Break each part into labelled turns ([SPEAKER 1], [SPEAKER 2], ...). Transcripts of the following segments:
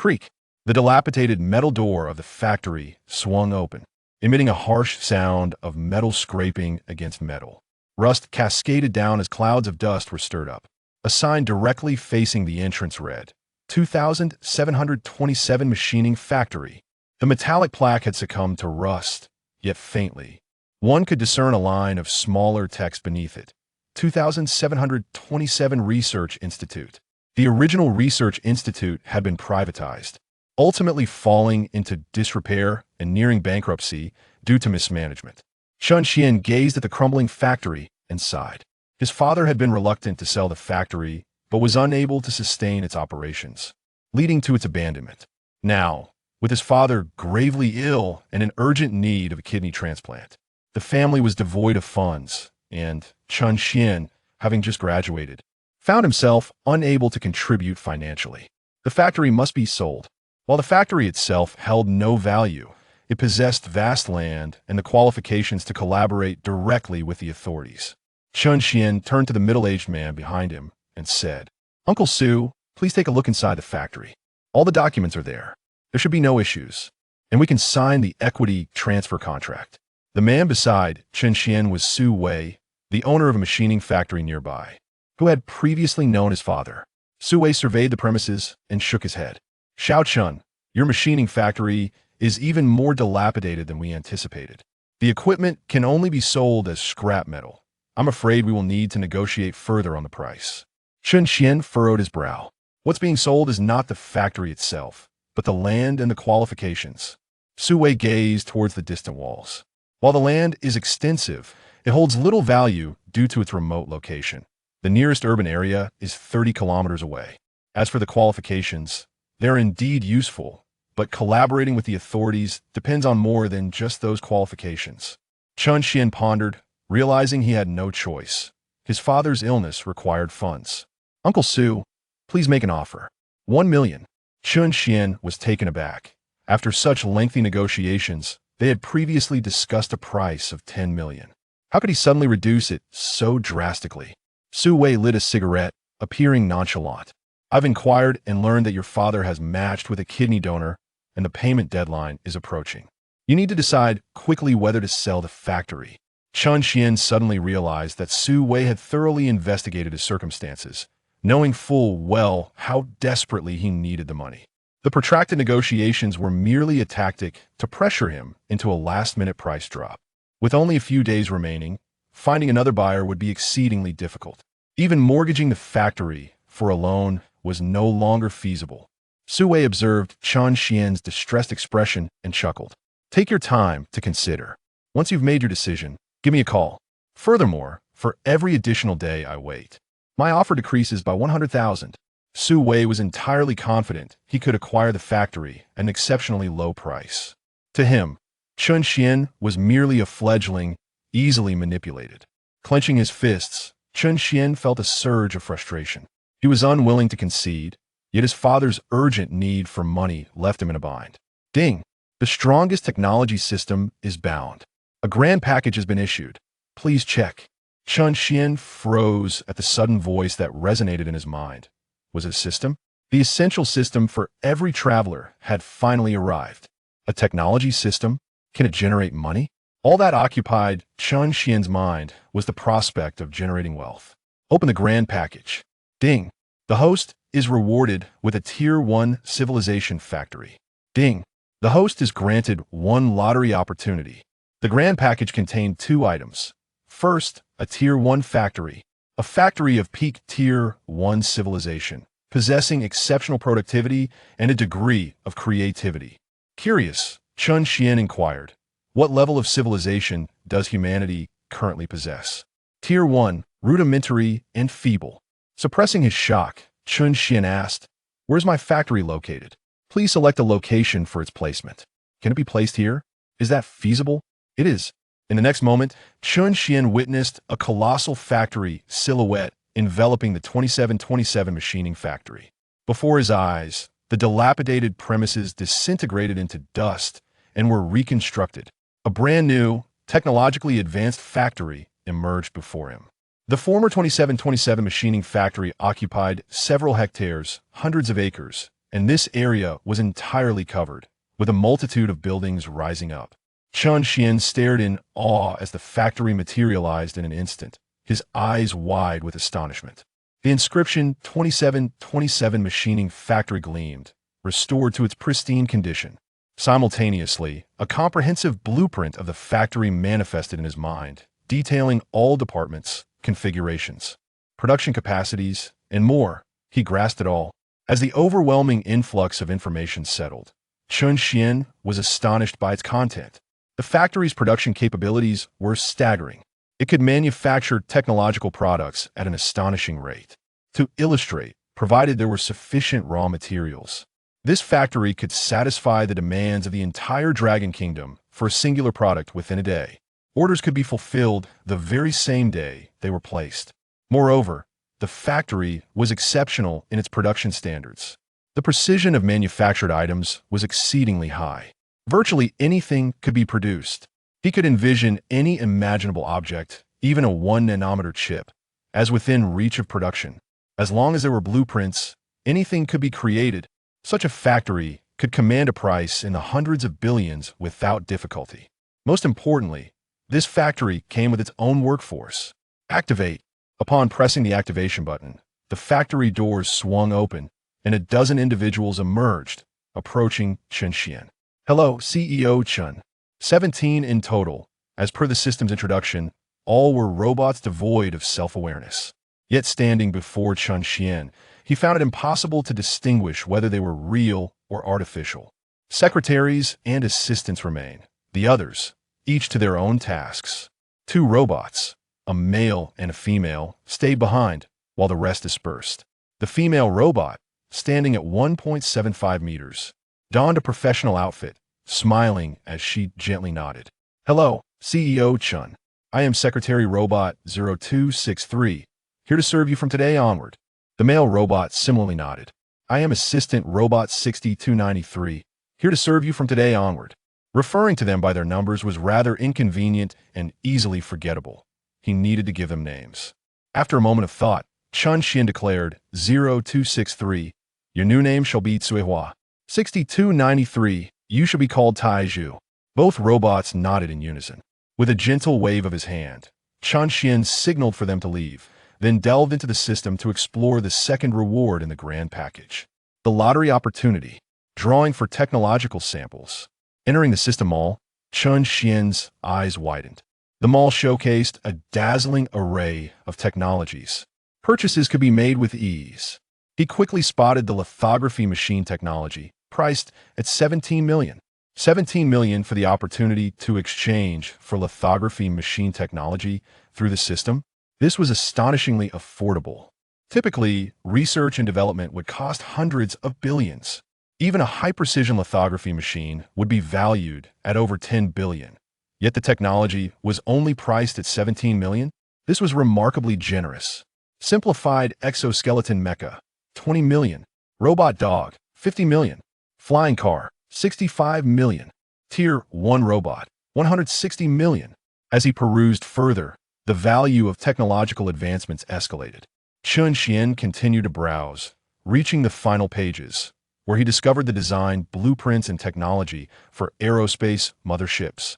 [SPEAKER 1] Creak. The dilapidated metal door of the factory swung open, emitting a harsh sound of metal scraping against metal. Rust cascaded down as clouds of dust were stirred up. A sign directly facing the entrance read, 2727 Machining Factory. The metallic plaque had succumbed to rust, yet faintly. One could discern a line of smaller text beneath it, 2727 Research Institute. The original Research Institute had been privatized, ultimately falling into disrepair and nearing bankruptcy due to mismanagement. Chen Xuan gazed at the crumbling factory and sighed. His father had been reluctant to sell the factory, but was unable to sustain its operations, leading to its abandonment. Now, with his father gravely ill and in urgent need of a kidney transplant, the family was devoid of funds, and Chen Xuan, having just graduated, found himself unable to contribute financially. The factory must be sold. While the factory itself held no value, it possessed vast land and the qualifications to collaborate directly with the authorities. Chen Xuan turned to the middle-aged man behind him and said, "Uncle Su, please take a look inside the factory. All the documents are there. There should be no issues, and we can sign the equity transfer contract." The man beside Chen Xuan was Su Wei, the owner of a machining factory nearby, who had previously known his father. Su Wei surveyed the premises and shook his head. "Xiao Chun, your machining factory is even more dilapidated than we anticipated. The equipment can only be sold as scrap metal. I'm afraid we will need to negotiate further on the price." Chen Xuan furrowed his brow. What's being sold is not the factory itself, but the land and the qualifications. Su Wei gazed towards the distant walls. While the land is extensive, it holds little value due to its remote location. The nearest urban area is 30 kilometers away. As for the qualifications, they're indeed useful, but collaborating with the authorities depends on more than just those qualifications. Chen Xuan pondered, realizing he had no choice. His father's illness required funds. "Uncle Su, please make an offer." 1 million. Chen Xuan was taken aback. After such lengthy negotiations, they had previously discussed a price of 10 million. How could he suddenly reduce it so drastically? Su Wei lit a cigarette, appearing nonchalant. "I've inquired and learned that your father has matched with a kidney donor, and the payment deadline is approaching. You need to decide quickly whether to sell the factory." Chen Xuan suddenly realized that Su Wei had thoroughly investigated his circumstances, knowing full well how desperately he needed the money. The protracted negotiations were merely a tactic to pressure him into a last-minute price drop. With only a few days remaining, finding another buyer would be exceedingly difficult. Even mortgaging the factory for a loan was no longer feasible. Su Wei observed Chen Xuan's distressed expression and chuckled. "Take your time to consider. Once you've made your decision, give me a call. Furthermore, for every additional day I wait, my offer decreases by 100,000. Su Wei was entirely confident he could acquire the factory at an exceptionally low price. To him, Chen Xuan was merely a fledgling, easily manipulated. Clenching his fists, Chen Xuan felt a surge of frustration. He was unwilling to concede, yet his father's urgent need for money left him in a bind. Ding! The strongest technology system is bound. A grand package has been issued. Please check. Chen Xuan froze at the sudden voice that resonated in his mind. Was it a system? The essential system for every traveler had finally arrived. A technology system? Can it generate money? All that occupied Chen Xuan's mind was the prospect of generating wealth. Open the grand package. Ding! The host is rewarded with a Tier 1 civilization factory. Ding! The host is granted one lottery opportunity. The grand package contained 2 items. First, a Tier 1 factory. A factory of peak Tier 1 civilization, possessing exceptional productivity and a degree of creativity. Curious, Chen Xuan inquired, what level of civilization does humanity currently possess? Tier 1, rudimentary and feeble. Suppressing his shock, Chen Xuan asked, "Where's my factory located? Please select a location for its placement. Can it be placed here? Is that feasible?" "It is." In the next moment, Chen Xuan witnessed a colossal factory silhouette enveloping the 2727 machining factory. Before his eyes, the dilapidated premises disintegrated into dust and were reconstructed. A brand new, technologically advanced factory emerged before him. The former 2727 machining factory occupied several hectares, hundreds of acres, and this area was entirely covered, with a multitude of buildings rising up. Chen Xuan stared in awe as the factory materialized in an instant, his eyes wide with astonishment. The inscription 2727 Machining Factory gleamed, restored to its pristine condition. Simultaneously, a comprehensive blueprint of the factory manifested in his mind, detailing all departments, configurations, production capacities, and more. He grasped it all. As the overwhelming influx of information settled, Chen Xuan was astonished by its content. The factory's production capabilities were staggering. It could manufacture technological products at an astonishing rate. To illustrate, provided there were sufficient raw materials, this factory could satisfy the demands of the entire Dragon Kingdom for a singular product within a day. Orders could be fulfilled the very same day they were placed. Moreover, the factory was exceptional in its production standards. The precision of manufactured items was exceedingly high. Virtually anything could be produced. He could envision any imaginable object, even a 1-nanometer chip, as within reach of production. As long as there were blueprints, anything could be created. Such a factory could command a price in the hundreds of billions without difficulty. Most importantly, this factory came with its own workforce. Activate. Upon pressing the activation button, the factory doors swung open, and a dozen individuals emerged, approaching Chen Xuan. Hello, CEO Chen. 17 in total. As per the system's introduction, all were robots devoid of self-awareness. Yet standing before Chen Xuan, he found it impossible to distinguish whether they were real or artificial. Secretaries and assistants remain. The others, each to their own tasks. 2 robots, a male and a female, stayed behind, while the rest dispersed. The female robot, standing at 1.75 meters, donned a professional outfit, smiling as she gently nodded. Hello, CEO Chen. I am Secretary Robot 0263, here to serve you from today onward. The male robot similarly nodded. I am Assistant Robot 6293, here to serve you from today onward. Referring to them by their numbers was rather inconvenient and easily forgettable. He needed to give them names. After a moment of thought, Chen Xuan declared, 0263, your new name shall be Tsuehua. 6293, you shall be called Taizhu. Both robots nodded in unison. With a gentle wave of his hand, Chen Xuan signaled for them to leave, then delved into the system to explore the second reward in the grand package. The lottery opportunity, drawing for technological samples. Entering the system mall, Chen Xuan's eyes widened. The mall showcased a dazzling array of technologies. Purchases could be made with ease. He quickly spotted the lithography machine technology, priced at 17 million. 17 million for the opportunity to exchange for lithography machine technology through the system. This was astonishingly affordable. Typically, research and development would cost hundreds of billions. Even a high-precision lithography machine would be valued at over 10 billion. Yet the technology was only priced at 17 million? This was remarkably generous. Simplified exoskeleton mecha, 20 million. Robot dog, 50 million. Flying car, 65 million. Tier 1 robot, 160 million. As he perused further, the value of technological advancements escalated. Chen Xuan continued to browse, reaching the final pages, where he discovered the design, blueprints, and technology for aerospace motherships.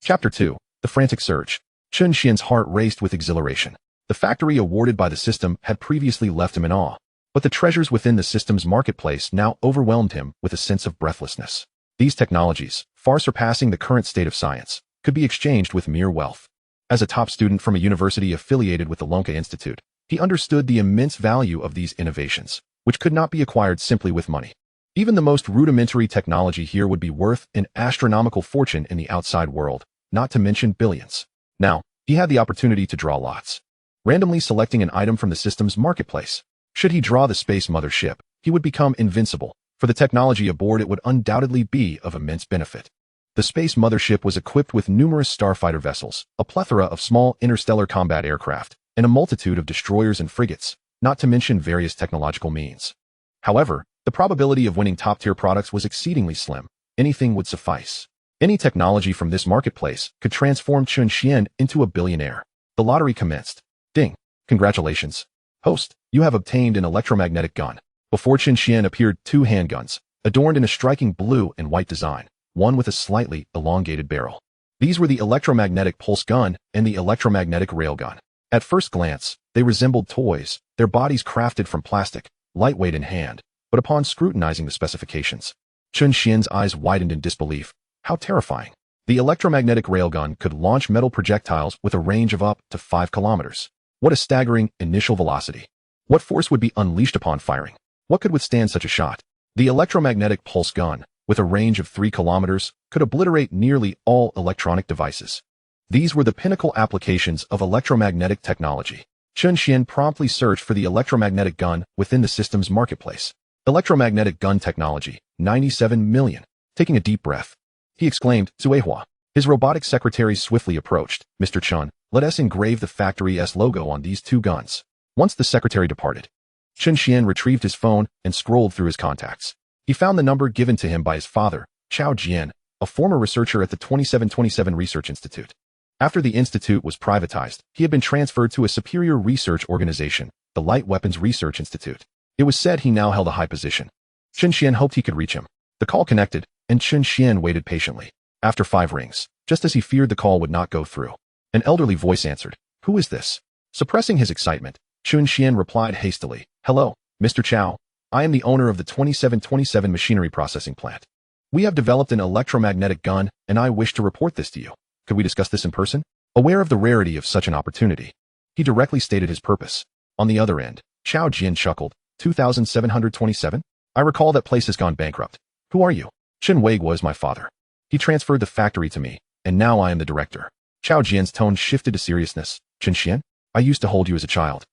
[SPEAKER 1] Chapter 2. The Frantic Surge. Chen Xuan's heart raced with exhilaration. The factory awarded by the system had previously left him in awe, but the treasures within the system's marketplace now overwhelmed him with a sense of breathlessness. These technologies, far surpassing the current state of science, could be exchanged with mere wealth. As a top student from a university affiliated with the Lonka Institute, he understood the immense value of these innovations, which could not be acquired simply with money. Even the most rudimentary technology here would be worth an astronomical fortune in the outside world, not to mention billions. Now, he had the opportunity to draw lots, randomly selecting an item from the system's marketplace. Should he draw the space mothership, he would become invincible. For the technology aboard, it would undoubtedly be of immense benefit. The space mothership was equipped with numerous starfighter vessels, a plethora of small interstellar combat aircraft, and a multitude of destroyers and frigates, not to mention various technological means. However, the probability of winning top-tier products was exceedingly slim. Anything would suffice. Any technology from this marketplace could transform Chen Xuan into a billionaire. The lottery commenced. Ding. Congratulations. Host, you have obtained an electromagnetic gun. Before Chen Xuan appeared two handguns, adorned in a striking blue and white design, one with a slightly elongated barrel. These were the electromagnetic pulse gun and the electromagnetic railgun. At first glance, they resembled toys, their bodies crafted from plastic, lightweight in hand, but upon scrutinizing the specifications, Chen Xuan's eyes widened in disbelief. How terrifying! The electromagnetic railgun could launch metal projectiles with a range of up to 5 kilometers. What a staggering initial velocity! What force would be unleashed upon firing? What could withstand such a shot? The electromagnetic pulse gun, with a range of 3 kilometers, could obliterate nearly all electronic devices. These were the pinnacle applications of electromagnetic technology. Chen Xuan promptly searched for the electromagnetic gun within the system's marketplace. Electromagnetic gun technology, 97 million. Taking a deep breath, he exclaimed, Zuehua. His robotic secretary swiftly approached. Mr. Chen, let us engrave the factory's logo on these two guns. Once the secretary departed, Chen Xuan retrieved his phone and scrolled through his contacts. He found the number given to him by his father, Chao Jian, a former researcher at the 2727 Research Institute. After the institute was privatized, he had been transferred to a superior research organization, the Light Weapons Research Institute. It was said he now held a high position. Chen Xuan hoped he could reach him. The call connected, and Chen Xuan waited patiently. After 5 rings, just as he feared the call would not go through, an elderly voice answered. Who is this? Suppressing his excitement, Chen Xuan replied hastily. Hello, Mr. Chao. I am the owner of the 2727 machinery processing plant. We have developed an electromagnetic gun, and I wish to report this to you. Could we discuss this in person? Aware of the rarity of such an opportunity, he directly stated his purpose. On the other end, Chao Jian chuckled. 2727? I recall that place has gone bankrupt. Who are you? Chen Wei was my father. He transferred the factory to me, and now I am the director. Chao Jian's tone shifted to seriousness. Chen Xuan, I used to hold you as a child.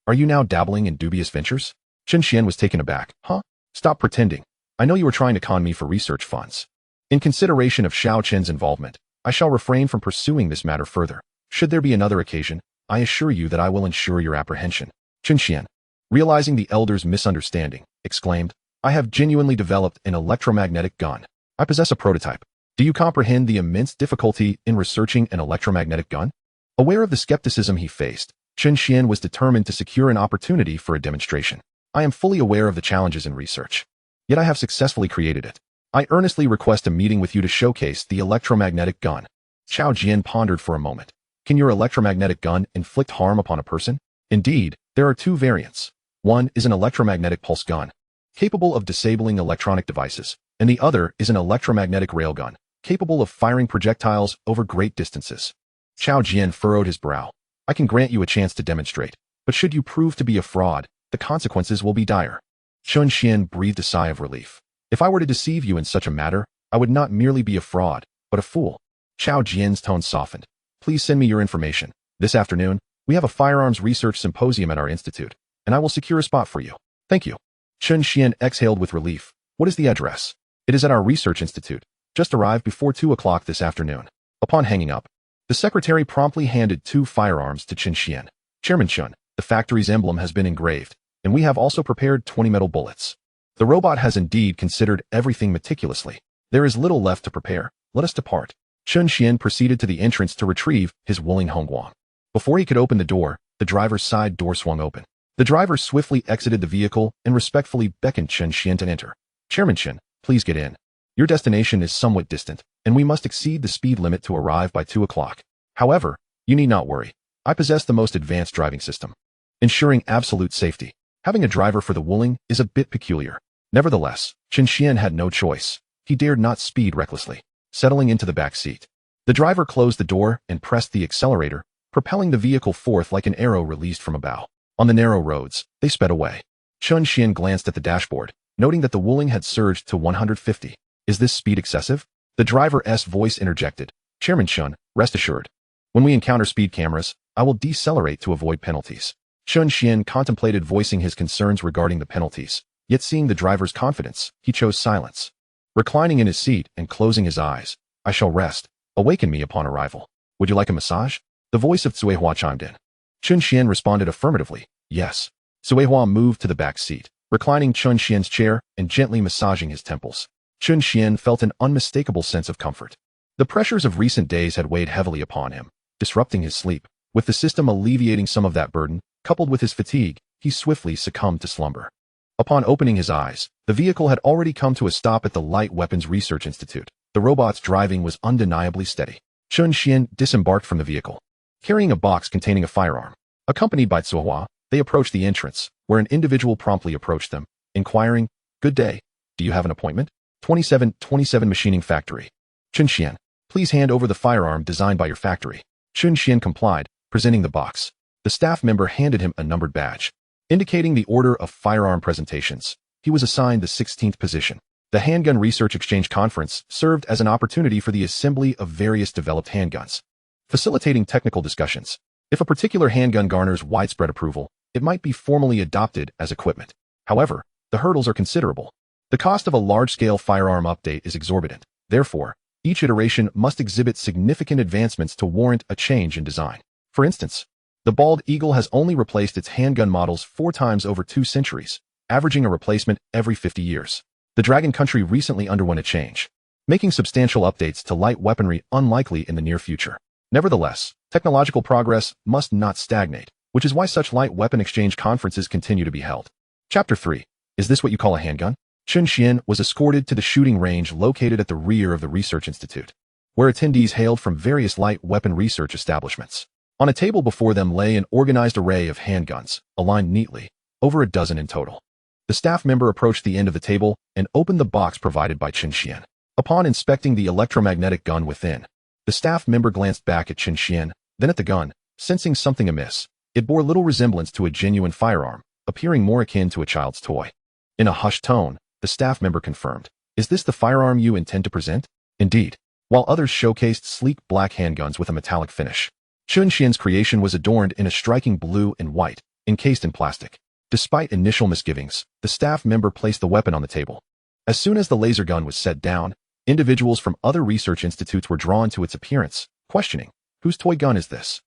[SPEAKER 1] Are you now dabbling in dubious ventures? Chen Xuan was taken aback. Huh? Stop pretending. I know you were trying to con me for research funds. In consideration of Xiao Chen's involvement, I shall refrain from pursuing this matter further. Should there be another occasion, I assure you that I will ensure your apprehension. Chen Xuan, realizing the elder's misunderstanding, exclaimed, I have genuinely developed an electromagnetic gun. I possess a prototype. Do you comprehend the immense difficulty in researching an electromagnetic gun? Aware of the skepticism he faced, Chen Xuan was determined to secure an opportunity for a demonstration. I am fully aware of the challenges in research, yet I have successfully created it. I earnestly request a meeting with you to showcase the electromagnetic gun. Chao Jian pondered for a moment. Can your electromagnetic gun inflict harm upon a person? Indeed, there are 2 variants. One is an electromagnetic pulse gun, capable of disabling electronic devices, and the other is an electromagnetic railgun, capable of firing projectiles over great distances. Chao Jian furrowed his brow. I can grant you a chance to demonstrate, but should you prove to be a fraud, the consequences will be dire. Chen Xuan breathed a sigh of relief. If I were to deceive you in such a matter, I would not merely be a fraud, but a fool. Chao Jian's tone softened. Please send me your information. This afternoon, we have a firearms research symposium at our institute, and I will secure a spot for you. Thank you. Chen Xuan exhaled with relief. What is the address? It is at our research institute. Just arrived before 2 o'clock this afternoon. Upon hanging up, the secretary promptly handed 2 firearms to Chen Xuan. Chairman Chen, the factory's emblem has been engraved, and we have also prepared 20 metal bullets. The robot has indeed considered everything meticulously. There is little left to prepare. Let us depart. Chen Xuan proceeded to the entrance to retrieve his Wuling Hongguang. Before he could open the door, the driver's side door swung open. The driver swiftly exited the vehicle and respectfully beckoned Chen Xuan to enter. Chairman Chen, please get in. Your destination is somewhat distant, and we must exceed the speed limit to arrive by 2 o'clock. However, you need not worry. I possess the most advanced driving system, ensuring absolute safety. Having a driver for the Wuling is a bit peculiar. Nevertheless, Chen Xuan had no choice. He dared not speed recklessly. Settling into the back seat, the driver closed the door and pressed the accelerator, propelling the vehicle forth like an arrow released from a bow. On the narrow roads, they sped away. Chen Xuan glanced at the dashboard, noting that the Wuling had surged to 150. Is this speed excessive? The driver's voice interjected. Chairman Chen, rest assured. When we encounter speed cameras, I will decelerate to avoid penalties. Chen Xuan contemplated voicing his concerns regarding the penalties, yet seeing the driver's confidence, he chose silence. Reclining in his seat and closing his eyes, I shall rest. Awaken me upon arrival. Would you like a massage? The voice of Zuehua chimed in. Chen Xuan responded affirmatively. Yes. Zuehua moved to the back seat, reclining Chen Xuan's chair and gently massaging his temples. Chen Xuan felt an unmistakable sense of comfort. The pressures of recent days had weighed heavily upon him, disrupting his sleep. With the system alleviating some of that burden, coupled with his fatigue, he swiftly succumbed to slumber. Upon opening his eyes, the vehicle had already come to a stop at the Light Weapons Research Institute. The robot's driving was undeniably steady. Chen Xuan disembarked from the vehicle, carrying a box containing a firearm. Accompanied by Xuan, they approached the entrance, where an individual promptly approached them, inquiring, "Good day. Do you have an appointment?" 2727 Machining Factory. Chen Xuan, please hand over the firearm designed by your factory. Chen Xuan complied, presenting the box. The staff member handed him a numbered badge, indicating the order of firearm presentations. He was assigned the 16th position. The Handgun Research Exchange Conference served as an opportunity for the assembly of various developed handguns, facilitating technical discussions. If a particular handgun garners widespread approval, it might be formally adopted as equipment. However, the hurdles are considerable. The cost of a large-scale firearm update is exorbitant. Therefore, each iteration must exhibit significant advancements to warrant a change in design. For instance, the Bald Eagle has only replaced its handgun models 4 times over 2 centuries, averaging a replacement every 50 years. The Dragon Country recently underwent a change, making substantial updates to light weaponry unlikely in the near future. Nevertheless, technological progress must not stagnate, which is why such light weapon exchange conferences continue to be held. Chapter 3. Is this what you call a handgun? Chen Xuan was escorted to the shooting range located at the rear of the Research Institute, where attendees hailed from various light weapon research establishments. On a table before them lay an organized array of handguns, aligned neatly, over a dozen in total. The staff member approached the end of the table and opened the box provided by Chen Xuan. Upon inspecting the electromagnetic gun within, the staff member glanced back at Chen Xuan, then at the gun, sensing something amiss. It bore little resemblance to a genuine firearm, appearing more akin to a child's toy. In a hushed tone, the staff member confirmed, "Is this the firearm you intend to present?" Indeed, while others showcased sleek black handguns with a metallic finish, Chen Xuan's creation was adorned in a striking blue and white, encased in plastic. Despite initial misgivings, the staff member placed the weapon on the table. As soon as the laser gun was set down, individuals from other research institutes were drawn to its appearance, questioning, "Whose toy gun is this?"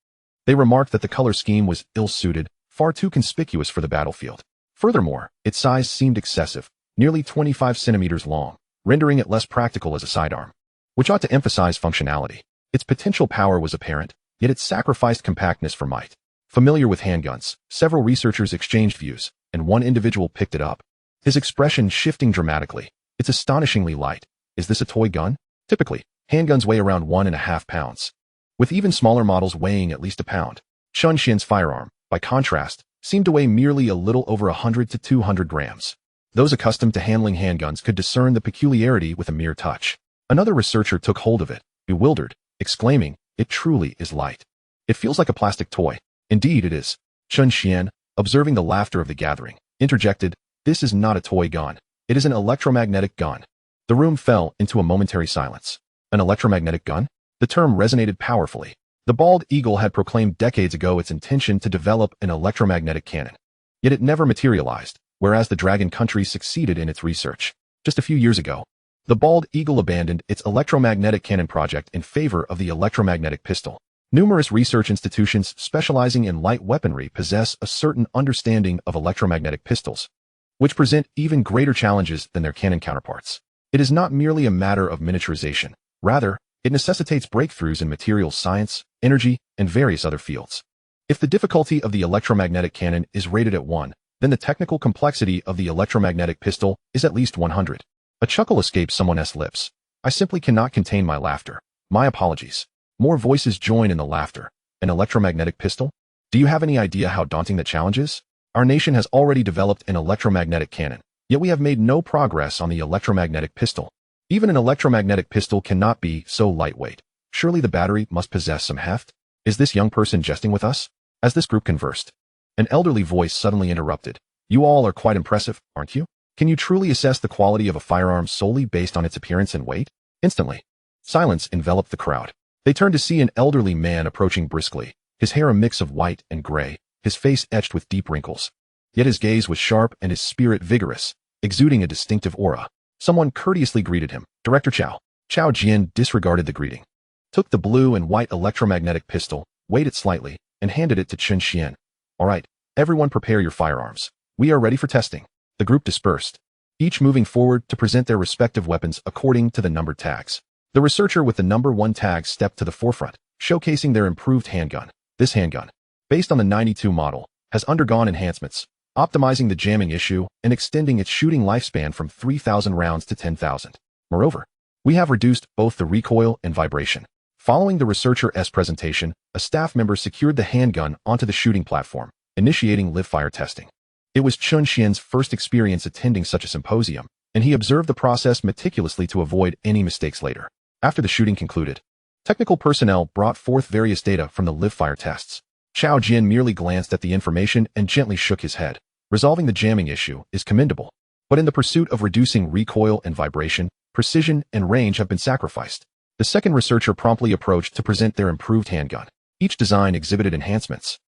[SPEAKER 1] They remarked that the color scheme was ill-suited, far too conspicuous for the battlefield. Furthermore, its size seemed excessive, nearly 25 centimeters long, rendering it less practical as a sidearm, which ought to emphasize functionality. Its potential power was apparent, yet it sacrificed compactness for might. Familiar with handguns, several researchers exchanged views, and one individual picked it up, his expression shifting dramatically. "It's astonishingly light. Is this a toy gun?" Typically, handguns weigh around 1.5 pounds, with even smaller models weighing at least a pound. Chen Xuan's firearm, by contrast, seemed to weigh merely a little over 100 to 200 grams. Those accustomed to handling handguns could discern the peculiarity with a mere touch. Another researcher took hold of it, bewildered, exclaiming, "It truly is light. It feels like a plastic toy." "Indeed it is." Chen Xuan, observing the laughter of the gathering, interjected, "This is not a toy gun. It is an electromagnetic gun." The room fell into a momentary silence. An electromagnetic gun? The term resonated powerfully. The Bald Eagle had proclaimed decades ago its intention to develop an electromagnetic cannon. Yet it never materialized, whereas the Dragon Country succeeded in its research. Just a few years ago, the Bald Eagle abandoned its electromagnetic cannon project in favor of the electromagnetic pistol. Numerous research institutions specializing in light weaponry possess a certain understanding of electromagnetic pistols, which present even greater challenges than their cannon counterparts. It is not merely a matter of miniaturization. Rather, it necessitates breakthroughs in materials science, energy, and various other fields. If the difficulty of the electromagnetic cannon is rated at 1, then the technical complexity of the electromagnetic pistol is at least 100. A chuckle escaped someone's lips. "I simply cannot contain my laughter. My apologies." More voices join in the laughter. An electromagnetic pistol? Do you have any idea how daunting that challenge is? Our nation has already developed an electromagnetic cannon, yet we have made no progress on the electromagnetic pistol. Even an electromagnetic pistol cannot be so lightweight. Surely the battery must possess some heft? Is this young person jesting with us? As this group conversed, an elderly voice suddenly interrupted. "You all are quite impressive, aren't you? Can you truly assess the quality of a firearm solely based on its appearance and weight?" Instantly, silence enveloped the crowd. They turned to see an elderly man approaching briskly, his hair a mix of white and gray, his face etched with deep wrinkles. Yet his gaze was sharp and his spirit vigorous, exuding a distinctive aura. Someone courteously greeted him. "Director Chao." Chao Jian disregarded the greeting, took the blue and white electromagnetic pistol, weighed it slightly, and handed it to Chen Xuan. "All right, everyone prepare your firearms. We are ready for testing." The group dispersed, each moving forward to present their respective weapons according to the numbered tags. The researcher with the number 1 tag stepped to the forefront, showcasing their improved handgun. This handgun, based on the 92 model, has undergone enhancements, optimizing the jamming issue and extending its shooting lifespan from 3,000 rounds to 10,000. Moreover, we have reduced both the recoil and vibration. Following the researcher's presentation, a staff member secured the handgun onto the shooting platform, initiating live-fire testing. It was Chen Xuan's first experience attending such a symposium, and he observed the process meticulously to avoid any mistakes later. After the shooting concluded, technical personnel brought forth various data from the live-fire tests. Chen Xuan merely glanced at the information and gently shook his head. Resolving the jamming issue is commendable, but in the pursuit of reducing recoil and vibration, precision and range have been sacrificed. The second researcher promptly approached to present their improved handgun. Each design exhibited enhancements,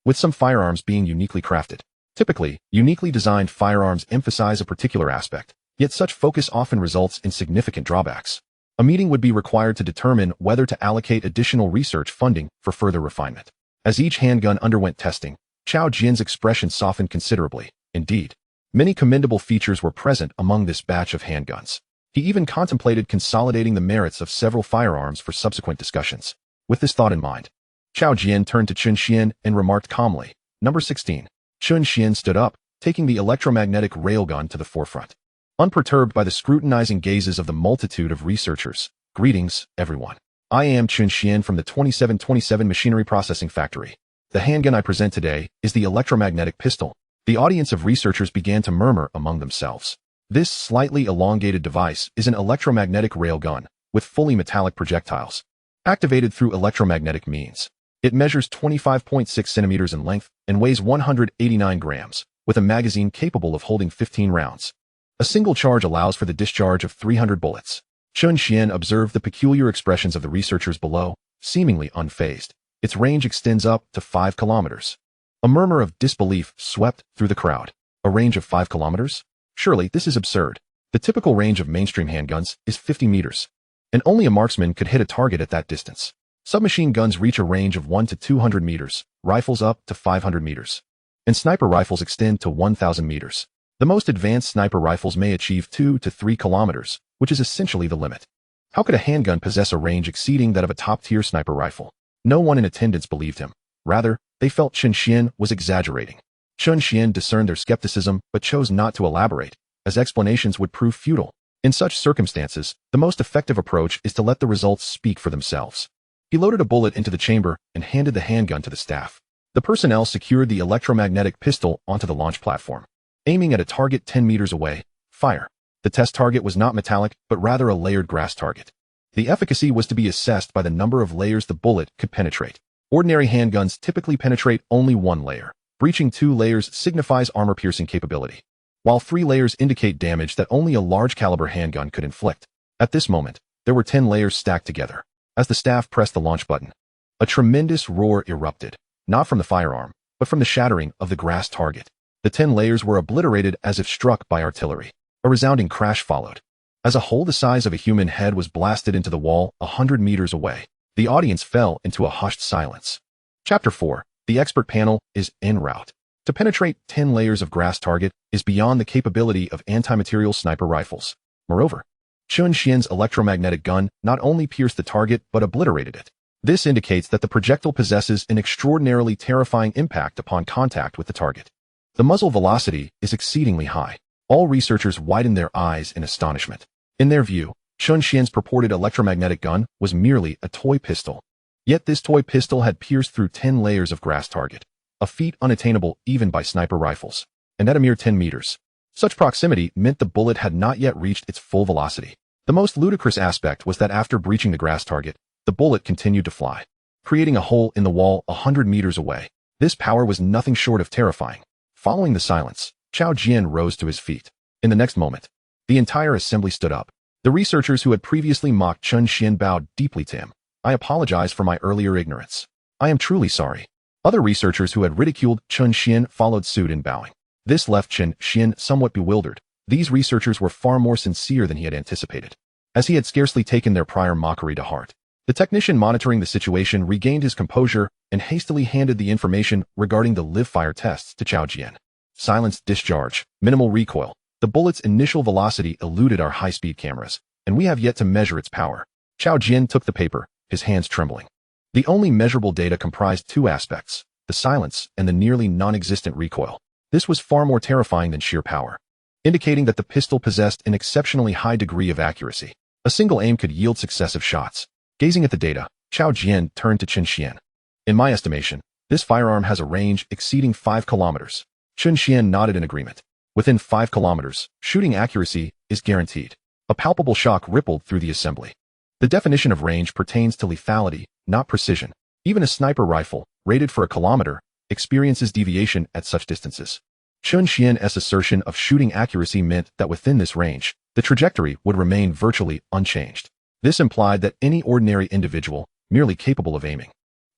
[SPEAKER 1] with some firearms being uniquely crafted. Typically, uniquely designed firearms emphasize a particular aspect, yet such focus often results in significant drawbacks. A meeting would be required to determine whether to allocate additional research funding for further refinement. As each handgun underwent testing, Chen Xuan's expression softened considerably. Indeed, many commendable features were present among this batch of handguns. He even contemplated consolidating the merits of several firearms for subsequent discussions. With this thought in mind, Chen Xuan turned to Chen Xuan and remarked calmly, "Number 16. Chen Xuan stood up, taking the electromagnetic railgun to the forefront. Unperturbed by the scrutinizing gazes of the multitude of researchers, "Greetings, everyone. I am Chen Xuan from the 2727 Machinery Processing Factory. The handgun I present today is the electromagnetic pistol." The audience of researchers began to murmur among themselves. This slightly elongated device is an electromagnetic railgun with fully metallic projectiles, activated through electromagnetic means. It measures 25.6 centimeters in length and weighs 189 grams, with a magazine capable of holding 15 rounds. A single charge allows for the discharge of 300 bullets. Chen Xuan observed the peculiar expressions of the researchers below, seemingly unfazed. Its range extends up to 5 kilometers. A murmur of disbelief swept through the crowd. A range of 5 kilometers? Surely this is absurd. The typical range of mainstream handguns is 50 meters, and only a marksman could hit a target at that distance. Submachine guns reach a range of 1 to 200 meters, rifles up to 500 meters, and sniper rifles extend to 1,000 meters. The most advanced sniper rifles may achieve 2 to 3 kilometers, which is essentially the limit. How could a handgun possess a range exceeding that of a top-tier sniper rifle? No one in attendance believed him. Rather, they felt Chen Xuan was exaggerating. Chen Xuan discerned their skepticism but chose not to elaborate, as explanations would prove futile. In such circumstances, the most effective approach is to let the results speak for themselves. He loaded a bullet into the chamber and handed the handgun to the staff. The personnel secured the electromagnetic pistol onto the launch platform. Aiming at a target 10 meters away, fire. The test target was not metallic, but rather a layered grass target. The efficacy was to be assessed by the number of layers the bullet could penetrate. Ordinary handguns typically penetrate only one layer. Breaching 2 layers signifies armor-piercing capability, while 3 layers indicate damage that only a large-caliber handgun could inflict. At this moment, there were 10 layers stacked together. As the staff pressed the launch button, a tremendous roar erupted, not from the firearm, but from the shattering of the grass target. The 10 layers were obliterated as if struck by artillery. A resounding crash followed. As a hole the size of a human head was blasted into the wall 100 meters away, the audience fell into a hushed silence. Chapter 4. The expert panel is en route. To penetrate 10 layers of grass target is beyond the capability of anti-material sniper rifles. Moreover, Chen Xuan's electromagnetic gun not only pierced the target but obliterated it. This indicates that the projectile possesses an extraordinarily terrifying impact upon contact with the target. The muzzle velocity is exceedingly high. All researchers widened their eyes in astonishment. In their view, Chen Xuan's purported electromagnetic gun was merely a toy pistol. Yet this toy pistol had pierced through 10 layers of grass target, a feat unattainable even by sniper rifles, and at a mere 10 meters. Such proximity meant the bullet had not yet reached its full velocity. The most ludicrous aspect was that after breaching the grass target, the bullet continued to fly, creating a hole in the wall 100 meters away. This power was nothing short of terrifying. Following the silence, Chen Xuan rose to his feet. In the next moment, the entire assembly stood up. The researchers who had previously mocked Chen Xuan bowed deeply to him. "I apologize for my earlier ignorance. I am truly sorry." Other researchers who had ridiculed Chen Xuan followed suit in bowing. This left Chen Xuan somewhat bewildered. These researchers were far more sincere than he had anticipated, as he had scarcely taken their prior mockery to heart. The technician monitoring the situation regained his composure and hastily handed the information regarding the live-fire tests to Chen Xuan. Silenced discharge, minimal recoil. The bullet's initial velocity eluded our high-speed cameras, and we have yet to measure its power. Chen Xuan took the paper, his hands trembling. The only measurable data comprised 2 aspects, the silence and the nearly non-existent recoil. This was far more terrifying than sheer power, indicating that the pistol possessed an exceptionally high degree of accuracy. A single aim could yield successive shots. Gazing at the data, Xiao Jian turned to Chen Xuan. In my estimation, this firearm has a range exceeding 5 kilometers. Chen Xuan nodded in agreement. Within 5 kilometers, shooting accuracy is guaranteed. A palpable shock rippled through the assembly. The definition of range pertains to lethality, not precision. Even a sniper rifle, rated for a kilometer, experiences deviation at such distances. Chen Xuan's assertion of shooting accuracy meant that within this range, the trajectory would remain virtually unchanged. This implied that any ordinary individual, merely capable of aiming,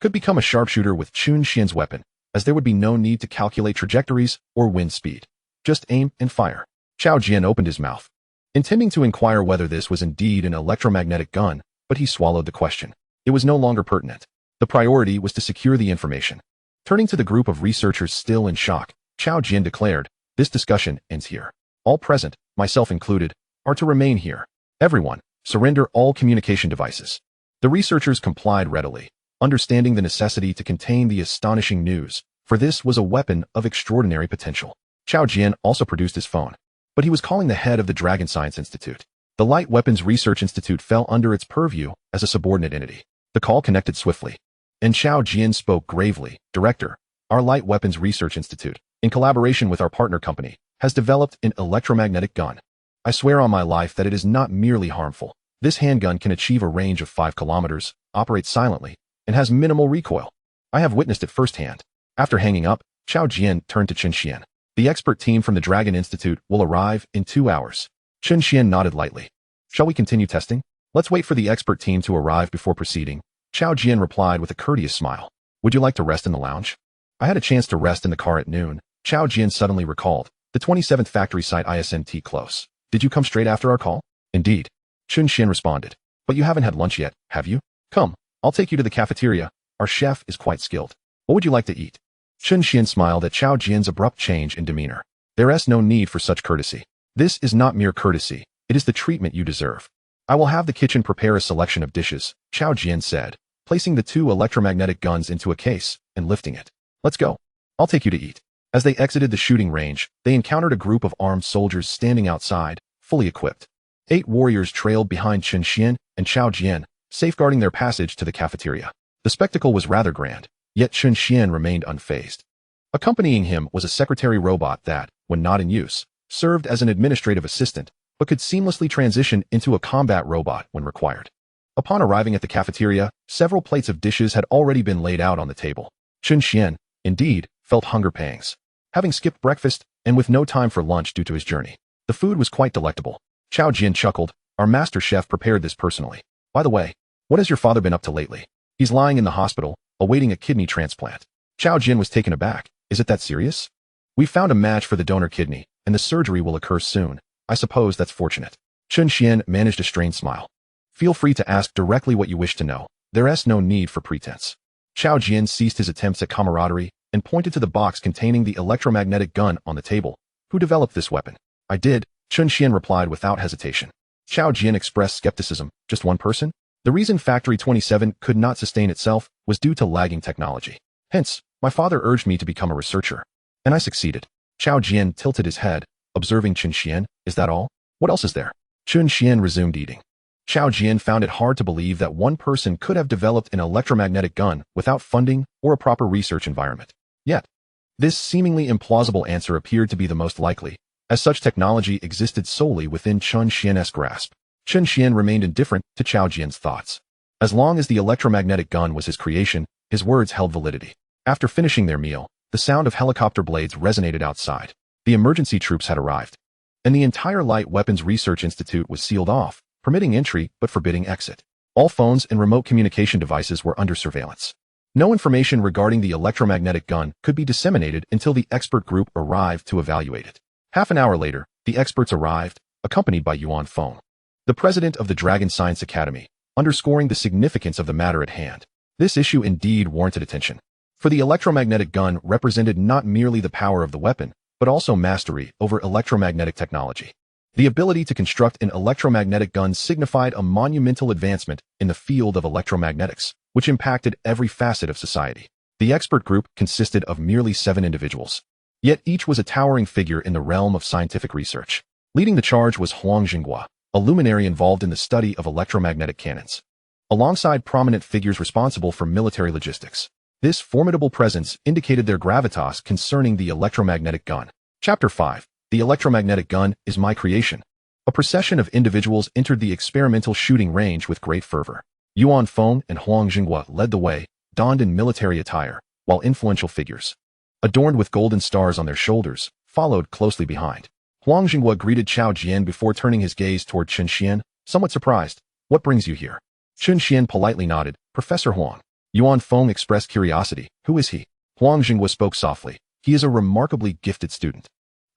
[SPEAKER 1] could become a sharpshooter with Chen Xuan's weapon, as there would be no need to calculate trajectories or wind speed. Just aim and fire. Xiao Jian opened his mouth, intending to inquire whether this was indeed an electromagnetic gun, but he swallowed the question. It was no longer pertinent. The priority was to secure the information. Turning to the group of researchers still in shock, Xiao Jian declared, "This discussion ends here. All present, myself included, are to remain here. Everyone, surrender all communication devices." The researchers complied readily, understanding the necessity to contain the astonishing news, for this was a weapon of extraordinary potential. Xiao Jian also produced his phone, but he was calling the head of the Dragon Science Institute. The Light Weapons Research Institute fell under its purview as a subordinate entity. The call connected swiftly, and Xiao Jian spoke gravely. "Director, our Light Weapons Research Institute, in collaboration with our partner company, has developed an electromagnetic gun. I swear on my life that it is not merely harmful. This handgun can achieve a range of 5 kilometers, operates silently, and has minimal recoil. I have witnessed it firsthand." After hanging up, Xiao Jian turned to Chen Xuan. "The expert team from the Dragon Institute will arrive in 2 hours." Chen Xuan nodded lightly. "Shall we continue testing? Let's wait for the expert team to arrive before proceeding." Xiao Jian replied with a courteous smile. "Would you like to rest in the lounge?" "I had a chance to rest in the car at noon." Xiao Jian suddenly recalled. "The 27th factory site isn't close. Did you come straight after our call?" "Indeed." Chen Xuan responded. "But you haven't had lunch yet, have you? Come, I'll take you to the cafeteria. Our chef is quite skilled. What would you like to eat?" Chen Xuan smiled at Xiao Jian's abrupt change in demeanor. "There is no need for such courtesy. This is not mere courtesy, it is the treatment you deserve." "I will have the kitchen prepare a selection of dishes," Xiao Jian said, placing the 2 electromagnetic guns into a case and lifting it. "Let's go. I'll take you to eat." As they exited the shooting range, they encountered a group of armed soldiers standing outside, fully equipped. 8 warriors trailed behind Chen Xuan and Xiao Jian, safeguarding their passage to the cafeteria. The spectacle was rather grand, yet Chen Xuan remained unfazed. Accompanying him was a secretary robot that, when not in use, served as an administrative assistant, but could seamlessly transition into a combat robot when required. Upon arriving at the cafeteria, several plates of dishes had already been laid out on the table. Chen Xuan, indeed, felt hunger pangs. Having skipped breakfast, and with no time for lunch due to his journey, the food was quite delectable. Xiao Jian chuckled. "Our master chef prepared this personally. By the way, what has your father been up to lately?" "He's lying in the hospital, awaiting a kidney transplant." Xiao Jian was taken aback. "Is it that serious?" "We found a match for the donor kidney, and the surgery will occur soon. I suppose that's fortunate." Chen Xuan managed a strained smile. "Feel free to ask directly what you wish to know. There is no need for pretense." Xiao Jian ceased his attempts at camaraderie and pointed to the box containing the electromagnetic gun on the table. "Who developed this weapon?" "I did," Chen Xuan replied without hesitation. Xiao Jian expressed skepticism. "Just one person?" "The reason Factory 27 could not sustain itself was due to lagging technology. Hence, my father urged me to become a researcher. And I succeeded." Xiao Jian tilted his head, observing Chen Xuan. "Is that all? What else is there?" Chen Xuan resumed eating. Xiao Jian found it hard to believe that one person could have developed an electromagnetic gun without funding or a proper research environment. Yet, this seemingly implausible answer appeared to be the most likely, as such technology existed solely within Chen Xuan's grasp. Chen Xuan remained indifferent to Xiao Jian's thoughts. As long as the electromagnetic gun was his creation, his words held validity. After finishing their meal, the sound of helicopter blades resonated outside. The emergency troops had arrived, and the entire Light Weapons Research Institute was sealed off, permitting entry but forbidding exit. All phones and remote communication devices were under surveillance. No information regarding the electromagnetic gun could be disseminated until the expert group arrived to evaluate it. Half an hour later, the experts arrived, accompanied by Yuan Feng, the president of the Dragon Science Academy, underscoring the significance of the matter at hand. This issue indeed warranted attention, for the electromagnetic gun represented not merely the power of the weapon, but also mastery over electromagnetic technology. The ability to construct an electromagnetic gun signified a monumental advancement in the field of electromagnetics, which impacted every facet of society. The expert group consisted of merely 7 individuals. Yet each was a towering figure in the realm of scientific research. Leading the charge was Huang Jinghua, a luminary involved in the study of electromagnetic cannons, alongside prominent figures responsible for military logistics. This formidable presence indicated their gravitas concerning the electromagnetic gun. Chapter 5. The electromagnetic gun is my creation. A procession of individuals entered the experimental shooting range with great fervor. Yuan Feng and Huang Jinghua led the way, donned in military attire, while influential figures, adorned with golden stars on their shoulders, followed closely behind. Huang Jinghua greeted Chao Jian before turning his gaze toward Chen Xuan, somewhat surprised. What brings you here? Chen Xuan politely nodded. Professor Huang. Yuan Feng expressed curiosity. Who is he? Huang Jinghua spoke softly. He is a remarkably gifted student.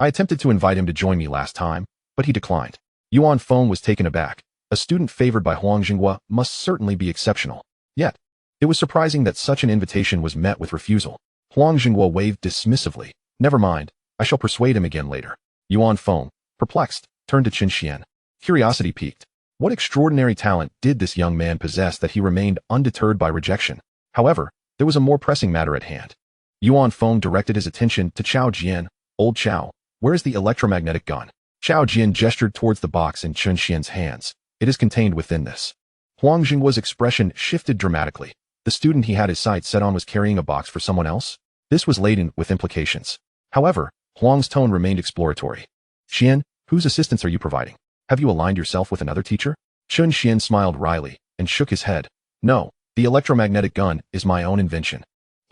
[SPEAKER 1] I attempted to invite him to join me last time, but he declined. Yuan Feng was taken aback. A student favored by Huang Jinghua must certainly be exceptional. Yet, it was surprising that such an invitation was met with refusal. Huang Jinghua waved dismissively. Never mind, I shall persuade him again later. Yuan Feng, perplexed, turned to Chen Xuan. Curiosity piqued. What extraordinary talent did this young man possess that he remained undeterred by rejection? However, there was a more pressing matter at hand. Yuan Feng directed his attention to Chao Jian. Old Chao, where is the electromagnetic gun? Chao Jian gestured towards the box in Chen Xuan's hands. It is contained within this. Huang Jinghua's expression shifted dramatically. The student he had his sights set on was carrying a box for someone else? This was laden with implications. However, Huang's tone remained exploratory. Xian, whose assistance are you providing? Have you aligned yourself with another teacher? Chen Xian smiled wryly and shook his head. No, the electromagnetic gun is my own invention.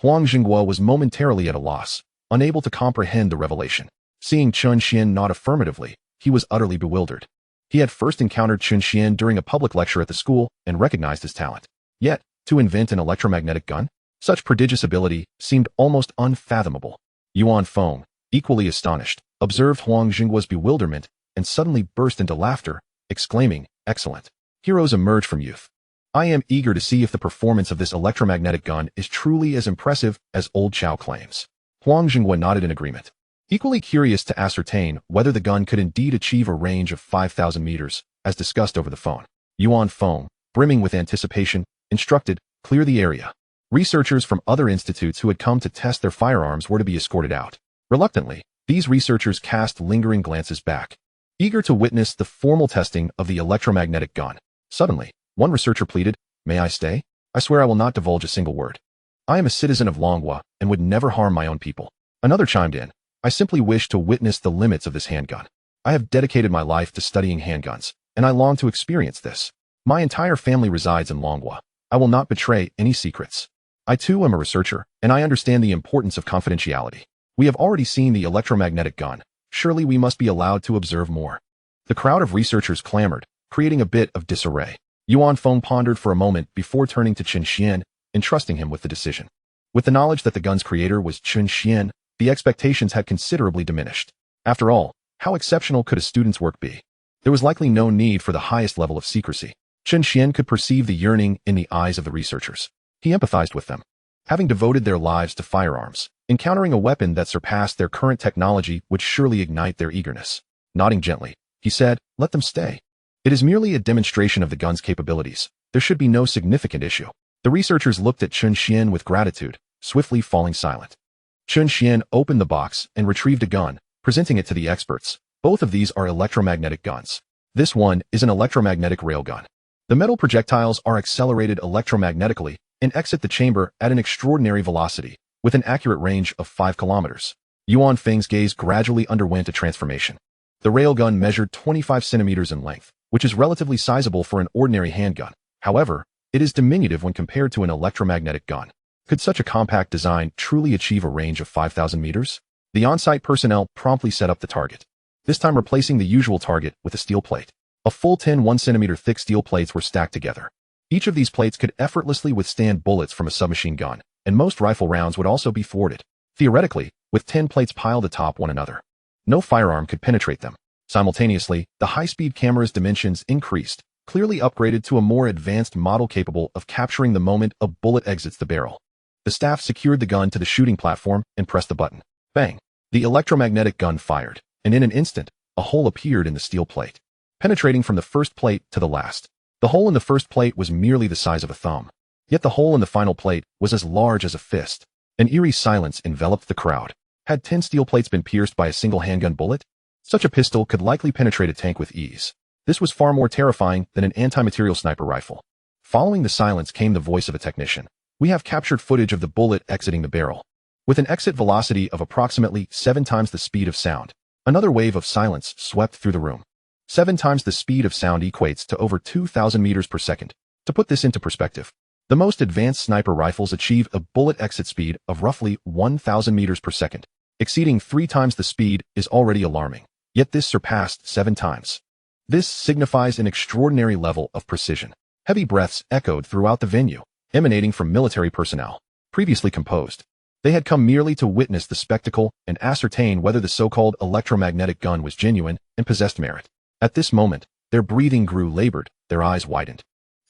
[SPEAKER 1] Huang Jinghua was momentarily at a loss, unable to comprehend the revelation. Seeing Chen Xian nod affirmatively, he was utterly bewildered. He had first encountered Chen Xian during a public lecture at the school and recognized his talent. Yet, to invent an electromagnetic gun? Such prodigious ability seemed almost unfathomable. Yuan Feng, equally astonished, observed Huang Jinghua's bewilderment and suddenly burst into laughter, exclaiming, Excellent. Heroes emerge from youth. I am eager to see if the performance of this electromagnetic gun is truly as impressive as old Chao claims. Huang Jinghua nodded in agreement, equally curious to ascertain whether the gun could indeed achieve a range of 5,000 meters, as discussed over the phone. Yuan Feng, brimming with anticipation, instructed, clear the area. Researchers from other institutes who had come to test their firearms were to be escorted out. Reluctantly, these researchers cast lingering glances back, eager to witness the formal testing of the electromagnetic gun. Suddenly, one researcher pleaded, May I stay? I swear I will not divulge a single word. I am a citizen of Longhua and would never harm my own people. Another chimed in, I simply wish to witness the limits of this handgun. I have dedicated my life to studying handguns, and I long to experience this. My entire family resides in Longhua. I will not betray any secrets. I too am a researcher, and I understand the importance of confidentiality. We have already seen the electromagnetic gun. Surely we must be allowed to observe more. The crowd of researchers clamored, creating a bit of disarray. Yuan Feng pondered for a moment before turning to Chen Xian, entrusting him with the decision. With the knowledge that the gun's creator was Chen Xian, the expectations had considerably diminished. After all, how exceptional could a student's work be? There was likely no need for the highest level of secrecy. Chen Xian could perceive the yearning in the eyes of the researchers. He empathized with them. Having devoted their lives to firearms, encountering a weapon that surpassed their current technology would surely ignite their eagerness. Nodding gently, he said, Let them stay. It is merely a demonstration of the gun's capabilities. There should be no significant issue. The researchers looked at Chen Xian with gratitude, swiftly falling silent. Chen Xian opened the box and retrieved a gun, presenting it to the experts. Both of these are electromagnetic guns. This one is an electromagnetic railgun. The metal projectiles are accelerated electromagnetically and exit the chamber at an extraordinary velocity, with an accurate range of 5 kilometers. Yuan Feng's gaze gradually underwent a transformation. The railgun measured 25 centimeters in length, which is relatively sizable for an ordinary handgun. However, it is diminutive when compared to an electromagnetic gun. Could such a compact design truly achieve a range of 5,000 meters? The on-site personnel promptly set up the target, this time replacing the usual target with a steel plate. A full 10 1-centimeter thick steel plates were stacked together. Each of these plates could effortlessly withstand bullets from a submachine gun, and most rifle rounds would also be thwarted. Theoretically, with 10 plates piled atop one another, no firearm could penetrate them. Simultaneously, the high-speed camera's dimensions increased, clearly upgraded to a more advanced model capable of capturing the moment a bullet exits the barrel. The staff secured the gun to the shooting platform and pressed the button. Bang! The electromagnetic gun fired, and in an instant, a hole appeared in the steel plate, penetrating from the first plate to the last. The hole in the first plate was merely the size of a thumb, yet the hole in the final plate was as large as a fist. An eerie silence enveloped the crowd. Had 10 steel plates been pierced by a single handgun bullet? Such a pistol could likely penetrate a tank with ease. This was far more terrifying than an anti-material sniper rifle. Following the silence came the voice of a technician. We have captured footage of the bullet exiting the barrel. With an exit velocity of approximately 7 times the speed of sound, another wave of silence swept through the room. 7 times the speed of sound equates to over 2,000 meters per second. To put this into perspective, the most advanced sniper rifles achieve a bullet exit speed of roughly 1,000 meters per second. Exceeding 3 times the speed is already alarming, yet this surpassed 7 times. This signifies an extraordinary level of precision. Heavy breaths echoed throughout the venue, emanating from military personnel, previously composed. They had come merely to witness the spectacle and ascertain whether the so-called electromagnetic gun was genuine and possessed merit. At this moment, their breathing grew labored, their eyes widened,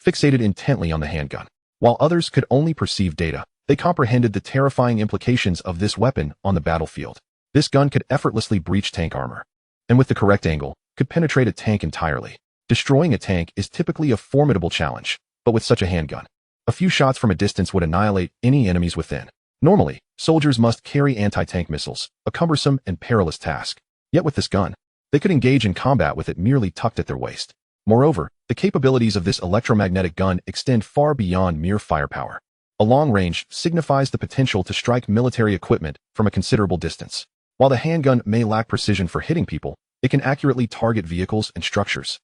[SPEAKER 1] fixated intently on the handgun. While others could only perceive data, they comprehended the terrifying implications of this weapon on the battlefield. This gun could effortlessly breach tank armor, and with the correct angle, could penetrate a tank entirely. Destroying a tank is typically a formidable challenge, but with such a handgun, a few shots from a distance would annihilate any enemies within. Normally, soldiers must carry anti-tank missiles, a cumbersome and perilous task. Yet with this gun, they could engage in combat with it merely tucked at their waist. Moreover, the capabilities of this electromagnetic gun extend far beyond mere firepower. A long range signifies the potential to strike military equipment from a considerable distance. While the handgun may lack precision for hitting people, it can accurately target vehicles and structures.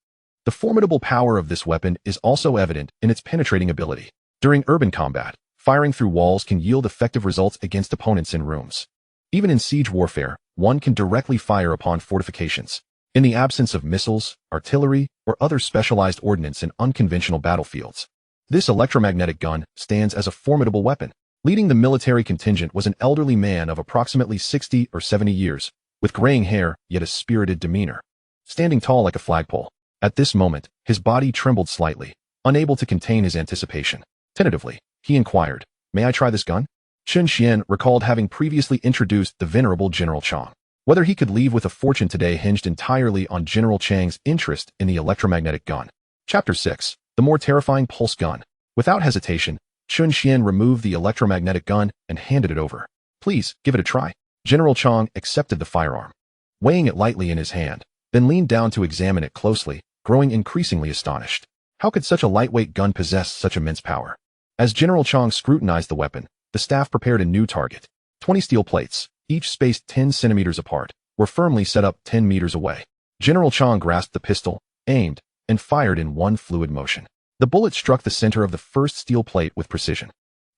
[SPEAKER 1] The formidable power of this weapon is also evident in its penetrating ability. During urban combat, firing through walls can yield effective results against opponents in rooms. Even in siege warfare, one can directly fire upon fortifications. In the absence of missiles, artillery, or other specialized ordnance in unconventional battlefields, this electromagnetic gun stands as a formidable weapon. Leading the military contingent was an elderly man of approximately 60 or 70 years, with graying hair yet a spirited demeanor, standing tall like a flagpole. At this moment, his body trembled slightly, unable to contain his anticipation. Tentatively, he inquired, "May I try this gun?" Chen Xuan recalled having previously introduced the venerable General Chang. Whether he could leave with a fortune today hinged entirely on General Chang's interest in the electromagnetic gun. Chapter 6. The more terrifying pulse gun. Without hesitation, Chen Xuan removed the electromagnetic gun and handed it over. "Please, give it a try." General Chang accepted the firearm, weighing it lightly in his hand, then leaned down to examine it closely, growing increasingly astonished. How could such a lightweight gun possess such immense power? As General Chang scrutinized the weapon, the staff prepared a new target. 20 steel plates, each spaced 10 centimeters apart, were firmly set up 10 meters away. General Chang grasped the pistol, aimed, and fired in one fluid motion. The bullet struck the center of the first steel plate with precision.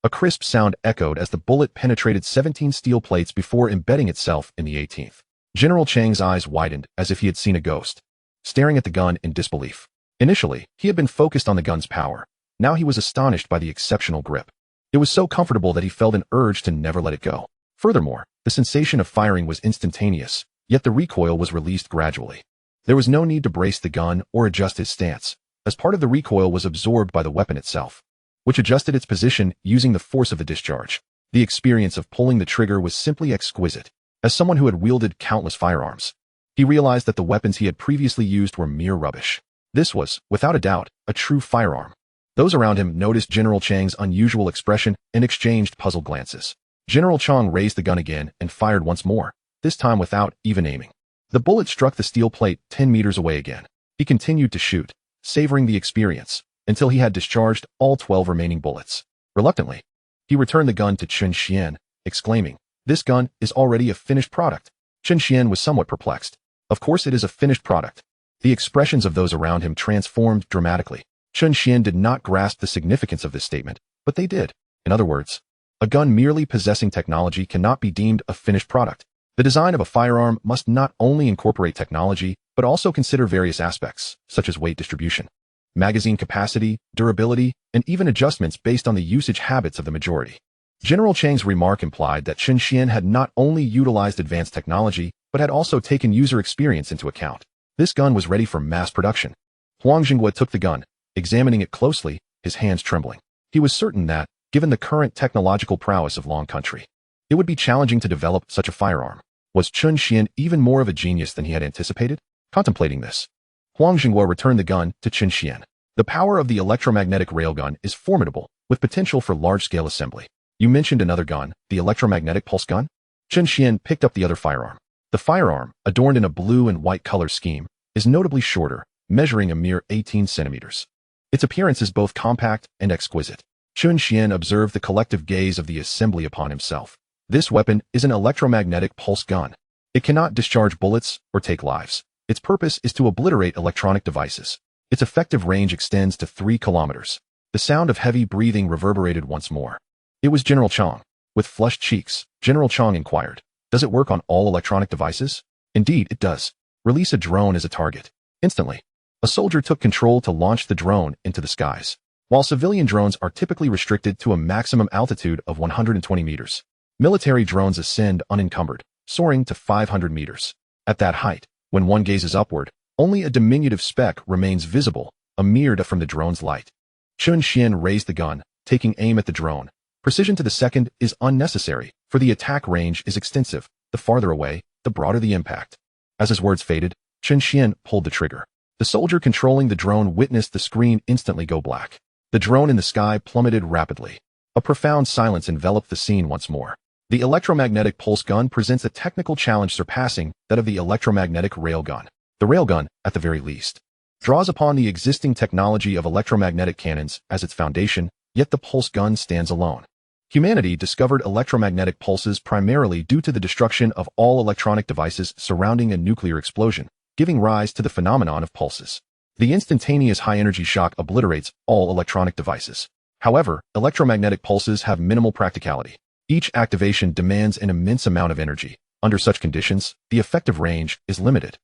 [SPEAKER 1] A crisp sound echoed as the bullet penetrated 17 steel plates before embedding itself in the 18th. General Chang's eyes widened as if he had seen a ghost, staring at the gun in disbelief. Initially, he had been focused on the gun's power. Now he was astonished by the exceptional grip. It was so comfortable that he felt an urge to never let it go. Furthermore, the sensation of firing was instantaneous, yet the recoil was released gradually. There was no need to brace the gun or adjust his stance, as part of the recoil was absorbed by the weapon itself, which adjusted its position using the force of the discharge. The experience of pulling the trigger was simply exquisite. As someone who had wielded countless firearms, he realized that the weapons he had previously used were mere rubbish. This was, without a doubt, a true firearm. Those around him noticed General Chang's unusual expression and exchanged puzzled glances. General Chang raised the gun again and fired once more, this time without even aiming. The bullet struck the steel plate 10 meters away again. He continued to shoot, savoring the experience, until he had discharged all 12 remaining bullets. Reluctantly, he returned the gun to Chen Xuan, exclaiming, "This gun is already a finished product." Chen Xuan was somewhat perplexed. Of course it is a finished product. The expressions of those around him transformed dramatically. Chen Xuan did not grasp the significance of this statement, but they did. In other words, a gun merely possessing technology cannot be deemed a finished product. The design of a firearm must not only incorporate technology, but also consider various aspects, such as weight distribution, magazine capacity, durability, and even adjustments based on the usage habits of the majority. General Chang's remark implied that Chen Xuan had not only utilized advanced technology, but had also taken user experience into account. This gun was ready for mass production. Huang Jinghua took the gun, examining it closely, his hands trembling. He was certain that, given the current technological prowess of Long Country, it would be challenging to develop such a firearm. Was Chen Xuan even more of a genius than he had anticipated? Contemplating this, Huang Jinghua returned the gun to Chen Xuan. The power of the electromagnetic railgun is formidable, with potential for large-scale assembly. You mentioned another gun, the electromagnetic pulse gun? Chen Xuan picked up the other firearm. The firearm, adorned in a blue and white color scheme, is notably shorter, measuring a mere 18 centimeters. Its appearance is both compact and exquisite. Chen Xuan observed the collective gaze of the assembly upon himself. This weapon is an electromagnetic pulse gun. It cannot discharge bullets or take lives. Its purpose is to obliterate electronic devices. Its effective range extends to 3 kilometers. The sound of heavy breathing reverberated once more. It was General Chang. With flushed cheeks, General Chang inquired, "Does it work on all electronic devices?" "Indeed, it does. Release a drone as a target." Instantly, a soldier took control to launch the drone into the skies. While civilian drones are typically restricted to a maximum altitude of 120 meters, military drones ascend unencumbered, soaring to 500 meters. At that height, when one gazes upward, only a diminutive speck remains visible, a mere dot from the drone's light. Chen Xuan raised the gun, taking aim at the drone. Precision to the second is unnecessary, for the attack range is extensive. The farther away, the broader the impact. As his words faded, Chen Xuan pulled the trigger. The soldier controlling the drone witnessed the screen instantly go black. The drone in the sky plummeted rapidly. A profound silence enveloped the scene once more. The electromagnetic pulse gun presents a technical challenge surpassing that of the electromagnetic railgun. The railgun, at the very least, draws upon the existing technology of electromagnetic cannons as its foundation, yet the pulse gun stands alone. Humanity discovered electromagnetic pulses primarily due to the destruction of all electronic devices surrounding a nuclear explosion, giving rise to the phenomenon of pulses. The instantaneous high-energy shock obliterates all electronic devices. However, electromagnetic pulses have minimal practicality. Each activation demands an immense amount of energy. Under such conditions, the effective range is limited,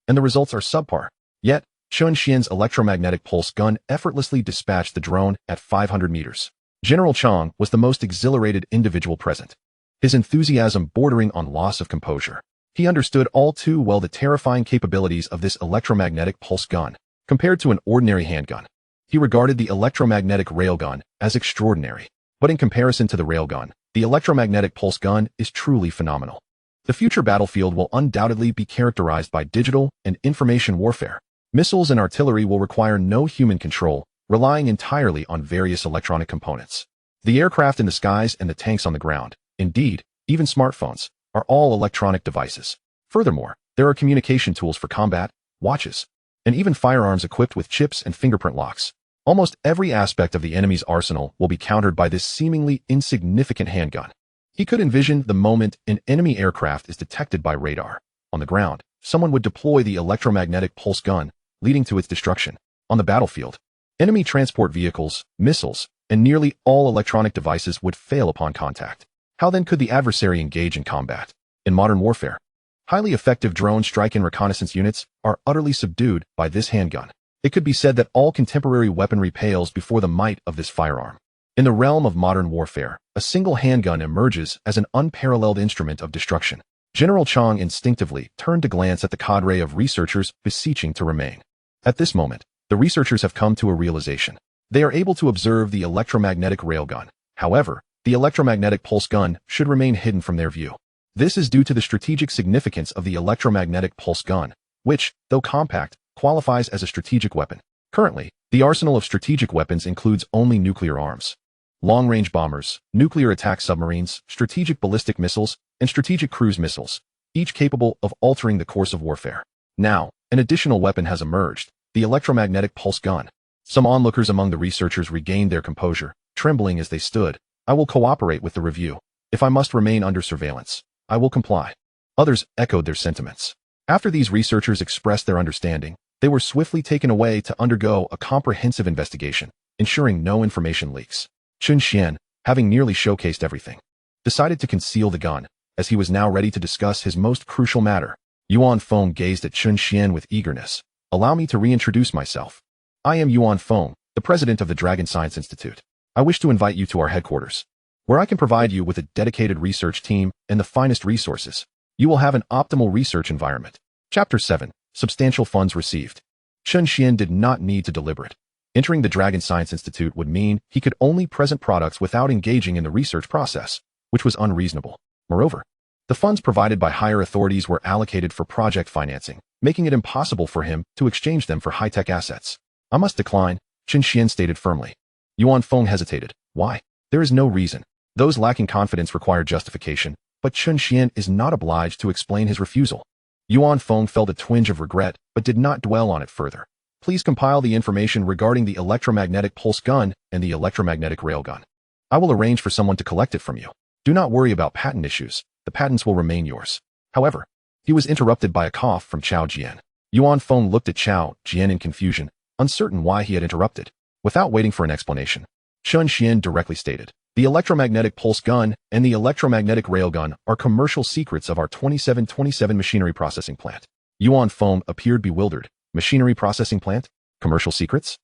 [SPEAKER 1] and the results are subpar. Yet, Chen Xuan's electromagnetic pulse gun effortlessly dispatched the drone at 500 meters. General Chang was the most exhilarated individual present, his enthusiasm bordering on loss of composure. He understood all too well the terrifying capabilities of this electromagnetic pulse gun. Compared to an ordinary handgun, he regarded the electromagnetic railgun as extraordinary. But in comparison to the railgun, the electromagnetic pulse gun is truly phenomenal. The future battlefield will undoubtedly be characterized by digital and information warfare. Missiles and artillery will require no human control, relying entirely on various electronic components. The aircraft in the skies and the tanks on the ground, indeed, even smartphones, are all electronic devices. Furthermore, there are communication tools for combat, watches, and even firearms equipped with chips and fingerprint locks. Almost every aspect of the enemy's arsenal will be countered by this seemingly insignificant handgun. He could envision the moment an enemy aircraft is detected by radar. On the ground, someone would deploy the electromagnetic pulse gun, leading to its destruction. On the battlefield, enemy transport vehicles, missiles, and nearly all electronic devices would fail upon contact. How then could the adversary engage in combat? In modern warfare, highly effective drone strike and reconnaissance units are utterly subdued by this handgun. It could be said that all contemporary weaponry pales before the might of this firearm. In the realm of modern warfare, a single handgun emerges as an unparalleled instrument of destruction. General Chang instinctively turned to glance at the cadre of researchers beseeching to remain. At this moment, the researchers have come to a realization. They are able to observe the electromagnetic railgun. However, the electromagnetic pulse gun should remain hidden from their view. This is due to the strategic significance of the electromagnetic pulse gun, which, though compact, qualifies as a strategic weapon. Currently, the arsenal of strategic weapons includes only nuclear arms, long-range bombers, nuclear attack submarines, strategic ballistic missiles, and strategic cruise missiles, each capable of altering the course of warfare. Now, an additional weapon has emerged, the electromagnetic pulse gun. Some onlookers among the researchers regained their composure, trembling as they stood. "I will cooperate with the review. If I must remain under surveillance, I will comply." Others echoed their sentiments. After these researchers expressed their understanding, they were swiftly taken away to undergo a comprehensive investigation, ensuring no information leaks. Chen Xuan, having nearly showcased everything, decided to conceal the gun, as he was now ready to discuss his most crucial matter. Yuan Feng gazed at Chen Xuan with eagerness. "Allow me to reintroduce myself. I am Yuan Feng, the president of the Dragon Science Institute. I wish to invite you to our headquarters, where I can provide you with a dedicated research team and the finest resources. You will have an optimal research environment." Chapter 7. Substantial funds received. Chen Xuan did not need to deliberate. Entering the Dragon Science Institute would mean he could only present products without engaging in the research process, which was unreasonable. Moreover, the funds provided by higher authorities were allocated for project financing, making it impossible for him to exchange them for high-tech assets. "I must decline," Chen Xuan stated firmly. Yuan Feng hesitated. "Why?" "There is no reason. Those lacking confidence require justification. but Chen Xuan is not obliged to explain his refusal. Yuan Feng felt a twinge of regret, but did not dwell on it further. Please compile the information regarding the electromagnetic pulse gun and the electromagnetic railgun. I will arrange for someone to collect it from you. Do not worry about patent issues. The patents will remain yours. However, he was interrupted by a cough from Chao Jian. Yuan Feng looked at Chao Jian in confusion, uncertain why he had interrupted. Without waiting for an explanation, Chen Xuan directly stated, "The electromagnetic pulse gun and the electromagnetic railgun are commercial secrets of our 2727 machinery processing plant." Yuan Feng appeared bewildered. Machinery processing plant? Commercial secrets?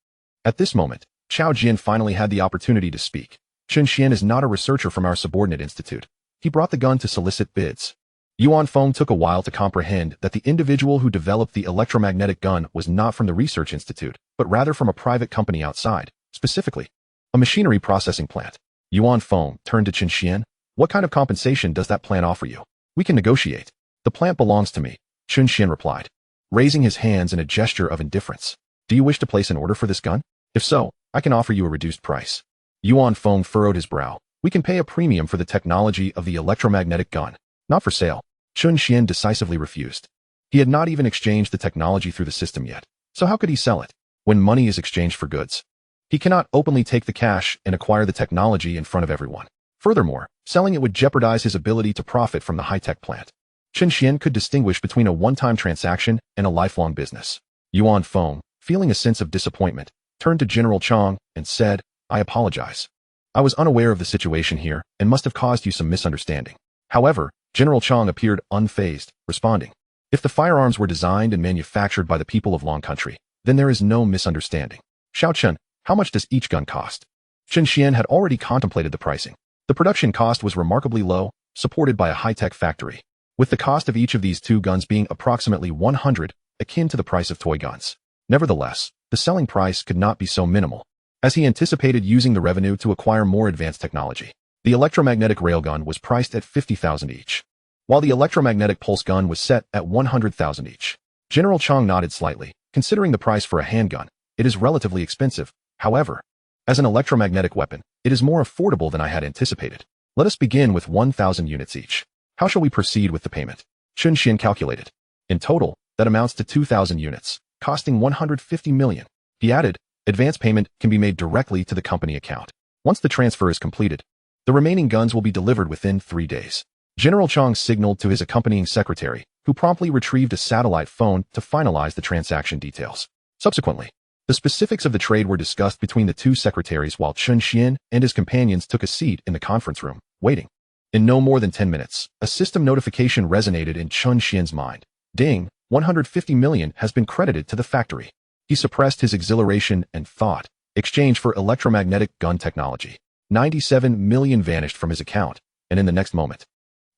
[SPEAKER 1] At this moment, Chao Jian finally had the opportunity to speak. Chen Xuan is not a researcher from our subordinate institute. He brought the gun to solicit bids. Yuan Feng took a while to comprehend that the individual who developed the electromagnetic gun was not from the research institute, but rather from a private company outside, specifically, a machinery processing plant. Yuan Feng turned to Chen Xuan. "What kind of compensation does that plant offer you? We can negotiate." "The plant belongs to me," Chen Xuan replied, raising his hands in a gesture of indifference. "Do you wish to place an order for this gun? If so, I can offer you a reduced price." Yuan Feng furrowed his brow. "We can pay a premium for the technology of the electromagnetic gun. Not for sale." Chen Xuan decisively refused. He had not even exchanged the technology through the system yet, so how could he sell it? When money is exchanged for goods, he cannot openly take the cash and acquire the technology in front of everyone. Furthermore, selling it would jeopardize his ability to profit from the high-tech plant. Chen Xuan could distinguish between a one-time transaction and a lifelong business. Yuan Feng, feeling a sense of disappointment, turned to General Chang and said, "I apologize. I was unaware of the situation here and must have caused you some misunderstanding." However, General Chang appeared unfazed, responding, "If the firearms were designed and manufactured by the people of Long Country, then there is no misunderstanding. Xiao Chen, how much does each gun cost?" Chen Xuan had already contemplated the pricing. The production cost was remarkably low, supported by a high-tech factory, with the cost of each of these two guns being approximately 100, akin to the price of toy guns. Nevertheless, the selling price could not be so minimal, as he anticipated using the revenue to acquire more advanced technology. The electromagnetic railgun was priced at 50,000 each, while the electromagnetic pulse gun was set at 100,000 each. General Chang nodded slightly. Considering the price for a handgun, it is relatively expensive. However, as an electromagnetic weapon, it is more affordable than I had anticipated. Let us begin with 1,000 units each. How shall we proceed with the payment? Chen Xuan calculated. In total, that amounts to 2,000 units, costing 150 million. He added, advance payment can be made directly to the company account. Once the transfer is completed, the remaining guns will be delivered within 3 days. General Chang signaled to his accompanying secretary, who promptly retrieved a satellite phone to finalize the transaction details. Subsequently, the specifics of the trade were discussed between the two secretaries while Chen Xuan and his companions took a seat in the conference room, waiting. In no more than 10 minutes, a system notification resonated in Chen Xuan's mind. Ding, 150 million has been credited to the factory. He suppressed his exhilaration and thought, exchange for electromagnetic gun technology. 97 million vanished from his account, and in the next moment,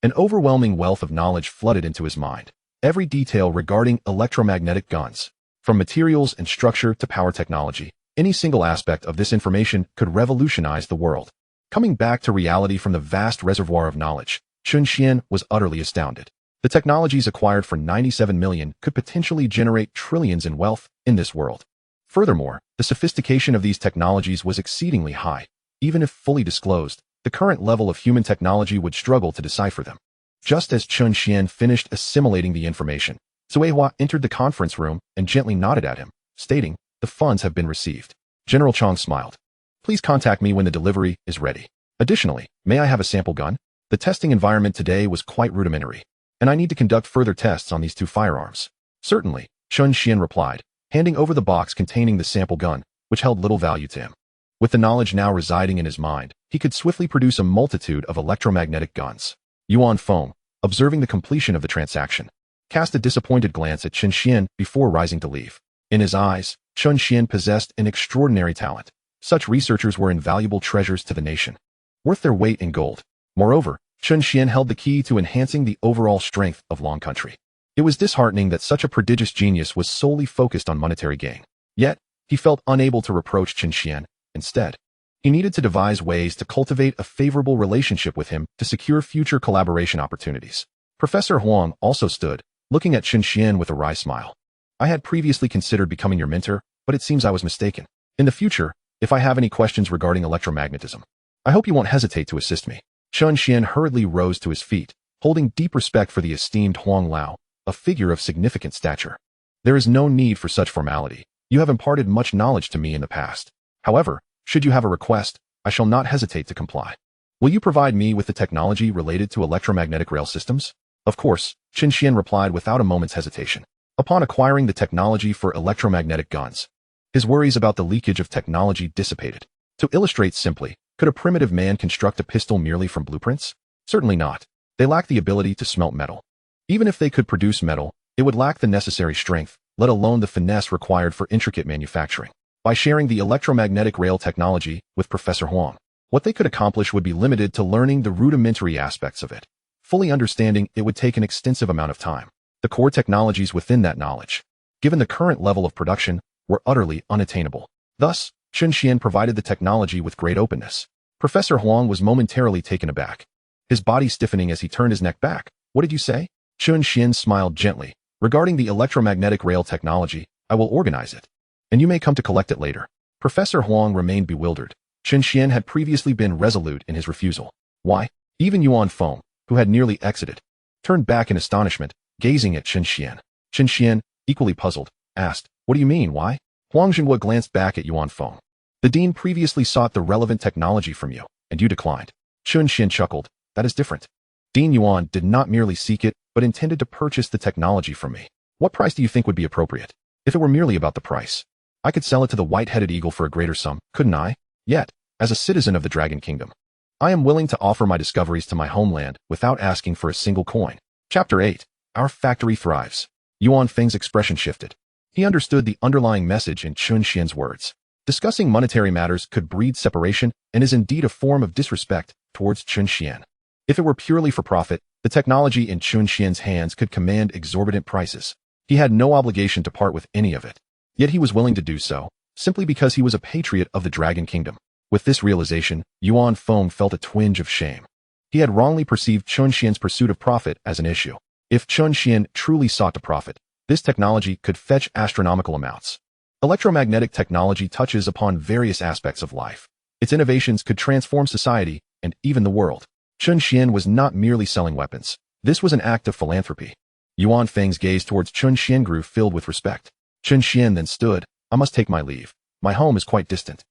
[SPEAKER 1] an overwhelming wealth of knowledge flooded into his mind. Every detail regarding electromagnetic guns, from materials and structure to power technology, any single aspect of this information could revolutionize the world. Coming back to reality from the vast reservoir of knowledge, Chen Xuan was utterly astounded. The technologies acquired for 97 million could potentially generate trillions in wealth in this world. Furthermore, the sophistication of these technologies was exceedingly high. Even if fully disclosed, the current level of human technology would struggle to decipher them. Just as Chen Xuan finished assimilating the information, Zui Hua entered the conference room and gently nodded at him, stating, "The funds have been received." General Chang smiled. "Please contact me when the delivery is ready. Additionally, may I have a sample gun? The testing environment today was quite rudimentary, and I need to conduct further tests on these two firearms." "Certainly," Chen Xuan replied, handing over the box containing the sample gun, which held little value to him. With the knowledge now residing in his mind, he could swiftly produce a multitude of electromagnetic guns. Yuan Feng, observing the completion of the transaction, cast a disappointed glance at Chen Xuan before rising to leave. In his eyes, Chen Xuan possessed an extraordinary talent. Such researchers were invaluable treasures to the nation, worth their weight in gold. Moreover, Chen Xuan held the key to enhancing the overall strength of Long Country. It was disheartening that such a prodigious genius was solely focused on monetary gain. Yet, he felt unable to reproach Chen Xuan. Instead, he needed to devise ways to cultivate a favorable relationship with him to secure future collaboration opportunities. Professor Huang also stood, looking at Chen Xuan with a wry smile. "I had previously considered becoming your mentor, but it seems I was mistaken. In the future, if I have any questions regarding electromagnetism, I hope you won't hesitate to assist me." Chen Xuan hurriedly rose to his feet, holding deep respect for the esteemed Huang Lao, a figure of significant stature. There is no need for such formality. You have imparted much knowledge to me in the past. However, should you have a request, I shall not hesitate to comply. Will you provide me with the technology related to electromagnetic rail systems? Of course, Chen Xuan replied without a moment's hesitation. Upon acquiring the technology for electromagnetic guns, his worries about the leakage of technology dissipated. To illustrate simply, could a primitive man construct a pistol merely from blueprints? Certainly not. They lack the ability to smelt metal. Even if they could produce metal, it would lack the necessary strength, let alone the finesse required for intricate manufacturing. By sharing the electromagnetic rail technology with Professor Huang, what they could accomplish would be limited to learning the rudimentary aspects of it. Fully understanding it would take an extensive amount of time. The core technologies within that knowledge, given the current level of production, were utterly unattainable. Thus, Chen Xuan provided the technology with great openness. Professor Huang was momentarily taken aback, his body stiffening as he turned his neck back. What did you say? Chen Xuan smiled gently. Regarding the electromagnetic rail technology, I will organize it, and you may come to collect it later. Professor Huang remained bewildered. Chen Xuan had previously been resolute in his refusal. Why? Even Yuan Feng, who had nearly exited, turned back in astonishment, gazing at Chen Xuan. Chen Xuan, equally puzzled, asked, What do you mean, why? Huang Zhenhua glanced back at Yuan Feng. The dean previously sought the relevant technology from you, and you declined. Chen Xuan chuckled. That is different. Dean Yuan did not merely seek it, but intended to purchase the technology from me. What price do you think would be appropriate? If it were merely about the price, I could sell it to the white-headed eagle for a greater sum, couldn't I? Yet, as a citizen of the Dragon Kingdom, I am willing to offer my discoveries to my homeland without asking for a single coin. Chapter 8. Our factory thrives. Yuan Feng's expression shifted. He understood the underlying message in Chen Xuan's words. Discussing monetary matters could breed separation and is indeed a form of disrespect towards Chen Xuan. If it were purely for profit, the technology in Chen Xuan's hands could command exorbitant prices. He had no obligation to part with any of it. Yet he was willing to do so, simply because he was a patriot of the Dragon Kingdom. With this realization, Yuan Feng felt a twinge of shame. He had wrongly perceived Chen Xuan's pursuit of profit as an issue. If Chen Xuan truly sought to profit, this technology could fetch astronomical amounts. Electromagnetic technology touches upon various aspects of life. Its innovations could transform society and even the world. Chen Xuan was not merely selling weapons. This was an act of philanthropy. Yuan Feng's gaze towards Chen Xuan grew filled with respect. Chen Xuan then stood. I must take my leave. My home is quite distant,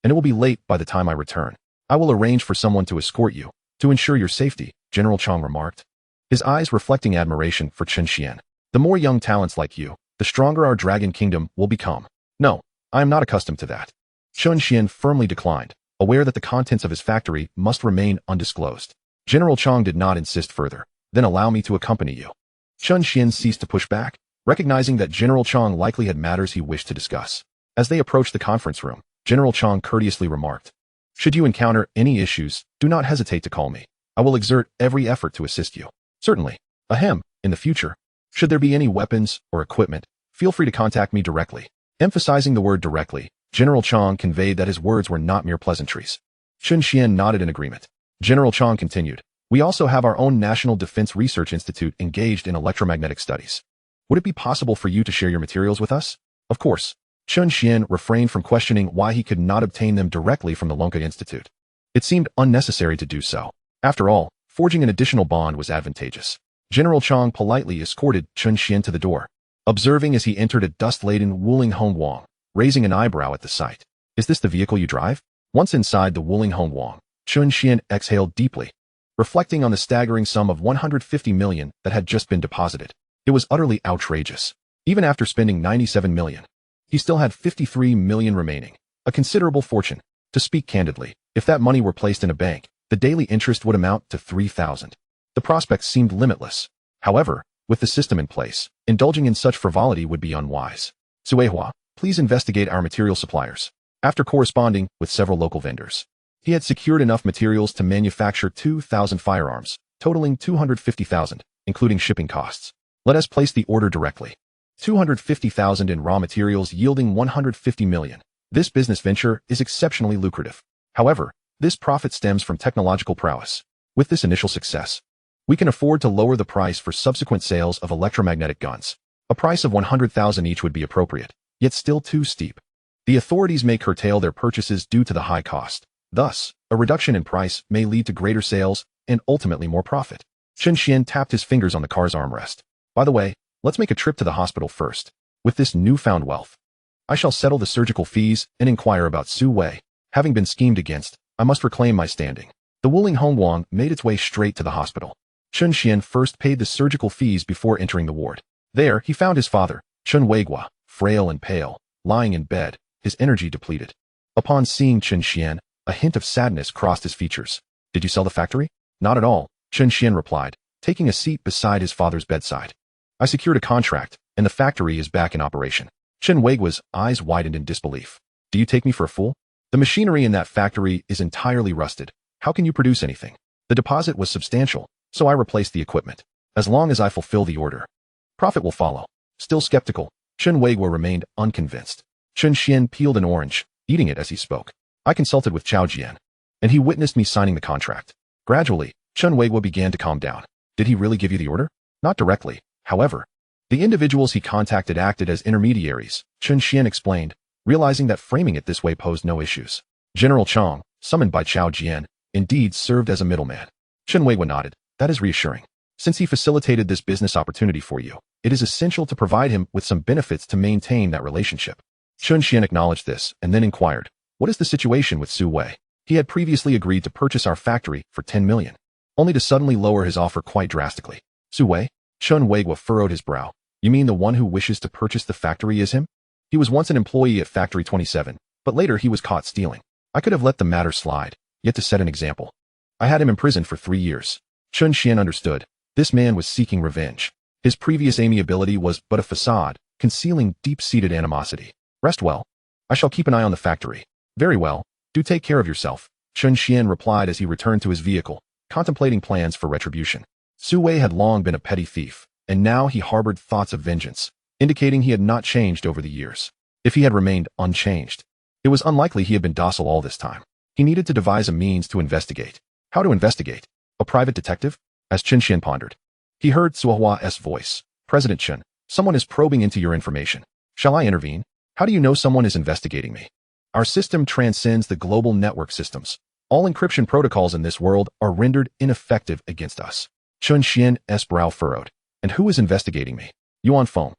[SPEAKER 1] and it will be late by the time I return. I will arrange for someone to escort you, to ensure your safety, General Chang remarked, his eyes reflecting admiration for Chen Xuan. The more young talents like you, the stronger our Dragon Kingdom will become. No, I am not accustomed to that. Chen Xuan firmly declined, aware that the contents of his factory must remain undisclosed. General Chang did not insist further. Then allow me to accompany you. Chen Xuan ceased to push back, recognizing that General Chang likely had matters he wished to discuss. As they approached the conference room, General Chang courteously remarked, Should you encounter any issues, do not hesitate to call me. I will exert every effort to assist you. Certainly. Ahem, in the future, should there be any weapons or equipment, feel free to contact me directly. Emphasizing the word directly, General Chang conveyed that his words were not mere pleasantries. Chen Xuan nodded in agreement. General Chang continued, We also have our own National Defense Research Institute engaged in electromagnetic studies. Would it be possible for you to share your materials with us? Of course. Chen Xuan refrained from questioning why he could not obtain them directly from the Lonka Institute. It seemed unnecessary to do so. After all, forging an additional bond was advantageous. General Chang politely escorted Chen Xuan to the door, observing as he entered a dust-laden Wuling Hong Wang, raising an eyebrow at the sight. Is this the vehicle you drive? Once inside the Wuling Hong Wang, Chen Xuan exhaled deeply, reflecting on the staggering sum of 150 million that had just been deposited. It was utterly outrageous. Even after spending 97 million, he still had 53 million remaining, a considerable fortune. To speak candidly, if that money were placed in a bank, the daily interest would amount to 3,000. The prospects seemed limitless. However, with the system in place, indulging in such frivolity would be unwise. Suehua, please investigate our material suppliers. After corresponding with several local vendors, he had secured enough materials to manufacture 2,000 firearms, totaling 250,000, including shipping costs. Let us place the order directly. 250,000 in raw materials yielding 150 million. This business venture is exceptionally lucrative. However, this profit stems from technological prowess. With this initial success, we can afford to lower the price for subsequent sales of electromagnetic guns. A price of 100,000 each would be appropriate, yet still too steep. The authorities may curtail their purchases due to the high cost. Thus, a reduction in price may lead to greater sales and ultimately more profit. Chen Xuan tapped his fingers on the car's armrest. By the way, let's make a trip to the hospital first. With this newfound wealth, I shall settle the surgical fees and inquire about Su Wei. Having been schemed against, I must reclaim my standing. The Wuling Hongguang made its way straight to the hospital. Chen Xuan first paid the surgical fees before entering the ward. There, he found his father, Chen Weiguo, frail and pale, lying in bed, his energy depleted. Upon seeing Chen Xuan, a hint of sadness crossed his features. Did you sell the factory? Not at all, Chen Xuan replied, taking a seat beside his father's bedside. I secured a contract, and the factory is back in operation. Chen Weiguo's eyes widened in disbelief. Do you take me for a fool? The machinery in that factory is entirely rusted. How can you produce anything? The deposit was substantial, so I replaced the equipment. As long as I fulfill the order, profit will follow. Still skeptical, Chen Weiguo remained unconvinced. Chen Xuan peeled an orange, eating it as he spoke. I consulted with Chao Jian, and he witnessed me signing the contract. Gradually, Chen Weiguo began to calm down. Did he really give you the order? Not directly, however. The individuals he contacted acted as intermediaries, Chen Xuan explained, realizing that framing it this way posed no issues. General Chong, summoned by Chao Jian, indeed served as a middleman. Chen Weiguo nodded. That is reassuring. Since he facilitated this business opportunity for you, it is essential to provide him with some benefits to maintain that relationship. Chen Xuan acknowledged this and then inquired, what is the situation with Su Wei? He had previously agreed to purchase our factory for 10 million, only to suddenly lower his offer quite drastically. Su Wei? Chen Weiguo furrowed his brow. You mean the one who wishes to purchase the factory is him? He was once an employee at Factory 27, but later he was caught stealing. I could have let the matter slide, yet to set an example. I had him imprisoned for 3 years. Chen Xuan understood. This man was seeking revenge. His previous amiability was but a facade, concealing deep-seated animosity. Rest well. I shall keep an eye on the factory. Very well. Do take care of yourself, Chen Xuan replied as he returned to his vehicle, contemplating plans for retribution. Su Wei had long been a petty thief, and now he harbored thoughts of vengeance, indicating he had not changed over the years. If he had remained unchanged, it was unlikely he had been docile all this time. He needed to devise a means to investigate. How to investigate? A private detective? As Chen Xuan pondered, he heard Suohua's voice. President Chen, someone is probing into your information. Shall I intervene? How do you know someone is investigating me? Our system transcends the global network systems. All encryption protocols in this world are rendered ineffective against us. Chen Xuan's brow furrowed. And who is investigating me? Yuan Feng.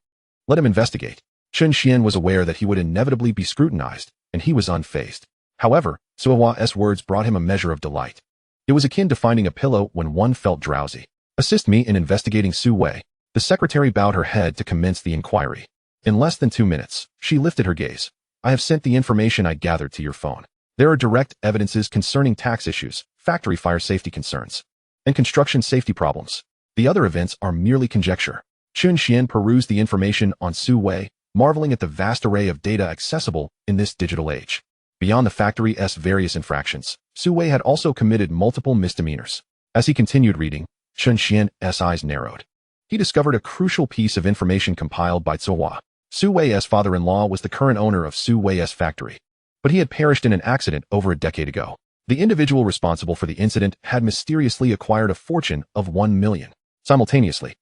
[SPEAKER 1] Let him investigate. Chen Xuan was aware that he would inevitably be scrutinized, and he was unfazed. However, Suohua's words brought him a measure of delight. It was akin to finding a pillow when one felt drowsy. Assist me in investigating Su Wei. The secretary bowed her head to commence the inquiry. In less than 2 minutes, she lifted her gaze. I have sent the information I gathered to your phone. There are direct evidences concerning tax issues, factory fire safety concerns, and construction safety problems. The other events are merely conjecture. Chen Xuan perused the information on Su Wei, marveling at the vast array of data accessible in this digital age. Beyond the factory's various infractions, Su Wei had also committed multiple misdemeanors. As he continued reading, Chen Xuan's eyes narrowed. He discovered a crucial piece of information compiled by Zuohua. Su Wei's father-in-law was the current owner of Su Wei's factory, but he had perished in an accident over a decade ago. The individual responsible for the incident had mysteriously acquired a fortune of 1 million. Simultaneously,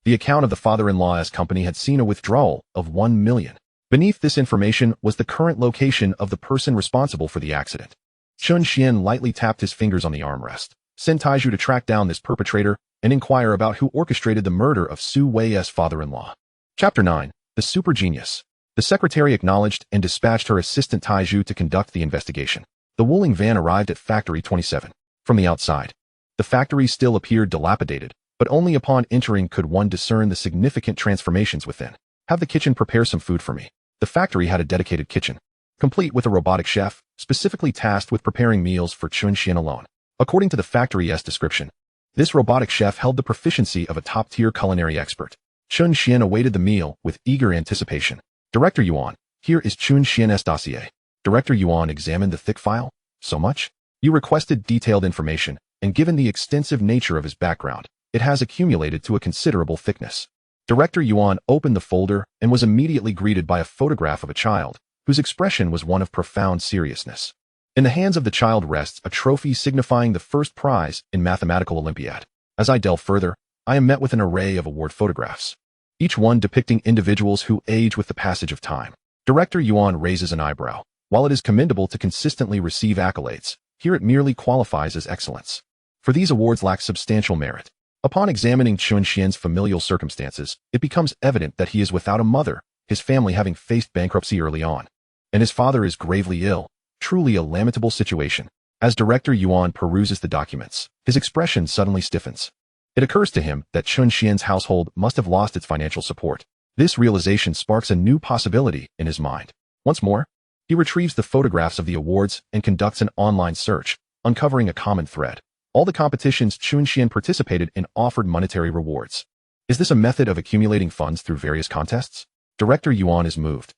[SPEAKER 1] the account of the father-in-law's company had seen a withdrawal of 1 million. Beneath this information was the current location of the person responsible for the accident. Chen Xuan lightly tapped his fingers on the armrest. Send Taiju to track down this perpetrator and inquire about who orchestrated the murder of Su Wei's father-in-law. Chapter 9. The Super Genius. The secretary acknowledged and dispatched her assistant Taiju to conduct the investigation. The Wuling van arrived at Factory 27. From the outside, the factory still appeared dilapidated, but only upon entering could one discern the significant transformations within. Have the kitchen prepare some food for me. The factory had a dedicated kitchen, complete with a robotic chef, specifically tasked with preparing meals for Chen Xuan alone. According to the factory's description, this robotic chef held the proficiency of a top-tier culinary expert. Chen Xuan awaited the meal with eager anticipation. Director Yuan, here is Chen Xuan's dossier. Director Yuan examined the thick file. So much? You requested detailed information, and given the extensive nature of his background, it has accumulated to a considerable thickness. Director Yuan opened the folder and was immediately greeted by a photograph of a child, whose expression was one of profound seriousness. In the hands of the child rests a trophy signifying the first prize in Mathematical Olympiad. As I delve further, I am met with an array of award photographs, each one depicting individuals who age with the passage of time. Director Yuan raises an eyebrow. While it is commendable to consistently receive accolades, here it merely qualifies as excellence. For these awards lack substantial merit. Upon examining Chen Xuan's familial circumstances, it becomes evident that he is without a mother, his family having faced bankruptcy early on, and his father is gravely ill, truly a lamentable situation. As Director Yuan peruses the documents, his expression suddenly stiffens. It occurs to him that Chen Xuan's household must have lost its financial support. This realization sparks a new possibility in his mind. Once more, he retrieves the photographs of the awards and conducts an online search, uncovering a common thread. All the competitions Chen Xuan participated in offered monetary rewards. Is this a method of accumulating funds through various contests? Director Yuan is moved.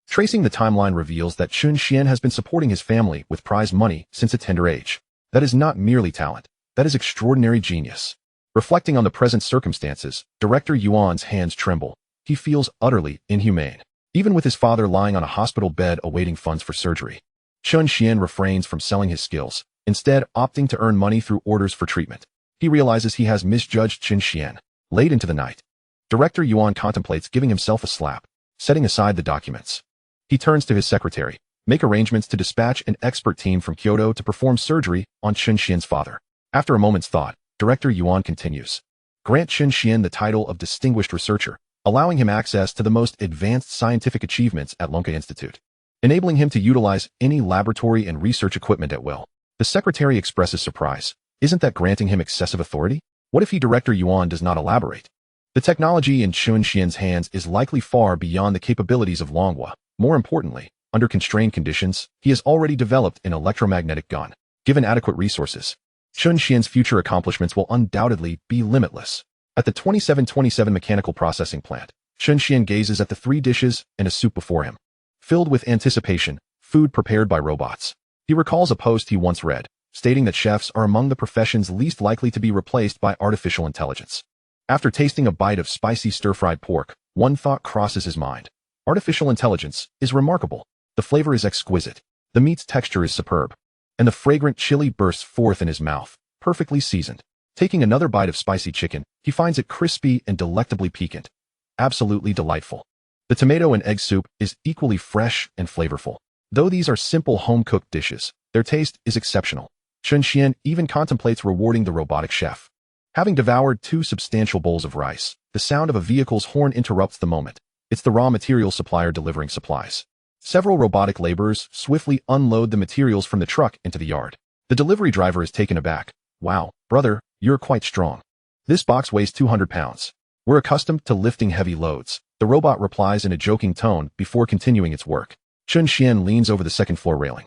[SPEAKER 1] Tracing the timeline reveals that Chen Xuan has been supporting his family with prize money since a tender age. That is not merely talent. That is extraordinary genius. Reflecting on the present circumstances, Director Yuan's hands tremble. He feels utterly inhumane. Even with his father lying on a hospital bed awaiting funds for surgery, Chen Xuan refrains from selling his skills, instead opting to earn money through orders for treatment. He realizes he has misjudged Chen Xuan. Late into the night, Director Yuan contemplates giving himself a slap, setting aside the documents. He turns to his secretary, make arrangements to dispatch an expert team from Kyoto to perform surgery on Chen Xuan's father. After a moment's thought, Director Yuan continues. Grant Chen Xuan the title of Distinguished Researcher, allowing him access to the most advanced scientific achievements at Lunka Institute, enabling him to utilize any laboratory and research equipment at will. The secretary expresses surprise. Isn't that granting him excessive authority? What if Director Yuan does not elaborate? The technology in Chen Xuan's hands is likely far beyond the capabilities of Longhua. More importantly, under constrained conditions, he has already developed an electromagnetic gun. Given adequate resources, Chen Xuan's future accomplishments will undoubtedly be limitless. At the 2727 mechanical processing plant, Chen Xuan gazes at the 3 dishes and a soup before him. Filled with anticipation, food prepared by robots. He recalls a post he once read, stating that chefs are among the professions least likely to be replaced by artificial intelligence. After tasting a bite of spicy stir-fried pork, one thought crosses his mind. Artificial intelligence is remarkable. The flavor is exquisite. The meat's texture is superb. And the fragrant chili bursts forth in his mouth, perfectly seasoned. Taking another bite of spicy chicken, he finds it crispy and delectably piquant. Absolutely delightful. The tomato and egg soup is equally fresh and flavorful. Though these are simple home-cooked dishes, their taste is exceptional. Chen Xuan even contemplates rewarding the robotic chef. Having devoured 2 substantial bowls of rice, the sound of a vehicle's horn interrupts the moment. It's the raw material supplier delivering supplies. Several robotic laborers swiftly unload the materials from the truck into the yard. The delivery driver is taken aback. Wow, brother, you're quite strong. This box weighs 200 pounds. We're accustomed to lifting heavy loads. The robot replies in a joking tone before continuing its work. Chen Xuan leans over the second-floor railing,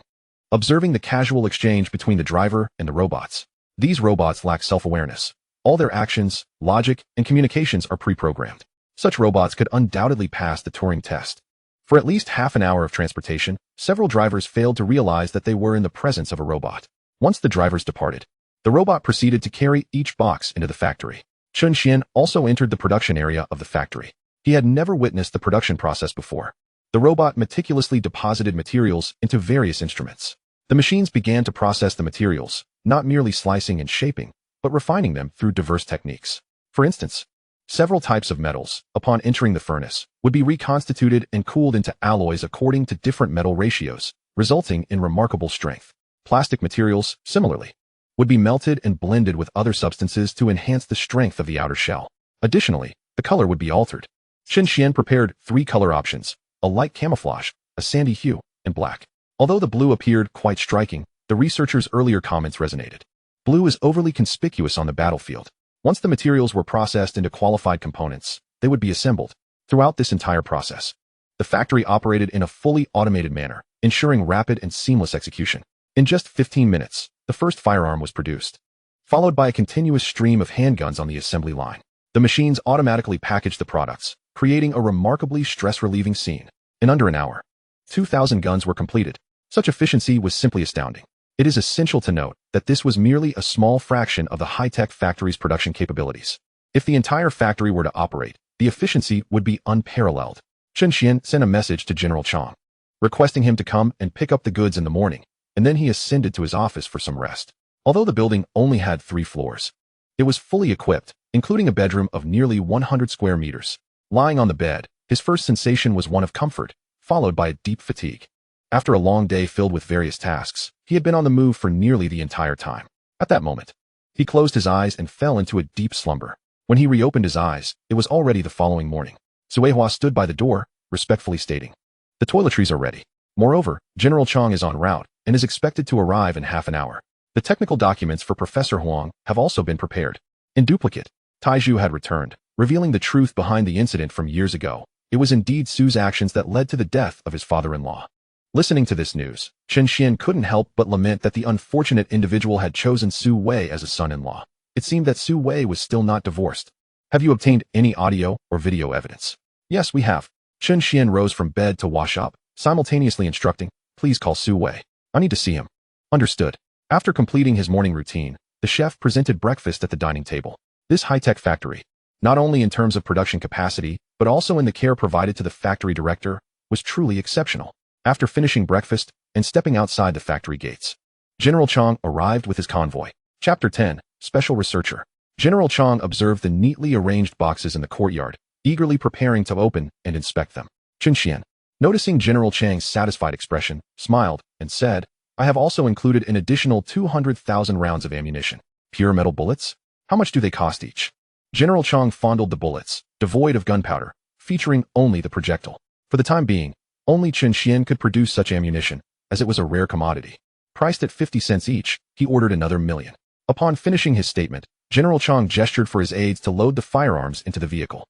[SPEAKER 1] observing the casual exchange between the driver and the robots. These robots lack self-awareness. All their actions, logic, and communications are pre-programmed. Such robots could undoubtedly pass the Turing test. For at least half an hour of transportation, several drivers failed to realize that they were in the presence of a robot. Once the drivers departed, the robot proceeded to carry each box into the factory. Chen Xuan also entered the production area of the factory. He had never witnessed the production process before. The robot meticulously deposited materials into various instruments. The machines began to process the materials, not merely slicing and shaping, but refining them through diverse techniques. For instance, several types of metals, upon entering the furnace, would be reconstituted and cooled into alloys according to different metal ratios, resulting in remarkable strength. Plastic materials, similarly, would be melted and blended with other substances to enhance the strength of the outer shell. Additionally, the color would be altered. Chen Xuan prepared 3 color options: a light camouflage, a sandy hue, and black. Although the blue appeared quite striking, the researchers' earlier comments resonated. Blue is overly conspicuous on the battlefield. Once the materials were processed into qualified components, they would be assembled. Throughout this entire process, the factory operated in a fully automated manner, ensuring rapid and seamless execution. In just 15 minutes, the first firearm was produced, followed by a continuous stream of handguns on the assembly line. The machines automatically packaged the products, creating a remarkably stress-relieving scene. In under an hour, 2,000 guns were completed. Such efficiency was simply astounding. It is essential to note that this was merely a small fraction of the high-tech factory's production capabilities. If the entire factory were to operate, the efficiency would be unparalleled. Chen Xuan sent a message to General Chang, requesting him to come and pick up the goods in the morning, and then he ascended to his office for some rest. Although the building only had 3 floors, it was fully equipped, including a bedroom of nearly 100 square meters. Lying on the bed, his first sensation was one of comfort, followed by a deep fatigue. After a long day filled with various tasks, he had been on the move for nearly the entire time. At that moment, He closed his eyes and fell into a deep slumber. When he reopened his eyes, it was already the following morning. Suehua stood by the door, respectfully stating, "The toiletries are ready. Moreover, General Chang is en route and is expected to arrive in half an hour. The technical documents for Professor Huang have also been prepared." In duplicate, Taizhu had returned, revealing the truth behind the incident from years ago. It was indeed Su's actions that led to the death of his father-in-law. Listening to this news, Chen Xuan couldn't help but lament that the unfortunate individual had chosen Su Wei as a son-in-law. It seemed that Su Wei was still not divorced. "Have you obtained any audio or video evidence?" "Yes, we have." Chen Xuan rose from bed to wash up, simultaneously instructing, "Please call Su Wei. I need to see him." Understood. After completing his morning routine, the chef presented breakfast at the dining table. This high-tech factory, not only in terms of production capacity, but also in the care provided to the factory director, was truly exceptional. After finishing breakfast and stepping outside the factory gates, General Chang arrived with his convoy. Chapter 10, Special Researcher. General Chang observed the neatly arranged boxes in the courtyard, eagerly preparing to open and inspect them. Chen Xuan, noticing General Chang's satisfied expression, smiled and said, "I have also included an additional 200,000 rounds of ammunition. Pure metal bullets? How much do they cost each?" General Chang fondled the bullets, devoid of gunpowder, featuring only the projectile. For the time being, only Chen Xuan could produce such ammunition, as it was a rare commodity. Priced at 50 cents each, he ordered another million. Upon finishing his statement, General Chang gestured for his aides to load the firearms into the vehicle.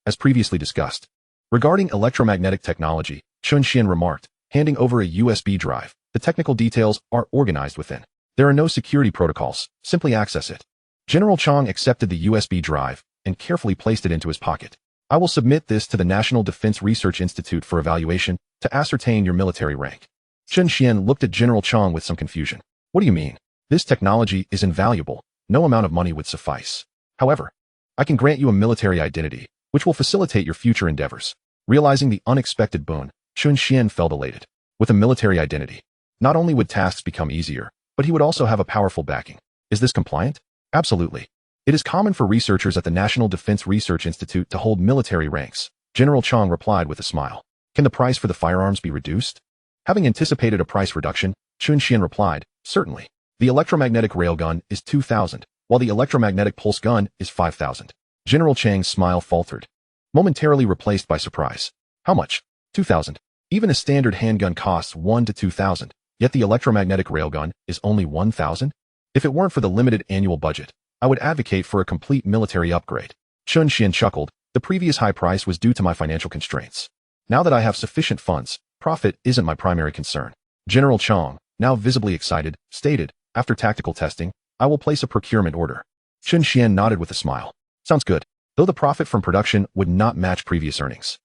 [SPEAKER 1] As previously discussed. Regarding electromagnetic technology, Chen Xuan remarked, handing over a USB drive. The technical details are organized within. There are no security protocols, simply access it. General Chang accepted the USB drive and carefully placed it into his pocket. "I will submit this to the National Defense Research Institute for evaluation to ascertain your military rank." Chen Xuan looked at General Chang with some confusion. "What do you mean? This technology is invaluable. No amount of money would suffice. However, I can grant you a military identity, which will facilitate your future endeavors." Realizing the unexpected boon, Chen Xuan felt elated. With a military identity, not only would tasks become easier, but he would also have a powerful backing. Is this compliant? Absolutely. It is common for researchers at the National Defense Research Institute to hold military ranks, General Chang replied with a smile. "Can the price for the firearms be reduced?" Having anticipated a price reduction, Chen Xuan replied, "Certainly. The electromagnetic railgun is 2,000, while the electromagnetic pulse gun is 5,000. General Chang's smile faltered, momentarily replaced by surprise. "How much?" 2,000. Even a standard handgun costs 1 to 2,000, yet the electromagnetic railgun is only 1,000? If it weren't for the limited annual budget, I would advocate for a complete military upgrade. Chen Xuan chuckled. The previous high price was due to my financial constraints. Now that I have sufficient funds, profit isn't my primary concern. General Chang, now visibly excited, stated, "After tactical testing, I will place a procurement order." Chen Xuan nodded with a smile. "Sounds good, though the profit from production would not match previous earnings,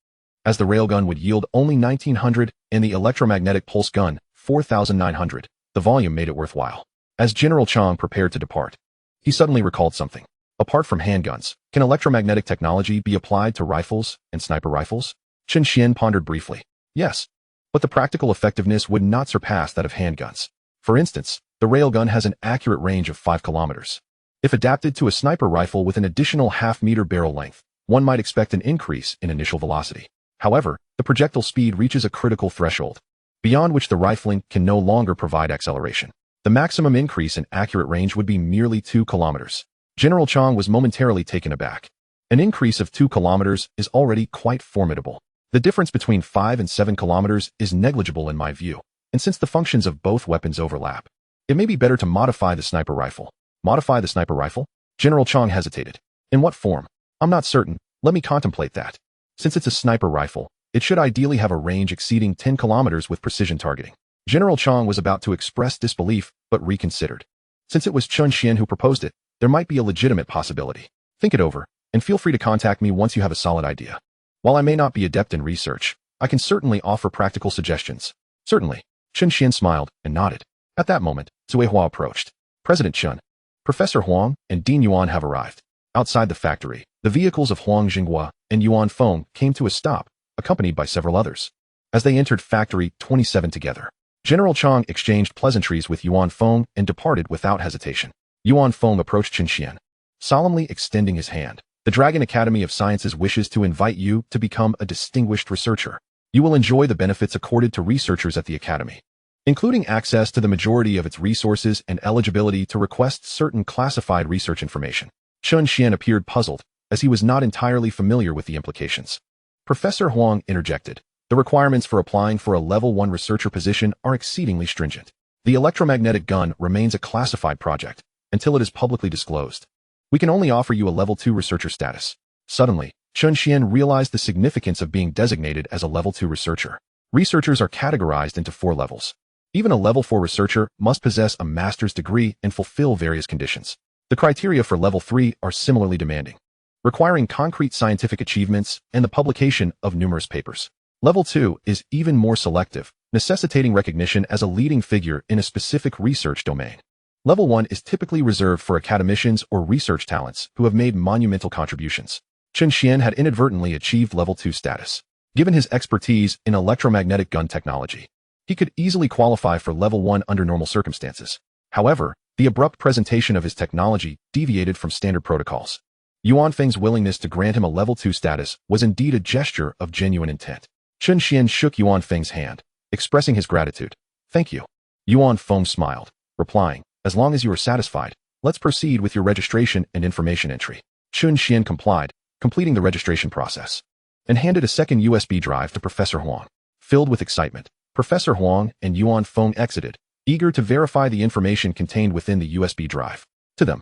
[SPEAKER 1] as the railgun would yield only 1,900 and the electromagnetic pulse gun 4,900. The volume made it worthwhile." As General Chang prepared to depart, he suddenly recalled something. Apart from handguns, can electromagnetic technology be applied to rifles and sniper rifles? Chen Xuan pondered briefly. Yes, but the practical effectiveness would not surpass that of handguns. For instance, the railgun has an accurate range of 5 kilometers. If adapted to a sniper rifle with an additional half-meter barrel length, one might expect an increase in initial velocity. However, the projectile speed reaches a critical threshold, beyond which the rifling can no longer provide acceleration. The maximum increase in accurate range would be merely 2 kilometers. General Chang was momentarily taken aback. An increase of 2 kilometers is already quite formidable. The difference between 5 and 7 kilometers is negligible in my view, and since the functions of both weapons overlap, it may be better to modify the sniper rifle. Modify the sniper rifle? General Chang hesitated. In what form? I'm not certain. Let me contemplate that. Since it's a sniper rifle, it should ideally have a range exceeding 10 kilometers with precision targeting. General Chang was about to express disbelief, but reconsidered. Since it was Chen Xuan who proposed it, there might be a legitimate possibility. Think it over, and feel free to contact me once you have a solid idea. While I may not be adept in research, I can certainly offer practical suggestions. Certainly. Chen Xuan smiled and nodded. At that moment, Suehua approached. President Chen, Professor Huang, and Dean Yuan have arrived. Outside the factory, the vehicles of Huang Jinghua and Yuan Feng came to a stop, accompanied by several others. As they entered Factory 27 together, General Chang exchanged pleasantries with Yuan Feng and departed without hesitation. Yuan Feng approached Chen Xuan, solemnly extending his hand. The Dragon Academy of Sciences wishes to invite you to become a distinguished researcher. You will enjoy the benefits accorded to researchers at the Academy. including access to the majority of its resources and eligibility to request certain classified research information. Chen Xuan appeared puzzled, as he was not entirely familiar with the implications. Professor Huang interjected. The requirements for applying for a Level 1 researcher position are exceedingly stringent. The electromagnetic gun remains a classified project until it is publicly disclosed. We can only offer you a Level 2 researcher status. Suddenly, Chen Xuan realized the significance of being designated as a Level 2 researcher. Researchers are categorized into 4 levels. Even a Level 4 researcher must possess a master's degree and fulfill various conditions. The criteria for Level 3 are similarly demanding, requiring concrete scientific achievements and the publication of numerous papers. Level 2 is even more selective, necessitating recognition as a leading figure in a specific research domain. Level 1 is typically reserved for academicians or research talents who have made monumental contributions. Chen Xuan had inadvertently achieved Level 2 status. Given his expertise in electromagnetic gun technology, he could easily qualify for Level 1 under normal circumstances. However, the abrupt presentation of his technology deviated from standard protocols. Yuan Feng's willingness to grant him a Level 2 status was indeed a gesture of genuine intent. Chen Xuan shook Yuan Feng's hand, expressing his gratitude. Thank you. Yuan Feng smiled, replying, as long as you are satisfied, let's proceed with your registration and information entry. Chen Xuan complied, completing the registration process, and handed a second USB drive to Professor Huang. Filled with excitement, Professor Huang and Yuan Feng exited, eager to verify the information contained within the USB drive. To them,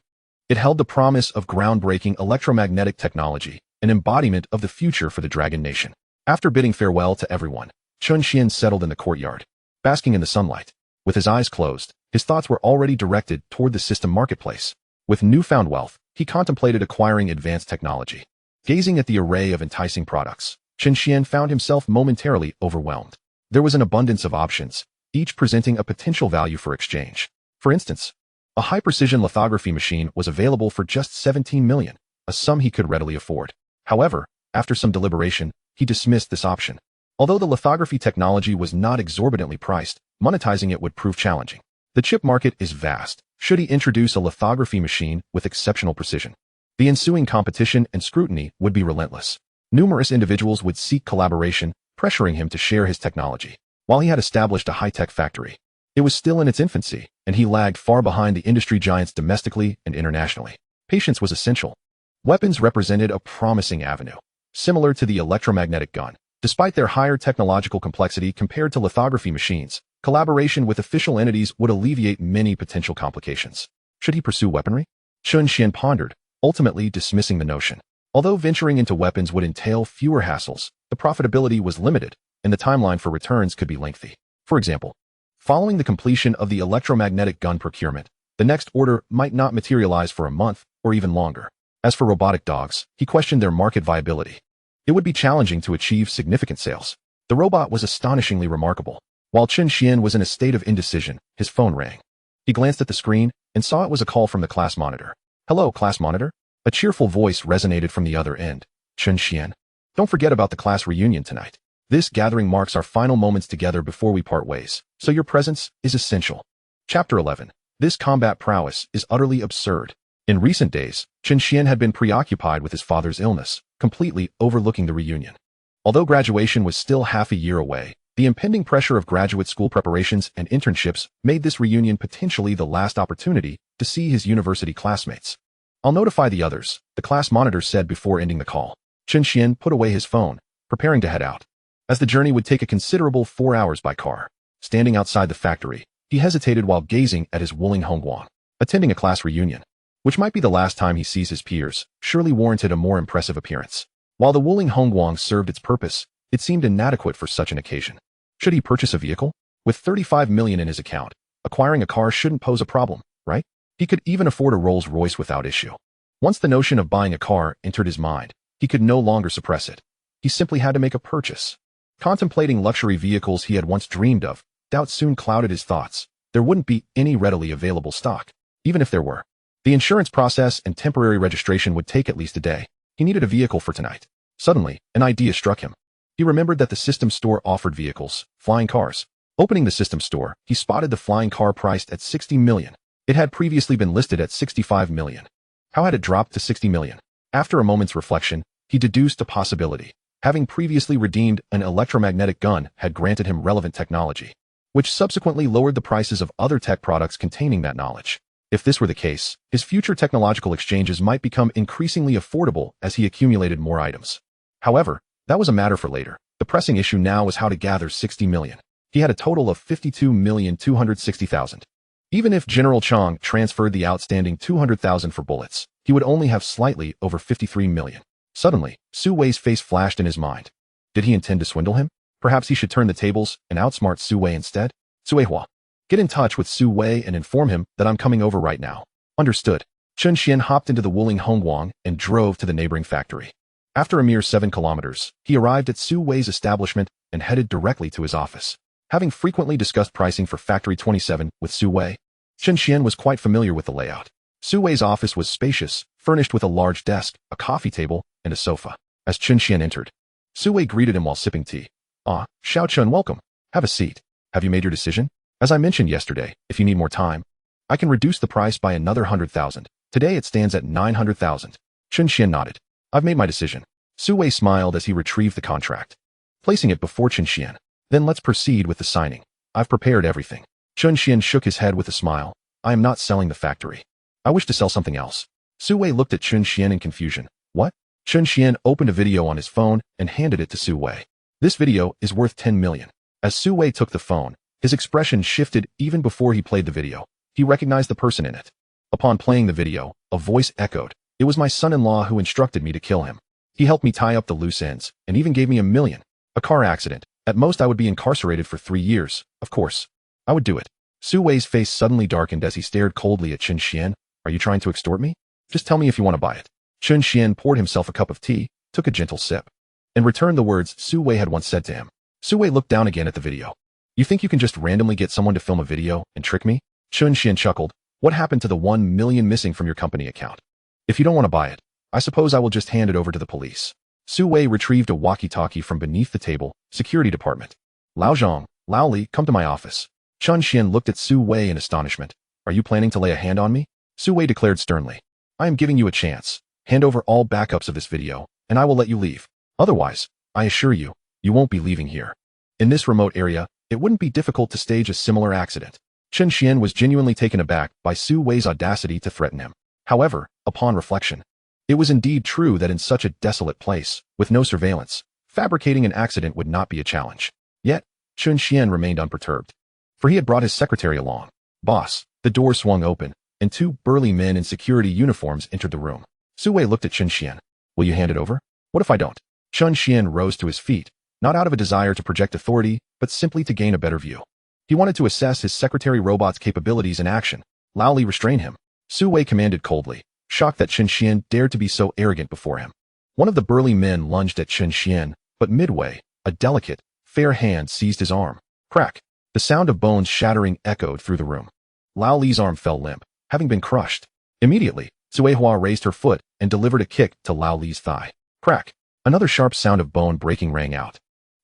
[SPEAKER 1] it held the promise of groundbreaking electromagnetic technology, an embodiment of the future for the Dragon Nation. After bidding farewell to everyone, Chen Xuan settled in the courtyard, basking in the sunlight. With his eyes closed, his thoughts were already directed toward the system marketplace. With newfound wealth, he contemplated acquiring advanced technology. Gazing at the array of enticing products, Chen Xuan found himself momentarily overwhelmed. There was an abundance of options, each presenting a potential value for exchange. For instance, a high-precision lithography machine was available for just 17 million, a sum he could readily afford. However, after some deliberation, he dismissed this option. Although the lithography technology was not exorbitantly priced, monetizing it would prove challenging. The chip market is vast. Should he introduce a lithography machine with exceptional precision, the ensuing competition and scrutiny would be relentless. Numerous individuals would seek collaboration, pressuring him to share his technology. While he had established a high-tech factory, it was still in its infancy, and he lagged far behind the industry giants domestically and internationally. Patience was essential. Weapons represented a promising avenue. Similar to the electromagnetic gun, despite their higher technological complexity compared to lithography machines, collaboration with official entities would alleviate many potential complications. Should he pursue weaponry? Chen Xuan pondered, ultimately dismissing the notion. Although venturing into weapons would entail fewer hassles, the profitability was limited, and the timeline for returns could be lengthy. For example, following the completion of the electromagnetic gun procurement, the next order might not materialize for a month or even longer. As for robotic dogs, he questioned their market viability. It would be challenging to achieve significant sales. The robot was astonishingly remarkable. While Chen Xuan was in a state of indecision, his phone rang. He glanced at the screen and saw it was a call from the class monitor. Hello, class monitor? A cheerful voice resonated from the other end. Chen Xuan. Don't forget about the class reunion tonight. This gathering marks our final moments together before we part ways, so your presence is essential. Chapter 11. This combat prowess is utterly absurd. In recent days, Chen Xuan had been preoccupied with his father's illness, completely overlooking the reunion. Although graduation was still half a year away, the impending pressure of graduate school preparations and internships made this reunion potentially the last opportunity to see his university classmates. I'll notify the others, the class monitor said before ending the call. Chen Xuan put away his phone, preparing to head out. As the journey would take a considerable 4 hours by car, standing outside the factory, he hesitated while gazing at his Wuling Hongguang. Attending a class reunion, which might be the last time he sees his peers, surely warranted a more impressive appearance. While the Wuling Hongguang served its purpose, it seemed inadequate for such an occasion. Should he purchase a vehicle? With 35 million in his account, acquiring a car shouldn't pose a problem, right? He could even afford a Rolls-Royce without issue. Once the notion of buying a car entered his mind, he could no longer suppress it. He simply had to make a purchase. Contemplating luxury vehicles he had once dreamed of, doubt soon clouded his thoughts. There wouldn't be any readily available stock, even if there were. The insurance process and temporary registration would take at least a day. He needed a vehicle for tonight. Suddenly, an idea struck him. He remembered that the system store offered vehicles, flying cars. Opening the system store, he spotted the flying car priced at 60 million. It had previously been listed at 65 million. How had it dropped to 60 million? After a moment's reflection, he deduced a possibility. Having previously redeemed an electromagnetic gun had granted him relevant technology. which subsequently lowered the prices of other tech products containing that knowledge. If this were the case, his future technological exchanges might become increasingly affordable as he accumulated more items. However, that was a matter for later. The pressing issue now was how to gather 60 million. He had a total of 52,260,000. Even if General Chang transferred the outstanding 200,000 for bullets, he would only have slightly over 53 million. Suddenly, Su Wei's face flashed in his mind. Did he intend to swindle him? Perhaps he should turn the tables and outsmart Su Wei instead? Su Weihua. Get in touch with Su Wei and inform him that I'm coming over right now. Understood. Chen Xuan hopped into the Wuling Hongguang and drove to the neighboring factory. After a mere 7 kilometers, he arrived at Su Wei's establishment and headed directly to his office. Having frequently discussed pricing for Factory 27 with Su Wei, Chen Xuan was quite familiar with the layout. Su Wei's office was spacious, furnished with a large desk, a coffee table, and a sofa. As Chen Xuan entered, Su Wei greeted him while sipping tea. Ah, Xiao Chun, welcome. Have a seat. Have you made your decision? As I mentioned yesterday, if you need more time, I can reduce the price by another 100,000. Today it stands at 900,000. Chen Xuan nodded. I've made my decision. Su Wei smiled as he retrieved the contract, placing it before Chen Xuan. Then let's proceed with the signing. I've prepared everything. Chen Xuan shook his head with a smile. I am not selling the factory. I wish to sell something else. Su Wei looked at Chen Xuan in confusion. What? Chen Xuan opened a video on his phone and handed it to Su Wei. This video is worth 10 million. As Su Wei took the phone, his expression shifted even before he played the video. He recognized the person in it. Upon playing the video, a voice echoed. It was my son-in-law who instructed me to kill him. He helped me tie up the loose ends and even gave me 1 million. A car accident. At most I would be incarcerated for 3 years. Of course, I would do it. Su Wei's face suddenly darkened as he stared coldly at Chen Xuan. Are you trying to extort me? Just tell me if you want to buy it. Chen Xuan poured himself a cup of tea, took a gentle sip, and returned the words Su Wei had once said to him. Su Wei looked down again at the video. You think you can just randomly get someone to film a video and trick me? Chen Xuan chuckled. What happened to the 1 million missing from your company account? If you don't want to buy it, I suppose I will just hand it over to the police. Su Wei retrieved a walkie-talkie from beneath the table. Security department. Lao Zhang, Lao Li, come to my office. Chen Xuan looked at Su Wei in astonishment. Are you planning to lay a hand on me? Su Wei declared sternly. I am giving you a chance. Hand over all backups of this video, and I will let you leave. Otherwise, I assure you, you won't be leaving here. In this remote area, it wouldn't be difficult to stage a similar accident. Chen Xuan was genuinely taken aback by Su Wei's audacity to threaten him. However, upon reflection, it was indeed true that in such a desolate place, with no surveillance, fabricating an accident would not be a challenge. Yet, Chen Xuan remained unperturbed, for he had brought his secretary along. Boss, the door swung open, and 2 burly men in security uniforms entered the room. Su Wei looked at Chen Xuan. Will you hand it over? What if I don't? Chen Xuan rose to his feet, not out of a desire to project authority, but simply to gain a better view. He wanted to assess his secretary robot's capabilities in action. Lao Li restrained him. Su Wei commanded coldly, shocked that Chen Xuan dared to be so arrogant before him. One of the burly men lunged at Chen Xuan, but midway, a delicate, fair hand seized his arm. Crack! The sound of bones shattering echoed through the room. Lao Li's arm fell limp, having been crushed. Immediately, Su Weihua raised her foot and delivered a kick to Lao Li's thigh. Crack! Another sharp sound of bone breaking rang out.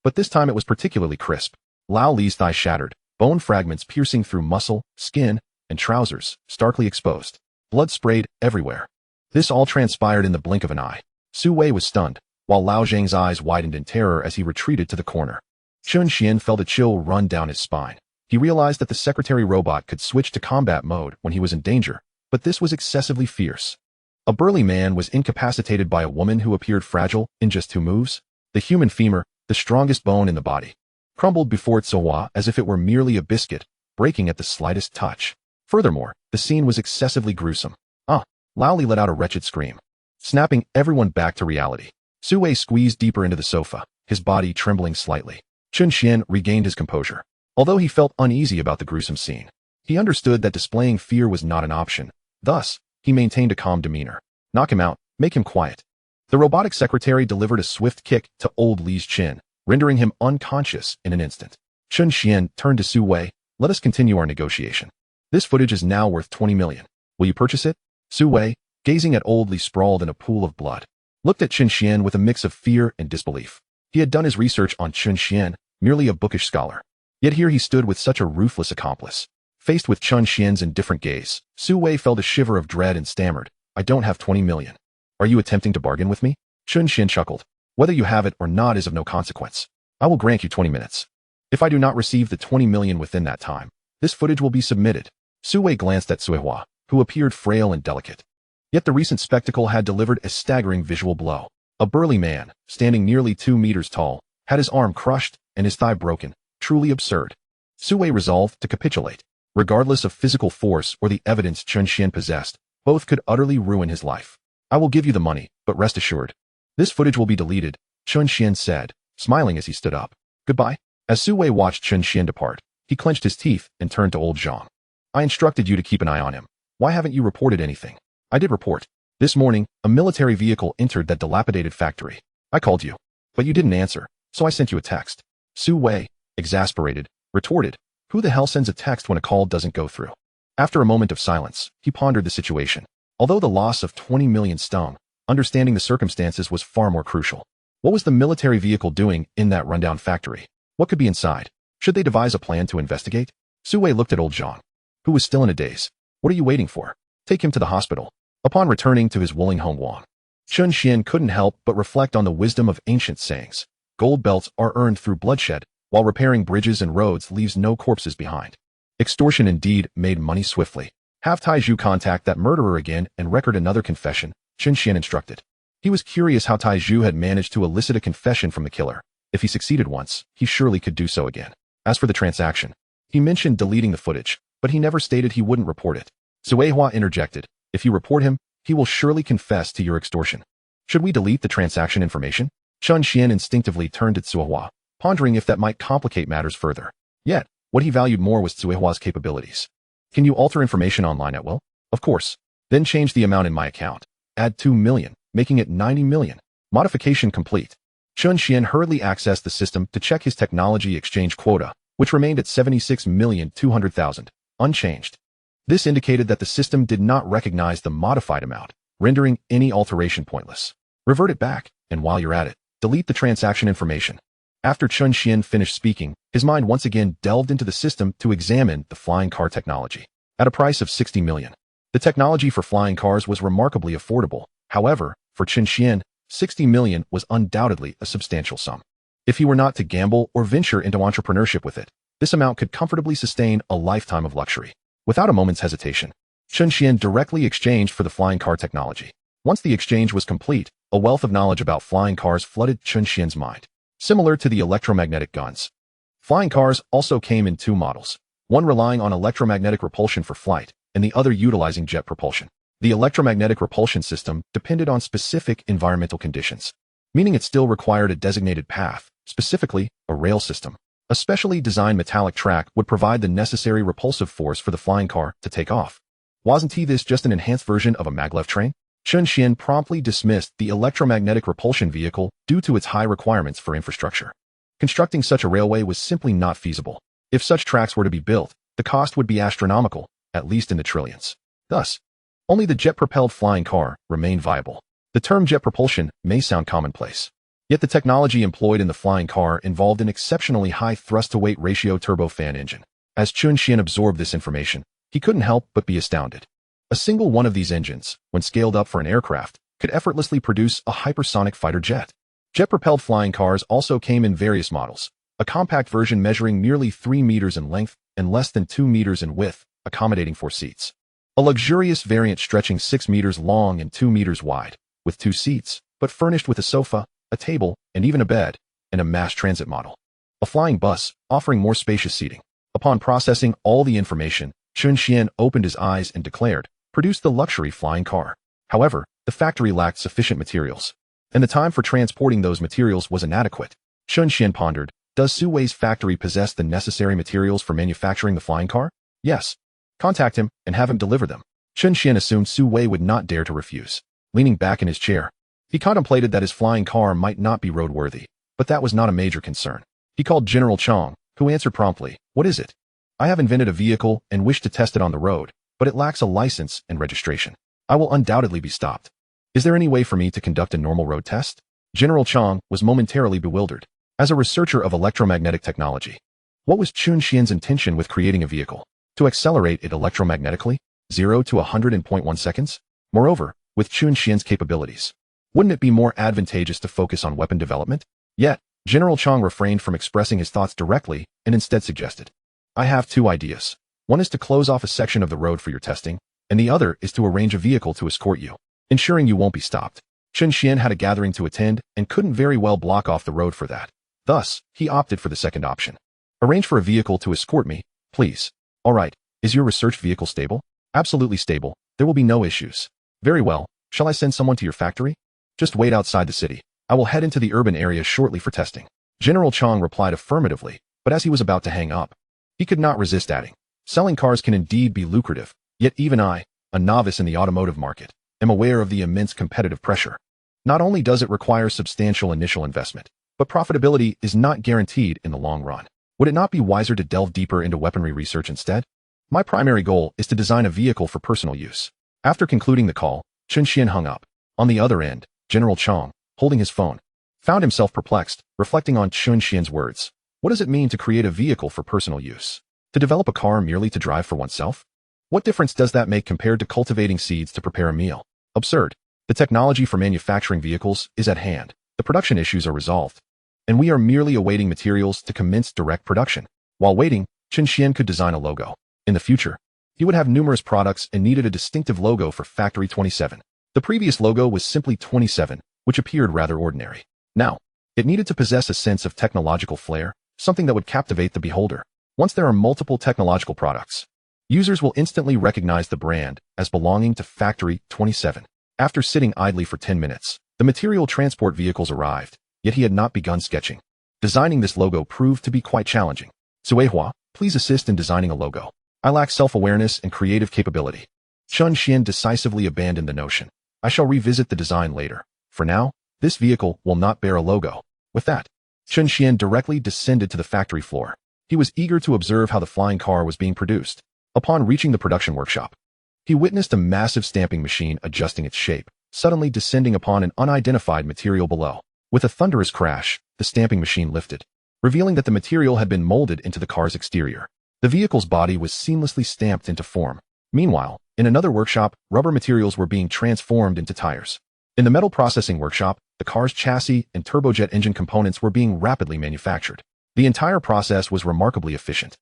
[SPEAKER 1] But this time it was particularly crisp. Lao Li's thigh shattered, bone fragments piercing through muscle, skin, and trousers, starkly exposed. Blood sprayed everywhere. This all transpired in the blink of an eye. Su Wei was stunned, while Lao Zhang's eyes widened in terror as he retreated to the corner. Chen Xuan felt a chill run down his spine. He realized that the secretary robot could switch to combat mode when he was in danger, but this was excessively fierce. A burly man was incapacitated by a woman who appeared fragile in just 2 moves. The human femur, the strongest bone in the body, crumbled before Tsohua as if it were merely a biscuit, breaking at the slightest touch. Furthermore, the scene was excessively gruesome. Lao Li let out a wretched scream, snapping everyone back to reality. Su Wei squeezed deeper into the sofa, his body trembling slightly. Chen Xuan regained his composure. Although he felt uneasy about the gruesome scene, he understood that displaying fear was not an option. Thus, he maintained a calm demeanor. Knock him out, make him quiet. The robotic secretary delivered a swift kick to old Li's chin, rendering him unconscious in an instant. Chen Xuan turned to Su Wei. Let us continue our negotiation. This footage is now worth 20 million. Will you purchase it? Su Wei, gazing at old Li sprawled in a pool of blood, looked at Chen Xuan with a mix of fear and disbelief. He had done his research on Chen Xuan, merely a bookish scholar. Yet here he stood with such a ruthless accomplice. Faced with Chen Xuan's indifferent gaze, Su Wei felt a shiver of dread and stammered, I don't have 20 million. Are you attempting to bargain with me? Chen Xuan chuckled. Whether you have it or not is of no consequence. I will grant you 20 minutes. If I do not receive the 20 million within that time, this footage will be submitted. Su Wei glanced at Suihua, who appeared frail and delicate. Yet the recent spectacle had delivered a staggering visual blow. A burly man, standing nearly 2 meters tall, had his arm crushed and his thigh broken. Truly absurd. Su Wei resolved to capitulate. Regardless of physical force or the evidence Chen Xuan possessed, both could utterly ruin his life. I will give you the money, but rest assured, this footage will be deleted, Chen Xuan said, smiling as he stood up. Goodbye. As Su Wei watched Chen Xuan depart, he clenched his teeth and turned to old Zhang. I instructed you to keep an eye on him. Why haven't you reported anything? I did report. This morning, a military vehicle entered that dilapidated factory. I called you, but you didn't answer, so I sent you a text. Su Wei, exasperated, retorted, who the hell sends a text when a call doesn't go through? After a moment of silence, he pondered the situation. Although the loss of 20 million stung, understanding the circumstances was far more crucial. What was the military vehicle doing in that rundown factory? What could be inside? Should they devise a plan to investigate? Su Wei looked at old Zhang, who was still in a daze. What are you waiting for? Take him to the hospital. Upon returning to his Wuling home Wang, Chen Xuan couldn't help but reflect on the wisdom of ancient sayings. Gold belts are earned through bloodshed, while repairing bridges and roads leaves no corpses behind. Extortion indeed made money swiftly. Have Taizhu contact that murderer again and record another confession, Chen Xuan instructed. He was curious how Taizhu had managed to elicit a confession from the killer. If he succeeded once, he surely could do so again. As for the transaction, he mentioned deleting the footage, but he never stated he wouldn't report it. Suihua interjected, if you report him, he will surely confess to your extortion. Should we delete the transaction information? Chen Xuan instinctively turned to Suihua, pondering if that might complicate matters further. Yet, what he valued more was Suihua's capabilities. Can you alter information online at will? Of course. Then change the amount in my account. Add 2 million, making it 90 million. Modification complete. Chen Xuan hurriedly accessed the system to check his technology exchange quota, which remained at 76,200,000, unchanged. This indicated that the system did not recognize the modified amount, rendering any alteration pointless. Revert it back, and while you're at it, delete the transaction information. After Chen Xuan finished speaking, his mind once again delved into the system to examine the flying car technology. At a price of 60 million, the technology for flying cars was remarkably affordable. However, for Chen Xuan, 60 million was undoubtedly a substantial sum. If he were not to gamble or venture into entrepreneurship with it, this amount could comfortably sustain a lifetime of luxury. Without a moment's hesitation, Chen Xuan directly exchanged for the flying car technology. Once the exchange was complete, a wealth of knowledge about flying cars flooded Chen Xuan's mind. Similar to the electromagnetic guns, flying cars also came in two models, one relying on electromagnetic repulsion for flight, and the other utilizing jet propulsion. The electromagnetic repulsion system depended on specific environmental conditions, meaning it still required a designated path, specifically a rail system. A specially designed metallic track would provide the necessary repulsive force for the flying car to take off. Wasn't this just an enhanced version of a maglev train? Chen Xuan promptly dismissed the electromagnetic repulsion vehicle due to its high requirements for infrastructure. Constructing such a railway was simply not feasible. If such tracks were to be built, the cost would be astronomical, at least in the trillions. Thus, only the jet-propelled flying car remained viable. The term jet propulsion may sound commonplace, yet the technology employed in the flying car involved an exceptionally high thrust-to-weight ratio turbofan engine. As Chen Xuan absorbed this information, he couldn't help but be astounded. A single one of these engines, when scaled up for an aircraft, could effortlessly produce a hypersonic fighter jet. Jet-propelled flying cars also came in various models, a compact version measuring nearly 3 meters in length and less than 2 meters in width, accommodating 4 seats. A luxurious variant stretching 6 meters long and 2 meters wide, with 2 seats, but furnished with a sofa, a table, and even a bed, and a mass transit model. A flying bus, offering more spacious seating. Upon processing all the information, Chen Xuan opened his eyes and declared, produced the luxury flying car. However, the factory lacked sufficient materials, and the time for transporting those materials was inadequate. Chen Xuan pondered, does Su Wei's factory possess the necessary materials for manufacturing the flying car? Yes. Contact him and have him deliver them. Chen Xuan assumed Su Wei would not dare to refuse. Leaning back in his chair, he contemplated that his flying car might not be roadworthy, but that was not a major concern. He called General Chang, who answered promptly, what is it? I have invented a vehicle and wish to test it on the road, but it lacks a license and registration. I will undoubtedly be stopped. Is there any way for me to conduct a normal road test? General Chang was momentarily bewildered. As a researcher of electromagnetic technology, what was Chen Xuan's intention with creating a vehicle? To accelerate it electromagnetically, 0 to 100 in 0.1 seconds? Moreover, with Chen Xuan's capabilities, wouldn't it be more advantageous to focus on weapon development? Yet, General Chang refrained from expressing his thoughts directly and instead suggested, I have two ideas. One is to close off a section of the road for your testing, and the other is to arrange a vehicle to escort you, ensuring you won't be stopped. Chen Xuan had a gathering to attend and couldn't very well block off the road for that. Thus, he opted for the second option. Arrange for a vehicle to escort me, please. All right, is your research vehicle stable? Absolutely stable. There will be no issues. Very well. Shall I send someone to your factory? Just wait outside the city. I will head into the urban area shortly for testing. General Chang replied affirmatively, but as he was about to hang up, he could not resist adding, selling cars can indeed be lucrative, yet even I, a novice in the automotive market, am aware of the immense competitive pressure. Not only does it require substantial initial investment, but profitability is not guaranteed in the long run. Would it not be wiser to delve deeper into weaponry research instead? My primary goal is to design a vehicle for personal use. After concluding the call, Chen Xuan hung up. On the other end, General Chang, holding his phone, found himself perplexed, reflecting on Chen Xuan's words. What does it mean to create a vehicle for personal use? To develop a car merely to drive for oneself? What difference does that make compared to cultivating seeds to prepare a meal? Absurd. The technology for manufacturing vehicles is at hand. The production issues are resolved, and we are merely awaiting materials to commence direct production. While waiting, Chen Xuan could design a logo. In the future, he would have numerous products and needed a distinctive logo for Factory 27. The previous logo was simply 27, which appeared rather ordinary. Now, it needed to possess a sense of technological flair, something that would captivate the beholder. Once there are multiple technological products, users will instantly recognize the brand as belonging to Factory 27. After sitting idly for 10 minutes, the material transport vehicles arrived, yet he had not begun sketching. Designing this logo proved to be quite challenging. Suehua, please assist in designing a logo. I lack self-awareness and creative capability. Chen Xuan decisively abandoned the notion. I shall revisit the design later. For now, this vehicle will not bear a logo. With that, Chen Xuan directly descended to the factory floor. He was eager to observe how the flying car was being produced. Upon reaching the production workshop, he witnessed a massive stamping machine adjusting its shape, suddenly descending upon an unidentified material below. With a thunderous crash, the stamping machine lifted, revealing that the material had been molded into the car's exterior. The vehicle's body was seamlessly stamped into form. Meanwhile, in another workshop, rubber materials were being transformed into tires. In the metal processing workshop, the car's chassis and turbojet engine components were being rapidly manufactured. The entire process was remarkably efficient,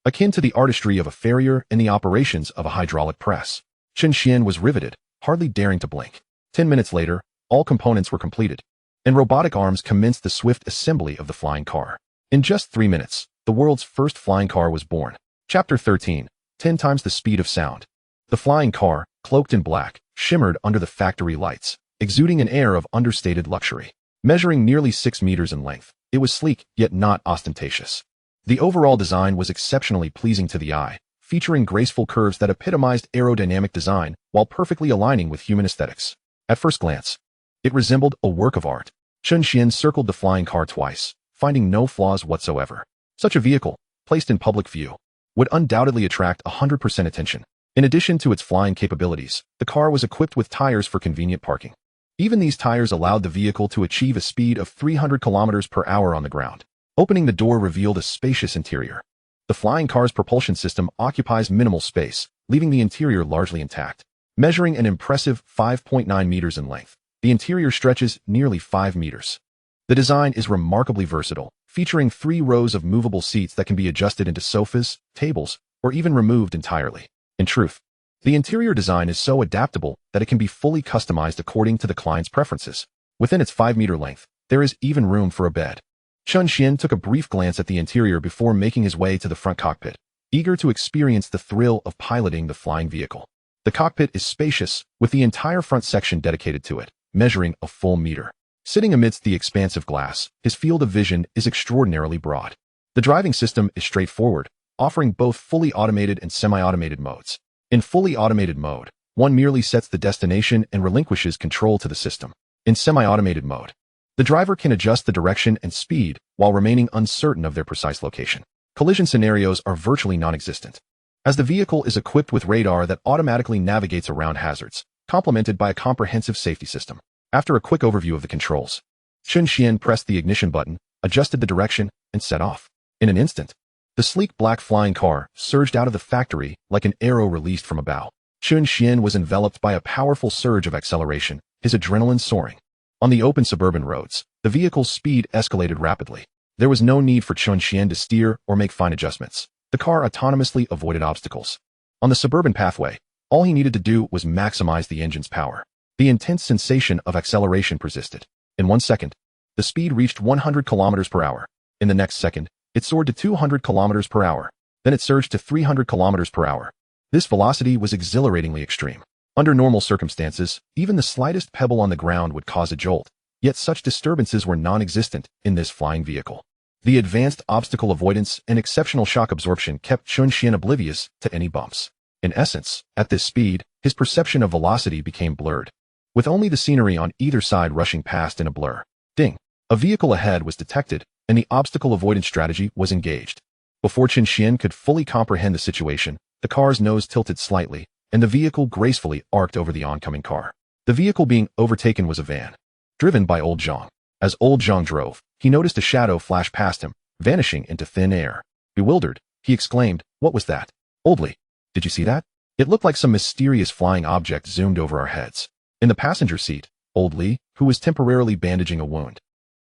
[SPEAKER 1] akin to the artistry of a farrier and the operations of a hydraulic press. Chen Xuan was riveted, hardly daring to blink. 10 minutes later, all components were completed, and robotic arms commenced the swift assembly of the flying car. In just 3 minutes, the world's first flying car was born. Chapter 13, 10 times the speed of sound. The flying car, cloaked in black, shimmered under the factory lights, exuding an air of understated luxury. Measuring nearly 6 meters in length, it was sleek, yet not ostentatious. The overall design was exceptionally pleasing to the eye, featuring graceful curves that epitomized aerodynamic design while perfectly aligning with human aesthetics. At first glance, it resembled a work of art. Chen Xuan circled the flying car twice, finding no flaws whatsoever. Such a vehicle, placed in public view, would undoubtedly attract 100% attention. In addition to its flying capabilities, the car was equipped with tires for convenient parking. Even these tires allowed the vehicle to achieve a speed of 300 kilometers per hour on the ground. Opening the door revealed a spacious interior. The flying car's propulsion system occupies minimal space, leaving the interior largely intact. Measuring an impressive 5.9 meters in length, the interior stretches nearly 5 meters. The design is remarkably versatile, featuring 3 rows of movable seats that can be adjusted into sofas, tables, or even removed entirely. In truth, the interior design is so adaptable that it can be fully customized according to the client's preferences. Within its 5-meter length, there is even room for a bed. Chen Xuan took a brief glance at the interior before making his way to the front cockpit, eager to experience the thrill of piloting the flying vehicle. The cockpit is spacious, with the entire front section dedicated to it, measuring a full meter. Sitting amidst the expansive glass, his field of vision is extraordinarily broad. The driving system is straightforward, offering both fully automated and semi-automated modes. In fully automated mode, one merely sets the destination and relinquishes control to the system. In semi-automated mode, the driver can adjust the direction and speed while remaining uncertain of their precise location. Collision scenarios are virtually non-existent, as the vehicle is equipped with radar that automatically navigates around hazards, complemented by a comprehensive safety system. After a quick overview of the controls, Chen Xuan pressed the ignition button, adjusted the direction, and set off. In an instant, the sleek black flying car surged out of the factory like an arrow released from a bow. Chen Xuan was enveloped by a powerful surge of acceleration, his adrenaline soaring. On the open suburban roads, The vehicle's speed escalated rapidly. There was no need for Chen Xuan to steer or make fine adjustments. The car autonomously avoided obstacles. On the suburban pathway, all he needed to do was maximize the engine's power. The intense sensation of acceleration persisted. In 1 second, the speed reached 100 kilometers per hour. In the next second, it soared to 200 kilometers per hour. Then it surged to 300 kilometers per hour. This velocity was exhilaratingly extreme. Under normal circumstances, even the slightest pebble on the ground would cause a jolt, yet such disturbances were non-existent in this flying vehicle. The advanced obstacle avoidance and exceptional shock absorption kept Chen Xuan oblivious to any bumps. In essence, at this speed, his perception of velocity became blurred, with only the scenery on either side rushing past in a blur. Ding! A vehicle ahead was detected, and the obstacle avoidance strategy was engaged. Before Chen Xuan could fully comprehend the situation, the car's nose tilted slightly, and the vehicle gracefully arced over the oncoming car. The vehicle being overtaken was a van, driven by Old Zhang. As Old Zhang drove, he noticed a shadow flash past him, vanishing into thin air. Bewildered, he exclaimed, "What was that? Oldly, did you see that? It looked like some mysterious flying object zoomed over our heads." In the passenger seat, Old Li, who was temporarily bandaging a wound,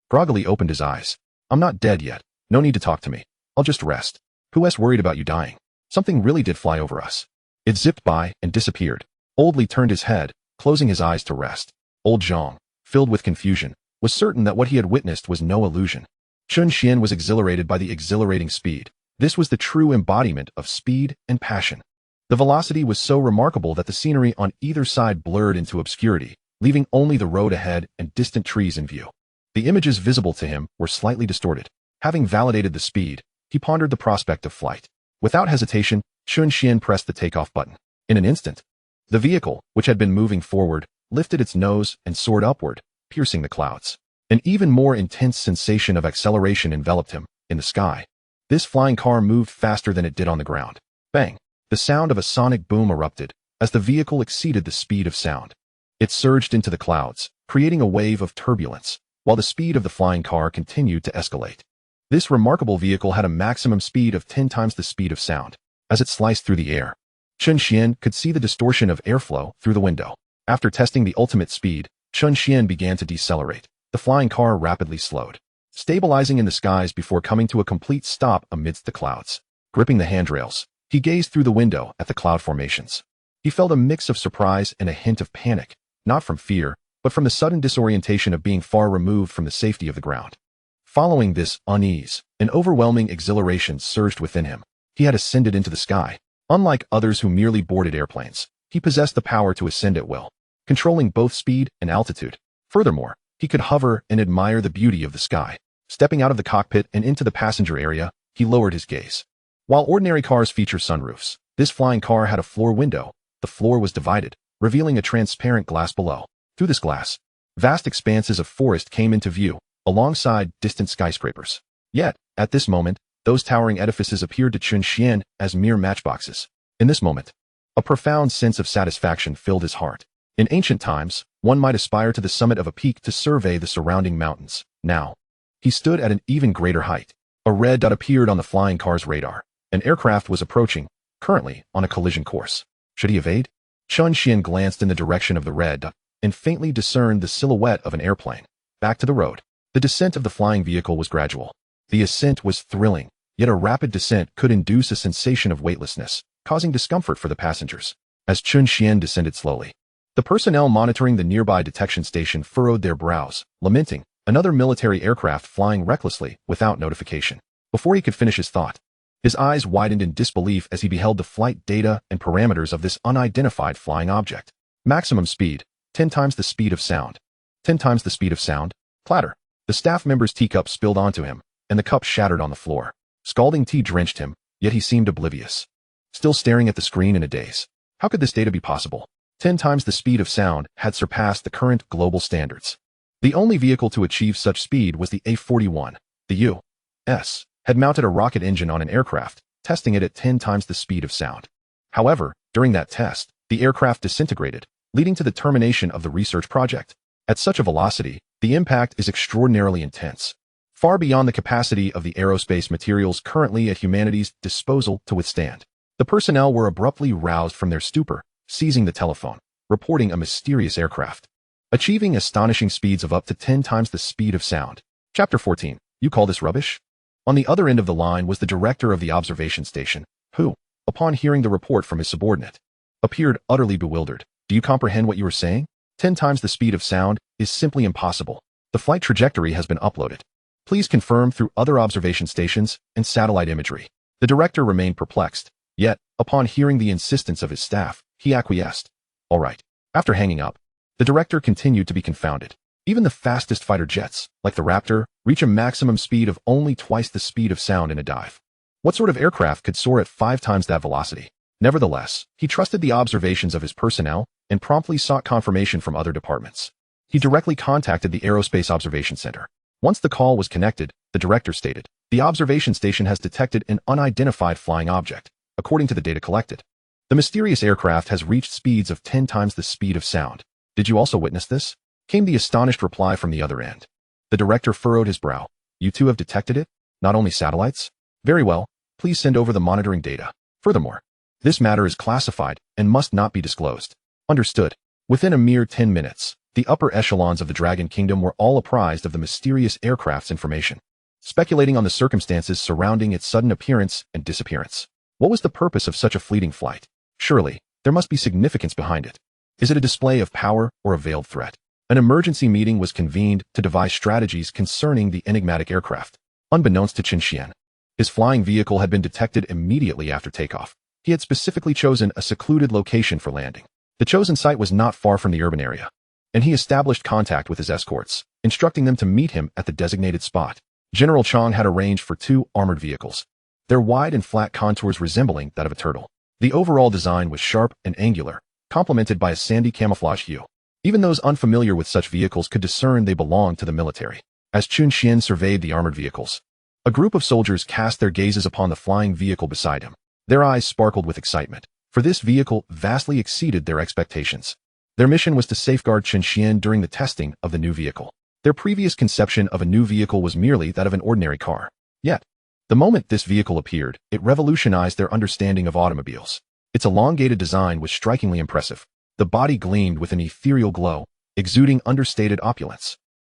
[SPEAKER 1] groggily opened his eyes. "I'm not dead yet. No need to talk to me. I'll just rest. Who's worried about you dying? Something really did fly over us." It zipped by and disappeared. Old Li turned his head, closing his eyes to rest. Old Zhang, filled with confusion, was certain that what he had witnessed was no illusion. Chen Xuan was exhilarated by the exhilarating speed. This was the true embodiment of speed and passion. The velocity was so remarkable that the scenery on either side blurred into obscurity, leaving only the road ahead and distant trees in view. The images visible to him were slightly distorted. Having validated the speed, he pondered the prospect of flight. Without hesitation, Chen Xuan pressed the takeoff button. In an instant, the vehicle, which had been moving forward, lifted its nose and soared upward, piercing the clouds. An even more intense sensation of acceleration enveloped him. In the sky, this flying car moved faster than it did on the ground. Bang! The sound of a sonic boom erupted as the vehicle exceeded the speed of sound. It surged into the clouds, creating a wave of turbulence, while the speed of the flying car continued to escalate. This remarkable vehicle had a maximum speed of 10 times the speed of sound. As it sliced through the air, Chen Xuan could see the distortion of airflow through the window. After testing the ultimate speed, Chen Xuan began to decelerate. The flying car rapidly slowed, stabilizing in the skies before coming to a complete stop amidst the clouds. Gripping the handrails, he gazed through the window at the cloud formations. He felt a mix of surprise and a hint of panic, not from fear, but from the sudden disorientation of being far removed from the safety of the ground. Following this unease, an overwhelming exhilaration surged within him. He had ascended into the sky. Unlike others who merely boarded airplanes, he possessed the power to ascend at will, controlling both speed and altitude. Furthermore, he could hover and admire the beauty of the sky. Stepping out of the cockpit and into the passenger area, he lowered his gaze. While ordinary cars feature sunroofs, this flying car had a floor window. The floor was divided, revealing a transparent glass below. Through this glass, vast expanses of forest came into view, alongside distant skyscrapers. Yet, at this moment, those towering edifices appeared to Chen Xuan as mere matchboxes. In this moment, a profound sense of satisfaction filled his heart. In ancient times, one might aspire to the summit of a peak to survey the surrounding mountains. Now, he stood at an even greater height. A red dot appeared on the flying car's radar. An aircraft was approaching, currently on a collision course. Should he evade? Chen Xuan glanced in the direction of the red dot and faintly discerned the silhouette of an airplane. Back to the road. The descent of the flying vehicle was gradual. The ascent was thrilling, yet a rapid descent could induce a sensation of weightlessness, causing discomfort for the passengers. As Chen Xuan descended slowly, the personnel monitoring the nearby detection station furrowed their brows, lamenting another military aircraft flying recklessly without notification. Before he could finish his thought, his eyes widened in disbelief as he beheld the flight data and parameters of this unidentified flying object. Maximum speed, 10 times the speed of sound. 10 times the speed of sound. Clatter. The staff member's teacup spilled onto him, and the cup shattered on the floor. Scalding tea drenched him, yet he seemed oblivious, still staring at the screen in a daze. How could this data be possible? 10 times the speed of sound had surpassed the current global standards. The only vehicle to achieve such speed was the A-41. The U.S. had mounted a rocket engine on an aircraft, testing it at 10 times the speed of sound. However, during that test, the aircraft disintegrated, leading to the termination of the research project. At such a velocity, the impact is extraordinarily intense, far beyond the capacity of the aerospace materials currently at humanity's disposal to withstand. The personnel were abruptly roused from their stupor, seizing the telephone, reporting a mysterious aircraft. achieving astonishing speeds of up to 10 times the speed of sound. Chapter 14. You call this rubbish? On the other end of the line was the director of the observation station, who, upon hearing the report from his subordinate, appeared utterly bewildered. Do you comprehend what you are saying? 10 times the speed of sound is simply impossible. The flight trajectory has been uploaded. Please confirm through other observation stations and satellite imagery. The director remained perplexed, yet, upon hearing the insistence of his staff, he acquiesced. All right. After hanging up, the director continued to be confounded. Even the fastest fighter jets, like the Raptor, reach a maximum speed of only twice the speed of sound in a dive. What sort of aircraft could soar at 5 times that velocity? Nevertheless, he trusted the observations of his personnel and promptly sought confirmation from other departments. He directly contacted the Aerospace Observation Center. Once the call was connected, the director stated, "The observation station has detected an unidentified flying object, according to the data collected. The mysterious aircraft has reached speeds of 10 times the speed of sound. Did you also witness this?" Came the astonished reply from the other end. The director furrowed his brow. "You too have detected it? Not only satellites? Very well, please send over the monitoring data. Furthermore, this matter is classified and must not be disclosed." Understood. Within a mere 10 minutes, the upper echelons of the Dragon Kingdom were all apprised of the mysterious aircraft's information, speculating on the circumstances surrounding its sudden appearance and disappearance. What was the purpose of such a fleeting flight? Surely, there must be significance behind it. Is it a display of power or a veiled threat? An emergency meeting was convened to devise strategies concerning the enigmatic aircraft. Unbeknownst to Chen Xuan, his flying vehicle had been detected immediately after takeoff. He had specifically chosen a secluded location for landing. The chosen site was not far from the urban area, and he established contact with his escorts, instructing them to meet him at the designated spot. General Chang had arranged for 2 armored vehicles, their wide and flat contours resembling that of a turtle. The overall design was sharp and angular, complemented by a sandy camouflage hue. Even those unfamiliar with such vehicles could discern they belonged to the military. As Chen Xuan surveyed the armored vehicles, a group of soldiers cast their gazes upon the flying vehicle beside him. Their eyes sparkled with excitement, for this vehicle vastly exceeded their expectations. Their mission was to safeguard Chen Xuan during the testing of the new vehicle. Their previous conception of a new vehicle was merely that of an ordinary car. Yet, the moment this vehicle appeared, it revolutionized their understanding of automobiles. Its elongated design was strikingly impressive. The body gleamed with an ethereal glow, exuding understated opulence.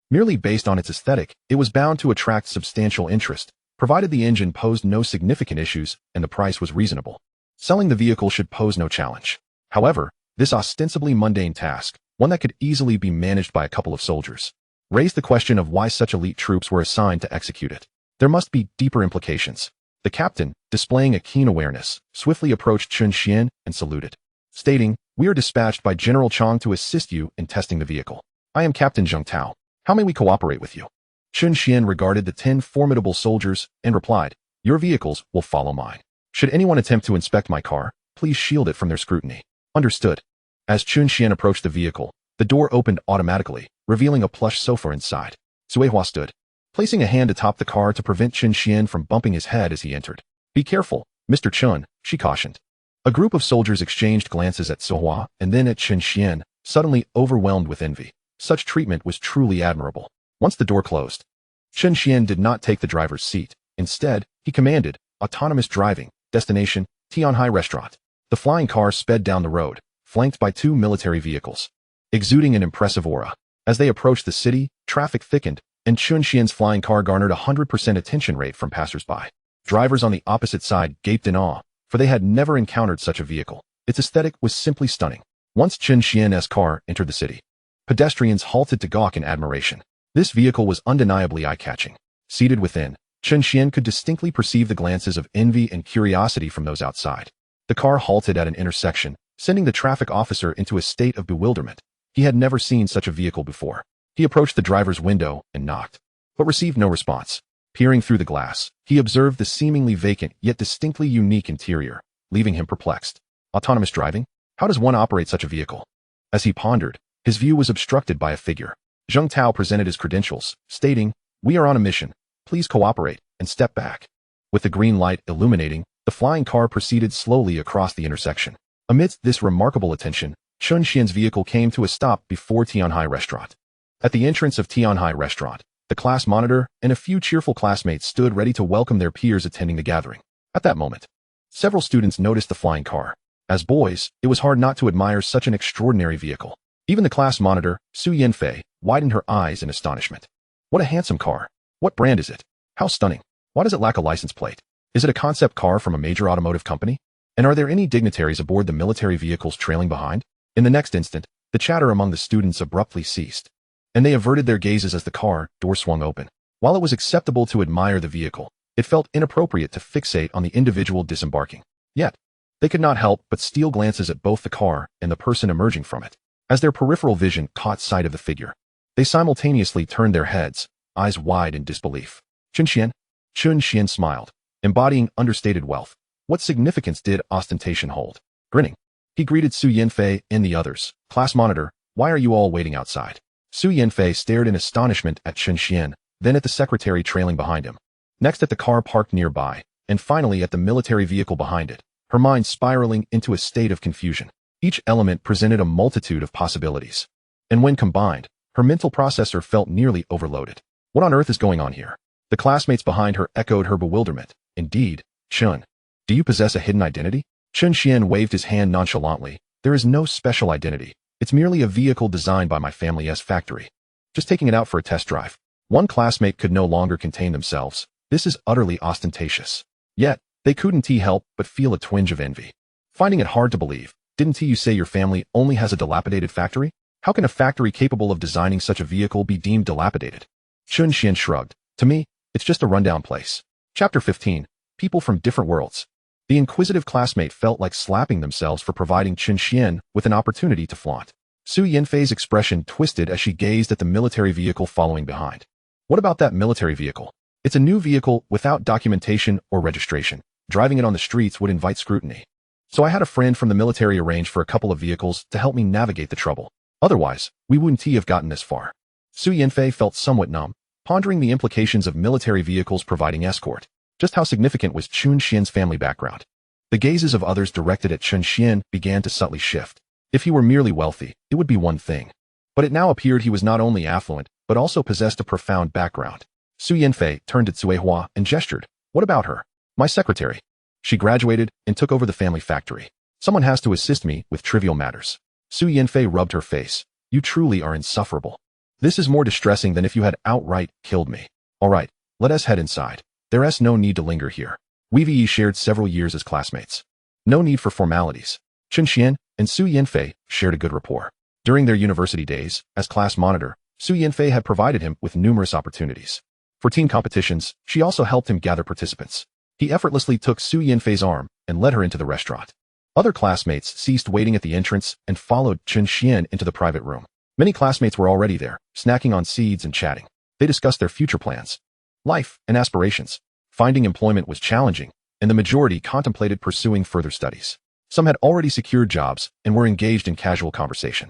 [SPEAKER 1] Merely based on its aesthetic, it was bound to attract substantial interest, provided the engine posed no significant issues and the price was reasonable. Selling the vehicle should pose no challenge. However, this ostensibly mundane task, one that could easily be managed by a couple of soldiers, raised the question of why such elite troops were assigned to execute it. There must be deeper implications. The captain, displaying a keen awareness, swiftly approached Chen Xuan and saluted, stating, "We are dispatched by General Chang to assist you in testing the vehicle. I am Captain Zheng Tao. How may we cooperate with you?" Chen Xuan regarded the 10 formidable soldiers and replied, "Your vehicles will follow mine. Should anyone attempt to inspect my car, please shield it from their scrutiny." Understood. As Chen Xuan approached the vehicle, the door opened automatically, revealing a plush sofa inside. Sui Hua stood, placing a hand atop the car to prevent Chen Xuan from bumping his head as he entered. "Be careful, Mr. Chen," she cautioned. A group of soldiers exchanged glances at Sui Hua and then at Chen Xuan, suddenly overwhelmed with envy. Such treatment was truly admirable. Once the door closed, Chen Xuan did not take the driver's seat. Instead, he commanded, "Autonomous driving, destination, Tianhai Restaurant." The flying car sped down the road, flanked by 2 military vehicles, exuding an impressive aura. As they approached the city, traffic thickened, and Chen Xuan's flying car garnered a 100% attention rate from passers-by. Drivers on the opposite side gaped in awe, for they had never encountered such a vehicle. Its aesthetic was simply stunning. Once Chen Xuan's car entered the city, pedestrians halted to gawk in admiration. This vehicle was undeniably eye-catching. Seated within, Chen Xuan could distinctly perceive the glances of envy and curiosity from those outside. The car halted at an intersection, sending the traffic officer into a state of bewilderment. He had never seen such a vehicle before. He approached the driver's window and knocked, but received no response. Peering through the glass, he observed the seemingly vacant yet distinctly unique interior, leaving him perplexed. Autonomous driving? How does one operate such a vehicle? As he pondered, his view was obstructed by a figure. Zheng Tao presented his credentials, stating, "We are on a mission. Please cooperate and step back." With the green light illuminating, the flying car proceeded slowly across the intersection. Amidst this remarkable attention, Chen Xuan's vehicle came to a stop before Tianhai Restaurant. At the entrance of Tianhai Restaurant, the class monitor and a few cheerful classmates stood ready to welcome their peers attending the gathering. At that moment, several students noticed the flying car. As boys, it was hard not to admire such an extraordinary vehicle. Even the class monitor, Su Yinfei, widened her eyes in astonishment. What a handsome car. What brand is it? How stunning. Why does it lack a license plate? Is it a concept car from a major automotive company? And are there any dignitaries aboard the military vehicles trailing behind? In the next instant, the chatter among the students abruptly ceased, and they averted their gazes as the car door swung open. While it was acceptable to admire the vehicle, it felt inappropriate to fixate on the individual disembarking. Yet, they could not help but steal glances at both the car and the person emerging from it. As their peripheral vision caught sight of the figure, they simultaneously turned their heads, eyes wide in disbelief. Chen Xuan smiled, embodying understated wealth. What significance did ostentation hold? Grinning, he greeted Su Yinfei and the others. Class monitor, why are you all waiting outside? Su Yinfei stared in astonishment at Chen Xuan, then at the secretary trailing behind him, next at the car parked nearby, and finally at the military vehicle behind it, her mind spiraling into a state of confusion. Each element presented a multitude of possibilities, and when combined, her mental processor felt nearly overloaded. What on earth is going on here? The classmates behind her echoed her bewilderment. Indeed, Chun, do you possess a hidden identity? Chen Xuan waved his hand nonchalantly. There is no special identity. It's merely a vehicle designed by my family's factory. Just taking it out for a test drive. One classmate could no longer contain themselves. This is utterly ostentatious. Yet, they couldn't help but feel a twinge of envy. Finding it hard to believe, didn't you say your family only has a dilapidated factory? How can a factory capable of designing such a vehicle be deemed dilapidated? Chen Xuan shrugged. To me, it's just a rundown place. Chapter 15. People from different worlds. The inquisitive classmate felt like slapping themselves for providing Chen Xuan with an opportunity to flaunt. Su Yinfei's expression twisted as she gazed at the military vehicle following behind. What about that military vehicle? It's a new vehicle without documentation or registration. Driving it on the streets would invite scrutiny. So I had a friend from the military arrange for a couple of vehicles to help me navigate the trouble. Otherwise, we wouldn't have gotten this far. Su Yinfei felt somewhat numb, pondering the implications of military vehicles providing escort. Just how significant was Chen Xuan's family background? The gazes of others directed at Chen Xuan began to subtly shift. If he were merely wealthy, it would be one thing. But it now appeared he was not only affluent, but also possessed a profound background. Su Yinfei turned to Cuihua and gestured. What about her? My secretary. She graduated and took over the family factory. Someone has to assist me with trivial matters. Su Yinfei rubbed her face. You truly are insufferable. This is more distressing than if you had outright killed me. All right, let us head inside. There's no need to linger here. We've shared several years as classmates. No need for formalities. Chen Xuan and Su Yinfei shared a good rapport. During their university days, as class monitor, Su Yinfei had provided him with numerous opportunities. For team competitions, she also helped him gather participants. He effortlessly took Su Yinfei's arm and led her into the restaurant. Other classmates ceased waiting at the entrance and followed Chen Xuan into the private room. Many classmates were already there, snacking on seeds and chatting. They discussed their future plans, life, and aspirations. Finding employment was challenging, and the majority contemplated pursuing further studies. Some had already secured jobs and were engaged in casual conversation.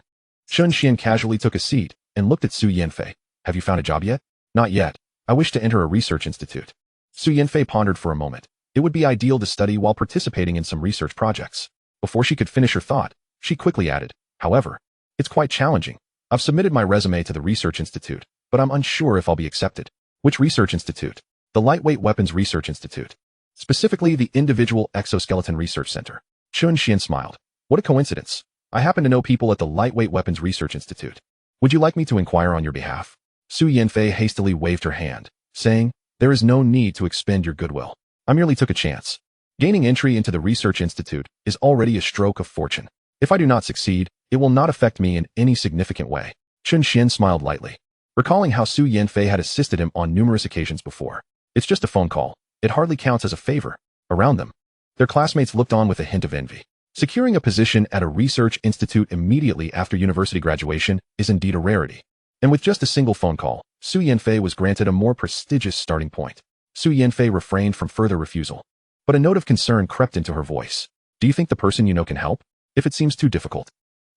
[SPEAKER 1] Chen Xuan casually took a seat and looked at Su Yinfei. Have you found a job yet? Not yet. I wish to enter a research institute. Su Yinfei pondered for a moment. It would be ideal to study while participating in some research projects. Before she could finish her thought, she quickly added, however, it's quite challenging. I've submitted my resume to the research institute, but I'm unsure if I'll be accepted. Which research institute? The Lightweight Weapons Research Institute. Specifically the Individual Exoskeleton Research Center. Chen Xuan smiled. What a coincidence. I happen to know people at the Lightweight Weapons Research Institute. Would you like me to inquire on your behalf? Su Yinfei hastily waved her hand, saying, there is no need to expend your goodwill. I merely took a chance. Gaining entry into the research institute is already a stroke of fortune. If I do not succeed, it will not affect me in any significant way. Chen Xuan smiled lightly, recalling how Su Yinfei had assisted him on numerous occasions before. It's just a phone call. It hardly counts as a favor. Around them, their classmates looked on with a hint of envy. Securing a position at a research institute immediately after university graduation is indeed a rarity. And with just a single phone call, Su Yinfei was granted a more prestigious starting point. Su Yinfei refrained from further refusal, but a note of concern crept into her voice. Do you think the person you know can help? If it seems too difficult,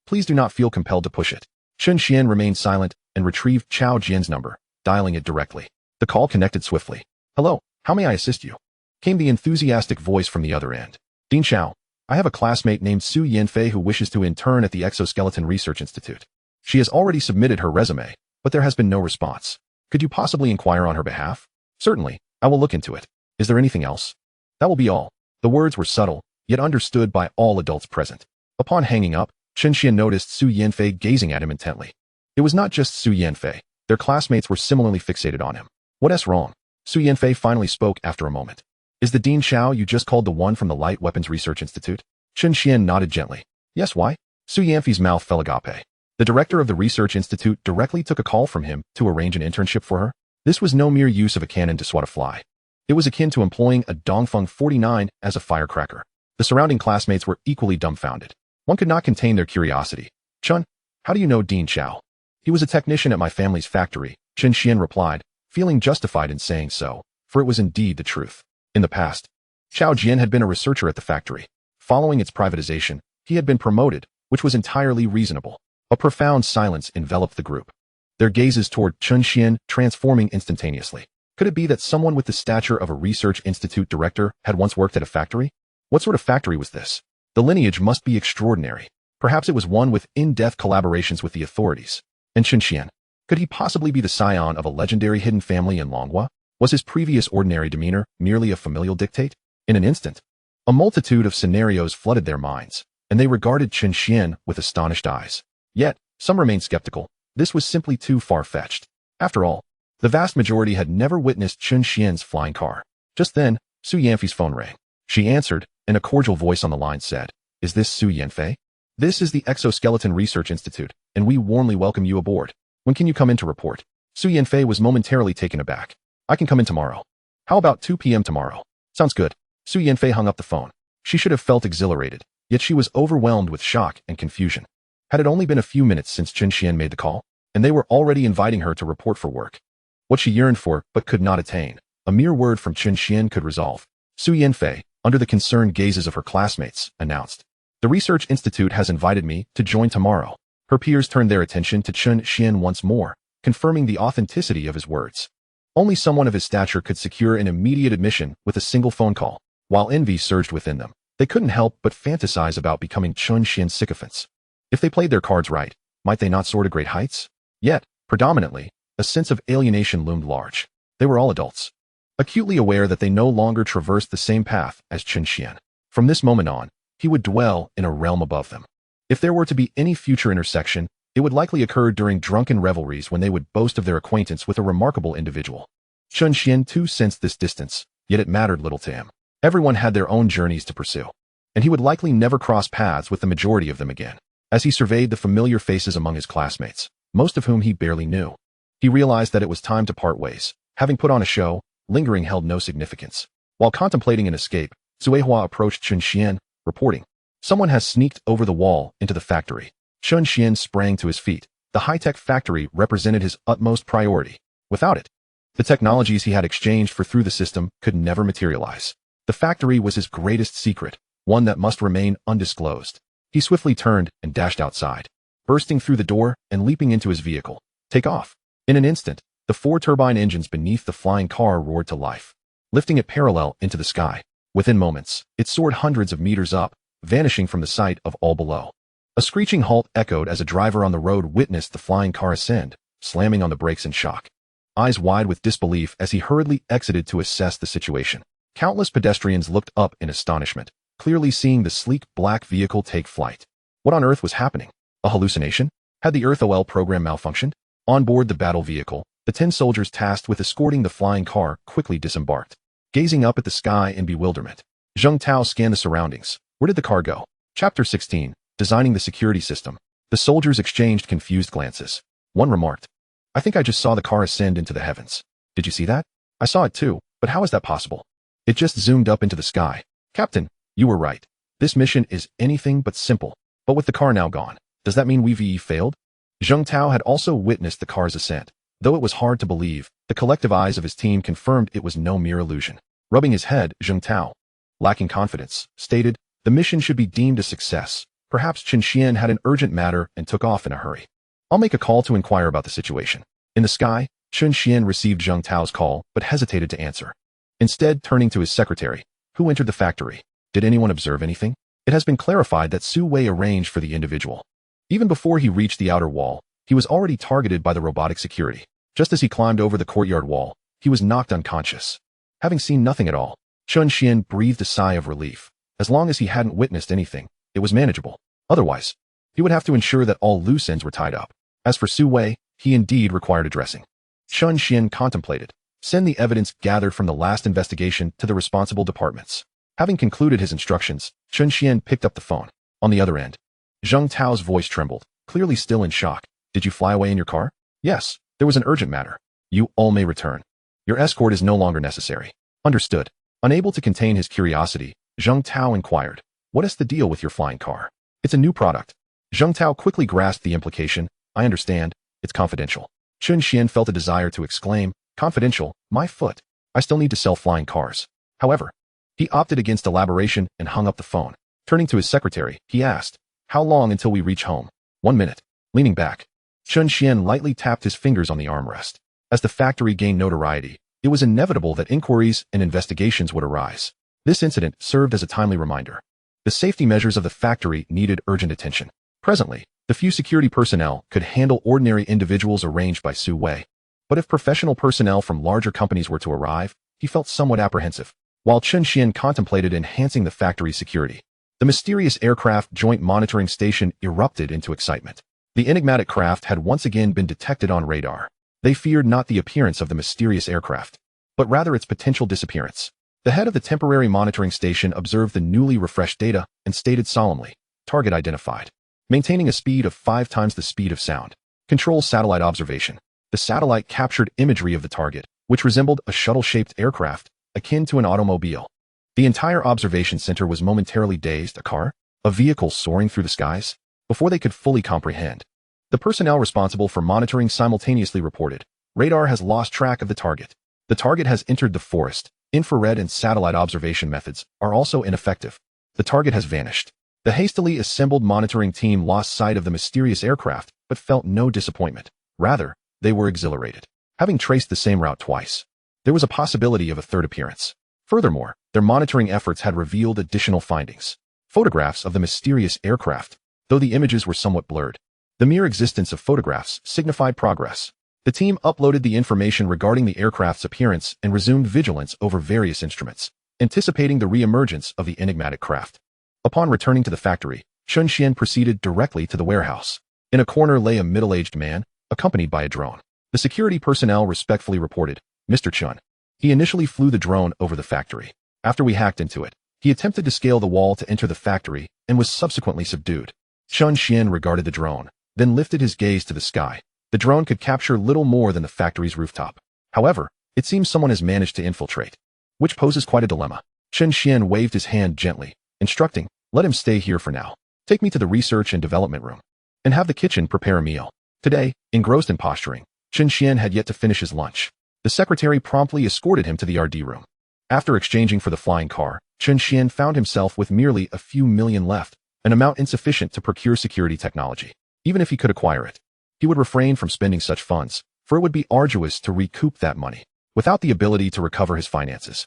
[SPEAKER 1] please do not feel compelled to push it. Chen Xuan remained silent and retrieved Chao Jian's number, dialing it directly. The call connected swiftly. Hello, how may I assist you? Came the enthusiastic voice from the other end. Dean Chao, I have a classmate named Su Yinfei who wishes to intern at the Exoskeleton Research Institute. She has already submitted her resume, but there has been no response. Could you possibly inquire on her behalf? Certainly, I will look into it. Is there anything else? That will be all. The words were subtle, yet understood by all adults present. Upon hanging up, Chen Xuan noticed Su Yanfei gazing at him intently. It was not just Su Yanfei. Their classmates were similarly fixated on him. What's wrong? Su Yanfei finally spoke after a moment. Is the Dean Xiao you just called the one from the Light Weapons Research Institute? Chen Xuan nodded gently. Yes, why? Su Yanfei's mouth fell agape. The director of the Research Institute directly took a call from him to arrange an internship for her. This was no mere use of a cannon to swat a fly. It was akin to employing a Dongfeng 49 as a firecracker. The surrounding classmates were equally dumbfounded. One could not contain their curiosity. Chun, how do you know Dean Xiao? He was a technician at my family's factory, Chen Xuan replied, feeling justified in saying so, for it was indeed the truth. In the past, Xiao Jian had been a researcher at the factory. Following its privatization, he had been promoted, which was entirely reasonable. A profound silence enveloped the group. Their gazes toward Chen Xuan transforming instantaneously. Could it be that someone with the stature of a research institute director had once worked at a factory? What sort of factory was this? The lineage must be extraordinary. Perhaps it was one with in-depth collaborations with the authorities. And Chen Xuan, could he possibly be the scion of a legendary hidden family in Longhua? Was his previous ordinary demeanor merely a familial dictate? In an instant, a multitude of scenarios flooded their minds, and they regarded Chen Xuan with astonished eyes. Yet, some remained skeptical. This was simply too far-fetched. After all, the vast majority had never witnessed Chen Xuan's flying car. Just then, Su Yanfei's phone rang. She answered, and a cordial voice on the line said, "Is this Su Yanfei? This is the Exoskeleton Research Institute, and we warmly welcome you aboard. When can you come in to report?" Su Yanfei was momentarily taken aback. "I can come in tomorrow." "How about 2 p.m. tomorrow?" "Sounds good." Su Yanfei hung up the phone. She should have felt exhilarated, yet she was overwhelmed with shock and confusion. Had it only been a few minutes since Chen Xuan made the call, and they were already inviting her to report for work. What she yearned for but could not attain, a mere word from Chen Xuan could resolve. Su Yanfei, under the concerned gazes of her classmates, announced, "The Research Institute has invited me to join tomorrow." Her peers turned their attention to Chen Xuan once more, confirming the authenticity of his words. Only someone of his stature could secure an immediate admission with a single phone call. While envy surged within them, they couldn't help but fantasize about becoming Chen Xuan's sycophants. If they played their cards right, might they not soar to great heights? Yet, predominantly, a sense of alienation loomed large. They were all adults, acutely aware that they no longer traversed the same path as Chen Xuan. From this moment on, he would dwell in a realm above them. If there were to be any future intersection, it would likely occur during drunken revelries when they would boast of their acquaintance with a remarkable individual. Chen Xuan too sensed this distance, yet it mattered little to him. Everyone had their own journeys to pursue, and he would likely never cross paths with the majority of them again. As he surveyed the familiar faces among his classmates, most of whom he barely knew, he realized that it was time to part ways. Having put on a show, lingering held no significance. While contemplating an escape, Zuehua approached Chen Xuan, reporting, "Someone has sneaked over the wall into the factory." Chen Xuan sprang to his feet. The high-tech factory represented his utmost priority. Without it, the technologies he had exchanged for through the system could never materialize. The factory was his greatest secret, one that must remain undisclosed. He swiftly turned and dashed outside, bursting through the door and leaping into his vehicle. Take off. In an instant, the 4 turbine engines beneath the flying car roared to life, lifting it parallel into the sky. Within moments, it soared hundreds of meters up, vanishing from the sight of all below. A screeching halt echoed as a driver on the road witnessed the flying car ascend, slamming on the brakes in shock, eyes wide with disbelief as he hurriedly exited to assess the situation. Countless pedestrians looked up in astonishment, clearly seeing the sleek black vehicle take flight. What on earth was happening? A hallucination? Had the Earth OL program malfunctioned? On board the battle vehicle, the 10 soldiers tasked with escorting the flying car quickly disembarked, gazing up at the sky in bewilderment. Zheng Tao scanned the surroundings. Where did the car go? Chapter 16. Designing the security system. The soldiers exchanged confused glances. One remarked, "I think I just saw the car ascend into the heavens." "Did you see that?" "I saw it too, but how is that possible?" "It just zoomed up into the sky." "Captain, you were right. This mission is anything but simple. But with the car now gone, does that mean we've failed?" Zheng Tao had also witnessed the car's ascent. Though it was hard to believe, the collective eyes of his team confirmed it was no mere illusion. Rubbing his head, Zheng Tao, lacking confidence, stated, "The mission should be deemed a success. Perhaps Chen Xuan had an urgent matter and took off in a hurry. I'll make a call to inquire about the situation." In the sky, Chen Xuan received Zheng Tao's call but hesitated to answer. Instead, turning to his secretary, "Who entered the factory? Did anyone observe anything?" It has been clarified that Su Wei arranged for the individual. Even before he reached the outer wall, he was already targeted by the robotic security. Just as he climbed over the courtyard wall, he was knocked unconscious. Having seen nothing at all, Chen Xuan breathed a sigh of relief. As long as he hadn't witnessed anything, it was manageable. Otherwise, He would have to ensure that all loose ends were tied up. As for Su Wei, he indeed required addressing. Chen Xuan contemplated. Send the evidence gathered from the last investigation to the responsible departments. Having concluded his instructions, Chen Xuan picked up the phone. On the other end, Zheng Tao's voice trembled, clearly still in shock. Did you fly away in your car? Yes, there was an urgent matter. You all may return. Your escort is no longer necessary. Understood. Unable to contain his curiosity, Zheng Tao inquired, what is the deal with your flying car? It's a new product. Zheng Tao quickly grasped the implication. I understand. It's confidential. Chen Xuan felt a desire to exclaim, confidential, my foot. I still need to sell flying cars. However, he opted against elaboration and hung up the phone. Turning to his secretary, he asked, how long until we reach home? 1 minute. Leaning back, Chen Xuan lightly tapped his fingers on the armrest. As the factory gained notoriety, it was inevitable that inquiries and investigations would arise. This incident served as a timely reminder. The safety measures of the factory needed urgent attention. Presently, the few security personnel could handle ordinary individuals arranged by Su Wei. But if professional personnel from larger companies were to arrive, he felt somewhat apprehensive. While Chen Xuan contemplated enhancing the factory's security, the mysterious aircraft joint monitoring station erupted into excitement. The enigmatic craft had once again been detected on radar. They feared not the appearance of the mysterious aircraft, but rather its potential disappearance. The head of the temporary monitoring station observed the newly refreshed data and stated solemnly, target identified. Maintaining a speed of 5 times the speed of sound. Control satellite observation. The satellite captured imagery of the target, which resembled a shuttle-shaped aircraft, akin to an automobile. The entire observation center was momentarily dazed. A car? A vehicle soaring through the skies? Before they could fully comprehend. The personnel responsible for monitoring simultaneously reported, radar has lost track of the target. The target has entered the forest. Infrared and satellite observation methods are also ineffective. The target has vanished. The hastily assembled monitoring team lost sight of the mysterious aircraft, but felt no disappointment. Rather, they were exhilarated. Having traced the same route twice, there was a possibility of a third appearance. Furthermore, their monitoring efforts had revealed additional findings. Photographs of the mysterious aircraft, though the images were somewhat blurred. The mere existence of photographs signified progress. The team uploaded the information regarding the aircraft's appearance and resumed vigilance over various instruments, anticipating the re-emergence of the enigmatic craft. Upon returning to the factory, Chen Xuan proceeded directly to the warehouse. In a corner lay a middle-aged man, accompanied by a drone. The security personnel respectfully reported, Mr. Chen. He initially flew the drone over the factory. After we hacked into it, he attempted to scale the wall to enter the factory and was subsequently subdued. Chen Xuan regarded the drone, then lifted his gaze to the sky. The drone could capture little more than the factory's rooftop. However, it seems someone has managed to infiltrate, which poses quite a dilemma. Chen Xuan waved his hand gently, instructing, let him stay here for now. Take me to the research and development room, and have the kitchen prepare a meal. Today, engrossed in posturing, Chen Xuan had yet to finish his lunch. The secretary promptly escorted him to the RD room. After exchanging for the flying car, Chen Xuan found himself with merely a few million left, an amount insufficient to procure security technology. Even if he could acquire it, he would refrain from spending such funds, for it would be arduous to recoup that money, without the ability to recover his finances.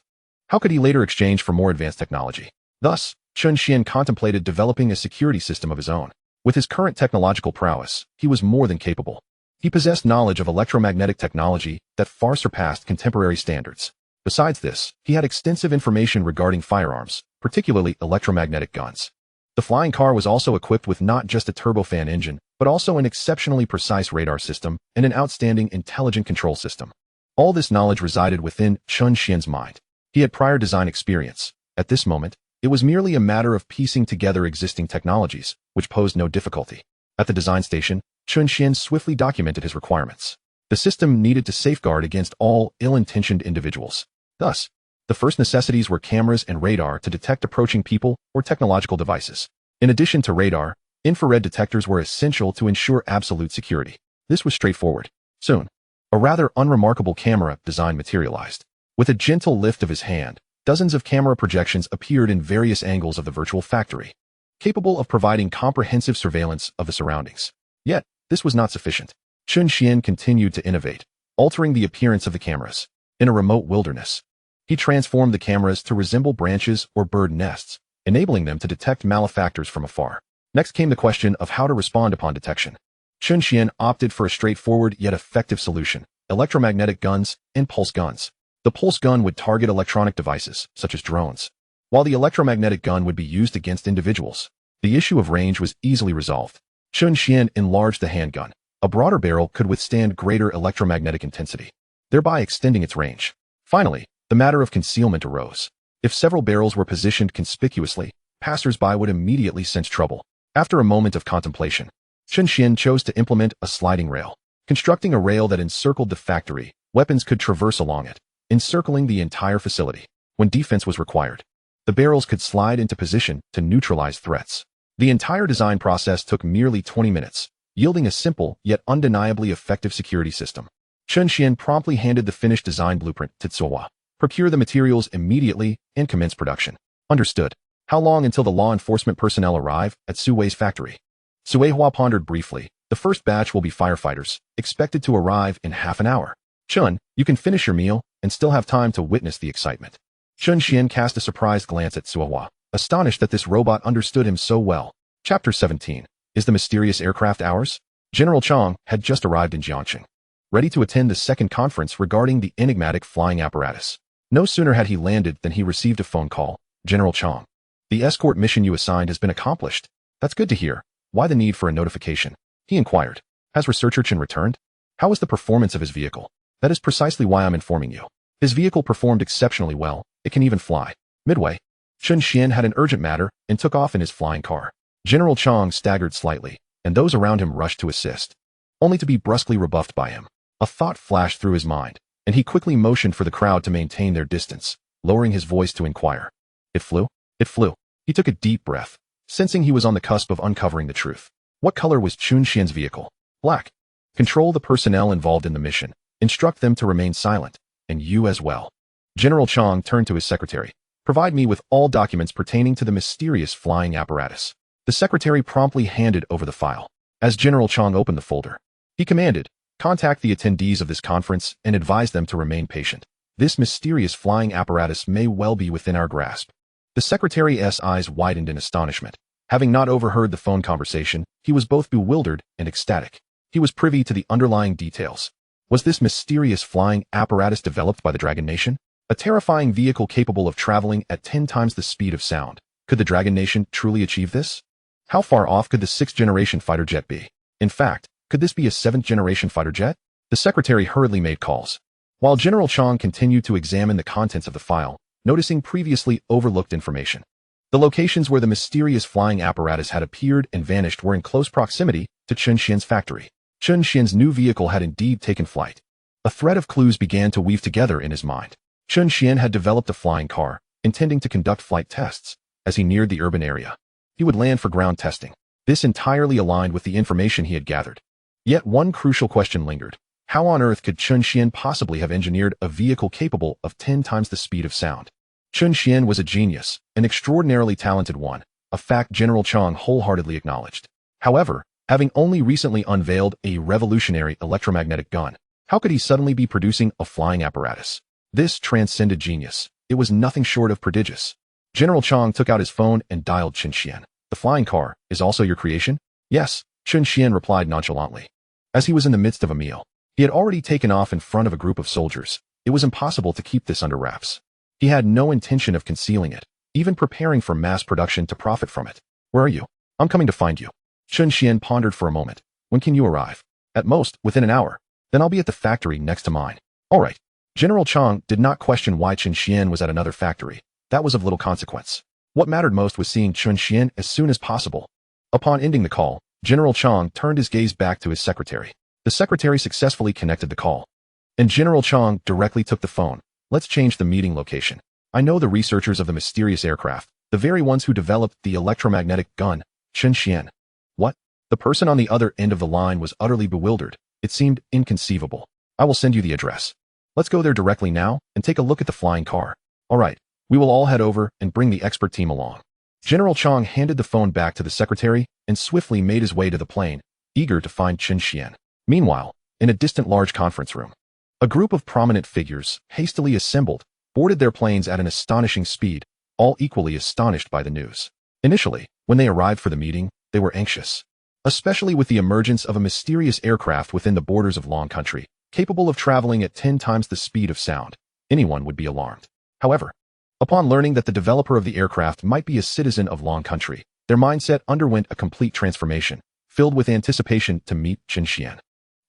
[SPEAKER 1] How could he later exchange for more advanced technology? Thus, Chen Xuan contemplated developing a security system of his own. With his current technological prowess, he was more than capable. He possessed knowledge of electromagnetic technology that far surpassed contemporary standards. Besides this, he had extensive information regarding firearms, particularly electromagnetic guns. The flying car was also equipped with not just a turbofan engine, but also an exceptionally precise radar system and an outstanding intelligent control system. All this knowledge resided within Chen Xuan's mind. He had prior design experience. At this moment, it was merely a matter of piecing together existing technologies, which posed no difficulty. At the design station, Chen Xuan swiftly documented his requirements. The system needed to safeguard against all ill-intentioned individuals. Thus, the first necessities were cameras and radar to detect approaching people or technological devices. In addition to radar, infrared detectors were essential to ensure absolute security. This was straightforward. Soon, a rather unremarkable camera design materialized. With a gentle lift of his hand, dozens of camera projections appeared in various angles of the virtual factory, capable of providing comprehensive surveillance of the surroundings. Yet, this was not sufficient. Chen Xuan continued to innovate, altering the appearance of the cameras. In a remote wilderness, he transformed the cameras to resemble branches or bird nests, enabling them to detect malefactors from afar. Next came the question of how to respond upon detection. Chen Xuan opted for a straightforward yet effective solution: electromagnetic guns and pulse guns. The pulse gun would target electronic devices, such as drones, while the electromagnetic gun would be used against individuals. The issue of range was easily resolved. Chen Xuan enlarged the handgun. A broader barrel could withstand greater electromagnetic intensity, thereby extending its range. Finally, the matter of concealment arose. If several barrels were positioned conspicuously, passers-by would immediately sense trouble. After a moment of contemplation, Chen Xuan chose to implement a sliding rail. Constructing a rail that encircled the factory, weapons could traverse along it, encircling the entire facility. When defense was required, the barrels could slide into position to neutralize threats. The entire design process took merely 20 minutes, yielding a simple yet undeniably effective security system. Chen Xuan promptly handed the finished design blueprint to Cuohua. Procure the materials immediately and commence production. Understood. How long until the law enforcement personnel arrive at Suwei's factory? Cuohua pondered briefly. The first batch will be firefighters, expected to arrive in half an hour. Chun, you can finish your meal and still have time to witness the excitement. Chen Xuan cast a surprised glance at Cuohua, astonished that this robot understood him so well. Chapter 17. Is the mysterious aircraft ours? General Chang had just arrived in Jiangxing, ready to attend the second conference regarding the enigmatic flying apparatus. No sooner had he landed than he received a phone call. General Chang, the escort mission you assigned has been accomplished. That's good to hear. Why the need for a notification? He inquired. Has researcher Chen returned? How was the performance of his vehicle? That is precisely why I'm informing you. His vehicle performed exceptionally well. It can even fly. Midway, Chen Xuan had an urgent matter and took off in his flying car. General Chang staggered slightly, and those around him rushed to assist, only to be brusquely rebuffed by him. A thought flashed through his mind, and he quickly motioned for the crowd to maintain their distance, lowering his voice to inquire. It flew? It flew. He took a deep breath, sensing he was on the cusp of uncovering the truth. What color was Chen Xuan's vehicle? Black. Control the personnel involved in the mission. Instruct them to remain silent, and you as well. General Chang turned to his secretary. Provide me with all documents pertaining to the mysterious flying apparatus. The secretary promptly handed over the file. As General Chang opened the folder, he commanded, contact the attendees of this conference and advise them to remain patient. This mysterious flying apparatus may well be within our grasp. The secretary's eyes widened in astonishment. Having not overheard the phone conversation, he was both bewildered and ecstatic. He was privy to the underlying details. Was this mysterious flying apparatus developed by the Dragon Nation? A terrifying vehicle capable of traveling at 10 times the speed of sound. Could the Dragon Nation truly achieve this? How far off could the 6th-generation fighter jet be? In fact, could this be a 7th-generation fighter jet? The secretary hurriedly made calls, while General Chang continued to examine the contents of the file, noticing previously overlooked information. The locations where the mysterious flying apparatus had appeared and vanished were in close proximity to Chen Xuan's factory. Chen Xuan's new vehicle had indeed taken flight. A thread of clues began to weave together in his mind. Chen Xuan had developed a flying car, intending to conduct flight tests. As he neared the urban area, he would land for ground testing. This entirely aligned with the information he had gathered. Yet one crucial question lingered. How on earth could Chen Xuan possibly have engineered a vehicle capable of 10 times the speed of sound? Chen Xuan was a genius, an extraordinarily talented one, a fact General Chang wholeheartedly acknowledged. However, having only recently unveiled a revolutionary electromagnetic gun, how could he suddenly be producing a flying apparatus? This transcended genius. It was nothing short of prodigious. General Chang took out his phone and dialed Chen Xuan. The flying car is also your creation? Yes, Chen Xuan replied nonchalantly. As he was in the midst of a meal, he had already taken off in front of a group of soldiers. It was impossible to keep this under wraps. He had no intention of concealing it, even preparing for mass production to profit from it. Where are you? I'm coming to find you. Chen Xuan pondered for a moment. When can you arrive? At most, within an hour. Then I'll be at the factory next to mine. All right. General Chang did not question why Chen Xuan was at another factory. That was of little consequence. What mattered most was seeing Chen Xuan as soon as possible. Upon ending the call, General Chang turned his gaze back to his secretary. The secretary successfully connected the call, and General Chang directly took the phone. Let's change the meeting location. I know the researchers of the mysterious aircraft, the very ones who developed the electromagnetic gun, Chen Xuan. What? The person on the other end of the line was utterly bewildered. It seemed inconceivable. I will send you the address. Let's go there directly now and take a look at the flying car. All right, we will all head over and bring the expert team along. General Chang handed the phone back to the secretary and swiftly made his way to the plane, eager to find Chen Xuan. Meanwhile, in a distant large conference room, a group of prominent figures, hastily assembled, boarded their planes at an astonishing speed, all equally astonished by the news. Initially, when they arrived for the meeting, they were anxious, especially with the emergence of a mysterious aircraft within the borders of Long Country, capable of traveling at 10 times the speed of sound. Anyone would be alarmed. However, upon learning that the developer of the aircraft might be a citizen of Long Country, their mindset underwent a complete transformation. filled with anticipation to meet Chen Xuan.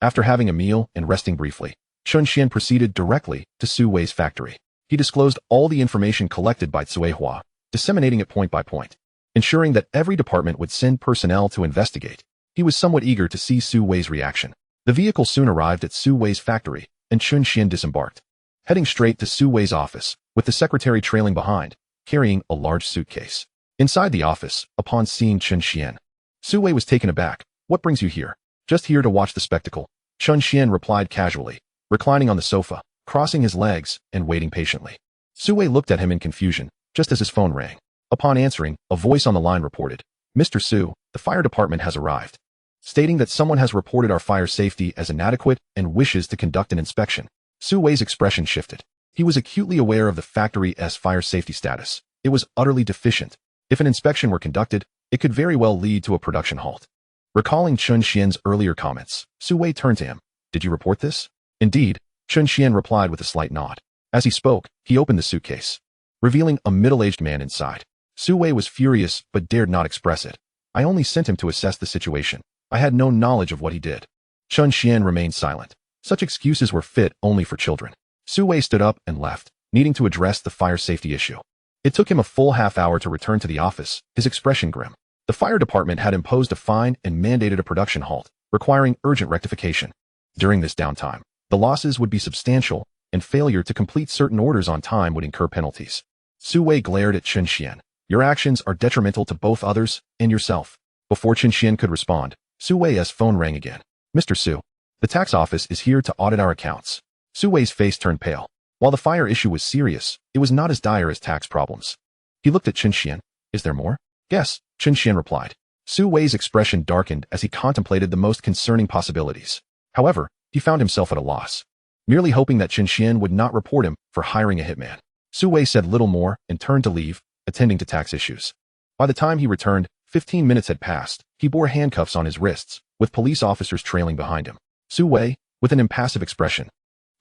[SPEAKER 1] After having a meal and resting briefly, Chen Xuan proceeded directly to Su Wei's factory. He disclosed all the information collected by Cui Hua, disseminating it point by point, ensuring that every department would send personnel to investigate. He was somewhat eager to see Su Wei's reaction. The vehicle soon arrived at Su Wei's factory, and Chen Xuan disembarked, heading straight to Su Wei's office, with the secretary trailing behind, carrying a large suitcase. Inside the office, upon seeing Chen Xuan, Su Wei was taken aback. "What brings you here?" "Just here to watch the spectacle," Chen Xuan replied casually, reclining on the sofa, crossing his legs, and waiting patiently. Su Wei looked at him in confusion, just as his phone rang. Upon answering, a voice on the line reported, "Mr. Su, the fire department has arrived," stating that someone has reported our fire safety as inadequate and wishes to conduct an inspection. Su Wei's expression shifted. He was acutely aware of the factory's fire safety status. It was utterly deficient. If an inspection were conducted, it could very well lead to a production halt. Recalling Chen Xuan's earlier comments, Su Wei turned to him. "Did you report this?" "Indeed," Chen Xuan replied with a slight nod. As he spoke, he opened the suitcase, revealing a middle-aged man inside. Su Wei was furious but dared not express it. "I only sent him to assess the situation. I had no knowledge of what he did." Chen Xuan remained silent. Such excuses were fit only for children. Su Wei stood up and left, needing to address the fire safety issue. It took him a full half-hour to return to the office, his expression grim. The fire department had imposed a fine and mandated a production halt, requiring urgent rectification. During this downtime, the losses would be substantial, and failure to complete certain orders on time would incur penalties. Su Wei glared at Chen Xuan. "Your actions are detrimental to both others and yourself." Before Chen Xuan could respond, Su Wei's phone rang again. "Mr. Su, the tax office is here to audit our accounts." Su Wei's face turned pale. While the fire issue was serious, it was not as dire as tax problems. He looked at Chen Xuan. "Is there more?" "Yes," Chen Xuan replied. Su Wei's expression darkened as he contemplated the most concerning possibilities. However, he found himself at a loss, merely hoping that Chen Xuan would not report him for hiring a hitman. Su Wei said little more and turned to leave, attending to tax issues. By the time he returned, 15 minutes had passed. He bore handcuffs on his wrists, with police officers trailing behind him. Su Wei, with an impassive expression,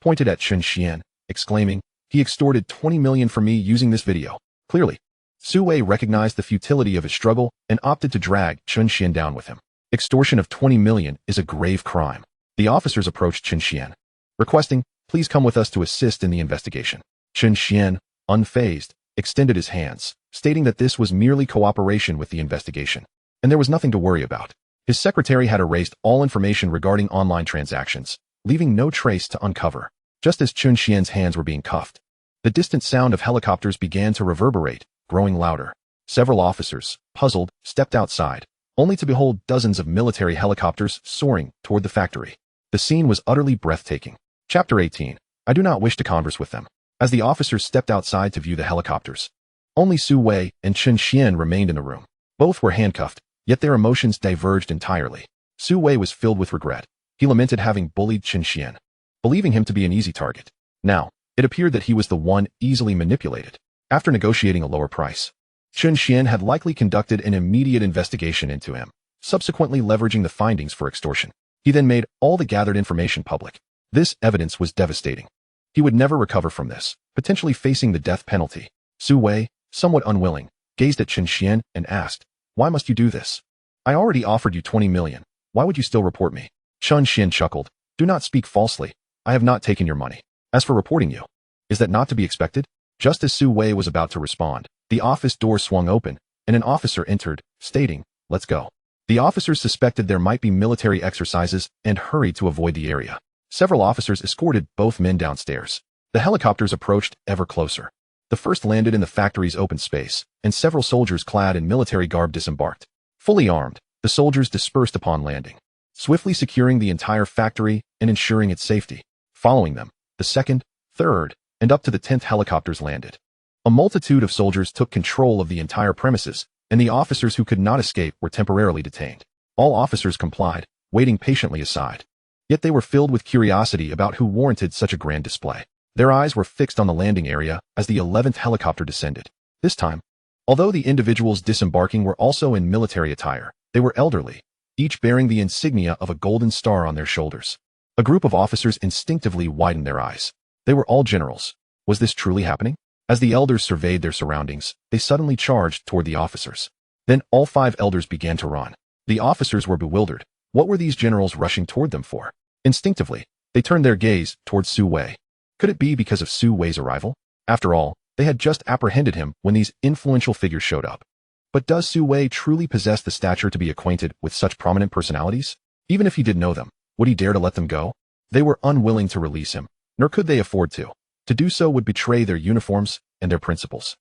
[SPEAKER 1] pointed at Chen Xuan, exclaiming, "He extorted 20 million from me using this video." Clearly, Su Wei recognized the futility of his struggle and opted to drag Chen Xuan down with him. Extortion of 20 million is a grave crime. The officers approached Chen Xuan, requesting, "Please come with us to assist in the investigation." Chen Xuan, unfazed, extended his hands, stating that this was merely cooperation with the investigation, and there was nothing to worry about. His secretary had erased all information regarding online transactions, leaving no trace to uncover. Just as Chen Xuan's hands were being cuffed, the distant sound of helicopters began to reverberate, growing louder. Several officers, puzzled, stepped outside, only to behold dozens of military helicopters soaring toward the factory. The scene was utterly breathtaking. Chapter 18. I do not wish to converse with them. As the officers stepped outside to view the helicopters, only Su Wei and Chen Xuan remained in the room. Both were handcuffed, yet their emotions diverged entirely. Su Wei was filled with regret. He lamented having bullied Chen Xuan, believing him to be an easy target. Now, it appeared that he was the one easily manipulated. After negotiating a lower price, Chen Xuan had likely conducted an immediate investigation into him, subsequently leveraging the findings for extortion. He then made all the gathered information public. This evidence was devastating. He would never recover from this, potentially facing the death penalty. Su Wei, somewhat unwilling, gazed at Chen Xuan and asked, "Why must you do this? I already offered you 20 million. Why would you still report me?" Chen Xuan chuckled. "Do not speak falsely. I have not taken your money. As for reporting you, is that not to be expected?" Just as Su Wei was about to respond, the office door swung open, and an officer entered, stating, "Let's go." The officers suspected there might be military exercises and hurried to avoid the area. Several officers escorted both men downstairs. The helicopters approached ever closer. The first landed in the factory's open space, and several soldiers clad in military garb disembarked. Fully armed, the soldiers dispersed upon landing, swiftly securing the entire factory and ensuring its safety. Following them, the second, third, and up to the 10th helicopters landed. A multitude of soldiers took control of the entire premises, and the officers who could not escape were temporarily detained. All officers complied, waiting patiently aside. Yet they were filled with curiosity about who warranted such a grand display. Their eyes were fixed on the landing area as the 11th helicopter descended. This time, although the individuals disembarking were also in military attire, they were elderly, each bearing the insignia of a golden star on their shoulders. A group of officers instinctively widened their eyes. They were all generals. Was this truly happening? As the elders surveyed their surroundings, they suddenly charged toward the officers. Then all 5 elders began to run. The officers were bewildered. What were these generals rushing toward them for? Instinctively, they turned their gaze towards Su Wei. Could it be because of Su Wei's arrival? After all, they had just apprehended him when these influential figures showed up. But does Su Wei truly possess the stature to be acquainted with such prominent personalities? Even if he did know them, would he dare to let them go? They were unwilling to release him, nor could they afford to. To do so would betray their uniforms and their principles.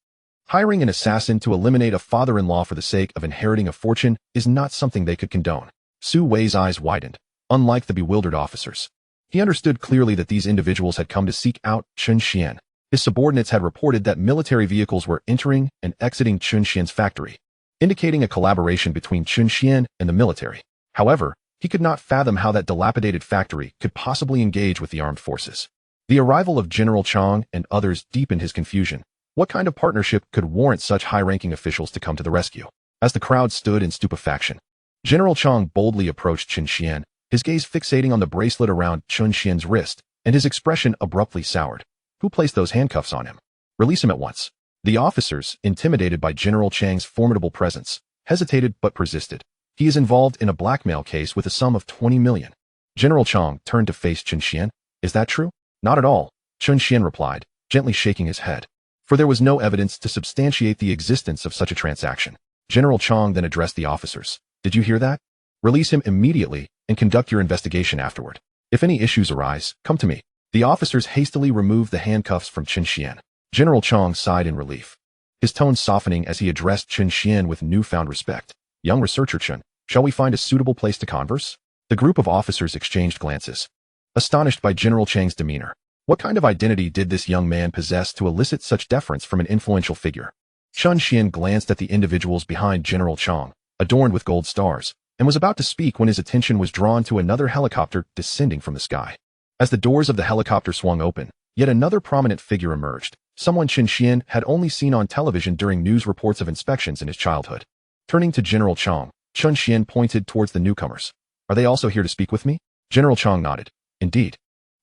[SPEAKER 1] Hiring an assassin to eliminate a father-in-law for the sake of inheriting a fortune is not something they could condone. Su Wei's eyes widened, unlike the bewildered officers. He understood clearly that these individuals had come to seek out Chen Xuan. His subordinates had reported that military vehicles were entering and exiting Chen Xuan's factory, indicating a collaboration between Chen Xuan and the military. However, he could not fathom how that dilapidated factory could possibly engage with the armed forces. The arrival of General Chang and others deepened his confusion. What kind of partnership could warrant such high-ranking officials to come to the rescue? As the crowd stood in stupefaction, General Chang boldly approached Chen Xuan, his gaze fixating on the bracelet around Chen Xuan's wrist, and his expression abruptly soured. Who placed those handcuffs on him? Release him at once. The officers, intimidated by General Chang's formidable presence, hesitated but persisted. He is involved in a blackmail case with a sum of 20 million. General Chang turned to face Chen Xuan. Is that true? Not at all, Chen Xuan replied, gently shaking his head. For there was no evidence to substantiate the existence of such a transaction. General Chang then addressed the officers. Did you hear that? Release him immediately and conduct your investigation afterward. If any issues arise, come to me. The officers hastily removed the handcuffs from Chen Xuan. General Chang sighed in relief, his tone softening as he addressed Chen Xuan with newfound respect. Young researcher Chen, shall we find a suitable place to converse? The group of officers exchanged glances, astonished by General Chang's demeanor. What kind of identity did this young man possess to elicit such deference from an influential figure? Chen Xuan glanced at the individuals behind General Chang, adorned with gold stars, and was about to speak when his attention was drawn to another helicopter descending from the sky. As the doors of the helicopter swung open, yet another prominent figure emerged, someone Chen Xuan had only seen on television during news reports of inspections in his childhood. Turning to General Chang, Chen Xuan pointed towards the newcomers. Are they also here to speak with me? General Chang nodded. Indeed.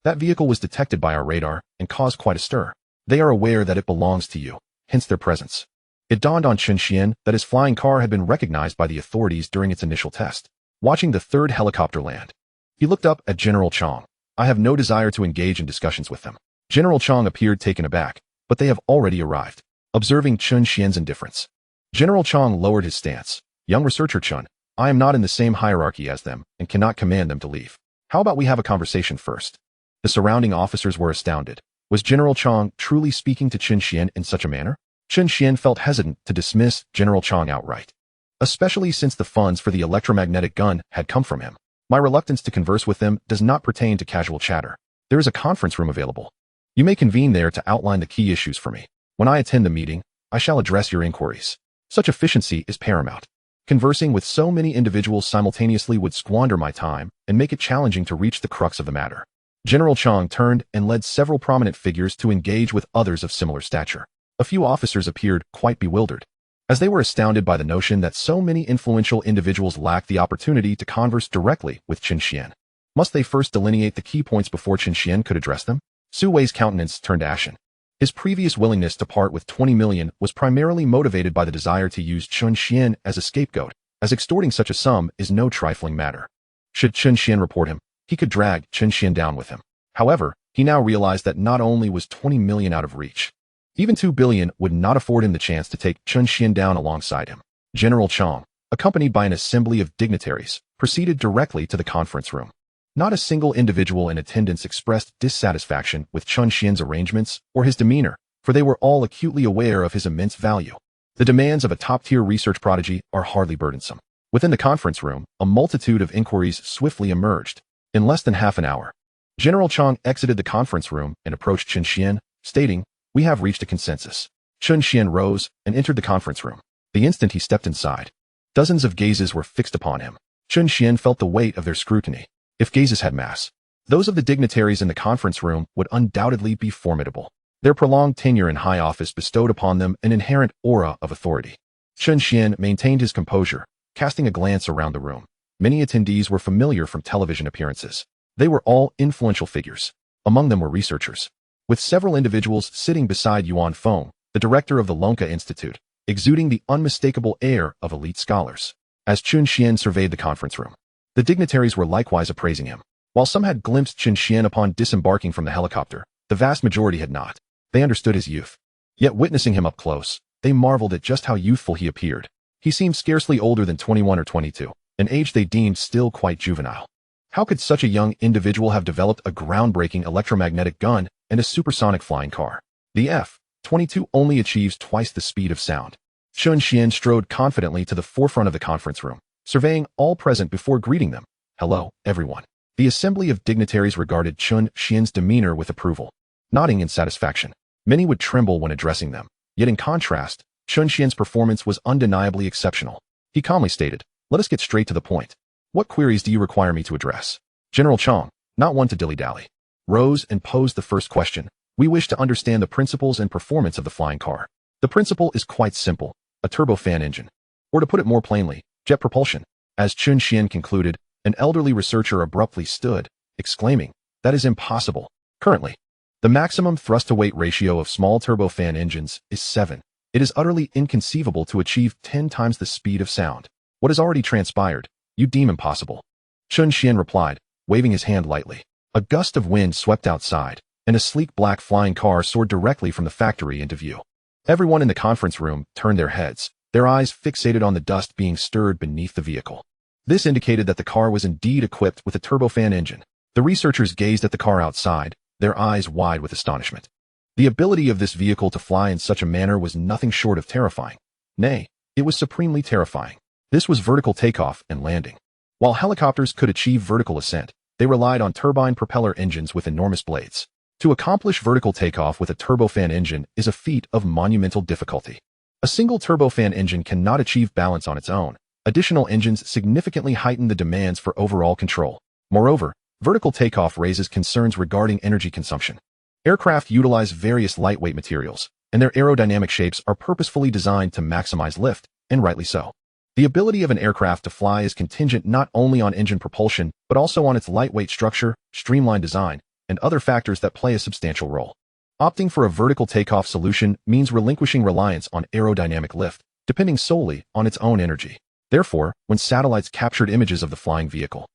[SPEAKER 1] That vehicle was detected by our radar and caused quite a stir. They are aware that it belongs to you, hence their presence. It dawned on Chen Xuan that his flying car had been recognized by the authorities during its initial test. Watching the third helicopter land, he looked up at General Chang. I have no desire to engage in discussions with them. General Chang appeared taken aback, but they have already arrived. Observing Chen Xuan's indifference, General Chang lowered his stance. Young researcher Chen, I am not in the same hierarchy as them and cannot command them to leave. How about we have a conversation first? The surrounding officers were astounded. Was General Chang truly speaking to Chen Xuan in such a manner? Chen Xuan felt hesitant to dismiss General Chang outright, especially since the funds for the electromagnetic gun had come from him. My reluctance to converse with them does not pertain to casual chatter. There is a conference room available. You may convene there to outline the key issues for me. When I attend the meeting, I shall address your inquiries. Such efficiency is paramount. Conversing with so many individuals simultaneously would squander my time and make it challenging to reach the crux of the matter. General Chang turned and led several prominent figures to engage with others of similar stature. A few officers appeared quite bewildered, as they were astounded by the notion that so many influential individuals lacked the opportunity to converse directly with Chen Xuan. Must they first delineate the key points before Chen Xuan could address them? Su Wei's countenance turned ashen. His previous willingness to part with 20 million was primarily motivated by the desire to use Chen Xuan as a scapegoat, as extorting such a sum is no trifling matter. Should Chen Xuan report him, he could drag Chen Xuan down with him. However, he now realized that not only was 20 million out of reach, even 2 billion would not afford him the chance to take Chen Xuan down alongside him. General Chang, accompanied by an assembly of dignitaries, proceeded directly to the conference room. Not a single individual in attendance expressed dissatisfaction with Chen Xuan's arrangements or his demeanor, for they were all acutely aware of his immense value. The demands of a top-tier research prodigy are hardly burdensome. Within the conference room, a multitude of inquiries swiftly emerged. In less than half an hour, General Chang exited the conference room and approached Chen Xuan, stating, "We have reached a consensus." Chen Xuan rose and entered the conference room. The instant he stepped inside, dozens of gazes were fixed upon him. Chen Xuan felt the weight of their scrutiny. If gazes had mass, those of the dignitaries in the conference room would undoubtedly be formidable. Their prolonged tenure in high office bestowed upon them an inherent aura of authority. Chen Xuan maintained his composure, casting a glance around the room. Many attendees were familiar from television appearances. They were all influential figures. Among them were researchers, with several individuals sitting beside Yuan Feng, the director of the Lonka Institute, exuding the unmistakable air of elite scholars. as Chen Xuan surveyed the conference room. The dignitaries were likewise appraising him. While some had glimpsed Chen Xuan upon disembarking from the helicopter, the vast majority had not. They understood his youth. Yet witnessing him up close, they marveled at just how youthful he appeared. He seemed scarcely older than 21 or 22, an age they deemed still quite juvenile. How could such a young individual have developed a groundbreaking electromagnetic gun and a supersonic flying car? The F-22 only achieves twice the speed of sound. Chen Xuan strode confidently to the forefront of the conference room, surveying all present before greeting them. Hello, everyone. The assembly of dignitaries regarded Chen Xuan's demeanor with approval, nodding in satisfaction. Many would tremble when addressing them. Yet in contrast, Chen Xuan's performance was undeniably exceptional. He calmly stated, "Let us get straight to the point. What queries do you require me to address?" General Chang, not one to dilly-dally, rose and posed the first question. "We wish to understand the principles and performance of the flying car. The principle is quite simple, a turbofan engine. Or to put it more plainly, jet propulsion." As Chen Xuan concluded, an elderly researcher abruptly stood, exclaiming, "That is impossible. Currently, the maximum thrust-to-weight ratio of small turbofan engines is 7. It is utterly inconceivable to achieve 10 times the speed of sound. What has already transpired, you deem impossible." Chen Xuan replied, waving his hand lightly. A gust of wind swept outside, and a sleek black flying car soared directly from the factory into view. Everyone in the conference room turned their heads, their eyes fixated on the dust being stirred beneath the vehicle. This indicated that the car was indeed equipped with a turbofan engine. The researchers gazed at the car outside, their eyes wide with astonishment. The ability of this vehicle to fly in such a manner was nothing short of terrifying. Nay, it was supremely terrifying. This was vertical takeoff and landing. While helicopters could achieve vertical ascent, they relied on turbine propeller engines with enormous blades. To accomplish vertical takeoff with a turbofan engine is a feat of monumental difficulty. A single turbofan engine cannot achieve balance on its own. Additional engines significantly heighten the demands for overall control. Moreover, vertical takeoff raises concerns regarding energy consumption. Aircraft utilize various lightweight materials, and their aerodynamic shapes are purposefully designed to maximize lift, and rightly so. The ability of an aircraft to fly is contingent not only on engine propulsion, but also on its lightweight structure, streamlined design, and other factors that play a substantial role. Opting for a vertical takeoff solution means relinquishing reliance on aerodynamic lift, depending solely on its own energy. Therefore, when satellites captured images of the flying vehicle,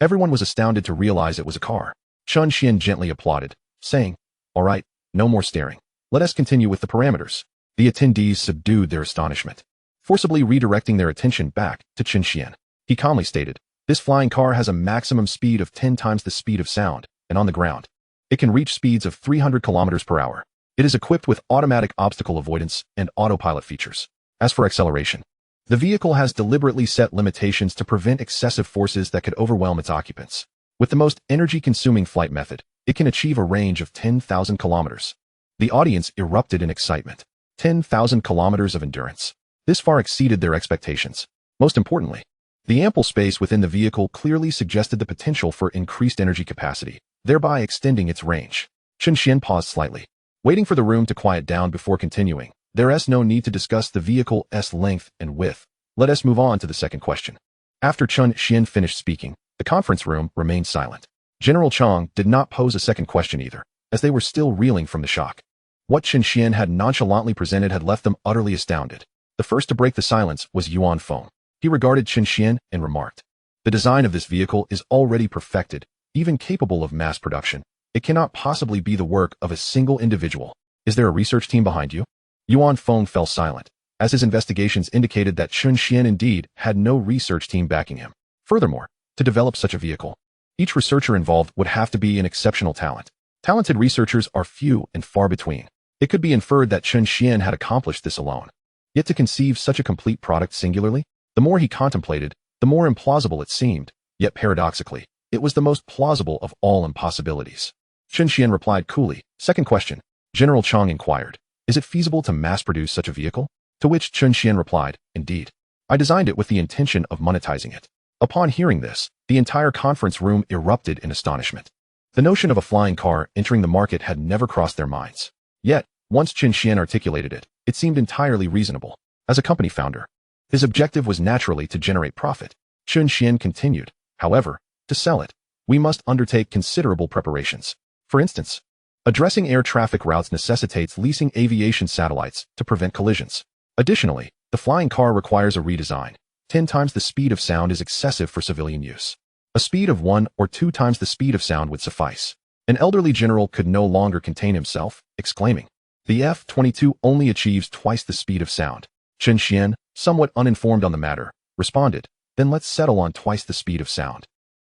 [SPEAKER 1] everyone was astounded to realize it was a car. Chen Xuan gently applauded, saying, "All right, no more staring. Let us continue with the parameters." The attendees subdued their astonishment, forcibly redirecting their attention back to Chen Xuan. He calmly stated, "This flying car has a maximum speed of 10 times the speed of sound, and on the ground, it can reach speeds of 300 kilometers per hour. It is equipped with automatic obstacle avoidance and autopilot features. As for acceleration, the vehicle has deliberately set limitations to prevent excessive forces that could overwhelm its occupants. With the most energy-consuming flight method, it can achieve a range of 10,000 kilometers." The audience erupted in excitement. 10,000 kilometers of endurance. This far exceeded their expectations. Most importantly, the ample space within the vehicle clearly suggested the potential for increased energy capacity, thereby extending its range. Chen Xuan paused slightly, waiting for the room to quiet down before continuing. "There is no need to discuss the vehicle's length and width. Let us move on to the second question." After Chen Xuan finished speaking, the conference room remained silent. General Chang did not pose a second question either, as they were still reeling from the shock. What Chen Xuan had nonchalantly presented had left them utterly astounded. The first to break the silence was Yuan Feng. He regarded Chen Xuan and remarked, "The design of this vehicle is already perfected, even capable of mass production. It cannot possibly be the work of a single individual. Is there a research team behind you?" Yuan Feng fell silent, as his investigations indicated that Chen Xuan indeed had no research team backing him. Furthermore, to develop such a vehicle, each researcher involved would have to be an exceptional talent. Talented researchers are few and far between. It could be inferred that Chen Xuan had accomplished this alone. Yet to conceive such a complete product singularly, the more he contemplated, the more implausible it seemed. Yet paradoxically, it was the most plausible of all impossibilities. Chen Xuan replied coolly. "Second question." General Chang inquired, "Is it feasible to mass-produce such a vehicle?" To which Chen Xuan replied, "Indeed. I designed it with the intention of monetizing it." Upon hearing this, the entire conference room erupted in astonishment. The notion of a flying car entering the market had never crossed their minds. Yet, once Chen Xuan articulated it, it seemed entirely reasonable. As a company founder, his objective was naturally to generate profit. Chen Xuan continued, "However, to sell it, we must undertake considerable preparations. For instance, addressing air traffic routes necessitates leasing aviation satellites to prevent collisions. Additionally, the flying car requires a redesign. 10 times the speed of sound is excessive for civilian use. A speed of 1 or 2 times the speed of sound would suffice. An elderly general could no longer contain himself, exclaiming, "The F-22 only achieves twice the speed of sound." Chen Xuan, somewhat uninformed on the matter, responded, "Then let's settle on twice the speed of sound.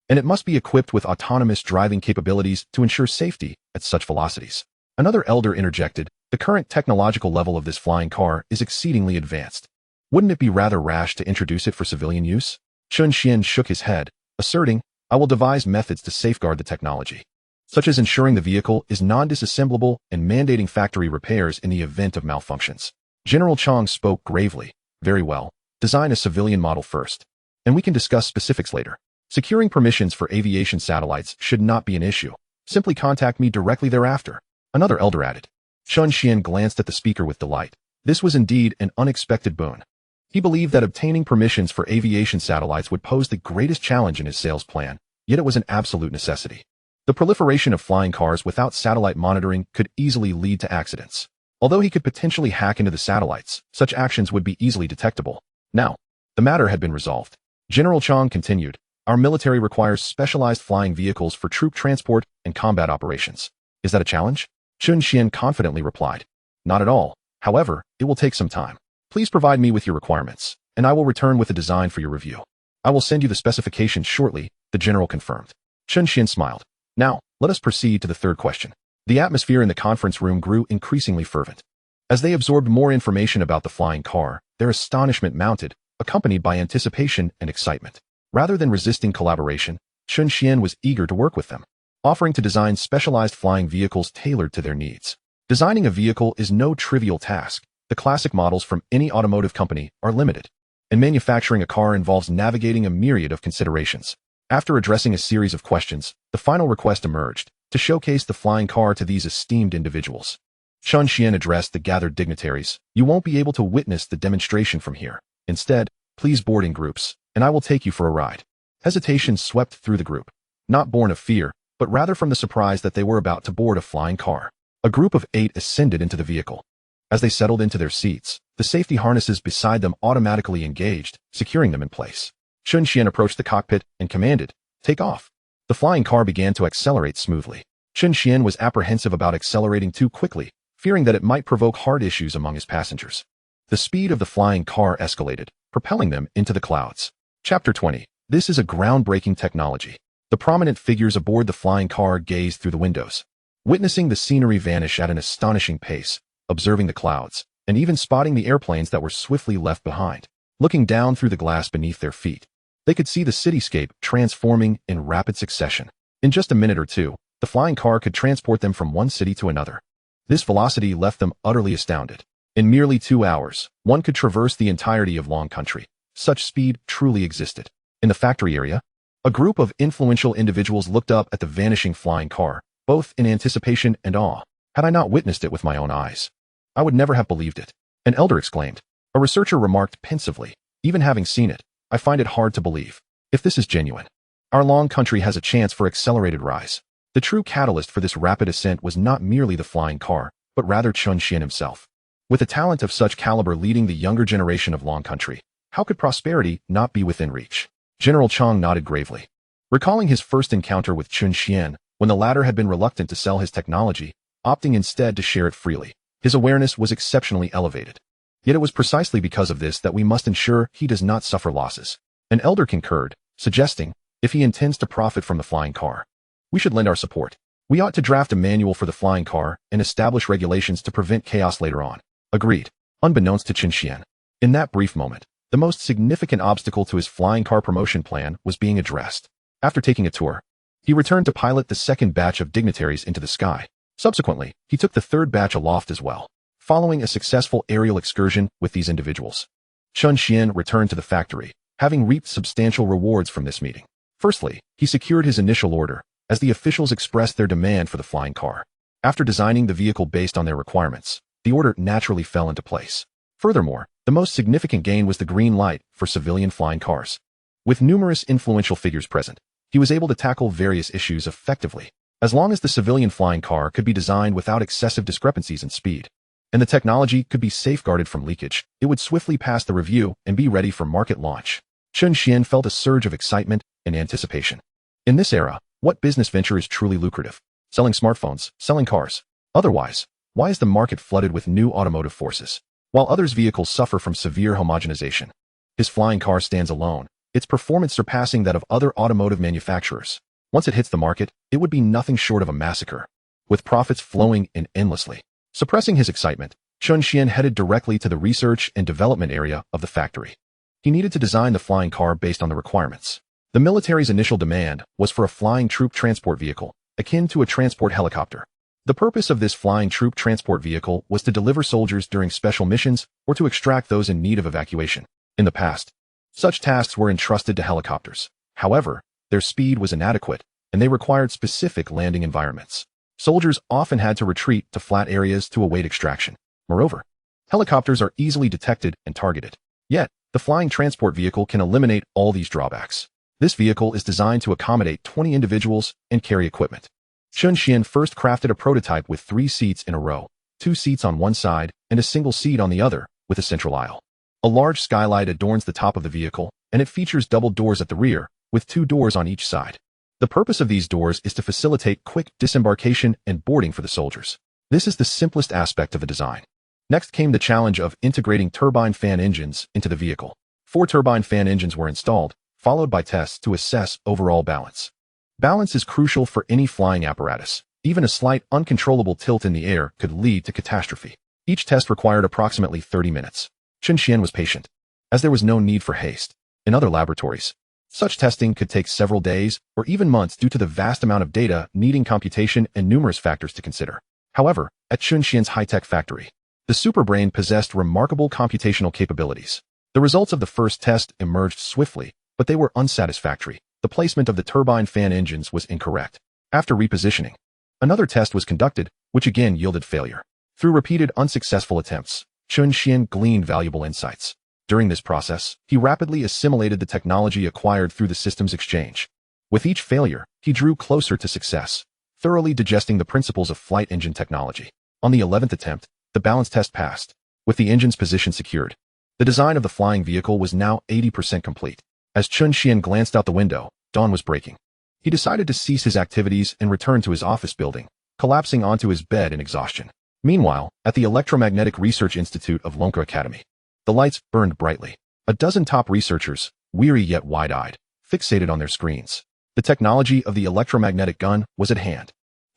[SPEAKER 1] And it must be equipped with autonomous driving capabilities to ensure safety at such velocities." Another elder interjected, "The current technological level of this flying car is exceedingly advanced. Wouldn't it be rather rash to introduce it for civilian use?" Chen Xuan shook his head, asserting, "I will devise methods to safeguard the technology, such as ensuring the vehicle is non-disassemblable and mandating factory repairs in the event of malfunctions." General Chang spoke gravely, "Very well, design a civilian model first, and we can discuss specifics later. Securing permissions for aviation satellites should not be an issue. Simply contact me directly thereafter." Another elder added. Chen Xuan glanced at the speaker with delight. This was indeed an unexpected boon. He believed that obtaining permissions for aviation satellites would pose the greatest challenge in his sales plan, yet it was an absolute necessity. The proliferation of flying cars without satellite monitoring could easily lead to accidents. Although he could potentially hack into the satellites, such actions would be easily detectable. Now, the matter had been resolved. General Chang continued, "Our military requires specialized flying vehicles for troop transport and combat operations. Is that a challenge?" Chen Xuan confidently replied, "Not at all. However, it will take some time. Please provide me with your requirements, and I will return with a design for your review." "I will send you the specifications shortly," the general confirmed. Chen Xuan smiled. "Now, let us proceed to the third question." The atmosphere in the conference room grew increasingly fervent. As they absorbed more information about the flying car, their astonishment mounted, accompanied by anticipation and excitement. Rather than resisting collaboration, Chen Xuan was eager to work with them, offering to design specialized flying vehicles tailored to their needs. Designing a vehicle is no trivial task. The classic models from any automotive company are limited, and manufacturing a car involves navigating a myriad of considerations. After addressing a series of questions, the final request emerged, to showcase the flying car to these esteemed individuals. Chen Xuan addressed the gathered dignitaries, "You won't be able to witness the demonstration from here. Instead, please board in groups, and I will take you for a ride." Hesitation swept through the group, not born of fear, but rather from the surprise that they were about to board a flying car. A group of 8 ascended into the vehicle. As they settled into their seats, the safety harnesses beside them automatically engaged, securing them in place. Chen Xuan approached the cockpit and commanded, "Take off." The flying car began to accelerate smoothly. Chen Xuan was apprehensive about accelerating too quickly, fearing that it might provoke heart issues among his passengers. The speed of the flying car escalated, propelling them into the clouds. Chapter 20. This is a groundbreaking technology. The prominent figures aboard the flying car gazed through the windows, witnessing the scenery vanish at an astonishing pace, observing the clouds, and even spotting the airplanes that were swiftly left behind. Looking down through the glass beneath their feet, they could see the cityscape transforming in rapid succession. In just a minute or two, the flying car could transport them from one city to another. This velocity left them utterly astounded. In merely 2 hours, one could traverse the entirety of Long Country. Such speed truly existed. In the factory area, a group of influential individuals looked up at the vanishing flying car, both in anticipation and awe. "Had I not witnessed it with my own eyes, I would never have believed it," an elder exclaimed. A researcher remarked pensively, "Even having seen it, I find it hard to believe. If this is genuine, our Long Country has a chance for accelerated rise." The true catalyst for this rapid ascent was not merely the flying car, but rather Chen Xuan himself. With a talent of such caliber leading the younger generation of Long Country, how could prosperity not be within reach? General Chang nodded gravely. Recalling his first encounter with Chen Xuan, when the latter had been reluctant to sell his technology, opting instead to share it freely, his awareness was exceptionally elevated. Yet it was precisely because of this that we must ensure he does not suffer losses. An elder concurred, suggesting, "If he intends to profit from the flying car, we should lend our support. We ought to draft a manual for the flying car and establish regulations to prevent chaos later on." Agreed. Unbeknownst to Chen Xuan, in that brief moment, the most significant obstacle to his flying car promotion plan was being addressed. After taking a tour, he returned to pilot the second batch of dignitaries into the sky. Subsequently, he took the third batch aloft as well, following a successful aerial excursion with these individuals. Chen Xuan returned to the factory, having reaped substantial rewards from this meeting. Firstly, he secured his initial order, as the officials expressed their demand for the flying car. After designing the vehicle based on their requirements, the order naturally fell into place. Furthermore, the most significant gain was the green light for civilian flying cars. With numerous influential figures present, he was able to tackle various issues effectively, as long as the civilian flying car could be designed without excessive discrepancies in speed. and the technology could be safeguarded from leakage, it would swiftly pass the review and be ready for market launch. Chen Xuan felt a surge of excitement and anticipation. In this era, what business venture is truly lucrative? Selling smartphones, selling cars. Otherwise, why is the market flooded with new automotive forces, while others' vehicles suffer from severe homogenization? His flying car stands alone, its performance surpassing that of other automotive manufacturers. Once it hits the market, it would be nothing short of a massacre, with profits flowing in endlessly. Suppressing his excitement, Chen Xuan headed directly to the research and development area of the factory. He needed to design the flying car based on the requirements. The military's initial demand was for a flying troop transport vehicle, akin to a transport helicopter. The purpose of this flying troop transport vehicle was to deliver soldiers during special missions or to extract those in need of evacuation. In the past, such tasks were entrusted to helicopters. However, their speed was inadequate, and they required specific landing environments. Soldiers often had to retreat to flat areas to await extraction. Moreover, helicopters are easily detected and targeted. Yet, the flying transport vehicle can eliminate all these drawbacks. This vehicle is designed to accommodate 20 individuals and carry equipment. Chen Xuan first crafted a prototype with 3 seats in a row, 2 seats on one side and a single seat on the other, with a central aisle. A large skylight adorns the top of the vehicle, and it features double doors at the rear, with 2 doors on each side. The purpose of these doors is to facilitate quick disembarkation and boarding for the soldiers. This is the simplest aspect of the design. Next came the challenge of integrating turbine fan engines into the vehicle. 4 turbine fan engines were installed, followed by tests to assess overall balance. Balance is crucial for any flying apparatus. Even a slight, uncontrollable tilt in the air could lead to catastrophe. Each test required approximately 30 minutes. Chen Xuan was patient, as there was no need for haste. In other laboratories, such testing could take several days or even months due to the vast amount of data needing computation and numerous factors to consider. However, at Chen Xuan's high-tech factory, the superbrain possessed remarkable computational capabilities. The results of the first test emerged swiftly, but they were unsatisfactory. The placement of the turbine fan engines was incorrect. After repositioning, another test was conducted, which again yielded failure. Through repeated unsuccessful attempts, Chen Xuan gleaned valuable insights. During this process, he rapidly assimilated the technology acquired through the systems exchange. With each failure, he drew closer to success, thoroughly digesting the principles of flight engine technology. On the 11th attempt, the balance test passed. With the engine's position secured, the design of the flying vehicle was now 80% complete. As Chen Xuan glanced out the window, dawn was breaking. He decided to cease his activities and return to his office building, collapsing onto his bed in exhaustion. Meanwhile, at the Electromagnetic Research Institute of Lonka Academy, the lights burned brightly. A dozen top researchers, weary yet wide-eyed, fixated on their screens. The technology of the electromagnetic gun was at hand.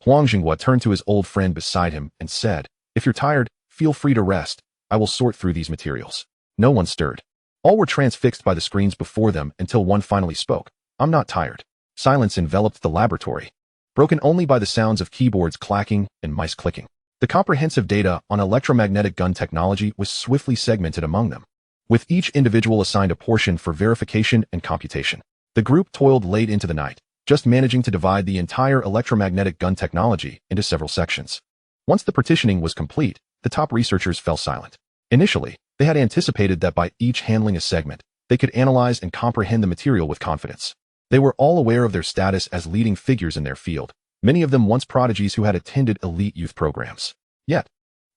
[SPEAKER 1] Huang Jinghua turned to his old friend beside him and said, "If you're tired, feel free to rest. I will sort through these materials." No one stirred. All were transfixed by the screens before them until one finally spoke. "I'm not tired." Silence enveloped the laboratory, broken only by the sounds of keyboards clacking and mice clicking. The comprehensive data on electromagnetic gun technology was swiftly segmented among them, with each individual assigned a portion for verification and computation. The group toiled late into the night, just managing to divide the entire electromagnetic gun technology into several sections. Once the partitioning was complete, the top researchers fell silent. Initially, they had anticipated that by each handling a segment, they could analyze and comprehend the material with confidence. They were all aware of their status as leading figures in their field, many of them once prodigies who had attended elite youth programs. Yet,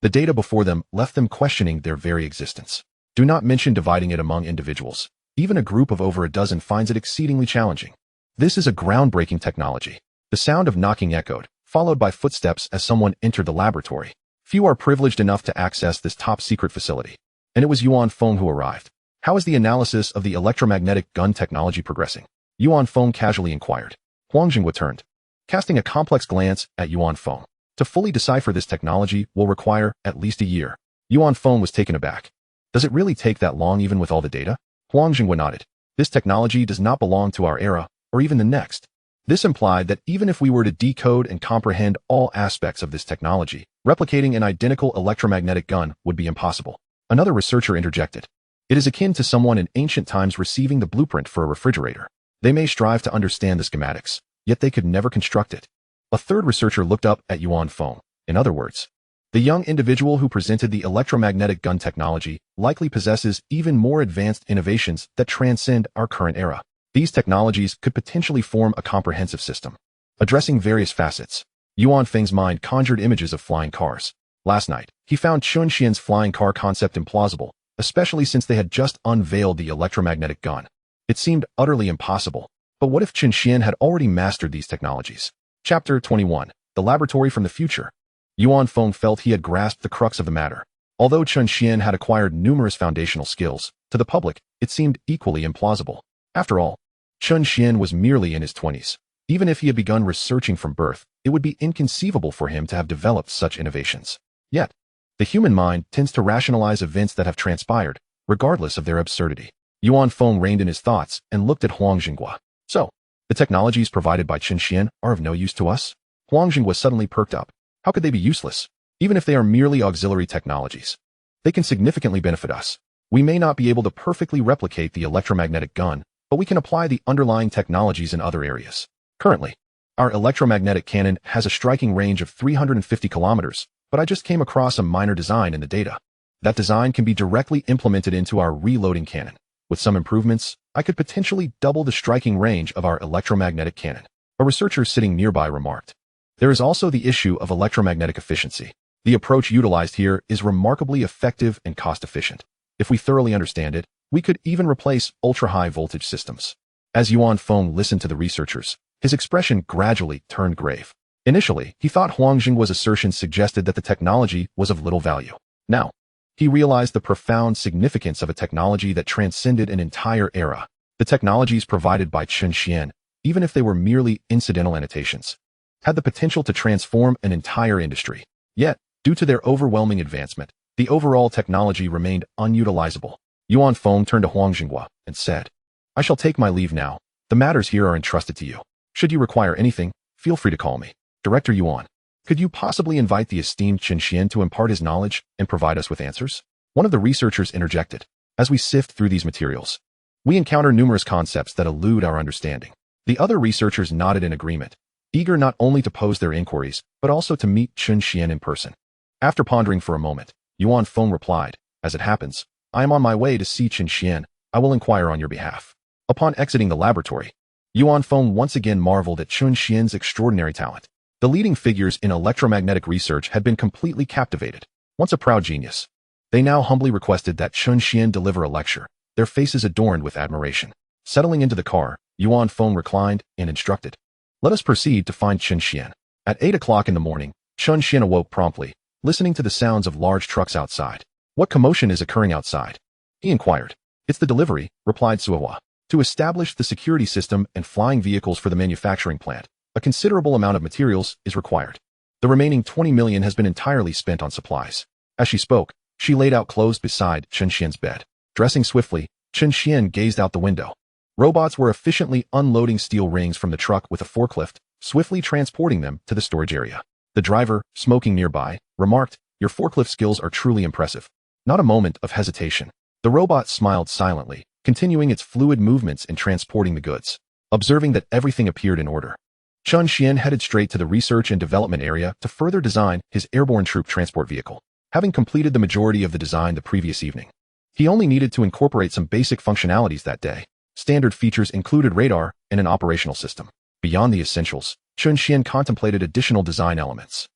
[SPEAKER 1] the data before them left them questioning their very existence. Do not mention dividing it among individuals. Even a group of over a dozen finds it exceedingly challenging. This is a groundbreaking technology. The sound of knocking echoed, followed by footsteps as someone entered the laboratory. Few are privileged enough to access this top-secret facility. And it was Yuan Feng who arrived. "How is the analysis of the electromagnetic gun technology progressing?" Yuan Feng casually inquired. Huang Jinghua turned, casting a complex glance at Yuan Feng. To fully decipher this technology will require at least a year. Yuan Feng was taken aback. Does it really take that long even with all the data? Huang Jinghua nodded. This technology does not belong to our era, or even the next. This implied that even if we were to decode and comprehend all aspects of this technology, replicating an identical electromagnetic gun would be impossible. Another researcher interjected. It is akin to someone in ancient times receiving the blueprint for a refrigerator. They may strive to understand the schematics, yet they could never construct it. A third researcher looked up at Yuan Feng. In other words, the young individual who presented the electromagnetic gun technology likely possesses even more advanced innovations that transcend our current era. These technologies could potentially form a comprehensive system, addressing various facets. Yuan Feng's mind conjured images of flying cars, Last night, he found Chen Xuan's flying car concept implausible, especially since they had just unveiled the electromagnetic gun. It seemed utterly impossible. But what if Chen Xuan had already mastered these technologies? Chapter 21. The Laboratory from the Future. Yuan Feng felt he had grasped the crux of the matter. Although Chen Xuan had acquired numerous foundational skills, to the public, it seemed equally implausible. After all, Chen Xuan was merely in his 20s. Even if he had begun researching from birth, it would be inconceivable for him to have developed such innovations. Yet, the human mind tends to rationalize events that have transpired, regardless of their absurdity. Yuan Feng reined in his thoughts and looked at Huang Jinghua. So, the technologies provided by Chen Xuan are of no use to us? Huang Jinghua suddenly perked up. How could they be useless? Even if they are merely auxiliary technologies, they can significantly benefit us. We may not be able to perfectly replicate the electromagnetic gun, but we can apply the underlying technologies in other areas. Currently, our electromagnetic cannon has a striking range of 350 kilometers, but I just came across a minor design in the data. That design can be directly implemented into our reloading cannon. With some improvements, I could potentially double the striking range of our electromagnetic cannon. A researcher sitting nearby remarked. There is also the issue of electromagnetic efficiency. The approach utilized here is remarkably effective and cost-efficient. If we thoroughly understand it, we could even replace ultra-high voltage systems. As Yuan Feng listened to the researchers, his expression gradually turned grave. Initially, he thought Huang Jinghua's assertion suggested that the technology was of little value. Now, he realized the profound significance of a technology that transcended an entire era. The technologies provided by Chen Xuan, even if they were merely incidental annotations, had the potential to transform an entire industry. Yet, due to their overwhelming advancement, the overall technology remained unutilizable. Yuan Feng turned to Huang Jinghua and said, I shall take my leave now. The matters here are entrusted to you. Should you require anything, feel free to call me. Director Yuan, could you possibly invite the esteemed Chen Xuan to impart his knowledge and provide us with answers? One of the researchers interjected. As we sift through these materials, we encounter numerous concepts that elude our understanding. The other researchers nodded in agreement, eager not only to pose their inquiries, but also to meet Chen Xuan in person. After pondering for a moment, Yuan Feng replied, As it happens, I am on my way to see Chen Xuan. I will inquire on your behalf. Upon exiting the laboratory, Yuan Feng once again marveled at Chen Xuan's extraordinary talent. The leading figures in electromagnetic research had been completely captivated. Once a proud genius, they now humbly requested that Chen Xuan deliver a lecture, their faces adorned with admiration. Settling into the car, Yuan Feng reclined and instructed. Let us proceed to find Chen Xuan. At 8 o'clock in the morning, Chen Xuan awoke promptly, listening to the sounds of large trucks outside. What commotion is occurring outside? He inquired. It's the delivery, replied Suihua. To establish the security system and flying vehicles for the manufacturing plant, a considerable amount of materials is required. The remaining 20 million has been entirely spent on supplies. As she spoke, she laid out clothes beside Chen Xuan's bed. Dressing swiftly, Chen Xuan gazed out the window. Robots were efficiently unloading steel rings from the truck with a forklift, swiftly transporting them to the storage area. The driver, smoking nearby, remarked, Your forklift skills are truly impressive. Not a moment of hesitation. The robot smiled silently, continuing its fluid movements in transporting the goods. Observing that everything appeared in order, Chen Xuan headed straight to the research and development area to further design his airborne troop transport vehicle. Having completed the majority of the design the previous evening, he only needed to incorporate some basic functionalities that day. Standard features included radar and an operational system. Beyond the essentials, Chen Xuan contemplated additional design elements.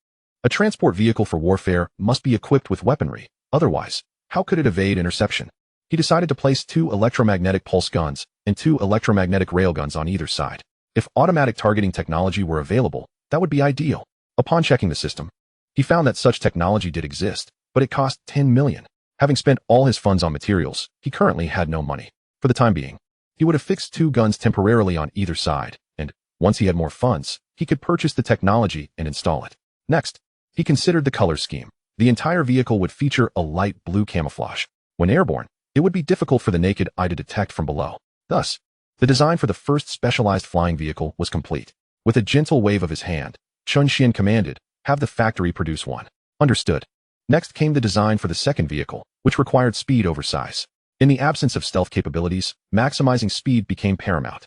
[SPEAKER 1] A transport vehicle for warfare must be equipped with weaponry, otherwise, how could it evade interception? He decided to place 2 electromagnetic pulse guns and 2 electromagnetic railguns on either side. If automatic targeting technology were available, that would be ideal. Upon checking the system, he found that such technology did exist, but it cost 10 million. Having spent all his funds on materials, he currently had no money. For the time being, he would have fixed 2 guns temporarily on either side, and, once he had more funds, he could purchase the technology and install it. Next, he considered the color scheme. The entire vehicle would feature a light blue camouflage. When airborne, it would be difficult for the naked eye to detect from below. Thus, the design for the first specialized flying vehicle was complete. With a gentle wave of his hand, Chen Xuan commanded, Have the factory produce one. Understood. Next came the design for the second vehicle, which required speed over size. In the absence of stealth capabilities, maximizing speed became paramount.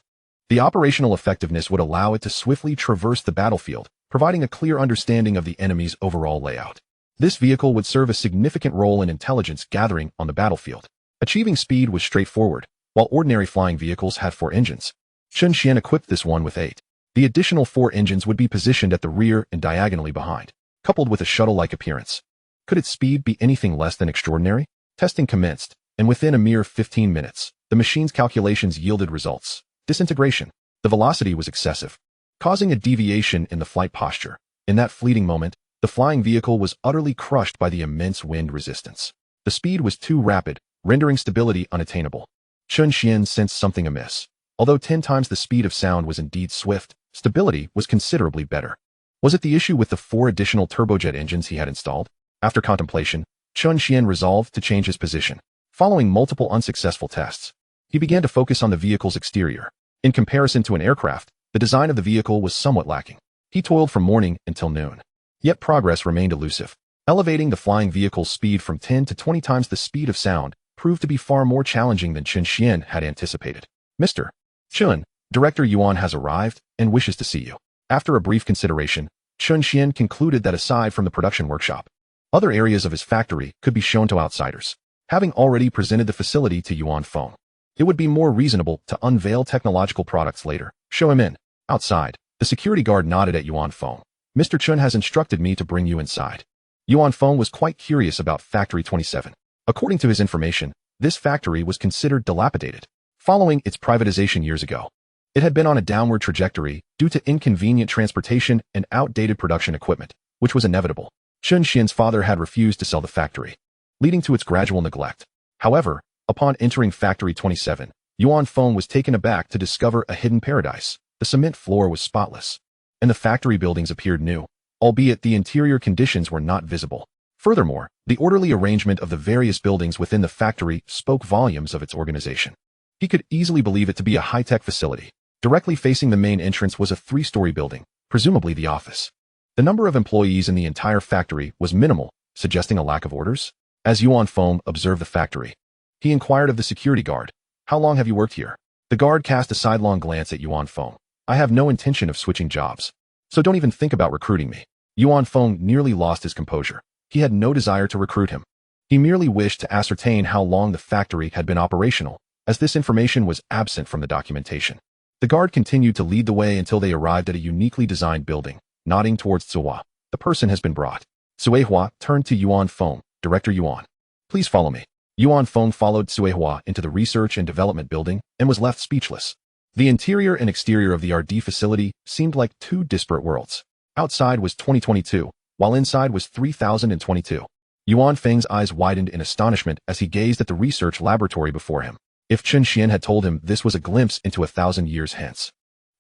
[SPEAKER 1] The operational effectiveness would allow it to swiftly traverse the battlefield, providing a clear understanding of the enemy's overall layout. This vehicle would serve a significant role in intelligence gathering on the battlefield. Achieving speed was straightforward. While ordinary flying vehicles had 4 engines, Chen Xuan equipped this one with 8. The additional 4 engines would be positioned at the rear and diagonally behind, coupled with a shuttle-like appearance. Could its speed be anything less than extraordinary? Testing commenced, and within a mere 15 minutes, the machine's calculations yielded results. Disintegration. The velocity was excessive, causing a deviation in the flight posture. In that fleeting moment, the flying vehicle was utterly crushed by the immense wind resistance. The speed was too rapid, rendering stability unattainable. Chen Xuan sensed something amiss. Although 10 times the speed of sound was indeed swift, stability was considerably better. Was it the issue with the 4 additional turbojet engines he had installed? After contemplation, Chen Xuan resolved to change his position. Following multiple unsuccessful tests, he began to focus on the vehicle's exterior. In comparison to an aircraft, the design of the vehicle was somewhat lacking. He toiled from morning until noon. Yet progress remained elusive. Elevating the flying vehicle's speed from 10 to 20 times the speed of sound proved to be far more challenging than Chen Xuan had anticipated. Mr. Chen, Director Yuan has arrived and wishes to see you. After a brief consideration, Chen Xuan concluded that aside from the production workshop, other areas of his factory could be shown to outsiders. Having already presented the facility to Yuan Feng, it would be more reasonable to unveil technological products later. Show him in. Outside, the security guard nodded at Yuan Feng. Mr. Chen has instructed me to bring you inside. Yuan Feng was quite curious about Factory 27. According to his information, this factory was considered dilapidated. Following its privatization years ago, it had been on a downward trajectory due to inconvenient transportation and outdated production equipment, which was inevitable. Chen Xuan's father had refused to sell the factory, leading to its gradual neglect. However, upon entering Factory 27, Yuan Feng was taken aback to discover a hidden paradise. The cement floor was spotless, and the factory buildings appeared new, albeit the interior conditions were not visible. Furthermore, the orderly arrangement of the various buildings within the factory spoke volumes of its organization. He could easily believe it to be a high-tech facility. Directly facing the main entrance was a 3-story building, presumably the office. The number of employees in the entire factory was minimal, suggesting a lack of orders. As Yuan Feng observed the factory, he inquired of the security guard, "How long have you worked here?" The guard cast a sidelong glance at Yuan Feng. "I have no intention of switching jobs, so don't even think about recruiting me." Yuan Feng nearly lost his composure. He had no desire to recruit him. He merely wished to ascertain how long the factory had been operational, as this information was absent from the documentation. The guard continued to lead the way until they arrived at a uniquely designed building. Nodding towards Tsuehua, "The person has been brought." Tsuehua turned to Yuan Feng. "Director Yuan, please follow me." Yuan Feng followed Tsuehua into the research and development building and was left speechless. The interior and exterior of the R&D facility seemed like 2 disparate worlds. Outside was 2022, while inside was 3022. Yuan Feng's eyes widened in astonishment as he gazed at the research laboratory before him. If Chen Xuan had told him this was a glimpse into 1,000 years hence,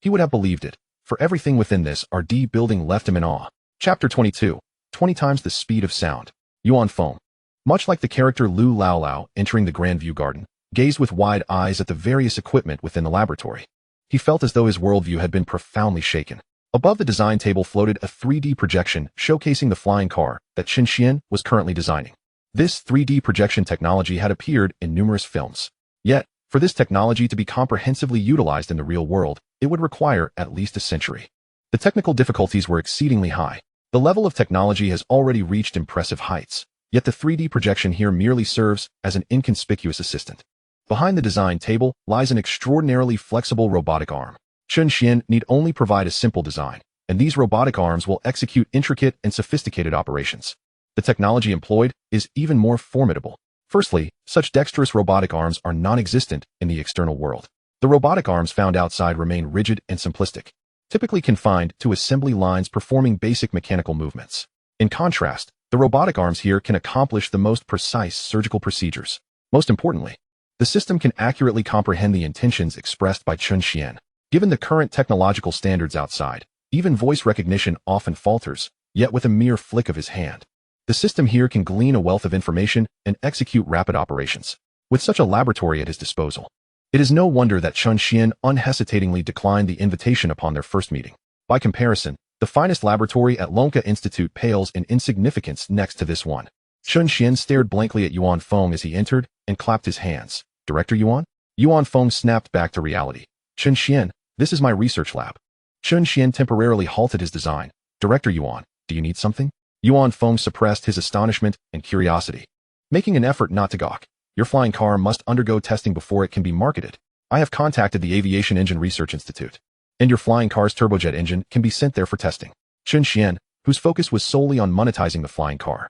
[SPEAKER 1] he would have believed it, for everything within this R&D building left him in awe. Chapter 22, 20 times the speed of sound. Yuan Feng, much like the character Lu Lao Lao entering the Grand View Garden, gazed with wide eyes at the various equipment within the laboratory. He felt as though his worldview had been profoundly shaken. Above the design table floated a 3D projection showcasing the flying car that Chen Xuan was currently designing. This 3D projection technology had appeared in numerous films. Yet, for this technology to be comprehensively utilized in the real world, it would require at least a century. The technical difficulties were exceedingly high. The level of technology has already reached impressive heights, yet the 3D projection here merely serves as an inconspicuous assistant. Behind the design table lies an extraordinarily flexible robotic arm. Chen Xuan need only provide a simple design, and these robotic arms will execute intricate and sophisticated operations. The technology employed is even more formidable. Firstly, such dexterous robotic arms are non-existent in the external world. The robotic arms found outside remain rigid and simplistic, typically confined to assembly lines performing basic mechanical movements. In contrast, the robotic arms here can accomplish the most precise surgical procedures. Most importantly, the system can accurately comprehend the intentions expressed by Chen Xuan. Given the current technological standards outside, even voice recognition often falters, yet with a mere flick of his hand, the system here can glean a wealth of information and execute rapid operations. With such a laboratory at his disposal, it is no wonder that Chen Xuan unhesitatingly declined the invitation upon their first meeting. By comparison, the finest laboratory at Lonka Institute pales in insignificance next to this one. Chen Xuan stared blankly at Yuan Feng as he entered and clapped his hands. "Director Yuan?" Yuan Feng snapped back to reality. "Chen Xuan, this is my research lab." Chen Xuan temporarily halted his design. "Director Yuan, do you need something?" Yuan Feng suppressed his astonishment and curiosity, making an effort not to gawk. "Your flying car must undergo testing before it can be marketed. I have contacted the Aviation Engine Research Institute, and your flying car's turbojet engine can be sent there for testing." Chen Xuan, whose focus was solely on monetizing the flying car,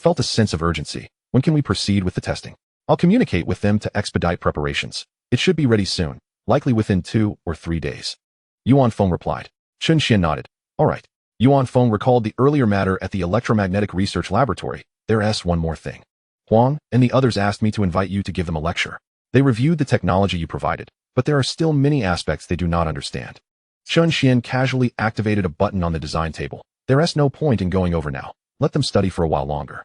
[SPEAKER 1] felt a sense of urgency. When can we proceed with the testing? I'll communicate with them to expedite preparations. It should be ready soon, likely within 2 or 3 days. Yuan Feng replied. Chen Xuan nodded. All right. Yuan Feng recalled the earlier matter at the electromagnetic research laboratory. There's one more thing. Huang and the others asked me to invite you to give them a lecture. They reviewed the technology you provided, but there are still many aspects they do not understand. Chen Xuan casually activated a button on the design table. There's no point in going over now. Let them study for a while longer.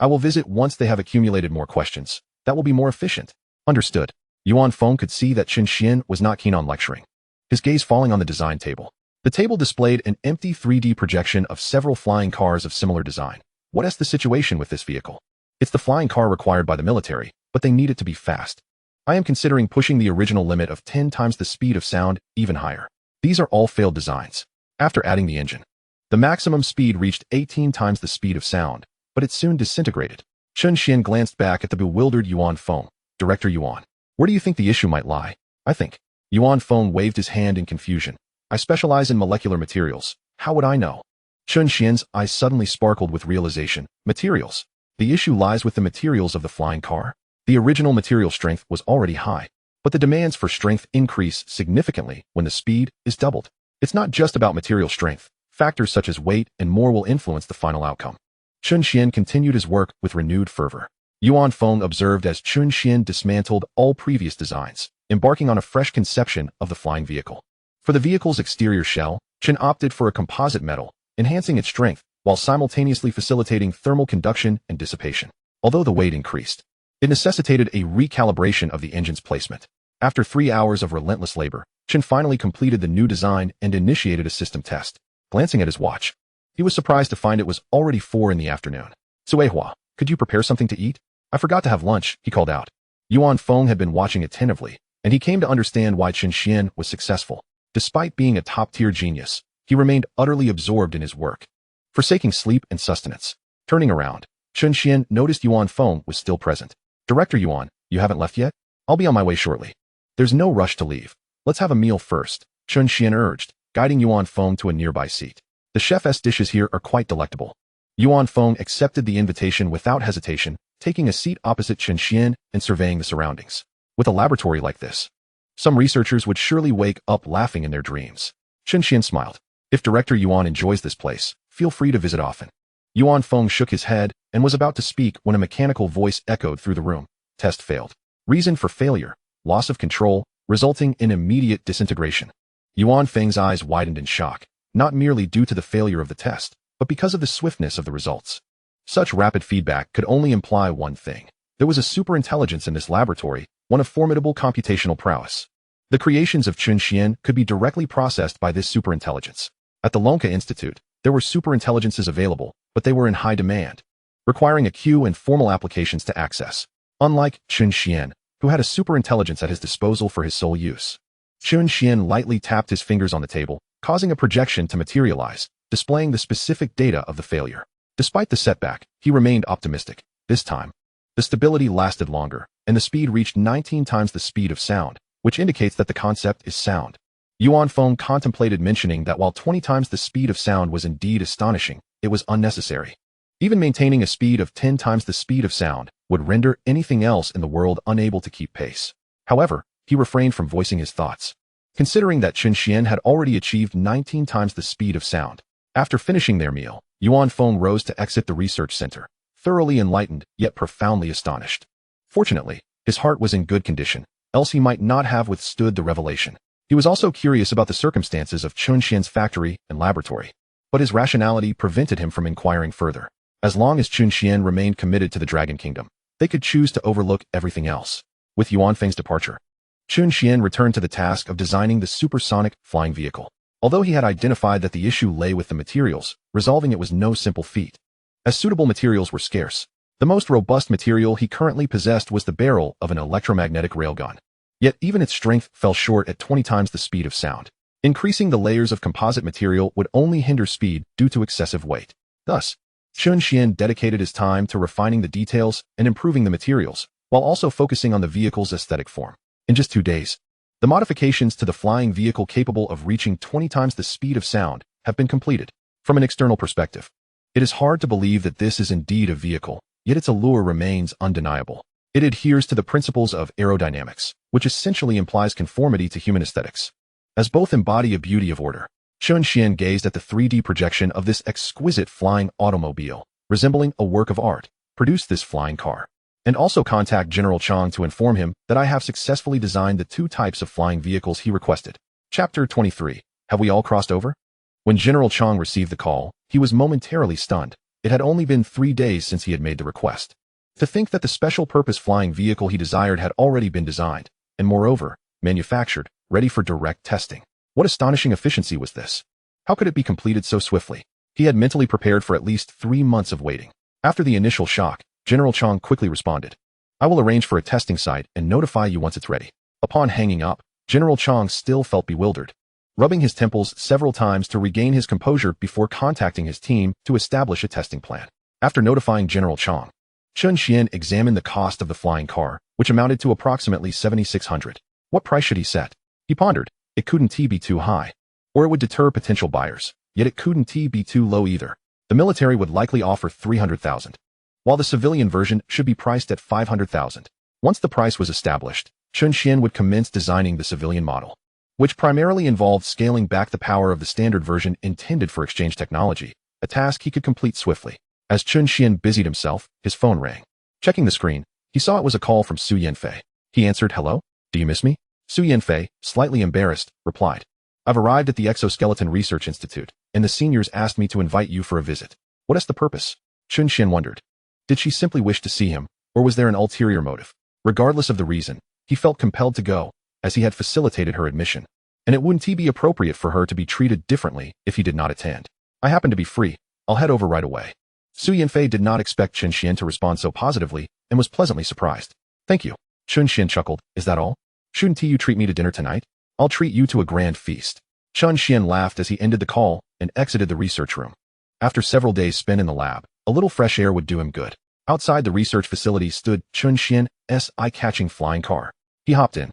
[SPEAKER 1] I will visit once they have accumulated more questions. That will be more efficient. Understood. Yuan Feng could see that Chen Xuan was not keen on lecturing. His gaze falling on the design table. The table displayed an empty 3D projection of several flying cars of similar design. What is the situation with this vehicle? It's the flying car required by the military, but they need it to be fast. I am considering pushing the original limit of 10 times the speed of sound even higher. These are all failed designs. After adding the engine, the maximum speed reached 18 times the speed of sound, but it soon disintegrated. Chen Xuan glanced back at the bewildered Yuan Feng. Director Yuan, where do you think the issue might lie? I think. Yuan Feng waved his hand in confusion. I specialize in molecular materials. How would I know? Chen Xuan's eyes suddenly sparkled with realization. Materials. The issue lies with the materials of the flying car. The original material strength was already high, but the demands for strength increase significantly when the speed is doubled. It's not just about material strength. Factors such as weight and more will influence the final outcome. Chen Xuan continued his work with renewed fervor. Yuan Feng observed as Chen Xuan dismantled all previous designs, embarking on a fresh conception of the flying vehicle. For the vehicle's exterior shell, Chen opted for a composite metal, enhancing its strength while simultaneously facilitating thermal conduction and dissipation. Although the weight increased, it necessitated a recalibration of the engine's placement. After 3 hours of relentless labor, Chen finally completed the new design and initiated a system test. Glancing at his watch, he was surprised to find it was already 4 in the afternoon. Suehua, could you prepare something to eat? I forgot to have lunch, he called out. Yuan Feng had been watching attentively, and he came to understand why Chen Xuan was successful. Despite being a top-tier genius, he remained utterly absorbed in his work, forsaking sleep and sustenance. Turning around, Chen Xuan noticed Yuan Feng was still present. Director Yuan, you haven't left yet? I'll be on my way shortly. There's no rush to leave. Let's have a meal first, Chen Xuan urged, guiding Yuan Feng to a nearby seat. The chef's dishes here are quite delectable. Yuan Feng accepted the invitation without hesitation, taking a seat opposite Chen Xuan and surveying the surroundings. With a laboratory like this, some researchers would surely wake up laughing in their dreams. Chen Xuan smiled. If Director Yuan enjoys this place, feel free to visit often. Yuan Feng shook his head and was about to speak when a mechanical voice echoed through the room. Test failed. Reason for failure: loss of control, resulting in immediate disintegration. Yuan Feng's eyes widened in shock, not merely due to the failure of the test, but because of the swiftness of the results. Such rapid feedback could only imply one thing. There was a superintelligence in this laboratory, one of formidable computational prowess. The creations of Chen Xuan could be directly processed by this superintelligence. At the Lonka Institute, there were superintelligences available, but they were in high demand, requiring a queue and formal applications to access. Unlike Chen Xuan, who had a superintelligence at his disposal for his sole use. Chen Xuan lightly tapped his fingers on the table, causing a projection to materialize, displaying the specific data of the failure. Despite the setback, he remained optimistic. This time, the stability lasted longer, and the speed reached 19 times the speed of sound, which indicates that the concept is sound. Yuan Feng contemplated mentioning that while 20 times the speed of sound was indeed astonishing, it was unnecessary. Even maintaining a speed of 10 times the speed of sound would render anything else in the world unable to keep pace. However, he refrained from voicing his thoughts, considering that Chen Xuan had already achieved 19 times the speed of sound. After finishing their meal, Yuan Feng rose to exit the research center, thoroughly enlightened yet profoundly astonished. Fortunately, his heart was in good condition, else he might not have withstood the revelation. He was also curious about the circumstances of Chen Xuan's factory and laboratory, but his rationality prevented him from inquiring further. As long as Chen Xuan remained committed to the Dragon Kingdom, they could choose to overlook everything else. With Yuan Feng's departure, Chen Xuan returned to the task of designing the supersonic flying vehicle. Although he had identified that the issue lay with the materials, resolving it was no simple feat. As suitable materials were scarce, the most robust material he currently possessed was the barrel of an electromagnetic railgun. Yet even its strength fell short at 20 times the speed of sound. Increasing the layers of composite material would only hinder speed due to excessive weight. Thus, Chen Xuan dedicated his time to refining the details and improving the materials, while also focusing on the vehicle's aesthetic form. In just 2 days, the modifications to the flying vehicle capable of reaching 20 times the speed of sound have been completed. From an external perspective, It is hard to believe that this is indeed a vehicle, yet its allure remains undeniable. It adheres to the principles of aerodynamics, which essentially implies conformity to human aesthetics. As both embody a beauty of order, Chen Xuan gazed at the 3D projection of this exquisite flying automobile, resembling a work of art. Produce this flying car. And also contact General Chang to inform him that I have successfully designed the 2 types of flying vehicles he requested. Chapter 23. Have we all crossed over? When General Chang received the call, he was momentarily stunned. It had only been 3 days since he had made the request. To think that the special-purpose flying vehicle he desired had already been designed, and moreover, manufactured, ready for direct testing. What astonishing efficiency was this? How could it be completed so swiftly? He had mentally prepared for at least 3 months of waiting. After the initial shock, General Chang quickly responded, I will arrange for a testing site and notify you once it's ready. Upon hanging up, General Chang still felt bewildered, rubbing his temples several times to regain his composure before contacting his team to establish a testing plan. After notifying General Chang, Chen Xuan examined the cost of the flying car, which amounted to approximately 7,600. What price should he set? He pondered. It couldn't be too high, or it would deter potential buyers. Yet it couldn't be too low either. The military would likely offer 300,000, while the civilian version should be priced at 500,000. Once the price was established, Chen Xuan would commence designing the civilian model, which primarily involved scaling back the power of the standard version intended for exchange technology, a task he could complete swiftly. As Chen Xuan busied himself, his phone rang. Checking the screen, he saw it was a call from Su Yanfei. He answered, Hello? Do you miss me? Su Yanfei, slightly embarrassed, replied, I've arrived at the Exoskeleton Research Institute, and the seniors asked me to invite you for a visit. What is the purpose? Chen Xuan wondered. Did she simply wish to see him, or was there an ulterior motive? Regardless of the reason, he felt compelled to go, as he had facilitated her admission, and it wouldn't be appropriate for her to be treated differently if he did not attend. I happen to be free. I'll head over right away. Su Yanfei did not expect Chen Xuan to respond so positively and was pleasantly surprised. Thank you. Chen Xuan chuckled. Is that all? Shouldn't you treat me to dinner tonight? I'll treat you to a grand feast. Chen Xuan laughed as he ended the call and exited the research room. After several days spent in the lab, a little fresh air would do him good. Outside the research facility stood Chen Xuan's eye-catching flying car. He hopped in,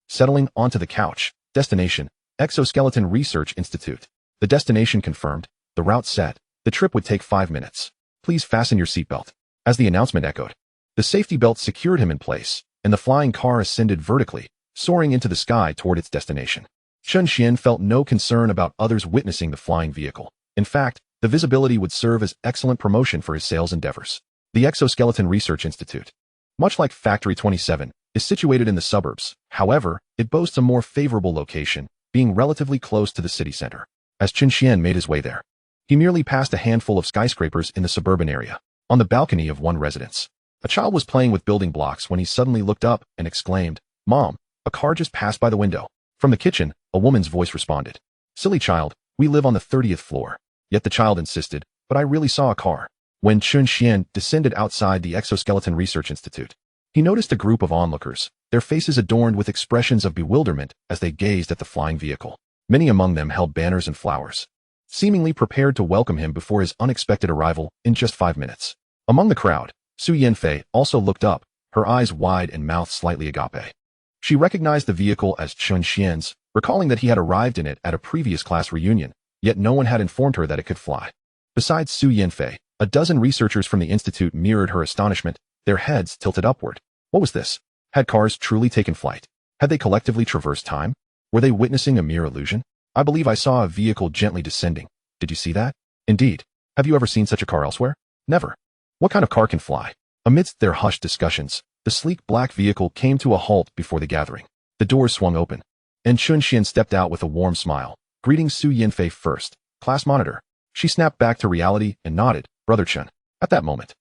[SPEAKER 1] settling onto the couch. Destination, Exoskeleton Research Institute. The destination confirmed, the route set, the trip would take 5 minutes. Please fasten your seatbelt. As the announcement echoed, the safety belt secured him in place, and the flying car ascended vertically, soaring into the sky toward its destination. Chen Xuan felt no concern about others witnessing the flying vehicle. In fact, the visibility would serve as excellent promotion for his sales endeavors. The Exoskeleton Research Institute, much like Factory 27, is situated in the suburbs. However, it boasts a more favorable location, being relatively close to the city center. As Chen Xuan made his way there, he merely passed a handful of skyscrapers in the suburban area. On the balcony of one residence, a child was playing with building blocks when he suddenly looked up and exclaimed, Mom, a car just passed by the window. From the kitchen, a woman's voice responded, Silly child, we live on the 30th floor. Yet the child insisted, But I really saw a car. When Chen Xuan descended outside the Exoskeleton Research Institute, he noticed a group of onlookers, their faces adorned with expressions of bewilderment as they gazed at the flying vehicle. Many among them held banners and flowers, seemingly prepared to welcome him before his unexpected arrival in just 5 minutes. Among the crowd, Su Yanfei also looked up, her eyes wide and mouth slightly agape. She recognized the vehicle as Chen Xuan's, recalling that he had arrived in it at a previous class reunion, yet no one had informed her that it could fly. Besides Su Yanfei, a dozen researchers from the institute mirrored her astonishment, their heads tilted upward. What was this? Had cars truly taken flight? Had they collectively traversed time? Were they witnessing a mere illusion? I believe I saw a vehicle gently descending. Did you see that? Indeed. Have you ever seen such a car elsewhere? Never. What kind of car can fly? Amidst their hushed discussions, the sleek black vehicle came to a halt before the gathering. The doors swung open, and Chen Xuan stepped out with a warm smile, greeting Su Yanfei first. Class monitor. She snapped back to reality and nodded. Brother Chen. At that moment,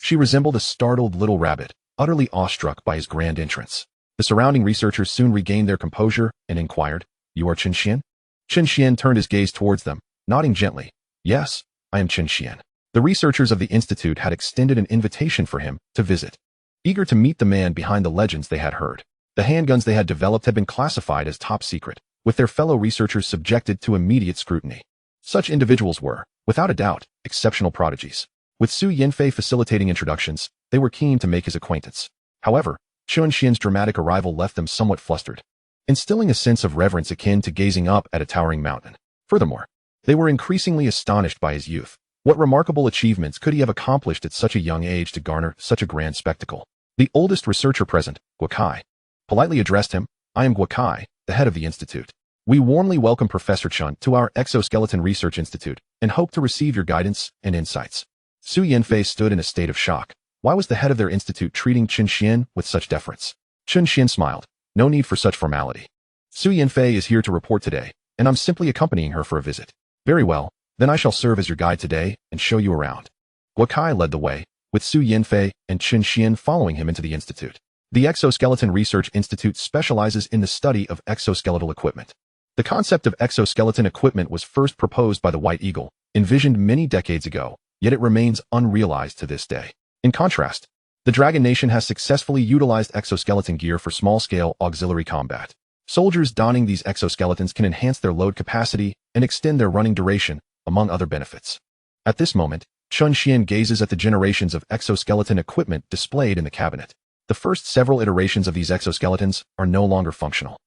[SPEAKER 1] she resembled a startled little rabbit, utterly awestruck by his grand entrance. The surrounding researchers soon regained their composure and inquired, You are Chen Xuan? Chen Xuan turned his gaze towards them, nodding gently. Yes, I am Chen Xuan. The researchers of the institute had extended an invitation for him to visit. Eager to meet the man behind the legends they had heard, the handguns they had developed had been classified as top secret, with their fellow researchers subjected to immediate scrutiny. Such individuals were, without a doubt, exceptional prodigies. With Su Yanfei facilitating introductions, they were keen to make his acquaintance. However, Chen Xuan's dramatic arrival left them somewhat flustered, instilling a sense of reverence akin to gazing up at a towering mountain. Furthermore, they were increasingly astonished by his youth, What remarkable achievements could he have accomplished at such a young age to garner such a grand spectacle? The oldest researcher present, Guokai, politely addressed him. I am Guokai, the head of the institute. We warmly welcome Professor Chen to our Exoskeleton Research Institute and hope to receive your guidance and insights. Su Yanfei stood in a state of shock. Why was the head of their institute treating Chen Xuan with such deference? Chen Xuan smiled. No need for such formality. Su Yanfei is here to report today, and I'm simply accompanying her for a visit. Very well, then I shall serve as your guide today and show you around. Guokai led the way, with Su Yanfei and Chen Xuan following him into the institute. The Exoskeleton Research Institute specializes in the study of exoskeletal equipment. The concept of exoskeleton equipment was first proposed by the White Eagle, envisioned many decades ago, yet it remains unrealized to this day. In contrast, the Dragon Nation has successfully utilized exoskeleton gear for small-scale auxiliary combat. Soldiers donning these exoskeletons can enhance their load capacity and extend their running duration, among other benefits. At this moment, Chen Xuan gazes at the generations of exoskeleton equipment displayed in the cabinet. The first several iterations of these exoskeletons are no longer functional.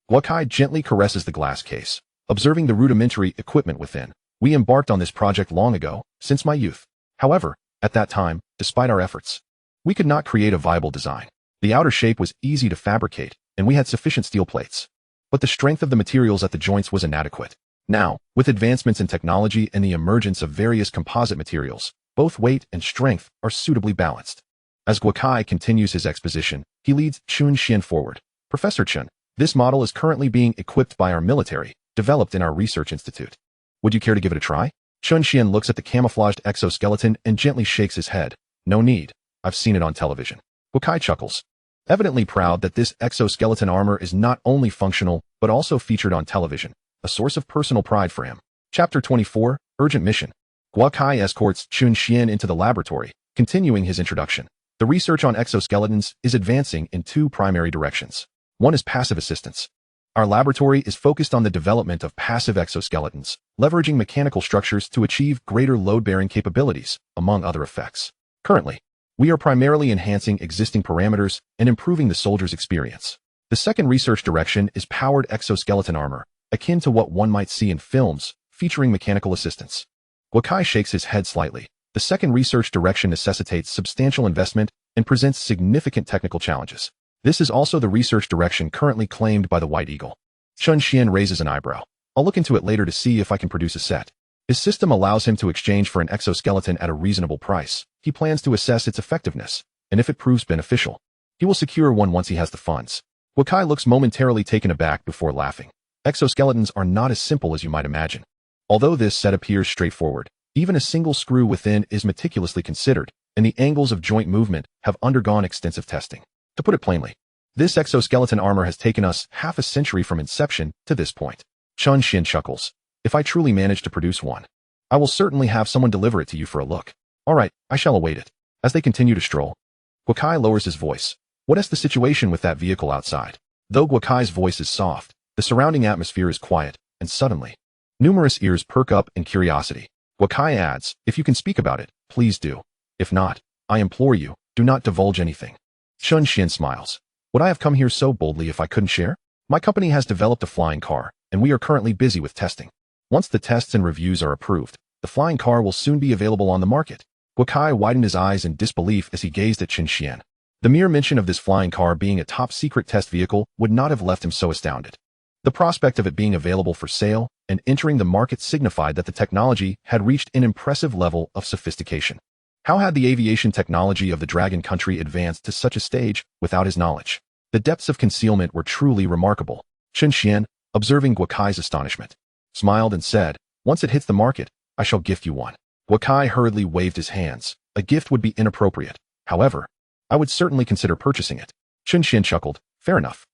[SPEAKER 1] Guokai gently caresses the glass case, observing the rudimentary equipment within. We embarked on this project long ago, since my youth. However, at that time, despite our efforts, we could not create a viable design. The outer shape was easy to fabricate, and we had sufficient steel plates. But the strength of the materials at the joints was inadequate. Now, with advancements in technology and the emergence of various composite materials, both weight and strength are suitably balanced. As Guokai continues his exposition, he leads Chen Xuan forward. Professor Chen, this model is currently being equipped by our military, developed in our research institute. Would you care to give it a try? Chen Xuan looks at the camouflaged exoskeleton and gently shakes his head. No need. I've seen it on television. Guokai chuckles, evidently proud that this exoskeleton armor is not only functional, but also featured on television, a source of personal pride for him. Chapter 24, Urgent Mission. Guokai escorts Chen Xuan into the laboratory, continuing his introduction. The research on exoskeletons is advancing in two primary directions. One is passive assistance. Our laboratory is focused on the development of passive exoskeletons, leveraging mechanical structures to achieve greater load-bearing capabilities, among other effects. Currently, we are primarily enhancing existing parameters and improving the soldier's experience. The second research direction is powered exoskeleton armor, akin to what one might see in films, featuring mechanical assistance. Guokai shakes his head slightly. The second research direction necessitates substantial investment and presents significant technical challenges. This is also the research direction currently claimed by the White Eagle. Chen Xuan raises an eyebrow. I'll look into it later to see if I can produce a set. His system allows him to exchange for an exoskeleton at a reasonable price. He plans to assess its effectiveness, and if it proves beneficial, he will secure one once he has the funds. Guokai looks momentarily taken aback before laughing. Exoskeletons are not as simple as you might imagine. Although this set appears straightforward, even a single screw within is meticulously considered, and the angles of joint movement have undergone extensive testing. To put it plainly, this exoskeleton armor has taken us half a century from inception to this point. Chen Xuan chuckles. If I truly manage to produce one, I will certainly have someone deliver it to you for a look. All right, I shall await it. As they continue to stroll, Guokai lowers his voice. What is the situation with that vehicle outside? Though Guokai's voice is soft, the surrounding atmosphere is quiet, and suddenly, numerous ears perk up in curiosity. Guokai adds, if you can speak about it, please do. If not, I implore you, do not divulge anything. Chen Xuan smiles. Would I have come here so boldly if I couldn't share? My company has developed a flying car, and we are currently busy with testing. Once the tests and reviews are approved, the flying car will soon be available on the market. Guokai widened his eyes in disbelief as he gazed at Chen Xuan. The mere mention of this flying car being a top-secret test vehicle would not have left him so astounded. The prospect of it being available for sale and entering the market signified that the technology had reached an impressive level of sophistication. How had the aviation technology of the Dragon Country advanced to such a stage without his knowledge? The depths of concealment were truly remarkable. Chen Xuan, observing Guokai's astonishment, smiled and said, once it hits the market, I shall gift you one. Guokai hurriedly waved his hands. A gift would be inappropriate. However, I would certainly consider purchasing it. Chen Xuan chuckled. Fair enough.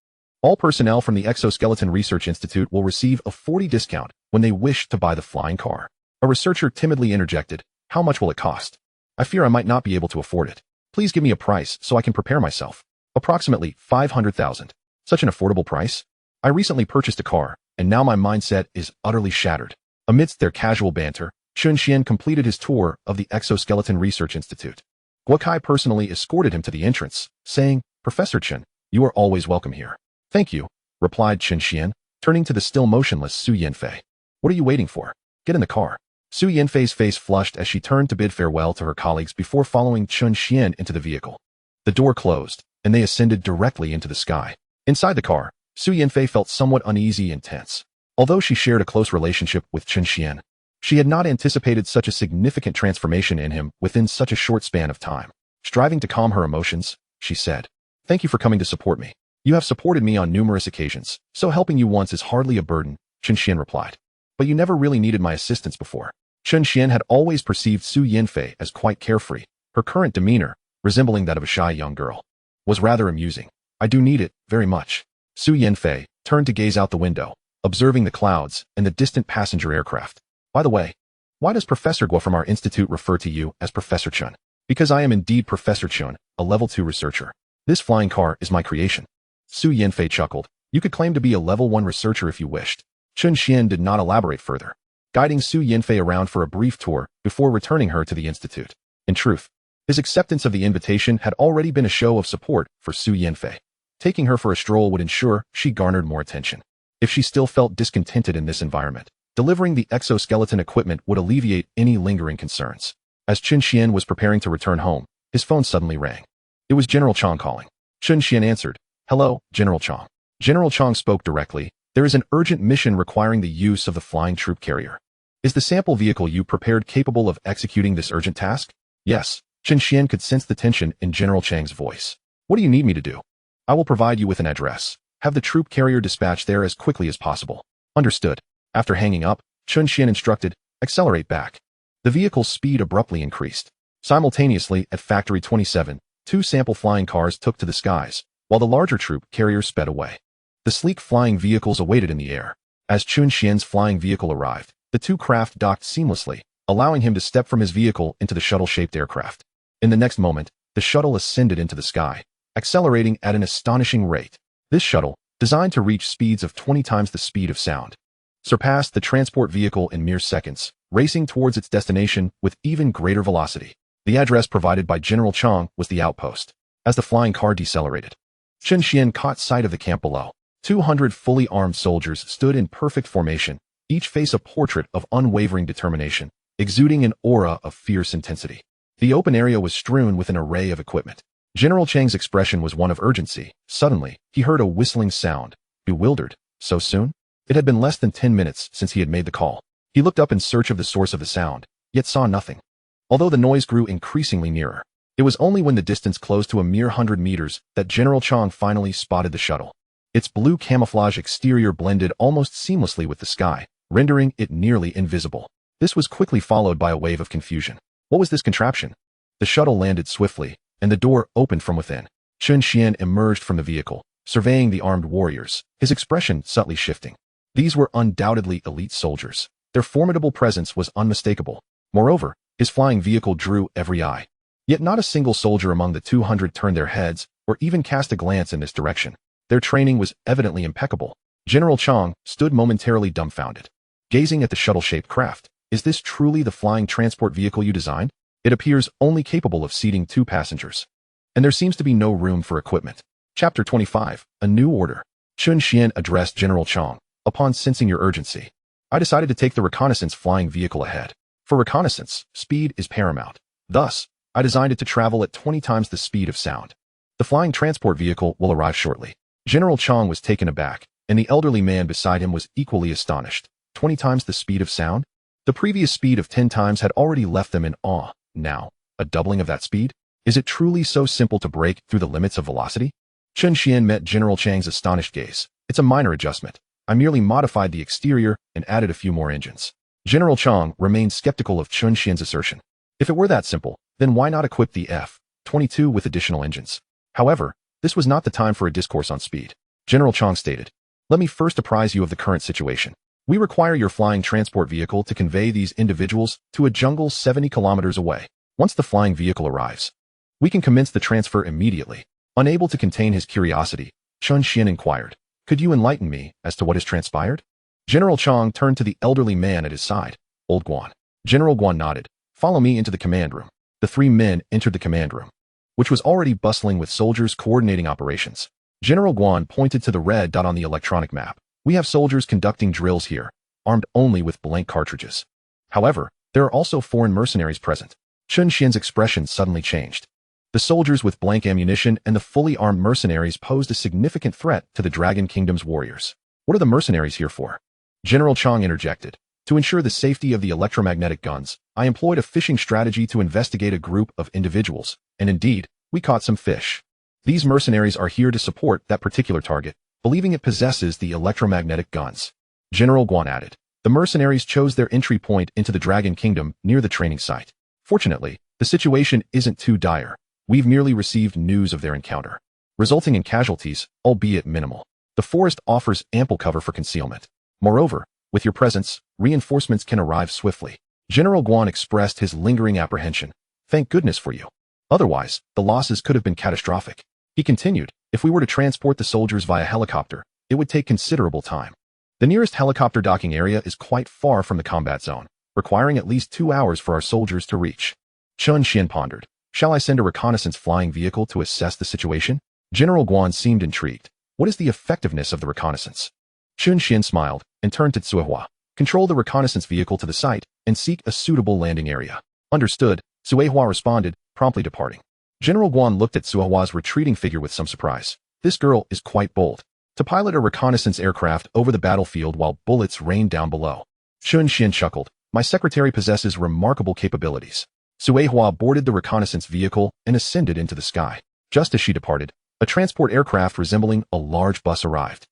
[SPEAKER 1] All personnel from the Exoskeleton Research Institute will receive a 40% discount when they wish to buy the flying car. A researcher timidly interjected, how much will it cost? I fear I might not be able to afford it. Please give me a price so I can prepare myself. Approximately 500,000. Such an affordable price? I recently purchased a car, and now my mindset is utterly shattered. Amidst their casual banter, Chen Xuan completed his tour of the Exoskeleton Research Institute. Guokai personally escorted him to the entrance, saying, Professor Chen, you are always welcome here. Thank you, replied Chen Xuan, turning to the still motionless Su Yanfei. What are you waiting for? Get in the car. Su Yanfei's face flushed as she turned to bid farewell to her colleagues before following Chen Xuan into the vehicle. The door closed, and they ascended directly into the sky. Inside the car, Su Yanfei felt somewhat uneasy and tense. Although she shared a close relationship with Chen Xuan, she had not anticipated such a significant transformation in him within such a short span of time. Striving to calm her emotions, she said, "Thank you for coming to support me. You have supported me on numerous occasions, so helping you once is hardly a burden," Chen Xuan replied. "But you never really needed my assistance before." Chen Xuan had always perceived Su Yanfei as quite carefree. Her current demeanor, resembling that of a shy young girl, was rather amusing. "I do need it, very much." Su Yanfei turned to gaze out the window, observing the clouds and the distant passenger aircraft. "By the way, why does Professor Guo from our institute refer to you as Professor Chen?" "Because I am indeed Professor Chen, a level 2 researcher. This flying car is my creation." Su Yanfei chuckled. "You could claim to be a level 1 researcher if you wished." Chen Xuan did not elaborate further, guiding Su Yanfei around for a brief tour before returning her to the institute. In truth, his acceptance of the invitation had already been a show of support for Su Yanfei. Taking her for a stroll would ensure she garnered more attention. If she still felt discontented in this environment, delivering the exoskeleton equipment would alleviate any lingering concerns. As Chen Xuan was preparing to return home, his phone suddenly rang. It was General Chang calling. Chen Xuan answered. "Hello, General Chang." General Chang spoke directly. "There is an urgent mission requiring the use of the flying troop carrier. Is the sample vehicle you prepared capable of executing this urgent task?" "Yes." Chen Xuan could sense the tension in General Chang's voice. "What do you need me to do?" "I will provide you with an address. Have the troop carrier dispatched there as quickly as possible." "Understood." After hanging up, Chen Xuan instructed, "Accelerate back." The vehicle's speed abruptly increased. Simultaneously, at Factory 27, 2 sample flying cars took to the skies, while the larger troop carrier sped away. The sleek flying vehicles awaited in the air. As Chen Xuan's flying vehicle arrived, the 2 craft docked seamlessly, allowing him to step from his vehicle into the shuttle-shaped aircraft. In the next moment, the shuttle ascended into the sky, accelerating at an astonishing rate. This shuttle, designed to reach speeds of 20 times the speed of sound, surpassed the transport vehicle in mere seconds, racing towards its destination with even greater velocity. The address provided by General Chang was the outpost. As the flying car decelerated, Chen Xuan caught sight of the camp below. 200 fully armed soldiers stood in perfect formation, each face a portrait of unwavering determination, exuding an aura of fierce intensity. The open area was strewn with an array of equipment. General Chang's expression was one of urgency. Suddenly, he heard a whistling sound. Bewildered. So soon? It had been less than 10 minutes since he had made the call. He looked up in search of the source of the sound, yet saw nothing. Although the noise grew increasingly nearer, it was only when the distance closed to a mere 100 meters that General Chang finally spotted the shuttle. Its blue camouflage exterior blended almost seamlessly with the sky, rendering it nearly invisible. This was quickly followed by a wave of confusion. What was this contraption? The shuttle landed swiftly, and the door opened from within. Chen Xuan emerged from the vehicle, surveying the armed warriors, his expression subtly shifting. These were undoubtedly elite soldiers. Their formidable presence was unmistakable. Moreover, his flying vehicle drew every eye. Yet not a single soldier among the 200 turned their heads or even cast a glance in this direction. Their training was evidently impeccable. General Chang stood momentarily dumbfounded, gazing at the shuttle-shaped craft. Is this truly the flying transport vehicle you designed? It appears only capable of seating 2 passengers. And there seems to be no room for equipment. Chapter 25, A New Order. Chen Xuan addressed General Chang. Upon sensing your urgency, I decided to take the reconnaissance flying vehicle ahead. For reconnaissance, speed is paramount. Thus, I designed it to travel at 20 times the speed of sound. The flying transport vehicle will arrive shortly. General Chang was taken aback, and the elderly man beside him was equally astonished. 20 times the speed of sound? The previous speed of 10 times had already left them in awe. Now, a doubling of that speed? Is it truly so simple to break through the limits of velocity? Chen Xuan met General Chang's astonished gaze. It's a minor adjustment. I merely modified the exterior and added a few more engines. General Chang remained skeptical of Chen Xuan's assertion. If it were that simple, then why not equip the F-22 with additional engines? However, this was not the time for a discourse on speed. General Chang stated, "Let me first apprise you of the current situation. We require your flying transport vehicle to convey these individuals to a jungle 70 kilometers away. Once the flying vehicle arrives, we can commence the transfer immediately." Unable to contain his curiosity, Chen Xuan inquired, "Could you enlighten me as to what has transpired?" General Chang turned to the elderly man at his side. "Old Guan." General Guan nodded. "Follow me into the command room." The 3 men entered the command room, which was already bustling with soldiers coordinating operations. General Guan pointed to the red dot on the electronic map. "We have soldiers conducting drills here, armed only with blank cartridges. However, There are also foreign mercenaries present. Chen Xuan's expression suddenly changed. The soldiers with blank ammunition and the fully armed mercenaries posed a significant threat to the Dragon Kingdom's warriors. What are the mercenaries here for? General Chong interjected. To ensure the safety of the electromagnetic guns, I employed a fishing strategy to investigate a group of individuals, and indeed, we caught some fish. These mercenaries are here to support that particular target, believing it possesses the electromagnetic guns. General Guan added. The mercenaries chose their entry point into the Dragon Kingdom near the training site. Fortunately, the situation isn't too dire. We've merely received news of their encounter, resulting in casualties, albeit minimal. The forest offers ample cover for concealment. Moreover, with your presence, reinforcements can arrive swiftly. General Guan expressed his lingering apprehension. Thank goodness for you. Otherwise, the losses could have been catastrophic. He continued, if we were to transport the soldiers via helicopter, it would take considerable time. The nearest helicopter docking area is quite far from the combat zone, requiring at least 2 hours for our soldiers to reach. Chen Xuan pondered. Shall I send a reconnaissance flying vehicle to assess the situation? General Guan seemed intrigued. What is the effectiveness of the reconnaissance? Chen Xuan smiled and turned to Cuihua. Control the reconnaissance vehicle to the site and seek a suitable landing area. Understood, Cuihua responded, promptly departing. General Guan looked at Cuihua's retreating figure with some surprise. This girl is quite bold. To pilot a reconnaissance aircraft over the battlefield while bullets rain down below. Chen Xuan chuckled. My secretary possesses remarkable capabilities. Cuihua boarded the reconnaissance vehicle and ascended into the sky. Just as she departed, a transport aircraft resembling a large bus arrived.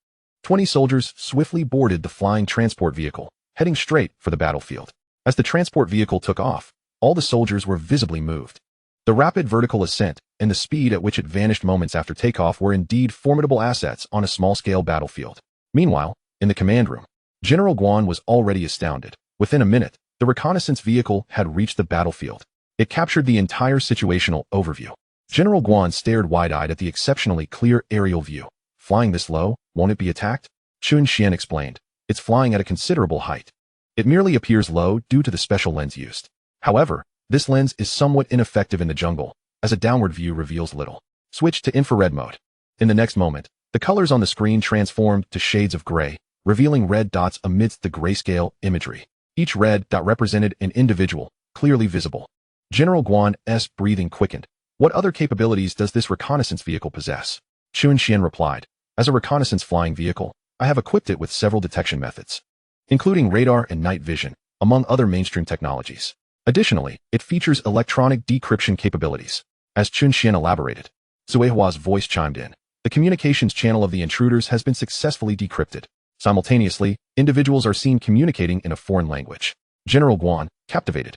[SPEAKER 1] 20 soldiers swiftly boarded the flying transport vehicle, heading straight for the battlefield. As the transport vehicle took off, all the soldiers were visibly moved. The rapid vertical ascent and the speed at which it vanished moments after takeoff were indeed formidable assets on a small-scale battlefield. Meanwhile, in the command room, General Guan was already astounded. Within a minute, the reconnaissance vehicle had reached the battlefield. It captured the entire situational overview. General Guan stared wide-eyed at the exceptionally clear aerial view. Flying this low, won't it be attacked? Chen Xuan explained. It's flying at a considerable height. It merely appears low due to the special lens used. However, this lens is somewhat ineffective in the jungle, as a downward view reveals little. Switch to infrared mode. In the next moment, the colors on the screen transformed to shades of gray, revealing red dots amidst the grayscale imagery. Each red dot represented an individual, clearly visible. General Guan's breathing quickened. What other capabilities does this reconnaissance vehicle possess? Chen Xuan replied. As a reconnaissance flying vehicle, I have equipped it with several detection methods, including radar and night vision, among other mainstream technologies. Additionally, it features electronic decryption capabilities. As Chen Xuan elaborated, Cuihua's voice chimed in. The communications channel of the intruders has been successfully decrypted. Simultaneously, individuals are seen communicating in a foreign language. General Guan, captivated,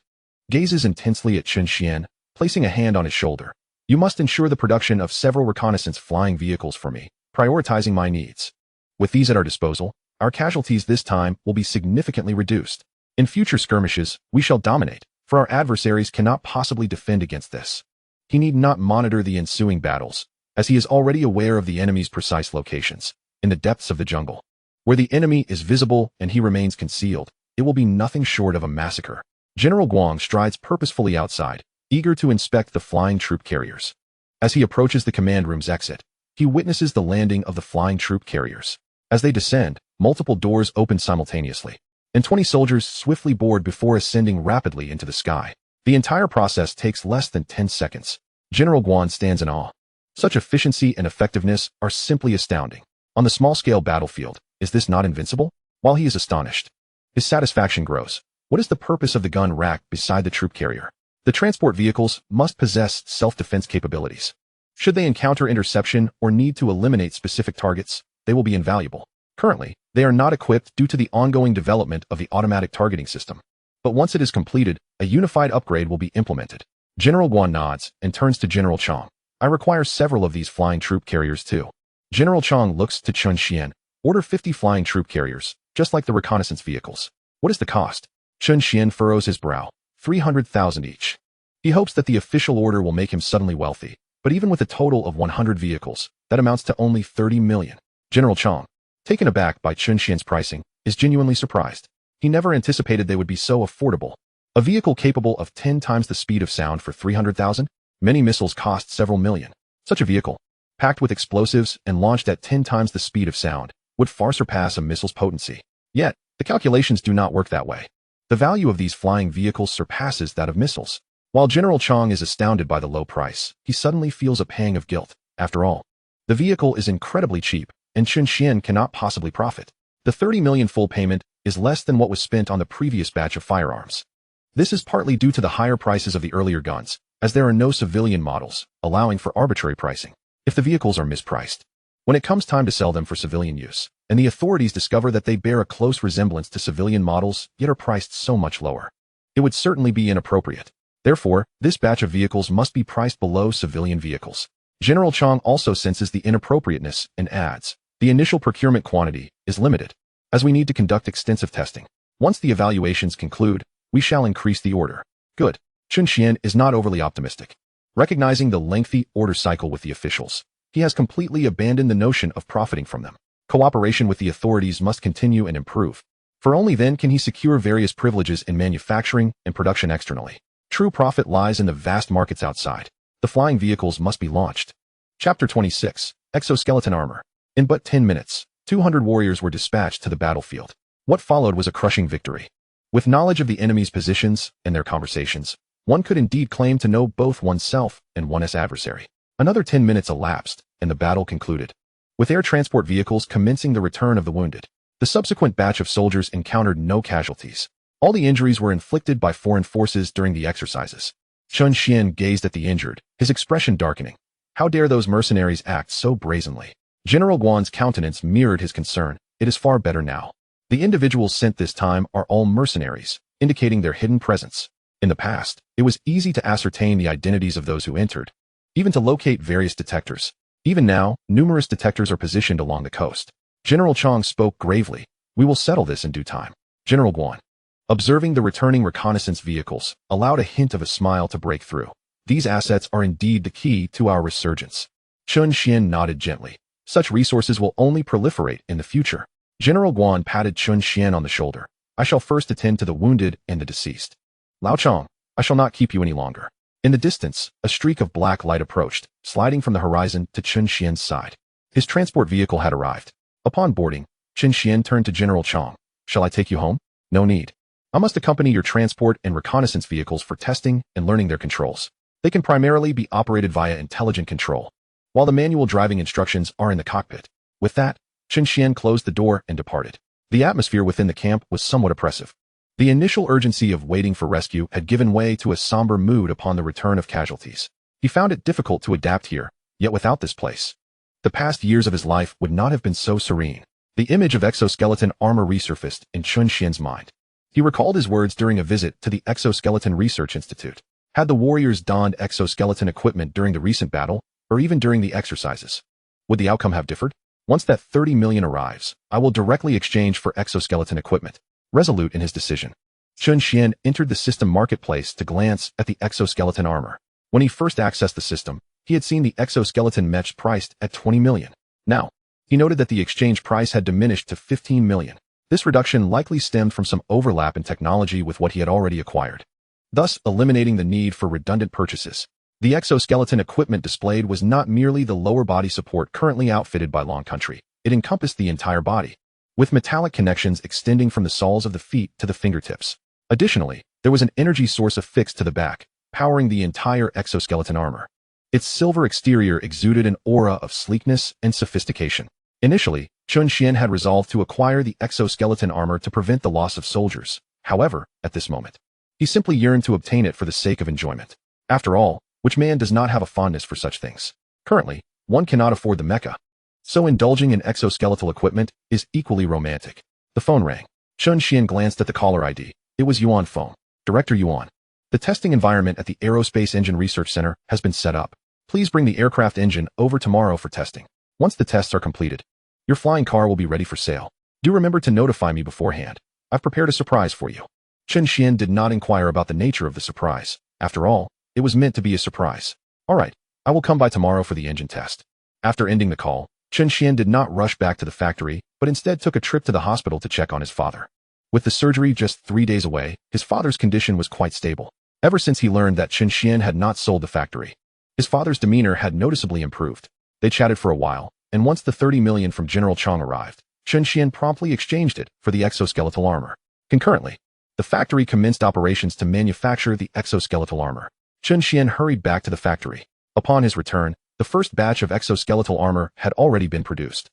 [SPEAKER 1] gazes intensely at Chen Xuan, placing a hand on his shoulder. You must ensure the production of several reconnaissance flying vehicles for me, prioritizing my needs. With these at our disposal, our casualties this time will be significantly reduced. In future skirmishes, we shall dominate, for our adversaries cannot possibly defend against this. He need not monitor the ensuing battles, as he is already aware of the enemy's precise locations, in the depths of the jungle. Where the enemy is visible and he remains concealed, it will be nothing short of a massacre. General Guan strides purposefully outside, eager to inspect the flying troop carriers. As he approaches the command room's exit, he witnesses the landing of the flying troop carriers. As they descend, multiple doors open simultaneously, and 20 soldiers swiftly board before ascending rapidly into the sky. The entire process takes less than 10 seconds. General Guan stands in awe. Such efficiency and effectiveness are simply astounding. On the small-scale battlefield, is this not invincible? While he is astonished, his satisfaction grows. What is the purpose of the gun rack beside the troop carrier? The transport vehicles must possess self-defense capabilities. Should they encounter interception or need to eliminate specific targets, they will be invaluable. Currently, they are not equipped due to the ongoing development of the automatic targeting system. But once it is completed, a unified upgrade will be implemented. General Guan nods and turns to General Chong. I require several of these flying troop carriers too. General Chong looks to Chen Xuan. Order 50 flying troop carriers, just like the reconnaissance vehicles. What is the cost? Chen Xuan furrows his brow. 300,000 each. He hopes that the official order will make him suddenly wealthy, but even with a total of 100 vehicles, that amounts to only 30 million. General Chong, taken aback by Chen Xuan's pricing, is genuinely surprised. He never anticipated they would be so affordable. A vehicle capable of 10 times the speed of sound for 300,000? Many missiles cost several million. Such a vehicle, packed with explosives and launched at 10 times the speed of sound, would far surpass a missile's potency. Yet, the calculations do not work that way. The value of these flying vehicles surpasses that of missiles. While General Chang is astounded by the low price, he suddenly feels a pang of guilt. After all, the vehicle is incredibly cheap, and Chen Xuan cannot possibly profit. The 30 million full payment is less than what was spent on the previous batch of firearms. This is partly due to the higher prices of the earlier guns, as there are no civilian models, allowing for arbitrary pricing if the vehicles are mispriced. When it comes time to sell them for civilian use, and the authorities discover that they bear a close resemblance to civilian models yet are priced so much lower, it would certainly be inappropriate. Therefore, this batch of vehicles must be priced below civilian vehicles. General Chang also senses the inappropriateness and adds, the initial procurement quantity is limited, as we need to conduct extensive testing. Once the evaluations conclude, we shall increase the order. Good. Chen Xuan is not overly optimistic. Recognizing the lengthy order cycle with the officials, he has completely abandoned the notion of profiting from them. Cooperation with the authorities must continue and improve, for only then can he secure various privileges in manufacturing and production externally. True profit lies in the vast markets outside. The flying vehicles must be launched. Chapter 26. Exoskeleton Armor. In but 10 minutes, 200 warriors were dispatched to the battlefield. What followed was a crushing victory. With knowledge of the enemy's positions and their conversations, one could indeed claim to know both oneself and one's adversary. Another 10 minutes elapsed, and the battle concluded, with air transport vehicles commencing the return of the wounded. The subsequent batch of soldiers encountered no casualties. All the injuries were inflicted by foreign forces during the exercises. Chen Xuan gazed at the injured, his expression darkening. How dare those mercenaries act so brazenly? General Guan's countenance mirrored his concern. It is far better now. The individuals sent this time are all mercenaries, indicating their hidden presence. In the past, it was easy to ascertain the identities of those who entered, even to locate various detectors. Even now, numerous detectors are positioned along the coast. General Chang spoke gravely. We will settle this in due time. General Guan, observing the returning reconnaissance vehicles, allowed a hint of a smile to break through. These assets are indeed the key to our resurgence. Chen Xuan nodded gently. Such resources will only proliferate in the future. General Guan patted Chen Xuan on the shoulder. I shall first attend to the wounded and the deceased. Lao Chang, I shall not keep you any longer. In the distance, a streak of black light approached, sliding from the horizon to Chen Xuan's side. His transport vehicle had arrived. Upon boarding, Chen Xuan turned to General Chang. Shall I take you home? No need. I must accompany your transport and reconnaissance vehicles for testing and learning their controls. They can primarily be operated via intelligent control, while the manual driving instructions are in the cockpit. With that, Chen Xuan closed the door and departed. The atmosphere within the camp was somewhat oppressive. The initial urgency of waiting for rescue had given way to a somber mood upon the return of casualties. He found it difficult to adapt here, yet without this place, the past years of his life would not have been so serene. The image of exoskeleton armor resurfaced in Chen Xuan's mind. He recalled his words during a visit to the Exoskeleton Research Institute. Had the warriors donned exoskeleton equipment during the recent battle, or even during the exercises, would the outcome have differed? Once that 30 million arrives, I will directly exchange for exoskeleton equipment. Resolute in his decision, Chen Xuan entered the system marketplace to glance at the exoskeleton armor. When he first accessed the system, he had seen the exoskeleton mesh priced at 20 million. Now, he noted that the exchange price had diminished to 15 million. This reduction likely stemmed from some overlap in technology with what he had already acquired, thus eliminating the need for redundant purchases. The exoskeleton equipment displayed was not merely the lower body support currently outfitted by Long Country. It encompassed the entire body, with metallic connections extending from the soles of the feet to the fingertips. Additionally, there was an energy source affixed to the back, powering the entire exoskeleton armor. Its silver exterior exuded an aura of sleekness and sophistication. Initially, Chen Xuan had resolved to acquire the exoskeleton armor to prevent the loss of soldiers. However, at this moment, he simply yearned to obtain it for the sake of enjoyment. After all, which man does not have a fondness for such things? Currently, one cannot afford the mecha, so indulging in exoskeletal equipment is equally romantic. The phone rang. Chen Xuan glanced at the caller ID. It was Yuan phone. Director Yuan. The testing environment at the Aerospace Engine Research Center has been set up. Please bring the aircraft engine over tomorrow for testing. Once the tests are completed, your flying car will be ready for sale. Do remember to notify me beforehand. I've prepared a surprise for you. Chen Xuan did not inquire about the nature of the surprise. After all, it was meant to be a surprise. All right, I will come by tomorrow for the engine test. After ending the call, Chen Xuan did not rush back to the factory, but instead took a trip to the hospital to check on his father. With the surgery just 3 days away, his father's condition was quite stable. Ever since he learned that Chen Xuan had not sold the factory, his father's demeanor had noticeably improved. They chatted for a while, and once the 30 million from General Chang arrived, Chen Xuan promptly exchanged it for the exoskeletal armor. Concurrently, the factory commenced operations to manufacture the exoskeletal armor. Chen Xuan hurried back to the factory. Upon his return, the first batch of exoskeletal armor had already been produced.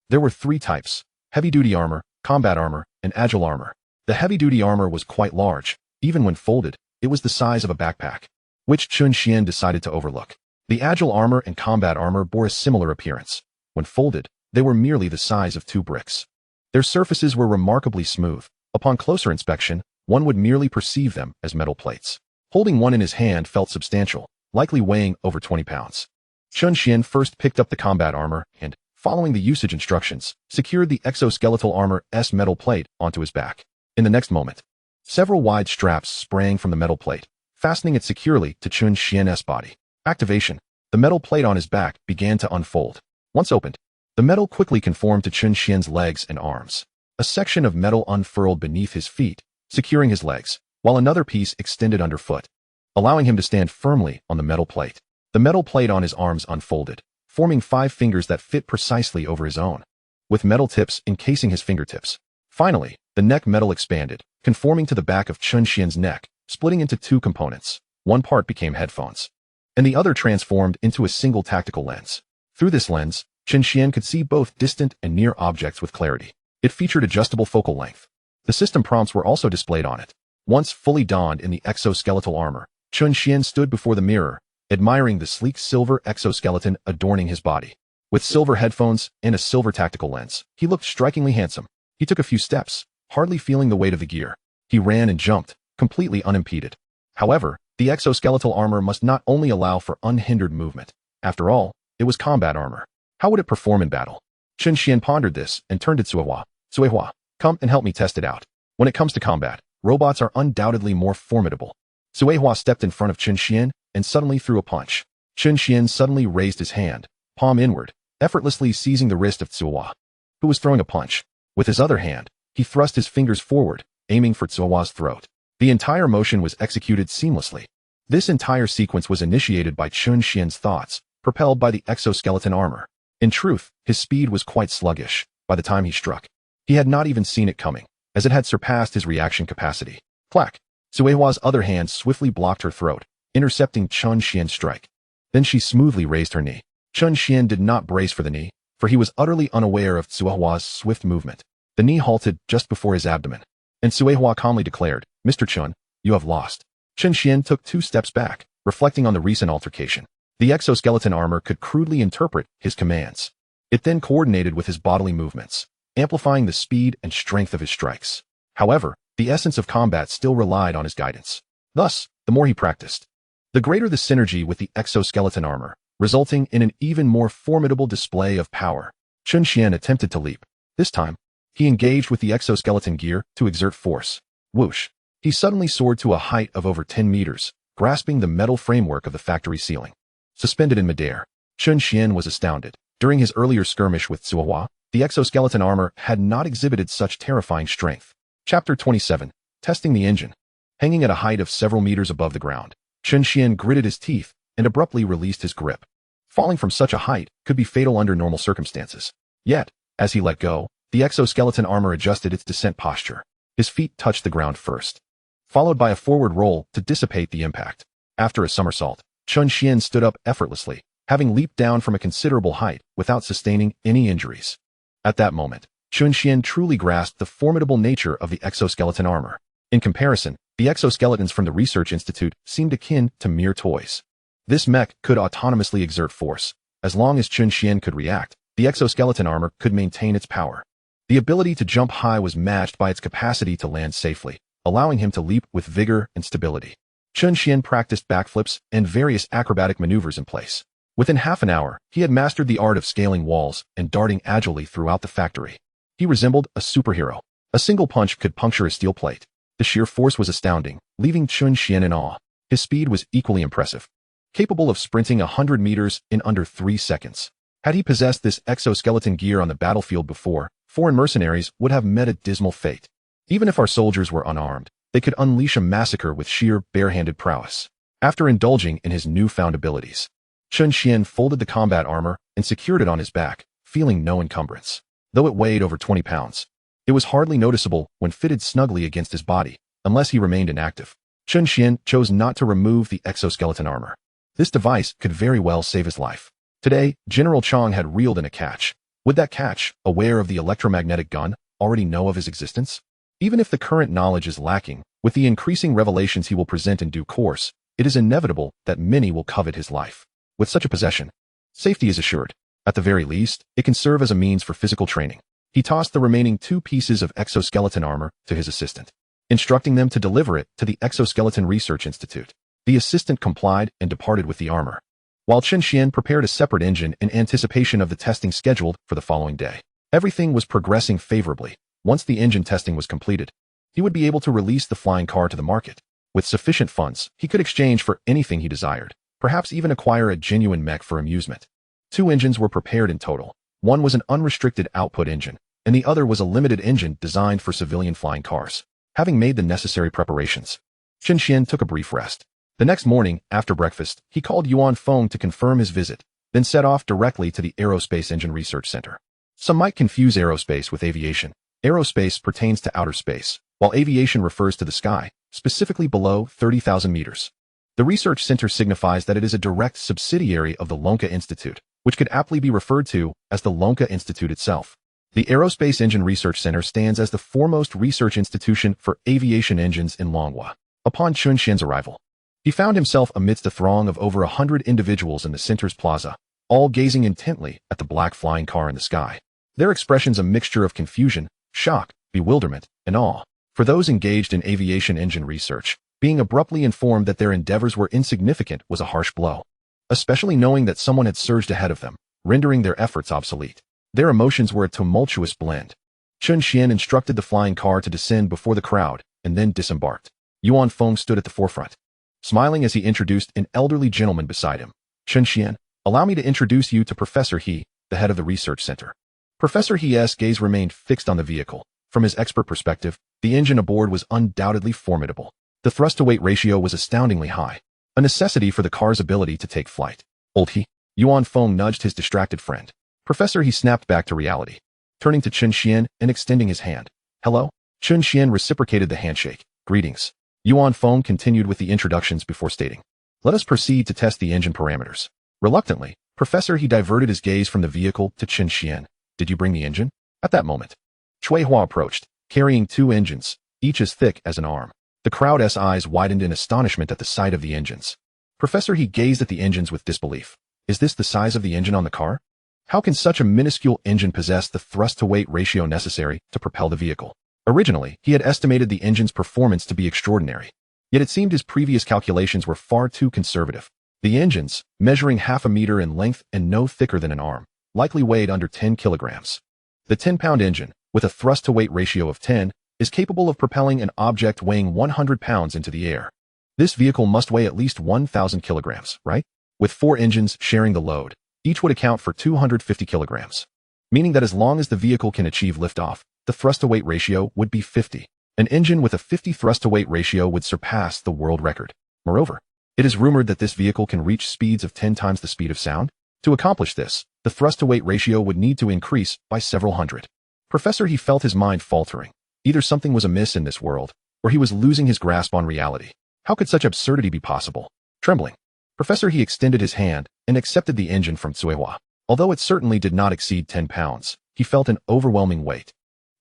[SPEAKER 1] There were 3 types: heavy-duty armor, combat armor, and agile armor. The heavy-duty armor was quite large. Even when folded, it was the size of a backpack, which Chen Xuan decided to overlook. The agile armor and combat armor bore a similar appearance. When folded, they were merely the size of 2 bricks. Their surfaces were remarkably smooth. Upon closer inspection, one would merely perceive them as metal plates. Holding one in his hand felt substantial, likely weighing over 20 pounds. Chen Xuan first picked up the combat armor and, following the usage instructions, secured the exoskeletal armor's metal plate onto his back. In the next moment, several wide straps sprang from the metal plate, fastening it securely to Chen Xuan's body. Activation. The metal plate on his back began to unfold. Once opened, the metal quickly conformed to Chen Xuan's legs and arms. A section of metal unfurled beneath his feet, securing his legs, while another piece extended underfoot, allowing him to stand firmly on the metal plate. The metal plate on his arms unfolded, forming 5 fingers that fit precisely over his own, with metal tips encasing his fingertips. Finally, the neck metal expanded, conforming to the back of Chen Xuan's neck, splitting into 2 components. One part became headphones, and the other transformed into a single tactical lens. Through this lens, Chen Xuan could see both distant and near objects with clarity. It featured adjustable focal length. The system prompts were also displayed on it. Once fully donned in the exoskeletal armor, Chen Xuan stood before the mirror, admiring the sleek silver exoskeleton adorning his body. With silver headphones and a silver tactical lens, he looked strikingly handsome. He took a few steps, hardly feeling the weight of the gear. He ran and jumped, completely unimpeded. However, the exoskeletal armor must not only allow for unhindered movement. After all, it was combat armor. How would it perform in battle? Chen Xuan pondered this and turned to Cuihua. Cuihua, come and help me test it out. When it comes to combat, robots are undoubtedly more formidable. Cuihua stepped in front of Chen Xuan and suddenly threw a punch. Chen Xuan suddenly raised his hand, palm inward, effortlessly seizing the wrist of Cuihua, who was throwing a punch. With his other hand, he thrust his fingers forward, aiming for Cuihua's throat. The entire motion was executed seamlessly. This entire sequence was initiated by Chen Xuan's thoughts, propelled by the exoskeleton armor. In truth, his speed was quite sluggish. By the time he struck, he had not even seen it coming, as it had surpassed his reaction capacity. Clack! Cuihua's other hand swiftly blocked her throat, intercepting Chen Xuan's strike. Then she smoothly raised her knee. Chen Xuan did not brace for the knee, for he was utterly unaware of Cuihua's swift movement. The knee halted just before his abdomen, and Cuihua calmly declared, "Mr. Chen, you have lost." Chen Xuan took 2 steps back, reflecting on the recent altercation. The exoskeleton armor could crudely interpret his commands. It then coordinated with his bodily movements, amplifying the speed and strength of his strikes. However, the essence of combat still relied on his guidance. Thus, the more he practiced, the greater the synergy with the exoskeleton armor, resulting in an even more formidable display of power. Chen Xuan attempted to leap. This time, he engaged with the exoskeleton gear to exert force. Whoosh! He suddenly soared to a height of over 10 meters, grasping the metal framework of the factory ceiling. Suspended in midair, Chen Xuan was astounded. During his earlier skirmish with Cuihua, the exoskeleton armor had not exhibited such terrifying strength. Chapter 27. Testing the engine. Hanging at a height of several meters above the ground, Chen Xuan gritted his teeth and abruptly released his grip. Falling from such a height could be fatal under normal circumstances. Yet, as he let go, the exoskeleton armor adjusted its descent posture. His feet touched the ground first, followed by a forward roll to dissipate the impact. After a somersault, Chen Xuan stood up effortlessly, having leaped down from a considerable height without sustaining any injuries. At that moment, Chen Xuan truly grasped the formidable nature of the exoskeleton armor. In comparison, the exoskeletons from the Research Institute seemed akin to mere toys. This mech could autonomously exert force. As long as Chen Xuan could react, the exoskeleton armor could maintain its power. The ability to jump high was matched by its capacity to land safely, allowing him to leap with vigor and stability. Chen Xuan practiced backflips and various acrobatic maneuvers in place. Within half an hour, he had mastered the art of scaling walls and darting agilely throughout the factory. He resembled a superhero. A single punch could puncture a steel plate. The sheer force was astounding, leaving Chen Xuan in awe. His speed was equally impressive, capable of sprinting 100 meters in under 3 seconds. Had he possessed this exoskeleton gear on the battlefield before, foreign mercenaries would have met a dismal fate. Even if our soldiers were unarmed, they could unleash a massacre with sheer barehanded prowess. After indulging in his newfound abilities, Chen Xuan folded the combat armor and secured it on his back, feeling no encumbrance. Though it weighed over 20 pounds, it was hardly noticeable when fitted snugly against his body. unless he remained inactive. Chen Xuan chose not to remove the exoskeleton armor. This device could very well save his life. Today, General Chang had reeled in a catch. Would that catch, aware of the electromagnetic gun, already know of his existence? Even if the current knowledge is lacking, with the increasing revelations he will present in due course, it is inevitable that many will covet his life. With such a possession, safety is assured. At the very least, it can serve as a means for physical training. He tossed the remaining 2 pieces of exoskeleton armor to his assistant, instructing them to deliver it to the Exoskeleton Research Institute. The assistant complied and departed with the armor, while Chen Xuan prepared a separate engine in anticipation of the testing scheduled for the following day. Everything was progressing favorably. Once the engine testing was completed, he would be able to release the flying car to the market. With sufficient funds, he could exchange for anything he desired, perhaps even acquire a genuine mech for amusement. 2 engines were prepared in total. One was an unrestricted output engine, and the other was a limited engine designed for civilian flying cars. Having made the necessary preparations, Chen Xuan took a brief rest. The next morning, after breakfast, he called Yuan Feng to confirm his visit, then set off directly to the Aerospace Engine Research Center. Some might confuse aerospace with aviation. Aerospace pertains to outer space, while aviation refers to the sky, specifically below 30,000 meters. The research center signifies that it is a direct subsidiary of the Lonka Institute, which could aptly be referred to as the Lonka Institute itself. The Aerospace Engine Research Center stands as the foremost research institution for aviation engines in Longhua. Upon Chen Xuan's arrival, he found himself amidst a throng of over 100 individuals in the center's plaza, all gazing intently at the black flying car in the sky. Their expressions a mixture of confusion, shock, bewilderment, and awe. For those engaged in aviation engine research, being abruptly informed that their endeavors were insignificant was a harsh blow, especially knowing that someone had surged ahead of them, rendering their efforts obsolete. Their emotions were a tumultuous blend. Chen Xuan instructed the flying car to descend before the crowd, and then disembarked. Yuan Feng stood at the forefront, smiling as he introduced an elderly gentleman beside him. Chen Xuan, allow me to introduce you to Professor He, the head of the research center. Professor He's gaze remained fixed on the vehicle. From his expert perspective, the engine aboard was undoubtedly formidable. The thrust-to-weight ratio was astoundingly high, a necessity for the car's ability to take flight. Old He, Yuan Feng nudged his distracted friend. Professor He snapped back to reality, turning to Chen Xuan and extending his hand. Hello? Chen Xuan reciprocated the handshake. Greetings. Yuan Feng continued with the introductions before stating, let us proceed to test the engine parameters. Reluctantly, Professor He diverted his gaze from the vehicle to Chen Xuan. Did you bring the engine? At that moment, Chui Hua approached, carrying 2 engines, each as thick as an arm. The crowd's eyes widened in astonishment at the sight of the engines. Professor He gazed at the engines with disbelief. Is this the size of the engine on the car? How can such a minuscule engine possess the thrust-to-weight ratio necessary to propel the vehicle? Originally, he had estimated the engine's performance to be extraordinary. Yet it seemed his previous calculations were far too conservative. The engines, measuring half a meter in length and no thicker than an arm, likely weighed under 10 kilograms. The 10-pound engine, with a thrust-to-weight ratio of 10, is capable of propelling an object weighing 100 pounds into the air. This vehicle must weigh at least 1,000 kilograms, right? With 4 engines sharing the load, each would account for 250 kilograms, meaning that as long as the vehicle can achieve liftoff, the thrust-to-weight ratio would be 50. An engine with a 50 thrust-to-weight ratio would surpass the world record. Moreover, it is rumored that this vehicle can reach speeds of 10 times the speed of sound. To accomplish this, the thrust-to-weight ratio would need to increase by several hundred. Professor He felt his mind faltering. Either something was amiss in this world, or he was losing his grasp on reality. How could such absurdity be possible? Trembling, Professor He extended his hand and accepted the engine from Tsuehua. Although it certainly did not exceed 10 pounds, he felt an overwhelming weight.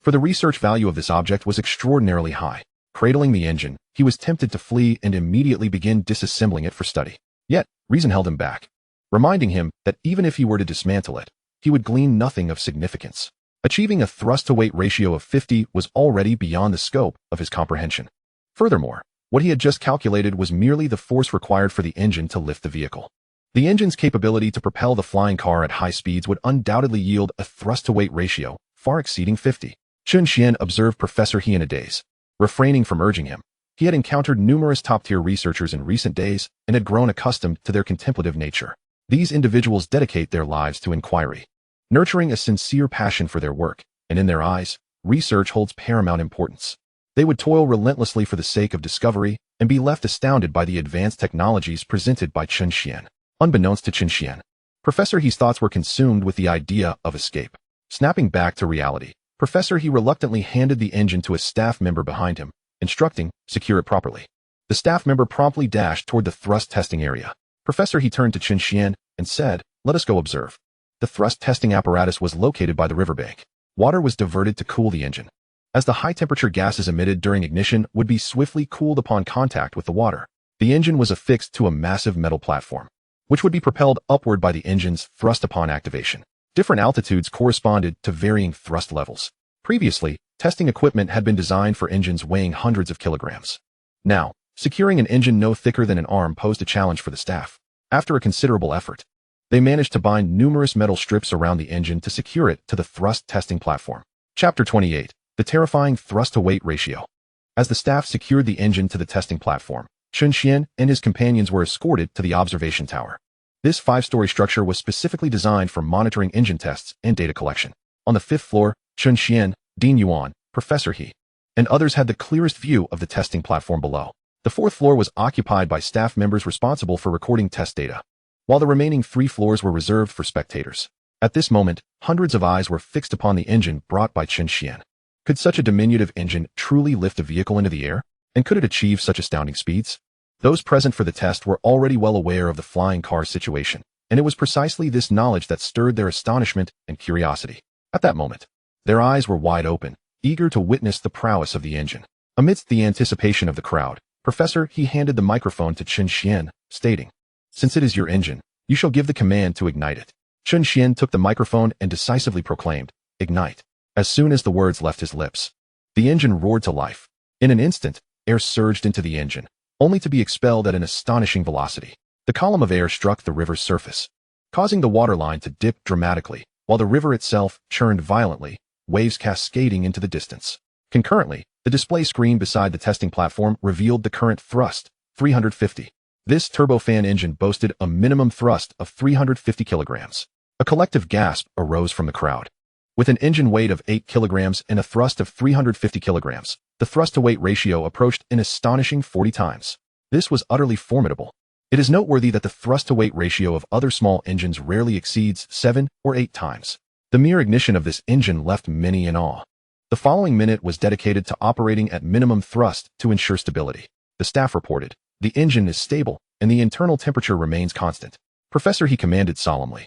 [SPEAKER 1] For the research value of this object was extraordinarily high. Cradling the engine, he was tempted to flee and immediately begin disassembling it for study. Yet, reason held him back, reminding him that even if he were to dismantle it, he would glean nothing of significance. Achieving a thrust-to-weight ratio of 50 was already beyond the scope of his comprehension. Furthermore, what he had just calculated was merely the force required for the engine to lift the vehicle. The engine's capability to propel the flying car at high speeds would undoubtedly yield a thrust-to-weight ratio far exceeding 50. Chen Xuan observed Professor He in a daze, refraining from urging him. He had encountered numerous top-tier researchers in recent days and had grown accustomed to their contemplative nature. These individuals dedicate their lives to inquiry, nurturing a sincere passion for their work, and in their eyes, research holds paramount importance. They would toil relentlessly for the sake of discovery and be left astounded by the advanced technologies presented by Chen Xuan. Unbeknownst to Chen Xuan, Professor He's thoughts were consumed with the idea of escape. Snapping back to reality, Professor He reluctantly handed the engine to a staff member behind him instructing, secure it properly. The staff member promptly dashed toward the thrust testing area. Professor, he turned to Chen Xuan and said, "Let us go observe." The thrust testing apparatus was located by the riverbank. Water was diverted to cool the engine, as the high-temperature gases emitted during ignition would be swiftly cooled upon contact with the water. The engine was affixed to a massive metal platform, which would be propelled upward by the engine's thrust upon activation. Different altitudes corresponded to varying thrust levels. Previously, testing equipment had been designed for engines weighing hundreds of kilograms. Now, securing an engine no thicker than an arm posed a challenge for the staff. After a considerable effort, they managed to bind numerous metal strips around the engine to secure it to the thrust testing platform. Chapter 28. The terrifying thrust-to-weight ratio. As the staff secured the engine to the testing platform, Chen Xuan and his companions were escorted to the observation tower. This 5-story structure was specifically designed for monitoring engine tests and data collection. On the 5th floor, Chen Xuan, Dean Yuan, Professor He, and others had the clearest view of the testing platform below. The 4th floor was occupied by staff members responsible for recording test data, while the remaining 3 floors were reserved for spectators. At this moment, hundreds of eyes were fixed upon the engine brought by Chen Xuan. Could such a diminutive engine truly lift a vehicle into the air? And could it achieve such astounding speeds? Those present for the test were already well aware of the flying car situation, and it was precisely this knowledge that stirred their astonishment and curiosity. At that moment, their eyes were wide open, eager to witness the prowess of the engine. Amidst the anticipation of the crowd, Professor He handed the microphone to Chen Xuan, stating, "Since it is your engine, you shall give the command to ignite it." Chen Xuan took the microphone and decisively proclaimed, "Ignite." As soon as the words left his lips, the engine roared to life. In an instant, air surged into the engine, only to be expelled at an astonishing velocity. The column of air struck the river's surface, causing the waterline to dip dramatically, while the river itself churned violently, waves cascading into the distance. Concurrently, the display screen beside the testing platform revealed the current thrust, 350. This turbofan engine boasted a minimum thrust of 350 kilograms. A collective gasp arose from the crowd. With an engine weight of 8 kilograms and a thrust of 350 kilograms, the thrust-to-weight ratio approached an astonishing 40 times. This was utterly formidable. It is noteworthy that the thrust-to-weight ratio of other small engines rarely exceeds 7 or 8 times. The mere ignition of this engine left many in awe. The following minute was dedicated to operating at minimum thrust to ensure stability. The staff reported, "The engine is stable, and the internal temperature remains constant." Professor He commanded solemnly,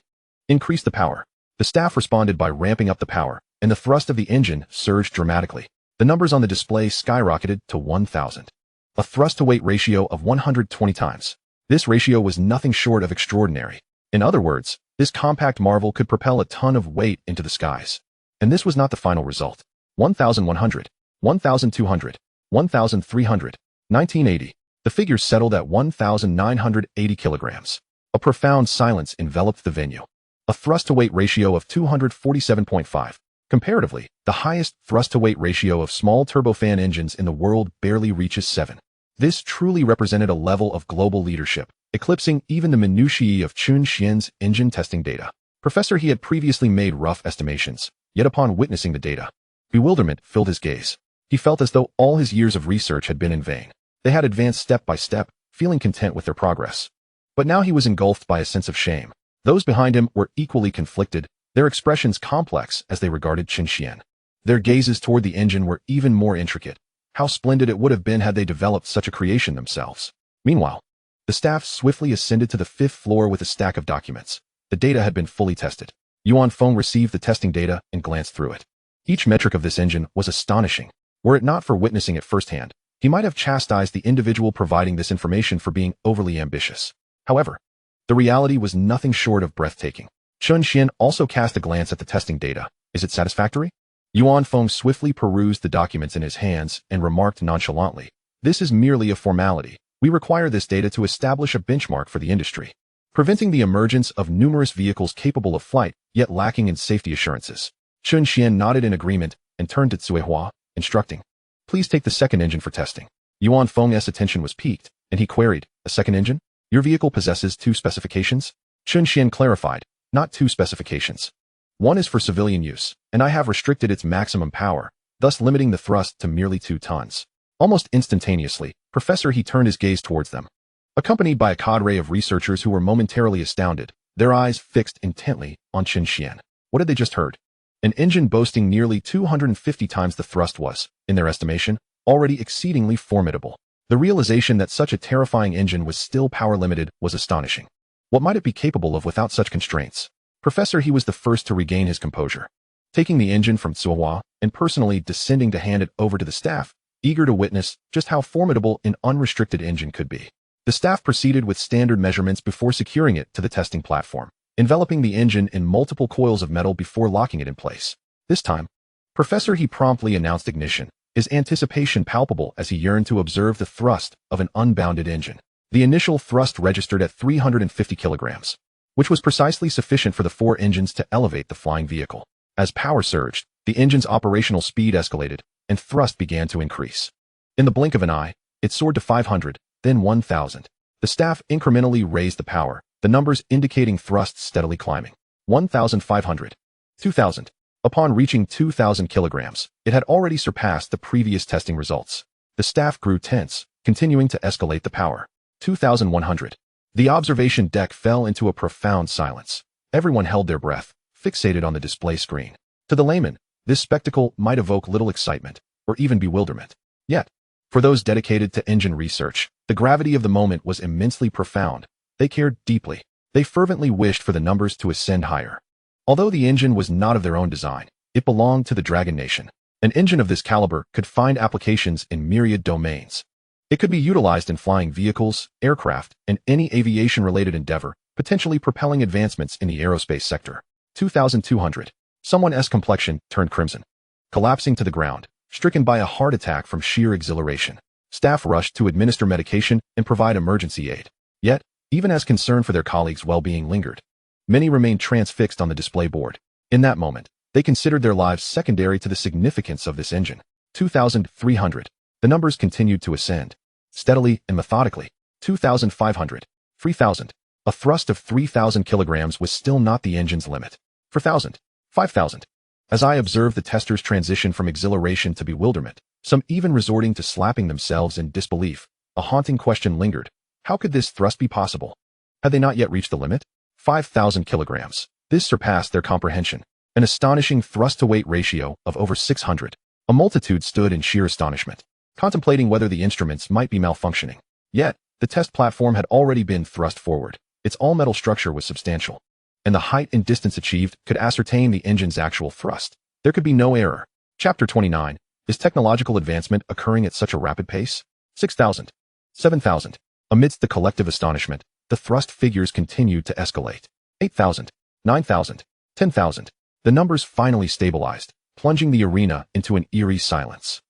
[SPEAKER 1] "Increase the power." The staff responded by ramping up the power, and the thrust of the engine surged dramatically. The numbers on the display skyrocketed to 1,000. A thrust-to-weight ratio of 120 times. This ratio was nothing short of extraordinary. In other words, this compact marvel could propel a ton of weight into the skies. And this was not the final result. 1,100, 1,200, 1,300, 1980. The figures settled at 1,980 kilograms. A profound silence enveloped the venue. A thrust-to-weight ratio of 247.5. Comparatively, the highest thrust-to-weight ratio of small turbofan engines in the world barely reaches 7. This truly represented a level of global leadership, eclipsing even the minutiae of Chen Xuan's engine testing data. Professor He had previously made rough estimations, yet upon witnessing the data, bewilderment filled his gaze. He felt as though all his years of research had been in vain. They had advanced step by step, feeling content with their progress. But now he was engulfed by a sense of shame. Those behind him were equally conflicted, their expressions complex as they regarded Chen Xuan. Their gazes toward the engine were even more intricate. How splendid it would have been had they developed such a creation themselves. Meanwhile, the staff swiftly ascended to the 5th floor with a stack of documents. The data had been fully tested. Yuan Feng received the testing data and glanced through it. Each metric of this engine was astonishing. Were it not for witnessing it firsthand, he might have chastised the individual providing this information for being overly ambitious. However, the reality was nothing short of breathtaking. Chen Xuan also cast a glance at the testing data. Is it satisfactory? Yuan Feng swiftly perused the documents in his hands and remarked nonchalantly, "This is merely a formality. We require this data to establish a benchmark for the industry, preventing the emergence of numerous vehicles capable of flight, yet lacking in safety assurances." Chen Xuan nodded in agreement and turned to Cui Hua, instructing, "Please take the second engine for testing." Yuan Feng's attention was piqued, and he queried, "A second engine? Your vehicle possesses 2 specifications?" Chen Xuan clarified, "Not 2 specifications. One is for civilian use, and I have restricted its maximum power, thus limiting the thrust to merely 2 tons. Almost instantaneously, Professor He turned his gaze towards them. Accompanied by a cadre of researchers who were momentarily astounded, their eyes fixed intently on Chen Xuan. What had they just heard? An engine boasting nearly 250 times the thrust was, in their estimation, already exceedingly formidable. The realization that such a terrifying engine was still power-limited was astonishing. What might it be capable of without such constraints? Professor He was the first to regain his composure. Taking the engine from Xuan and personally descending to hand it over to the staff, eager to witness just how formidable an unrestricted engine could be. The staff proceeded with standard measurements before securing it to the testing platform, enveloping the engine in multiple coils of metal before locking it in place. This time, Professor He promptly announced ignition, his anticipation palpable as he yearned to observe the thrust of an unbounded engine. The initial thrust registered at 350 kilograms, which was precisely sufficient for the 4 engines to elevate the flying vehicle. As power surged, the engine's operational speed escalated, and thrust began to increase. In the blink of an eye, it soared to 500, then 1,000. The staff incrementally raised the power, the numbers indicating thrust steadily climbing. 1,500. 2,000. Upon reaching 2,000 kilograms, it had already surpassed the previous testing results. The staff grew tense, continuing to escalate the power. 2,100. The observation deck fell into a profound silence. Everyone held their breath, fixated on the display screen. To the layman, this spectacle might evoke little excitement, or even bewilderment. Yet, for those dedicated to engine research, the gravity of the moment was immensely profound. They cared deeply. They fervently wished for the numbers to ascend higher. Although the engine was not of their own design, it belonged to the Dragon Nation. An engine of this caliber could find applications in myriad domains. It could be utilized in flying vehicles, aircraft, and any aviation-related endeavor, potentially propelling advancements in the aerospace sector. 2,200. Someone's complexion turned crimson. Collapsing to the ground, stricken by a heart attack from sheer exhilaration. Staff rushed to administer medication and provide emergency aid. Yet, even as concern for their colleagues' well-being lingered, many remained transfixed on the display board. In that moment, they considered their lives secondary to the significance of this engine. 2,300. The numbers continued to ascend, steadily and methodically. 2,500. 3,000. A thrust of 3,000 kilograms was still not the engine's limit. 4,000. 5,000. As I observed the testers transition from exhilaration to bewilderment, some even resorting to slapping themselves in disbelief, a haunting question lingered. How could this thrust be possible? Had they not yet reached the limit? 5,000 kilograms. This surpassed their comprehension. An astonishing thrust-to-weight ratio of over 600. A multitude stood in sheer astonishment, contemplating whether the instruments might be malfunctioning. Yet, the test platform had already been thrust forward. Its all-metal structure was substantial, and the height and distance achieved could ascertain the engine's actual thrust. There could be no error. Chapter 29. Is technological advancement occurring at such a rapid pace? 6,000. 7,000. Amidst the collective astonishment, the thrust figures continued to escalate. 8,000. 9,000. 10,000. The numbers finally stabilized, plunging the arena into an eerie silence.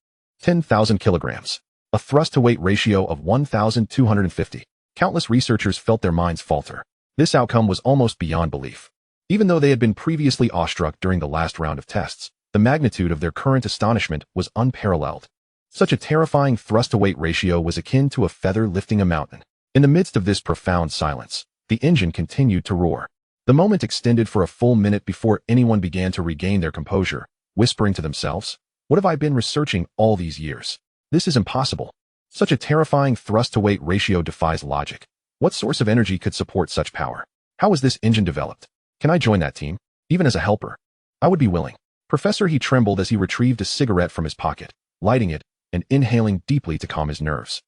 [SPEAKER 1] 10,000 kilograms. A thrust-to-weight ratio of 1,250. Countless researchers felt their minds falter. This outcome was almost beyond belief. Even though they had been previously awestruck during the last round of tests, the magnitude of their current astonishment was unparalleled. Such a terrifying thrust-to-weight ratio was akin to a feather lifting a mountain. In the midst of this profound silence, the engine continued to roar. The moment extended for a full minute before anyone began to regain their composure, whispering to themselves, "What have I been researching all these years? This is impossible." Such a terrifying thrust-to-weight ratio defies logic. What source of energy could support such power? How was this engine developed? Can I join that team, even as a helper? I would be willing. Professor He trembled as he retrieved a cigarette from his pocket, lighting it and inhaling deeply to calm his nerves.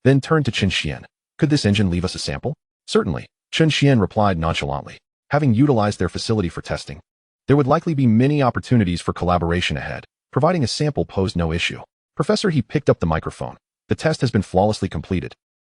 [SPEAKER 1] Then turned to Chen Xuan. Could this engine leave us a sample? Certainly, Chen Xuan replied nonchalantly. Having utilized their facility for testing, there would likely be many opportunities for collaboration ahead. Providing a sample posed no issue. Professor He picked up the microphone. The test has been flawlessly completed,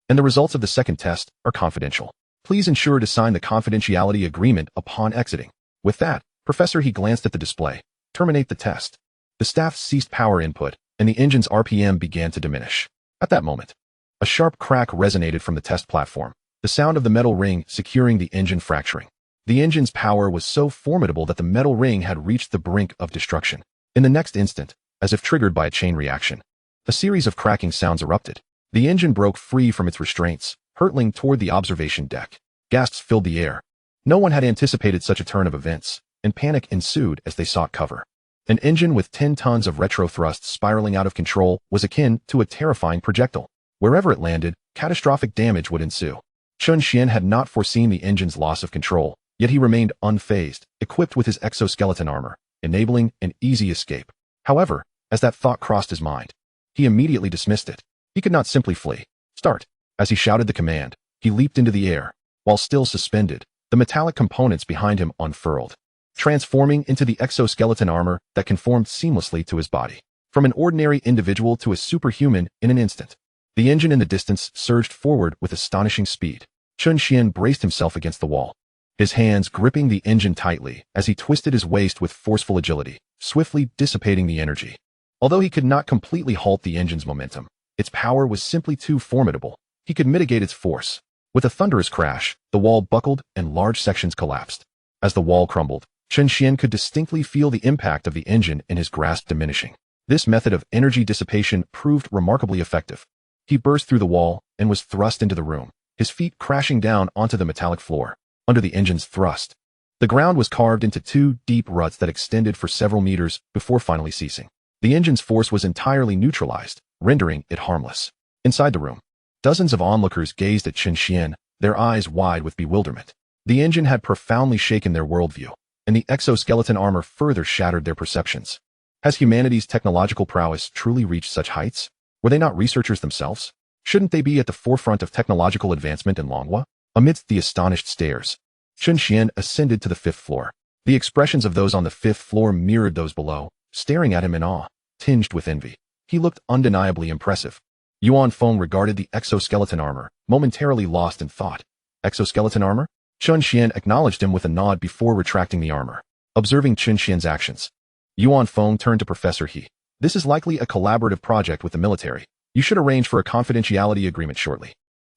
[SPEAKER 1] and the results of the second test are confidential. Please ensure to sign the confidentiality agreement upon exiting. With that, Professor He glanced at the display. Terminate the test. The staff ceased power input, and the engine's RPM began to diminish. At that moment, a sharp crack resonated from the test platform, the sound of the metal ring securing the engine fracturing. The engine's power was so formidable that the metal ring had reached the brink of destruction. In the next instant, as if triggered by a chain reaction, a series of cracking sounds erupted. The engine broke free from its restraints, hurtling toward the observation deck. Gasps filled the air. No one had anticipated such a turn of events, and panic ensued as they sought cover. An engine with 10 tons of retro thrust spiraling out of control was akin to a terrifying projectile. Wherever it landed, catastrophic damage would ensue. Chen Xuan had not foreseen the engine's loss of control, yet he remained unfazed, equipped with his exoskeleton armor, enabling an easy escape. However, as that thought crossed his mind, he immediately dismissed it. He could not simply flee. Start. As he shouted the command, he leaped into the air. While still suspended, the metallic components behind him unfurled, transforming into the exoskeleton armor that conformed seamlessly to his body. From an ordinary individual to a superhuman in an instant. The engine in the distance surged forward with astonishing speed. Chen Xuan braced himself against the wall, his hands gripping the engine tightly as he twisted his waist with forceful agility, swiftly dissipating the energy. Although he could not completely halt the engine's momentum, its power was simply too formidable. He could mitigate its force. With a thunderous crash, the wall buckled and large sections collapsed. As the wall crumbled, Chen Xuan could distinctly feel the impact of the engine in his grasp diminishing. This method of energy dissipation proved remarkably effective. He burst through the wall and was thrust into the room, his feet crashing down onto the metallic floor. Under the engine's thrust, the ground was carved into two deep ruts that extended for several meters before finally ceasing. The engine's force was entirely neutralized, rendering it harmless. Inside the room, dozens of onlookers gazed at Chen Xuan, their eyes wide with bewilderment. The engine had profoundly shaken their worldview, and the exoskeleton armor further shattered their perceptions. Has humanity's technological prowess truly reached such heights? Were they not researchers themselves? Shouldn't they be at the forefront of technological advancement in Longhua? Amidst the astonished stares, Chen Xuan ascended to the 5th floor. The expressions of those on the 5th floor mirrored those below, staring at him in awe, tinged with envy. He looked undeniably impressive. Yuan Feng regarded the exoskeleton armor, momentarily lost in thought. Exoskeleton armor? Chen Xuan acknowledged him with a nod before retracting the armor. Observing Chen Xuan's actions, Yuan Feng turned to Professor He. This is likely a collaborative project with the military. You should arrange for a confidentiality agreement shortly.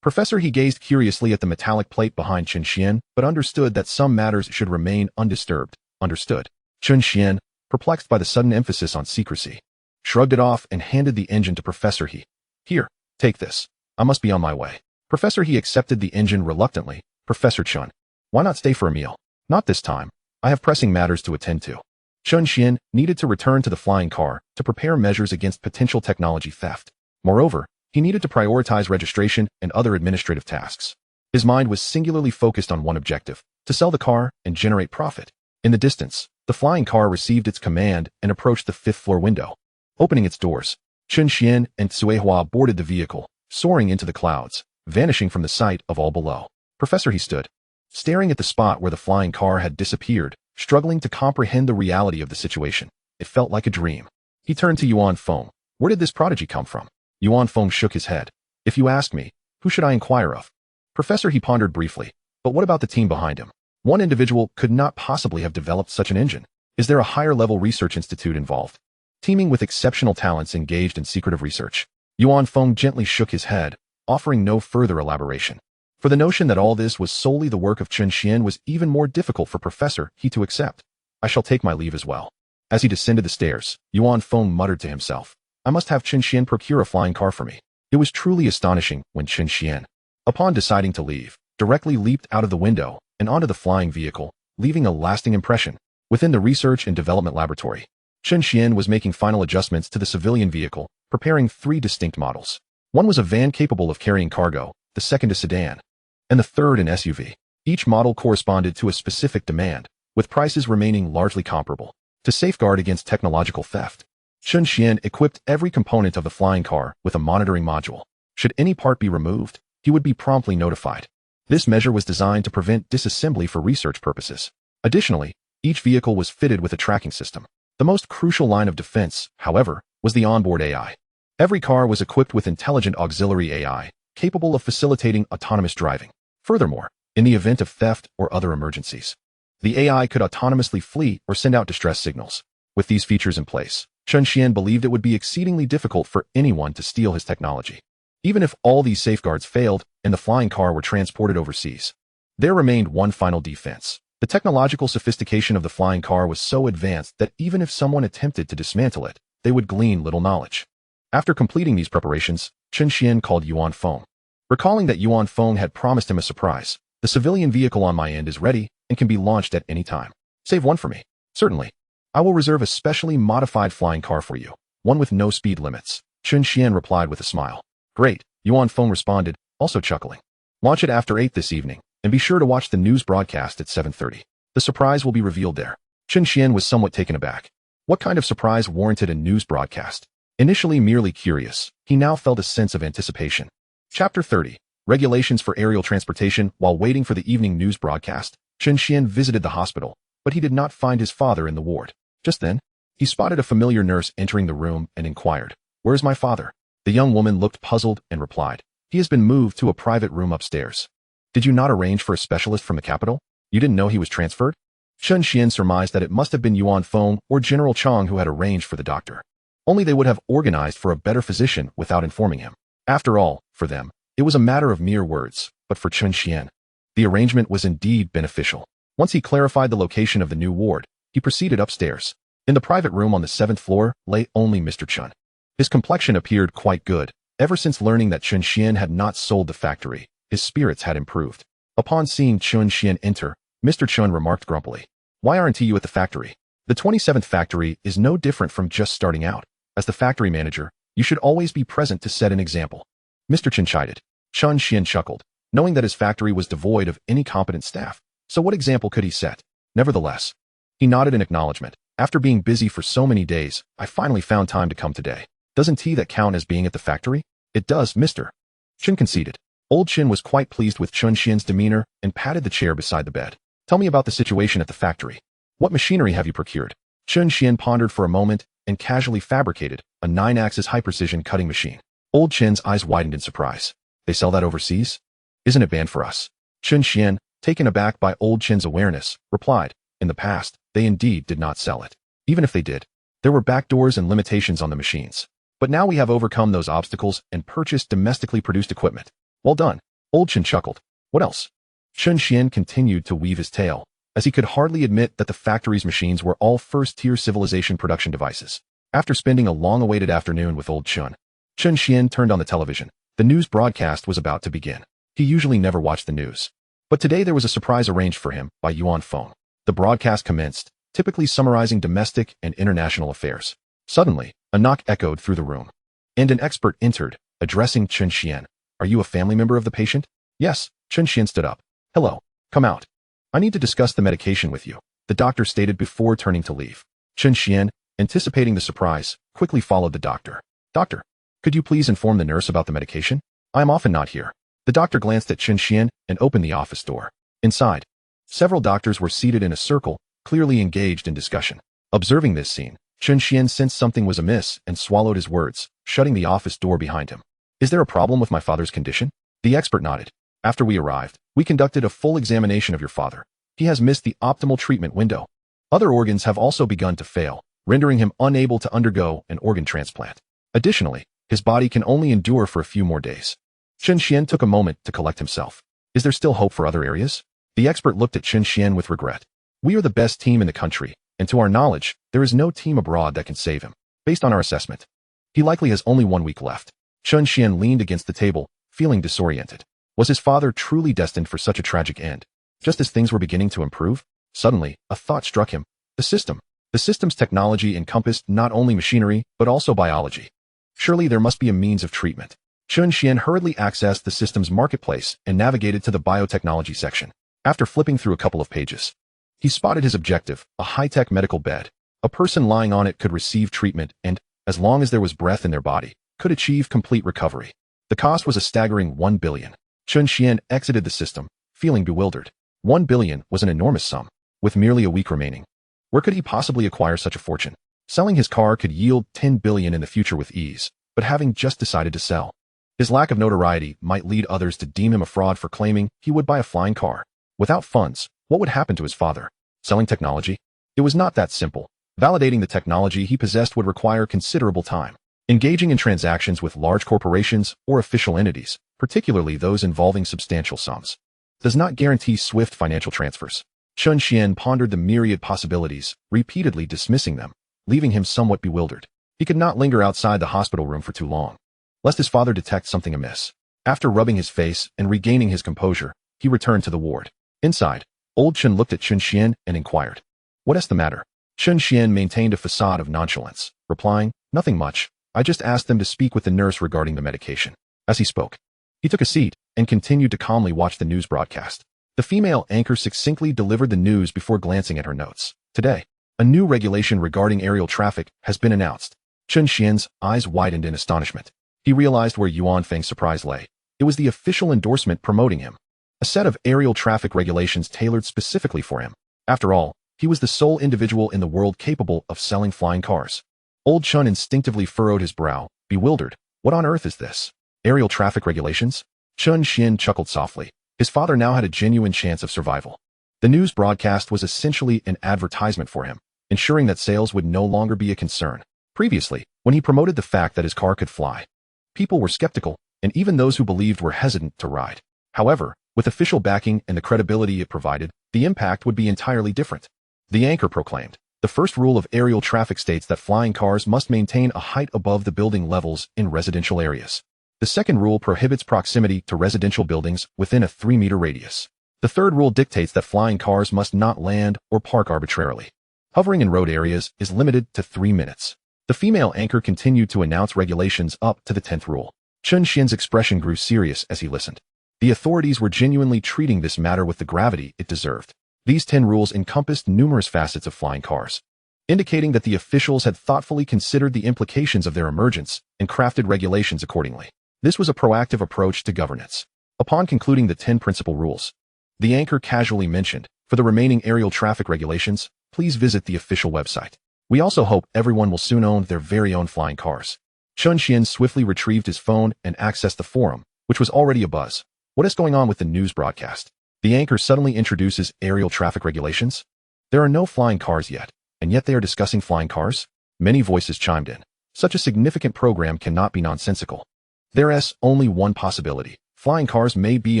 [SPEAKER 1] Professor He gazed curiously at the metallic plate behind Chen Xuan, but understood that some matters should remain undisturbed. Understood. Chen Xuan, perplexed by the sudden emphasis on secrecy, shrugged it off and handed the engine to Professor He. Here, take this. I must be on my way. Professor He accepted the engine reluctantly. Professor Chen, why not stay for a meal? Not this time. I have pressing matters to attend to. Chen Xuan needed to return to the flying car to prepare measures against potential technology theft. Moreover, he needed to prioritize registration and other administrative tasks. His mind was singularly focused on one objective: to sell the car and generate profit. In the distance, the flying car received its command and approached the 5th floor window. Opening its doors, Chen Xuan and Cuehua boarded the vehicle, soaring into the clouds, vanishing from the sight of all below. Professor He stood, staring at the spot where the flying car had disappeared, struggling to comprehend the reality of the situation. It felt like a dream. He turned to Yuan Feng. Where did this prodigy come from? Yuan Feng shook his head. If you ask me, who should I inquire of? Professor He pondered briefly. But what about the team behind him? One individual could not possibly have developed such an engine. Is there a higher-level research institute involved, teeming with exceptional talents engaged in secretive research? Yuan Feng gently shook his head, offering no further elaboration. For the notion that all this was solely the work of Chen Xuan was even more difficult for Professor He to accept. I shall take my leave as well. As he descended the stairs, Yuan Feng muttered to himself, I must have Chen Xuan procure a flying car for me. It was truly astonishing when Chen Xuan, upon deciding to leave, directly leaped out of the window and onto the flying vehicle, leaving a lasting impression. Within the research and development laboratory, Chen Xuan was making final adjustments to the civilian vehicle, preparing 3 distinct models. One was a van capable of carrying cargo, the second a sedan, and the third an SUV. Each model corresponded to a specific demand, with prices remaining largely comparable. To safeguard against technological theft, Chen Xuan equipped every component of the flying car with a monitoring module. Should any part be removed, he would be promptly notified. This measure was designed to prevent disassembly for research purposes. Additionally, each vehicle was fitted with a tracking system. The most crucial line of defense, however, was the onboard AI. Every car was equipped with intelligent auxiliary AI, capable of facilitating autonomous driving. Furthermore, in the event of theft or other emergencies, the AI could autonomously flee or send out distress signals. With these features in place, Chen Xuan believed it would be exceedingly difficult for anyone to steal his technology. Even if all these safeguards failed and the flying car were transported overseas, there remained one final defense. The technological sophistication of the flying car was so advanced that even if someone attempted to dismantle it, they would glean little knowledge. After completing these preparations, Chen Xuan called Yuan Feng. Recalling that Yuan Feng had promised him a surprise, the civilian vehicle on my end is ready and can be launched at any time. Save one for me. Certainly. I will reserve a specially modified flying car for you, one with no speed limits. Chen Xuan replied with a smile. Great, Yuan Feng responded, also chuckling. Launch it after 8 this evening, and be sure to watch the news broadcast at 7:30. The surprise will be revealed there. Chen Xuan was somewhat taken aback. What kind of surprise warranted a news broadcast? Initially merely curious, he now felt a sense of anticipation. Chapter 30. Regulations for Aerial Transportation. While waiting for the evening news broadcast, Chen Xuan visited the hospital, but he did not find his father in the ward. Just then, he spotted a familiar nurse entering the room and inquired, "Where is my father?" The young woman looked puzzled and replied, "He has been moved to a private room upstairs." "Did you not arrange for a specialist from the capital? You didn't know he was transferred?" Chen Xuan surmised that it must have been Yuan Feng or General Chang who had arranged for the doctor. Only they would have organized for a better physician without informing him. After all, for them, it was a matter of mere words, but for Chen Xuan, the arrangement was indeed beneficial. Once he clarified the location of the new ward, he proceeded upstairs. In the private room on the 7th floor lay only Mr. Chen. His complexion appeared quite good. Ever since learning that Chen Xuan had not sold the factory, his spirits had improved. Upon seeing Chen Xuan enter, Mr. Chen remarked grumpily, "Why aren't you at the factory? The 27th factory is no different from just starting out. As the factory manager, you should always be present to set an example." Mr. Chen chided. Chen Xuan chuckled, knowing that his factory was devoid of any competent staff, so what example could he set? Nevertheless, he nodded in acknowledgement. "After being busy for so many days, I finally found time to come today. Doesn't that count as being at the factory?" "It does, Mr. Chen conceded. Old Chen was quite pleased with Chen Xian's demeanor and patted the chair beside the bed. "Tell me about the situation at the factory. What machinery have you procured?" Chen Xian pondered for a moment and casually fabricated a 9-axis high-precision cutting machine. Old Chen's eyes widened in surprise. "They sell that overseas? Isn't it banned for us?" Chen Xian, taken aback by Old Chen's awareness, replied, "In the past, they indeed did not sell it. Even if they did, there were backdoors and limitations on the machines. But now we have overcome those obstacles and purchased domestically produced equipment." "Well done." Old Chen chuckled. "What else?" Chen Xian continued to weave his tale, as he could hardly admit that the factory's machines were all first-tier civilization production devices. After spending a long-awaited afternoon with Old Chen, Chen Xian turned on the television. The news broadcast was about to begin. He usually never watched the news, but today there was a surprise arranged for him by Yuan Feng. The broadcast commenced, typically summarizing domestic and international affairs. Suddenly, a knock echoed through the room, and an expert entered, addressing Chen Xian. "Are you a family member of the patient?" "Yes." Chen Xian stood up. "Hello. Come out. I need to discuss the medication with you," the doctor stated before turning to leave. Chen Xian, anticipating the surprise, quickly followed the doctor. "Doctor, could you please inform the nurse about the medication? I am often not here." The doctor glanced at Chen Xian and opened the office door. Inside, several doctors were seated in a circle, clearly engaged in discussion. Observing this scene, Chen Xian sensed something was amiss and swallowed his words, shutting the office door behind him. "Is there a problem with my father's condition?" The expert nodded. "After we arrived, we conducted a full examination of your father. He has missed the optimal treatment window. Other organs have also begun to fail, rendering him unable to undergo an organ transplant. Additionally, his body can only endure for a few more days." Chen Xian took a moment to collect himself. "Is there still hope for other areas?" The expert looked at Chen Xian with regret. "We are the best team in the country, and to our knowledge, there is no team abroad that can save him. Based on our assessment, he likely has only 1 week left." Chen Xian leaned against the table, feeling disoriented. Was his father truly destined for such a tragic end? Just as things were beginning to improve, suddenly, a thought struck him. The system. The system's technology encompassed not only machinery, but also biology. Surely there must be a means of treatment. Chen Xian hurriedly accessed the system's marketplace and navigated to the biotechnology section. After flipping through a couple of pages, he spotted his objective, a high-tech medical bed. A person lying on it could receive treatment and, as long as there was breath in their body, could achieve complete recovery. The cost was a staggering 1 billion. Chen Xian exited the system, feeling bewildered. 1 billion was an enormous sum, with merely a week remaining. Where could he possibly acquire such a fortune? Selling his car could yield 10 billion in the future with ease, but having just decided to sell, his lack of notoriety might lead others to deem him a fraud for claiming he would buy a flying car. Without funds, what would happen to his father? Selling technology? It was not that simple. Validating the technology he possessed would require considerable time. Engaging in transactions with large corporations or official entities, particularly those involving substantial sums, does not guarantee swift financial transfers. Chen Xian pondered the myriad possibilities, repeatedly dismissing them, leaving him somewhat bewildered. He could not linger outside the hospital room for too long, lest his father detect something amiss. After rubbing his face and regaining his composure, he returned to the ward. Inside, Old Chen looked at Chen Xian and inquired, "What is the matter?" Chen Xian maintained a facade of nonchalance, replying, "Nothing much. I just asked them to speak with the nurse regarding the medication." As he spoke, he took a seat and continued to calmly watch the news broadcast. The female anchor succinctly delivered the news before glancing at her notes. "Today, a new regulation regarding aerial traffic has been announced." Chen Xuan's eyes widened in astonishment. He realized where Yuan Feng's surprise lay. It was the official endorsement promoting him. A set of aerial traffic regulations tailored specifically for him. After all, he was the sole individual in the world capable of selling flying cars. Old Chen instinctively furrowed his brow, bewildered. What on earth is this? Aerial traffic regulations? Chen Xuan chuckled softly. His father now had a genuine chance of survival. The news broadcast was essentially an advertisement for him, ensuring that sales would no longer be a concern. Previously, when he promoted the fact that his car could fly, people were skeptical, and even those who believed were hesitant to ride. However, with official backing and the credibility it provided, the impact would be entirely different. The anchor proclaimed, "The first rule of aerial traffic states that flying cars must maintain a height above the building levels in residential areas. The second rule prohibits proximity to residential buildings within a 3-meter radius. The third rule dictates that flying cars must not land or park arbitrarily. Hovering in road areas is limited to 3 minutes." The female anchor continued to announce regulations up to the 10th rule. Chen Xuan's expression grew serious as he listened. The authorities were genuinely treating this matter with the gravity it deserved. These 10 rules encompassed numerous facets of flying cars, indicating that the officials had thoughtfully considered the implications of their emergence and crafted regulations accordingly. This was a proactive approach to governance. Upon concluding the 10 principal rules, the anchor casually mentioned, "For the remaining aerial traffic regulations, please visit the official website. We also hope everyone will soon own their very own flying cars." Chen Xuan swiftly retrieved his phone and accessed the forum, which was already abuzz. What is going on with the news broadcast? The anchor suddenly introduces aerial traffic regulations? There are no flying cars yet, and yet they are discussing flying cars? Many voices chimed in. Such a significant program cannot be nonsensical. There's only one possibility. Flying cars may be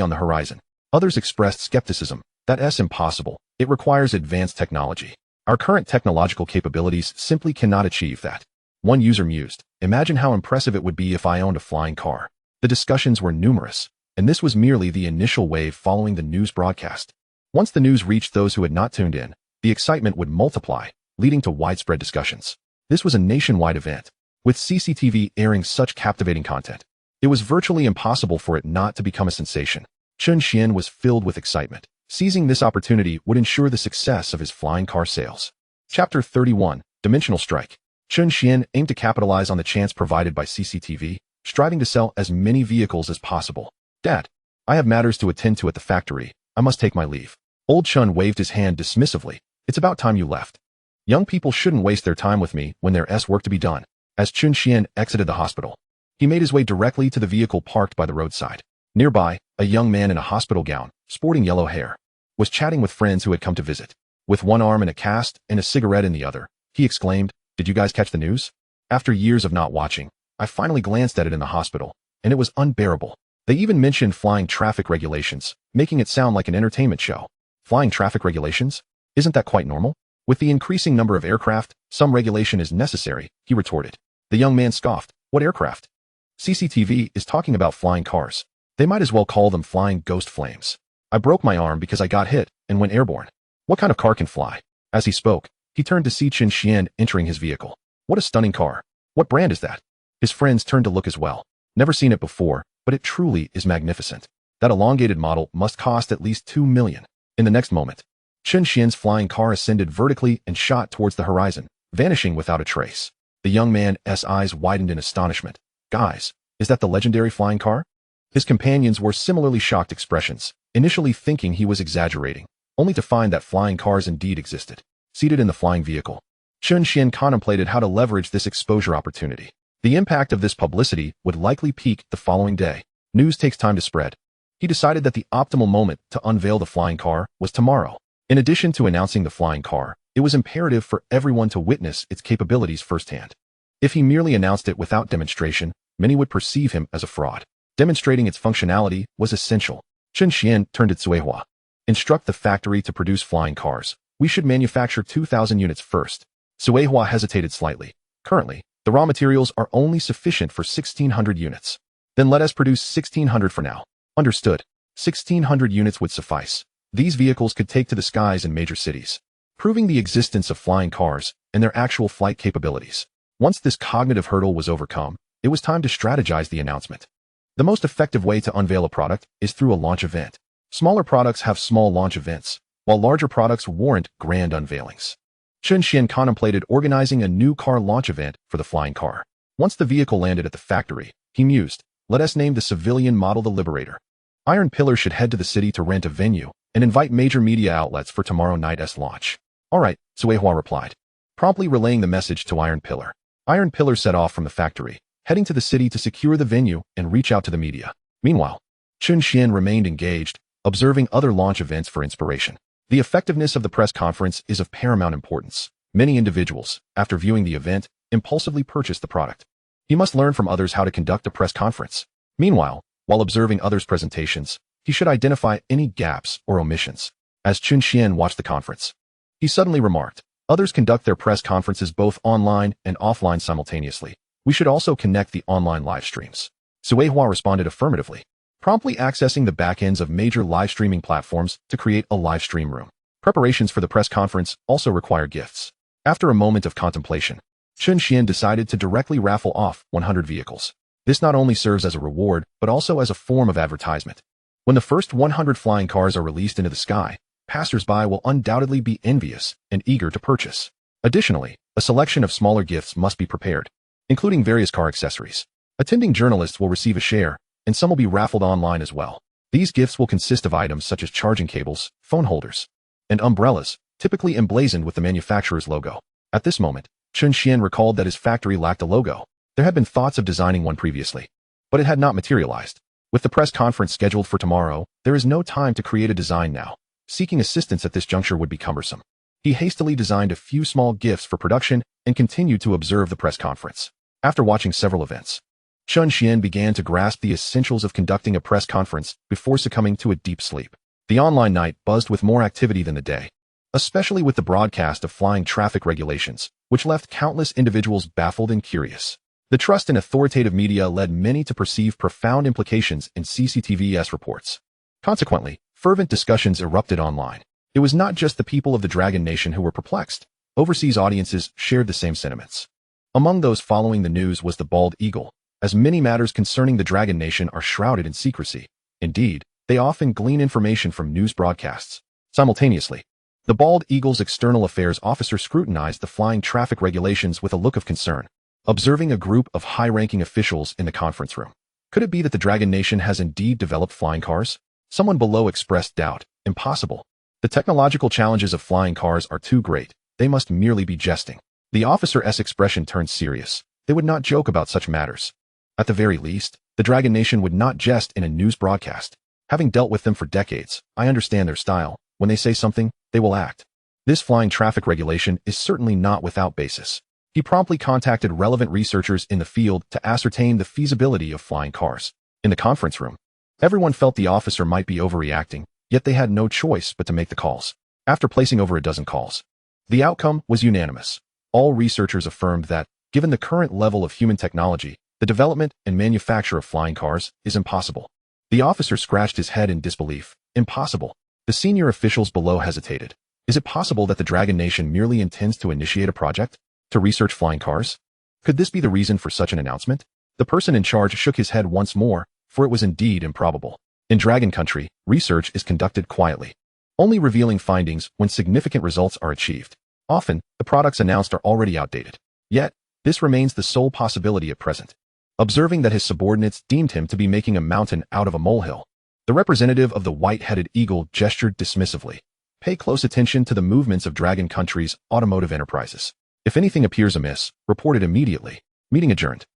[SPEAKER 1] on the horizon. Others expressed skepticism. That's impossible. It requires advanced technology. Our current technological capabilities simply cannot achieve that. One user mused, "Imagine how impressive it would be if I owned a flying car." The discussions were numerous, and this was merely the initial wave following the news broadcast. Once the news reached those who had not tuned in, the excitement would multiply, leading to widespread discussions. This was a nationwide event, with CCTV airing such captivating content. It was virtually impossible for it not to become a sensation. Chen Xuan was filled with excitement. Seizing this opportunity would ensure the success of his flying car sales. Chapter 31, Dimensional Strike. Chen Xuan aimed to capitalize on the chance provided by CCTV, striving to sell as many vehicles as possible. "Dad, I have matters to attend to at the factory. I must take my leave." Old Chen waved his hand dismissively. "It's about time you left. Young people shouldn't waste their time with me when there's work to be done." As Chen Xuan exited the hospital, he made his way directly to the vehicle parked by the roadside. Nearby, a young man in a hospital gown, sporting yellow hair, was chatting with friends who had come to visit. With one arm in a cast and a cigarette in the other, he exclaimed, "Did you guys catch the news? After years of not watching, I finally glanced at it in the hospital, and it was unbearable. They even mentioned flying traffic regulations, making it sound like an entertainment show." Flying traffic regulations? Isn't that quite normal? With the increasing number of aircraft, some regulation is necessary, he retorted. The young man scoffed. "What aircraft? CCTV is talking about flying cars. They might as well call them flying ghost flames. I broke my arm because I got hit and went airborne. What kind of car can fly?" As he spoke, he turned to see Chen Xuan entering his vehicle. "What a stunning car. What brand is that?" His friends turned to look as well. "Never seen it before, but it truly is magnificent. That elongated model must cost at least 2 million. In the next moment, Chen Xuan's flying car ascended vertically and shot towards the horizon, vanishing without a trace. The young man's eyes widened in astonishment. "Guys, is that the legendary flying car?" His companions wore similarly shocked expressions, initially thinking he was exaggerating, only to find that flying cars indeed existed. Seated in the flying vehicle, Chen Xuan contemplated how to leverage this exposure opportunity. The impact of this publicity would likely peak the following day. News takes time to spread. He decided that the optimal moment to unveil the flying car was tomorrow. In addition to announcing the flying car, it was imperative for everyone to witness its capabilities firsthand. If he merely announced it without demonstration, many would perceive him as a fraud. Demonstrating its functionality was essential. Chen Xuan turned to Cuihua. "Instruct the factory to produce flying cars. We should manufacture 2,000 units first." Cuihua hesitated slightly. "Currently, the raw materials are only sufficient for 1,600 units. Then let us produce 1,600 for now." "Understood. 1,600 units would suffice. These vehicles could take to the skies in major cities, proving the existence of flying cars and their actual flight capabilities." Once this cognitive hurdle was overcome, it was time to strategize the announcement. The most effective way to unveil a product is through a launch event. Smaller products have small launch events, while larger products warrant grand unveilings. Chen Xuan contemplated organizing a new car launch event for the flying car. Once the vehicle landed at the factory, he mused, let us name the civilian model the Liberator. Iron Pillar should head to the city to rent a venue and invite major media outlets for tomorrow night's launch. All right, Suehua replied, promptly relaying the message to Iron Pillar. Iron Pillar set off from the factory, heading to the city to secure the venue and reach out to the media. Meanwhile, Chen Xuan remained engaged, observing other launch events for inspiration. The effectiveness of the press conference is of paramount importance. Many individuals, after viewing the event, impulsively purchase the product. He must learn from others how to conduct a press conference. Meanwhile, while observing others' presentations, he should identify any gaps or omissions. As Chen Xuan watched the conference, he suddenly remarked, others conduct their press conferences both online and offline simultaneously. We should also connect the online live streams. Suehua responded affirmatively, promptly accessing the backends of major live streaming platforms to create a live stream room. Preparations for the press conference also require gifts. After a moment of contemplation, Chen Xuan decided to directly raffle off 100 vehicles. This not only serves as a reward, but also as a form of advertisement. When the first 100 flying cars are released into the sky, passers-by will undoubtedly be envious and eager to purchase. Additionally, a selection of smaller gifts must be prepared, including various car accessories. Attending journalists will receive a share, and some will be raffled online as well. These gifts will consist of items such as charging cables, phone holders, and umbrellas, typically emblazoned with the manufacturer's logo. At this moment, Chen Xuan recalled that his factory lacked a logo. There had been thoughts of designing one previously, but it had not materialized. With the press conference scheduled for tomorrow, there is no time to create a design now. Seeking assistance at this juncture would be cumbersome. He hastily designed a few small gifts for production and continued to observe the press conference. After watching several events, Chen Xuan began to grasp the essentials of conducting a press conference before succumbing to a deep sleep. The online night buzzed with more activity than the day, especially with the broadcast of flying traffic regulations, which left countless individuals baffled and curious. The trust in authoritative media led many to perceive profound implications in CCTV's reports. Consequently, fervent discussions erupted online. It was not just the people of the Dragon Nation who were perplexed. Overseas audiences shared the same sentiments. Among those following the news was the bald eagle, as many matters concerning the Dragon Nation are shrouded in secrecy. Indeed, they often glean information from news broadcasts. Simultaneously, the bald eagle's external affairs officer scrutinized the flying traffic regulations with a look of concern, observing a group of high-ranking officials in the conference room. Could it be that the Dragon Nation has indeed developed flying cars? Someone below expressed doubt. Impossible. The technological challenges of flying cars are too great. They must merely be jesting. The officer's expression turned serious. They would not joke about such matters. At the very least, the Dragon Nation would not jest in a news broadcast. Having dealt with them for decades, I understand their style. When they say something, they will act. This flying traffic regulation is certainly not without basis. He promptly contacted relevant researchers in the field to ascertain the feasibility of flying cars. In the conference room, everyone felt the officer might be overreacting, yet they had no choice but to make the calls. After placing over a dozen calls, the outcome was unanimous. All researchers affirmed that, given the current level of human technology, the development and manufacture of flying cars is impossible. The officer scratched his head in disbelief. Impossible. The senior officials below hesitated. Is it possible that the Dragon Nation merely intends to initiate a project to research flying cars? Could this be the reason for such an announcement? The person in charge shook his head once more, for it was indeed improbable. In Dragon Country, research is conducted quietly, only revealing findings when significant results are achieved. Often, the products announced are already outdated. Yet, this remains the sole possibility at present. Observing that his subordinates deemed him to be making a mountain out of a molehill, the representative of the white-headed eagle gestured dismissively. Pay close attention to the movements of Dragon Country's automotive enterprises. If anything appears amiss, report it immediately. Meeting adjourned.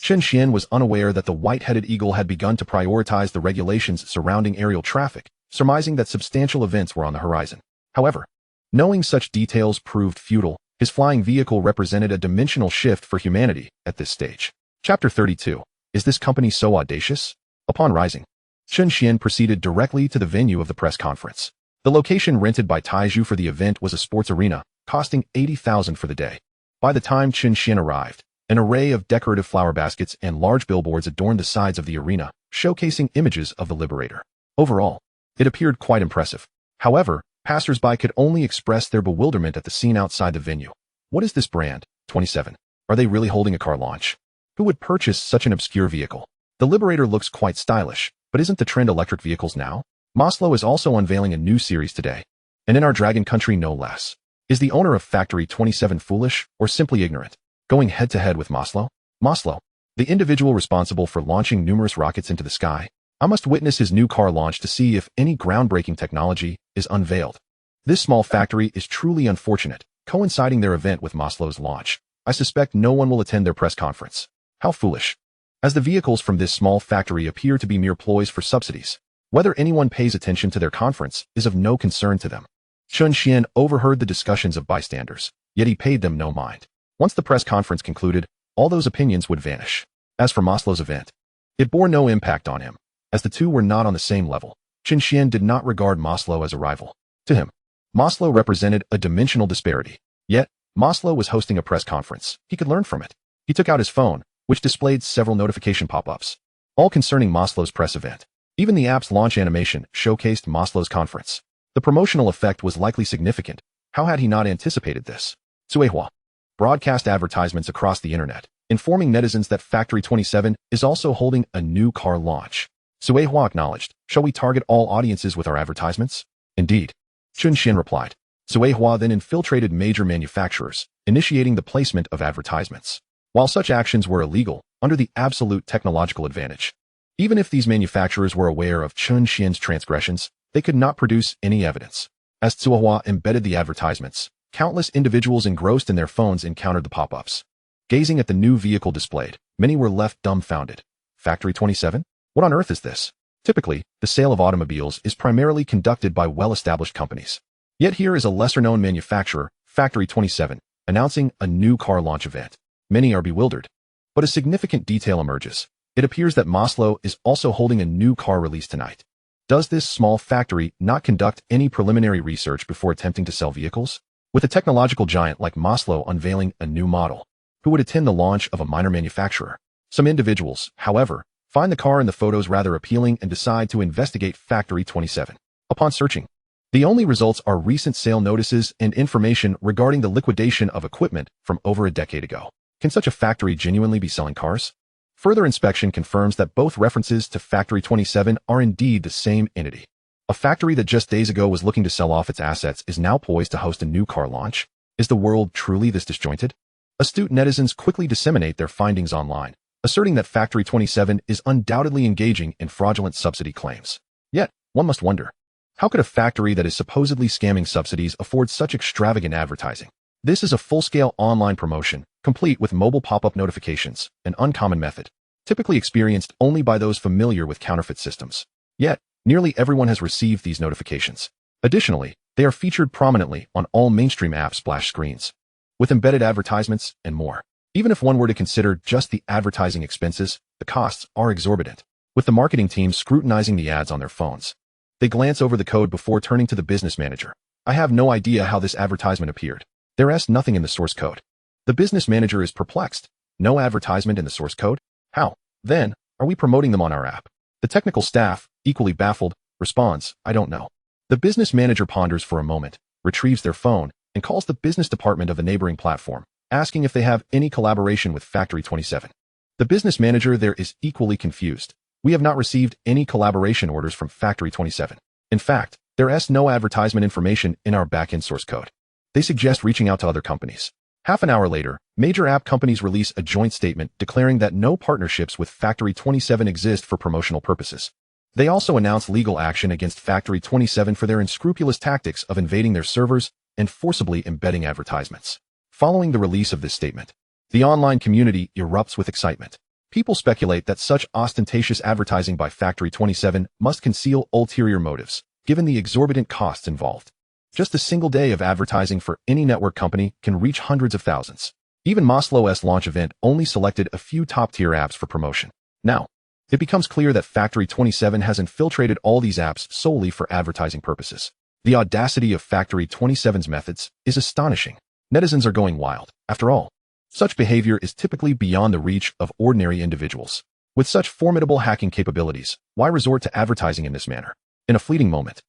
[SPEAKER 1] Chen Xuan was unaware that the white-headed eagle had begun to prioritize the regulations surrounding aerial traffic, surmising that substantial events were on the horizon. However, knowing such details proved futile. His flying vehicle represented a dimensional shift for humanity at this stage. Chapter 32. Is this company so audacious? Upon rising, Chen Xuan proceeded directly to the venue of the press conference. The location rented by Taizhu for the event was a sports arena, costing 80,000 for the day. By the time Chen Xuan arrived, an array of decorative flower baskets and large billboards adorned the sides of the arena, showcasing images of the Liberator. Overall, it appeared quite impressive. However, passers-by could only express their bewilderment at the scene outside the venue. What is this brand? 27. Are they really holding a car launch? Who would purchase such an obscure vehicle? The Liberator looks quite stylish, but isn't the trend electric vehicles now? Maslow is also unveiling a new series today, and in our Dragon Country no less. Is the owner of Factory 27 foolish or simply ignorant? Going head-to-head with Maslow? Maslow, the individual responsible for launching numerous rockets into the sky. I must witness his new car launch to see if any groundbreaking technology is unveiled. This small factory is truly unfortunate, coinciding their event with Maslow's launch. I suspect no one will attend their press conference. How foolish. As the vehicles from this small factory appear to be mere ploys for subsidies, whether anyone pays attention to their conference is of no concern to them. Chen Xuan overheard the discussions of bystanders, yet he paid them no mind. Once the press conference concluded, all those opinions would vanish. As for Maslow's event, it bore no impact on him, as the two were not on the same level. Chen Xuan did not regard Maslow as a rival. To him, Maslow represented a dimensional disparity. Yet, Maslow was hosting a press conference. He could learn from it. He took out his phone, which displayed several notification pop-ups, all concerning Maslow's press event. Even the app's launch animation showcased Maslow's conference. The promotional effect was likely significant. How had he not anticipated this? Suehua broadcast advertisements across the internet, informing netizens that Factory 27 is also holding a new car launch. Suehua acknowledged, "Shall we target all audiences with our advertisements?" "Indeed," Chen Xuan replied. Suehua then infiltrated major manufacturers, initiating the placement of advertisements. While such actions were illegal, under the absolute technological advantage, even if these manufacturers were aware of Chen Xuan's transgressions, they could not produce any evidence. As Suehua embedded the advertisements, countless individuals engrossed in their phones encountered the pop-ups. Gazing at the new vehicle displayed, many were left dumbfounded. Factory 27? What on earth is this? Typically, the sale of automobiles is primarily conducted by well-established companies. Yet here is a lesser-known manufacturer, Factory 27, announcing a new car launch event. Many are bewildered. But a significant detail emerges. It appears that Maslow is also holding a new car release tonight. Does this small factory not conduct any preliminary research before attempting to sell vehicles? With a technological giant like Maslow unveiling a new model, who would attend the launch of a minor manufacturer? Some individuals, however, find the car in the photos rather appealing and decide to investigate Factory 27. Upon searching, the only results are recent sale notices and information regarding the liquidation of equipment from over a decade ago. Can such a factory genuinely be selling cars? Further inspection confirms that both references to Factory 27 are indeed the same entity. A factory that just days ago was looking to sell off its assets is now poised to host a new car launch. Is the world truly this disjointed? Astute netizens quickly disseminate their findings online, asserting that Factory 27 is undoubtedly engaging in fraudulent subsidy claims. Yet, one must wonder, how could a factory that is supposedly scamming subsidies afford such extravagant advertising? This is a full-scale online promotion, complete with mobile pop-up notifications, an uncommon method, typically experienced only by those familiar with counterfeit systems. Yet, nearly everyone has received these notifications. Additionally, they are featured prominently on all mainstream app splash screens, with embedded advertisements and more. Even if one were to consider just the advertising expenses, the costs are exorbitant. With the marketing team scrutinizing the ads on their phones, they glance over the code before turning to the business manager. "I have no idea how this advertisement appeared. There's nothing in the source code." The business manager is perplexed. No advertisement in the source code? How, then, are we promoting them on our app? The technical staff, equally baffled, responds, "I don't know." The business manager ponders for a moment, retrieves their phone, and calls the business department of the neighboring platform, asking if they have any collaboration with Factory 27. The business manager there is equally confused. "We have not received any collaboration orders from Factory 27. In fact, there's no advertisement information in our backend source code." They suggest reaching out to other companies. Half an hour later, major app companies release a joint statement declaring that no partnerships with Factory 27 exist for promotional purposes. They also announce legal action against Factory 27 for their unscrupulous tactics of invading their servers and forcibly embedding advertisements. Following the release of this statement, the online community erupts with excitement. People speculate that such ostentatious advertising by Factory 27 must conceal ulterior motives, given the exorbitant costs involved. Just a single day of advertising for any network company can reach hundreds of thousands. Even Maslow's launch event only selected a few top-tier apps for promotion. Now, it becomes clear that Factory 27 has infiltrated all these apps solely for advertising purposes. The audacity of Factory 27's methods is astonishing. Netizens are going wild. After all, such behavior is typically beyond the reach of ordinary individuals. With such formidable hacking capabilities, why resort to advertising in this manner? In a fleeting moment,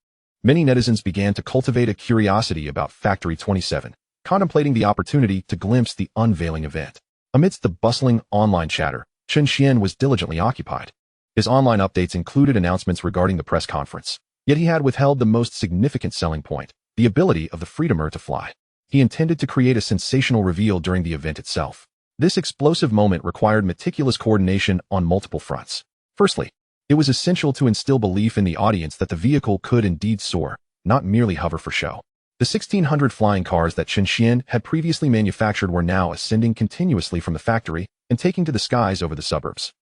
[SPEAKER 1] many netizens began to cultivate a curiosity about Factory 27, contemplating the opportunity to glimpse the unveiling event. Amidst the bustling online chatter, Chen Xuan was diligently occupied. His online updates included announcements regarding the press conference, yet he had withheld the most significant selling point, the ability of the Freedomer to fly. He intended to create a sensational reveal during the event itself. This explosive moment required meticulous coordination on multiple fronts. Firstly, it was essential to instill belief in the audience that the vehicle could indeed soar, not merely hover for show. The 1,600 flying cars that Chen Xuan had previously manufactured were now ascending continuously from the factory and taking to the skies over the suburbs.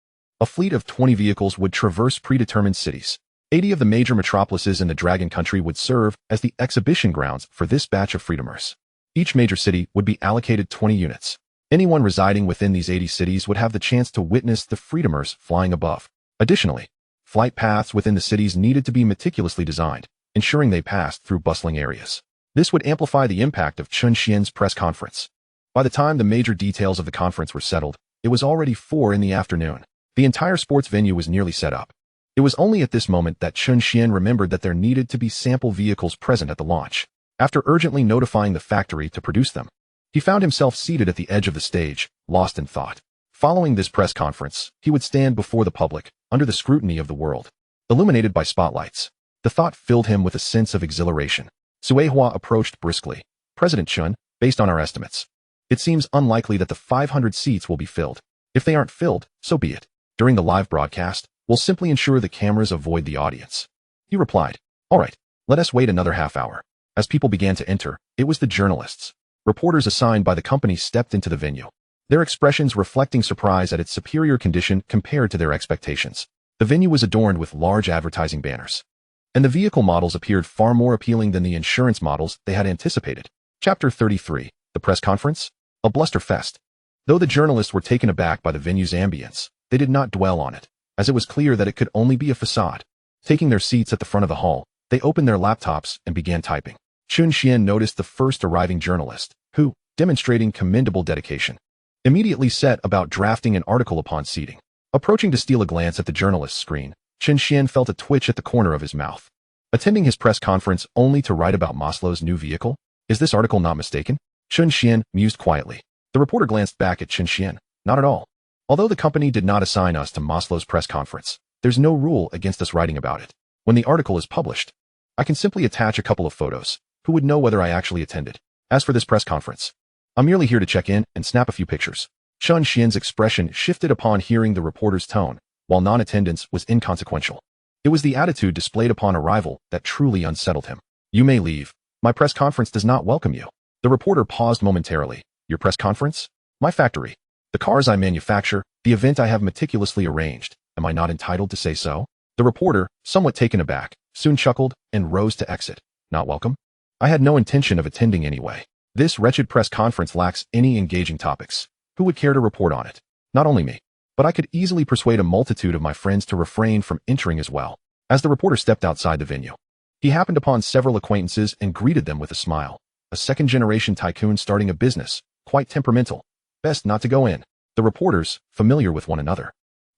[SPEAKER 1] A fleet of 20 vehicles would traverse predetermined cities. 80 of the major metropolises in the Dragon Country would serve as the exhibition grounds for this batch of freedomers. Each major city would be allocated 20 units. Anyone residing within these 80 cities would have the chance to witness the freedomers flying above. Additionally, flight paths within the cities needed to be meticulously designed, ensuring they passed through bustling areas. This would amplify the impact of Chen Xuan's press conference. By the time the major details of the conference were settled, it was already 4 in the afternoon. The entire sports venue was nearly set up. It was only at this moment that Chen Xuan remembered that there needed to be sample vehicles present at the launch. After urgently notifying the factory to produce them, he found himself seated at the edge of the stage, lost in thought. Following this press conference, he would stand before the public, under the scrutiny of the world. Illuminated by spotlights, the thought filled him with a sense of exhilaration. Suehua approached briskly. President Chen, based on our estimates, it seems unlikely that the 500 seats will be filled. If they aren't filled, so be it. During the live broadcast, we'll simply ensure the cameras avoid the audience. He replied, all right, let us wait another half hour. As people began to enter, it was the journalists. Reporters assigned by the company stepped into the venue, their expressions reflecting surprise at its superior condition compared to their expectations. The venue was adorned with large advertising banners, and the vehicle models appeared far more appealing than the insurance models they had anticipated. Chapter 33, The Press Conference? A Bluster Fest. Though the journalists were taken aback by the venue's ambience, they did not dwell on it, as it was clear that it could only be a facade. Taking their seats at the front of the hall, they opened their laptops and began typing. Chen Xuan noticed the first arriving journalist, who, demonstrating commendable dedication, immediately set about drafting an article upon seating. Approaching to steal a glance at the journalist's screen, Chen Xuan felt a twitch at the corner of his mouth. Attending his press conference only to write about Maslow's new vehicle? Is this article not mistaken? Chen Xuan mused quietly. The reporter glanced back at Chen Xuan. Not at all. Although the company did not assign us to Maslow's press conference, there's no rule against us writing about it. When the article is published, I can simply attach a couple of photos. Who would know whether I actually attended? As for this press conference, I'm merely here to check in and snap a few pictures. Chen Xuan's expression shifted upon hearing the reporter's tone, while non-attendance was inconsequential. It was the attitude displayed upon arrival that truly unsettled him. You may leave. My press conference does not welcome you. The reporter paused momentarily. Your press conference? My factory. The cars I manufacture, the event I have meticulously arranged. Am I not entitled to say so? The reporter, somewhat taken aback, soon chuckled and rose to exit. Not welcome? I had no intention of attending anyway. This wretched press conference lacks any engaging topics. Who would care to report on it? Not only me, but I could easily persuade a multitude of my friends to refrain from entering as well. As the reporter stepped outside the venue, he happened upon several acquaintances and greeted them with a smile. A second-generation tycoon starting a business, quite temperamental. Best not to go in. The reporters, familiar with one another,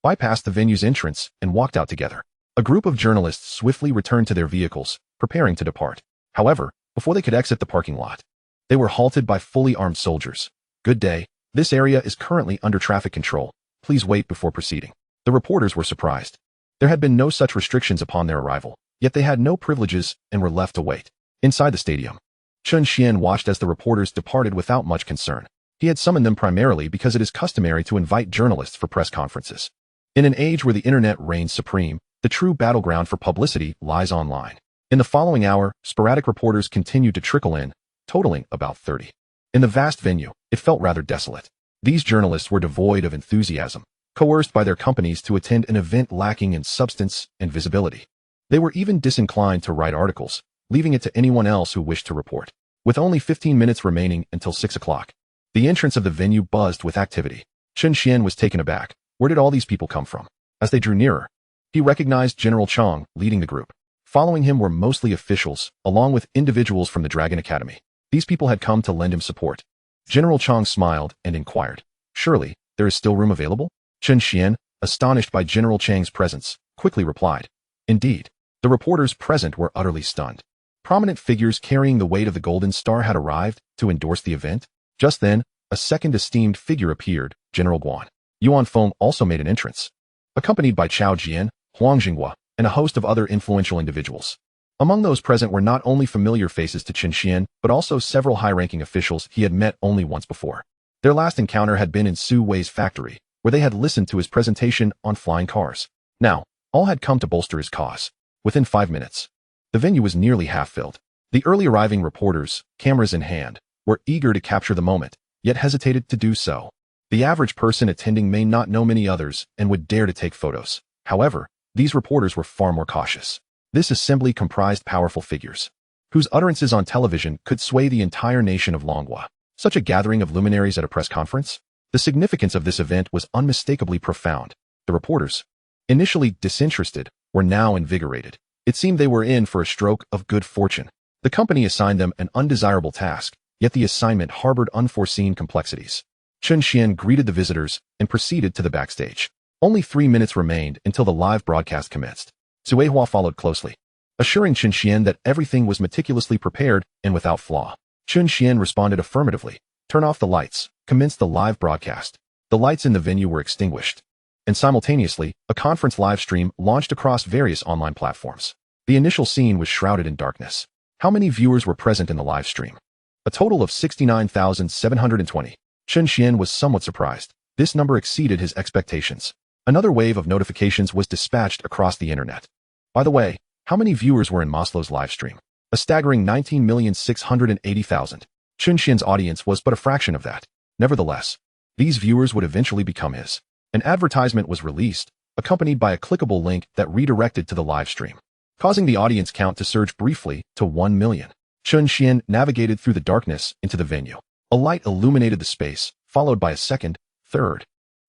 [SPEAKER 1] bypassed the venue's entrance and walked out together. A group of journalists swiftly returned to their vehicles, preparing to depart. However, before they could exit the parking lot, they were halted by fully armed soldiers. Good day. This area is currently under traffic control. Please wait before proceeding. The reporters were surprised. There had been no such restrictions upon their arrival, yet they had no privileges and were left to wait. Inside the stadium, Chen Xuan watched as the reporters departed without much concern. He had summoned them primarily because it is customary to invite journalists for press conferences. In an age where the internet reigns supreme, the true battleground for publicity lies online. In the following hour, sporadic reporters continued to trickle in, totaling about 30. In the vast venue, it felt rather desolate. These journalists were devoid of enthusiasm, coerced by their companies to attend an event lacking in substance and visibility. They were even disinclined to write articles, leaving it to anyone else who wished to report. With only 15 minutes remaining until 6 o'clock, the entrance of the venue buzzed with activity. Chen Xuan was taken aback. Where did all these people come from? As they drew nearer, he recognized General Chang leading the group. Following him were mostly officials, along with individuals from the Dragon Academy. These people had come to lend him support. General Chang smiled and inquired, surely, there is still room available? Chen Xuan, astonished by General Chang's presence, quickly replied, indeed. The reporters present were utterly stunned. Prominent figures carrying the weight of the Golden Star had arrived to endorse the event. Just then, a second esteemed figure appeared, General Guan. Yuan Feng also made an entrance, accompanied by Chao Jian, Huang Jinghua, and a host of other influential individuals. Among those present were not only familiar faces to Chen Xuan, but also several high-ranking officials he had met only once before. Their last encounter had been in Su Wei's factory, where they had listened to his presentation on flying cars. Now, all had come to bolster his cause. Within 5 minutes, the venue was nearly half-filled. The early arriving reporters, cameras in hand, were eager to capture the moment, yet hesitated to do so. The average person attending may not know many others and would dare to take photos. However, these reporters were far more cautious. This assembly comprised powerful figures, whose utterances on television could sway the entire nation of Longhua. Such a gathering of luminaries at a press conference? The significance of this event was unmistakably profound. The reporters, initially disinterested, were now invigorated. It seemed they were in for a stroke of good fortune. The company assigned them an undesirable task, yet the assignment harbored unforeseen complexities. Chen Xuan greeted the visitors and proceeded to the backstage. Only 3 minutes remained until the live broadcast commenced. Suehua followed closely, assuring Chen Xuan that everything was meticulously prepared and without flaw. Chen Xuan responded affirmatively. Turn off the lights, commenced the live broadcast. The lights in the venue were extinguished, and simultaneously, a conference live stream launched across various online platforms. The initial scene was shrouded in darkness. How many viewers were present in the live stream? A total of 69,720. Chen Xuan was somewhat surprised. This number exceeded his expectations. Another wave of notifications was dispatched across the internet. By the way, how many viewers were in Maslow's live stream? A staggering 19,680,000. Chen Xuan's audience was but a fraction of that. Nevertheless, these viewers would eventually become his. An advertisement was released, accompanied by a clickable link that redirected to the live stream, causing the audience count to surge briefly to 1 million. Chen Xuan navigated through the darkness into the venue. A light illuminated the space, followed by a second, third,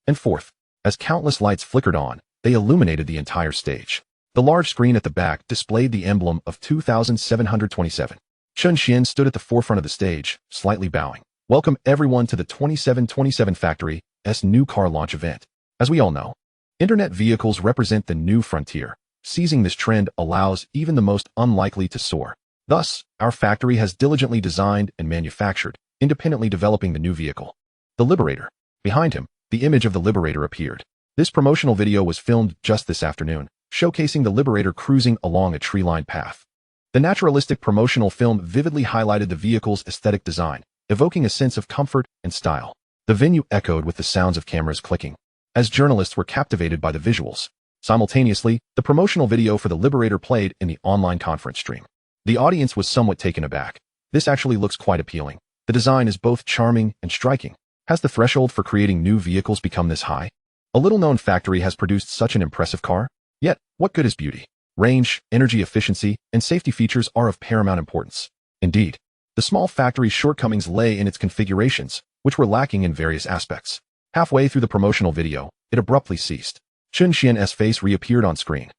[SPEAKER 1] and fourth. As countless lights flickered on, they illuminated the entire stage. The large screen at the back displayed the emblem of 2727. Chen Xuan stood at the forefront of the stage, slightly bowing. Welcome everyone to the 2727 Factory's new car launch event. As we all know, internet vehicles represent the new frontier. Seizing this trend allows even the most unlikely to soar. Thus, our factory has diligently designed and manufactured, independently developing the new vehicle, the Liberator. Behind him, the image of the Liberator appeared. This promotional video was filmed just this afternoon, showcasing the Liberator cruising along a tree-lined path. The naturalistic promotional film vividly highlighted the vehicle's aesthetic design, evoking a sense of comfort and style. The venue echoed with the sounds of cameras clicking, as journalists were captivated by the visuals. Simultaneously, the promotional video for the Liberator played in the online conference stream. The audience was somewhat taken aback. This actually looks quite appealing. The design is both charming and striking. Has the threshold for creating new vehicles become this high? A little-known factory has produced such an impressive car? Yet, what good is beauty? Range, energy efficiency, and safety features are of paramount importance. Indeed, the small factory's shortcomings lay in its configurations, which were lacking in various aspects. Halfway through the promotional video, it abruptly ceased. Chen Xuan's face reappeared on screen.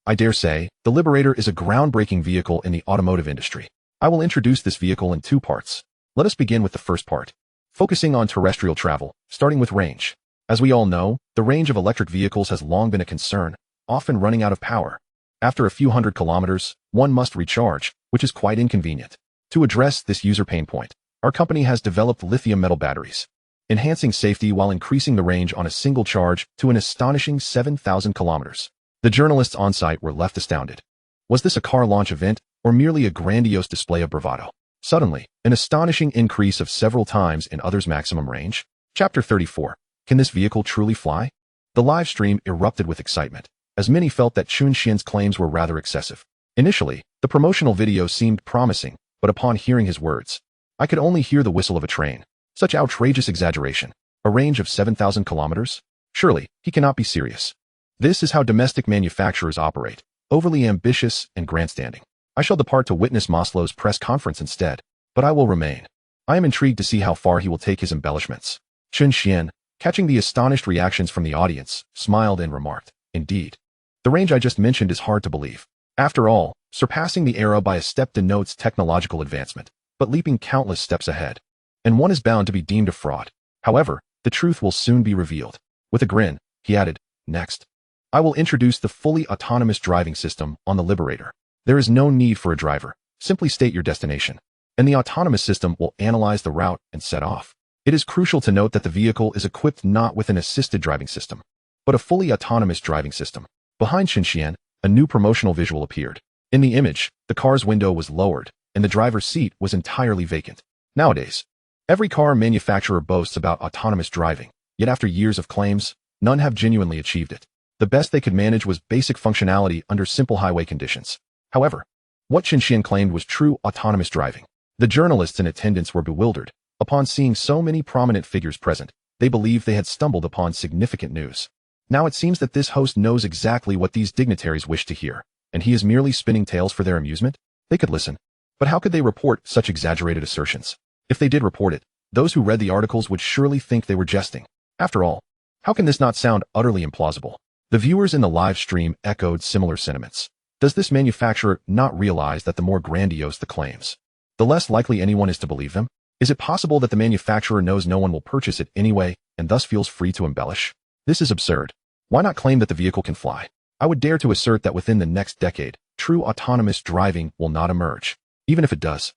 [SPEAKER 1] I dare say, the Liberator is a groundbreaking vehicle in the automotive industry. I will introduce this vehicle in 2 parts. Let us begin with the first part, focusing on terrestrial travel, starting with range. As we all know, the range of electric vehicles has long been a concern, often running out of power. After a few hundred kilometers, one must recharge, which is quite inconvenient. To address this user pain point, our company has developed lithium metal batteries, enhancing safety while increasing the range on a single charge to an astonishing 7,000 kilometers. The journalists on site were left astounded. Was this a car launch event, or merely a grandiose display of bravado? Suddenly, an astonishing increase of several times in others' maximum range. Chapter 34. Can this vehicle truly fly? The live stream erupted with excitement, as many felt that Chen Xuan's claims were rather excessive. Initially, the promotional video seemed promising, but upon hearing his words, I could only hear the whistle of a train. Such outrageous exaggeration. A range of 7,000 kilometers? Surely, he cannot be serious. This is how domestic manufacturers operate, overly ambitious and grandstanding. I shall depart to witness Maslow's press conference instead, but I will remain. I am intrigued to see how far he will take his embellishments. Chen Xuan, catching the astonished reactions from the audience, smiled and remarked, Indeed, the range I just mentioned is hard to believe. After all, surpassing the era by a step denotes technological advancement, but leaping countless steps ahead. And one is bound to be deemed a fraud. However, the truth will soon be revealed. With a grin, he added, Next, I will introduce the fully autonomous driving system on the Liberator. There is no need for a driver. Simply state your destination, and the autonomous system will analyze the route and set off. It is crucial to note that the vehicle is equipped not with an assisted driving system, but a fully autonomous driving system. Behind Chen Xuan, a new promotional visual appeared. In the image, the car's window was lowered, and the driver's seat was entirely vacant. Nowadays, every car manufacturer boasts about autonomous driving, yet after years of claims, none have genuinely achieved it. The best they could manage was basic functionality under simple highway conditions. However, what Chen Xuan claimed was true autonomous driving. The journalists in attendance were bewildered. Upon seeing so many prominent figures present, they believed they had stumbled upon significant news. Now it seems that this host knows exactly what these dignitaries wish to hear, and he is merely spinning tales for their amusement. They could listen. But how could they report such exaggerated assertions? If they did report it, those who read the articles would surely think they were jesting. After all, how can this not sound utterly implausible? The viewers in the live stream echoed similar sentiments. Does this manufacturer not realize that the more grandiose the claims, the less likely anyone is to believe them? Is it possible that the manufacturer knows no one will purchase it anyway and thus feels free to embellish? This is absurd. Why not claim that the vehicle can fly? I would dare to assert that within the next decade, true autonomous driving will not emerge. Even if it does,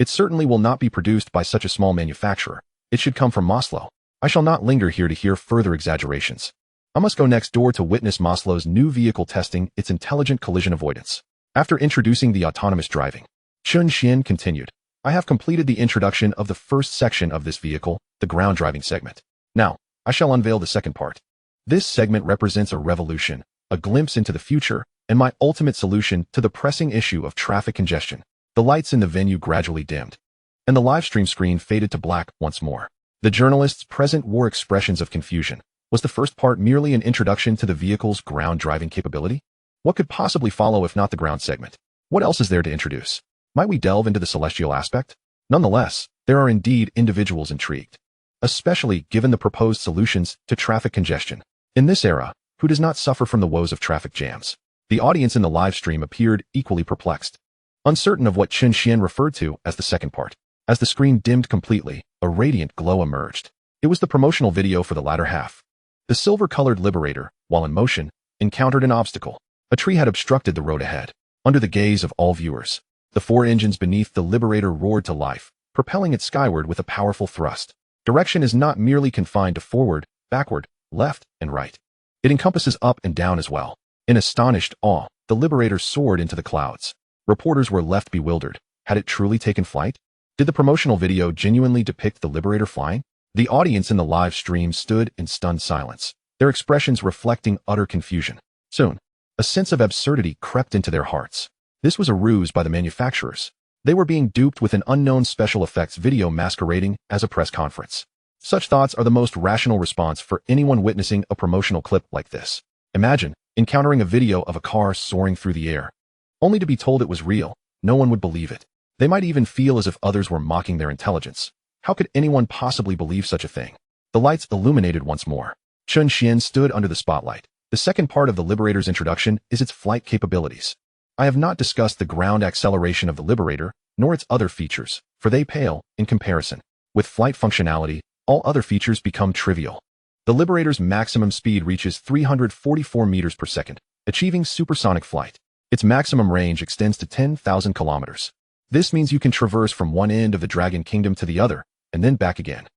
[SPEAKER 1] it certainly will not be produced by such a small manufacturer. It should come from Maslow. I shall not linger here to hear further exaggerations. I must go next door to witness Maslow's new vehicle testing its intelligent collision avoidance. After introducing the autonomous driving, Chen Xuan continued, I have completed the introduction of the first section of this vehicle, the ground driving segment. Now, I shall unveil the second part. This segment represents a revolution, a glimpse into the future, and my ultimate solution to the pressing issue of traffic congestion. The lights in the venue gradually dimmed, and the live stream screen faded to black once more. The journalists present wore expressions of confusion. Was the first part merely an introduction to the vehicle's ground driving capability? What could possibly follow if not the ground segment? What else is there to introduce? Might we delve into the celestial aspect? Nonetheless, there are indeed individuals intrigued, especially given the proposed solutions to traffic congestion. In this era, who does not suffer from the woes of traffic jams? The audience in the live stream appeared equally perplexed, uncertain of what Chen Xuan referred to as the second part. As the screen dimmed completely, a radiant glow emerged. It was the promotional video for the latter half. The silver-colored Liberator, while in motion, encountered an obstacle. A tree had obstructed the road ahead. Under the gaze of all viewers, the four engines beneath the Liberator roared to life, propelling it skyward with a powerful thrust. Direction is not merely confined to forward, backward, left, and right. It encompasses up and down as well. In astonished awe, the Liberator soared into the clouds. Reporters were left bewildered. Had it truly taken flight? Did the promotional video genuinely depict the Liberator flying? The audience in the live stream stood in stunned silence, their expressions reflecting utter confusion. Soon, a sense of absurdity crept into their hearts. This was a ruse by the manufacturers. They were being duped with an unknown special effects video masquerading as a press conference. Such thoughts are the most rational response for anyone witnessing a promotional clip like this. Imagine encountering a video of a car soaring through the air, only to be told it was real. No one would believe it. They might even feel as if others were mocking their intelligence. How could anyone possibly believe such a thing? The lights illuminated once more. Chen Xuan stood under the spotlight. The second part of the Liberator's introduction is its flight capabilities. I have not discussed the ground acceleration of the Liberator, nor its other features, for they pale in comparison. With flight functionality, all other features become trivial. The Liberator's maximum speed reaches 344 meters per second, achieving supersonic flight. Its maximum range extends to 10,000 kilometers. This means you can traverse from one end of the Dragon Kingdom to the other, and then back again.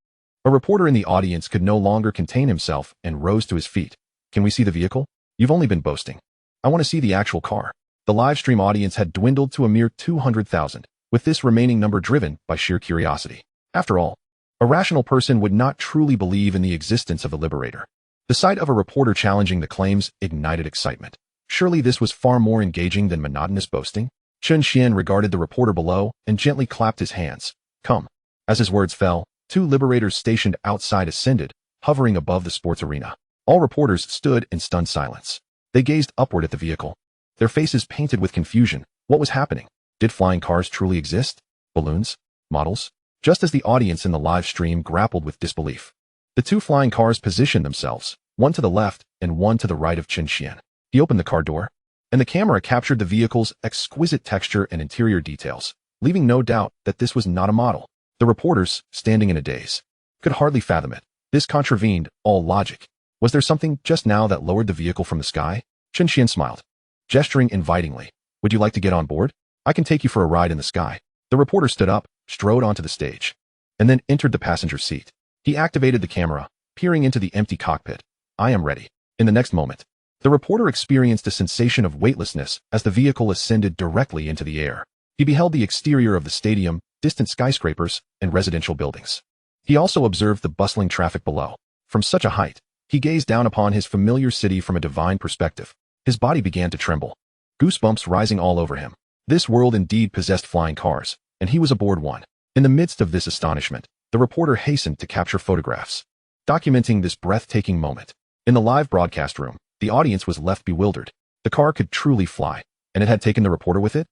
[SPEAKER 1] A reporter in the audience could no longer contain himself and rose to his feet. Can we see the vehicle? You've only been boasting. I want to see the actual car. The live stream audience had dwindled to a mere 200,000, with this remaining number driven by sheer curiosity. After all, a rational person would not truly believe in the existence of a Liberator. The sight of a reporter challenging the claims ignited excitement. Surely this was far more engaging than monotonous boasting. Chen Xuan regarded the reporter below and gently clapped his hands. Come. As his words fell, two Liberators stationed outside ascended, hovering above the sports arena. All reporters stood in stunned silence. They gazed upward at the vehicle, their faces painted with confusion. What was happening? Did flying cars truly exist? Balloons? Models? Just as the audience in the live stream grappled with disbelief, the two flying cars positioned themselves, one to the left and one to the right of Chen Xuan. He opened the car door, and the camera captured the vehicle's exquisite texture and interior details, leaving no doubt that this was not a model. The reporters, standing in a daze, could hardly fathom it. This contravened all logic. Was there something just now that lowered the vehicle from the sky? Chen Xuan smiled, gesturing invitingly. Would you like to get on board? I can take you for a ride in the sky. The reporter stood up, strode onto the stage, and then entered the passenger seat. He activated the camera, peering into the empty cockpit. I am ready. In the next moment, The reporter experienced a sensation of weightlessness as the vehicle ascended directly into the air. He beheld the exterior of the stadium, distant skyscrapers, and residential buildings. He also observed the bustling traffic below. From such a height, he gazed down upon his familiar city from a divine perspective. His body began to tremble, goosebumps rising all over him. This world indeed possessed flying cars, and he was aboard one. In the midst of this astonishment, the reporter hastened to capture photographs, documenting this breathtaking moment. In the live broadcast room, the audience was left bewildered. The car could truly fly, and it had taken the reporter with it,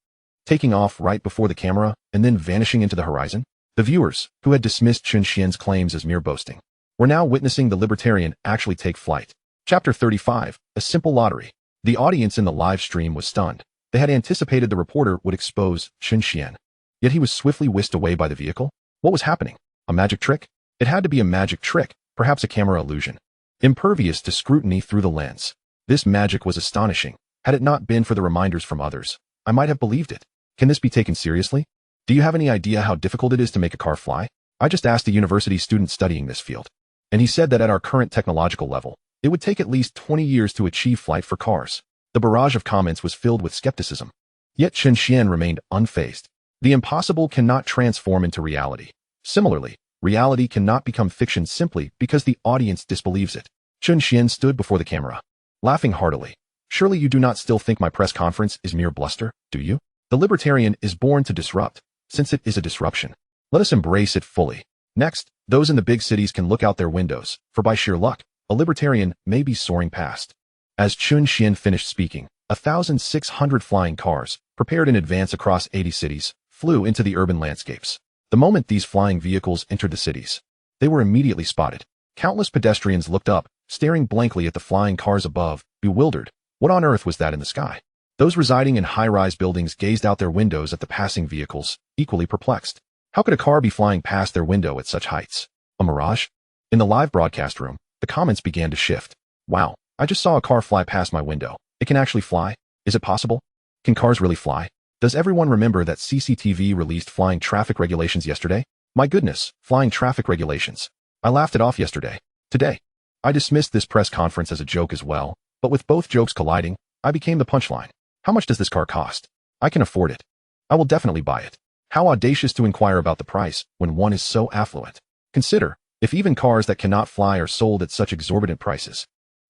[SPEAKER 1] taking off right before the camera and then vanishing into the horizon. The viewers, who had dismissed Chen Xuan's claims as mere boasting, were now witnessing the libertarian actually take flight. Chapter 35, A Simple Lottery. The audience in the live stream was stunned. They had anticipated the reporter would expose Chen Xuan. Yet he was swiftly whisked away by the vehicle. What was happening? A magic trick? It had to be a magic trick, perhaps a camera illusion. Impervious to scrutiny through the lens. This magic was astonishing. Had it not been for the reminders from others, I might have believed it. Can this be taken seriously? Do you have any idea how difficult it is to make a car fly? I just asked a university student studying this field, and he said that at our current technological level, it would take at least 20 years to achieve flight for cars. The barrage of comments was filled with skepticism. Yet Chen Xuan remained unfazed. The impossible cannot transform into reality. Similarly, reality cannot become fiction simply because the audience disbelieves it. Chen Xuan stood before the camera, laughing heartily. Surely you do not still think my press conference is mere bluster, do you? The libertarian is born to disrupt, since it is a disruption. Let us embrace it fully. Next, those in the big cities can look out their windows, for by sheer luck, a libertarian may be soaring past. As Chen Xuan finished speaking, 1,600 flying cars, prepared in advance across 80 cities, flew into the urban landscapes. The moment these flying vehicles entered the cities, they were immediately spotted. Countless pedestrians looked up, staring blankly at the flying cars above, bewildered. What on earth was that in the sky? Those residing in high-rise buildings gazed out their windows at the passing vehicles, equally perplexed. How could a car be flying past their window at such heights? A mirage? In the live broadcast room, the comments began to shift. Wow, I just saw a car fly past my window. It can actually fly? Is it possible? Can cars really fly? Does everyone remember that CCTV released flying traffic regulations yesterday? My goodness, flying traffic regulations. I laughed it off yesterday. Today, I dismissed this press conference as a joke as well, but with both jokes colliding, I became the punchline. How much does this car cost? I can afford it. I will definitely buy it. How audacious to inquire about the price when one is so affluent. Consider, if even cars that cannot fly are sold at such exorbitant prices,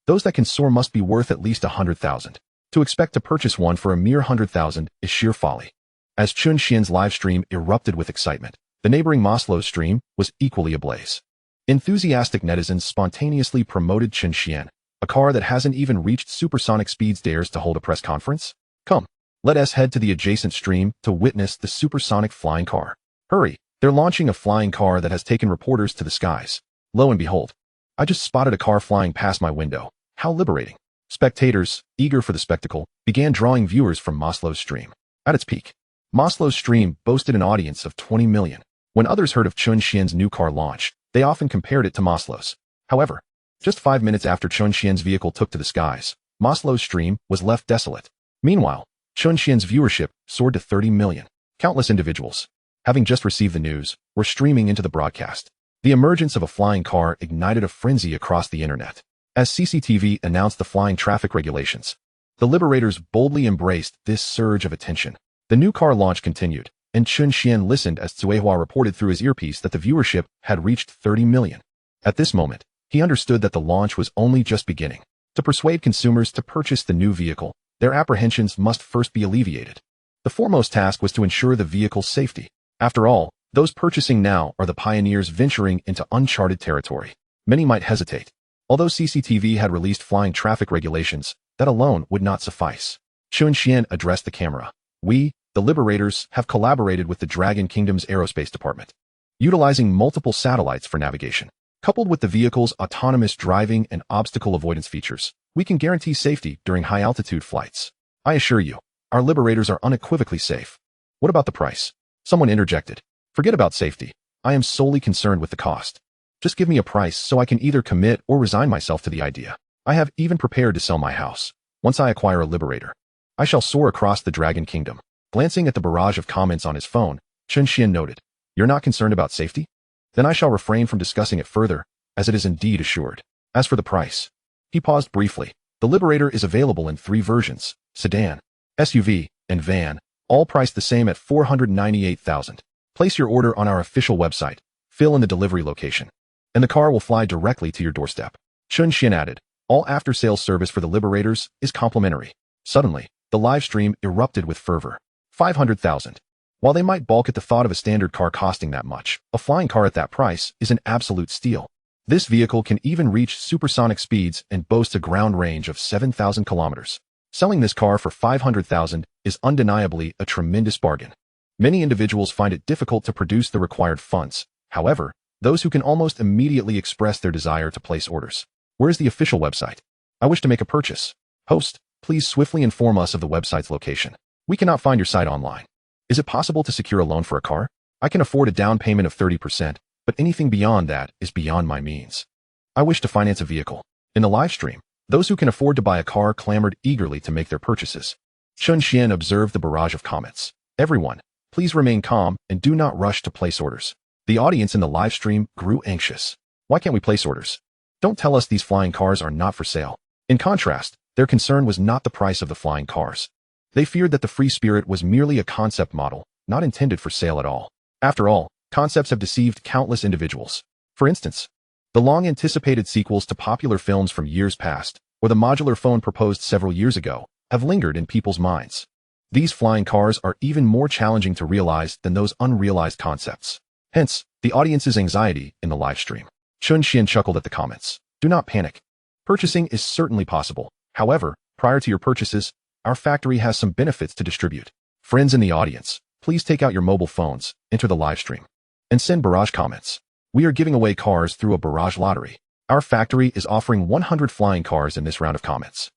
[SPEAKER 1] those that can soar must be worth at least 100,000. To expect to purchase one for a mere 100,000 is sheer folly. As Chen Xuan's live stream erupted with excitement, the neighboring Maslow's stream was equally ablaze. Enthusiastic netizens spontaneously promoted Chen Xuan. A car that hasn't even reached supersonic speeds dares to hold a press conference? Come, let us head to the adjacent stream to witness the supersonic flying car. Hurry, they're launching a flying car that has taken reporters to the skies. Lo and behold, I just spotted a car flying past my window. How liberating. Spectators, eager for the spectacle, began drawing viewers from Maslow's stream. At its peak, Maslow's stream boasted an audience of 20 million. When others heard of Chen Xuan's new car launch, they often compared it to Maslow's. However, just 5 minutes after Chen Xuan's vehicle took to the skies, Maslow's stream was left desolate. Meanwhile, Chen Xuan's viewership soared to 30 million. Countless individuals, having just received the news, were streaming into the broadcast. The emergence of a flying car ignited a frenzy across the internet. As CCTV announced the flying traffic regulations, the liberators boldly embraced this surge of attention. The new car launch continued, and Chen Xuan listened as Cuehua reported through his earpiece that the viewership had reached 30 million. At this moment, he understood that the launch was only just beginning. To persuade consumers to purchase the new vehicle, their apprehensions must first be alleviated. The foremost task was to ensure the vehicle's safety. After all, those purchasing now are the pioneers venturing into uncharted territory. Many might hesitate. Although CCTV had released flying traffic regulations, that alone would not suffice. Chen Xuan addressed the camera. We, the liberators, have collaborated with the Dragon Kingdom's aerospace department, utilizing multiple satellites for navigation. Coupled with the vehicle's autonomous driving and obstacle avoidance features, we can guarantee safety during high-altitude flights. I assure you, our liberators are unequivocally safe. What about the price? Someone interjected. Forget about safety. I am solely concerned with the cost. Just give me a price so I can either commit or resign myself to the idea. I have even prepared to sell my house. Once I acquire a liberator, I shall soar across the Dragon Kingdom. Glancing at the barrage of comments on his phone, Chen Xuan noted, "You're not concerned about safety? Then I shall refrain from discussing it further, as it is indeed assured. As for the price." He paused briefly, The Liberator is available in 3 versions: sedan, SUV, and van, all priced the same at $498,000. Place your order on our official website, fill in the delivery location, and the car will fly directly to your doorstep. Chen Xuan added, all after-sales service for the Liberators is complimentary. Suddenly, the live stream erupted with fervor. 500,000. While they might balk at the thought of a standard car costing that much, a flying car at that price is an absolute steal. This vehicle can even reach supersonic speeds and boasts a ground range of 7,000 kilometers. Selling this car for 500,000 is undeniably a tremendous bargain. Many individuals find it difficult to produce the required funds. However, those who can almost immediately express their desire to place orders. Where is the official website? I wish to make a purchase. Host, please swiftly inform us of the website's location. We cannot find your site online. Is it possible to secure a loan for a car? I can afford a down payment of 30%, but anything beyond that is beyond my means. I wish to finance a vehicle. In the live stream, those who can afford to buy a car clamored eagerly to make their purchases. Chen Xuan observed the barrage of comments. Everyone, please remain calm and do not rush to place orders. The audience in the live stream grew anxious. Why can't we place orders? Don't tell us these flying cars are not for sale. In contrast, their concern was not the price of the flying cars. They feared that the Free Spirit was merely a concept model, not intended for sale at all. After all, concepts have deceived countless individuals. For instance, the long-anticipated sequels to popular films from years past, or the modular phone proposed several years ago, have lingered in people's minds. These flying cars are even more challenging to realize than those unrealized concepts. Hence, the audience's anxiety in the live stream. Chen Xuan chuckled at the comments. Do not panic. Purchasing is certainly possible. However, prior to your purchases, our factory has some benefits to distribute. Friends in the audience, please take out your mobile phones, enter the live stream, and send barrage comments. We are giving away cars through a barrage lottery. Our factory is offering 100 flying cars in this round of comments.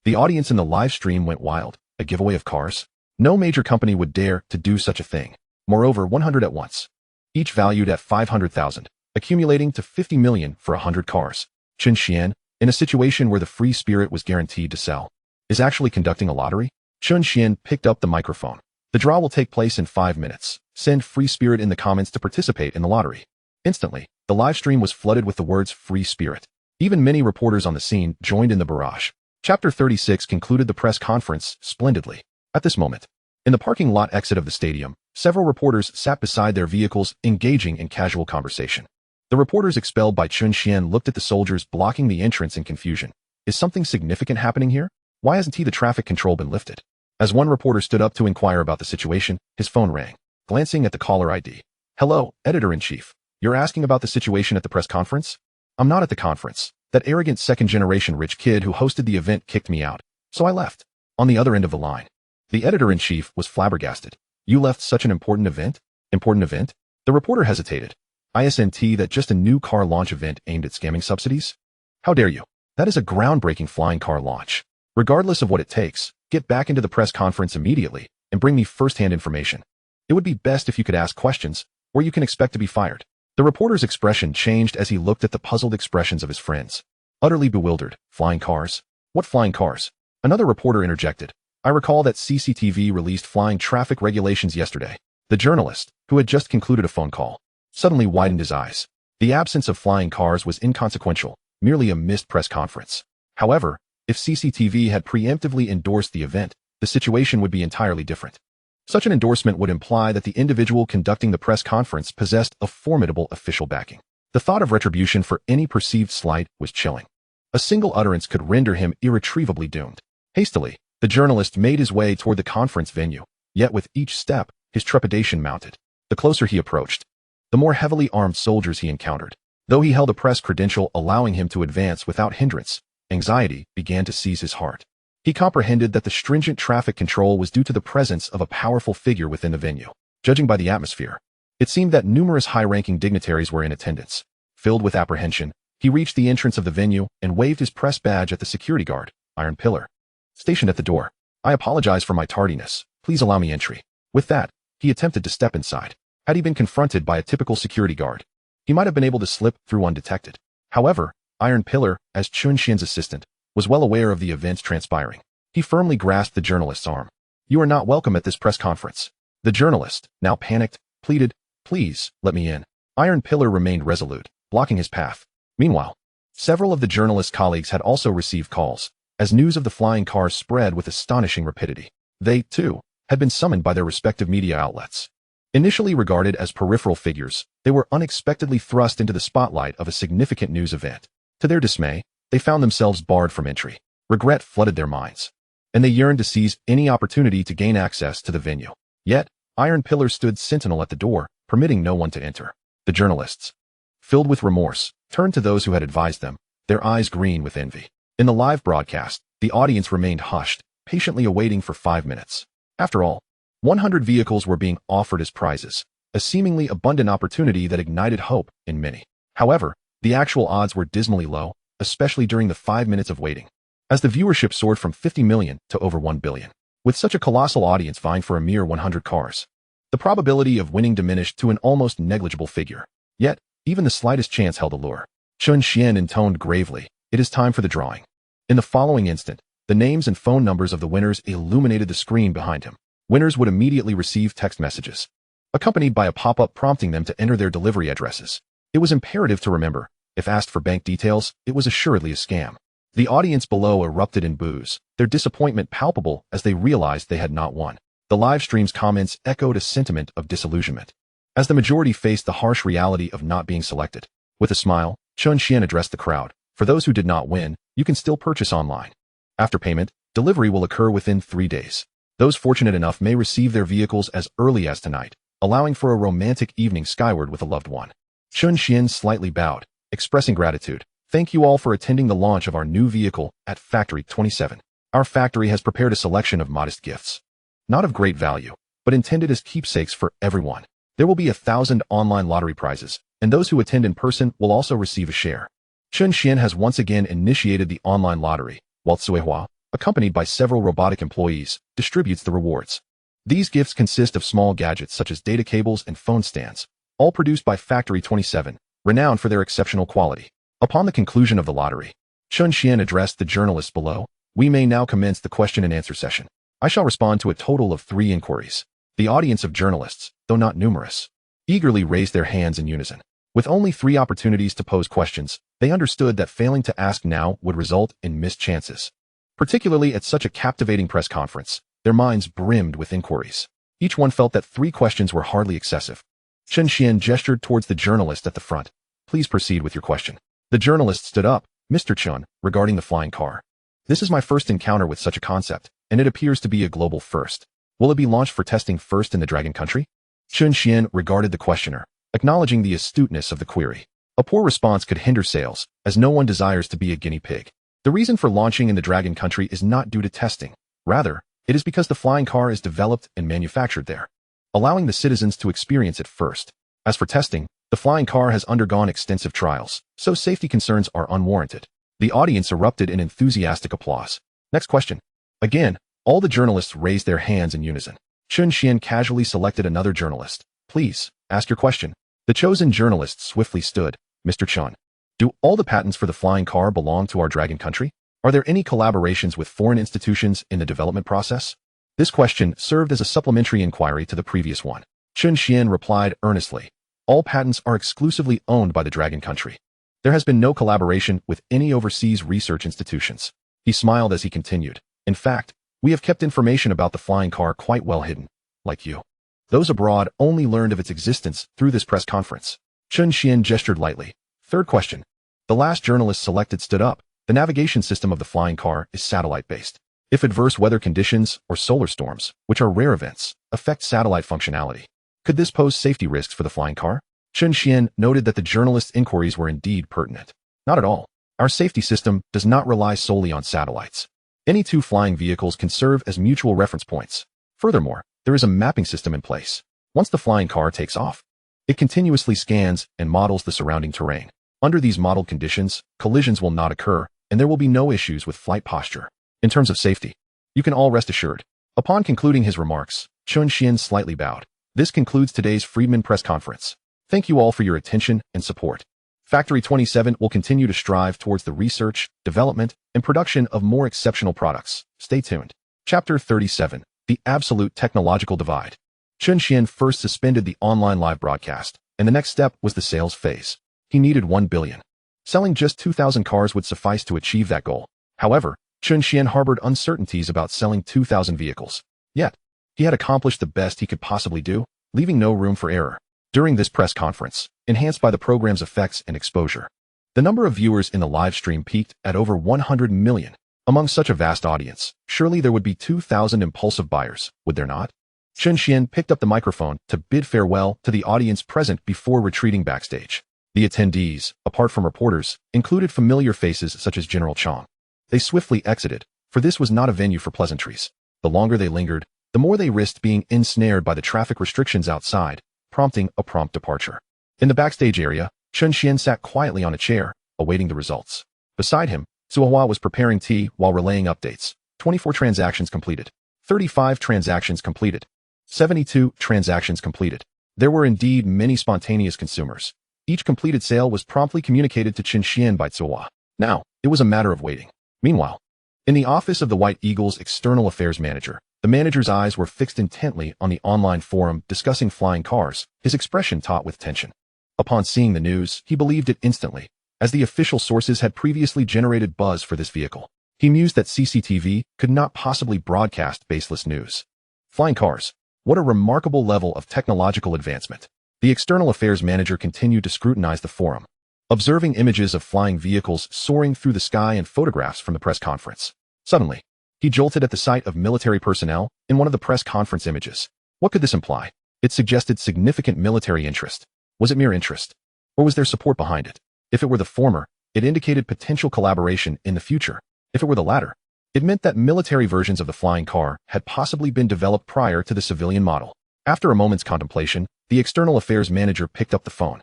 [SPEAKER 1] The audience in the live stream went wild. A giveaway of cars? No major company would dare to do such a thing. Moreover, 100 at once. Each valued at 500,000, accumulating to 50 million for 100 cars. Chen Xuan, in a situation where the Free Spirit was guaranteed to sell, is actually conducting a lottery? Chen Xuan picked up the microphone. The draw will take place in 5 minutes. Send Free Spirit in the comments to participate in the lottery. Instantly, the live stream was flooded with the words Free Spirit. Even many reporters on the scene joined in the barrage. Chapter 36 concluded the press conference splendidly. At this moment, in the parking lot exit of the stadium, several reporters sat beside their vehicles, engaging in casual conversation. The reporters expelled by Chen Xuan looked at the soldiers blocking the entrance in confusion. Is something significant happening here? Why hasn't the traffic control been lifted? As one reporter stood up to inquire about the situation, his phone rang. Glancing at the caller ID. Hello, Editor-in-Chief. You're asking about the situation at the press conference? I'm not at the conference. That arrogant second-generation rich kid who hosted the event kicked me out, so I left. On the other end of the line, the editor-in-chief was flabbergasted. You left such an important event? Important event? The reporter hesitated. ISNT that just a new car launch event aimed at scamming subsidies? How dare you? That is a groundbreaking flying car launch. Regardless of what it takes, get back into the press conference immediately and bring me first-hand information. It would be best if you could ask questions, or you can expect to be fired. The reporter's expression changed as he looked at the puzzled expressions of his friends. Utterly bewildered. Flying cars? What flying cars? Another reporter interjected. I recall that CCTV released flying traffic regulations yesterday. The journalist, who had just concluded a phone call, suddenly widened his eyes. The absence of flying cars was inconsequential, merely a missed press conference. However, if CCTV had preemptively endorsed the event, the situation would be entirely different. Such an endorsement would imply that the individual conducting the press conference possessed a formidable official backing. The thought of retribution for any perceived slight was chilling. A single utterance could render him irretrievably doomed. Hastily, the journalist made his way toward the conference venue, yet with each step, his trepidation mounted. The closer he approached, the more heavily armed soldiers he encountered. Though he held a press credential allowing him to advance without hindrance, anxiety began to seize his heart. He comprehended that the stringent traffic control was due to the presence of a powerful figure within the venue. Judging by the atmosphere, it seemed that numerous high-ranking dignitaries were in attendance. Filled with apprehension, he reached the entrance of the venue and waved his press badge at the security guard, Iron Pillar, stationed at the door. I apologize for my tardiness. Please allow me entry. With that, he attempted to step inside. Had he been confronted by a typical security guard, he might have been able to slip through undetected. However, Iron Pillar, as Chen Xuan's assistant, was well aware of the events transpiring. He firmly grasped the journalist's arm. You are not welcome at this press conference. The journalist, now panicked, pleaded, please, let me in. Iron Pillar remained resolute, blocking his path. Meanwhile, several of the journalist's colleagues had also received calls. as news of the flying car spread with astonishing rapidity. They, too, had been summoned by their respective media outlets. Initially regarded as peripheral figures, they were unexpectedly thrust into the spotlight of a significant news event. To their dismay, they found themselves barred from entry. Regret flooded their minds, and they yearned to seize any opportunity to gain access to the venue. Yet, iron pillars stood sentinel at the door, permitting no one to enter. The journalists, filled with remorse, turned to those who had advised them, their eyes green with envy. In the live broadcast, the audience remained hushed, patiently awaiting for 5 minutes. After all, 100 vehicles were being offered as prizes, a seemingly abundant opportunity that ignited hope in many. However, the actual odds were dismally low, especially during the 5 minutes of waiting, as the viewership soared from 50 million to over 1 billion. With such a colossal audience vying for a mere 100 cars, the probability of winning diminished to an almost negligible figure. Yet, even the slightest chance held allure. Chen Xuan intoned gravely, "It is time for the drawing." In the following instant, the names and phone numbers of the winners illuminated the screen behind him. Winners would immediately receive text messages, accompanied by a pop-up prompting them to enter their delivery addresses. It was imperative to remember, if asked for bank details, it was assuredly a scam. The audience below erupted in boos, their disappointment palpable as they realized they had not won. The live stream's comments echoed a sentiment of disillusionment, as the majority faced the harsh reality of not being selected. With a smile, Chen Xuan addressed the crowd. "For those who did not win, you can still purchase online. After payment, delivery will occur within 3 days. Those fortunate enough may receive their vehicles as early as tonight, allowing for a romantic evening skyward with a loved one." Chen Xuan slightly bowed, expressing gratitude. "Thank you all for attending the launch of our new vehicle at Factory 27. Our factory has prepared a selection of modest gifts, not of great value, but intended as keepsakes for everyone. There will be 1,000 online lottery prizes, and those who attend in person will also receive a share." Chen Xuan has once again initiated the online lottery, while Suihua, accompanied by several robotic employees, distributes the rewards. These gifts consist of small gadgets such as data cables and phone stands, all produced by Factory 27, renowned for their exceptional quality. Upon the conclusion of the lottery, Chen Xuan addressed the journalists below. "We may now commence the question and answer session. I shall respond to a total of 3 inquiries." The audience of journalists, though not numerous, eagerly raised their hands in unison. With only 3 opportunities to pose questions, they understood that failing to ask now would result in missed chances. Particularly at such a captivating press conference, their minds brimmed with inquiries. Each one felt that 3 questions were hardly excessive. Chen Xuan gestured towards the journalist at the front. "Please proceed with your question." The journalist stood up. "Mr. Chen, regarding the flying car. This is my first encounter with such a concept, and it appears to be a global first. Will it be launched for testing first in the Dragon country?" Chen Xuan regarded the questioner, acknowledging the astuteness of the query. A poor response could hinder sales, as no one desires to be a guinea pig. The reason for launching in the Dragon country is not due to testing. Rather, it is because the flying car is developed and manufactured there, allowing the citizens to experience it first. As for testing, the flying car has undergone extensive trials, so safety concerns are unwarranted. The audience erupted in enthusiastic applause. Next question. Again, all the journalists raised their hands in unison. Chen Xuan casually selected another journalist. "Please, ask your question." The chosen journalist swiftly stood. "Mr. Chen, do all the patents for the flying car belong to our Dragon country? Are there any collaborations with foreign institutions in the development process?" This question served as a supplementary inquiry to the previous one. Chen Xuan replied earnestly. "All patents are exclusively owned by the Dragon country. There has been no collaboration with any overseas research institutions." He smiled as he continued. "In fact, we have kept information about the flying car quite well hidden, like you. Those abroad only learned of its existence through this press conference." Chen Xuan gestured lightly. "Third question." The last journalist selected stood up. "The navigation system of the flying car is satellite-based. If adverse weather conditions or solar storms, which are rare events, affect satellite functionality, could this pose safety risks for the flying car?" Chen Xuan noted that the journalist's inquiries were indeed pertinent. "Not at all. Our safety system does not rely solely on satellites. Any 2 flying vehicles can serve as mutual reference points. Furthermore, there is a mapping system in place. Once the flying car takes off, it continuously scans and models the surrounding terrain. Under these modeled conditions, collisions will not occur, and there will be no issues with flight posture. In terms of safety, you can all rest assured." Upon concluding his remarks, Chen Xuan slightly bowed. This concludes today's Friedman press conference. Thank you all for your attention and support. Factory 27 will continue to strive towards the research, development, and production of more exceptional products. Stay tuned. Chapter 37. The Absolute Technological Divide. Chen Xuan first suspended the online live broadcast, and the next step was the sales phase. He needed 1 billion. Selling just 2,000 cars would suffice to achieve that goal. However, Chen Xuan harbored uncertainties about selling 2,000 vehicles. Yet, he had accomplished the best he could possibly do, leaving no room for error. During this press conference, enhanced by the program's effects and exposure, the number of viewers in the live stream peaked at over 100 million. Among such a vast audience, surely there would be 2,000 impulsive buyers, would there not? Chen Xuan picked up the microphone to bid farewell to the audience present before retreating backstage. The attendees, apart from reporters, included familiar faces such as General Chang. They swiftly exited, for this was not a venue for pleasantries. The longer they lingered, the more they risked being ensnared by the traffic restrictions outside, prompting a prompt departure. In the backstage area, Chen Xuan sat quietly on a chair, awaiting the results. Beside him, Suhua was preparing tea while relaying updates. 24 transactions completed. 35 transactions completed. 72 transactions completed. There were indeed many spontaneous consumers. Each completed sale was promptly communicated to Chen Xuan by Suhua. Now, it was a matter of waiting. Meanwhile, in the office of the White Eagle's external affairs manager, the manager's eyes were fixed intently on the online forum discussing flying cars, his expression taut with tension. Upon seeing the news, he believed it instantly, as the official sources had previously generated buzz for this vehicle. He mused that CCTV could not possibly broadcast baseless news. Flying cars. What a remarkable level of technological advancement. The external affairs manager continued to scrutinize the forum, observing images of flying vehicles soaring through the sky and photographs from the press conference. Suddenly, he jolted at the sight of military personnel in one of the press conference images. What could this imply? It suggested significant military interest. Was it mere interest? Or was there support behind it? If it were the former, it indicated potential collaboration in the future. If it were the latter, it meant that military versions of the flying car had possibly been developed prior to the civilian model. After a moment's contemplation, the external affairs manager picked up the phone.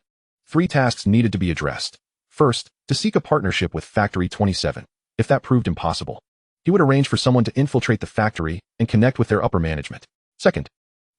[SPEAKER 1] 3 tasks needed to be addressed. First, to seek a partnership with Factory 27. If that proved impossible, he would arrange for someone to infiltrate the factory and connect with their upper management. Second,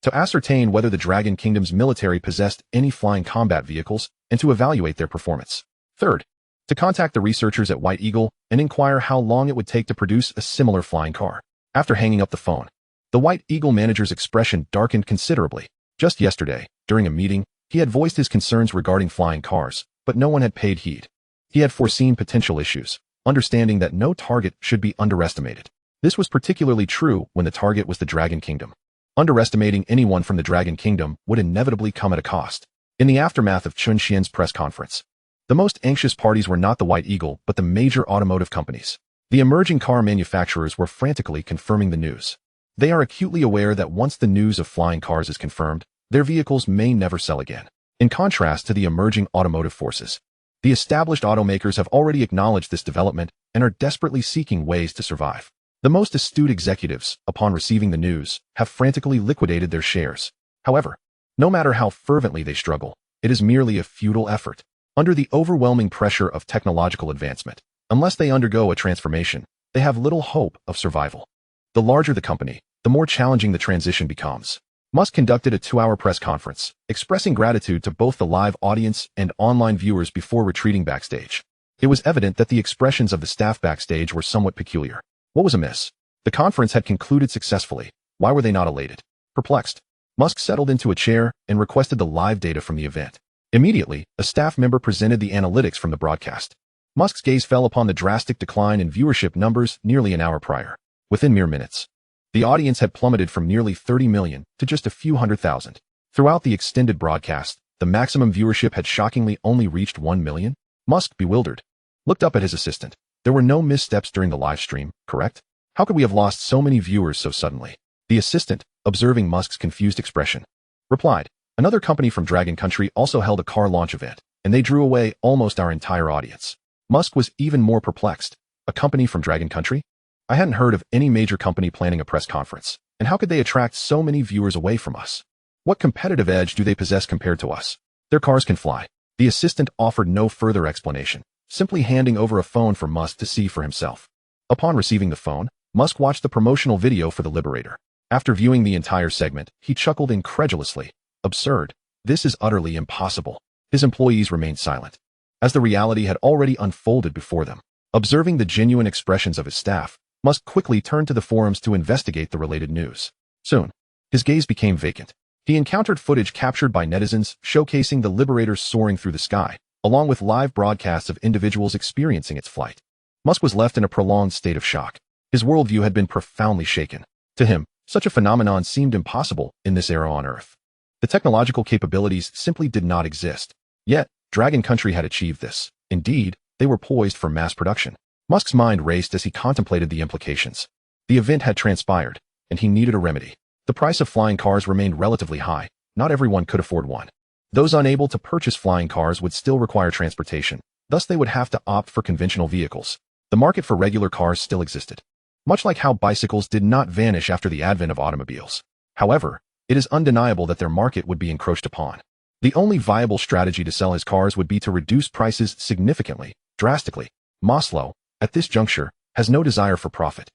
[SPEAKER 1] to ascertain whether the Dragon Kingdom's military possessed any flying combat vehicles and to evaluate their performance. Third, to contact the researchers at White Eagle and inquire how long it would take to produce a similar flying car. After hanging up the phone, the White Eagle manager's expression darkened considerably. Just yesterday, during a meeting, he had voiced his concerns regarding flying cars, but no one had paid heed. He had foreseen potential issues, understanding that no target should be underestimated. This was particularly true when the target was the Dragon Kingdom. Underestimating anyone from the Dragon Kingdom would inevitably come at a cost. In the aftermath of Chen Xuan's press conference, the most anxious parties were not the White Eagle but the major automotive companies. The emerging car manufacturers were frantically confirming the news. They are acutely aware that once the news of flying cars is confirmed, their vehicles may never sell again. In contrast to the emerging automotive forces, the established automakers have already acknowledged this development and are desperately seeking ways to survive. The most astute executives, upon receiving the news, have frantically liquidated their shares. However, no matter how fervently they struggle, it is merely a futile effort. Under the overwhelming pressure of technological advancement, unless they undergo a transformation, they have little hope of survival. The larger the company, the more challenging the transition becomes. Musk conducted a 2-hour press conference, expressing gratitude to both the live audience and online viewers before retreating backstage. It was evident that the expressions of the staff backstage were somewhat peculiar. What was amiss? The conference had concluded successfully. Why were they not elated? Perplexed, Musk settled into a chair and requested the live data from the event. Immediately, a staff member presented the analytics from the broadcast. Musk's gaze fell upon the drastic decline in viewership numbers nearly an hour prior. Within mere minutes, the audience had plummeted from nearly 30 million to just a few 100,000. Throughout the extended broadcast, the maximum viewership had shockingly only reached 1 million. Musk, bewildered, looked up at his assistant. There were no missteps during the live stream, correct? How could we have lost so many viewers so suddenly? The assistant, observing Musk's confused expression, replied, another company from Dragon Country also held a car launch event, and they drew away almost our entire audience. Musk was even more perplexed. A company from Dragon Country? I hadn't heard of any major company planning a press conference, and how could they attract so many viewers away from us? What competitive edge do they possess compared to us? Their cars can fly. The assistant offered no further explanation, simply handing over a phone for Musk to see for himself. Upon receiving the phone, Musk watched the promotional video for the Liberator. After viewing the entire segment, he chuckled incredulously. Absurd. This is utterly impossible. His employees remained silent, as the reality had already unfolded before them. Observing the genuine expressions of his staff, Musk quickly turned to the forums to investigate the related news. Soon, his gaze became vacant. He encountered footage captured by netizens showcasing the Liberator soaring through the sky, along with live broadcasts of individuals experiencing its flight. Musk was left in a prolonged state of shock. His worldview had been profoundly shaken. To him, such a phenomenon seemed impossible in this era on Earth. The technological capabilities simply did not exist. Yet, Dragon Country had achieved this. Indeed, they were poised for mass production. Musk's mind raced as he contemplated the implications. The event had transpired, and he needed a remedy. The price of flying cars remained relatively high. Not everyone could afford one. Those unable to purchase flying cars would still require transportation. Thus, they would have to opt for conventional vehicles. The market for regular cars still existed. Much like how bicycles did not vanish after the advent of automobiles. However, it is undeniable that their market would be encroached upon. The only viable strategy to sell his cars would be to reduce prices significantly, drastically. Maslow, at this juncture, has no desire for profit.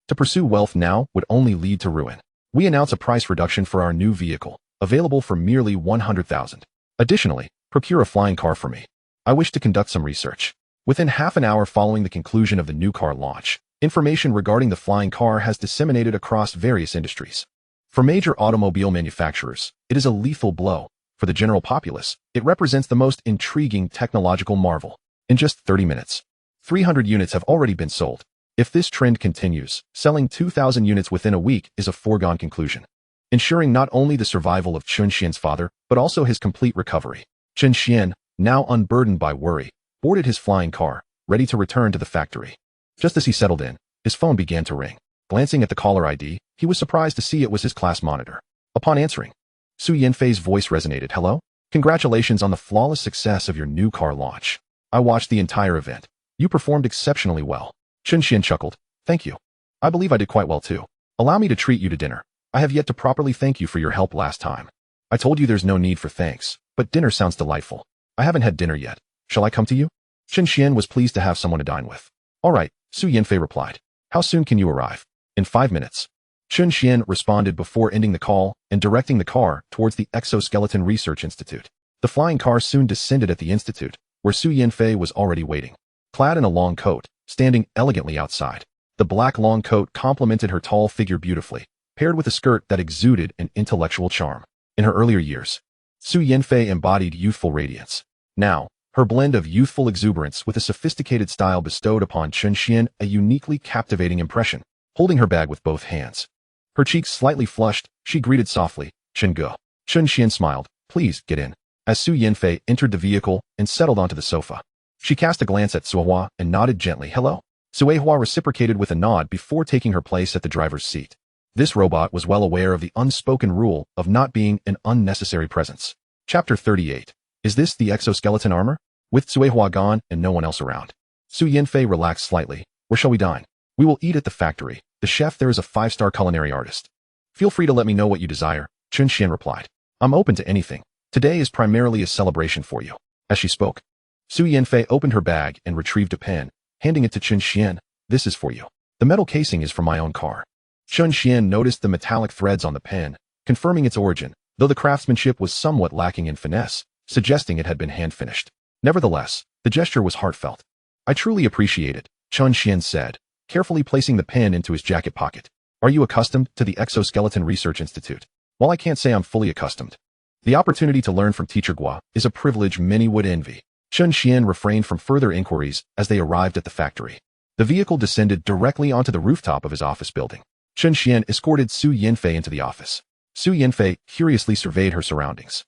[SPEAKER 1] To pursue wealth now would only lead to ruin. We announce a price reduction for our new vehicle, available for merely 100,000. Additionally, procure a flying car for me. I wish to conduct some research. Within half an hour following the conclusion of the new car launch, information regarding the flying car has disseminated across various industries. For major automobile manufacturers, it is a lethal blow. For the general populace, it represents the most intriguing technological marvel. In just 30 minutes, 300 units have already been sold. If this trend continues, selling 2,000 units within a week is a foregone conclusion, ensuring not only the survival of Chen Xuan's father, but also his complete recovery. Chen Xuan, now unburdened by worry, boarded his flying car, ready to return to the factory. Just as he settled in, his phone began to ring. Glancing at the caller ID, he was surprised to see it was his class monitor. Upon answering, Su Yanfei's voice resonated. Hello? Congratulations on the flawless success of your new car launch. I watched the entire event. You performed exceptionally well. Chen Xuan chuckled. Thank you. I believe I did quite well too. Allow me to treat you to dinner. I have yet to properly thank you for your help last time. I told you there's no need for thanks, but dinner sounds delightful. I haven't had dinner yet. Shall I come to you? Chen Xuan was pleased to have someone to dine with. All right, Su Yanfei replied. How soon can you arrive? In 5 minutes. Chen Xuan responded before ending the call and directing the car towards the Exoskeleton Research Institute. The flying car soon descended at the institute, where Su Yanfei was already waiting. Clad in a long coat, standing elegantly outside. The black long coat complemented her tall figure beautifully, paired with a skirt that exuded an intellectual charm. In her earlier years, Su Yanfei embodied youthful radiance. Now, her blend of youthful exuberance with a sophisticated style bestowed upon Chen Xuan a uniquely captivating impression. Holding her bag with both hands, her cheeks slightly flushed, she greeted softly, Chen Ge. Chen Xuan smiled. Please, get in. As Su Yanfei entered the vehicle and settled onto the sofa, she cast a glance at Suehua and nodded gently. Hello? Suehua reciprocated with a nod before taking her place at the driver's seat. This robot was well aware of the unspoken rule of not being an unnecessary presence. Chapter 38. Is this the exoskeleton armor? With Suehua gone and no one else around, Su Yanfei relaxed slightly. Where shall we dine? We will eat at the factory. The chef there is a 5-star culinary artist. Feel free to let me know what you desire, Chen Xuan replied. I'm open to anything. Today is primarily a celebration for you. As she spoke, Su Yanfei opened her bag and retrieved a pen, handing it to Chen Xuan. This is for you. The metal casing is from my own car. Chen Xuan noticed the metallic threads on the pen, confirming its origin, though the craftsmanship was somewhat lacking in finesse, suggesting it had been hand-finished. Nevertheless, the gesture was heartfelt. I truly appreciate it, Chen Xuan said, carefully placing the pen into his jacket pocket. Are you accustomed to the Exoskeleton Research Institute? While I can't say I'm fully accustomed, the opportunity to learn from Teacher Gua is a privilege many would envy. Chen Xuan refrained from further inquiries as they arrived at the factory. The vehicle descended directly onto the rooftop of his office building. Chen Xuan escorted Su Yanfei into the office. Su Yanfei curiously surveyed her surroundings.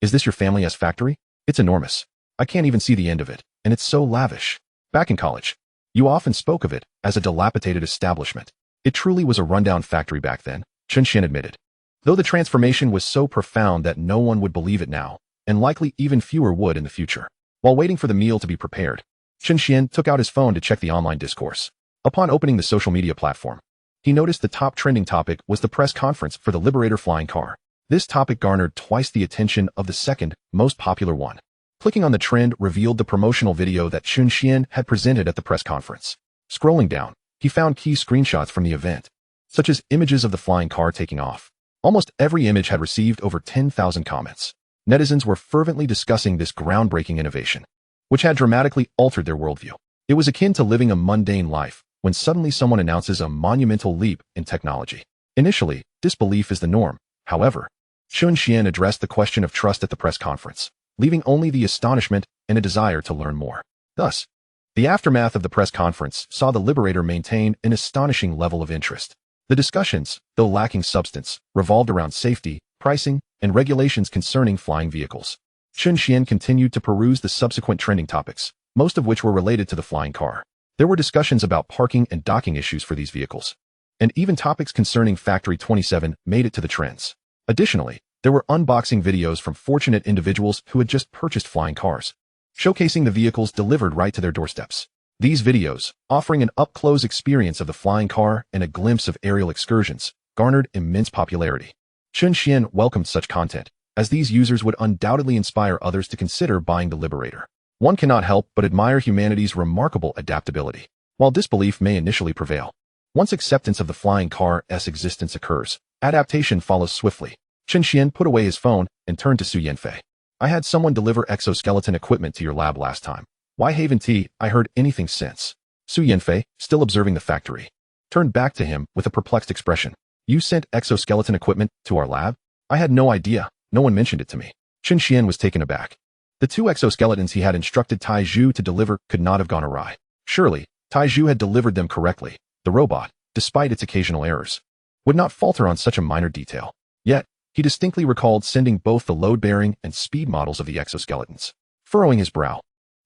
[SPEAKER 1] Is this your family's factory? It's enormous. I can't even see the end of it, and it's so lavish. Back in college, you often spoke of it as a dilapidated establishment. It truly was a rundown factory back then, Chen Xuan admitted. Though the transformation was so profound that no one would believe it now, and likely even fewer would in the future. While waiting for the meal to be prepared, Chen Xuan took out his phone to check the online discourse. Upon opening the social media platform, he noticed the top trending topic was the press conference for the Liberator flying car. This topic garnered twice the attention of the second most popular one. Clicking on the trend revealed the promotional video that Chen Xuan had presented at the press conference. Scrolling down, he found key screenshots from the event, such as images of the flying car taking off. Almost every image had received over 10,000 comments. Netizens were fervently discussing this groundbreaking innovation, which had dramatically altered their worldview. It was akin to living a mundane life when suddenly someone announces a monumental leap in technology. Initially, disbelief is the norm. However, Chen Xuan addressed the question of trust at the press conference, leaving only the astonishment and a desire to learn more. Thus, The aftermath of the press conference saw the Liberator maintain an astonishing level of interest. The discussions, though lacking substance, revolved around safety, pricing, and regulations concerning flying vehicles. Chen Xuan continued to peruse the subsequent trending topics, most of which were related to the flying car. There were discussions about parking and docking issues for these vehicles. And even topics concerning Factory 27 made it to the trends. Additionally, there were unboxing videos from fortunate individuals who had just purchased flying cars, showcasing the vehicles delivered right to their doorsteps. These videos, offering an up-close experience of the flying car and a glimpse of aerial excursions, garnered immense popularity. Chen Xuan welcomed such content, as these users would undoubtedly inspire others to consider buying the Liberator. One cannot help but admire humanity's remarkable adaptability. While disbelief may initially prevail, once acceptance of the flying car's existence occurs, adaptation follows swiftly. Chen Xuan put away his phone and turned to Su Yanfei. I had someone deliver exoskeleton equipment to your lab last time. Why haven't I heard anything since? Su Yanfei, still observing the factory, turned back to him with a perplexed expression. You sent exoskeleton equipment to our lab? I had no idea. No one mentioned it to me. Chen Xuan was taken aback. The 2 exoskeletons he had instructed Tai Zhu to deliver could not have gone awry. Surely, Tai Zhu had delivered them correctly. The robot, despite its occasional errors, would not falter on such a minor detail. Yet, he distinctly recalled sending both the load-bearing and speed models of the exoskeletons. Furrowing his brow,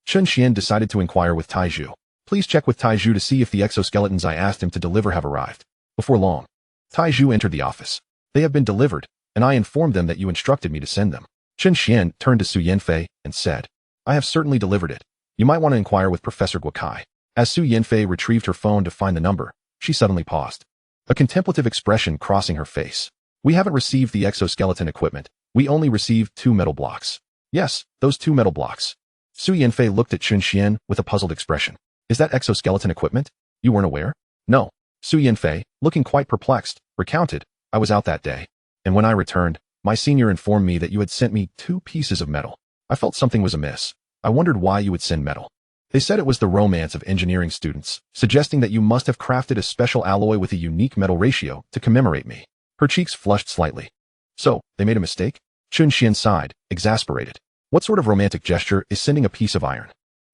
[SPEAKER 1] Chen Xuan decided to inquire with Tai Zhu. Please check with Tai Zhu to see if the exoskeletons I asked him to deliver have arrived. Before long, Tai Zhu entered the office. They have been delivered, and I informed them that you instructed me to send them. Chen Xuan turned to Su Yanfei and said, I have certainly delivered it. You might want to inquire with Professor Guokai. As Su Yanfei retrieved her phone to find the number, she suddenly paused, a contemplative expression crossing her face. We haven't received the exoskeleton equipment. We only received 2 metal blocks. Yes, those 2 metal blocks. Su Yanfei looked at Chen Xuan with a puzzled expression. Is that exoskeleton equipment? You weren't aware? No. Su Yanfei, looking quite perplexed, recounted, I was out that day, and when I returned, my senior informed me that you had sent me 2 pieces of metal. I felt something was amiss. I wondered why you would send metal. They said it was the romance of engineering students, suggesting that you must have crafted a special alloy with a unique metal ratio to commemorate me. Her cheeks flushed slightly. So, they made a mistake? Chen Xuan sighed, exasperated. What sort of romantic gesture is sending a piece of iron?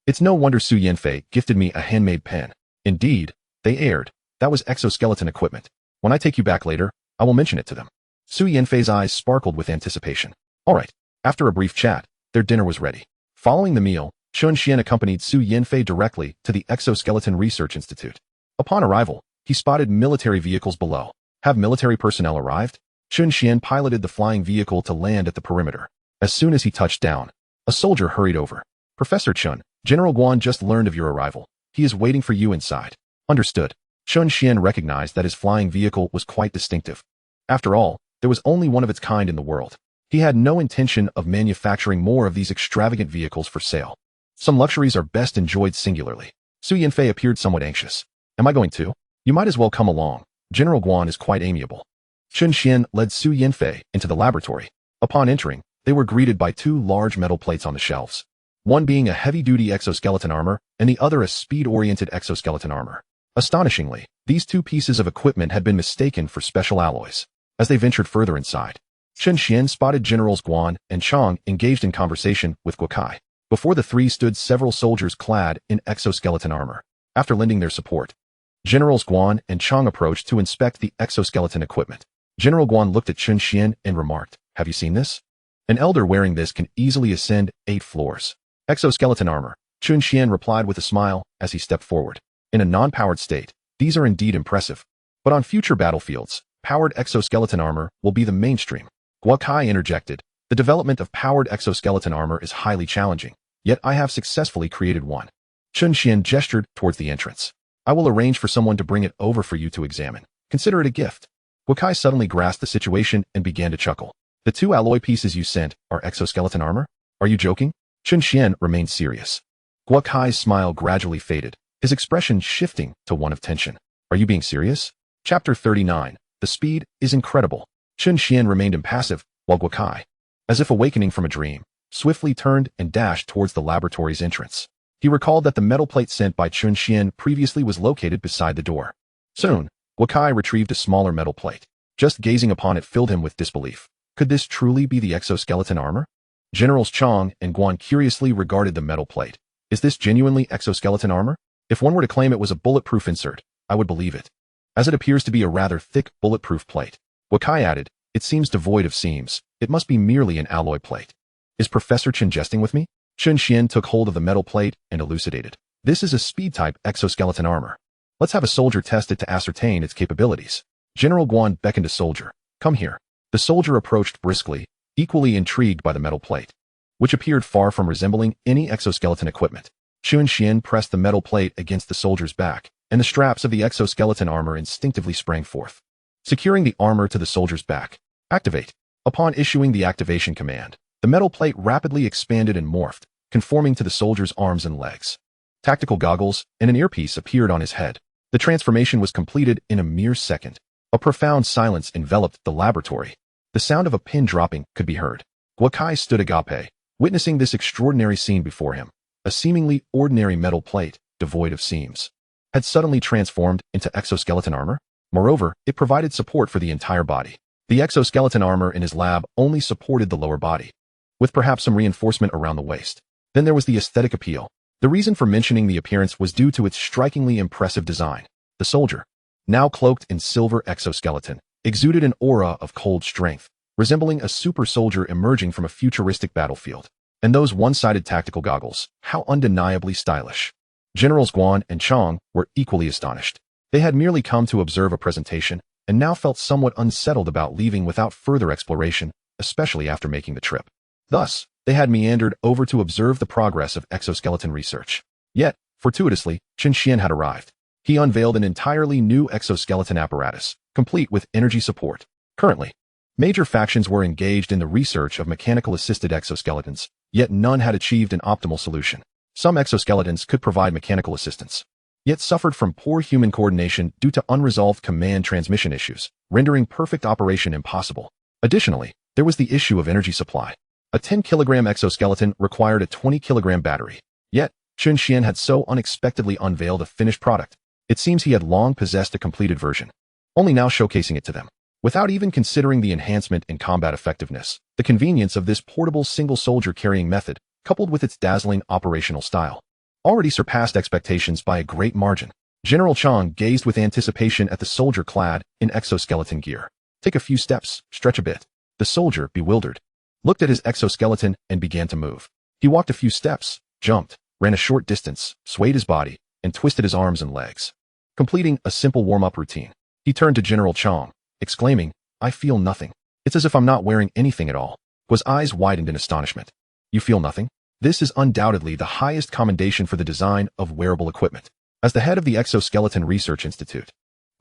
[SPEAKER 1] It's no wonder Su Yanfei gifted me a handmade pen. Indeed, they erred. That was exoskeleton equipment. When I take you back later, I will mention it to them. Su Yanfei's eyes sparkled with anticipation. All right. After a brief chat, their dinner was ready. Following the meal, Chen Xuan accompanied Su Yanfei directly to the Exoskeleton Research Institute. Upon arrival, he spotted military vehicles below. Have military personnel arrived? Chen Xuan piloted the flying vehicle to land at the perimeter. As soon as he touched down, a soldier hurried over. Professor Chen, General Guan just learned of your arrival. He is waiting for you inside. Understood. Chen Xuan recognized that his flying vehicle was quite distinctive. After all, there was only one of its kind in the world. He had no intention of manufacturing more of these extravagant vehicles for sale. Some luxuries are best enjoyed singularly. Su Yanfei appeared somewhat anxious. Am I going to? You might as well come along. General Guan is quite amiable. Chen Xuan led Su Yanfei into the laboratory. Upon entering, they were greeted by 2 large metal plates on the shelves, one being a heavy-duty exoskeleton armor and the other a speed-oriented exoskeleton armor. Astonishingly, these 2 pieces of equipment had been mistaken for special alloys. As they ventured further inside, Chen Xuan spotted Generals Guan and Chang engaged in conversation with Guokai. Before the 3 stood several soldiers clad in exoskeleton armor. After lending their support, Generals Guan and Chang approached to inspect the exoskeleton equipment. General Guan looked at Chen Xuan and remarked, Have you seen this? An elder wearing this can easily ascend 8 floors. Exoskeleton armor, Chen Xuan replied with a smile as he stepped forward. In a non-powered state, these are indeed impressive. But on future battlefields, powered exoskeleton armor will be the mainstream. Guokai interjected, the development of powered exoskeleton armor is highly challenging, yet I have successfully created one. Chen Xuan gestured towards the entrance. I will arrange for someone to bring it over for you to examine. Consider it a gift. Guokai suddenly grasped the situation and began to chuckle. The 2 alloy pieces you sent are exoskeleton armor? Are you joking? Chen Xuan remained serious. Guokai's smile gradually faded, his expression shifting to one of tension. Are you being serious? Chapter 39. The speed is incredible. Chen Xuan remained impassive, while Guokai, as if awakening from a dream, swiftly turned and dashed towards the laboratory's entrance. He recalled that the metal plate sent by Chen Xuan previously was located beside the door. Soon, Guokai retrieved a smaller metal plate. Just gazing upon it filled him with disbelief. Could this truly be the exoskeleton armor? Generals Chang and Guan curiously regarded the metal plate. Is this genuinely exoskeleton armor? If one were to claim it was a bulletproof insert, I would believe it, as it appears to be a rather thick bulletproof plate. Wakai added, it seems devoid of seams. It must be merely an alloy plate. Is Professor Chen jesting with me? Chen Xuan took hold of the metal plate and elucidated. This is a speed-type exoskeleton armor. Let's have a soldier test it to ascertain its capabilities. General Guan beckoned a soldier. Come here. The soldier approached briskly, equally intrigued by the metal plate, which appeared far from resembling any exoskeleton equipment. Chen Xuan pressed the metal plate against the soldier's back, and the straps of the exoskeleton armor instinctively sprang forth. Securing the armor to the soldier's back. Activate. Upon issuing the activation command, the metal plate rapidly expanded and morphed, conforming to the soldier's arms and legs. Tactical goggles and an earpiece appeared on his head. The transformation was completed in a mere second. A profound silence enveloped the laboratory. The sound of a pin dropping could be heard. Wakai stood agape, witnessing this extraordinary scene before him. A seemingly ordinary metal plate, devoid of seams, had suddenly transformed into exoskeleton armor. Moreover, it provided support for the entire body. The exoskeleton armor in his lab only supported the lower body, with perhaps some reinforcement around the waist. Then there was the aesthetic appeal. The reason for mentioning the appearance was due to its strikingly impressive design. The soldier, now cloaked in silver exoskeleton, exuded an aura of cold strength, resembling a super soldier emerging from a futuristic battlefield. And those one-sided tactical goggles, how undeniably stylish. Generals Guan and Chang were equally astonished. They had merely come to observe a presentation, and now felt somewhat unsettled about leaving without further exploration, especially after making the trip. Thus, they had meandered over to observe the progress of exoskeleton research. Yet, fortuitously, Chen Xuan had arrived. He unveiled an entirely new exoskeleton apparatus, complete with energy support. Currently, major factions were engaged in the research of mechanical-assisted exoskeletons, yet none had achieved an optimal solution. Some exoskeletons could provide mechanical assistance, yet suffered from poor human coordination due to unresolved command transmission issues, rendering perfect operation impossible. Additionally, there was the issue of energy supply. A 10-kilogram exoskeleton required a 20-kilogram battery. Yet, Chen Xuan had so unexpectedly unveiled a finished product. It seems he had long possessed a completed version, only now showcasing it to them. Without even considering the enhancement in combat effectiveness, the convenience of this portable single-soldier carrying method, coupled with its dazzling operational style, already surpassed expectations by a great margin. General Chang gazed with anticipation at the soldier clad in exoskeleton gear. Take a few steps, stretch a bit. The soldier, bewildered, looked at his exoskeleton and began to move. He walked a few steps, jumped, ran a short distance, swayed his body, and twisted his arms and legs. Completing a simple warm-up routine, he turned to General Chang, exclaiming, I feel nothing. It's as if I'm not wearing anything at all. His eyes widened in astonishment. You feel nothing? This is undoubtedly the highest commendation for the design of wearable equipment. As the head of the Exoskeleton Research Institute,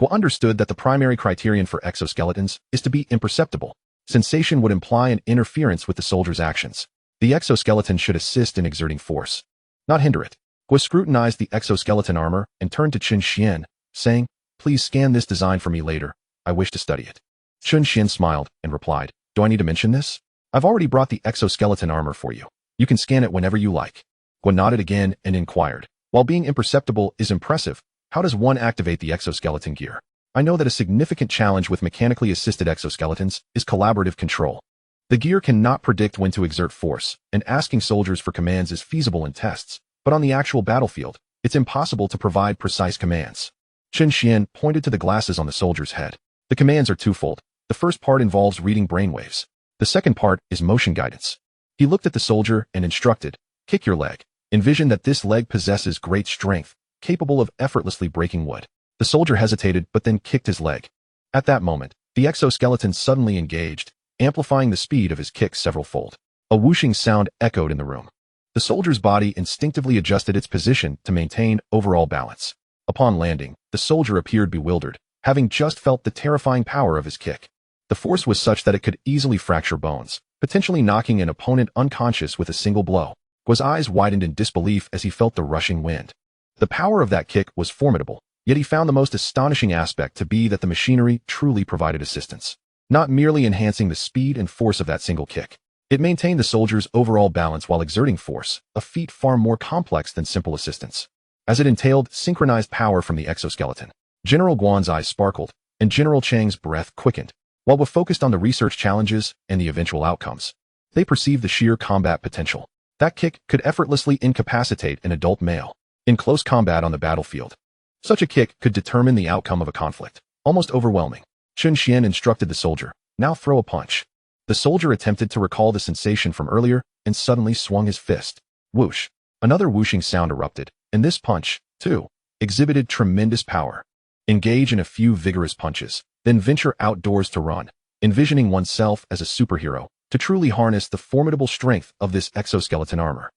[SPEAKER 1] Guo understood that the primary criterion for exoskeletons is to be imperceptible. Sensation would imply an interference with the soldier's actions. The exoskeleton should assist in exerting force, not hinder it. Guo scrutinized the exoskeleton armor and turned to Chen Xuan, saying, Please scan this design for me later. I wish to study it. Chen Xuan smiled and replied, Do I need to mention this? I've already brought the exoskeleton armor for you. You can scan it whenever you like. Guo nodded again and inquired, While being imperceptible is impressive, how does one activate the exoskeleton gear? I know that a significant challenge with mechanically assisted exoskeletons is collaborative control. The gear cannot predict when to exert force, and asking soldiers for commands is feasible in tests, but on the actual battlefield, it's impossible to provide precise commands. Chen Xuan pointed to the glasses on the soldier's head. The commands are twofold. The first part involves reading brainwaves. The second part is motion guidance. He looked at the soldier and instructed, Kick your leg. Envision that this leg possesses great strength, capable of effortlessly breaking wood. The soldier hesitated but then kicked his leg. At that moment, the exoskeleton suddenly engaged, amplifying the speed of his kick several-fold. A whooshing sound echoed in the room. The soldier's body instinctively adjusted its position to maintain overall balance. Upon landing, the soldier appeared bewildered, having just felt the terrifying power of his kick. The force was such that it could easily fracture bones, potentially knocking an opponent unconscious with a single blow. Guo's eyes widened in disbelief as he felt the rushing wind. The power of that kick was formidable, yet he found the most astonishing aspect to be that the machinery truly provided assistance, not merely enhancing the speed and force of that single kick. It maintained the soldier's overall balance while exerting force, a feat far more complex than simple assistance, as it entailed synchronized power from the exoskeleton. General Guan's eyes sparkled, and General Chang's breath quickened. While we focused on the research challenges and the eventual outcomes, they perceived the sheer combat potential. That kick could effortlessly incapacitate an adult male in close combat on the battlefield. Such a kick could determine the outcome of a conflict, almost overwhelming. Chen Xuan instructed the soldier, "Now throw a punch." The soldier attempted to recall the sensation from earlier and suddenly swung his fist. Whoosh! Another whooshing sound erupted, and this punch, too, exhibited tremendous power. Engage in a few vigorous punches, then venture outdoors to run, envisioning oneself as a superhero, to truly harness the formidable strength of this exoskeleton armor.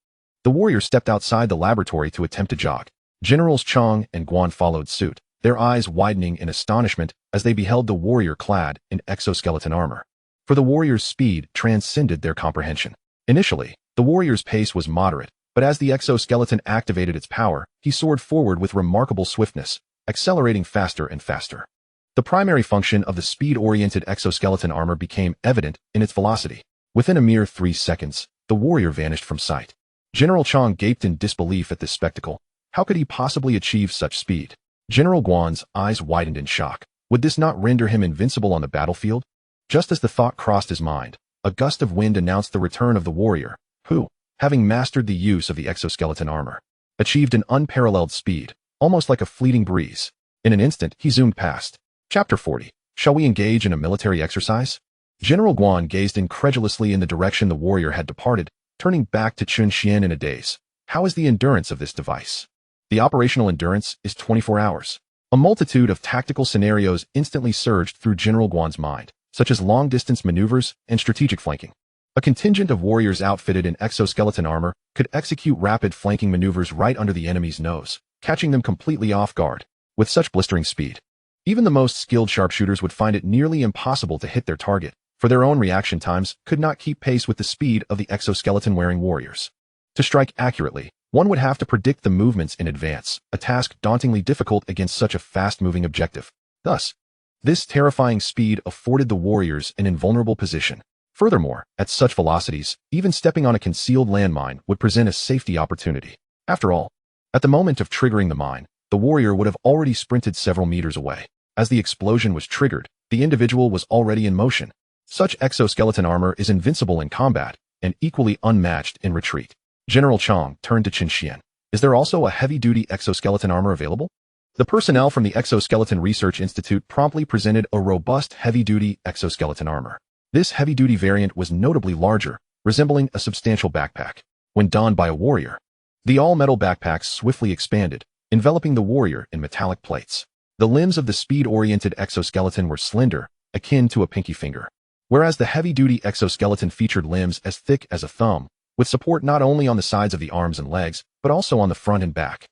[SPEAKER 1] The warrior stepped outside the laboratory to attempt to jog. Generals Chang and Guan followed suit, their eyes widening in astonishment as they beheld the warrior clad in exoskeleton armor. For the warrior's speed transcended their comprehension. Initially, the warrior's pace was moderate, but as the exoskeleton activated its power, he soared forward with remarkable swiftness, accelerating faster and faster. The primary function of the speed-oriented exoskeleton armor became evident in its velocity. Within a mere 3 seconds, the warrior vanished from sight. General Chang gaped in disbelief at this spectacle. How could he possibly achieve such speed? General Guan's eyes widened in shock. Would this not render him invincible on the battlefield? Just as the thought crossed his mind, a gust of wind announced the return of the warrior, who, having mastered the use of the exoskeleton armor, achieved an unparalleled speed, almost like a fleeting breeze. In an instant, he zoomed past. Chapter 40. Shall we engage in a military exercise? General Guan gazed incredulously in the direction the warrior had departed, turning back to Chen Xuan in a daze. How is the endurance of this device? The operational endurance is 24 hours. A multitude of tactical scenarios instantly surged through General Guan's mind, such as long-distance maneuvers and strategic flanking. A contingent of warriors outfitted in exoskeleton armor could execute rapid flanking maneuvers right under the enemy's nose, catching them completely off guard. With such blistering speed, even the most skilled sharpshooters would find it nearly impossible to hit their target, for their own reaction times could not keep pace with the speed of the exoskeleton-wearing warriors. To strike accurately, one would have to predict the movements in advance, a task dauntingly difficult against such a fast-moving objective. Thus, this terrifying speed afforded the warriors an invulnerable position. Furthermore, at such velocities, even stepping on a concealed landmine would present a safety opportunity. After all, at the moment of triggering the mine, the warrior would have already sprinted several meters away. As the explosion was triggered, the individual was already in motion. Such exoskeleton armor is invincible in combat and equally unmatched in retreat. General Chang turned to Chen Xuan. Is there also a heavy-duty exoskeleton armor available? The personnel from the Exoskeleton Research Institute promptly presented a robust heavy-duty exoskeleton armor. This heavy-duty variant was notably larger, resembling a substantial backpack. When donned by a warrior, the all-metal backpack swiftly expanded, enveloping the warrior in metallic plates. The limbs of the speed-oriented exoskeleton were slender, akin to a pinky finger, whereas the heavy-duty exoskeleton featured limbs as thick as a thumb, with support not only on the sides of the arms and legs, but also on the front and back.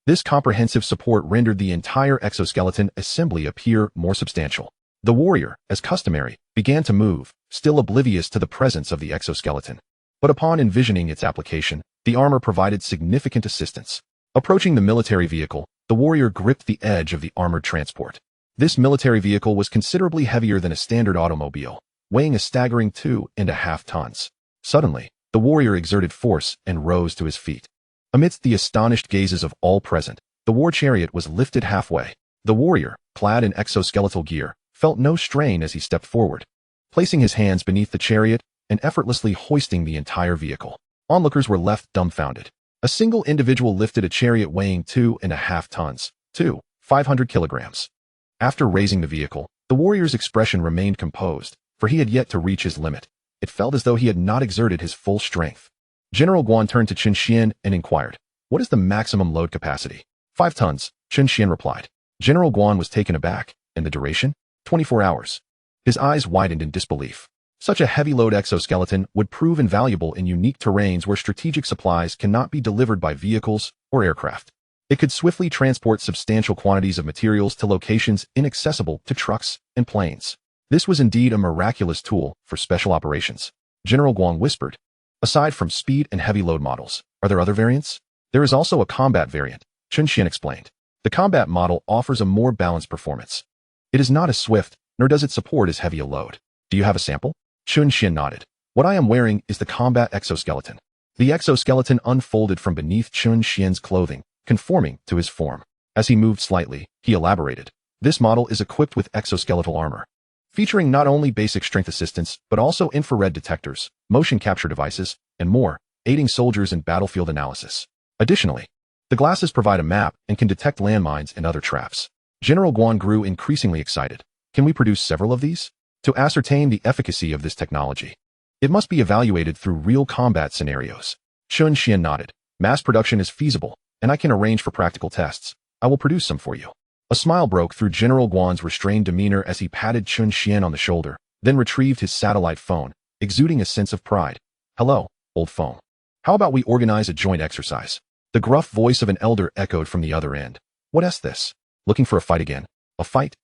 [SPEAKER 1] This comprehensive support rendered the entire exoskeleton assembly appear more substantial. The warrior, as customary, began to move, still oblivious to the presence of the exoskeleton. But upon envisioning its application, the armor provided significant assistance. Approaching the military vehicle, the warrior gripped the edge of the armored transport. This military vehicle was considerably heavier than a standard automobile, weighing a staggering 2.5 tons. Suddenly, the warrior exerted force and rose to his feet. Amidst the astonished gazes of all present, the war chariot was lifted halfway. The warrior, clad in exoskeletal gear, felt no strain as he stepped forward, placing his hands beneath the chariot and effortlessly hoisting the entire vehicle. Onlookers were left dumbfounded. A single individual lifted a chariot weighing 2.5 tons, 500 kilograms. After raising the vehicle, the warrior's expression remained composed, for he had yet to reach his limit. It felt as though he had not exerted his full strength. General Guan turned to Chen Xuan and inquired, "What is the maximum load capacity?" 5 tons, Chen Xuan replied. General Guan was taken aback. And the duration? 24 hours. His eyes widened in disbelief. Such a heavy-load exoskeleton would prove invaluable in unique terrains where strategic supplies cannot be delivered by vehicles or aircraft. It could swiftly transport substantial quantities of materials to locations inaccessible to trucks and planes. This was indeed a miraculous tool for special operations. General Guan whispered, "Aside from speed and heavy-load models, are there other variants?" "There is also a combat variant," Chen Xuan explained. "The combat model offers a more balanced performance. It is not as swift, nor does it support as heavy a load." "Do you have a sample?" Chen Xuan nodded. "What I am wearing is the combat exoskeleton." The exoskeleton unfolded from beneath Chen Xuan's clothing, conforming to his form. As he moved slightly, he elaborated, "This model is equipped with exoskeletal armor, featuring not only basic strength assistance, but also infrared detectors, motion capture devices, and more. aiding soldiers in battlefield analysis. Additionally, the glasses provide a map and can detect landmines and other traps. General Guan grew increasingly excited. Can we produce several of these? To ascertain the efficacy of this technology, it must be evaluated through real combat scenarios. Chen Xuan nodded. Mass production is feasible, and I can arrange for practical tests. I will produce some for you. A smile broke through General Guan's restrained demeanor as he patted Chen Xuan on the shoulder, then retrieved his satellite phone, exuding a sense of pride. Hello, old phone. How about we organize a joint exercise? The gruff voice of an elder echoed from the other end. What's this? Looking for a fight again? A fight?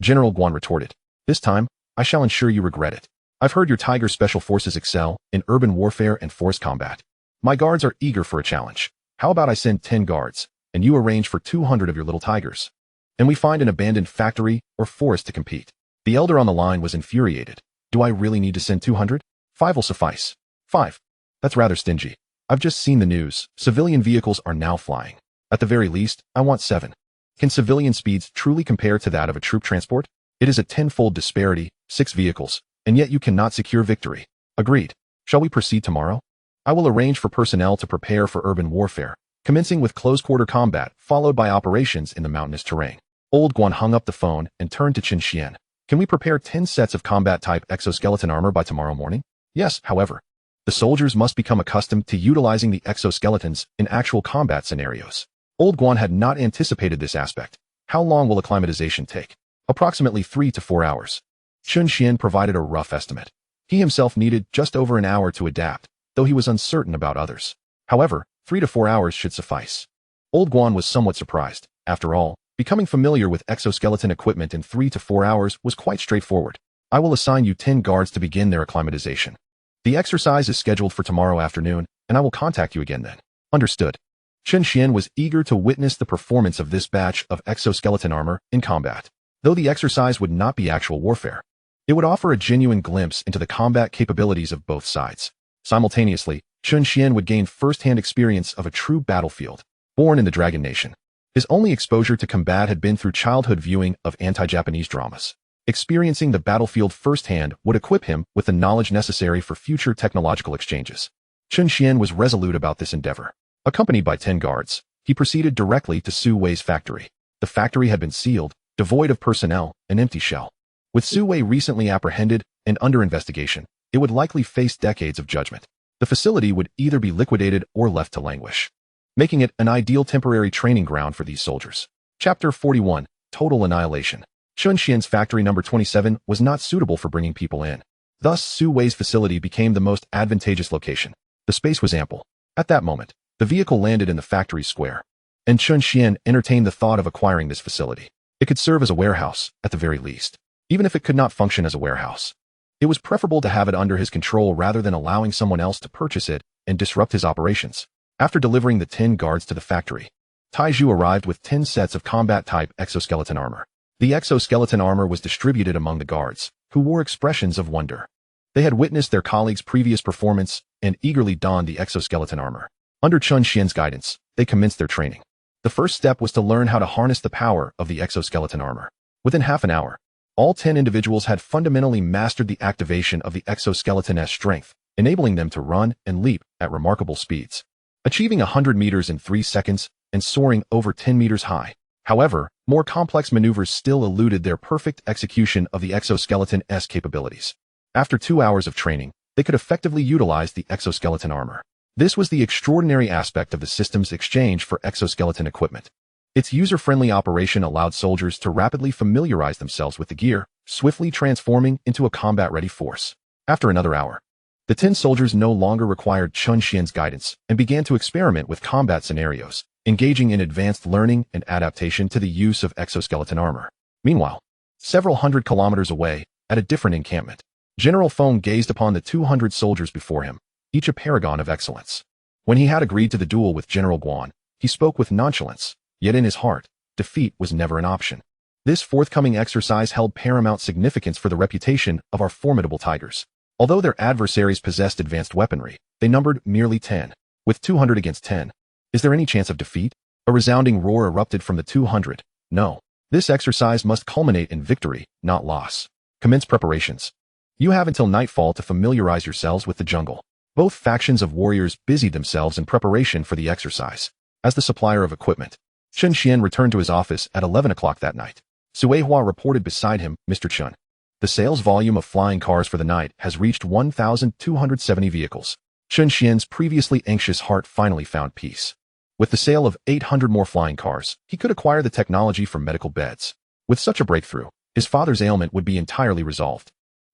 [SPEAKER 1] General Guan retorted. This time, I shall ensure you regret it. I've heard your Tiger Special Forces excel in urban warfare and forest combat. My guards are eager for a challenge. How about I send 10 guards, and you arrange for 200 of your little tigers? And we find an abandoned factory or forest to compete. The elder on the line was infuriated. Do I really need to send 200? 5 will suffice. 5. That's rather stingy. I've just seen the news. Civilian vehicles are now flying. At the very least, I want 7. Can civilian speeds truly compare to that of a troop transport? It is a tenfold disparity, 6 vehicles, and yet you cannot secure victory. Agreed. Shall we proceed tomorrow? I will arrange for personnel to prepare for urban warfare, commencing with close-quarter combat, followed by operations in the mountainous terrain. Old Guan hung up the phone and turned to Chen Xuan. Can we prepare 10 sets of combat-type exoskeleton armor by tomorrow morning? Yes, however. The soldiers must become accustomed to utilizing the exoskeletons in actual combat scenarios. Old Guan had not anticipated this aspect. How long will acclimatization take? Approximately 3 to 4 hours. Chen Xuan provided a rough estimate. He himself needed just over an hour to adapt, though he was uncertain about others. However, 3 to 4 hours should suffice. Old Guan was somewhat surprised. After all, becoming familiar with exoskeleton equipment in 3 to 4 hours was quite straightforward. I will assign you 10 guards to begin their acclimatization. The exercise is scheduled for tomorrow afternoon, and I will contact you again then. Understood. Chen Xuan was eager to witness the performance of this batch of exoskeleton armor in combat. Though the exercise would not be actual warfare, it would offer a genuine glimpse into the combat capabilities of both sides. Simultaneously, Chen Xuan would gain first-hand experience of a true battlefield. Born in the Dragon Nation, his only exposure to combat had been through childhood viewing of anti-Japanese dramas. Experiencing the battlefield firsthand would equip him with the knowledge necessary for future technological exchanges. Chen Xuan was resolute about this endeavor. Accompanied by 10 guards, he proceeded directly to Su Wei's factory. The factory had been sealed, devoid of personnel, an empty shell. With Su Wei recently apprehended and under investigation, it would likely face decades of judgment. The facility would either be liquidated or left to languish, making it an ideal temporary training ground for these soldiers. Chapter 41, Total Annihilation. Chen Xuan's factory number 27 was not suitable for bringing people in. Thus, Su Wei's facility became the most advantageous location. The space was ample. At that moment, the vehicle landed in the factory square, and Chen Xuan entertained the thought of acquiring this facility. It could serve as a warehouse, at the very least. Even if it could not function as a warehouse, it was preferable to have it under his control rather than allowing someone else to purchase it and disrupt his operations. After delivering the 10 guards to the factory, Taizhu arrived with 10 sets of combat-type exoskeleton armor. The exoskeleton armor was distributed among the guards, who wore expressions of wonder. They had witnessed their colleagues' previous performance and eagerly donned the exoskeleton armor. Under Chen Xuan's guidance, they commenced their training. The first step was to learn how to harness the power of the exoskeleton armor. Within half an hour, all 10 individuals had fundamentally mastered the activation of the exoskeleton's strength, enabling them to run and leap at remarkable speeds, achieving 100 meters in 3 seconds and soaring over 10 meters high. However, more complex maneuvers still eluded their perfect execution of the exoskeleton's capabilities. After 2 hours of training, they could effectively utilize the exoskeleton armor. This was the extraordinary aspect of the system's exchange for exoskeleton equipment. Its user-friendly operation allowed soldiers to rapidly familiarize themselves with the gear, swiftly transforming into a combat-ready force. After another hour, the 10 soldiers no longer required Chen Xuan's guidance and began to experiment with combat scenarios, engaging in advanced learning and adaptation to the use of exoskeleton armor. Meanwhile, several hundred kilometers away, at a different encampment, General Feng gazed upon the 200 soldiers before him, each a paragon of excellence. When he had agreed to the duel with General Guan, he spoke with nonchalance, yet in his heart, defeat was never an option. This forthcoming exercise held paramount significance for the reputation of our formidable tigers. Although their adversaries possessed advanced weaponry, they numbered merely 10. With 200 against 10, is there any chance of defeat? A resounding roar erupted from the 200. No. This exercise must culminate in victory, not loss. Commence preparations. You have until nightfall to familiarize yourselves with the jungle. Both factions of warriors busied themselves in preparation for the exercise. As the supplier of equipment, Chen Xuan returned to his office at 11 o'clock that night. Suehua reported beside him, "Mr. Chen, the sales volume of flying cars for the night has reached 1,270 vehicles." Chen Xian's previously anxious heart finally found peace. With the sale of 800 more flying cars, he could acquire the technology for medical beds. With such a breakthrough, his father's ailment would be entirely resolved.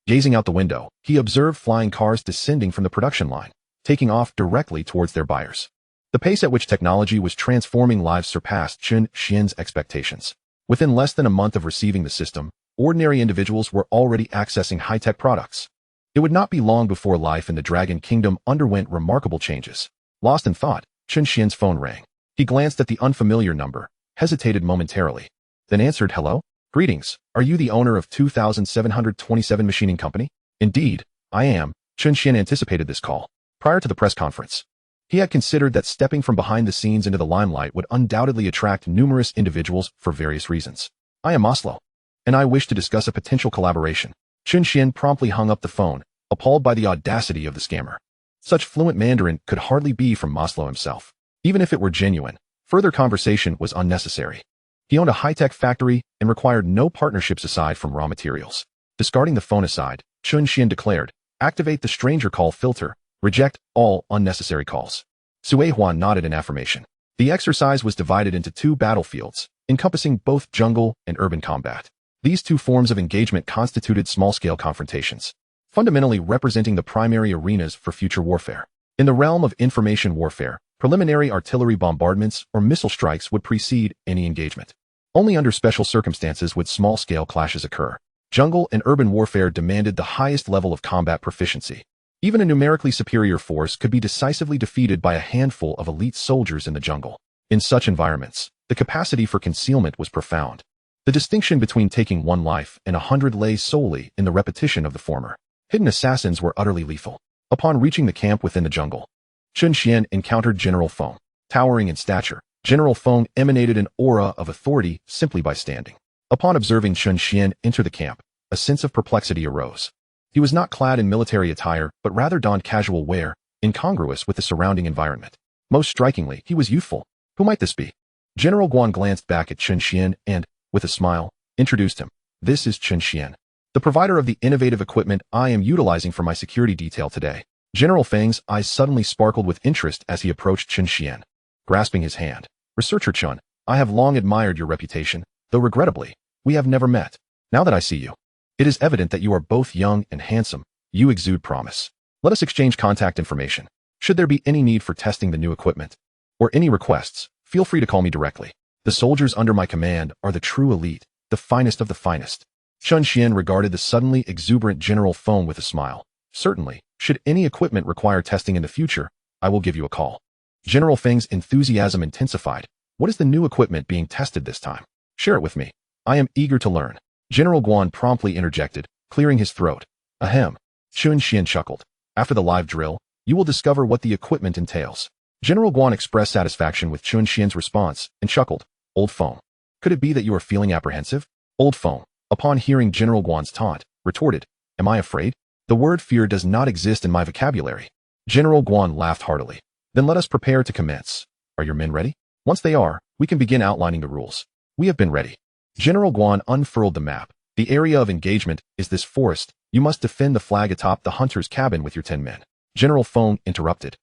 [SPEAKER 1] Gazing out the window, he observed flying cars descending from the production line, taking off directly towards their buyers. The pace at which technology was transforming lives surpassed Chen Xian's expectations. Within less than a month of receiving the system, ordinary individuals were already accessing high-tech products. It would not be long before life in the Dragon Kingdom underwent remarkable changes. Lost in thought, Chen Xian's phone rang. He glanced at the unfamiliar number, hesitated momentarily, then answered, "Hello? Greetings. Are you the owner of 2727 Machining Company?" "Indeed, I am." Chen Xian anticipated this call. Prior to the press conference, he had considered that stepping from behind the scenes into the limelight would undoubtedly attract numerous individuals for various reasons. "I am Oslo, and I wish to discuss a potential collaboration." Chen Xian promptly hung up the phone, appalled by the audacity of the scammer. Such fluent Mandarin could hardly be from Maslow himself. Even if it were genuine, further conversation was unnecessary. He owned a high-tech factory and required no partnerships aside from raw materials. Discarding the phone aside, Chen Xian declared, "Activate the stranger call filter. Reject all unnecessary calls." Suehua nodded in affirmation. The exercise was divided into two battlefields, encompassing both jungle and urban combat. These two forms of engagement constituted small-scale confrontations, fundamentally representing the primary arenas for future warfare. In the realm of information warfare, preliminary artillery bombardments or missile strikes would precede any engagement. Only under special circumstances would small-scale clashes occur. Jungle and urban warfare demanded the highest level of combat proficiency. Even a numerically superior force could be decisively defeated by a handful of elite soldiers in the jungle. In such environments, the capacity for concealment was profound. The distinction between taking one life and 100 lay solely in the repetition of the former. Hidden assassins were utterly lethal. Upon reaching the camp within the jungle, Chen Xian encountered General Feng. Towering in stature, General Feng emanated an aura of authority simply by standing. Upon observing Chen Xian enter the camp, a sense of perplexity arose. He was not clad in military attire, but rather donned casual wear, incongruous with the surrounding environment. Most strikingly, he was youthful. Who might this be? General Guan glanced back at Chen Xian and, with a smile, introduced him. "This is Chen Xian, the provider of the innovative equipment I am utilizing for my security detail today." General Feng's eyes suddenly sparkled with interest as he approached Chen Xian. Grasping his hand, "Researcher Chen, I have long admired your reputation, though regrettably, we have never met. Now that I see you, it is evident that you are both young and handsome. You exude promise. Let us exchange contact information. Should there be any need for testing the new equipment, or any requests, feel free to call me directly. The soldiers under my command are the true elite, the finest of the finest." Chen Xian regarded the suddenly exuberant General Feng with a smile. "Certainly, should any equipment require testing in the future, I will give you a call." General Feng's enthusiasm intensified. "What is the new equipment being tested this time? Share it with me. I am eager to learn." General Guan promptly interjected, clearing his throat. "Ahem." Chen Xian chuckled. "After the live drill, you will discover what the equipment entails." General Guan expressed satisfaction with Chen Xian's response and chuckled. "Old Feng, could it be that you are feeling apprehensive?" Old Feng, upon hearing General Guan's taunt, retorted, "Am I afraid? The word fear does not exist in my vocabulary." General Guan laughed heartily. "Then let us prepare to commence. Are your men ready? Once they are, we can begin outlining the rules." "We have been ready." General Guan unfurled the map. "The area of engagement is this forest. You must defend the flag atop the hunter's cabin with your 10 men. General Feng interrupted,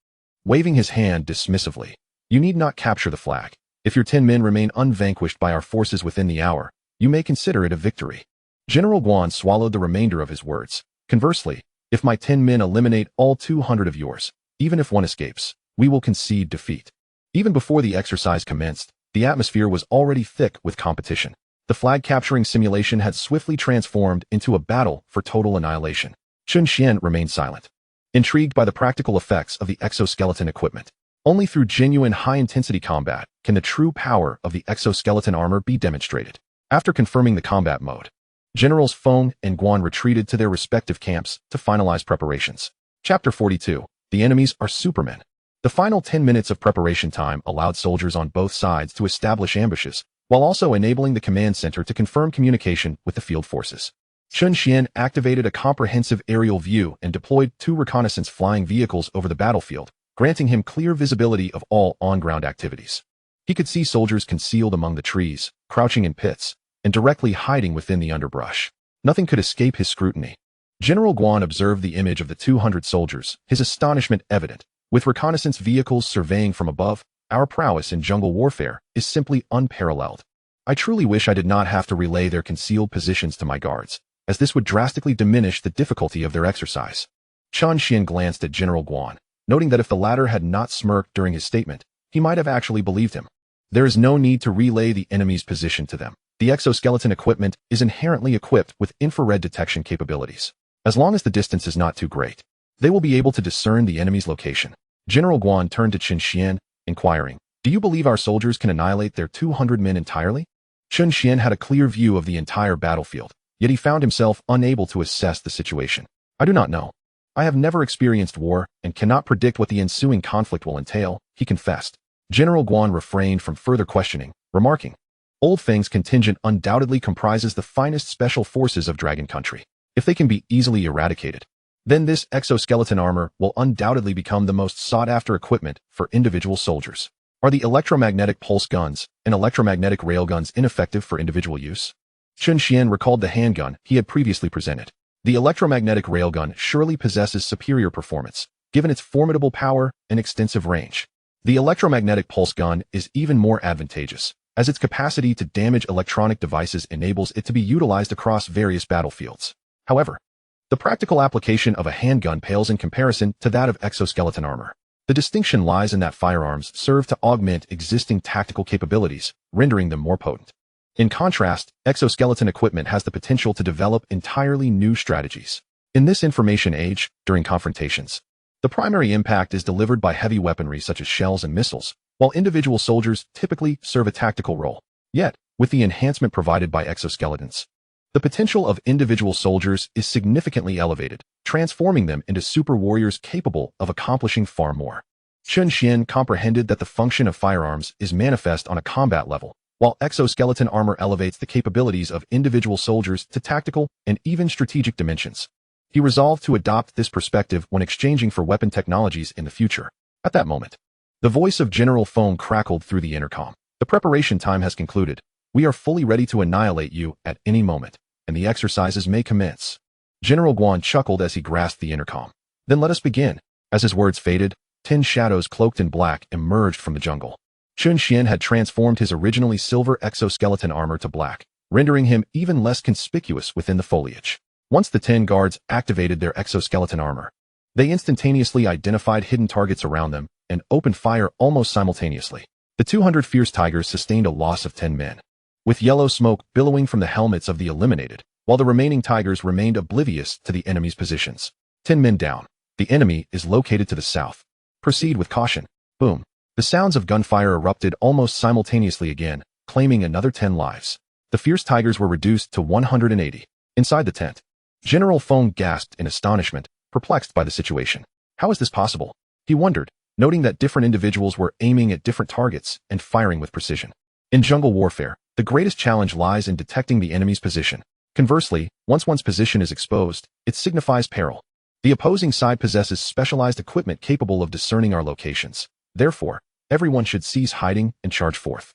[SPEAKER 1] waving his hand dismissively. "You need not capture the flag. If your 10 men remain unvanquished by our forces within the hour, you may consider it a victory." General Guan swallowed the remainder of his words. "Conversely, if my 10 men eliminate all 200 of yours, even if one escapes, we will concede defeat." Even before the exercise commenced, the atmosphere was already thick with competition. The flag-capturing simulation had swiftly transformed into a battle for total annihilation. Chen Xian remained silent, intrigued by the practical effects of the exoskeleton equipment. Only through genuine high-intensity combat can the true power of the exoskeleton armor be demonstrated. After confirming the combat mode, Generals Feng and Guan retreated to their respective camps to finalize preparations. Chapter 42. The enemies are supermen. The final 10 minutes of preparation time allowed soldiers on both sides to establish ambushes, while also enabling the command center to confirm communication with the field forces. Chen Xuan activated a comprehensive aerial view and deployed 2 reconnaissance flying vehicles over the battlefield, granting him clear visibility of all on-ground activities. He could see soldiers concealed among the trees, crouching in pits, and directly hiding within the underbrush. Nothing could escape his scrutiny. General Guan observed the image of the 200 soldiers, his astonishment evident. With reconnaissance vehicles surveying from above, our prowess in jungle warfare is simply unparalleled. I truly wish I did not have to relay their concealed positions to my guards, as this would drastically diminish the difficulty of their exercise. Chen Xuan glanced at General Guan, noting that if the latter had not smirked during his statement, he might have actually believed him. There is no need to relay the enemy's position to them. The exoskeleton equipment is inherently equipped with infrared detection capabilities. As long as the distance is not too great, they will be able to discern the enemy's location. General Guan turned to Chen Xuan, inquiring, "Do you believe our soldiers can annihilate their 200 men entirely?" Chen Xuan had a clear view of the entire battlefield, yet he found himself unable to assess the situation. "I do not know. I have never experienced war and cannot predict what the ensuing conflict will entail," he confessed. General Guan refrained from further questioning, remarking, "Old Feng's contingent undoubtedly comprises the finest special forces of Dragon Country. If they can be easily eradicated, then this exoskeleton armor will undoubtedly become the most sought-after equipment for individual soldiers. Are the electromagnetic pulse guns and electromagnetic railguns ineffective for individual use?" Chen Xuan recalled the handgun he had previously presented. The electromagnetic railgun surely possesses superior performance, given its formidable power and extensive range. The electromagnetic pulse gun is even more advantageous, as its capacity to damage electronic devices enables it to be utilized across various battlefields. However, the practical application of a handgun pales in comparison to that of exoskeleton armor. The distinction lies in that firearms serve to augment existing tactical capabilities, rendering them more potent. In contrast, exoskeleton equipment has the potential to develop entirely new strategies. In this information age, during confrontations, the primary impact is delivered by heavy weaponry such as shells and missiles, while individual soldiers typically serve a tactical role. Yet, with the enhancement provided by exoskeletons, the potential of individual soldiers is significantly elevated, transforming them into super warriors capable of accomplishing far more. Chen Xuan comprehended that the function of firearms is manifest on a combat level, while exoskeleton armor elevates the capabilities of individual soldiers to tactical and even strategic dimensions. He resolved to adopt this perspective when exchanging for weapon technologies in the future. At that moment, the voice of General Feng crackled through the intercom. "The preparation time has concluded. We are fully ready to annihilate you at any moment, and the exercises may commence." General Guan chuckled as he grasped the intercom. "Then let us begin." As his words faded, 10 shadows cloaked in black emerged from the jungle. Chen Xuan had transformed his originally silver exoskeleton armor to black, rendering him even less conspicuous within the foliage. Once the 10 guards activated their exoskeleton armor, they instantaneously identified hidden targets around them and opened fire almost simultaneously. The 200 fierce tigers sustained a loss of 10 men, with yellow smoke billowing from the helmets of the eliminated, while the remaining tigers remained oblivious to the enemy's positions. 10 men down. The enemy is located to the south. Proceed with caution. Boom. The sounds of gunfire erupted almost simultaneously again, claiming another 10 lives. The fierce tigers were reduced to 180. Inside the tent, General Feng gasped in astonishment, perplexed by the situation. How is this possible? He wondered, noting that different individuals were aiming at different targets and firing with precision. In jungle warfare, the greatest challenge lies in detecting the enemy's position. Conversely, once one's position is exposed, it signifies peril. The opposing side possesses specialized equipment capable of discerning our locations. Therefore, everyone should cease hiding and charge forth.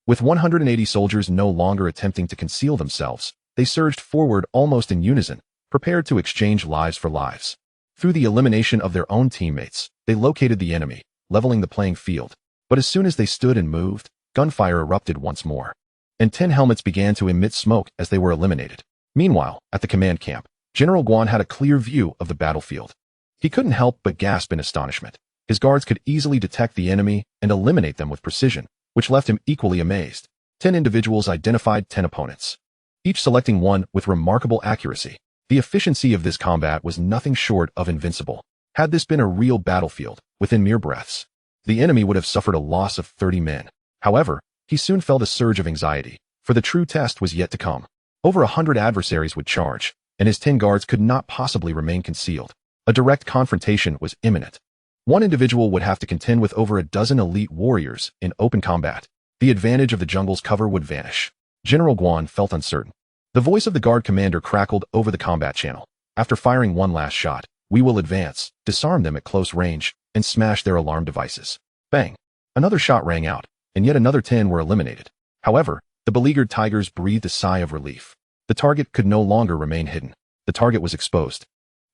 [SPEAKER 1] With 180 soldiers no longer attempting to conceal themselves, they surged forward almost in unison, prepared to exchange lives for lives. Through the elimination of their own teammates, they located the enemy, leveling the playing field. But as soon as they stood and moved, gunfire erupted once more, and 10 helmets began to emit smoke as they were eliminated. Meanwhile, at the command camp, General Guan had a clear view of the battlefield. He couldn't help but gasp in astonishment. His guards could easily detect the enemy and eliminate them with precision, which left him equally amazed. 10 individuals identified 10 opponents, each selecting one with remarkable accuracy. The efficiency of this combat was nothing short of invincible. Had this been a real battlefield, within mere breaths, the enemy would have suffered a loss of 30 men. However, he soon felt a surge of anxiety, for the true test was yet to come. Over 100 adversaries would charge, and his 10 guards could not possibly remain concealed. A direct confrontation was imminent. One individual would have to contend with over a dozen elite warriors in open combat. The advantage of the jungle's cover would vanish. General Guan felt uncertain. The voice of the guard commander crackled over the combat channel. After firing one last shot, we will advance, disarm them at close range, and smash their alarm devices. Bang! Another shot rang out, and yet another 10 were eliminated. However, the beleaguered tigers breathed a sigh of relief. The target could no longer remain hidden. The target was exposed.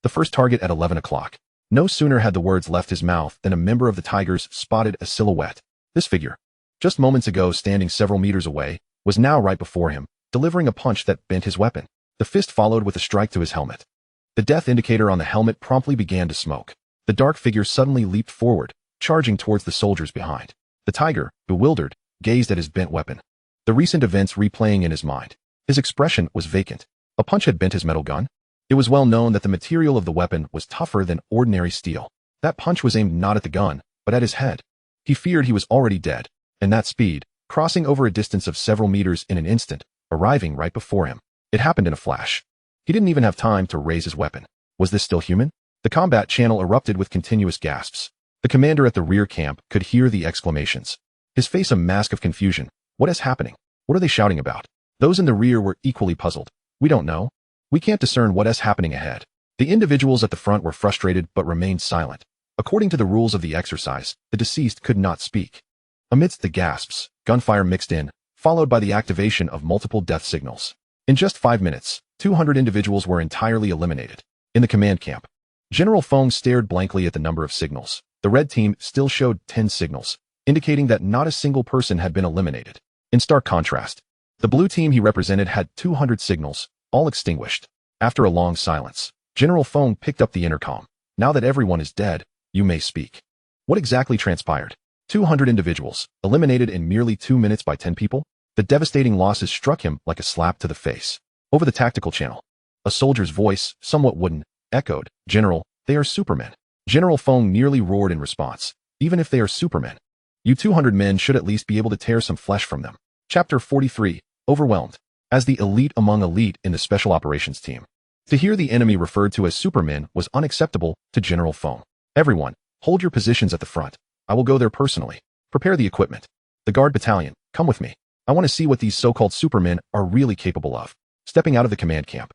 [SPEAKER 1] The first target at 11 o'clock. No sooner had the words left his mouth than a member of the tigers spotted a silhouette. This figure, just moments ago standing several meters away, was now right before him, delivering a punch that bent his weapon. The fist followed with a strike to his helmet. The death indicator on the helmet promptly began to smoke. The dark figure suddenly leaped forward, charging towards the soldiers behind. The tiger, bewildered, gazed at his bent weapon, the recent events replaying in his mind. His expression was vacant. A punch had bent his metal gun. It was well known that the material of the weapon was tougher than ordinary steel. That punch was aimed not at the gun, but at his head. He feared he was already dead, and that speed, crossing over a distance of several meters in an instant, arriving right before him. It happened in a flash. He didn't even have time to raise his weapon. Was this still human? The combat channel erupted with continuous gasps. The commander at the rear camp could hear the exclamations. His face a mask of confusion. What is happening? What are they shouting about? Those in the rear were equally puzzled. We don't know. We can't discern what is happening ahead. The individuals at the front were frustrated but remained silent. According to the rules of the exercise, the deceased could not speak. Amidst the gasps, gunfire mixed in, followed by the activation of multiple death signals. In just 5 minutes, 200 individuals were entirely eliminated. In the command camp, General Feng stared blankly at the number of signals. The red team still showed 10 signals, indicating that not a single person had been eliminated. In stark contrast, the blue team he represented had 200 signals, all extinguished. After a long silence, General Feng picked up the intercom. Now that everyone is dead, you may speak. What exactly transpired? 200 individuals, eliminated in merely 2 minutes by 10 people? The devastating losses struck him like a slap to the face. Over the tactical channel, a soldier's voice, somewhat wooden, echoed, "General, they are supermen." General Feng nearly roared in response. Even if they are supermen, you 200 men should at least be able to tear some flesh from them. Chapter 43, Overwhelmed. As the elite among elite in the Special Operations team, to hear the enemy referred to as supermen was unacceptable to General Feng. Everyone, hold your positions at the front. I will go there personally. Prepare the equipment. The guard battalion, come with me. I want to see what these so-called supermen are really capable of. Stepping out of the command camp,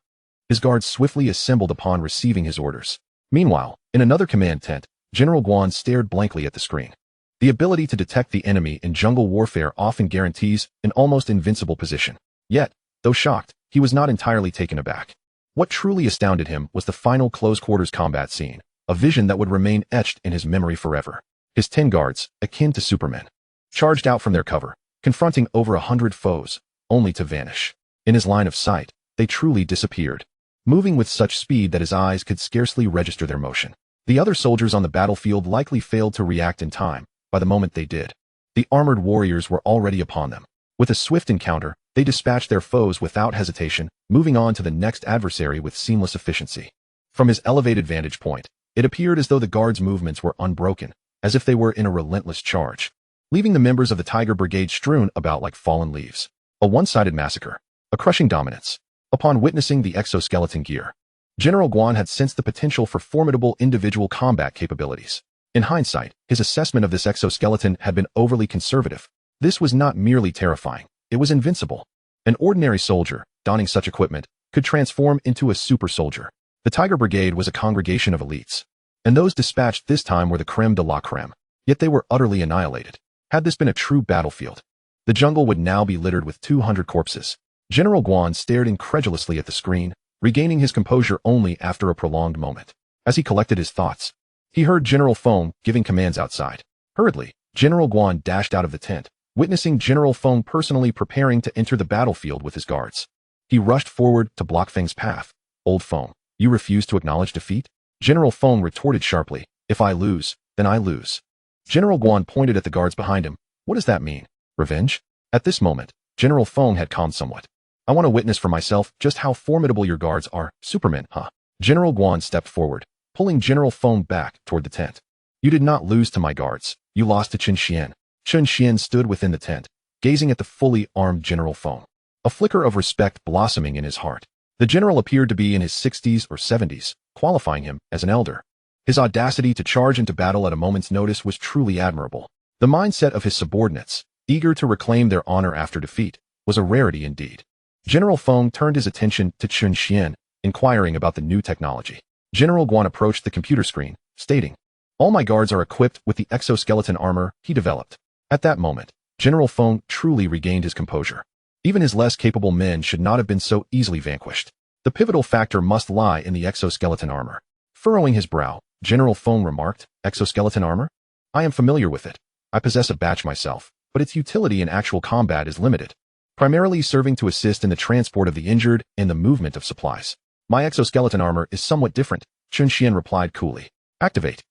[SPEAKER 1] his guards swiftly assembled upon receiving his orders. Meanwhile, in another command tent, General Guan stared blankly at the screen. The ability to detect the enemy in jungle warfare often guarantees an almost invincible position. Yet, though shocked, he was not entirely taken aback. What truly astounded him was the final close-quarters combat scene, a vision that would remain etched in his memory forever. His 10 guards, akin to supermen, charged out from their cover, confronting over 100 foes, only to vanish. In his line of sight, they truly disappeared, moving with such speed that his eyes could scarcely register their motion. The other soldiers on the battlefield likely failed to react in time. By the moment they did, the armored warriors were already upon them. With a swift encounter, they dispatched their foes without hesitation, moving on to the next adversary with seamless efficiency. From his elevated vantage point, it appeared as though the guards' movements were unbroken, as if they were in a relentless charge, leaving the members of the Tiger Brigade strewn about like fallen leaves. A one-sided massacre, a crushing dominance. Upon witnessing the exoskeleton gear, General Guan had sensed the potential for formidable individual combat capabilities. In hindsight, his assessment of this exoskeleton had been overly conservative. This was not merely terrifying, it was invincible. An ordinary soldier, donning such equipment, could transform into a super soldier. The Tiger Brigade was a congregation of elites, and those dispatched this time were the creme de la creme. Yet they were utterly annihilated. Had this been a true battlefield, the jungle would now be littered with 200 corpses. General Guan stared incredulously at the screen, regaining his composure only after a prolonged moment. As he collected his thoughts, he heard General Feng giving commands outside. Hurriedly, General Guan dashed out of the tent, witnessing General Feng personally preparing to enter the battlefield with his guards. He rushed forward to block Feng's path. "Old Feng, you refuse to acknowledge defeat?" General Feng retorted sharply, "If I lose, then I lose." General Guan pointed at the guards behind him. "What does that mean? Revenge?" At this moment, General Feng had calmed somewhat. "I want to witness for myself just how formidable your guards are. Supermen, huh?" General Guan stepped forward, pulling General Feng back toward the tent. "You did not lose to my guards. You lost to Chen Xuan." Chen Xuan stood within the tent, gazing at the fully armed General Feng, a flicker of respect blossoming in his heart. The general appeared to be in his 60s or 70s, qualifying him as an elder. His audacity to charge into battle at a moment's notice was truly admirable. The mindset of his subordinates, eager to reclaim their honor after defeat, was a rarity indeed. General Feng turned his attention to Chen Xuan, inquiring about the new technology. General Guan approached the computer screen, stating, "All my guards are equipped with the exoskeleton armor he developed." At that moment, General Feng truly regained his composure. Even his less capable men should not have been so easily vanquished. The pivotal factor must lie in the exoskeleton armor. Furrowing his brow, General Feng remarked, "Exoskeleton armor? I am familiar with it. I possess a batch myself, but its utility in actual combat is limited, primarily serving to assist in the transport of the injured and the movement of supplies. My exoskeleton armor is somewhat different," Chen Xuan replied coolly. "Activate."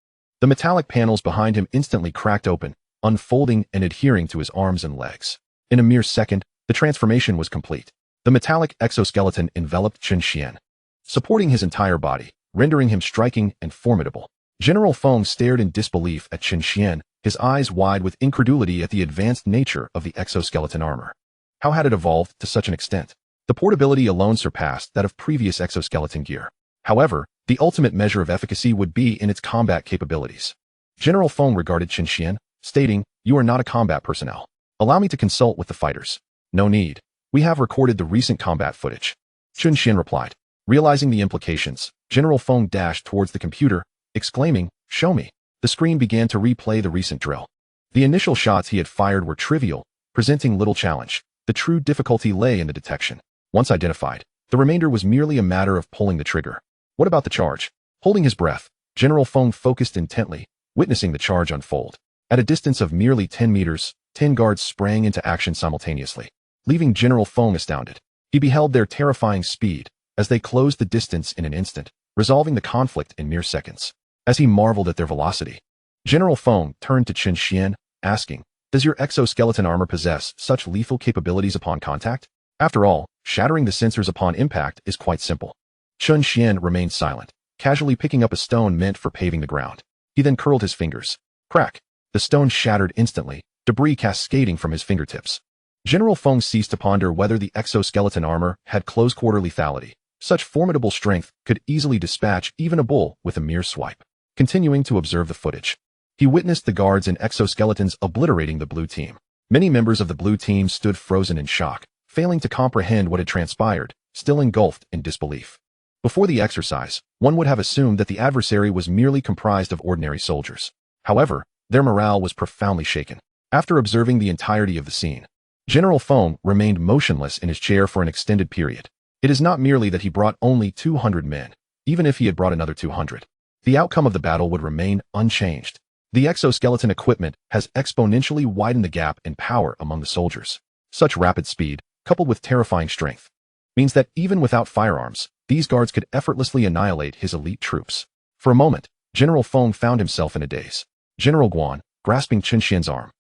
[SPEAKER 1] The metallic panels behind him instantly cracked open, unfolding and adhering to his arms and legs. In a mere second, the transformation was complete. The metallic exoskeleton enveloped Chen Xuan, supporting his entire body, rendering him striking and formidable. General Feng stared in disbelief at Chen Xuan, his eyes wide with incredulity at the advanced nature of the exoskeleton armor. How had it evolved to such an extent? The portability alone surpassed that of previous exoskeleton gear. However, the ultimate measure of efficacy would be in its combat capabilities. General Feng regarded Chen Xuan, stating, "You are not a combat personnel. Allow me to consult with the fighters." "No need. We have recorded the recent combat footage," Chen Xuan replied. Realizing the implications, General Feng dashed towards the computer, exclaiming, "Show me." The screen began to replay the recent drill. The initial shots he had fired were trivial, presenting little challenge. The true difficulty lay in the detection. Once identified, the remainder was merely a matter of pulling the trigger. What about the charge? Holding his breath, General Feng focused intently, witnessing the charge unfold. At a distance of merely 10 meters, 10 guards sprang into action simultaneously, leaving General Feng astounded. He beheld their terrifying speed as they closed the distance in an instant, resolving the conflict in mere seconds. As he marveled at their velocity, General Feng turned to Chen Xuan, asking, "Does your exoskeleton armor possess such lethal capabilities upon contact? After all, shattering the sensors upon impact is quite simple." Chen Xuan remained silent, casually picking up a stone meant for paving the ground. He then curled his fingers. Crack! The stone shattered instantly, debris cascading from his fingertips. General Feng ceased to ponder whether the exoskeleton armor had close-quarter lethality. Such formidable strength could easily dispatch even a bull with a mere swipe. Continuing to observe the footage, he witnessed the guards and exoskeletons obliterating the blue team. Many members of the blue team stood frozen in shock, failing to comprehend what had transpired, still engulfed in disbelief. Before the exercise, one would have assumed that the adversary was merely comprised of ordinary soldiers. However, their morale was profoundly shaken. After observing the entirety of the scene, General Feng remained motionless in his chair for an extended period. It is not merely that he brought only 200 men. Even if he had brought another 200, the outcome of the battle would remain unchanged. The exoskeleton equipment has exponentially widened the gap in power among the soldiers. Such rapid speed, coupled with terrifying strength, means that even without firearms, these guards could effortlessly annihilate his elite troops. For a moment, General Feng found himself in a daze. General Guan, grasping Chen Xuan's arm,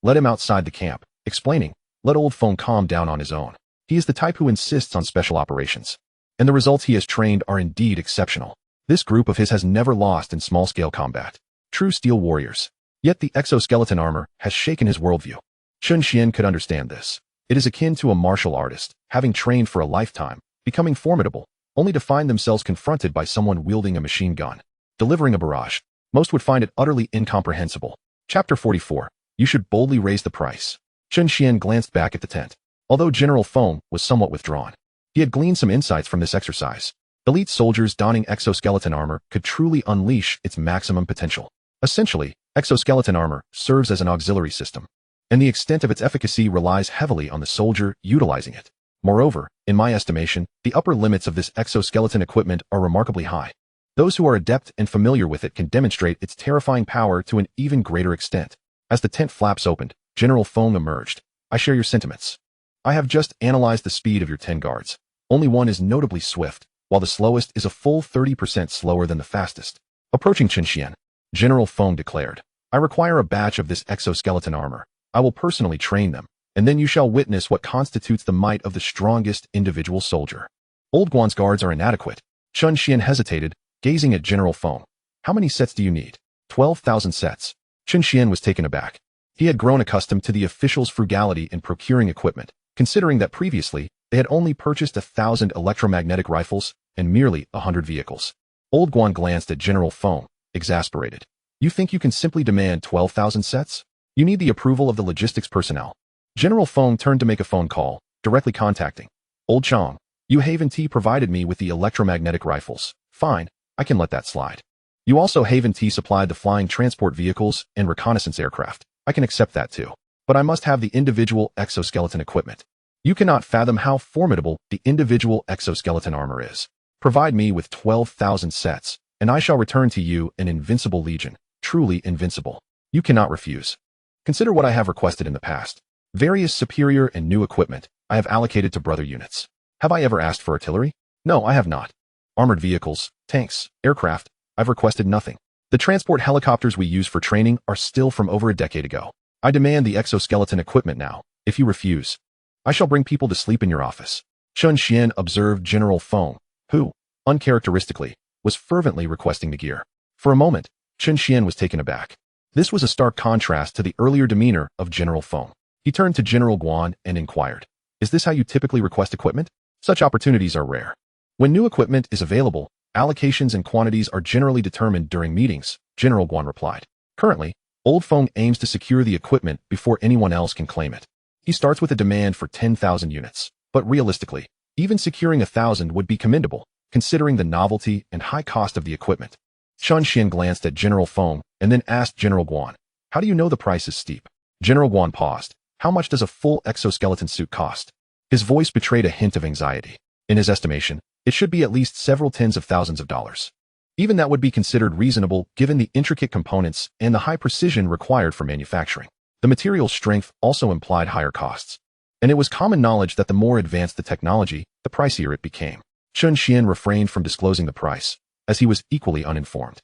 [SPEAKER 1] led him outside the camp, explaining, "Let old Feng calm down on his own. He is the type who insists on special operations, and the results he has trained are indeed exceptional. This group of his has never lost in small-scale combat. True steel warriors. Yet the exoskeleton armor has shaken his worldview." Chen Xuan could understand this. It is akin to a martial artist, having trained for a lifetime, becoming formidable, only to find themselves confronted by someone wielding a machine gun, delivering a barrage. Most would find it utterly incomprehensible. Chapter 44. You should boldly raise the price. Chen Xuan glanced back at the tent. Although General Feng was somewhat withdrawn, he had gleaned some insights from this exercise. Elite soldiers donning exoskeleton armor could truly unleash its maximum potential. Essentially, exoskeleton armor serves as an auxiliary system, and the extent of its efficacy relies heavily on the soldier utilizing it. Moreover, in my estimation, the upper limits of this exoskeleton equipment are remarkably high. Those who are adept and familiar with it can demonstrate its terrifying power to an even greater extent. As the tent flaps opened, General Feng emerged. "I share your sentiments. I have just analyzed the speed of your 10 guards. Only one is notably swift, while the slowest is a full 30% slower than the fastest." Approaching Chen Xuan, General Feng declared, "I require a batch of this exoskeleton armor. I will personally train them, and then you shall witness what constitutes the might of the strongest individual soldier." Old Guan's guards are inadequate. Chen Xuan hesitated, gazing at General Feng. "How many sets do you need?" 12,000 sets. Chen Xuan was taken aback. He had grown accustomed to the officials' frugality in procuring equipment, considering that previously they had only purchased 1,000 electromagnetic rifles and merely 100 vehicles. Old Guan glanced at General Feng, exasperated. "You think you can simply demand 12,000 sets? You need the approval of the logistics personnel." General Feng turned to make a phone call, directly contacting Old Chong, you Haven T provided me with the electromagnetic rifles. Fine, I can let that slide. You also Haven T supplied the flying transport vehicles and reconnaissance aircraft. I can accept that too. But I must have the individual exoskeleton equipment. You cannot fathom how formidable the individual exoskeleton armor is. Provide me with 12,000 sets, and I shall return to you an invincible legion, truly invincible. You cannot refuse. Consider what I have requested in the past. Various superior and new equipment I have allocated to brother units. Have I ever asked for artillery? No, I have not. Armored vehicles, tanks, aircraft, I've requested nothing. The transport helicopters we use for training are still from over a decade ago. I demand the exoskeleton equipment now. If you refuse, I shall bring people to sleep in your office. Chen Xuan observed General Feng, who, uncharacteristically, was fervently requesting the gear. For a moment, Chen Xuan was taken aback. This was a stark contrast to the earlier demeanor of General Feng. He turned to General Guan and inquired, "Is this how you typically request equipment?" Such opportunities are rare. When new equipment is available, allocations and quantities are generally determined during meetings, General Guan replied. Currently, Old Feng aims to secure the equipment before anyone else can claim it. He starts with a demand for 10,000 units, but realistically, even securing 1,000 would be commendable, considering the novelty and high cost of the equipment. Chen Xuan glanced at General Feng and then asked General Guan, "How do you know the price is steep?" General Guan paused. "How much does a full exoskeleton suit cost?" His voice betrayed a hint of anxiety. In his estimation, it should be at least several tens of thousands of dollars. Even that would be considered reasonable given the intricate components and the high precision required for manufacturing. The material strength also implied higher costs. And it was common knowledge that the more advanced the technology, the pricier it became. Chen Xuan refrained from disclosing the price, as he was equally uninformed.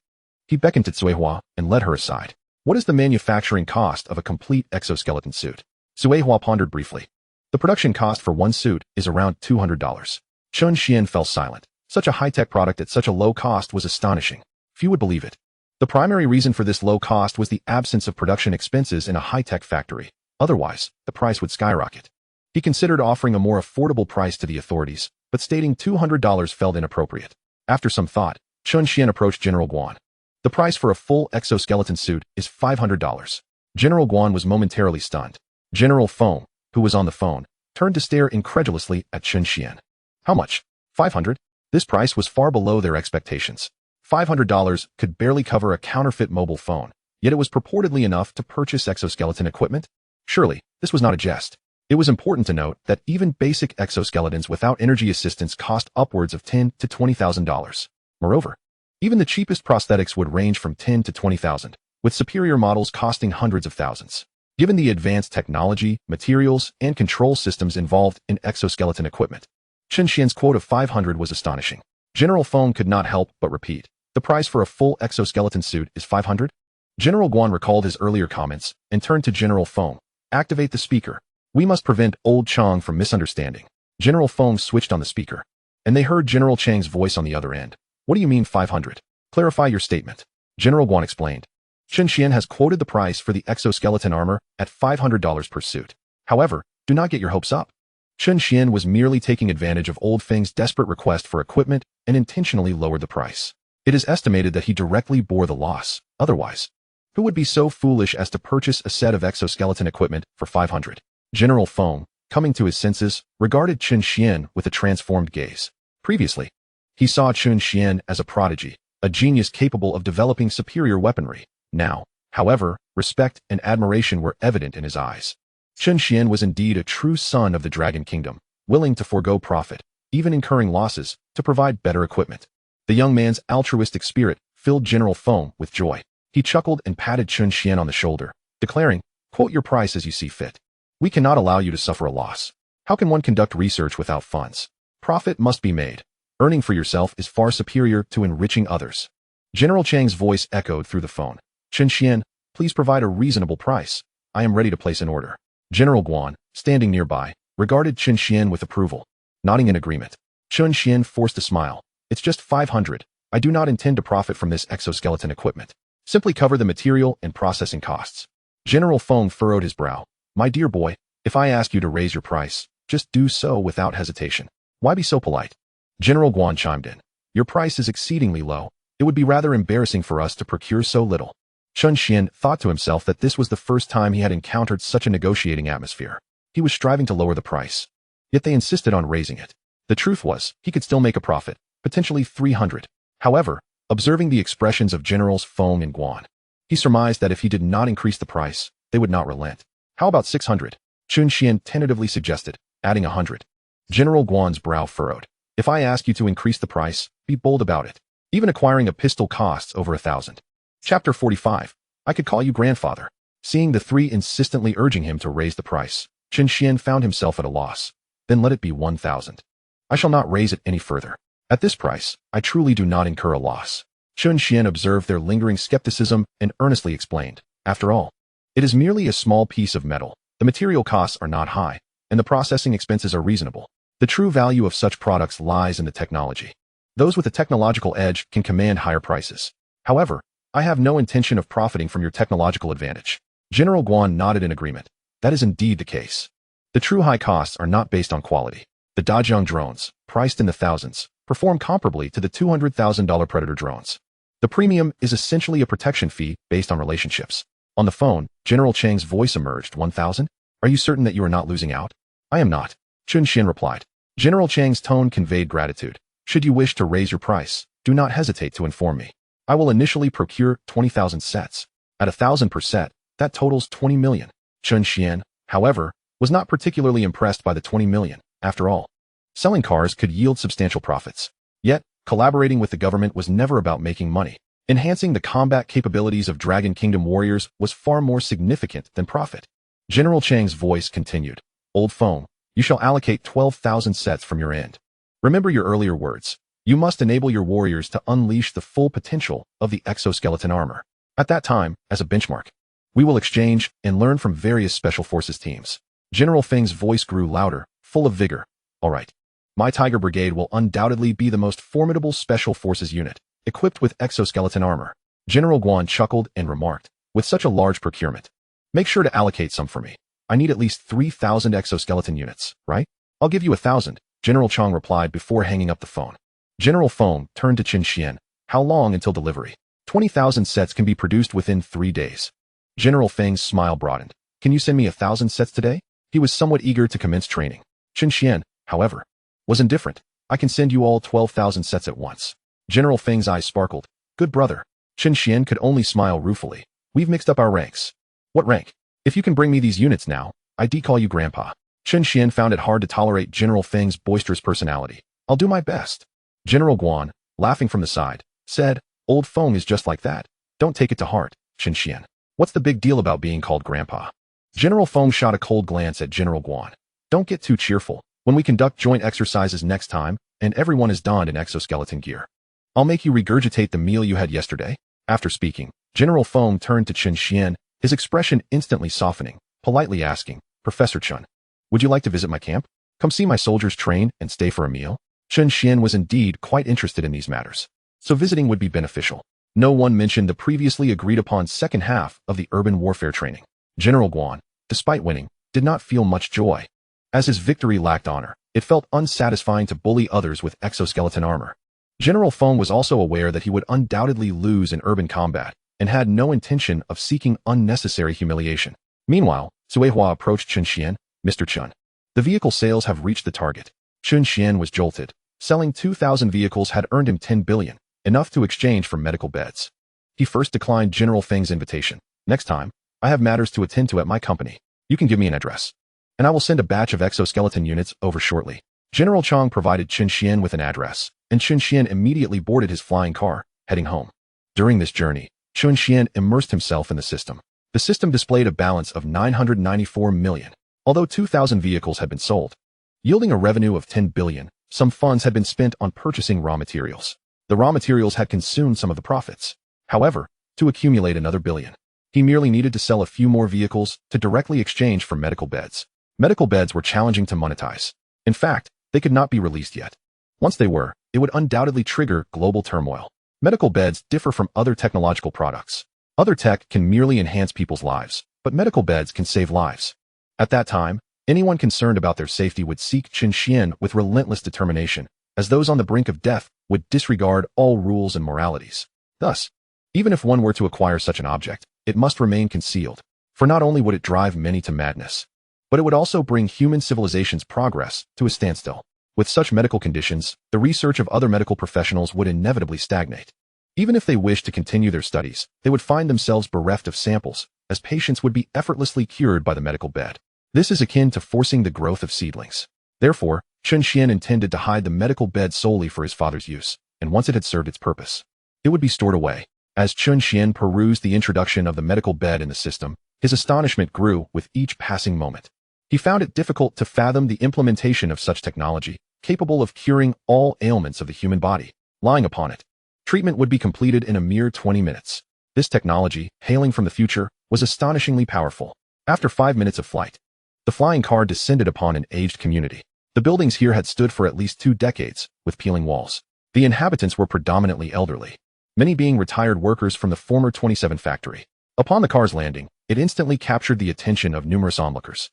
[SPEAKER 1] He beckoned to Cuihua and led her aside. "What is the manufacturing cost of a complete exoskeleton suit?" Cuihua pondered briefly. "The production cost for one suit is around $200. Chen Xuan fell silent. Such a high-tech product at such a low cost was astonishing. Few would believe it. The primary reason for this low cost was the absence of production expenses in a high-tech factory. Otherwise, the price would skyrocket. He considered offering a more affordable price to the authorities, but stating $200 felt inappropriate. After some thought, Chen Xuan approached General Guan. "The price for a full exoskeleton suit is $500. General Guan was momentarily stunned. General Feng, who was on the phone, turned to stare incredulously at Chen Xuan. "How much? 500? This price was far below their expectations. $500 could barely cover a counterfeit mobile phone, yet it was purportedly enough to purchase exoskeleton equipment? Surely, this was not a jest. It was important to note that even basic exoskeletons without energy assistance cost upwards of $10,000 to $20,000. Moreover, even the cheapest prosthetics would range from $10,000 to $20,000, with superior models costing hundreds of thousands. Given the advanced technology, materials, and control systems involved in exoskeleton equipment, Chen Xuan's quote of 500 was astonishing. General Feng could not help but repeat, "The price for a full exoskeleton suit is 500? General Guan recalled his earlier comments and turned to General Feng. "Activate the speaker. We must prevent Old Chang from misunderstanding." General Feng switched on the speaker, and they heard General Chang's voice on the other end. "What do you mean 500? Clarify your statement." General Guan explained. Chen Xuan has quoted the price for the exoskeleton armor at $500 per suit. However, do not get your hopes up. Chen Xuan was merely taking advantage of Old Feng's desperate request for equipment and intentionally lowered the price. It is estimated that he directly bore the loss. Otherwise, who would be so foolish as to purchase a set of exoskeleton equipment for 500? General Feng, coming to his senses, regarded Chen Xuan with a transformed gaze. Previously, he saw Chen Xuan as a prodigy, a genius capable of developing superior weaponry. Now, however, respect and admiration were evident in his eyes. Chen Xuan was indeed a true son of the Dragon Kingdom, willing to forego profit, even incurring losses, to provide better equipment. The young man's altruistic spirit filled General Feng with joy. He chuckled and patted Chen Xuan on the shoulder, declaring, "Quote your price as you see fit. We cannot allow you to suffer a loss. How can one conduct research without funds? Profit must be made. Earning for yourself is far superior to enriching others." General Chang's voice echoed through the phone. "Chen Xuan, please provide a reasonable price. I am ready to place an order." General Guan, standing nearby, regarded Chen Xuan with approval. Nodding in agreement, Chen Xuan forced a smile. "It's just 500. I do not intend to profit from this exoskeleton equipment. Simply cover the material and processing costs." General Feng furrowed his brow. "My dear boy, if I ask you to raise your price, just do so without hesitation. Why be so polite?" General Guan chimed in. "Your price is exceedingly low. It would be rather embarrassing for us to procure so little." Chen Xuan thought to himself that this was the first time he had encountered such a negotiating atmosphere. He was striving to lower the price. yet they insisted on raising it. The truth was, he could still make a profit, potentially 300. However, observing the expressions of Generals Feng and Guan, he surmised that if he did not increase the price, they would not relent. How about 600? Chen Xuan tentatively suggested, adding 100. General Guan's brow furrowed. If I ask you to increase the price, be bold about it. Even acquiring a pistol costs over 1,000. Chapter 45. I could call you grandfather. Seeing the three insistently urging him to raise the price, Chen Xuan found himself at a loss. Then let it be 1,000. I shall not raise it any further. At this price, I truly do not incur a loss. Chen Xuan observed their lingering skepticism and earnestly explained, after all, it is merely a small piece of metal. The material costs are not high, and the processing expenses are reasonable. The true value of such products lies in the technology. Those with a technological edge can command higher prices. However, I have no intention of profiting from your technological advantage. General Guan nodded in agreement. That is indeed the case. The true high costs are not based on quality. The Dajiang drones, priced in the thousands, perform comparably to the $200,000 Predator drones. The premium is essentially a protection fee based on relationships. On the phone, General Chang's voice emerged. 1,000? Are you certain that you are not losing out? I am not, Chen Xuan replied. General Chang's tone conveyed gratitude. Should you wish to raise your price, do not hesitate to inform me. I will initially procure 20,000 sets. At 1,000 per set, that totals 20 million. Chen Xuan, however, was not particularly impressed by the 20 million. After all, selling cars could yield substantial profits. Yet, collaborating with the government was never about making money. Enhancing the combat capabilities of Dragon Kingdom warriors was far more significant than profit. General Chang's voice continued. Old Feng, you shall allocate 12,000 sets from your end. Remember your earlier words. You must enable your warriors to unleash the full potential of the exoskeleton armor. At that time, as a benchmark, we will exchange and learn from various special forces teams. General Feng's voice grew louder, full of vigor. All right. My Tiger Brigade will undoubtedly be the most formidable special forces unit, equipped with exoskeleton armor. General Guan chuckled and remarked, with such a large procurement, make sure to allocate some for me. I need at least 3,000 exoskeleton units, right? I'll give you 1,000, General Chang replied before hanging up the phone. General Feng turned to Chen Xuan. How long until delivery? 20,000 sets can be produced within 3 days. General Feng's smile broadened. Can you send me 1,000 sets today? He was somewhat eager to commence training. Chen Xuan, however, was indifferent. I can send you all 12,000 sets at once. General Feng's eyes sparkled. Good brother. Chen Xuan could only smile ruefully. We've mixed up our ranks. What rank? If you can bring me these units now, I decall you grandpa. Chen Xuan found it hard to tolerate General Feng's boisterous personality. I'll do my best. General Guan, laughing from the side, said, Old Feng is just like that. Don't take it to heart, Chen Xuan. What's the big deal about being called grandpa? General Feng shot a cold glance at General Guan. Don't get too cheerful. When we conduct joint exercises next time, and everyone is donned in exoskeleton gear, I'll make you regurgitate the meal you had yesterday. After speaking, General Feng turned to Chen Xuan, his expression instantly softening, politely asking, Professor Chen, would you like to visit my camp? Come see my soldiers train and stay for a meal? Chen Xuan was indeed quite interested in these matters, so visiting would be beneficial. No one mentioned the previously agreed upon second half of the urban warfare training. General Guan, despite winning, did not feel much joy. As his victory lacked honor, it felt unsatisfying to bully others with exoskeleton armor. General Feng was also aware that he would undoubtedly lose in urban combat, and had no intention of seeking unnecessary humiliation. Meanwhile, Suehua approached Chen Xuan. Mr. Chen, the vehicle sales have reached the target. Chen Xuan was jolted. Selling 2,000 vehicles had earned him 10 billion, enough to exchange for medical beds. He first declined General Feng's invitation. Next time, I have matters to attend to at my company. You can give me an address, and I will send a batch of exoskeleton units over shortly. General Chang provided Chen Xuan with an address, and Chen Xuan immediately boarded his flying car, heading home. During this journey, Chen Xuan immersed himself in the system. The system displayed a balance of 994 million, although 2,000 vehicles had been sold, yielding a revenue of 10 billion. Some funds had been spent on purchasing raw materials. The raw materials had consumed some of the profits. However, to accumulate another billion, he merely needed to sell a few more vehicles to directly exchange for medical beds. Medical beds were challenging to monetize. In fact, they could not be released yet. Once they were, it would undoubtedly trigger global turmoil. Medical beds differ from other technological products. Other tech can merely enhance people's lives, but medical beds can save lives. At that time, anyone concerned about their safety would seek Chen Xuan with relentless determination, as those on the brink of death would disregard all rules and moralities. Thus, even if one were to acquire such an object, it must remain concealed, for not only would it drive many to madness, but but it would also bring human civilization's progress to a standstill. With such medical conditions, the research of other medical professionals would inevitably stagnate. Even if they wished to continue their studies, they would find themselves bereft of samples, as patients would be effortlessly cured by the medical bed. This is akin to forcing the growth of seedlings. Therefore, Chen Xuan intended to hide the medical bed solely for his father's use, and once it had served its purpose, it would be stored away. As Chen Xuan perused the introduction of the medical bed in the system, his astonishment grew with each passing moment. He found it difficult to fathom the implementation of such technology, capable of curing all ailments of the human body. Lying upon it, treatment would be completed in a mere 20 minutes. This technology, hailing from the future, was astonishingly powerful. After 5 minutes of flight, the flying car descended upon an aged community. The buildings here had stood for at least 2 decades, with peeling walls. The inhabitants were predominantly elderly, many being retired workers from the former 27 factory. Upon the car's landing, it instantly captured the attention of numerous onlookers,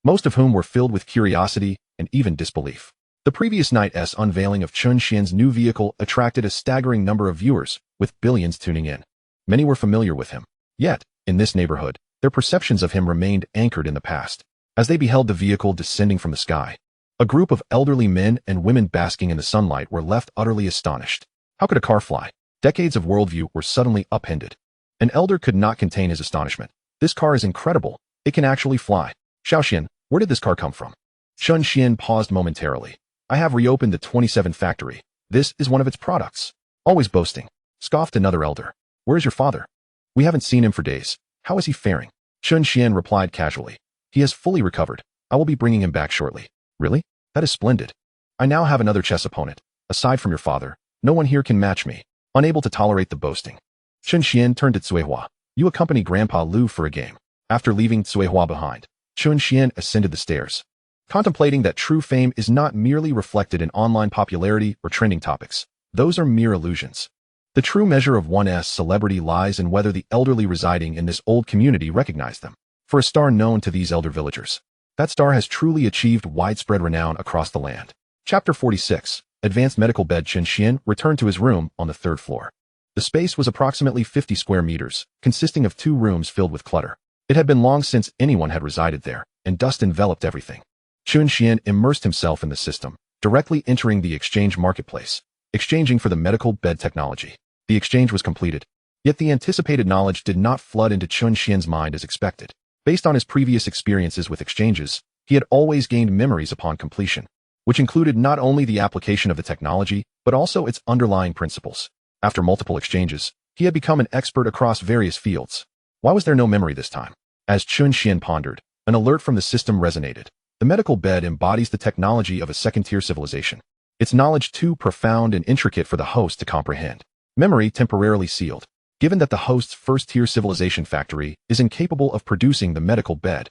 [SPEAKER 1] most of whom were filled with curiosity and even disbelief. The previous night's unveiling of Chen Xuan's new vehicle attracted a staggering number of viewers, with billions tuning in. Many were familiar with him. Yet, in this neighborhood, their perceptions of him remained anchored in the past. As they beheld the vehicle descending from the sky, a group of elderly men and women basking in the sunlight were left utterly astonished. How could a car fly? Decades of worldview were suddenly upended. An elder could not contain his astonishment. This car is incredible. It can actually fly. Xiaoxian, where did this car come from? Chen Xuan paused momentarily. I have reopened the 27 factory. This is one of its products. Always boasting, scoffed another elder. Where is your father? We haven't seen him for days. How is he faring? Chen Xuan replied casually. He has fully recovered. I will be bringing him back shortly. Really? That is splendid. I now have another chess opponent. Aside from your father, no one here can match me. Unable to tolerate the boasting, Chen Xuan turned to Cuihua. You accompany Grandpa Lu for a game. After leaving Cuihua behind, Chen Xuan ascended the stairs, contemplating that true fame is not merely reflected in online popularity or trending topics. Those are mere illusions. The true measure of one's celebrity lies in whether the elderly residing in this old community recognize them. For a star known to these elder villagers, that star has truly achieved widespread renown across the land. Chapter 46. Advanced Medical Bed. Chen Xuan returned to his room on the 3rd floor. The space was approximately 50 square meters, consisting of 2 rooms filled with clutter. It had been long since anyone had resided there, and dust enveloped everything. Chen Xuan immersed himself in the system, directly entering the exchange marketplace, exchanging for the medical bed technology. The exchange was completed, yet the anticipated knowledge did not flood into Chen Xuan's mind as expected. Based on his previous experiences with exchanges, he had always gained memories upon completion, which included not only the application of the technology, but also its underlying principles. After multiple exchanges, he had become an expert across various fields. Why was there no memory this time? As Chen Xuan pondered, an alert from the system resonated. The medical bed embodies the technology of a second-tier civilization. Its knowledge too profound and intricate for the host to comprehend. Memory temporarily sealed. Given that the host's first-tier civilization factory is incapable of producing the medical bed,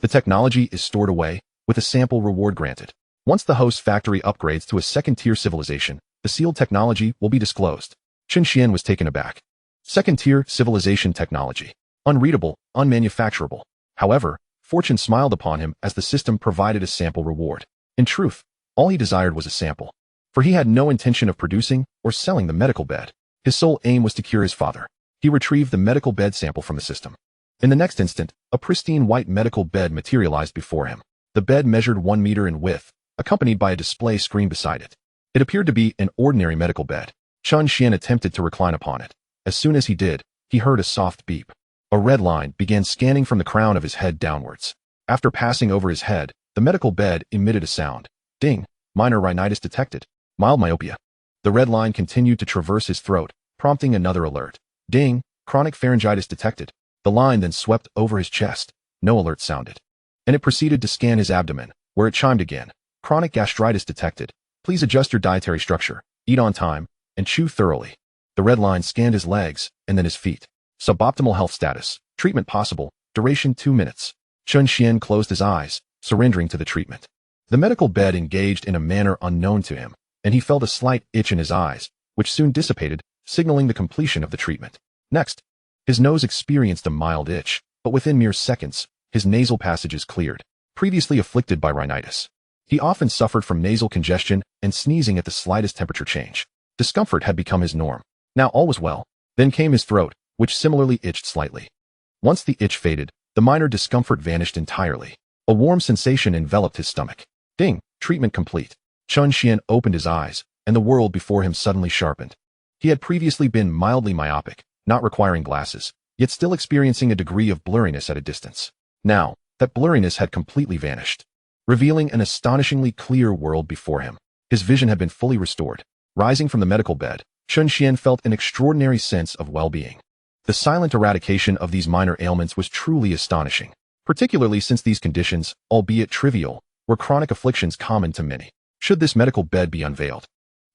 [SPEAKER 1] the technology is stored away, with a sample reward granted. Once the host factory upgrades to a second-tier civilization, the sealed technology will be disclosed. Chen Xuan was taken aback. Second-tier civilization technology. Unreadable, unmanufacturable. However, fortune smiled upon him as the system provided a sample reward. In truth, all he desired was a sample, for he had no intention of producing or selling the medical bed. His sole aim was to cure his father. He retrieved the medical bed sample from the system. In the next instant, a pristine white medical bed materialized before him. The bed measured 1 meter in width, accompanied by a display screen beside it. It appeared to be an ordinary medical bed. Chen Xuan attempted to recline upon it. As soon as he did, he heard a soft beep. A red line began scanning from the crown of his head downwards. After passing over his head, the medical bed emitted a sound. Ding! Minor rhinitis detected. Mild myopia. The red line continued to traverse his throat, prompting another alert. Ding! Chronic pharyngitis detected. The line then swept over his chest. No alert sounded. And it proceeded to scan his abdomen, where it chimed again. Chronic gastritis detected. Please adjust your dietary structure, eat on time, and chew thoroughly. The red line scanned his legs, and then his feet. Suboptimal health status. Treatment possible. Duration 2 minutes. Chen Xuan closed his eyes, surrendering to the treatment. The medical bed engaged in a manner unknown to him, and he felt a slight itch in his eyes, which soon dissipated, signaling the completion of the treatment. Next, his nose experienced a mild itch, but within mere seconds, his nasal passages cleared. Previously afflicted by rhinitis, he often suffered from nasal congestion and sneezing at the slightest temperature change. Discomfort had become his norm. Now all was well. Then came his throat, which similarly itched slightly. Once the itch faded, the minor discomfort vanished entirely. A warm sensation enveloped his stomach. Ding! Treatment complete. Chen Xuan opened his eyes, and the world before him suddenly sharpened. He had previously been mildly myopic, not requiring glasses, yet still experiencing a degree of blurriness at a distance. Now, that blurriness had completely vanished, revealing an astonishingly clear world before him. His vision had been fully restored. Rising from the medical bed, Chen Xuan felt an extraordinary sense of well-being. The silent eradication of these minor ailments was truly astonishing, particularly since these conditions, albeit trivial, were chronic afflictions common to many. Should this medical bed be unveiled,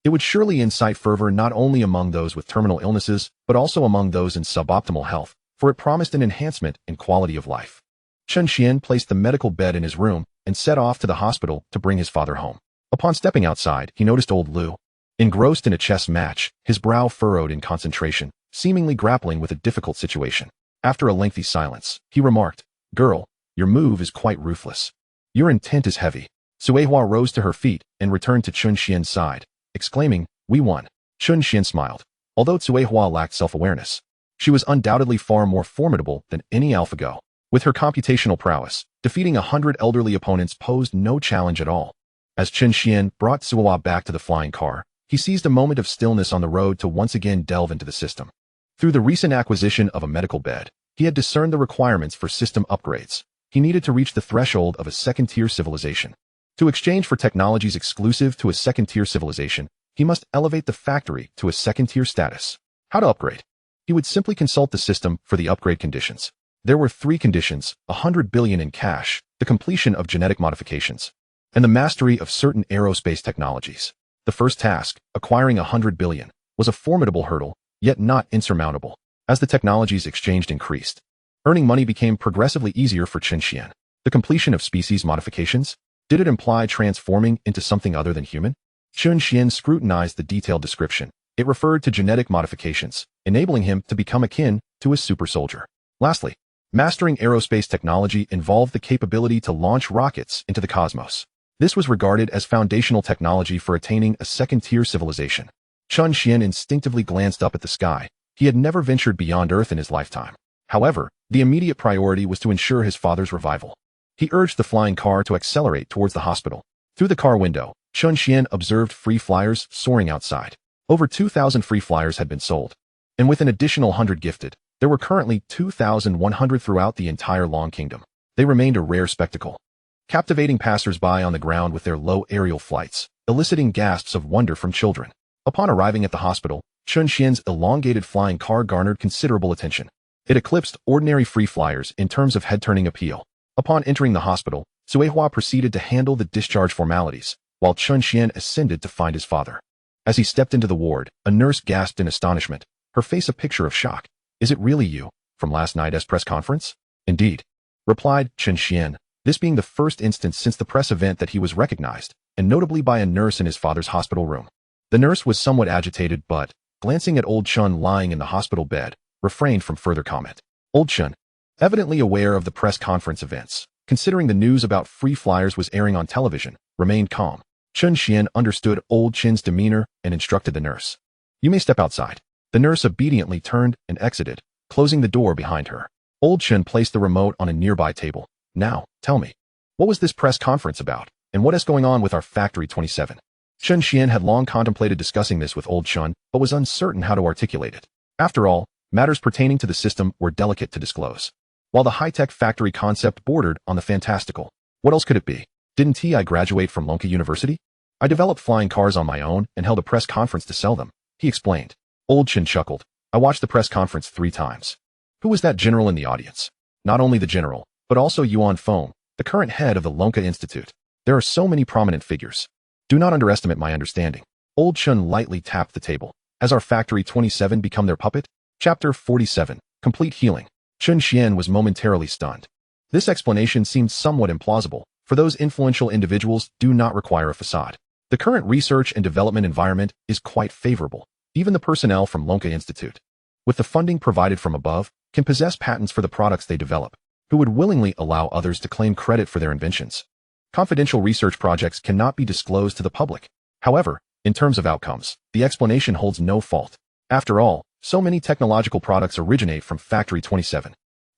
[SPEAKER 1] it would surely incite fervor not only among those with terminal illnesses, but also among those in suboptimal health, for it promised an enhancement in quality of life. Chen Xuan placed the medical bed in his room and set off to the hospital to bring his father home. Upon stepping outside, he noticed old Lu. Engrossed in a chess match, his brow furrowed in concentration, seemingly grappling with a difficult situation. After a lengthy silence, he remarked, "Girl, your move is quite ruthless. Your intent is heavy." Suehua rose to her feet and returned to Chen Xuan's side, exclaiming, "We won." Chen Xuan smiled. Although Suehua lacked self-awareness, she was undoubtedly far more formidable than any AlphaGo. With her computational prowess, defeating 100 elderly opponents posed no challenge at all. As Chen Xuan brought Suehua back to the flying car, he seized a moment of stillness on the road to once again delve into the system. Through the recent acquisition of a medical bed, he had discerned the requirements for system upgrades. He needed to reach the threshold of a second-tier civilization. To exchange for technologies exclusive to a second-tier civilization, he must elevate the factory to a second-tier status. How to upgrade? He would simply consult the system for the upgrade conditions. There were 3 conditions: 100 billion in cash, the completion of genetic modifications, and the mastery of certain aerospace technologies. The first task, acquiring 100 billion, was a formidable hurdle, yet not insurmountable. As the technologies exchanged increased, earning money became progressively easier for Chen Xuan. The completion of species modifications? Did it imply transforming into something other than human? Chen Xuan scrutinized the detailed description. It referred to genetic modifications, enabling him to become akin to a super soldier. Lastly, mastering aerospace technology involved the capability to launch rockets into the cosmos. This was regarded as foundational technology for attaining a second-tier civilization. Chen Xuan instinctively glanced up at the sky. He had never ventured beyond Earth in his lifetime. However, the immediate priority was to ensure his father's revival. He urged the flying car to accelerate towards the hospital. Through the car window, Chen Xuan observed free flyers soaring outside. Over 2,000 free flyers had been sold, and with an additional 100 gifted, there were currently 2,100 throughout the entire Long Kingdom. They remained a rare spectacle, captivating passers-by on the ground with their low aerial flights, eliciting gasps of wonder from children. Upon arriving at the hospital, Chen Xuan's elongated flying car garnered considerable attention. It eclipsed ordinary free flyers in terms of head-turning appeal. Upon entering the hospital, Suehua proceeded to handle the discharge formalities, while Chen Xuan ascended to find his father. As he stepped into the ward, a nurse gasped in astonishment, her face a picture of shock. "Is it really you, from last night's press conference?" "Indeed," replied Chen Xuan, this being the first instance since the press event that he was recognized, and notably by a nurse in his father's hospital room. The nurse was somewhat agitated but, glancing at old Chen lying in the hospital bed, refrained from further comment. Old Chen, evidently aware of the press conference events, considering the news about free flyers was airing on television, remained calm. Chen Xuan understood old Chen's demeanor and instructed the nurse. "You may step outside." The nurse obediently turned and exited, closing the door behind her. Old Chen placed the remote on a nearby table. "Now, tell me, what was this press conference about, and what is going on with our Factory 27? Chen Xuan had long contemplated discussing this with old Chen, but was uncertain how to articulate it. After all, matters pertaining to the system were delicate to disclose, while the high-tech factory concept bordered on the fantastical. What else could it be? Didn't I graduate from Lonka University? I developed flying cars on my own and held a press conference to sell them," he explained. Old Chen chuckled. "I watched the press conference 3 times. Who was that general in the audience?" "Not only the general, but also Yuan Feng, the current head of the Lonka Institute. There are so many prominent figures. Do not underestimate my understanding." Old Chen lightly tapped the table. "Has our Factory 27 become their puppet?" Chapter 47. Complete Healing. Chen Xuan was momentarily stunned. This explanation seemed somewhat implausible, for those influential individuals do not require a facade. The current research and development environment is quite favorable. Even the personnel from Lonka Institute, with the funding provided from above, can possess patents for the products they develop, who would willingly allow others to claim credit for their inventions. Confidential research projects cannot be disclosed to the public. However, in terms of outcomes, the explanation holds no fault. After all, so many technological products originate from Factory 27.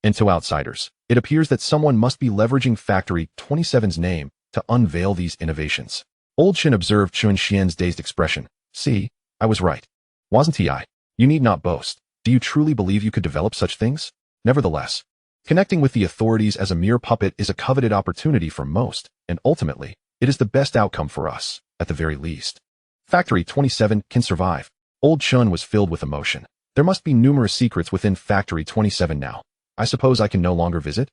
[SPEAKER 1] And to outsiders, it appears that someone must be leveraging Factory 27's name to unveil these innovations. Old Chen observed Chen Xuan's dazed expression. See, I was right. Wasn't he? You need not boast. Do you truly believe you could develop such things? Nevertheless, connecting with the authorities as a mere puppet is a coveted opportunity for most, and ultimately, it is the best outcome for us, at the very least. Factory 27 can survive. Old Chen was filled with emotion. There must be numerous secrets within Factory 27 now. I suppose I can no longer visit?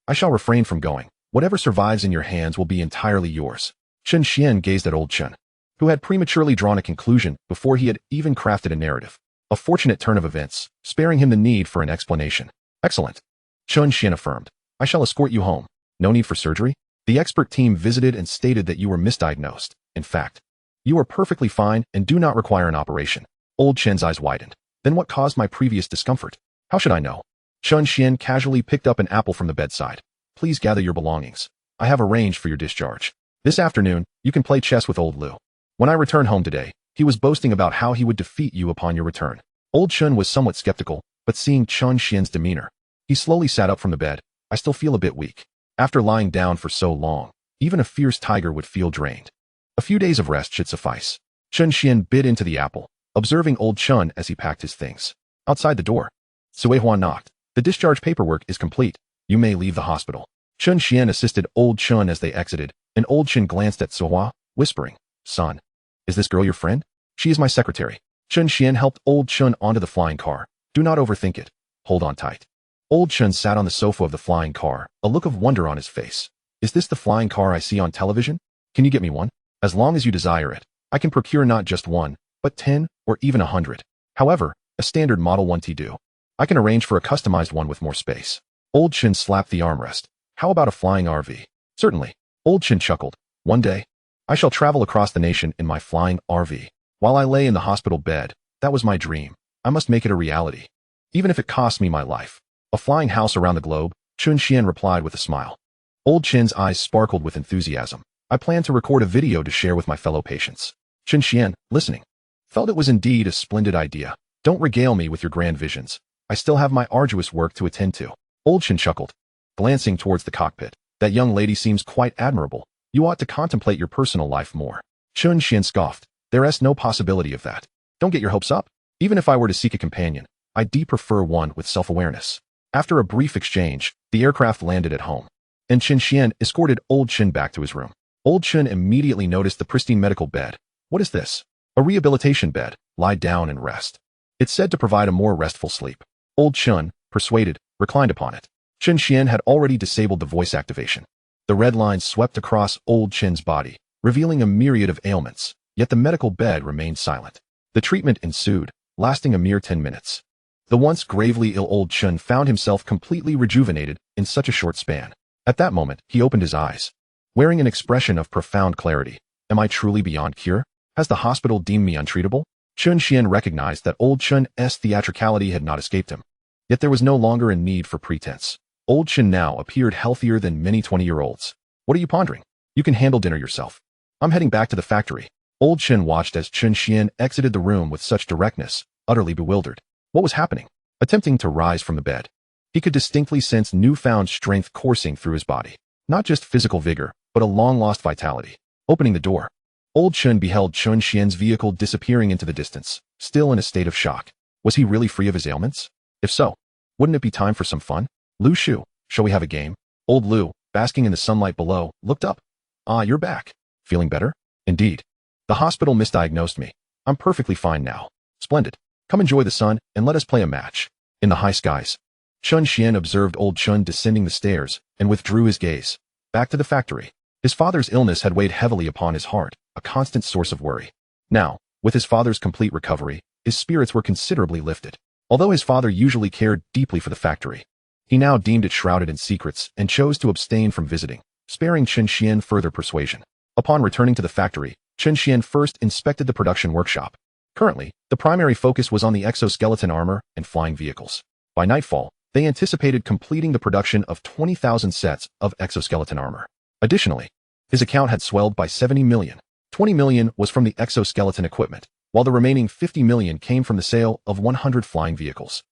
[SPEAKER 1] I shall refrain from going. Whatever survives in your hands will be entirely yours. Chen Xuan gazed at Old Chen, who had prematurely drawn a conclusion before he had even crafted a narrative. A fortunate turn of events, sparing him the need for an explanation. Excellent. Chen Xuan affirmed. I shall escort you home. No need for surgery? The expert team visited and stated that you were misdiagnosed. In fact, you are perfectly fine and do not require an operation. Old Chen's eyes widened. Then what caused my previous discomfort? How should I know? Chen Xuan casually picked up an apple from the bedside. Please gather your belongings. I have arranged for your discharge. This afternoon, you can play chess with old Lu. When I return home today, he was boasting about how he would defeat you upon your return. Old Chen was somewhat skeptical, but seeing Chen Xuan's demeanor, he slowly sat up from the bed. I still feel a bit weak. After lying down for so long, even a fierce tiger would feel drained. A few days of rest should suffice. Chen Xuan bit into the apple, observing Old Chen as he packed his things. Outside the door, Sui Huan knocked. The discharge paperwork is complete. You may leave the hospital. Chen Xuan assisted Old Chen as they exited, and Old Chen glanced at Suhua, whispering, Son, is this girl your friend? She is my secretary. Chen Xuan helped Old Chen onto the flying car. Do not overthink it. Hold on tight. Old Chen sat on the sofa of the flying car, a look of wonder on his face. Is this the flying car I see on television? Can you get me one? As long as you desire it, I can procure not just one, but 10 or even 100. However, a standard Model 1T do. I can arrange for a customized one with more space. Old Chen slapped the armrest. How about a flying RV? Certainly. Old Chen chuckled. One day, I shall travel across the nation in my flying RV. While I lay in the hospital bed, that was my dream. I must make it a reality. Even if it costs me my life. A flying house around the globe, Chen Xuan replied with a smile. Old Chen's eyes sparkled with enthusiasm. I plan to record a video to share with my fellow patients. Chen Xuan, listening, felt it was indeed a splendid idea. Don't regale me with your grand visions. I still have my arduous work to attend to. Old Chen chuckled, glancing towards the cockpit. That young lady seems quite admirable. You ought to contemplate your personal life more. Chen Xuan scoffed. There is no possibility of that. Don't get your hopes up. Even if I were to seek a companion, I'd prefer one with self-awareness. After a brief exchange, the aircraft landed at home, and Chen Xuan escorted Old Chen back to his room. Old Chen immediately noticed the pristine medical bed. What is this? A rehabilitation bed. Lie down and rest. It's said to provide a more restful sleep. Old Chen, persuaded, reclined upon it. Chen Xuan had already disabled the voice activation. The red lines swept across Old Chen's body, revealing a myriad of ailments, yet the medical bed remained silent. The treatment ensued, lasting a mere 10 minutes. The once gravely ill Old Chen found himself completely rejuvenated in such a short span. At that moment, he opened his eyes, wearing an expression of profound clarity. Am I truly beyond cure? Has the hospital deemed me untreatable? Chen Xuan recognized that Old Chen's theatricality had not escaped him. Yet there was no longer a need for pretense. Old Chen now appeared healthier than many 20-year-olds. What are you pondering? You can handle dinner yourself. I'm heading back to the factory. Old Chen watched as Chen Xuan exited the room with such directness, utterly bewildered. What was happening? Attempting to rise from the bed, he could distinctly sense newfound strength coursing through his body. Not just physical vigor, but a long-lost vitality. Opening the door, Old Chen beheld Chen Xuan's vehicle disappearing into the distance, still in a state of shock. Was he really free of his ailments? If so, wouldn't it be time for some fun? Lu Shu, shall we have a game? Old Lu, basking in the sunlight below, looked up. Ah, you're back. Feeling better? Indeed. The hospital misdiagnosed me. I'm perfectly fine now. Splendid. Come enjoy the sun, and let us play a match. In the high skies, Chen Xuan observed Old Chen descending the stairs, and withdrew his gaze. Back to the factory. His father's illness had weighed heavily upon his heart, a constant source of worry. Now, with his father's complete recovery, his spirits were considerably lifted. Although his father usually cared deeply for the factory, he now deemed it shrouded in secrets and chose to abstain from visiting, sparing Chen Xuan further persuasion. Upon returning to the factory, Chen Xuan first inspected the production workshop. Currently, the primary focus was on the exoskeleton armor and flying vehicles. By nightfall, they anticipated completing the production of 20,000 sets of exoskeleton armor. Additionally, his account had swelled by 70 million. 20 million was from the exoskeleton equipment, while the remaining 50 million came from the sale of 100 flying vehicles.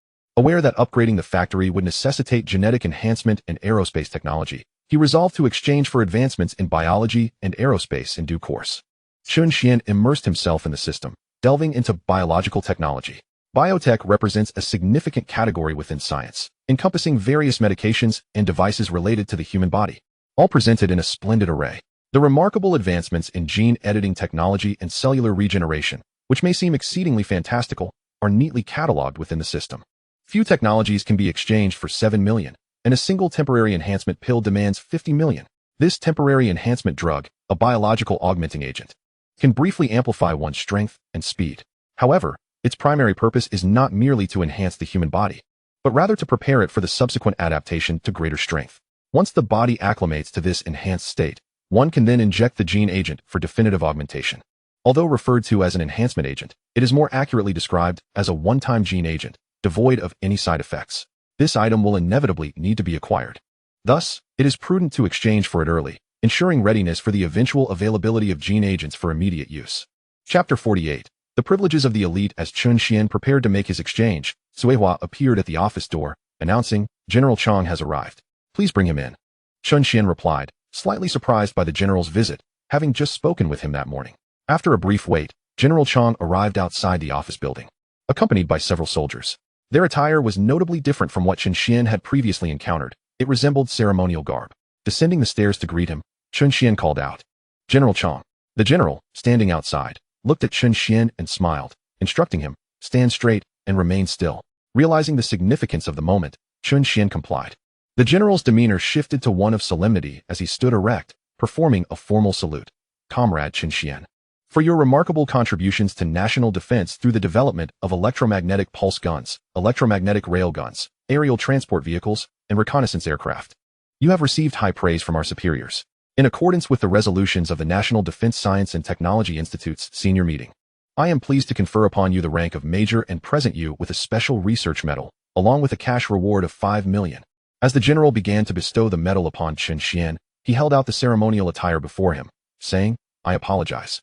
[SPEAKER 1] Aware that upgrading the factory would necessitate genetic enhancement and aerospace technology, he resolved to exchange for advancements in biology and aerospace in due course. Chen Xuan immersed himself in the system, delving into biological technology. Biotech represents a significant category within science, encompassing various medications and devices related to the human body, all presented in a splendid array. The remarkable advancements in gene editing technology and cellular regeneration, which may seem exceedingly fantastical, are neatly cataloged within the system. Few technologies can be exchanged for 7 million, and a single temporary enhancement pill demands 50 million. This temporary enhancement drug, a biological augmenting agent, can briefly amplify one's strength and speed. However, its primary purpose is not merely to enhance the human body, but rather to prepare it for the subsequent adaptation to greater strength. Once the body acclimates to this enhanced state, one can then inject the gene agent for definitive augmentation. Although referred to as an enhancement agent, it is more accurately described as a one-time gene agent, devoid of any side effects. This item will inevitably need to be acquired. Thus, it is prudent to exchange for it early, ensuring readiness for the eventual availability of gene agents for immediate use. Chapter 48. The privileges of the elite. As Chen Xuan prepared to make his exchange, Suihua appeared at the office door, announcing, "General Chang has arrived. Please bring him in." Chen Xuan replied, slightly surprised by the general's visit, having just spoken with him that morning. After a brief wait, General Chang arrived outside the office building, accompanied by several soldiers. Their attire was notably different from what Chen Xuan had previously encountered. It resembled ceremonial garb. Descending the stairs to greet him, Chen Xuan called out, "General Chang." The general, standing outside, looked at Chen Xuan and smiled, instructing him, "Stand straight and remain still." Realizing the significance of the moment, Chen Xuan complied. The general's demeanor shifted to one of solemnity as he stood erect, performing a formal salute. "Comrade Chen Xuan, for your remarkable contributions to national defense through the development of electromagnetic pulse guns, electromagnetic railguns, aerial transport vehicles, and reconnaissance aircraft, you have received high praise from our superiors. In accordance with the resolutions of the National Defense Science and Technology Institute's senior meeting, I am pleased to confer upon you the rank of Major and present you with a special research medal, along with a cash reward of 5 million. As the general began to bestow the medal upon Chen Xuan, he held out the ceremonial attire before him, saying, "I apologize.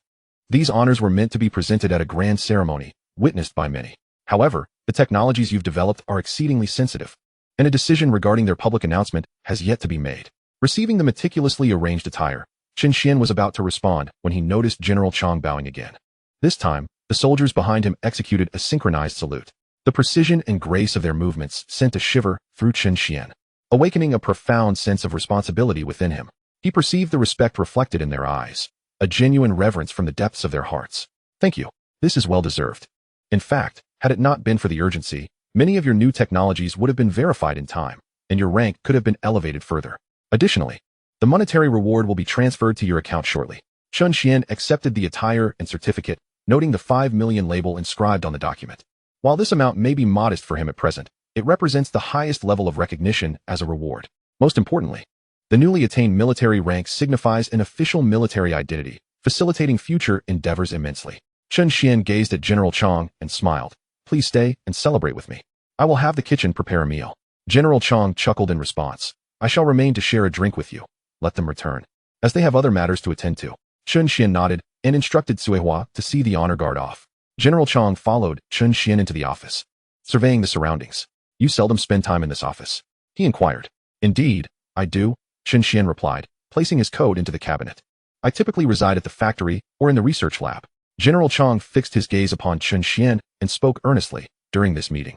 [SPEAKER 1] These honors were meant to be presented at a grand ceremony, witnessed by many. However, the technologies you've developed are exceedingly sensitive, and a decision regarding their public announcement has yet to be made." Receiving the meticulously arranged attire, Chen Xuan was about to respond when he noticed General Chang bowing again. This time, the soldiers behind him executed a synchronized salute. The precision and grace of their movements sent a shiver through Chen Xuan, awakening a profound sense of responsibility within him. He perceived the respect reflected in their eyes, a genuine reverence from the depths of their hearts. "Thank you. This is well deserved. In fact, had it not been for the urgency, many of your new technologies would have been verified in time, and your rank could have been elevated further. Additionally, the monetary reward will be transferred to your account shortly." Chen Xuan accepted the attire and certificate, noting the 5 million label inscribed on the document. While this amount may be modest for him at present, it represents the highest level of recognition as a reward. Most importantly, the newly attained military rank signifies an official military identity, facilitating future endeavors immensely. Chen Xuan gazed at General Chang and smiled. "Please stay and celebrate with me. I will have the kitchen prepare a meal." General Chang chuckled in response. "I shall remain to share a drink with you. Let them return, as they have other matters to attend to." Chen Xuan nodded and instructed Suihua to see the honor guard off. General Chang followed Chen Xuan into the office, surveying the surroundings. "You seldom spend time in this office?" he inquired. "Indeed, I do," Chen Xuan replied, placing his coat into the cabinet. "I typically reside at the factory or in the research lab." General Chang fixed his gaze upon Chen Xuan and spoke earnestly. "During this meeting,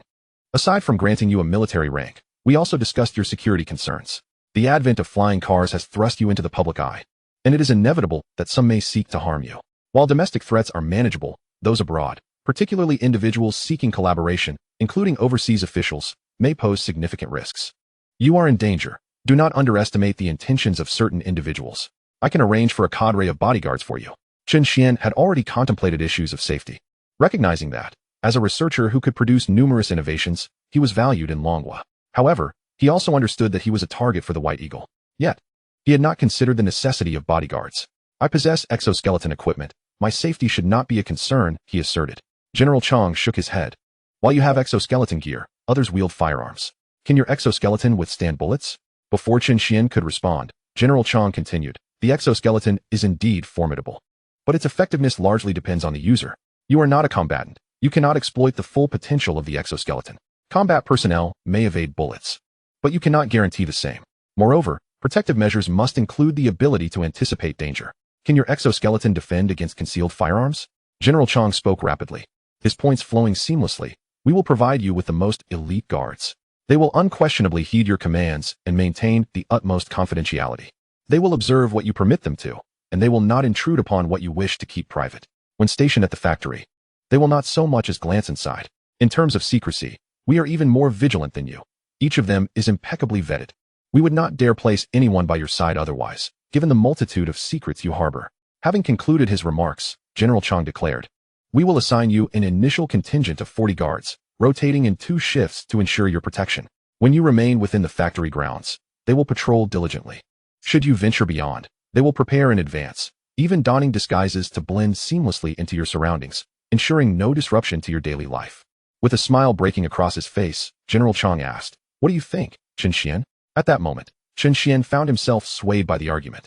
[SPEAKER 1] aside from granting you a military rank, we also discussed your security concerns. The advent of flying cars has thrust you into the public eye, and it is inevitable that some may seek to harm you. While domestic threats are manageable, those abroad, particularly individuals seeking collaboration, including overseas officials, may pose significant risks. You are in danger. Do not underestimate the intentions of certain individuals. I can arrange for a cadre of bodyguards for you." Chen Xuan had already contemplated issues of safety. Recognizing that, as a researcher who could produce numerous innovations, he was valued in Longhua. However, he also understood that he was a target for the White Eagle. Yet, he had not considered the necessity of bodyguards. "I possess exoskeleton equipment. My safety should not be a concern," he asserted. General Chang shook his head. "While you have exoskeleton gear, others wield firearms. Can your exoskeleton withstand bullets?" Before Chen Xuan could respond, General Chang continued, "The exoskeleton is indeed formidable, but its effectiveness largely depends on the user. You are not a combatant. You cannot exploit the full potential of the exoskeleton. Combat personnel may evade bullets, but you cannot guarantee the same. Moreover, protective measures must include the ability to anticipate danger. Can your exoskeleton defend against concealed firearms? General Chang spoke rapidly, his points flowing seamlessly. We will provide you with the most elite guards. They will unquestionably heed your commands and maintain the utmost confidentiality. They will observe what you permit them to, and they will not intrude upon what you wish to keep private. When stationed at the factory, they will not so much as glance inside. In terms of secrecy, we are even more vigilant than you. Each of them is impeccably vetted. We would not dare place anyone by your side otherwise, given the multitude of secrets you harbor. Having concluded his remarks, General Chang declared, we will assign you an initial contingent of 40 guards, rotating in 2 shifts to ensure your protection. When you remain within the factory grounds, they will patrol diligently. Should you venture beyond, they will prepare in advance, even donning disguises to blend seamlessly into your surroundings, ensuring no disruption to your daily life. With a smile breaking across his face, General Chang asked, what do you think, Chen Xuan? At that moment, Chen Xuan found himself swayed by the argument.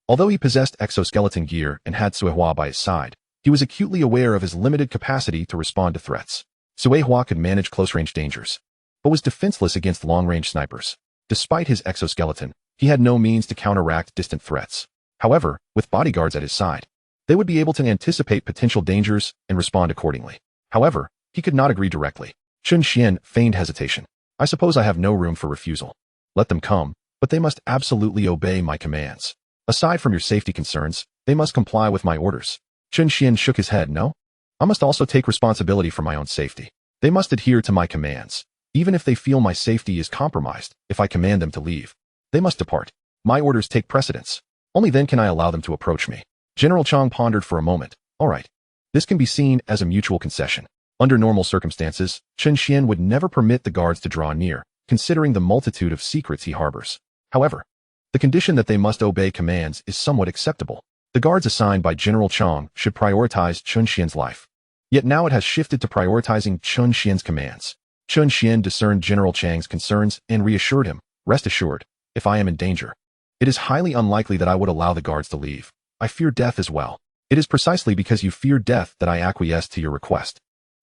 [SPEAKER 1] Although he possessed exoskeleton gear and had Sui Hua by his side, he was acutely aware of his limited capacity to respond to threats. Sui Hua could manage close-range dangers, but was defenseless against long-range snipers. Despite his exoskeleton, he had no means to counteract distant threats. However, with bodyguards at his side, they would be able to anticipate potential dangers and respond accordingly. However, he could not agree directly. Chen Xuan feigned hesitation. I suppose I have no room for refusal. Let them come, but they must absolutely obey my commands. Aside from your safety concerns, they must comply with my orders. Chen Xuan shook his head. No? I must also take responsibility for my own safety. They must adhere to my commands, even if they feel my safety is compromised. If I command them to leave, they must depart. My orders take precedence. Only then can I allow them to approach me. General Chang pondered for a moment. All right. This can be seen as a mutual concession. Under normal circumstances, Chen Xuan would never permit the guards to draw near, considering the multitude of secrets he harbors. However, the condition that they must obey commands is somewhat acceptable. The guards assigned by General Chang should prioritize Chen Xuan's life. Yet now it has shifted to prioritizing Chen Xuan's commands. Chen Xuan discerned General Chang's concerns and reassured him, rest assured, if I am in danger, it is highly unlikely that I would allow the guards to leave. I fear death as well. It is precisely because you fear death that I acquiesce to your request.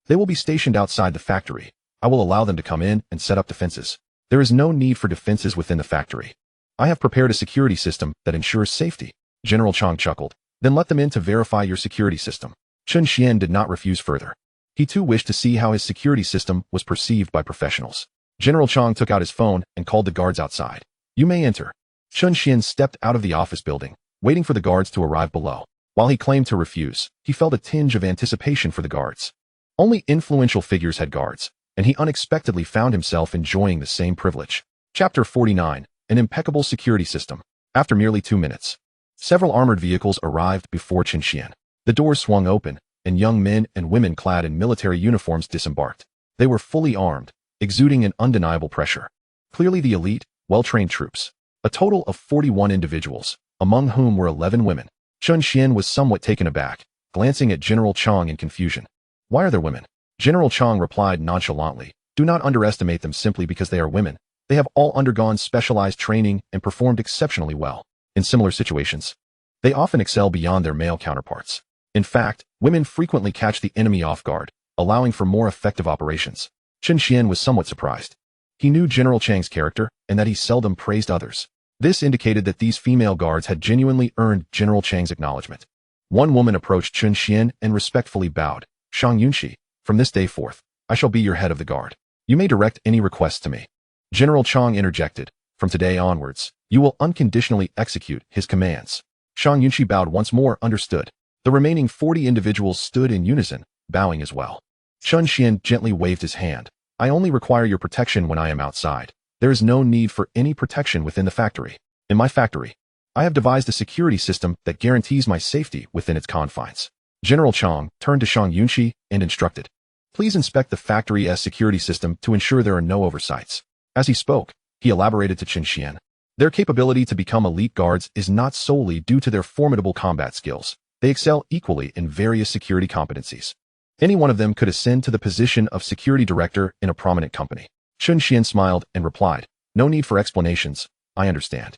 [SPEAKER 1] They will be stationed outside the factory. I will allow them to come in and set up defenses. There is no need for defenses within the factory. I have prepared a security system that ensures safety. General Chang chuckled. Then let them in to verify your security system. Chen Xuan did not refuse further. He too wished to see how his security system was perceived by professionals. General Chang took out his phone and called the guards outside. You may enter. Chen Xuan stepped out of the office building, waiting for the guards to arrive below. While he claimed to refuse, he felt a tinge of anticipation for the guards. Only influential figures had guards, and he unexpectedly found himself enjoying the same privilege. Chapter 49. An impeccable security system. After merely 2 minutes, several armored vehicles arrived before Chen Xuan. The doors swung open, and young men and women clad in military uniforms disembarked. They were fully armed, exuding an undeniable pressure. Clearly the elite, well-trained troops. A total of 41 individuals, among whom were 11 women. Chen Xuan was somewhat taken aback, glancing at General Chang in confusion. Why are there women? General Chang replied nonchalantly. Do not underestimate them simply because they are women. They have all undergone specialized training and performed exceptionally well. In similar situations, they often excel beyond their male counterparts. In fact, women frequently catch the enemy off guard, allowing for more effective operations. Chen Xuan was somewhat surprised. He knew General Chang's character and that he seldom praised others. This indicated that these female guards had genuinely earned General Chang's acknowledgement. One woman approached Chen Xuan and respectfully bowed. Shang Yunxi, from this day forth, I shall be your head of the guard. You may direct any requests to me. General Chang interjected. From today onwards, you will unconditionally execute his commands. Shang Yunxi bowed once more. Understood. The remaining 40 individuals stood in unison, bowing as well. Chen Xuan gently waved his hand. I only require your protection when I am outside. There is no need for any protection within the factory. In my factory, I have devised a security system that guarantees my safety within its confines. General Chang turned to Shang Yunxi and instructed. Please inspect the factory's security system to ensure there are no oversights. As he spoke, he elaborated to Chen Xuan. Their capability to become elite guards is not solely due to their formidable combat skills. They excel equally in various security competencies. Any one of them could ascend to the position of security director in a prominent company. Chen Xuan smiled and replied, no need for explanations, I understand.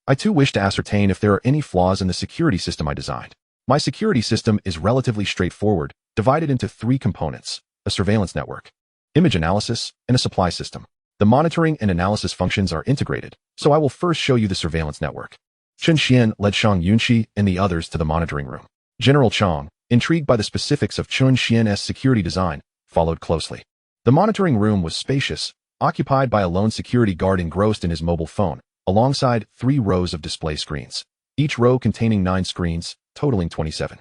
[SPEAKER 1] I too wish to ascertain if there are any flaws in the security system I designed. My security system is relatively straightforward, divided into 3 components, a surveillance network, image analysis, and a supply system. The monitoring and analysis functions are integrated, so I will first show you the surveillance network. Chen Xuan led Xiang Yunqi and the others to the monitoring room. General Chang, intrigued by the specifics of Chen Xian's security design, followed closely. The monitoring room was spacious, occupied by a lone security guard engrossed in his mobile phone, alongside 3 rows of display screens, each row containing 9 screens, totaling 27.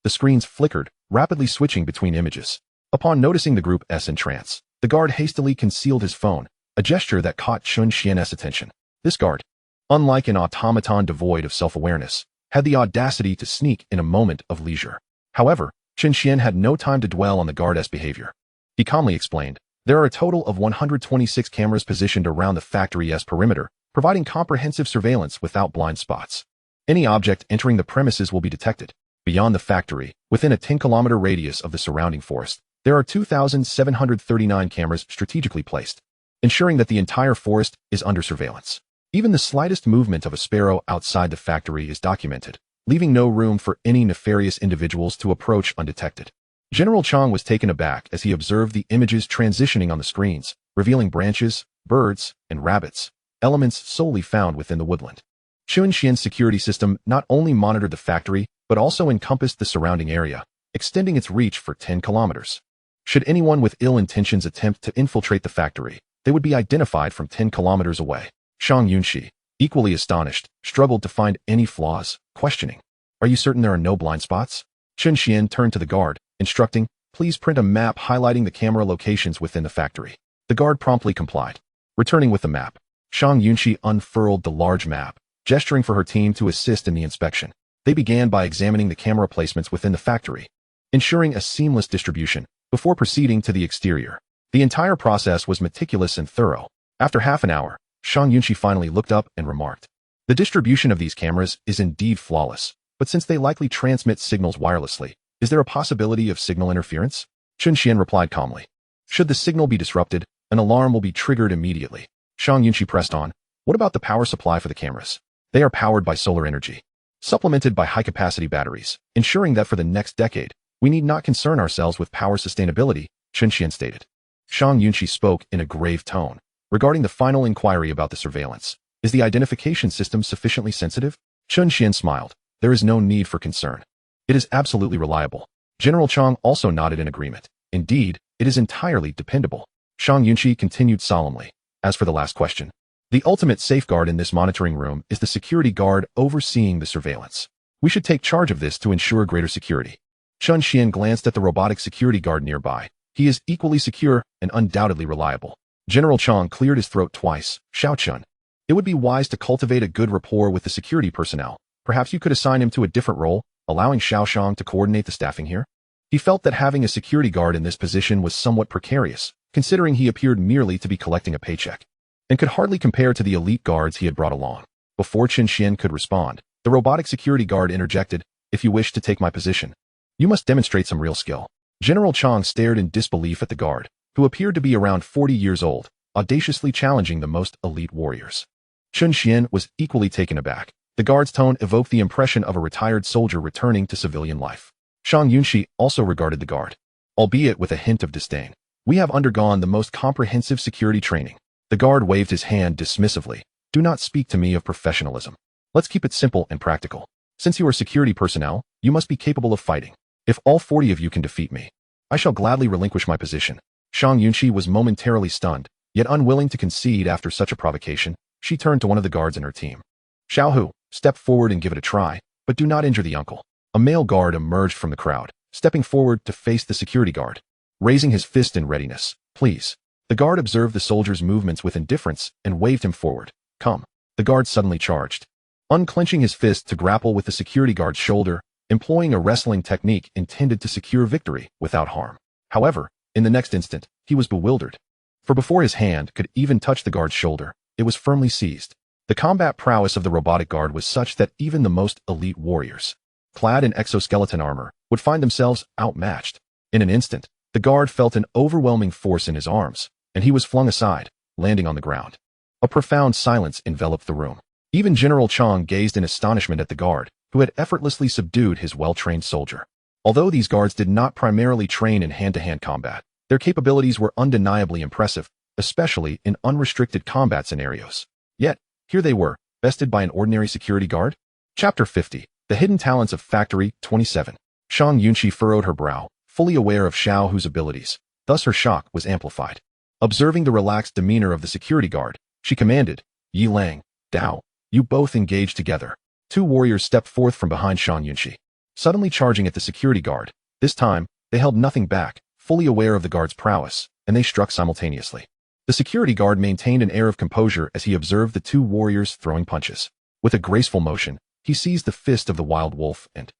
[SPEAKER 1] The screens flickered, rapidly switching between images. Upon noticing the group S in trance, the guard hastily concealed his phone, a gesture that caught Chen Xian's attention. This guard, unlike an automaton devoid of self-awareness, had the audacity to sneak in a moment of leisure. However, Chen Xuan had no time to dwell on the guard's behavior. He calmly explained, "There are a total of 126 cameras positioned around the factory's perimeter, providing comprehensive surveillance without blind spots. Any object entering the premises will be detected. Beyond the factory, within a 10-kilometer radius of the surrounding forest, there are 2,739 cameras strategically placed, ensuring that the entire forest is under surveillance. Even the slightest movement of a sparrow outside the factory is documented, leaving no room for any nefarious individuals to approach undetected." General Chang was taken aback as he observed the images transitioning on the screens, revealing branches, birds, and rabbits, elements solely found within the woodland. Chen Xian's security system not only monitored the factory, but also encompassed the surrounding area, extending its reach for 10 kilometers. Should anyone with ill intentions attempt to infiltrate the factory, they would be identified from 10 kilometers away. Xiang Yunqi, equally astonished, struggled to find any flaws, questioning, "Are you certain there are no blind spots?" Chen Xian turned to the guard, instructing, "Please print a map highlighting the camera locations within the factory." The guard promptly complied. Returning with the map, Xiang Yunqi unfurled the large map, gesturing for her team to assist in the inspection. They began by examining the camera placements within the factory, ensuring a seamless distribution, before proceeding to the exterior. The entire process was meticulous and thorough. After half an hour, Xiang Yunqi finally looked up and remarked, "The distribution of these cameras is indeed flawless, but since they likely transmit signals wirelessly, is there a possibility of signal interference?" Chen Xian replied calmly, "Should the signal be disrupted, an alarm will be triggered immediately." Xiang Yunqi pressed on, "What about the power supply for the cameras?" "They are powered by solar energy, supplemented by high-capacity batteries, ensuring that for the next decade, we need not concern ourselves with power sustainability," Chen Xian stated. Xiang Yunqi spoke in a grave tone. "Regarding the final inquiry about the surveillance, is the identification system sufficiently sensitive?" Chen Xian smiled. "There is no need for concern. It is absolutely reliable." General Chang also nodded in agreement. "Indeed, it is entirely dependable." Xiang Yunqi continued solemnly. "As for the last question, the ultimate safeguard in this monitoring room is the security guard overseeing the surveillance. We should take charge of this to ensure greater security." Chen Xian glanced at the robotic security guard nearby. "He is equally secure and undoubtedly reliable." General Chang cleared his throat twice. "Xiao Chun, it would be wise to cultivate a good rapport with the security personnel. Perhaps you could assign him to a different role, allowing Xiao Shang to coordinate the staffing here." He felt that having a security guard in this position was somewhat precarious, considering he appeared merely to be collecting a paycheck, and could hardly compare to the elite guards he had brought along. Before Chen Xian could respond, the robotic security guard interjected, "If you wish to take my position, you must demonstrate some real skill." General Chang stared in disbelief at the guard, who appeared to be around 40 years old, audaciously challenging the most elite warriors. Chen Xian was equally taken aback. The guard's tone evoked the impression of a retired soldier returning to civilian life. Xiang Yunqi also regarded the guard, albeit with a hint of disdain. "We have undergone the most comprehensive security training." The guard waved his hand dismissively. "Do not speak to me of professionalism. Let's keep it simple and practical. Since you are security personnel, you must be capable of fighting. If all 40 of you can defeat me, I shall gladly relinquish my position." Xiang Yunqi was momentarily stunned, yet unwilling to concede after such a provocation. She turned to one of the guards in her team. "Xiao Hu, step forward and give it a try, but do not injure the uncle." A male guard emerged from the crowd, stepping forward to face the security guard, raising his fist in readiness. "Please." The guard observed the soldier's movements with indifference and waved him forward. "Come." The guard suddenly charged, unclenching his fist to grapple with the security guard's shoulder, employing a wrestling technique intended to secure victory without harm. However, in the next instant, he was bewildered, for before his hand could even touch the guard's shoulder, it was firmly seized. The combat prowess of the robotic guard was such that even the most elite warriors, clad in exoskeleton armor, would find themselves outmatched. In an instant, the guard felt an overwhelming force in his arms, and he was flung aside, landing on the ground. A profound silence enveloped the room. Even General Chang gazed in astonishment at the guard, who had effortlessly subdued his well-trained soldier. Although these guards did not primarily train in hand-to-hand combat, Their capabilities were undeniably impressive, especially in unrestricted combat scenarios. Yet, here they were, bested by an ordinary security guard? Chapter 50. The Hidden Talents of Factory 27. Shang Yunqi furrowed her brow, fully aware of Xiao Hu's abilities. Thus her shock was amplified. Observing the relaxed demeanor of the security guard, she commanded, Yi Lang, Dao, you both engage together. Two warriors stepped forth from behind Shang Yunqi, suddenly charging at the security guard. This time, they held nothing back, fully aware of the guard's prowess, and they struck simultaneously. The security guard maintained an air of composure as he observed the two warriors throwing punches. With a graceful motion, he seized the fist of the wild wolf and,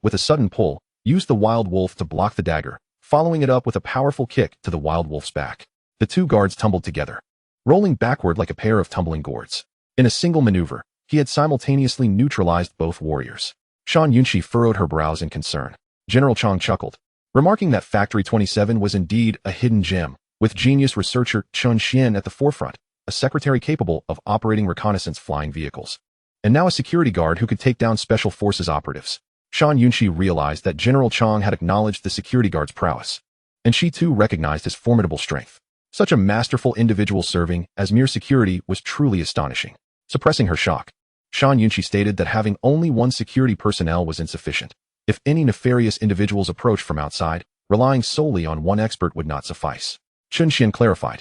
[SPEAKER 1] with a sudden pull, used the wild wolf to block the dagger, following it up with a powerful kick to the wild wolf's back. The two guards tumbled together, rolling backward like a pair of tumbling gourds. In a single maneuver, he had simultaneously neutralized both warriors. Shang Yunqi furrowed her brows in concern. General Chang chuckled, remarking that Factory 27 was indeed a hidden gem, with genius researcher Chen Xuan at the forefront, a secretary capable of operating reconnaissance flying vehicles, and now a security guard who could take down special forces operatives. Shang Yunqi realized that General Chang had acknowledged the security guard's prowess, and she too recognized his formidable strength. Such a masterful individual serving as mere security was truly astonishing. Suppressing her shock, Shang Yunqi stated that having only one security personnel was insufficient. If any nefarious individuals approached from outside, relying solely on one expert would not suffice. Chen Xuan clarified,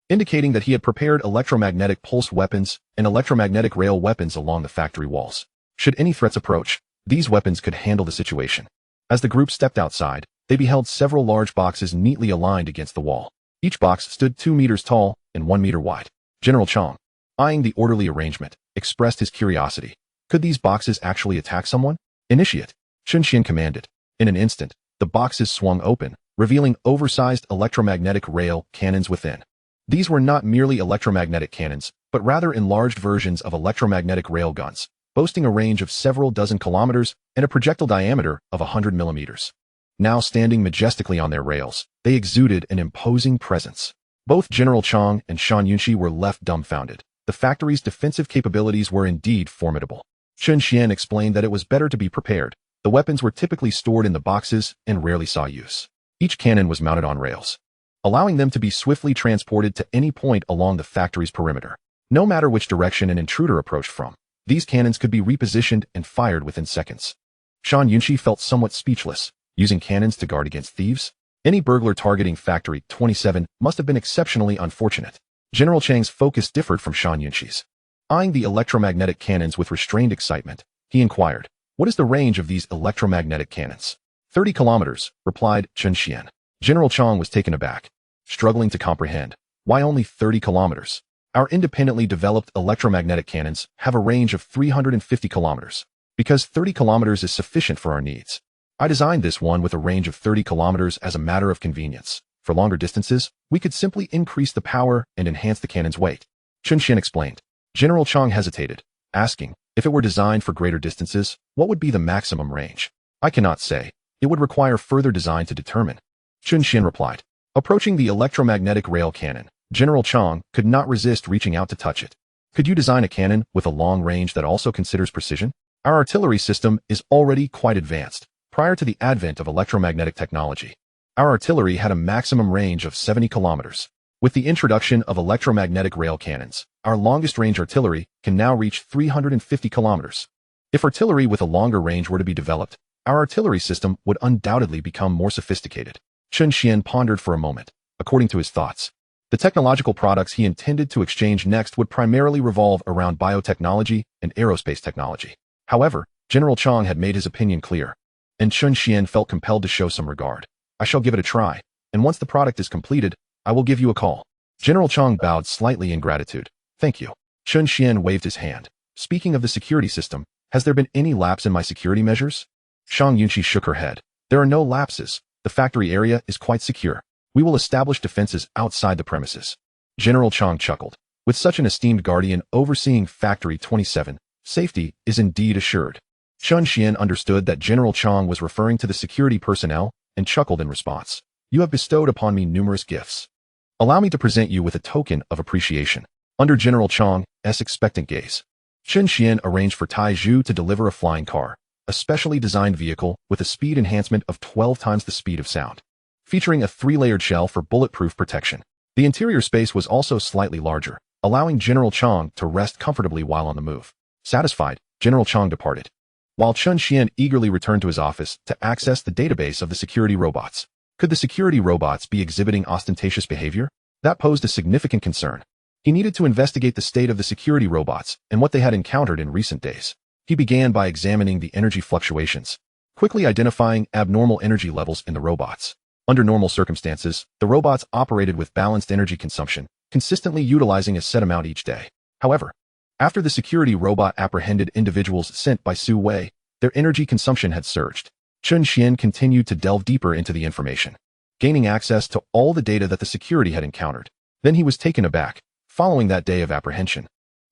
[SPEAKER 1] indicating that he had prepared electromagnetic pulse weapons and electromagnetic rail weapons along the factory walls. Should any threats approach, these weapons could handle the situation. As the group stepped outside, they beheld several large boxes neatly aligned against the wall. Each box stood 2 meters tall and 1 meter wide. General Chang, eyeing the orderly arrangement, expressed his curiosity. Could these boxes actually attack someone? Initiate, Chen Xuan commanded. In an instant, the boxes swung open, revealing oversized electromagnetic rail cannons within. These were not merely electromagnetic cannons, but rather enlarged versions of electromagnetic railguns, boasting a range of several dozen kilometers and a projectile diameter of 100 millimeters. Now standing majestically on their rails, they exuded an imposing presence. Both General Chang and Shang Yunqi were left dumbfounded. The factory's defensive capabilities were indeed formidable. Chen Xuan explained that it was better to be prepared. The weapons were typically stored in the boxes and rarely saw use. Each cannon was mounted on rails, allowing them to be swiftly transported to any point along the factory's perimeter. No matter which direction an intruder approached from, these cannons could be repositioned and fired within seconds. Shang Yunqi felt somewhat speechless. Using cannons to guard against thieves? Any burglar targeting Factory 27 must have been exceptionally unfortunate. General Chang's focus differed from Shang Yunqi's. Eyeing the electromagnetic cannons with restrained excitement, he inquired, what is the range of these electromagnetic cannons? 30 kilometers, replied Chen Xuan. General Chang was taken aback, struggling to comprehend. Why only 30 kilometers? Our independently developed electromagnetic cannons have a range of 350 kilometers. Because 30 kilometers is sufficient for our needs. I designed this one with a range of 30 kilometers as a matter of convenience. For longer distances, we could simply increase the power and enhance the cannon's weight. Chen Xuan explained. General Chang hesitated, asking, if it were designed for greater distances, what would be the maximum range? I cannot say. It would require further design to determine. Chen Xuan replied. Approaching the electromagnetic rail cannon, General Chang could not resist reaching out to touch it. Could you design a cannon with a long range that also considers precision? Our artillery system is already quite advanced. Prior to the advent of electromagnetic technology, our artillery had a maximum range of 70 kilometers. With the introduction of electromagnetic rail cannons, our longest-range artillery can now reach 350 kilometers. If artillery with a longer range were to be developed, our artillery system would undoubtedly become more sophisticated. Chen Xuan pondered for a moment. According to his thoughts, the technological products he intended to exchange next would primarily revolve around biotechnology and aerospace technology. However, General Chang had made his opinion clear, and Chen Xuan felt compelled to show some regard. I shall give it a try, and once the product is completed, I will give you a call. General Chang bowed slightly in gratitude. Thank you. Chen Xuan waved his hand. Speaking of the security system, has there been any lapse in my security measures? Shang Yunqi shook her head. There are no lapses. The factory area is quite secure. We will establish defenses outside the premises. General Chang chuckled. With such an esteemed guardian overseeing Factory 27, safety is indeed assured. Chen Xuan understood that General Chang was referring to the security personnel and chuckled in response. You have bestowed upon me numerous gifts. Allow me to present you with a token of appreciation. Under General Chang's expectant gaze, Chen Xuan arranged for Tai Zhu to deliver a flying car, a specially designed vehicle with a speed enhancement of 12 times the speed of sound. featuring a 3-layered shell for bulletproof protection. The interior space was also slightly larger, allowing General Chang to rest comfortably while on the move. Satisfied, General Chang departed, while Chen Xuan eagerly returned to his office to access the database of the security robots. Could the security robots be exhibiting ostentatious behavior? That posed a significant concern. He needed to investigate the state of the security robots and what they had encountered in recent days. He began by examining the energy fluctuations, quickly identifying abnormal energy levels in the robots. Under normal circumstances, the robots operated with balanced energy consumption, consistently utilizing a set amount each day. However, after the security robot apprehended individuals sent by Su Wei, their energy consumption had surged. Chen Xuan continued to delve deeper into the information, gaining access to all the data that the security had encountered. Then he was taken aback. Following that day of apprehension,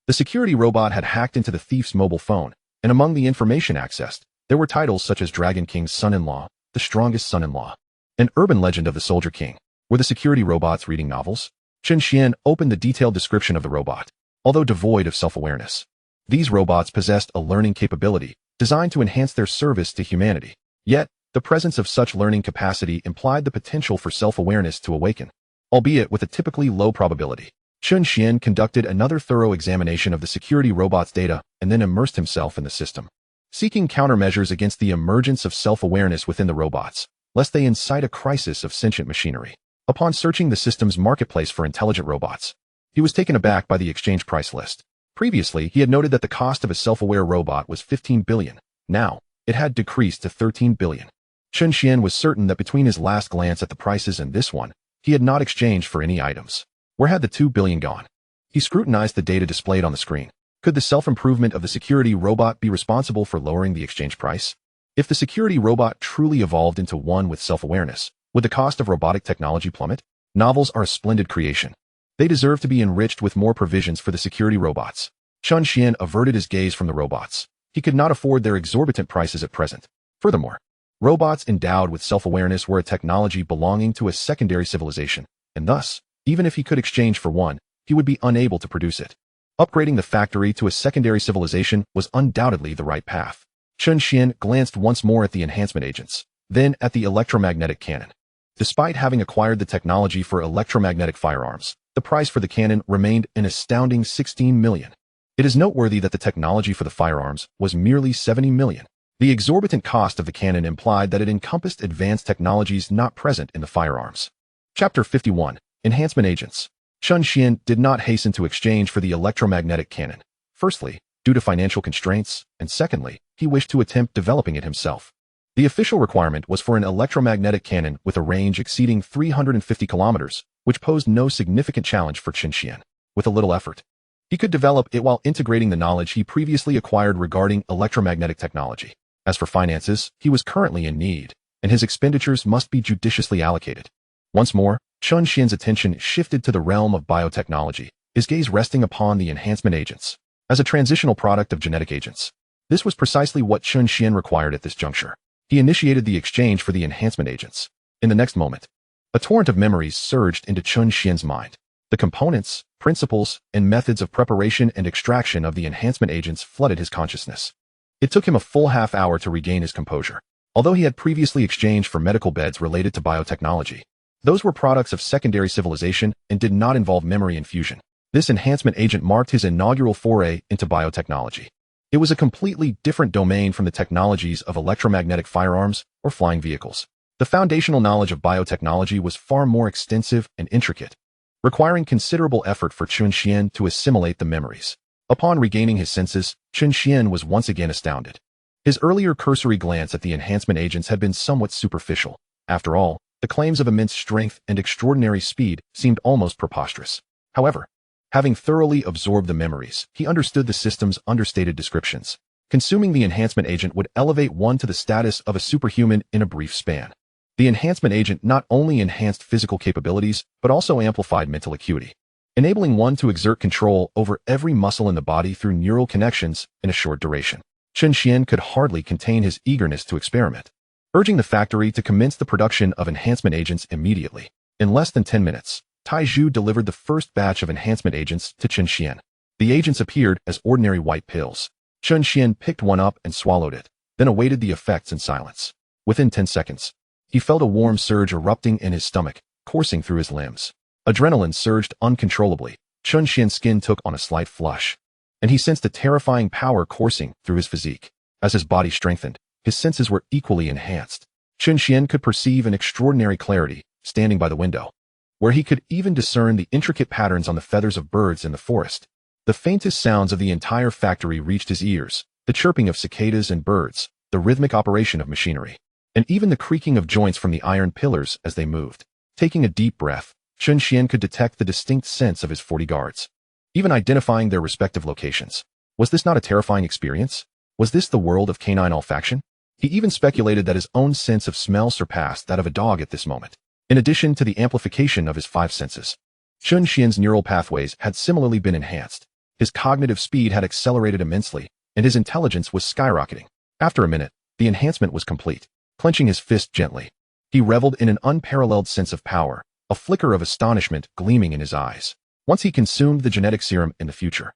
[SPEAKER 1] the security robot had hacked into the thief's mobile phone, and among the information accessed, there were titles such as Dragon King's son-in-law, the strongest son-in-law, an urban legend of the Soldier King. Were the security robots reading novels? Chen Xuan opened the detailed description of the robot. Although devoid of self-awareness, these robots possessed a learning capability designed to enhance their service to humanity. Yet, the presence of such learning capacity implied the potential for self-awareness to awaken, albeit with a typically low probability. Chen Xuan conducted another thorough examination of the security robot's data and then immersed himself in the system, seeking countermeasures against the emergence of self-awareness within the robots, lest they incite a crisis of sentient machinery. Upon searching the system's marketplace for intelligent robots, he was taken aback by the exchange price list. Previously, he had noted that the cost of a self-aware robot was 15 billion. Now, it had decreased to 13 billion. Chen Xuan was certain that between his last glance at the prices and this one, he had not exchanged for any items. Where had the 2 billion gone? He scrutinized the data displayed on the screen. Could the self-improvement of the security robot be responsible for lowering the exchange price? If the security robot truly evolved into one with self-awareness, would the cost of robotic technology plummet? Novels are a splendid creation. They deserve to be enriched with more provisions for the security robots. Chen Xuan averted his gaze from the robots. He could not afford their exorbitant prices at present. Furthermore, robots endowed with self-awareness were a technology belonging to a secondary civilization, and thus, even if he could exchange for one, he would be unable to produce it. Upgrading the factory to a secondary civilization was undoubtedly the right path. Chen Xuan glanced once more at the enhancement agents, then at the electromagnetic cannon. Despite having acquired the technology for electromagnetic firearms, the price for the cannon remained an astounding 16 million. It is noteworthy that the technology for the firearms was merely 70 million. The exorbitant cost of the cannon implied that it encompassed advanced technologies not present in the firearms. Chapter 51. Enhancement Agents. Chen Xuan did not hasten to exchange for the electromagnetic cannon. Firstly, due to financial constraints, and secondly, he wished to attempt developing it himself. The official requirement was for an electromagnetic cannon with a range exceeding 350 kilometers, which posed no significant challenge for Chen Xuan. With a little effort, he could develop it while integrating the knowledge he previously acquired regarding electromagnetic technology. As for finances, he was currently in need, and his expenditures must be judiciously allocated. Once more, Chen Xuan's attention shifted to the realm of biotechnology, his gaze resting upon the enhancement agents. As a transitional product of genetic agents, this was precisely what Chen Xuan required at this juncture. He initiated the exchange for the enhancement agents. In the next moment, a torrent of memories surged into Chen Xuan's mind. The components, principles, and methods of preparation and extraction of the enhancement agents flooded his consciousness. It took him a full half hour to regain his composure. Although he had previously exchanged for medical beds related to biotechnology, those were products of secondary civilization and did not involve memory infusion. This enhancement agent marked his inaugural foray into biotechnology. It was a completely different domain from the technologies of electromagnetic firearms or flying vehicles. The foundational knowledge of biotechnology was far more extensive and intricate, requiring considerable effort for Chen Xuan to assimilate the memories. Upon regaining his senses, Chen Xuan was once again astounded. His earlier cursory glance at the enhancement agents had been somewhat superficial. After all, the claims of immense strength and extraordinary speed seemed almost preposterous. However, having thoroughly absorbed the memories, he understood the system's understated descriptions. Consuming the enhancement agent would elevate one to the status of a superhuman in a brief span. The enhancement agent not only enhanced physical capabilities, but also amplified mental acuity, enabling one to exert control over every muscle in the body through neural connections in a short duration. Chen Xuan could hardly contain his eagerness to experiment, urging the factory to commence the production of enhancement agents immediately. In less than 10 minutes, Taizhu delivered the first batch of enhancement agents to Chen Xuan. The agents appeared as ordinary white pills. Chen Xuan picked one up and swallowed it, then awaited the effects in silence. Within 10 seconds, He felt a warm surge erupting in his stomach, coursing through his limbs. Adrenaline surged uncontrollably. Chen Xuan's skin took on a slight flush, and he sensed a terrifying power coursing through his physique. As his body strengthened, his senses were equally enhanced. Chen Xuan could perceive an extraordinary clarity, standing by the window, where he could even discern the intricate patterns on the feathers of birds in the forest. The faintest sounds of the entire factory reached his ears, the chirping of cicadas and birds, the rhythmic operation of machinery, and even the creaking of joints from the iron pillars as they moved. Taking a deep breath, Chen Xuan could detect the distinct sense of his 40 guards, even identifying their respective locations. Was this not a terrifying experience? Was this the world of canine olfaction? He even speculated that his own sense of smell surpassed that of a dog at this moment. In addition to the amplification of his 5 senses, Chen Xuan's neural pathways had similarly been enhanced. His cognitive speed had accelerated immensely, and his intelligence was skyrocketing. After a minute, the enhancement was complete. Clenching his fist gently, he reveled in an unparalleled sense of power, a flicker of astonishment gleaming in his eyes. Once he consumed the genetic serum in the future,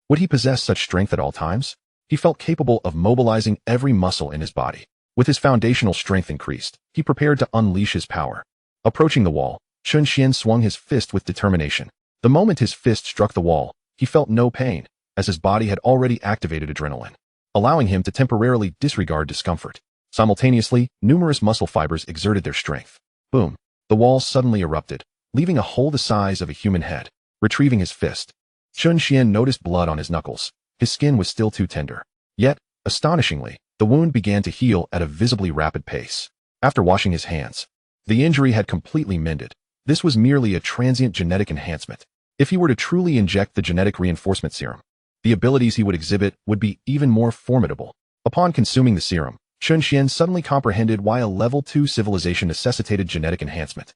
[SPEAKER 1] would he possess such strength at all times? He felt capable of mobilizing every muscle in his body. With his foundational strength increased, he prepared to unleash his power. Approaching the wall, Chen Xuan swung his fist with determination. The moment his fist struck the wall, he felt no pain, as his body had already activated adrenaline, allowing him to temporarily disregard discomfort. Simultaneously, numerous muscle fibers exerted their strength. Boom! The wall suddenly erupted, leaving a hole the size of a human head. Retrieving his fist, Chen Xuan noticed blood on his knuckles. His skin was still too tender. Yet, astonishingly, the wound began to heal at a visibly rapid pace. After washing his hands, the injury had completely mended. This was merely a transient genetic enhancement. If he were to truly inject the genetic reinforcement serum, the abilities he would exhibit would be even more formidable. Upon consuming the serum, Chen Xuan suddenly comprehended why a level 2 civilization necessitated genetic enhancement.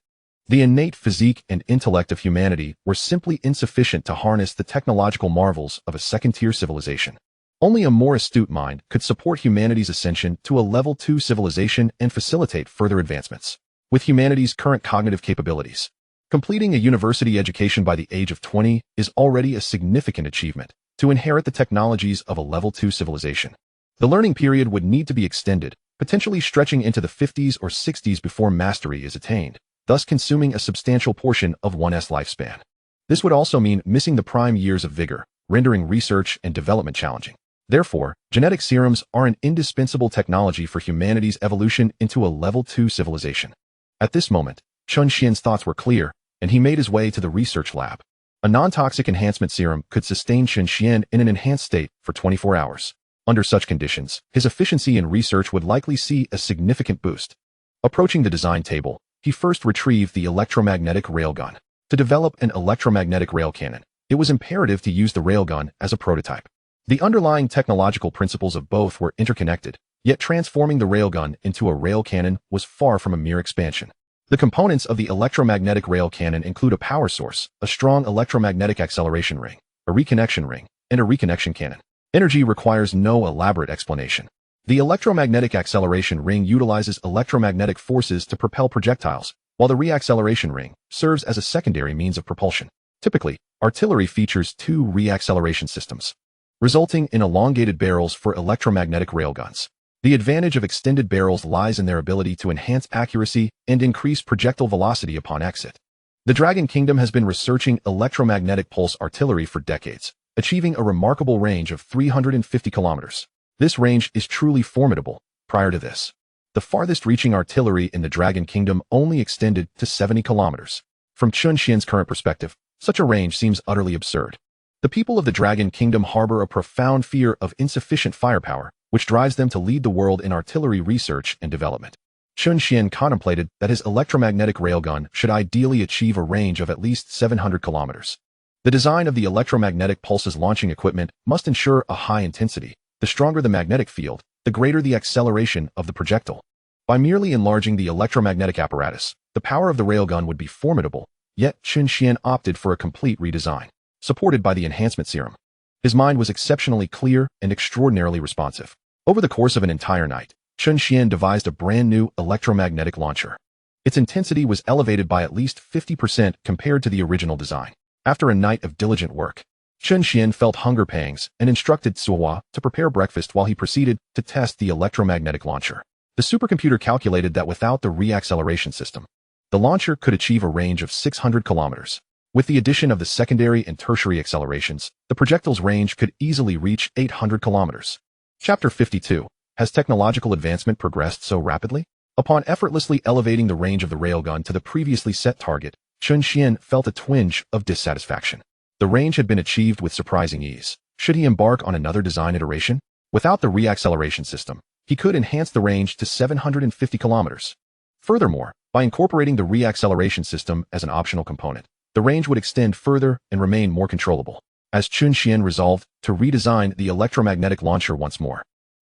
[SPEAKER 1] The innate physique and intellect of humanity were simply insufficient to harness the technological marvels of a second-tier civilization. Only a more astute mind could support humanity's ascension to a level 2 civilization and facilitate further advancements. With humanity's current cognitive capabilities, completing a university education by the age of 20 is already a significant achievement. To inherit the technologies of a level 2 civilization, the learning period would need to be extended, potentially stretching into the 50s or 60s before mastery is attained, thus consuming a substantial portion of one's lifespan. This would also mean missing the prime years of vigor, rendering research and development challenging. Therefore, genetic serums are an indispensable technology for humanity's evolution into a level 2 civilization. At this moment, Chen Xuan's thoughts were clear, and he made his way to the research lab. A non-toxic enhancement serum could sustain Chen Xuan in an enhanced state for 24 hours. Under such conditions, his efficiency in research would likely see a significant boost. Approaching the design table, he first retrieved the electromagnetic railgun. To develop an electromagnetic rail cannon, it was imperative to use the railgun as a prototype. The underlying technological principles of both were interconnected, yet transforming the railgun into a rail cannon was far from a mere expansion. The components of the electromagnetic rail cannon include a power source, a strong electromagnetic acceleration ring, a reconnection ring, and a reconnection cannon. Energy requires no elaborate explanation. The electromagnetic acceleration ring utilizes electromagnetic forces to propel projectiles, while the reacceleration ring serves as a secondary means of propulsion. Typically, artillery features 2 reacceleration systems, resulting in elongated barrels for electromagnetic railguns. The advantage of extended barrels lies in their ability to enhance accuracy and increase projectile velocity upon exit. The Dragon Kingdom has been researching electromagnetic pulse artillery for decades, achieving a remarkable range of 350 kilometers. This range is truly formidable. Prior to this, the farthest-reaching artillery in the Dragon Kingdom only extended to 70 kilometers. From Chen Xuan's current perspective, such a range seems utterly absurd. The people of the Dragon Kingdom harbor a profound fear of insufficient firepower, which drives them to lead the world in artillery research and development. Chen Xuan contemplated that his electromagnetic railgun should ideally achieve a range of at least 700 kilometers. The design of the electromagnetic pulse's launching equipment must ensure a high intensity. The stronger the magnetic field, the greater the acceleration of the projectile. By merely enlarging the electromagnetic apparatus, the power of the railgun would be formidable, yet Chen Xuan opted for a complete redesign, supported by the enhancement serum. His mind was exceptionally clear and extraordinarily responsive. Over the course of an entire night, Chen Xuan devised a brand new electromagnetic launcher. Its intensity was elevated by at least 50% compared to the original design. After a night of diligent work, Chen Xuan felt hunger pangs and instructed Suwa to prepare breakfast while he proceeded to test the electromagnetic launcher. The supercomputer calculated that without the reacceleration system, the launcher could achieve a range of 600 kilometers. With the addition of the secondary and tertiary accelerations, the projectile's range could easily reach 800 kilometers. Chapter 52. Has technological advancement progressed so rapidly? Upon effortlessly elevating the range of the railgun to the previously set target, Chen Xuan felt a twinge of dissatisfaction. The range had been achieved with surprising ease. Should he embark on another design iteration? Without the reacceleration system, he could enhance the range to 750 kilometers. Furthermore, by incorporating the reacceleration system as an optional component, the range would extend further and remain more controllable. As Chen Xuan resolved to redesign the electromagnetic launcher once more,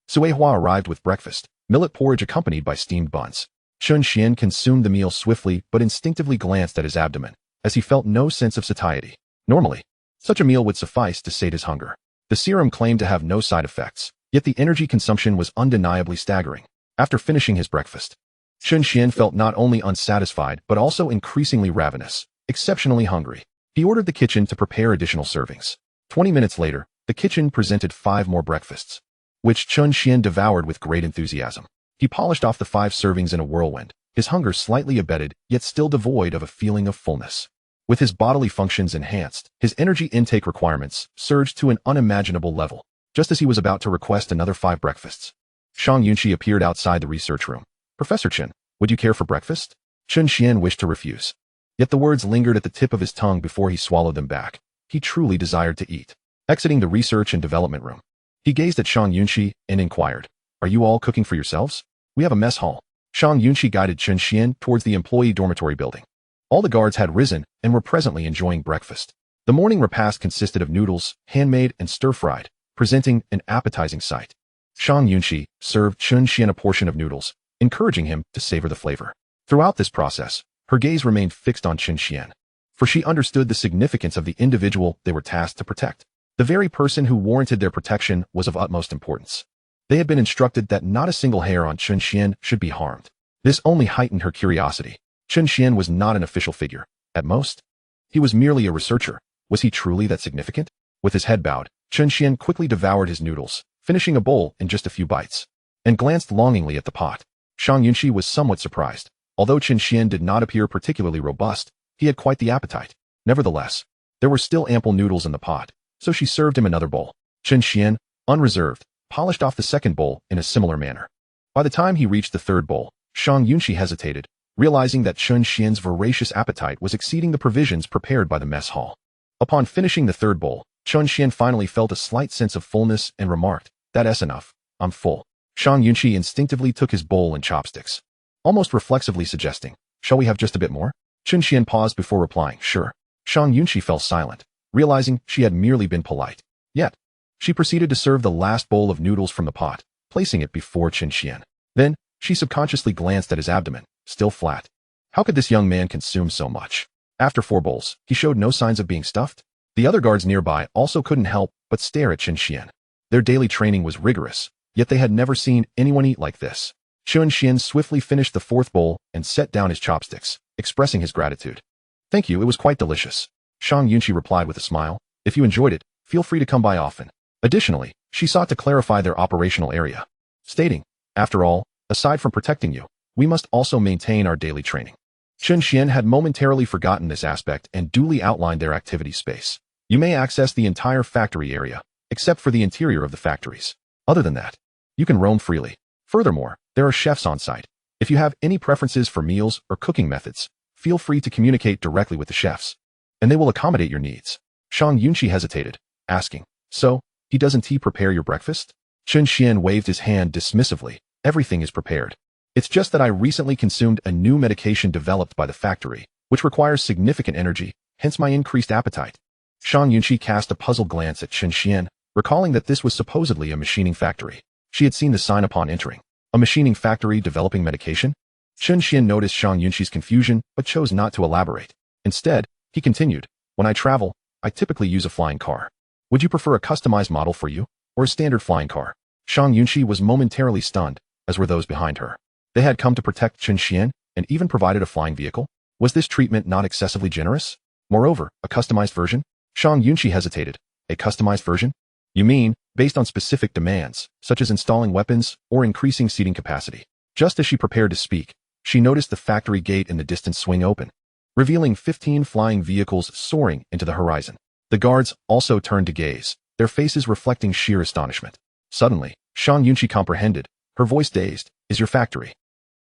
[SPEAKER 1] Suehua arrived with breakfast, millet porridge accompanied by steamed buns. Chen Xuan consumed the meal swiftly but instinctively glanced at his abdomen, as he felt no sense of satiety. Normally, such a meal would suffice to sate his hunger. The serum claimed to have no side effects, yet the energy consumption was undeniably staggering. After finishing his breakfast, Chen Xuan felt not only unsatisfied but also increasingly ravenous, exceptionally hungry. He ordered the kitchen to prepare additional servings. 20 minutes later, the kitchen presented 5 more breakfasts, which Chen Xuan devoured with great enthusiasm. He polished off the 5 servings in a whirlwind, his hunger slightly abated, yet still devoid of a feeling of fullness. With his bodily functions enhanced, his energy intake requirements surged to an unimaginable level. Just as he was about to request another 5 breakfasts, Shang Yunqi appeared outside the research room. "Professor Chen, would you care for breakfast?" Chen Xuan wished to refuse, yet the words lingered at the tip of his tongue before he swallowed them back. He truly desired to eat. Exiting the research and development room, he gazed at Shang Yunqi and inquired, "Are you all cooking for yourselves? We have a mess hall." Shang Yunqi guided Chen Xuan towards the employee dormitory building. All the guards had risen and were presently enjoying breakfast. The morning repast consisted of noodles, handmade and stir-fried, presenting an appetizing sight. Shang Yunqi served Chen Xuan a portion of noodles, encouraging him to savor the flavor. Throughout this process, her gaze remained fixed on Chen Xuan, for she understood the significance of the individual they were tasked to protect. The very person who warranted their protection was of utmost importance. They had been instructed that not a single hair on Chen Xuan should be harmed. This only heightened her curiosity. Chen Xuan was not an official figure. At most, he was merely a researcher. Was he truly that significant? With his head bowed, Chen Xuan quickly devoured his noodles, finishing a bowl in just a few bites, and glanced longingly at the pot. Shang Yunqi was somewhat surprised. Although Chen Xuan did not appear particularly robust, he had quite the appetite. Nevertheless, there were still ample noodles in the pot, so she served him another bowl. Chen Xuan, unreserved, polished off the second bowl in a similar manner. By the time he reached the third bowl, Shang Yunqi hesitated, realizing that Chen Xuan's voracious appetite was exceeding the provisions prepared by the mess hall. Upon finishing the third bowl, Chen Xuan finally felt a slight sense of fullness and remarked, "That's enough. I'm full." Shang Yunqi instinctively took his bowl and chopsticks, almost reflexively suggesting, "Shall we have just a bit more?" Chen Xuan paused before replying, "Sure." Shang Yunqi fell silent, realizing she had merely been polite. Yet, she proceeded to serve the last bowl of noodles from the pot, placing it before Chen Xuan. Then, she subconsciously glanced at his abdomen, still flat. How could this young man consume so much? After 4 bowls, he showed no signs of being stuffed. The other guards nearby also couldn't help but stare at Chen Xuan. Their daily training was rigorous, yet they had never seen anyone eat like this. Chen Xuan swiftly finished the 4th bowl and set down his chopsticks, expressing his gratitude. "Thank you, it was quite delicious." Shang Yunqi replied with a smile. "If you enjoyed it, feel free to come by often." Additionally, she sought to clarify their operational area, stating, "After all, aside from protecting you, we must also maintain our daily training." Chen Xuan had momentarily forgotten this aspect and duly outlined their activity space. "You may access the entire factory area, except for the interior of the factories. Other than that, you can roam freely. Furthermore, there are chefs on site. If you have any preferences for meals or cooking methods, feel free to communicate directly with the chefs, and they will accommodate your needs." Shang Yunqi hesitated, asking, "So, doesn't he prepare your breakfast?" Chen Xuan waved his hand dismissively. "Everything is prepared. It's just that I recently consumed a new medication developed by the factory, which requires significant energy, hence my increased appetite." Shang Yunqi cast a puzzled glance at Chen Xuan, recalling that this was supposedly a machining factory. She had seen the sign upon entering. A machining factory developing medication? Chen Xuan noticed Shang Yunqi's confusion, but chose not to elaborate. Instead, he continued, "When I travel, I typically use a flying car. Would you prefer a customized model for you, or a standard flying car?" Shang Yunqi was momentarily stunned, as were those behind her. They had come to protect Chen Xuan, and even provided a flying vehicle? Was this treatment not excessively generous? Moreover, a customized version? Shang Yunqi hesitated. A customized version? You mean, based on specific demands, such as installing weapons or increasing seating capacity? Just as she prepared to speak, she noticed the factory gate in the distance swing open, revealing 15 flying vehicles soaring into the horizon. The guards also turned to gaze, their faces reflecting sheer astonishment. Suddenly, Shang Yunqi comprehended, her voice dazed. Is your factory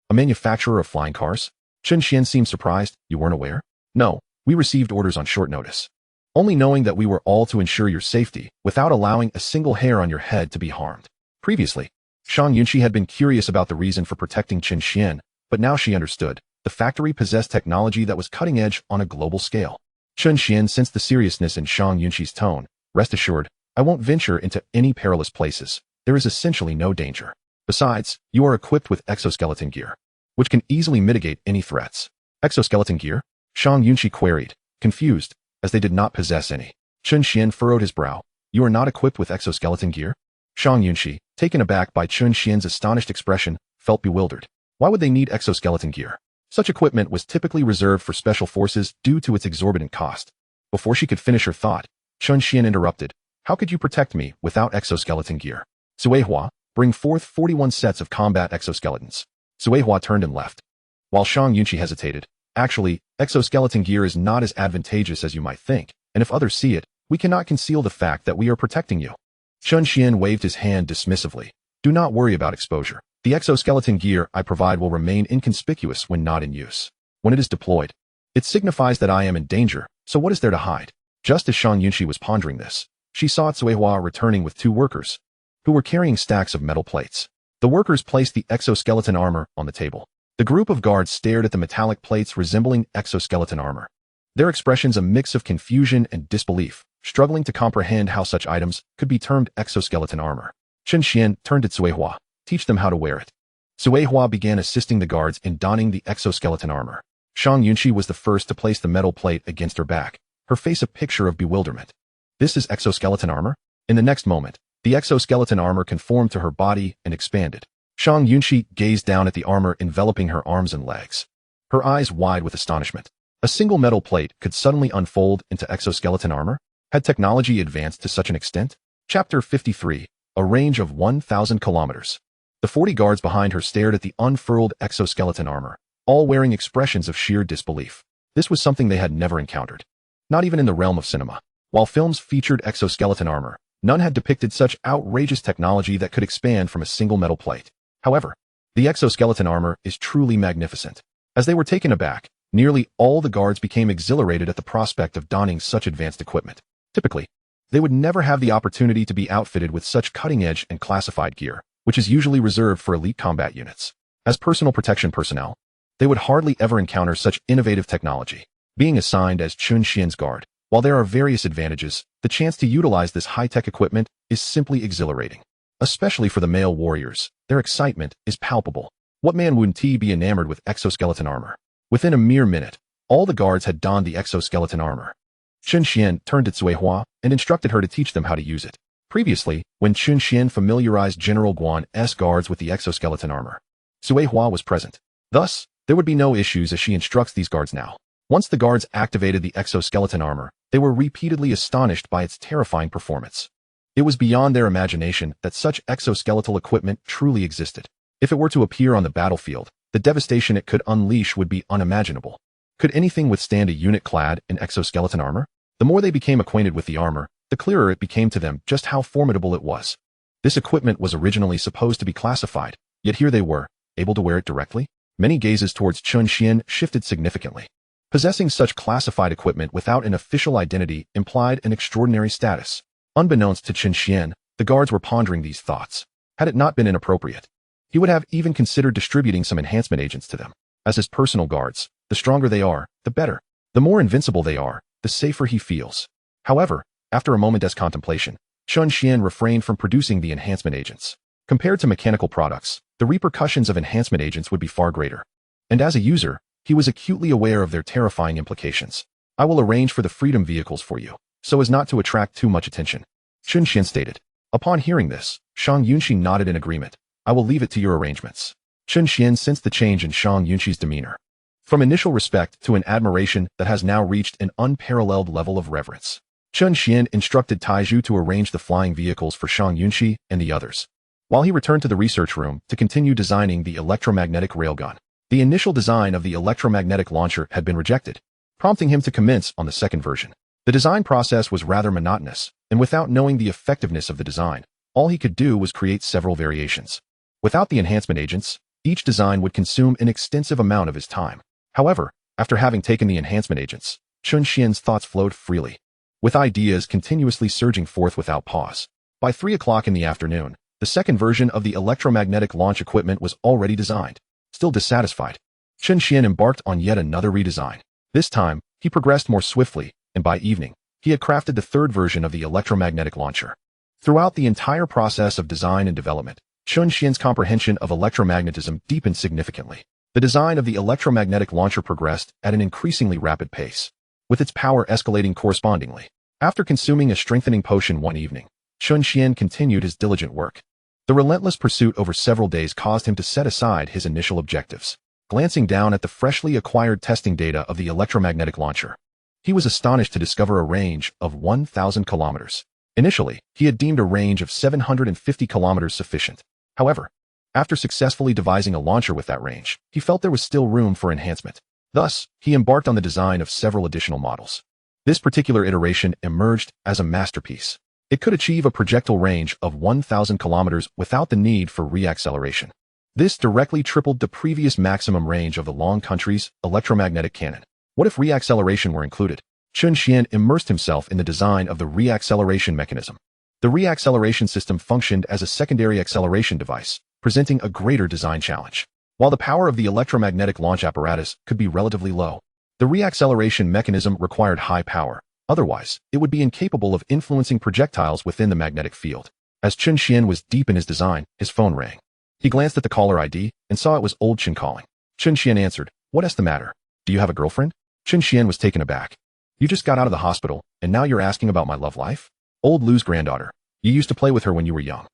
[SPEAKER 1] a manufacturer of flying cars? Chen Xuan seemed surprised. You weren't aware? No, we received orders on short notice. Only knowing that we were all to ensure your safety, without allowing a single hair on your head to be harmed. Previously, Shang Yunqi had been curious about the reason for protecting Chen Xuan, but now she understood. The factory possessed technology that was cutting edge on a global scale. Chen Xuan sensed the seriousness in Shang Yunqi's tone. Rest assured, I won't venture into any perilous places. There is essentially no danger. Besides, you are equipped with exoskeleton gear, which can easily mitigate any threats. Exoskeleton gear? Shang Yunqi queried, confused, as they did not possess any. Chen Xuan furrowed his brow. You are not equipped with exoskeleton gear? Shang Yunqi, taken aback by Chen Xuan's astonished expression, felt bewildered. Why would they need exoskeleton gear? Such equipment was typically reserved for special forces due to its exorbitant cost. Before she could finish her thought, Chen Xuan interrupted. How could you protect me without exoskeleton gear? Suehua, bring forth 41 sets of combat exoskeletons. Suehua turned and left. While Shang Yunqi hesitated, actually, exoskeleton gear is not as advantageous as you might think, and if others see it, we cannot conceal the fact that we are protecting you. Chen Xuan waved his hand dismissively. Do not worry about exposure. The exoskeleton gear I provide will remain inconspicuous when not in use. When it is deployed, it signifies that I am in danger, so what is there to hide? Just as Shang Yunqi was pondering this, she saw Suehua returning with 2 workers, who were carrying stacks of metal plates. The workers placed the exoskeleton armor on the table. The group of guards stared at the metallic plates resembling exoskeleton armor, their expressions a mix of confusion and disbelief, struggling to comprehend how such items could be termed exoskeleton armor. Chen Xuan turned to Suehua. Teach them how to wear it. Suehua began assisting the guards in donning the exoskeleton armor. Shang Yunqi was the first to place the metal plate against her back, her face a picture of bewilderment. This is exoskeleton armor? In the next moment, the exoskeleton armor conformed to her body and expanded. Shang Yunqi gazed down at the armor enveloping her arms and legs, her eyes wide with astonishment. A single metal plate could suddenly unfold into exoskeleton armor? Had technology advanced to such an extent? Chapter 53, a range of 1,000 kilometers. The 40 guards behind her stared at the unfurled exoskeleton armor, all wearing expressions of sheer disbelief. This was something they had never encountered. Not even in the realm of cinema. While films featured exoskeleton armor, none had depicted such outrageous technology that could expand from a single metal plate. However, the exoskeleton armor is truly magnificent. As they were taken aback, nearly all the guards became exhilarated at the prospect of donning such advanced equipment. Typically, they would never have the opportunity to be outfitted with such cutting-edge and classified gear, which is usually reserved for elite combat units. As personal protection personnel, they would hardly ever encounter such innovative technology. Being assigned as Chen Xuan's guard, while there are various advantages, the chance to utilize this high-tech equipment is simply exhilarating. Especially for the male warriors, their excitement is palpable. What man wouldn't be enamored with exoskeleton armor? Within a mere minute, all the guards had donned the exoskeleton armor. Chen Xuan turned to Suehua and instructed her to teach them how to use it. Previously, when Chen Xuan familiarized General Guan's guards with the exoskeleton armor, Suehua was present. Thus, there would be no issues as she instructs these guards now. Once the guards activated the exoskeleton armor, they were repeatedly astonished by its terrifying performance. It was beyond their imagination that such exoskeletal equipment truly existed. If it were to appear on the battlefield, the devastation it could unleash would be unimaginable. Could anything withstand a unit clad in exoskeleton armor? The more they became acquainted with the armor, the clearer it became to them just how formidable it was. This equipment was originally supposed to be classified, yet here they were, able to wear it directly. Many gazes towards Chen Xuan shifted significantly. Possessing such classified equipment without an official identity implied an extraordinary status. Unbeknownst to Chen Xuan, the guards were pondering these thoughts. Had it not been inappropriate, he would have even considered distributing some enhancement agents to them. As his personal guards, the stronger they are, the better. The more invincible they are, the safer he feels. However, after a moment's contemplation, Chen Xuan refrained from producing the enhancement agents. Compared to mechanical products, the repercussions of enhancement agents would be far greater. And as a user, he was acutely aware of their terrifying implications. I will arrange for the freedom vehicles for you, so as not to attract too much attention, Chen Xuan stated. Upon hearing this, Shang Yunqi nodded in agreement. I will leave it to your arrangements. Chen Xuan sensed the change in Shang Yunqi's demeanor. From initial respect to an admiration that has now reached an unparalleled level of reverence. Chen Xuan instructed Taiju to arrange the flying vehicles for Shang Yunqi and the others. while he returned to the research room to continue designing the electromagnetic railgun. The initial design of the electromagnetic launcher had been rejected, prompting him to commence on the second version. The design process was rather monotonous, and without knowing the effectiveness of the design, all he could do was create several variations. Without the enhancement agents, each design would consume an extensive amount of his time. However, after having taken the enhancement agents, Chen Xuan's thoughts flowed freely, with ideas continuously surging forth without pause. By 3 o'clock in the afternoon, the second version of the electromagnetic launch equipment was already designed. Still dissatisfied, Chen Xuan embarked on yet another redesign. This time, he progressed more swiftly, and by evening, he had crafted the third version of the electromagnetic launcher. Throughout the entire process of design and development, Chen Xuan's comprehension of electromagnetism deepened significantly. The design of the electromagnetic launcher progressed at an increasingly rapid pace, with its power escalating correspondingly. After consuming a strengthening potion one evening, Chen Xuan continued his diligent work. The relentless pursuit over several days caused him to set aside his initial objectives. Glancing down at the freshly acquired testing data of the electromagnetic launcher, he was astonished to discover a range of 1,000 kilometers. Initially, he had deemed a range of 750 kilometers sufficient. However, after successfully devising a launcher with that range, he felt there was still room for enhancement. Thus, he embarked on the design of several additional models. This particular iteration emerged as a masterpiece. It could achieve a projectile range of 1,000 kilometers without the need for reacceleration. This directly tripled the previous maximum range of the Long Country's electromagnetic cannon. What if reacceleration were included? Chen Xuan immersed himself in the design of the reacceleration mechanism. The reacceleration system functioned as a secondary acceleration device, presenting a greater design challenge. While the power of the electromagnetic launch apparatus could be relatively low, the reacceleration mechanism required high power. Otherwise, it would be incapable of influencing projectiles within the magnetic field. As Chen Xuan was deep in his design, his phone rang. He glanced at the caller ID and saw it was old Chen calling. Chen Xuan answered, "What's the matter? Do you have a girlfriend?" Chen Xuan was taken aback. "You just got out of the hospital, and now you're asking about my love life? Old Lou's granddaughter. You used to play with her when you were young.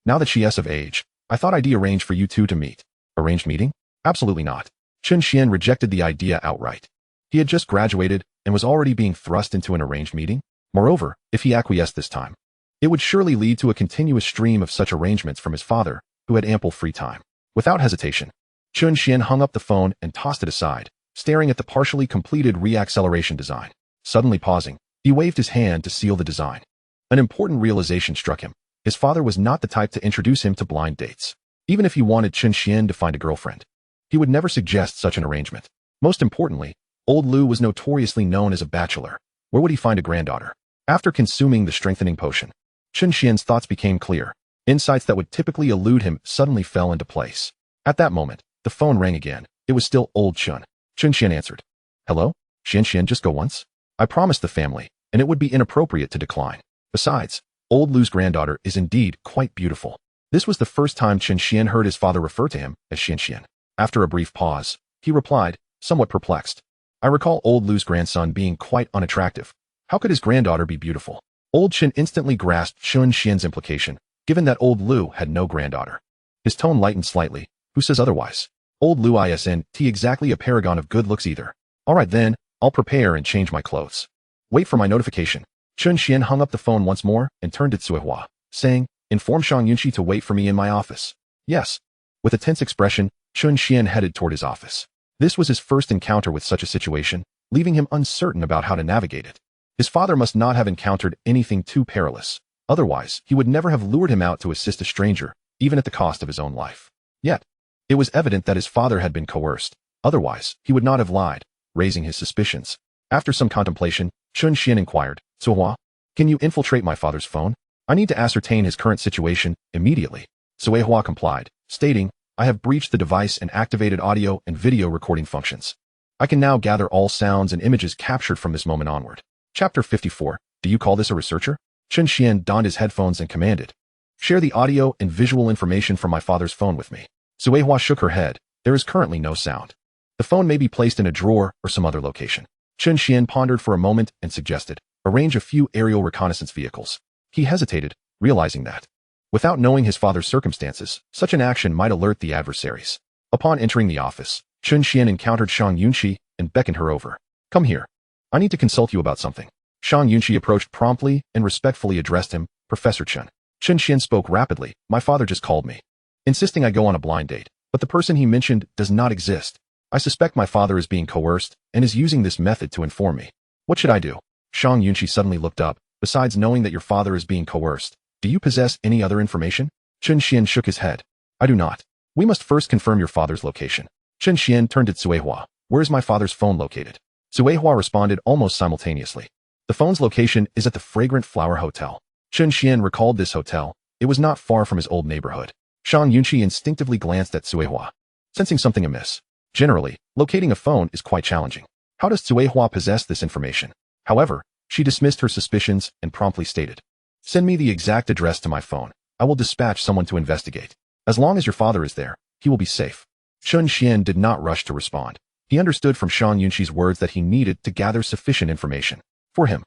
[SPEAKER 1] Now that she is of age, I thought I'd arrange for you two to meet." "Arranged meeting? Absolutely not." Chen Xuan rejected the idea outright. He had just graduated and was already being thrust into an arranged meeting. Moreover, if he acquiesced this time, it would surely lead to a continuous stream of such arrangements from his father, who had ample free time. Without hesitation, Chen Xuan hung up the phone and tossed it aside, staring at the partially completed reacceleration design. Suddenly pausing, he waved his hand to seal the design. An important realization struck him. His father was not the type to introduce him to blind dates. Even if he wanted Chen Xuan to find a girlfriend, he would never suggest such an arrangement. Most importantly, old Lou was notoriously known as a bachelor. Where would he find a granddaughter? After consuming the strengthening potion, Chen Xuan's thoughts became clear. Insights that would typically elude him suddenly fell into place. At that moment, the phone rang again. It was still old Chen. Chen Xuan answered. "Hello? Xian, just go once? I promised the family, and it would be inappropriate to decline. Besides, old Lou's granddaughter is indeed quite beautiful." This was the first time Chen Xuan heard his father refer to him as Xian. After a brief pause, he replied, somewhat perplexed. "I recall old Lou's grandson being quite unattractive. How could his granddaughter be beautiful?" Old Chen instantly grasped Chen Xian's implication, given that old Lou had no granddaughter. His tone lightened slightly. "Who says otherwise? Old Lou isn't exactly a paragon of good looks either. All right then, I'll prepare and change my clothes. Wait for my notification." Chen Xuan hung up the phone once more and turned to Cuihua, saying, "Inform Shang Yunqi to wait for me in my office." "Yes." With a tense expression, Chen Xuan headed toward his office. This was his first encounter with such a situation, leaving him uncertain about how to navigate it. His father must not have encountered anything too perilous. Otherwise, he would never have lured him out to assist a stranger, even at the cost of his own life. Yet, it was evident that his father had been coerced. Otherwise, he would not have lied, raising his suspicions. After some contemplation, Chen Xuan inquired, "Cuihua, can you infiltrate my father's phone? I need to ascertain his current situation immediately." Cuihua complied, stating, "I have breached the device and activated audio and video recording functions. I can now gather all sounds and images captured from this moment onward." Chapter 54. Do you call this a researcher? Chen Xuan donned his headphones and commanded, "Share the audio and visual information from my father's phone with me." Cuihua shook her head. "There is currently no sound. The phone may be placed in a drawer or some other location." Chen Xuan pondered for a moment and suggested, "Arrange a few aerial reconnaissance vehicles." He hesitated, realizing that, without knowing his father's circumstances, such an action might alert the adversaries. Upon entering the office, Chen Xuan encountered Shang Yunqi and beckoned her over. "Come here. I need to consult you about something." Shang Yunqi approached promptly and respectfully addressed him, "Professor Chen." Chen Xuan spoke rapidly. My father just called me, insisting I go on a blind date, but the person he mentioned does not exist. I suspect my father is being coerced and is using this method to inform me. What should I do? Shang Yunqi suddenly looked up. Besides knowing that your father is being coerced, do you possess any other information? Chen Xuan shook his head. I do not. We must first confirm your father's location. Chen Xuan turned to Cuehua. Where is my father's phone located? Cuehua responded almost simultaneously. The phone's location is at the Fragrant Flower Hotel. Chen Xuan recalled this hotel. It was not far from his old neighborhood. Shang Yunqi instinctively glanced at Cuehua, sensing something amiss. Generally, locating a phone is quite challenging. How does Cuehua possess this information? However, she dismissed her suspicions and promptly stated, send me the exact address to my phone. I will dispatch someone to investigate. As long as your father is there, he will be safe. Chen Xuan did not rush to respond. He understood from Shang Yunqi's words that he needed to gather sufficient information. For him,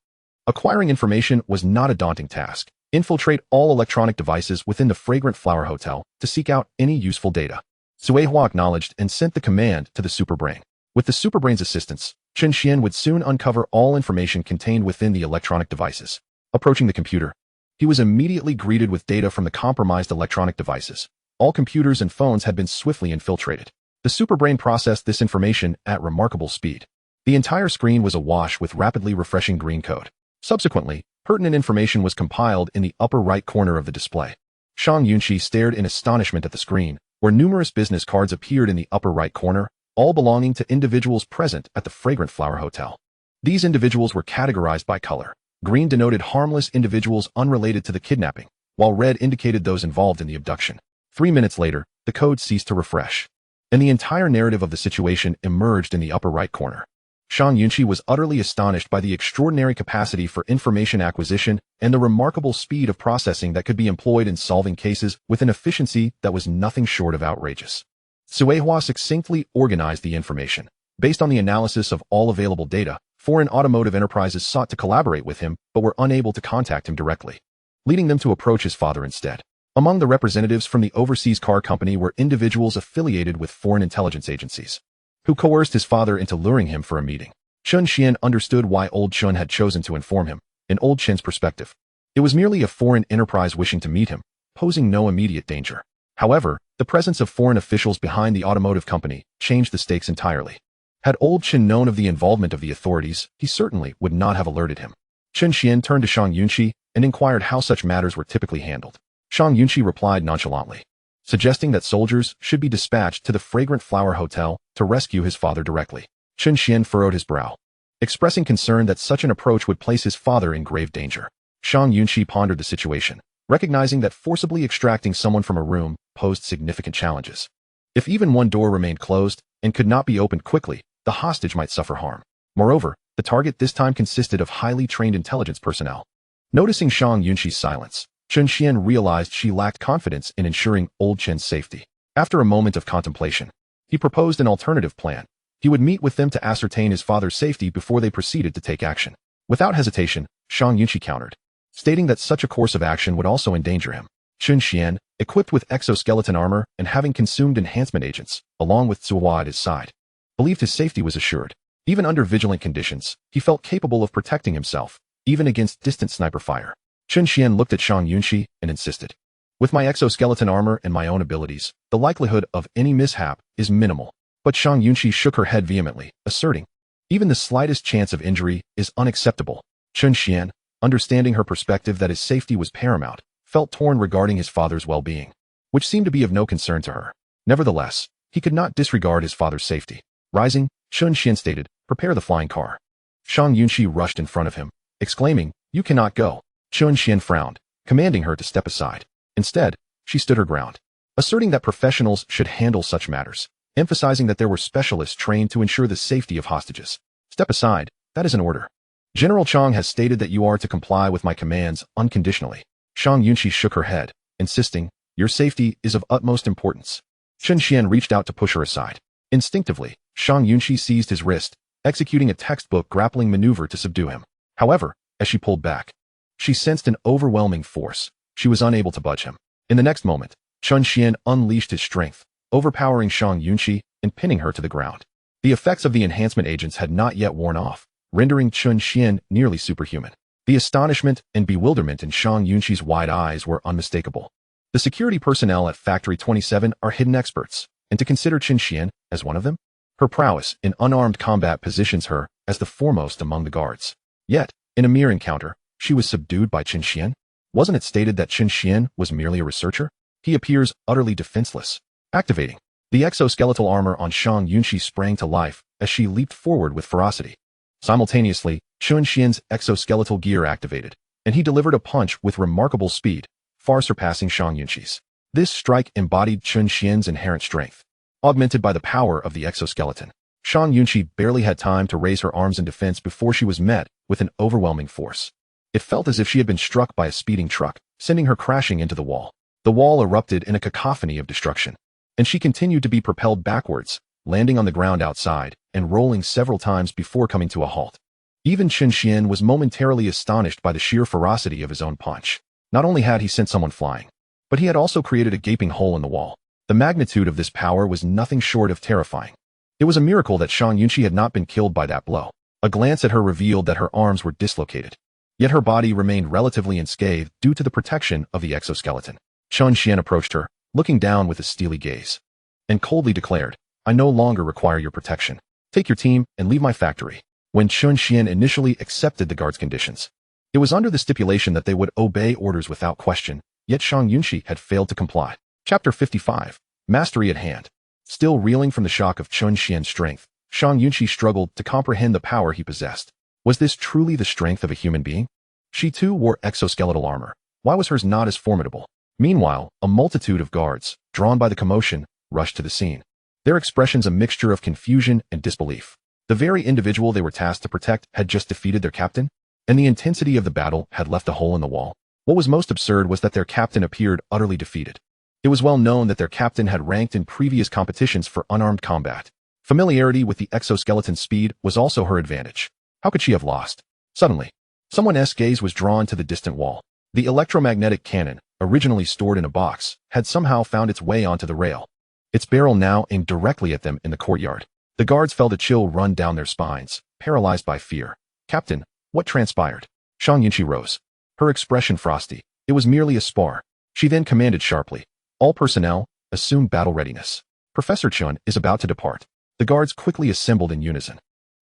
[SPEAKER 1] acquiring information was not a daunting task. Infiltrate all electronic devices within the Fragrant Flower Hotel to seek out any useful data. Cuehua acknowledged and sent the command to the superbrain. With the superbrain's assistance, Chen Xuan would soon uncover all information contained within the electronic devices. Approaching the computer, he was immediately greeted with data from the compromised electronic devices. All computers and phones had been swiftly infiltrated. The superbrain processed this information at remarkable speed. The entire screen was awash with rapidly refreshing green code. Subsequently, pertinent information was compiled in the upper right corner of the display. Shang Yunqi stared in astonishment at the screen, where numerous business cards appeared in the upper right corner, all belonging to individuals present at the Fragrant Flower Hotel. These individuals were categorized by color. Green denoted harmless individuals unrelated to the kidnapping, while red indicated those involved in the abduction. 3 minutes later, the code ceased to refresh, and the entire narrative of the situation emerged in the upper right corner. Shang Yunqi was utterly astonished by the extraordinary capacity for information acquisition and the remarkable speed of processing that could be employed in solving cases with an efficiency that was nothing short of outrageous. Cuehua succinctly organized the information. Based on the analysis of all available data, foreign automotive enterprises sought to collaborate with him but were unable to contact him directly, leading them to approach his father instead. Among the representatives from the overseas car company were individuals affiliated with foreign intelligence agencies, who coerced his father into luring him for a meeting. Chen Xuan understood why Old Chen had chosen to inform him. In Old Chen's perspective, it was merely a foreign enterprise wishing to meet him, posing no immediate danger. However, the presence of foreign officials behind the automotive company changed the stakes entirely. Had Old Chen known of the involvement of the authorities, he certainly would not have alerted him. Chen Xuan turned to Shang Yunqi and inquired how such matters were typically handled. Shang Yunqi replied nonchalantly, suggesting that soldiers should be dispatched to the Fragrant Flower Hotel to rescue his father directly. Chen Xuan furrowed his brow, expressing concern that such an approach would place his father in grave danger. Shang Yunqi pondered the situation, recognizing that forcibly extracting someone from a room posed significant challenges. If even one door remained closed and could not be opened quickly, the hostage might suffer harm. Moreover, the target this time consisted of highly trained intelligence personnel. Noticing Shang Yunqi's silence, Chen Xuan realized she lacked confidence in ensuring Old Chen's safety. After a moment of contemplation, he proposed an alternative plan. He would meet with them to ascertain his father's safety before they proceeded to take action. Without hesitation, Shang Yunqi countered, stating that such a course of action would also endanger him. Chen Xuan, equipped with exoskeleton armor and having consumed enhancement agents, along with Cuehua at his side, believed his safety was assured. Even under vigilant conditions, he felt capable of protecting himself, even against distant sniper fire. Chen Xuan looked at Shang Yunqi and insisted, with my exoskeleton armor and my own abilities, the likelihood of any mishap is minimal. But Shang Yunqi shook her head vehemently, asserting, even the slightest chance of injury is unacceptable. Chen Xuan, understanding her perspective that his safety was paramount, felt torn regarding his father's well-being, which seemed to be of no concern to her. Nevertheless, he could not disregard his father's safety. Rising, Chen Xuan stated, prepare the flying car. Shang Yunqi rushed in front of him, exclaiming, you cannot go. Chen Xuan frowned, commanding her to step aside. Instead, she stood her ground, asserting that professionals should handle such matters, emphasizing that there were specialists trained to ensure the safety of hostages. Step aside, that is an order. General Chang has stated that you are to comply with my commands unconditionally. Shang Yunqi shook her head, insisting, your safety is of utmost importance. Chen Xuan reached out to push her aside. Instinctively, Shang Yunqi seized his wrist, executing a textbook grappling maneuver to subdue him. However, as she pulled back, she sensed an overwhelming force. She was unable to budge him. In the next moment, Chen Xuan unleashed his strength, overpowering Shang Yunqi and pinning her to the ground. The effects of the enhancement agents had not yet worn off, rendering Chen Xuan nearly superhuman. The astonishment and bewilderment in Shang Yunqi's wide eyes were unmistakable. The security personnel at Factory 27 are hidden experts, and to consider Chen Xuan as one of them? Her prowess in unarmed combat positions her as the foremost among the guards. Yet, in a mere encounter, she was subdued by Chen Xuan. Wasn't it stated that Chen Xuan was merely a researcher? He appears utterly defenseless. Activating. The exoskeletal armor on Shang Yunqi sprang to life as she leaped forward with ferocity. Simultaneously, Chen Xuan's exoskeletal gear activated, and he delivered a punch with remarkable speed, far surpassing Shang Yunqi's. This strike embodied Chen Xuan's inherent strength. Augmented by the power of the exoskeleton, Shang Yunqi barely had time to raise her arms in defense before she was met with an overwhelming force. It felt as if she had been struck by a speeding truck, sending her crashing into the wall. The wall erupted in a cacophony of destruction, and she continued to be propelled backwards, landing on the ground outside and rolling several times before coming to a halt. Even Chen Xuan was momentarily astonished by the sheer ferocity of his own punch. Not only had he sent someone flying, but he had also created a gaping hole in the wall. The magnitude of this power was nothing short of terrifying. It was a miracle that Shang Yunqi had not been killed by that blow. A glance at her revealed that her arms were dislocated, yet her body remained relatively unscathed due to the protection of the exoskeleton. Chen Xuan approached her, looking down with a steely gaze, and coldly declared, "I no longer require your protection. Take your team and leave my factory." When Chen Xuan initially accepted the guard's conditions, it was under the stipulation that they would obey orders without question, yet Shang Yunqi had failed to comply. Chapter 55. Mastery at hand. Still reeling from the shock of Chen Xuan's strength, Shang Yunqi struggled to comprehend the power he possessed. Was this truly the strength of a human being? She too wore exoskeletal armor. Why was hers not as formidable? Meanwhile, a multitude of guards, drawn by the commotion, rushed to the scene. Their expressions a mixture of confusion and disbelief. The very individual they were tasked to protect had just defeated their captain, and the intensity of the battle had left a hole in the wall. What was most absurd was that their captain appeared utterly defeated. It was well known that their captain had ranked in previous competitions for unarmed combat. Familiarity with the exoskeleton's speed was also her advantage. How could she have lost? Suddenly, someone's gaze was drawn to the distant wall. The electromagnetic cannon, originally stored in a box, had somehow found its way onto the rail. Its barrel now aimed directly at them in the courtyard. The guards felt a chill run down their spines, paralyzed by fear. "Captain, what transpired?" Shang Yunqi rose, her expression frosty. It was merely a spar. She then commanded sharply, "All personnel, assume battle readiness. Professor Chen is about to depart." The guards quickly assembled in unison.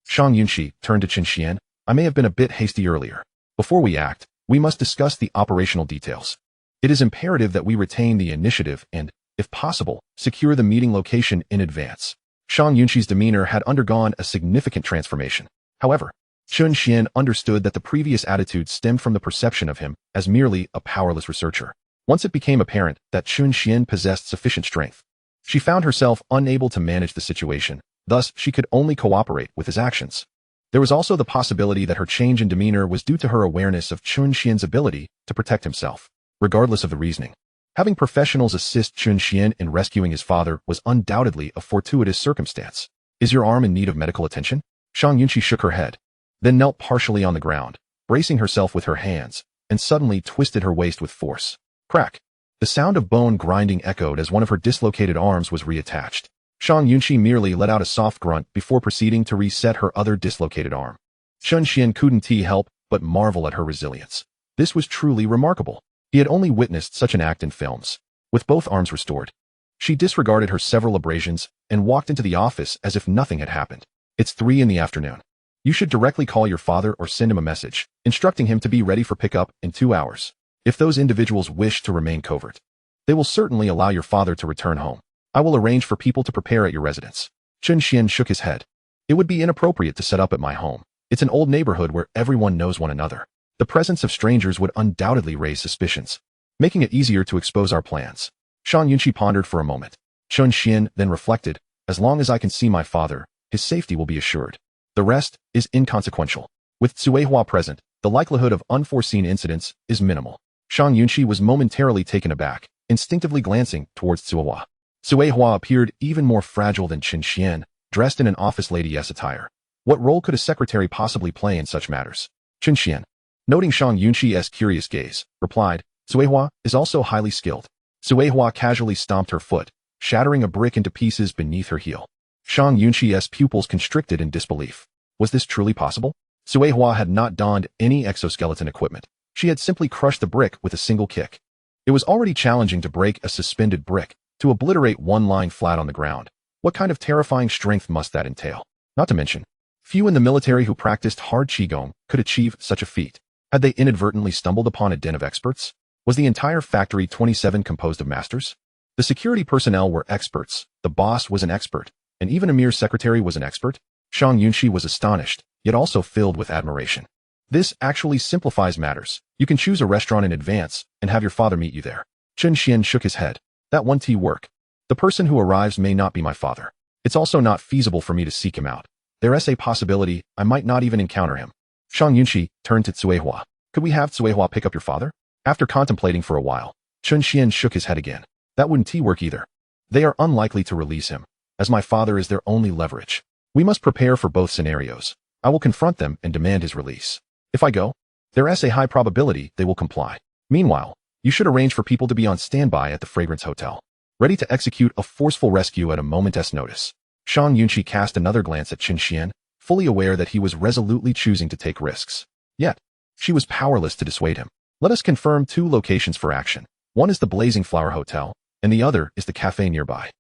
[SPEAKER 1] Shang Yunqi turned to Chen Xuan. "I may have been a bit hasty earlier. Before we act, we must discuss the operational details. It is imperative that we retain the initiative and, if possible, secure the meeting location in advance." Shang Yunqi's demeanor had undergone a significant transformation. However, Chen Xuan understood that the previous attitude stemmed from the perception of him as merely a powerless researcher. Once it became apparent that Chen Xuan possessed sufficient strength, she found herself unable to manage the situation, thus she could only cooperate with his actions. There was also the possibility that her change in demeanor was due to her awareness of Chen Xuan's ability to protect himself. Regardless of the reasoning, having professionals assist Chen Xuan in rescuing his father was undoubtedly a fortuitous circumstance. "Is your arm in need of medical attention?" Shang Yunqi shook her head, then knelt partially on the ground, bracing herself with her hands, and suddenly twisted her waist with force. Crack! The sound of bone grinding echoed as one of her dislocated arms was reattached. Shang Yunqi merely let out a soft grunt before proceeding to reset her other dislocated arm. Chen Xuan couldn't help but marvel at her resilience. This was truly remarkable. He had only witnessed such an act in films. With both arms restored, she disregarded her several abrasions and walked into the office as if nothing had happened. "It's 3 in the afternoon. You should directly call your father or send him a message, instructing him to be ready for pickup in 2 hours. If those individuals wish to remain covert, they will certainly allow your father to return home. I will arrange for people to prepare at your residence." Chen Xuan shook his head. "It would be inappropriate to set up at my home. It's an old neighborhood where everyone knows one another. The presence of strangers would undoubtedly raise suspicions, making it easier to expose our plans." Shang Yunqi pondered for a moment. Chen Xuan then reflected, "As long as I can see my father, his safety will be assured. The rest is inconsequential. With Cuehua present, the likelihood of unforeseen incidents is minimal." Shang Yunqi was momentarily taken aback, instinctively glancing towards Cuehua. Cuehua appeared even more fragile than Chen Xuan, dressed in an office lady's attire. What role could a secretary possibly play in such matters? Chen Xuan, noting Shang Yunqi's curious gaze, replied, "Cuehua is also highly skilled." Cuehua casually stomped her foot, shattering a brick into pieces beneath her heel. Shang Yunqi's pupils constricted in disbelief. Was this truly possible? Suehua had not donned any exoskeleton equipment. She had simply crushed the brick with a single kick. It was already challenging to break a suspended brick, to obliterate one lying flat on the ground. What kind of terrifying strength must that entail? Not to mention, few in the military who practiced hard qigong could achieve such a feat. Had they inadvertently stumbled upon a den of experts? Was the entire Factory 27 composed of masters? The security personnel were experts, the boss was an expert, and even Amir's secretary was an expert? Shang Yunxi was astonished, yet also filled with admiration. This actually simplifies matters. You can choose a restaurant in advance and have your father meet you there. Chen Xuan shook his head. That won't work. The person who arrives may not be my father. It's also not feasible for me to seek him out. There is a possibility I might not even encounter him. Shang Yunxi turned to Suehua. Could we have Suehua pick up your father? After contemplating for a while, Chen Xuan shook his head again. That wouldn't work either. They are unlikely to release him, as my father is their only leverage. We must prepare for both scenarios. I will confront them and demand his release. If I go, there is a high probability they will comply. Meanwhile, you should arrange for people to be on standby at the Fragrance Hotel, ready to execute a forceful rescue at a moment's notice. Shang Yunxi cast another glance at Chen Xuan, fully aware that he was resolutely choosing to take risks. Yet, she was powerless to dissuade him. Let us confirm 2 locations for action. One is the Blazing Flower Hotel, and the other is the cafe nearby.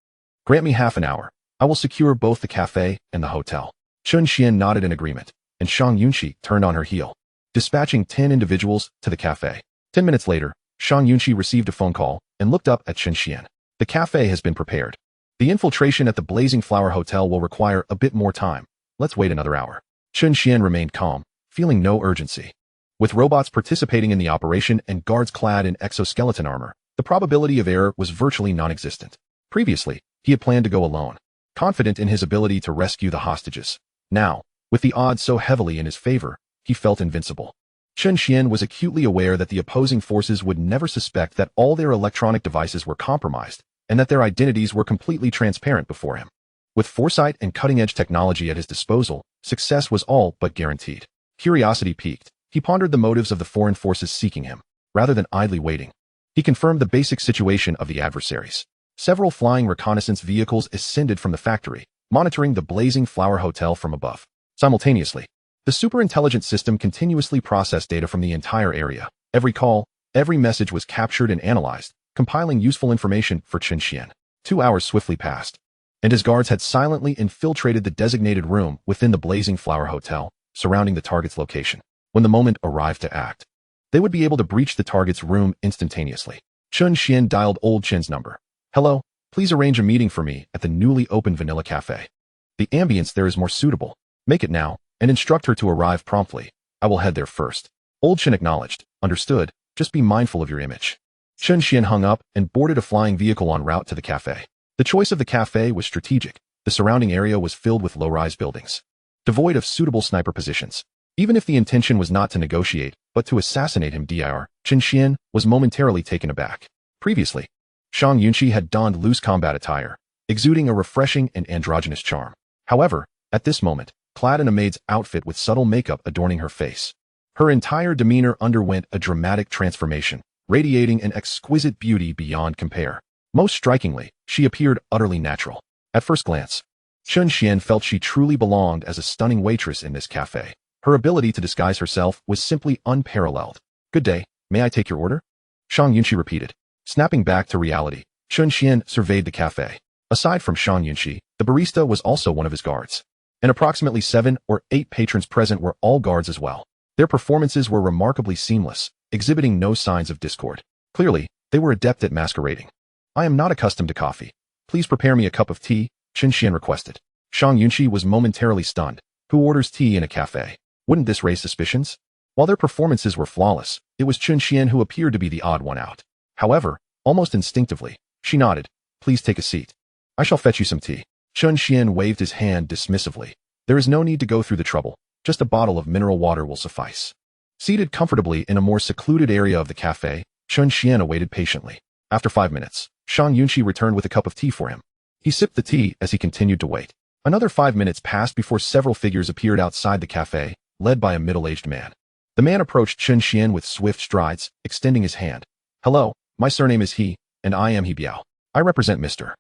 [SPEAKER 1] Grant me half an hour. I will secure both the cafe and the hotel. Chen Xuan nodded in agreement, and Shang Yunxi turned on her heel, dispatching 10 individuals to the cafe. 10 minutes later, Shang Yunxi received a phone call and looked up at Chen Xuan. The cafe has been prepared. The infiltration at the Blazing Flower Hotel will require a bit more time. Let's wait another hour. Chen Xuan remained calm, feeling no urgency. With robots participating in the operation and guards clad in exoskeleton armor, the probability of error was virtually non-existent. Previously, he had planned to go alone, confident in his ability to rescue the hostages. Now, with the odds so heavily in his favor, he felt invincible. Chen Xuan was acutely aware that the opposing forces would never suspect that all their electronic devices were compromised, and that their identities were completely transparent before him. With foresight and cutting-edge technology at his disposal, success was all but guaranteed. Curiosity piqued. He pondered the motives of the foreign forces seeking him, rather than idly waiting. He confirmed the basic situation of the adversaries. Several flying reconnaissance vehicles ascended from the factory, monitoring the Blazing Flower Hotel from above. Simultaneously, the superintelligent system continuously processed data from the entire area. Every call, every message was captured and analyzed, compiling useful information for Chen Xuan. 2 hours swiftly passed, and his guards had silently infiltrated the designated room within the Blazing Flower Hotel, surrounding the target's location. When the moment arrived to act, they would be able to breach the target's room instantaneously. Chen Xuan dialed old Chen's number. Hello, please arrange a meeting for me at the newly opened Vanilla Cafe. The ambience there is more suitable. Make it now, and instruct her to arrive promptly. I will head there first. Old Chen acknowledged. Understood, just be mindful of your image. Chen Xuan hung up and boarded a flying vehicle en route to the cafe. The choice of the cafe was strategic. The surrounding area was filled with low-rise buildings, devoid of suitable sniper positions. Even if the intention was not to negotiate, but to assassinate him, Chen Xuan was momentarily taken aback. Previously, Shang Yunxi had donned loose combat attire, exuding a refreshing and androgynous charm. However, at this moment, clad in a maid's outfit with subtle makeup adorning her face, her entire demeanor underwent a dramatic transformation, radiating an exquisite beauty beyond compare. Most strikingly, she appeared utterly natural. At first glance, Chen Xuan felt she truly belonged as a stunning waitress in this cafe. Her ability to disguise herself was simply unparalleled. Good day, may I take your order? Shang Yunxi repeated. Snapping back to reality, Chen Xuan surveyed the cafe. Aside from Shang Yunxi, the barista was also one of his guards. And approximately 7 or 8 patrons present were all guards as well. Their performances were remarkably seamless, exhibiting no signs of discord. Clearly, they were adept at masquerading. I am not accustomed to coffee. Please prepare me a cup of tea, Chen Xuan requested. Shang Yunxi was momentarily stunned. Who orders tea in a cafe? Wouldn't this raise suspicions? While their performances were flawless, it was Chen Xuan who appeared to be the odd one out. However, almost instinctively, she nodded. Please take a seat. I shall fetch you some tea. Chen Xuan waved his hand dismissively. There is no need to go through the trouble. Just a bottle of mineral water will suffice. Seated comfortably in a more secluded area of the cafe, Chen Xuan awaited patiently. After 5 minutes, Shang Yunxi returned with a cup of tea for him. He sipped the tea as he continued to wait. Another 5 minutes passed before several figures appeared outside the cafe, led by a middle-aged man. The man approached Chen Xuan with swift strides, extending his hand. Hello, my surname is He, and I am He Biao. I represent Mr.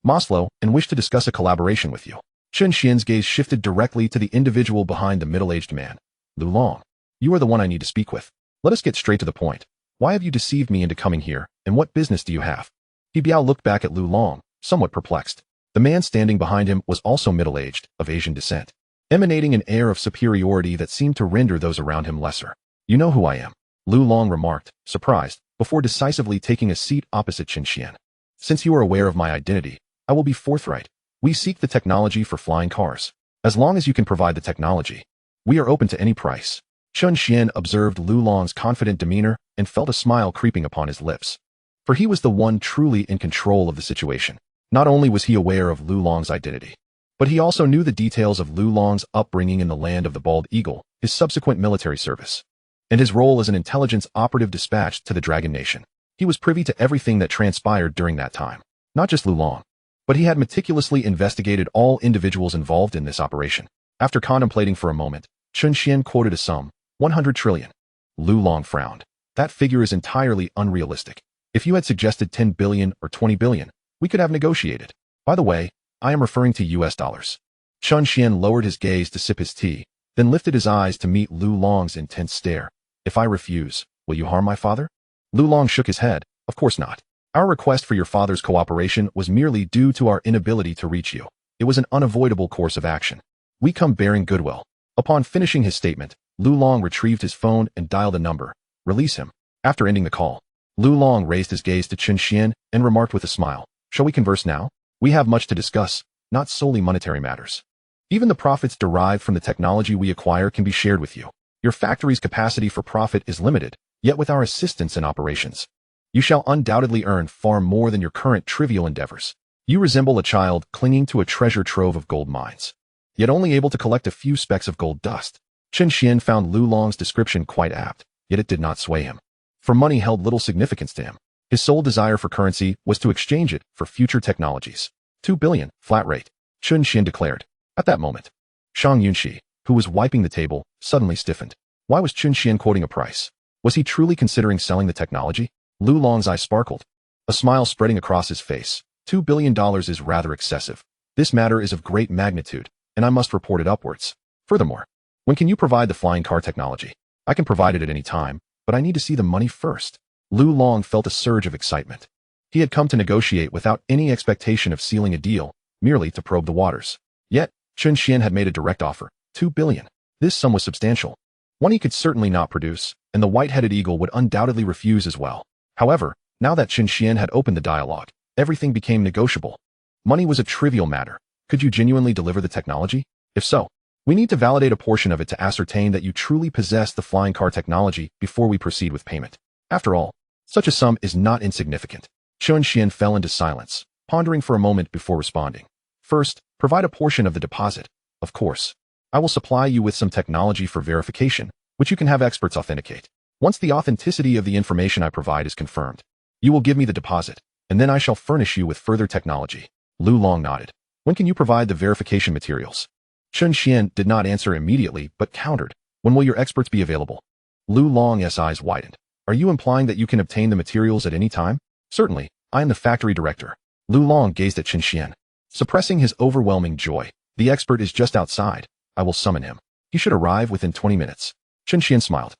[SPEAKER 1] Maslow and wish to discuss a collaboration with you. Chen Xuan's gaze shifted directly to the individual behind the middle-aged man. Lu Long. You are the one I need to speak with. Let us get straight to the point. Why have you deceived me into coming here, and what business do you have? He Biao looked back at Lu Long, somewhat perplexed. The man standing behind him was also middle-aged, of Asian descent, emanating an air of superiority that seemed to render those around him lesser. You know who I am, Lu Long remarked, surprised, before decisively taking a seat opposite Chen Xuan. Since you are aware of my identity, I will be forthright. We seek the technology for flying cars. As long as you can provide the technology, we are open to any price. Chen Xuan observed Lu Long's confident demeanor and felt a smile creeping upon his lips. For he was the one truly in control of the situation. Not only was he aware of Lu Long's identity, but he also knew the details of Lu Long's upbringing in the land of the bald eagle, his subsequent military service, and his role as an intelligence operative dispatched to the Dragon Nation. He was privy to everything that transpired during that time. Not just Lu Long, but he had meticulously investigated all individuals involved in this operation. After contemplating for a moment, Chen Xuan quoted a sum, 100 trillion. Lu Long frowned. That figure is entirely unrealistic. If you had suggested 10 billion or 20 billion, we could have negotiated. By the way, I am referring to US dollars. Chen Xuan lowered his gaze to sip his tea, then lifted his eyes to meet Lu Long's intense stare. If I refuse, will you harm my father? Lu Long shook his head. Of course not. Our request for your father's cooperation was merely due to our inability to reach you. It was an unavoidable course of action. We come bearing goodwill. Upon finishing his statement, Lu Long retrieved his phone and dialed a number. Release him. After ending the call, Lu Long raised his gaze to Chen Xuan and remarked with a smile, shall we converse now? We have much to discuss, not solely monetary matters. Even the profits derived from the technology we acquire can be shared with you. Your factory's capacity for profit is limited, yet with our assistance in operations, you shall undoubtedly earn far more than your current trivial endeavors. You resemble a child clinging to a treasure trove of gold mines, yet only able to collect a few specks of gold dust. Chen Xuan found Lu Long's description quite apt, yet it did not sway him. For money held little significance to him. His sole desire for currency was to exchange it for future technologies. 2 billion, flat rate, Chen Xuan declared. At that moment, Shang Yunxi, who was wiping the table, suddenly stiffened. Why was Chen Xuan quoting a price? Was he truly considering selling the technology? Lu Long's eyes sparkled, a smile spreading across his face. $2 billion is rather excessive. This matter is of great magnitude, and I must report it upwards. Furthermore, when can you provide the flying car technology? I can provide it at any time, but I need to see the money first. Lu Long felt a surge of excitement. He had come to negotiate without any expectation of sealing a deal, merely to probe the waters. Yet, Chen Xuan had made a direct offer, 2 billion. This sum was substantial. One he could certainly not produce, and the white-headed eagle would undoubtedly refuse as well. However, now that Chen Xuan had opened the dialogue, everything became negotiable. Money was a trivial matter. Could you genuinely deliver the technology? If so, we need to validate a portion of it to ascertain that you truly possess the flying car technology before we proceed with payment. After all, such a sum is not insignificant. Chen Xuan fell into silence, pondering for a moment before responding. First, provide a portion of the deposit. Of course, I will supply you with some technology for verification, which you can have experts authenticate. Once the authenticity of the information I provide is confirmed, you will give me the deposit, and then I shall furnish you with further technology. Lu Long nodded. When can you provide the verification materials? Chen Xuan did not answer immediately, but countered. When will your experts be available? Lu Long's eyes widened. Are you implying that you can obtain the materials at any time? Certainly, I am the factory director. Lu Long gazed at Chen Xuan, suppressing his overwhelming joy. The expert is just outside. I will summon him. He should arrive within 20 minutes. Chen Xuan smiled,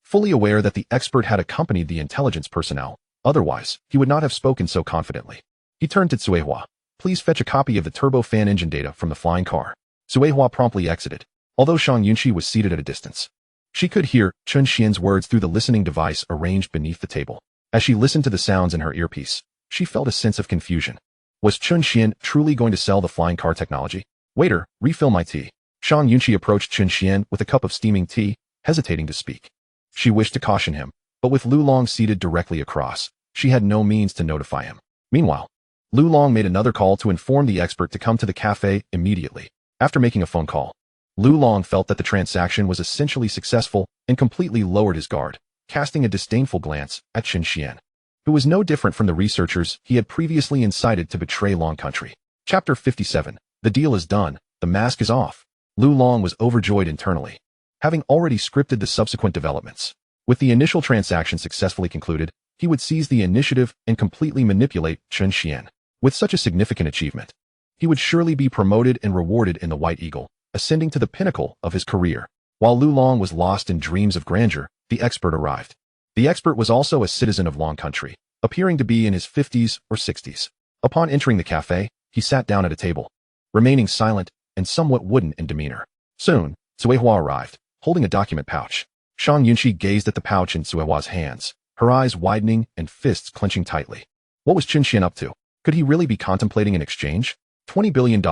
[SPEAKER 1] fully aware that the expert had accompanied the intelligence personnel. Otherwise, he would not have spoken so confidently. He turned to Cuehua. Please fetch a copy of the turbofan engine data from the flying car. Cuehua promptly exited, although Shang Yunxi was seated at a distance. She could hear Chen Xuan's words through the listening device arranged beneath the table. As she listened to the sounds in her earpiece, she felt a sense of confusion. Was Chen Xuan truly going to sell the flying car technology? Waiter, refill my tea. Shang Yunxi approached Chen Xuan with a cup of steaming tea, hesitating to speak. She wished to caution him, but with Lu Long seated directly across, she had no means to notify him. Meanwhile, Lu Long made another call to inform the expert to come to the cafe immediately. After making a phone call, Lu Long felt that the transaction was essentially successful and completely lowered his guard, casting a disdainful glance at Chen Xuan, who was no different from the researchers he had previously incited to betray Long Country. Chapter 57. The deal is done. The mask is off. Lu Long was overjoyed internally, having already scripted the subsequent developments. With the initial transaction successfully concluded, he would seize the initiative and completely manipulate Chen Xuan. With such a significant achievement, he would surely be promoted and rewarded in the White Eagle, ascending to the pinnacle of his career. While Lu Long was lost in dreams of grandeur, the expert arrived. The expert was also a citizen of Long Country, appearing to be in his 50s or 60s. Upon entering the cafe, he sat down at a table, remaining silent and somewhat wooden in demeanor. Soon, Suehua arrived, holding a document pouch. Shang Yunxi gazed at the pouch in Suehua's hands, her eyes widening and fists clenching tightly. What was Chen Xuan up to? Could he really be contemplating an exchange? $20 billion,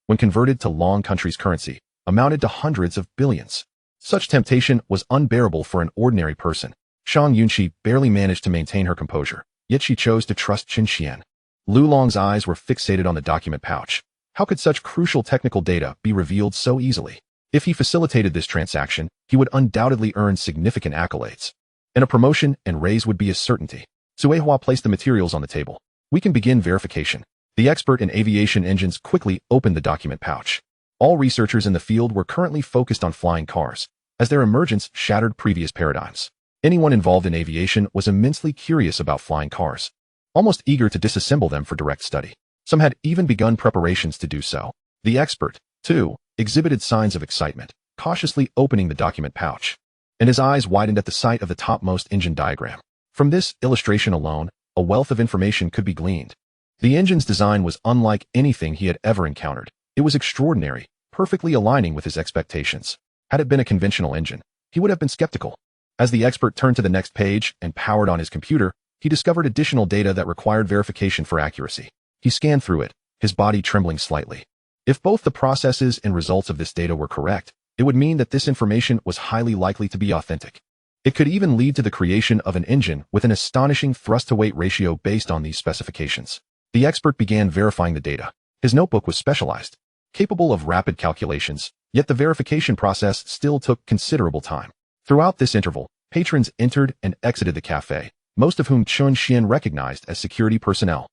[SPEAKER 1] when converted to Long Country's currency, amounted to hundreds of billions. Such temptation was unbearable for an ordinary person. Shang Yunxi barely managed to maintain her composure, yet she chose to trust Chen Xuan. Lu Long's eyes were fixated on the document pouch. How could such crucial technical data be revealed so easily? If he facilitated this transaction, he would undoubtedly earn significant accolades, and a promotion and raise would be a certainty. Suehua placed the materials on the table. We can begin verification. The expert in aviation engines quickly opened the document pouch. All researchers in the field were currently focused on flying cars, as their emergence shattered previous paradigms. Anyone involved in aviation was immensely curious about flying cars, almost eager to disassemble them for direct study. Some had even begun preparations to do so. The expert, too, exhibited signs of excitement, cautiously opening the document pouch, and his eyes widened at the sight of the topmost engine diagram. From this illustration alone, a wealth of information could be gleaned. The engine's design was unlike anything he had ever encountered. It was extraordinary, perfectly aligning with his expectations. Had it been a conventional engine, he would have been skeptical. As the expert turned to the next page and powered on his computer, he discovered additional data that required verification for accuracy. He scanned through it, his body trembling slightly. If both the processes and results of this data were correct, it would mean that this information was highly likely to be authentic. It could even lead to the creation of an engine with an astonishing thrust-to-weight ratio based on these specifications. The expert began verifying the data. His notebook was specialized, capable of rapid calculations, yet the verification process still took considerable time. Throughout this interval, patrons entered and exited the cafe, most of whom Chen Xuan recognized as security personnel.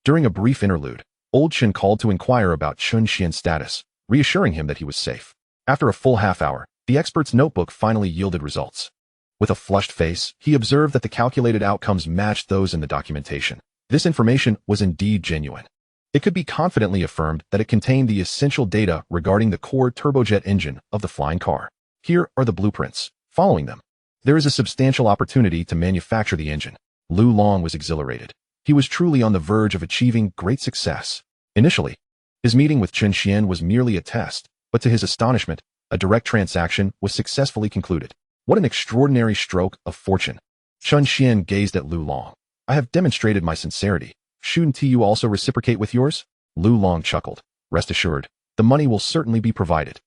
[SPEAKER 1] During a brief interlude, Old Chen called to inquire about Chen Xuan's status, reassuring him that he was safe. After a full half hour, the expert's notebook finally yielded results. With a flushed face, he observed that the calculated outcomes matched those in the documentation. This information was indeed genuine. It could be confidently affirmed that it contained the essential data regarding the core turbojet engine of the flying car. Here are the blueprints. Following them, there is a substantial opportunity to manufacture the engine. Lu Long was exhilarated. He was truly on the verge of achieving great success. Initially, his meeting with Chen Xuan was merely a test, but to his astonishment, a direct transaction was successfully concluded. What an extraordinary stroke of fortune. Chen Xuan gazed at Lu Long. I have demonstrated my sincerity. Shouldn't you also reciprocate with yours? Lu Long chuckled. Rest assured, the money will certainly be provided.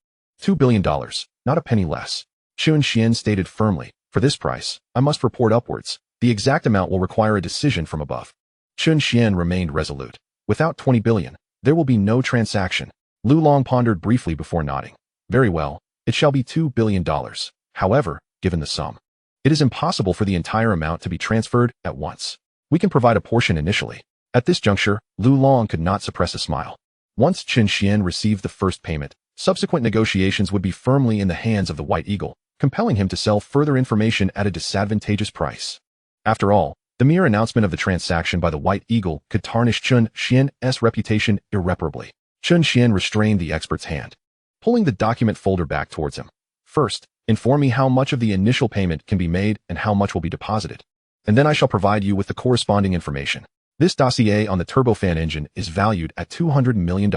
[SPEAKER 1] $2 billion, not a penny less. Chen Xuan stated firmly, for this price, I must report upwards. The exact amount will require a decision from above. Chen Xuan remained resolute. Without 20 billion, there will be no transaction. Lu Long pondered briefly before nodding. Very well, it shall be $2 billion. However, given the sum, it is impossible for the entire amount to be transferred at once. We can provide a portion initially. At this juncture, Lu Long could not suppress a smile. Once Chen Xuan received the first payment, subsequent negotiations would be firmly in the hands of the White Eagle, compelling him to sell further information at a disadvantageous price. After all, the mere announcement of the transaction by the White Eagle could tarnish Chen Xuan's reputation irreparably. Chen Xuan restrained the expert's hand, pulling the document folder back towards him. First, inform me how much of the initial payment can be made and how much will be deposited, and then I shall provide you with the corresponding information. This dossier on the turbofan engine is valued at $200 million.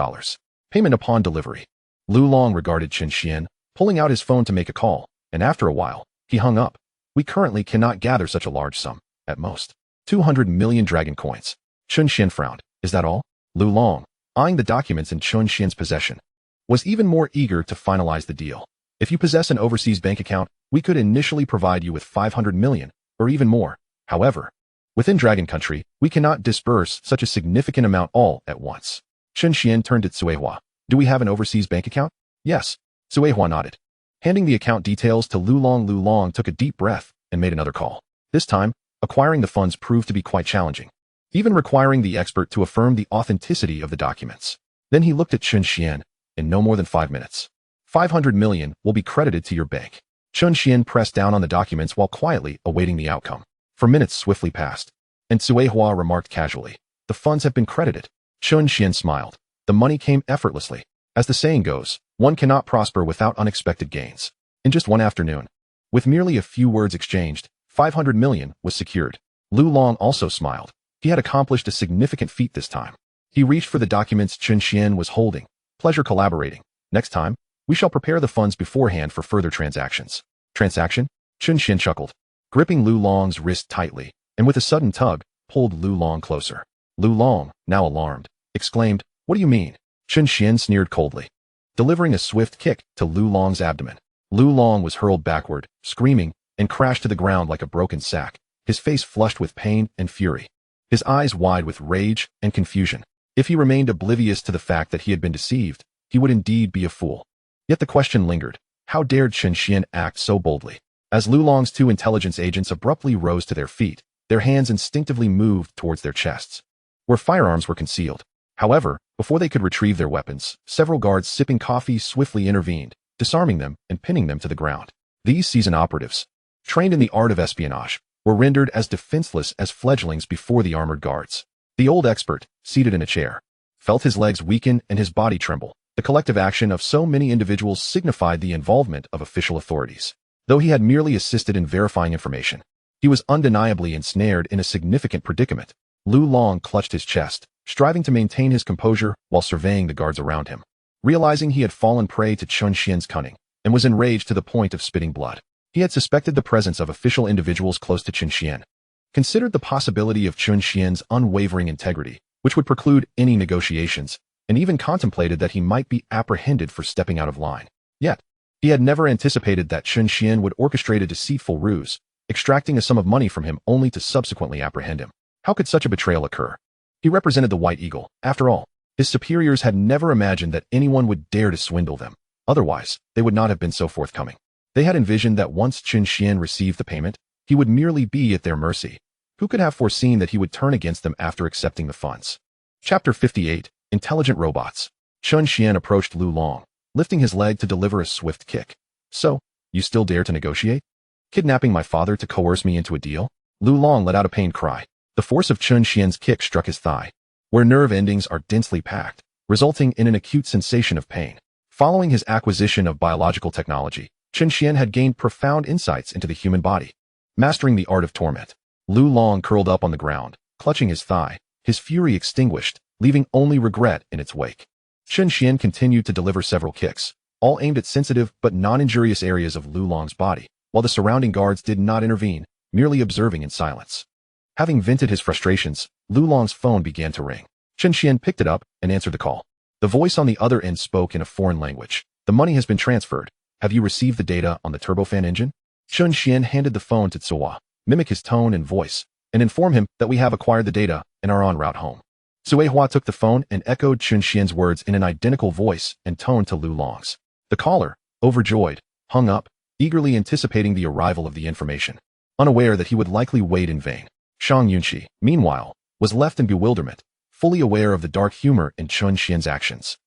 [SPEAKER 1] Payment upon delivery. Lu Long regarded Chen Xuan, pulling out his phone to make a call, and after a while, he hung up. We currently cannot gather such a large sum. At most, 200 million dragon coins. Chen Xuan frowned. Is that all? Lu Long, eyeing the documents in Chen Xuan's possession, was even more eager to finalize the deal. If you possess an overseas bank account, we could initially provide you with 500 million, or even more. However, within Dragon Country, we cannot disburse such a significant amount all at once. Chen Xuan turned to Suehua. Do we have an overseas bank account? Yes. Suehua nodded. Handing the account details to Lu Long took a deep breath and made another call. This time, acquiring the funds proved to be quite challenging, even requiring the expert to affirm the authenticity of the documents. Then he looked at Chen Xuan. In no more than 5 minutes, 500 million will be credited to your bank. Chen Xuan pressed down on the documents while quietly awaiting the outcome. For minutes swiftly passed, and Suehua remarked casually, the funds have been credited. Chen Xuan smiled. The money came effortlessly. As the saying goes, one cannot prosper without unexpected gains. In just one afternoon, with merely a few words exchanged, 500 million was secured. Lu Long also smiled. He had accomplished a significant feat this time. He reached for the documents Chen Xuan was holding. Pleasure collaborating. Next time, we shall prepare the funds beforehand for further transactions. Transaction? Chen Xuan chuckled, gripping Lu Long's wrist tightly, and with a sudden tug, pulled Lu Long closer. Lu Long, now alarmed, exclaimed, "What do you mean?" Chen Xuan sneered coldly, delivering a swift kick to Lu Long's abdomen. Lu Long was hurled backward, screaming, and crashed to the ground like a broken sack, his face flushed with pain and fury, his eyes wide with rage and confusion. If he remained oblivious to the fact that he had been deceived, he would indeed be a fool. Yet the question lingered. How dared Chen Xuan act so boldly? As Lu Long's two intelligence agents abruptly rose to their feet, their hands instinctively moved towards their chests, where firearms were concealed. However, before they could retrieve their weapons, several guards sipping coffee swiftly intervened, disarming them and pinning them to the ground. These seasoned operatives, trained in the art of espionage, were rendered as defenseless as fledglings before the armored guards. The old expert, seated in a chair, felt his legs weaken and his body tremble. The collective action of so many individuals signified the involvement of official authorities. Though he had merely assisted in verifying information, he was undeniably ensnared in a significant predicament. Lu Long clutched his chest, striving to maintain his composure while surveying the guards around him. Realizing he had fallen prey to Chen Xuan's cunning, and was enraged to the point of spitting blood, he had suspected the presence of official individuals close to Chen Xuan, considered the possibility of Chen Xuan's unwavering integrity, which would preclude any negotiations, and even contemplated that he might be apprehended for stepping out of line. Yet, he had never anticipated that Chen Xuan would orchestrate a deceitful ruse, extracting a sum of money from him only to subsequently apprehend him. How could such a betrayal occur? He represented the White Eagle. After all, his superiors had never imagined that anyone would dare to swindle them. Otherwise, they would not have been so forthcoming. They had envisioned that once Chen Xuan received the payment, he would merely be at their mercy. Who could have foreseen that he would turn against them after accepting the funds? Chapter 58. Intelligent Robots. Chen Xuan approached Lu Long, lifting his leg to deliver a swift kick. "So, you still dare to negotiate? Kidnapping my father to coerce me into a deal?" Lu Long let out a pained cry. The force of Chen Xuan's kick struck his thigh, where nerve endings are densely packed, resulting in an acute sensation of pain. Following his acquisition of biological technology, Chen Xuan had gained profound insights into the human body, mastering the art of torment. Lu Long curled up on the ground, clutching his thigh, his fury extinguished, leaving only regret in its wake. Chen Xuan continued to deliver several kicks, all aimed at sensitive but non-injurious areas of Lu Long's body, while the surrounding guards did not intervene, merely observing in silence. Having vented his frustrations, Lu Long's phone began to ring. Chen Xuan picked it up and answered the call. The voice on the other end spoke in a foreign language. "The money has been transferred. Have you received the data on the turbofan engine?" Chen Xuan handed the phone to Tsua, mimic his tone and voice, and inform him that we have acquired the data and are en route home. Suehua took the phone and echoed Chen Xuan's words in an identical voice and tone to Lu Long's. The caller, overjoyed, hung up, eagerly anticipating the arrival of the information, unaware that he would likely wait in vain. Shang Yunqi, meanwhile, was left in bewilderment, fully aware of the dark humor in Chen Xuan's actions.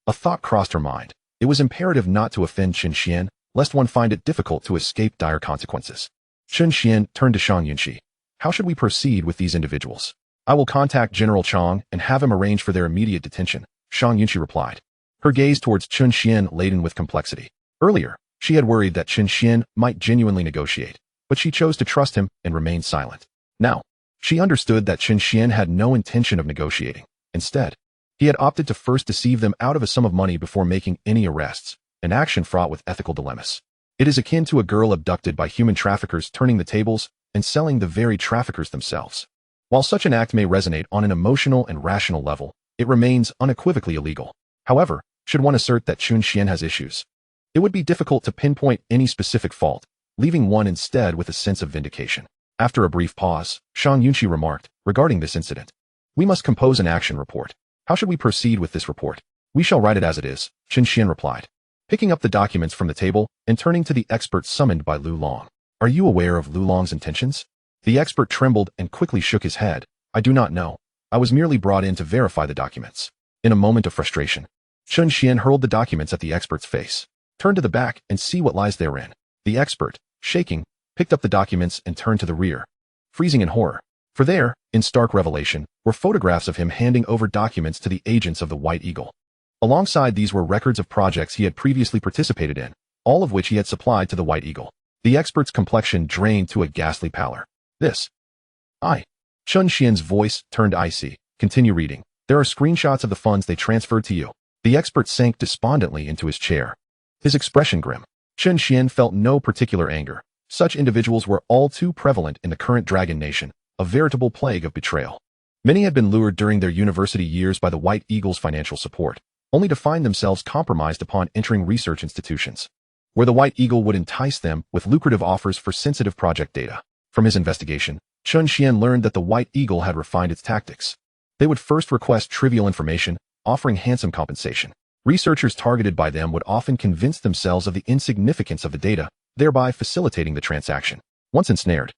[SPEAKER 1] A thought crossed her mind. It was imperative not to offend Chen Xuan, lest one find it difficult to escape dire consequences. Chen Xuan turned to Shang Yunqi. "How should we proceed with these individuals?" "I will contact General Chang and have him arrange for their immediate detention," Shang Yunqi replied, her gaze towards Chen Xuan laden with complexity. Earlier, she had worried that Chen Xuan might genuinely negotiate, but she chose to trust him and remain silent. Now, she understood that Chen Xuan had no intention of negotiating. Instead, he had opted to first deceive them out of a sum of money before making any arrests, an action fraught with ethical dilemmas. It is akin to a girl abducted by human traffickers turning the tables and selling the very traffickers themselves. While such an act may resonate on an emotional and rational level, it remains unequivocally illegal. However, should one assert that Chen Xuan has issues, it would be difficult to pinpoint any specific fault, leaving one instead with a sense of vindication. After a brief pause, Shang Yunqi remarked, regarding this incident, "We must compose an action report. How should we proceed with this report?" "We shall write it as it is," Chen Xuan replied, picking up the documents from the table and turning to the expert summoned by Lu Long. "Are you aware of Lu Long's intentions?" The expert trembled and quickly shook his head. "I do not know. I was merely brought in to verify the documents." In a moment of frustration, Chen Xuan hurled the documents at the expert's face. "Turn to the back and see what lies therein." The expert, shaking, picked up the documents and turned to the rear, freezing in horror. For there, in stark revelation, were photographs of him handing over documents to the agents of the White Eagle. Alongside these were records of projects he had previously participated in, all of which he had supplied to the White Eagle. The expert's complexion drained to a ghastly pallor. This. Chen Xuan's voice turned icy. Continue reading. There are screenshots of the funds they transferred to you. The expert sank despondently into his chair. His expression grim. Chen Xuan felt no particular anger. Such individuals were all too prevalent in the current Dragon Nation, a veritable plague of betrayal. Many had been lured during their university years by the White Eagle's financial support, only to find themselves compromised upon entering research institutions, where the White Eagle would entice them with lucrative offers for sensitive project data. From his investigation, Chen Xuan learned that the White Eagle had refined its tactics. They would first request trivial information, offering handsome compensation. Researchers targeted by them would often convince themselves of the insignificance of the data, thereby facilitating the transaction. Once ensnared,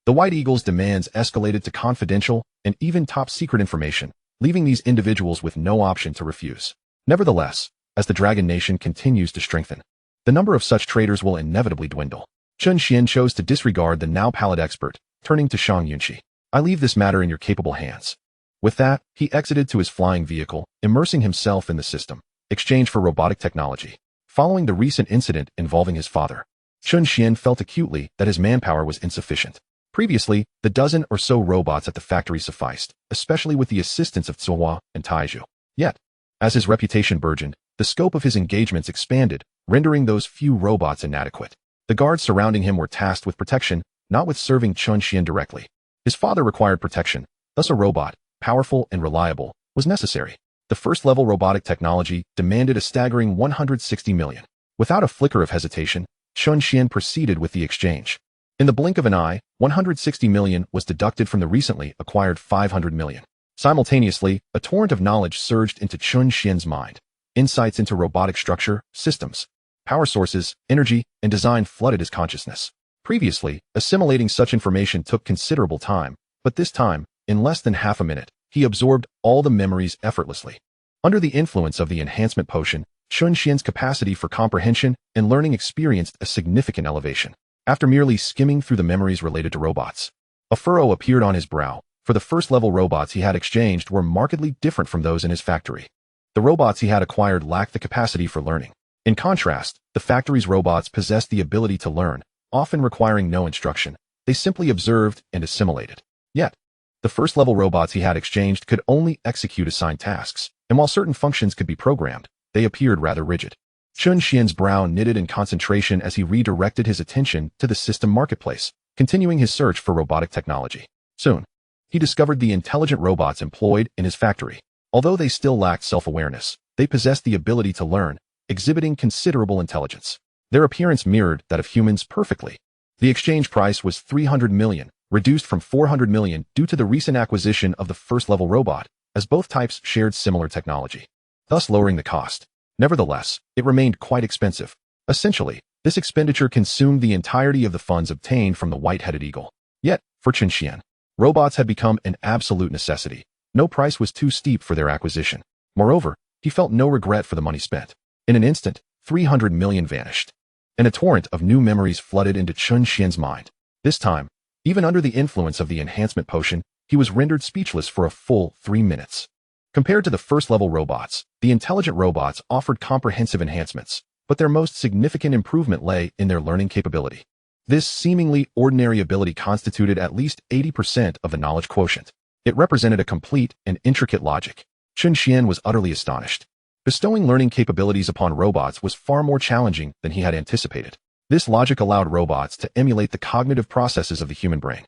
[SPEAKER 1] the White Eagle's demands escalated to confidential and even top-secret information, leaving these individuals with no option to refuse. Nevertheless, as the Dragon Nation continues to strengthen, the number of such traders will inevitably dwindle. Chen Xuan chose to disregard the now pallid expert, turning to Shang Yunqi. I leave this matter in your capable hands. With that, he exited to his flying vehicle, immersing himself in the system, exchange for robotic technology. Following the recent incident involving his father, Chen Xuan felt acutely that his manpower was insufficient. Previously, the dozen or so robots at the factory sufficed, especially with the assistance of Zuo and Taizhu. Yet, as his reputation burgeoned, the scope of his engagements expanded, rendering those few robots inadequate. The guards surrounding him were tasked with protection, not with serving Chen Xuan directly. His father required protection, thus a robot, powerful and reliable, was necessary. The first-level robotic technology demanded a staggering 160 million. Without a flicker of hesitation, Chen Xuan proceeded with the exchange. In the blink of an eye, 160 million was deducted from the recently acquired 500 million. Simultaneously, a torrent of knowledge surged into Chen Xuan's mind. Insights into robotic structure, systems, power sources, energy, and design flooded his consciousness. Previously, assimilating such information took considerable time, but this time, in less than half a minute, he absorbed all the memories effortlessly. Under the influence of the enhancement potion, Chen Xuan's capacity for comprehension and learning experienced a significant elevation. After merely skimming through the memories related to robots, a furrow appeared on his brow, for the first-level robots he had exchanged were markedly different from those in his factory. The robots he had acquired lacked the capacity for learning. In contrast, the factory's robots possessed the ability to learn, often requiring no instruction. They simply observed and assimilated. Yet, the first-level robots he had exchanged could only execute assigned tasks, and while certain functions could be programmed, they appeared rather rigid. Chen Xuan's brow knitted in concentration as he redirected his attention to the system marketplace, continuing his search for robotic technology. Soon, he discovered the intelligent robots employed in his factory. Although they still lacked self-awareness, they possessed the ability to learn, exhibiting considerable intelligence. Their appearance mirrored that of humans perfectly. The exchange price was 300 million, reduced from 400 million due to the recent acquisition of the first-level robot, as both types shared similar technology, thus lowering the cost. Nevertheless, it remained quite expensive. Essentially, this expenditure consumed the entirety of the funds obtained from the white-headed eagle. Yet, for Chen Xuan, robots had become an absolute necessity. No price was too steep for their acquisition. Moreover, he felt no regret for the money spent. In an instant, 300 million vanished, and a torrent of new memories flooded into Chen Xuan's mind. This time, even under the influence of the enhancement potion, he was rendered speechless for a full 3 minutes. Compared to the first-level robots, the intelligent robots offered comprehensive enhancements, but their most significant improvement lay in their learning capability. This seemingly ordinary ability constituted at least 80% of the knowledge quotient. It represented a complete and intricate logic. Chen Xuan was utterly astonished. Bestowing learning capabilities upon robots was far more challenging than he had anticipated. This logic allowed robots to emulate the cognitive processes of the human brain,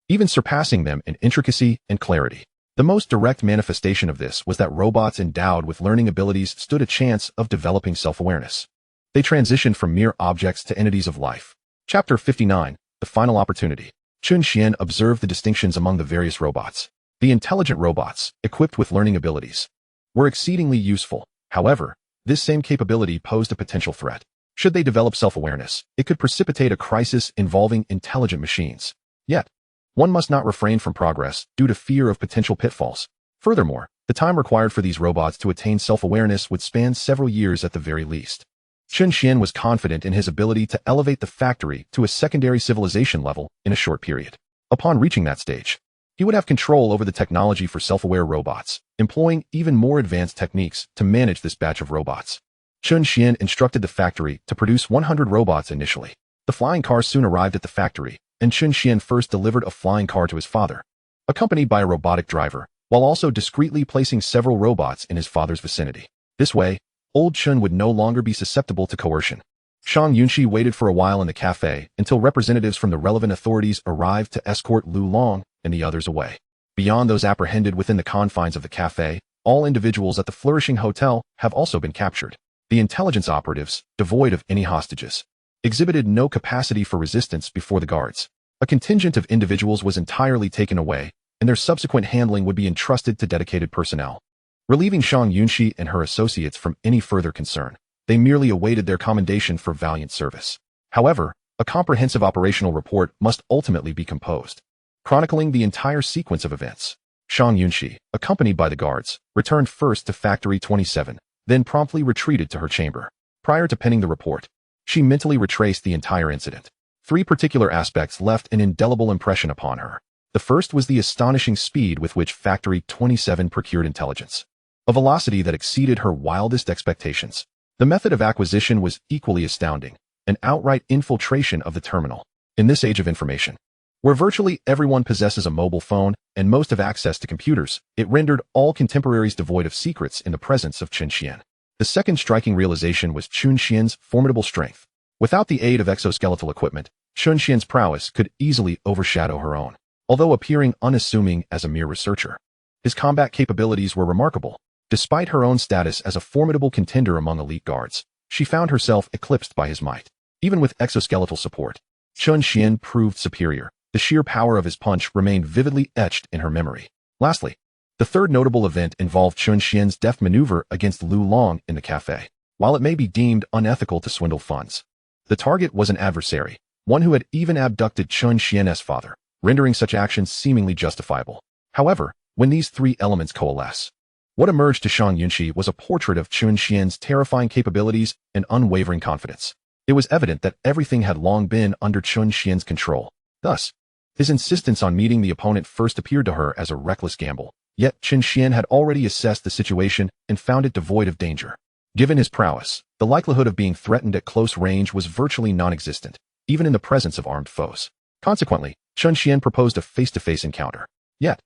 [SPEAKER 1] even surpassing them in intricacy and clarity. The most direct manifestation of this was that robots endowed with learning abilities stood a chance of developing self-awareness. They transitioned from mere objects to entities of life. Chapter 59, The Final Opportunity. Chen Xuan observed the distinctions among the various robots. The intelligent robots, equipped with learning abilities, were exceedingly useful. However, this same capability posed a potential threat. Should they develop self-awareness, it could precipitate a crisis involving intelligent machines. Yet, one must not refrain from progress due to fear of potential pitfalls. Furthermore, the time required for these robots to attain self-awareness would span several years at the very least. Chen Xuan was confident in his ability to elevate the factory to a secondary civilization level in a short period. Upon reaching that stage, he would have control over the technology for self-aware robots, employing even more advanced techniques to manage this batch of robots. Chen Xuan instructed the factory to produce 100 robots initially. The flying car soon arrived at the factory, and Chen Xuan first delivered a flying car to his father, accompanied by a robotic driver, while also discreetly placing several robots in his father's vicinity. This way, old Chen would no longer be susceptible to coercion. Shang Yunxi waited for a while in the cafe until representatives from the relevant authorities arrived to escort Lu Long and the others away. Beyond those apprehended within the confines of the cafe, all individuals at the flourishing hotel have also been captured. The intelligence operatives, devoid of any hostages, exhibited no capacity for resistance before the guards. A contingent of individuals was entirely taken away, and their subsequent handling would be entrusted to dedicated personnel. Relieving Shang Yunxi and her associates from any further concern, they merely awaited their commendation for valiant service. However, a comprehensive operational report must ultimately be composed, chronicling the entire sequence of events. Shang Yunxi, accompanied by the guards, returned first to Factory 27, then promptly retreated to her chamber. Prior to penning the report, she mentally retraced the entire incident. 3 particular aspects left an indelible impression upon her. The first was the astonishing speed with which Factory 27 procured intelligence, a velocity that exceeded her wildest expectations. The method of acquisition was equally astounding, an outright infiltration of the terminal. In this age of information, where virtually everyone possesses a mobile phone and most have access to computers, it rendered all contemporaries devoid of secrets in the presence of Chen Xuan. The second striking realization was Chen Xuan's formidable strength. Without the aid of exoskeletal equipment, Chen Xuan's prowess could easily overshadow her own. Although appearing unassuming as a mere researcher, his combat capabilities were remarkable. Despite her own status as a formidable contender among elite guards, she found herself eclipsed by his might. Even with exoskeletal support, Chen Xuan proved superior. The sheer power of his punch remained vividly etched in her memory. Lastly, the third notable event involved Chen Xuan's deft maneuver against Lu Long in the cafe. While it may be deemed unethical to swindle funds, the target was an adversary, one who had even abducted Chen Xuan's father, rendering such actions seemingly justifiable. However, when these 3 elements coalesce, what emerged to Shang Yunxi was a portrait of Chen Xuan's terrifying capabilities and unwavering confidence. It was evident that everything had long been under Chen Xuan's control. Thus, his insistence on meeting the opponent first appeared to her as a reckless gamble. Yet Chen Xuan had already assessed the situation and found it devoid of danger. Given his prowess, the likelihood of being threatened at close range was virtually non-existent, even in the presence of armed foes. Consequently, Chen Xuan proposed a face-to-face encounter. Yet,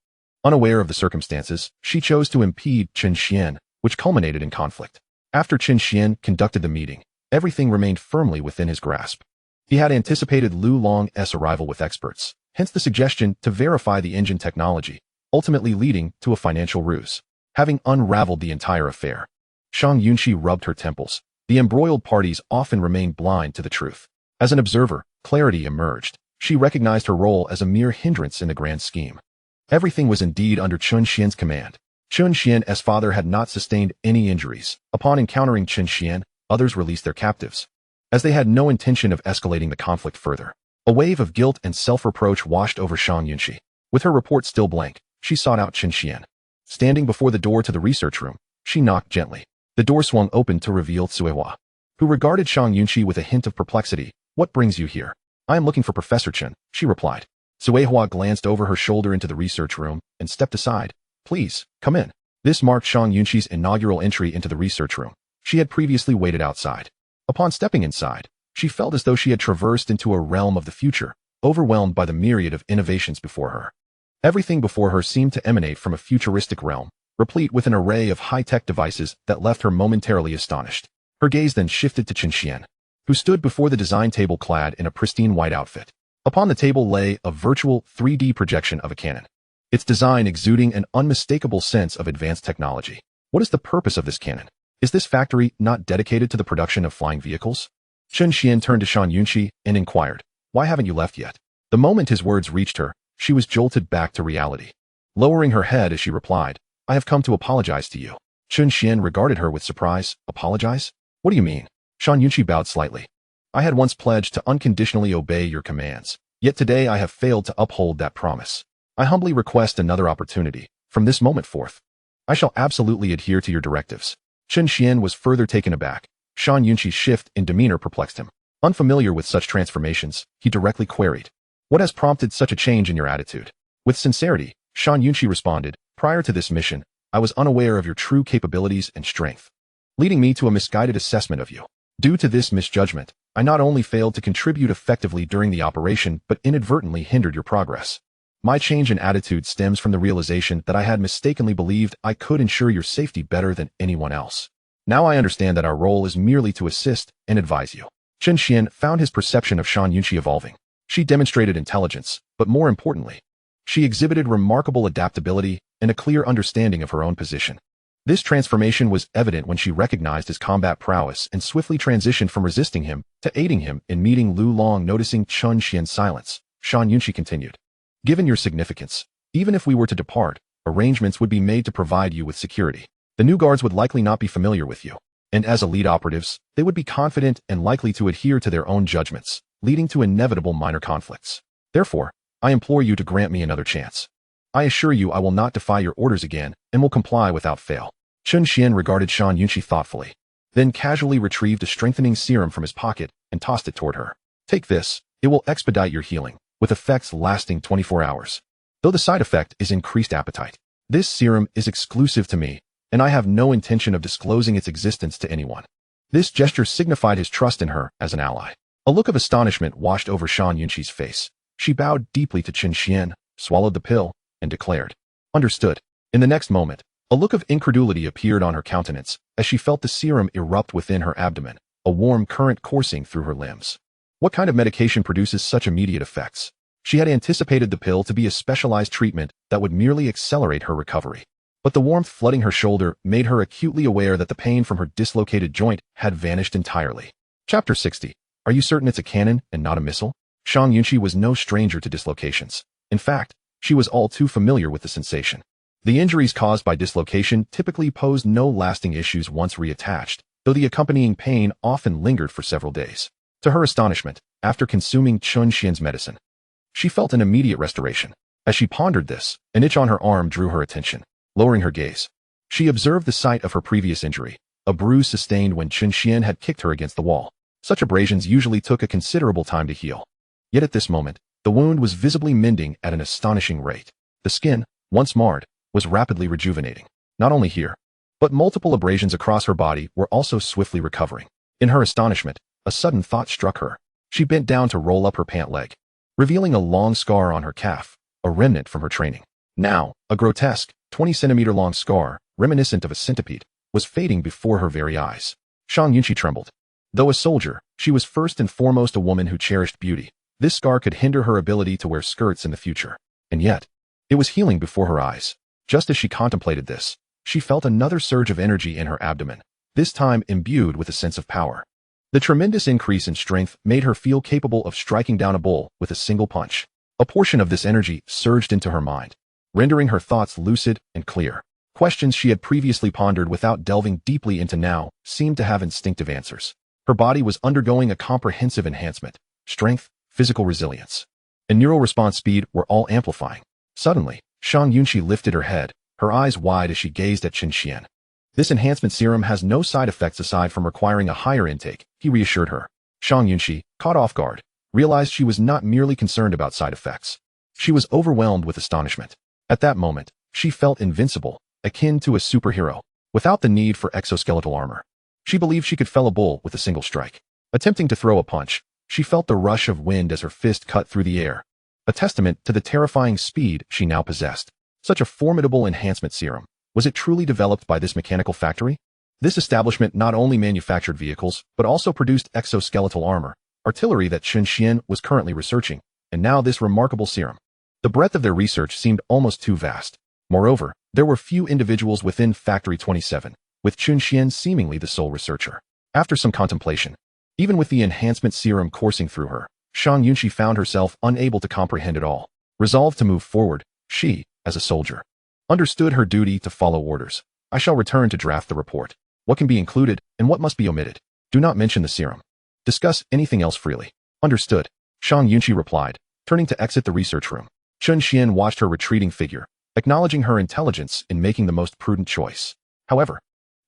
[SPEAKER 1] unaware of the circumstances, she chose to impede Chen Xuan, which culminated in conflict. After Chen Xuan conducted the meeting, everything remained firmly within his grasp. He had anticipated Lu Long's arrival with experts, hence the suggestion to verify the engine technology, ultimately leading to a financial ruse. Having unraveled the entire affair, Shang Yunxi rubbed her temples. The embroiled parties often remained blind to the truth. As an observer, clarity emerged. She recognized her role as a mere hindrance in the grand scheme. Everything was indeed under Chen Xuan's command. Chen Xuan's father had not sustained any injuries. Upon encountering Chen Xuan, others released their captives, as they had no intention of escalating the conflict further. A wave of guilt and self-reproach washed over Shang Yunxi. With her report still blank, she sought out Chen Xuan. Standing before the door to the research room, she knocked gently. The door swung open to reveal Cuihua, who regarded Shang Yunxi with a hint of perplexity. "What brings you here?" "I am looking for Professor Chen," she replied. Cuihua glanced over her shoulder into the research room and stepped aside. "Please, come in." This marked Shang Yunxi's inaugural entry into the research room. She had previously waited outside. Upon stepping inside, she felt as though she had traversed into a realm of the future, overwhelmed by the myriad of innovations before her. Everything before her seemed to emanate from a futuristic realm, replete with an array of high-tech devices that left her momentarily astonished. Her gaze then shifted to Chen Xuan, who stood before the design table clad in a pristine white outfit. Upon the table lay a virtual 3D projection of a cannon, its design exuding an unmistakable sense of advanced technology. What is the purpose of this cannon? Is this factory not dedicated to the production of flying vehicles? Chen Xuan turned to Shang Yunxi and inquired, "Why haven't you left yet?" The moment his words reached her, she was jolted back to reality. Lowering her head as she replied, "I have come to apologize to you." Chen Xuan regarded her with surprise. "Apologize? What do you mean?" Shang Yunxi bowed slightly. "I had once pledged to unconditionally obey your commands, yet today I have failed to uphold that promise. I humbly request another opportunity. From this moment forth, I shall absolutely adhere to your directives." Chen Xuan was further taken aback. Shang Yunxi's shift in demeanor perplexed him. Unfamiliar with such transformations, he directly queried, "What has prompted such a change in your attitude?" With sincerity, Shang Yunxi responded, "Prior to this mission, I was unaware of your true capabilities and strength. leading me to a misguided assessment of you. Due to this misjudgment, I not only failed to contribute effectively during the operation, but inadvertently hindered your progress. My change in attitude stems from the realization that I had mistakenly believed I could ensure your safety better than anyone else. Now I understand that our role is merely to assist and advise you. Chen Xuan found his perception of Shan Yunqi evolving. She demonstrated intelligence, but more importantly, she exhibited remarkable adaptability and a clear understanding of her own position. This transformation was evident when she recognized his combat prowess and swiftly transitioned from resisting him to aiding him in meeting Lu Long. Noticing Chen Xian's silence, Shan Yunqi continued. Given your significance, even if we were to depart, arrangements would be made to provide you with security. The new guards would likely not be familiar with you, and as elite operatives, they would be confident and likely to adhere to their own judgments, leading to inevitable minor conflicts. Therefore, I implore you to grant me another chance. I assure you I will not defy your orders again and will comply without fail. Chen Xuan regarded Shan Yunqi thoughtfully, then casually retrieved a strengthening serum from his pocket and tossed it toward her. Take this, it will expedite your healing, with effects lasting 24 hours. Though the side effect is increased appetite, this serum is exclusive to me, and I have no intention of disclosing its existence to anyone. This gesture signified his trust in her as an ally. A look of astonishment washed over Shan Yunqi's face. She bowed deeply to Chen Xuan, swallowed the pill, and declared, "Understood." In the next moment, a look of incredulity appeared on her countenance as she felt the serum erupt within her abdomen, a warm current coursing through her limbs. What kind of medication produces such immediate effects? She had anticipated the pill to be a specialized treatment that would merely accelerate her recovery. But the warmth flooding her shoulder made her acutely aware that the pain from her dislocated joint had vanished entirely. Chapter 60. Are you certain it's a cannon and not a missile? Shan Yunqi was no stranger to dislocations. In fact, she was all too familiar with the sensation. The injuries caused by dislocation typically posed no lasting issues once reattached, though the accompanying pain often lingered for several days. To her astonishment, after consuming Chen Xian's medicine, she felt an immediate restoration. As she pondered this, an itch on her arm drew her attention. Lowering her gaze, she observed the site of her previous injury, a bruise sustained when Chen Xuan had kicked her against the wall. Such abrasions usually took a considerable time to heal. Yet at this moment, the wound was visibly mending at an astonishing rate. The skin, once marred, was rapidly rejuvenating. Not only here, but multiple abrasions across her body were also swiftly recovering. In her astonishment, a sudden thought struck her. She bent down to roll up her pant leg, revealing a long scar on her calf, a remnant from her training. Now, a grotesque, 20-centimeter-long scar, reminiscent of a centipede, was fading before her very eyes. Shan Yunqi trembled. Though a soldier, she was first and foremost a woman who cherished beauty. This scar could hinder her ability to wear skirts in the future. And yet, it was healing before her eyes. Just as she contemplated this, she felt another surge of energy in her abdomen, this time imbued with a sense of power. The tremendous increase in strength made her feel capable of striking down a bull with a single punch. A portion of this energy surged into her mind, rendering her thoughts lucid and clear. Questions she had previously pondered without delving deeply into now seemed to have instinctive answers. Her body was undergoing a comprehensive enhancement. Strength, physical resilience, and neural response speed were all amplifying. Suddenly, Shan Yunqi lifted her head, her eyes wide as she gazed at Chen Xuan. This enhancement serum has no side effects aside from requiring a higher intake, he reassured her. Shan Yunqi, caught off guard, realized she was not merely concerned about side effects. She was overwhelmed with astonishment. At that moment, she felt invincible, akin to a superhero, without the need for exoskeletal armor. She believed she could fell a bull with a single strike. Attempting to throw a punch, she felt the rush of wind as her fist cut through the air, a testament to the terrifying speed she now possessed. Such a formidable enhancement serum. Was it truly developed by this mechanical factory? This establishment not only manufactured vehicles, but also produced exoskeletal armor, artillery that Chen Xuan was currently researching, and now this remarkable serum. The breadth of their research seemed almost too vast. Moreover, there were few individuals within Factory 27, with Chen Xuan seemingly the sole researcher. After some contemplation, even with the enhancement serum coursing through her, Shan Yunqi found herself unable to comprehend it all. Resolved to move forward, she, as a soldier, understood her duty to follow orders. I shall return to draft the report. What can be included and what must be omitted? Do not mention the serum. Discuss anything else freely. Understood, Shan Yunqi replied, turning to exit the research room. Chen Xuan watched her retreating figure, acknowledging her intelligence in making the most prudent choice. However,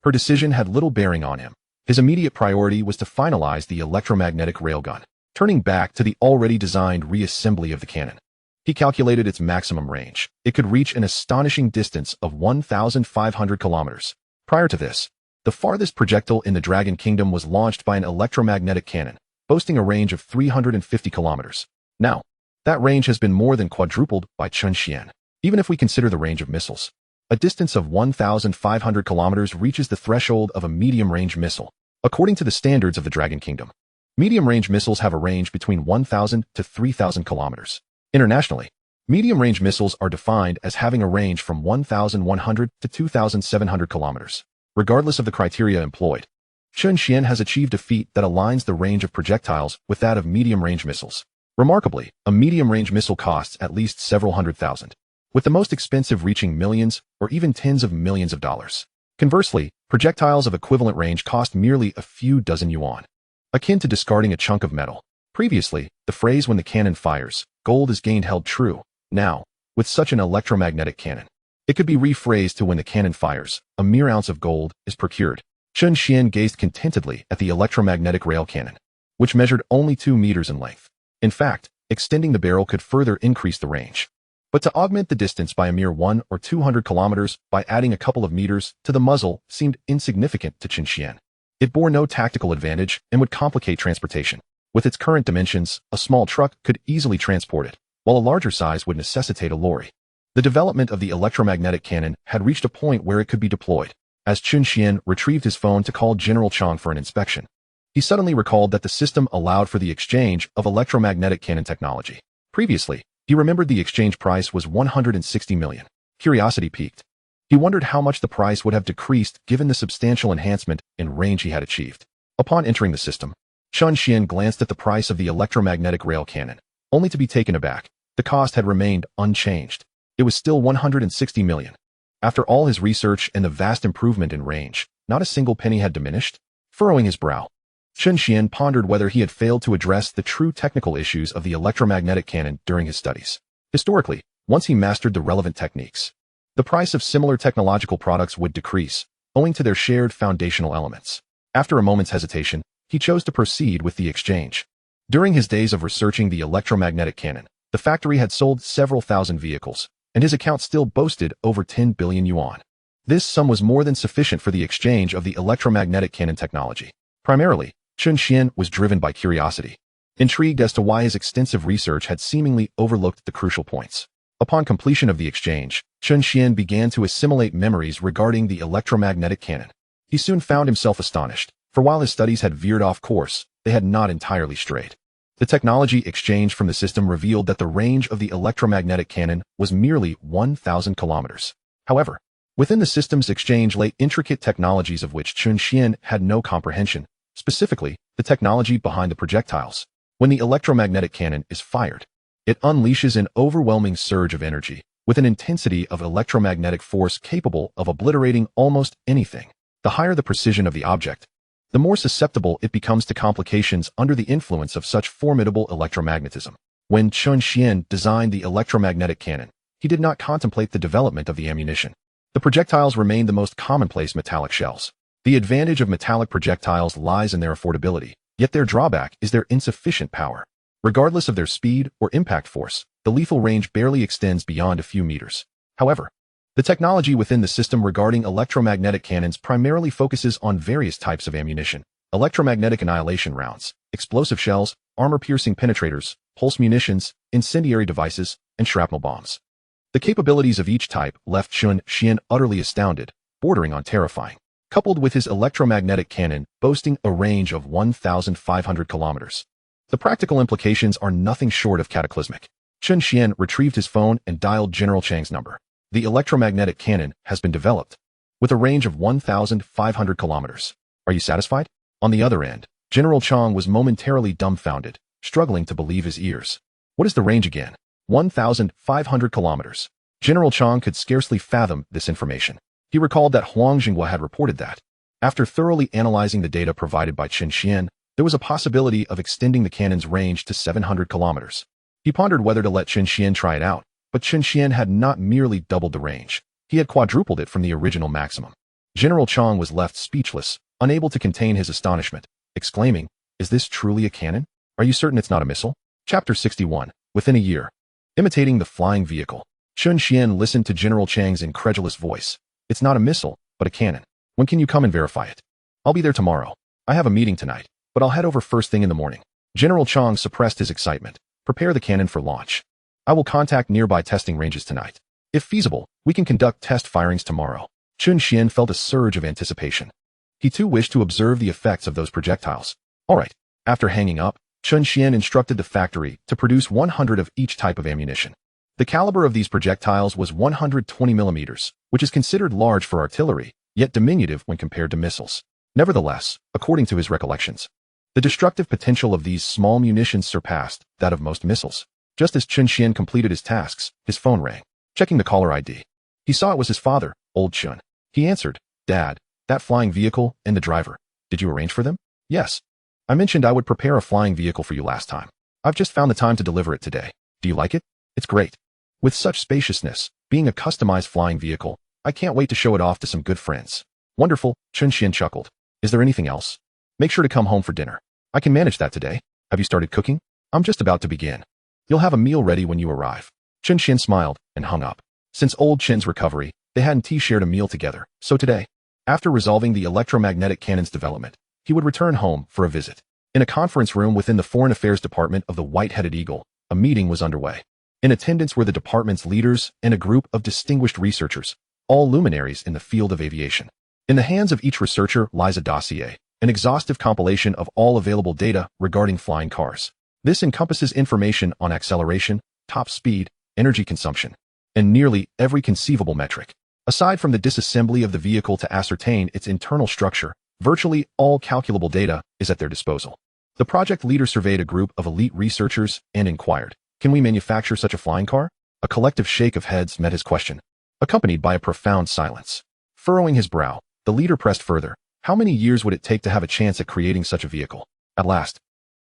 [SPEAKER 1] her decision had little bearing on him. His immediate priority was to finalize the electromagnetic railgun. Turning back to the already designed reassembly of the cannon, he calculated its maximum range. It could reach an astonishing distance of 1,500 kilometers. Prior to this, The farthest projectile in the Dragon Kingdom was launched by an electromagnetic cannon, boasting a range of 350 kilometers. Now, that range has been more than quadrupled by Chen Xuan. Even if we consider the range of missiles, a distance of 1,500 kilometers reaches the threshold of a medium-range missile. According to the standards of the Dragon Kingdom, medium-range missiles have a range between 1,000 to 3,000 kilometers. Internationally, medium-range missiles are defined as having a range from 1,100 to 2,700 kilometers. Regardless of the criteria employed, Chen Xuan has achieved a feat that aligns the range of projectiles with that of medium-range missiles. Remarkably, a medium-range missile costs at least several hundred thousand, with the most expensive reaching millions or even tens of millions of dollars. Conversely, projectiles of equivalent range cost merely a few dozen yuan, akin to discarding a chunk of metal. Previously, the phrase "when the cannon fires, gold is gained" held true. Now, with such an electromagnetic cannon, it could be rephrased to "when the cannon fires, a mere ounce of gold is procured." Chen Xuan gazed contentedly at the electromagnetic rail cannon, which measured only 2 meters in length. In fact, extending the barrel could further increase the range. But to augment the distance by a mere 100 or 200 kilometers by adding a couple of meters to the muzzle seemed insignificant to Chen Xuan. It bore no tactical advantage and would complicate transportation. With its current dimensions, a small truck could easily transport it, while a larger size would necessitate a lorry. The development of the electromagnetic cannon had reached a point where it could be deployed. As Chen Xuan retrieved his phone to call General Chang for an inspection, he suddenly recalled that the system allowed for the exchange of electromagnetic cannon technology. Previously, he remembered the exchange price was 160 million. Curiosity piqued. He wondered how much the price would have decreased given the substantial enhancement in range he had achieved. Upon entering the system, Chen Xuan glanced at the price of the electromagnetic rail cannon, only to be taken aback. The cost had remained unchanged. It was still 160 million. After all his research and the vast improvement in range, not a single penny had diminished. Furrowing his brow, Chen Xuan pondered whether he had failed to address the true technical issues of the electromagnetic cannon during his studies. Historically, once he mastered the relevant techniques, the price of similar technological products would decrease, owing to their shared foundational elements. After a moment's hesitation, he chose to proceed with the exchange. During his days of researching the electromagnetic cannon, the factory had sold several thousand vehicles, and his account still boasted over 10 billion yuan. This sum was more than sufficient for the exchange of the electromagnetic cannon technology. Primarily, Chen Xuan was driven by curiosity, intrigued as to why his extensive research had seemingly overlooked the crucial points. Upon completion of the exchange, Chen Xuan began to assimilate memories regarding the electromagnetic cannon. He soon found himself astonished, for while his studies had veered off course, they had not entirely strayed. The technology exchanged from the system revealed that the range of the electromagnetic cannon was merely 1,000 kilometers. However, within the system's exchange lay intricate technologies of which Chen Xuan had no comprehension, specifically, the technology behind the projectiles. When the electromagnetic cannon is fired, it unleashes an overwhelming surge of energy, with an intensity of electromagnetic force capable of obliterating almost anything. The higher the precision of the object, the more susceptible it becomes to complications under the influence of such formidable electromagnetism. When Chen Xuan designed the electromagnetic cannon, he did not contemplate the development of the ammunition. The projectiles remained the most commonplace metallic shells. The advantage of metallic projectiles lies in their affordability, yet their drawback is their insufficient power. Regardless of their speed or impact force, the lethal range barely extends beyond a few meters. However, the technology within the system regarding electromagnetic cannons primarily focuses on various types of ammunition: electromagnetic annihilation rounds, explosive shells, armor-piercing penetrators, pulse munitions, incendiary devices, and shrapnel bombs. The capabilities of each type left Chen Xuan utterly astounded, bordering on terrifying. Coupled with his electromagnetic cannon boasting a range of 1,500 kilometers, the practical implications are nothing short of cataclysmic. Chen Xuan retrieved his phone and dialed General Chang's number. The electromagnetic cannon has been developed with a range of 1,500 kilometers. Are you satisfied? On the other end, General Chang was momentarily dumbfounded, struggling to believe his ears. What is the range again? 1,500 kilometers. General Chang could scarcely fathom this information. He recalled that Huang Jinghua had reported that, after thoroughly analyzing the data provided by Chen Xuan, there was a possibility of extending the cannon's range to 700 kilometers. He pondered whether to let Chen Xuan try it out, but Chen Xuan had not merely doubled the range. He had quadrupled it from the original maximum. General Chang was left speechless, unable to contain his astonishment, exclaiming, "Is this truly a cannon? Are you certain it's not a missile?" Chapter 61. Within a year. Imitating the flying vehicle, Chen Xuan listened to General Chang's incredulous voice. "It's not a missile, but a cannon." When can you come and verify it? I'll be there tomorrow. I have a meeting tonight, but I'll head over first thing in the morning. General Chang suppressed his excitement. Prepare the cannon for launch. I will contact nearby testing ranges tonight. If feasible, we can conduct test firings tomorrow. Chen Xuan felt a surge of anticipation. He too wished to observe the effects of those projectiles. All right. After hanging up, Chen Xuan instructed the factory to produce 100 of each type of ammunition. The caliber of these projectiles was 120 millimeters, which is considered large for artillery, yet diminutive when compared to missiles. Nevertheless, according to his recollections, the destructive potential of these small munitions surpassed that of most missiles. Just as Chen Xuan completed his tasks, his phone rang. Checking the caller ID, he saw it was his father, old Chen. He answered, "Dad, that flying vehicle and the driver, did you arrange for them?" "Yes. I mentioned I would prepare a flying vehicle for you last time. I've just found the time to deliver it today. Do you like it? It's great. With such spaciousness, being a customized flying vehicle, I can't wait to show it off to some good friends." "Wonderful," Chen Xuan chuckled. "Is there anything else? Make sure to come home for dinner. I can manage that today. Have you started cooking?" "I'm just about to begin. You'll have a meal ready when you arrive." Chen Xuan smiled and hung up. Since old Chen's recovery, they hadn't shared a meal together, so today, after resolving the electromagnetic cannon's development, he would return home for a visit. In a conference room within the Foreign Affairs Department of the White-Headed Eagle, a meeting was underway. In attendance were the department's leaders and a group of distinguished researchers, all luminaries in the field of aviation. In the hands of each researcher lies a dossier, an exhaustive compilation of all available data regarding flying cars. This encompasses information on acceleration, top speed, energy consumption, and nearly every conceivable metric. Aside from the disassembly of the vehicle to ascertain its internal structure, virtually all calculable data is at their disposal. The project leader surveyed a group of elite researchers and inquired, "Can we manufacture such a flying car?" A collective shake of heads met his question, accompanied by a profound silence. Furrowing his brow, the leader pressed further. How many years would it take to have a chance at creating such a vehicle? At last,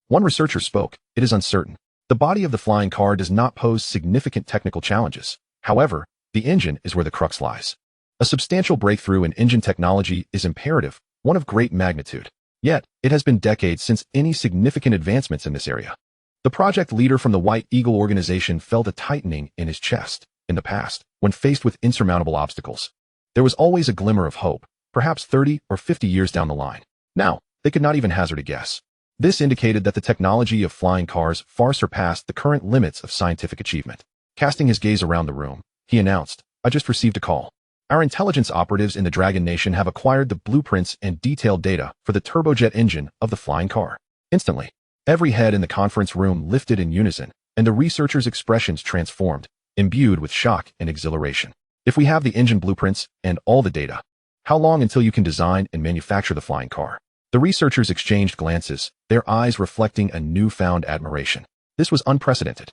[SPEAKER 1] one researcher spoke. "It is uncertain. The body of the flying car does not pose significant technical challenges. However, the engine is where the crux lies. A substantial breakthrough in engine technology is imperative, one of great magnitude. Yet, it has been decades since any significant advancements in this area." The project leader from the White Eagle organization felt a tightening in his chest. In the past, when faced with insurmountable obstacles, there was always a glimmer of hope, perhaps 30 or 50 years down the line. Now, they could not even hazard a guess. This indicated that the technology of flying cars far surpassed the current limits of scientific achievement. Casting his gaze around the room, he announced, "I just received a call. Our intelligence operatives in the Dragon Nation have acquired the blueprints and detailed data for the turbojet engine of the flying car." Instantly, every head in the conference room lifted in unison, and the researchers' expressions transformed, imbued with shock and exhilaration. "If we have the engine blueprints and all the data, how long until you can design and manufacture the flying car?" The researchers exchanged glances, their eyes reflecting a newfound admiration. This was unprecedented.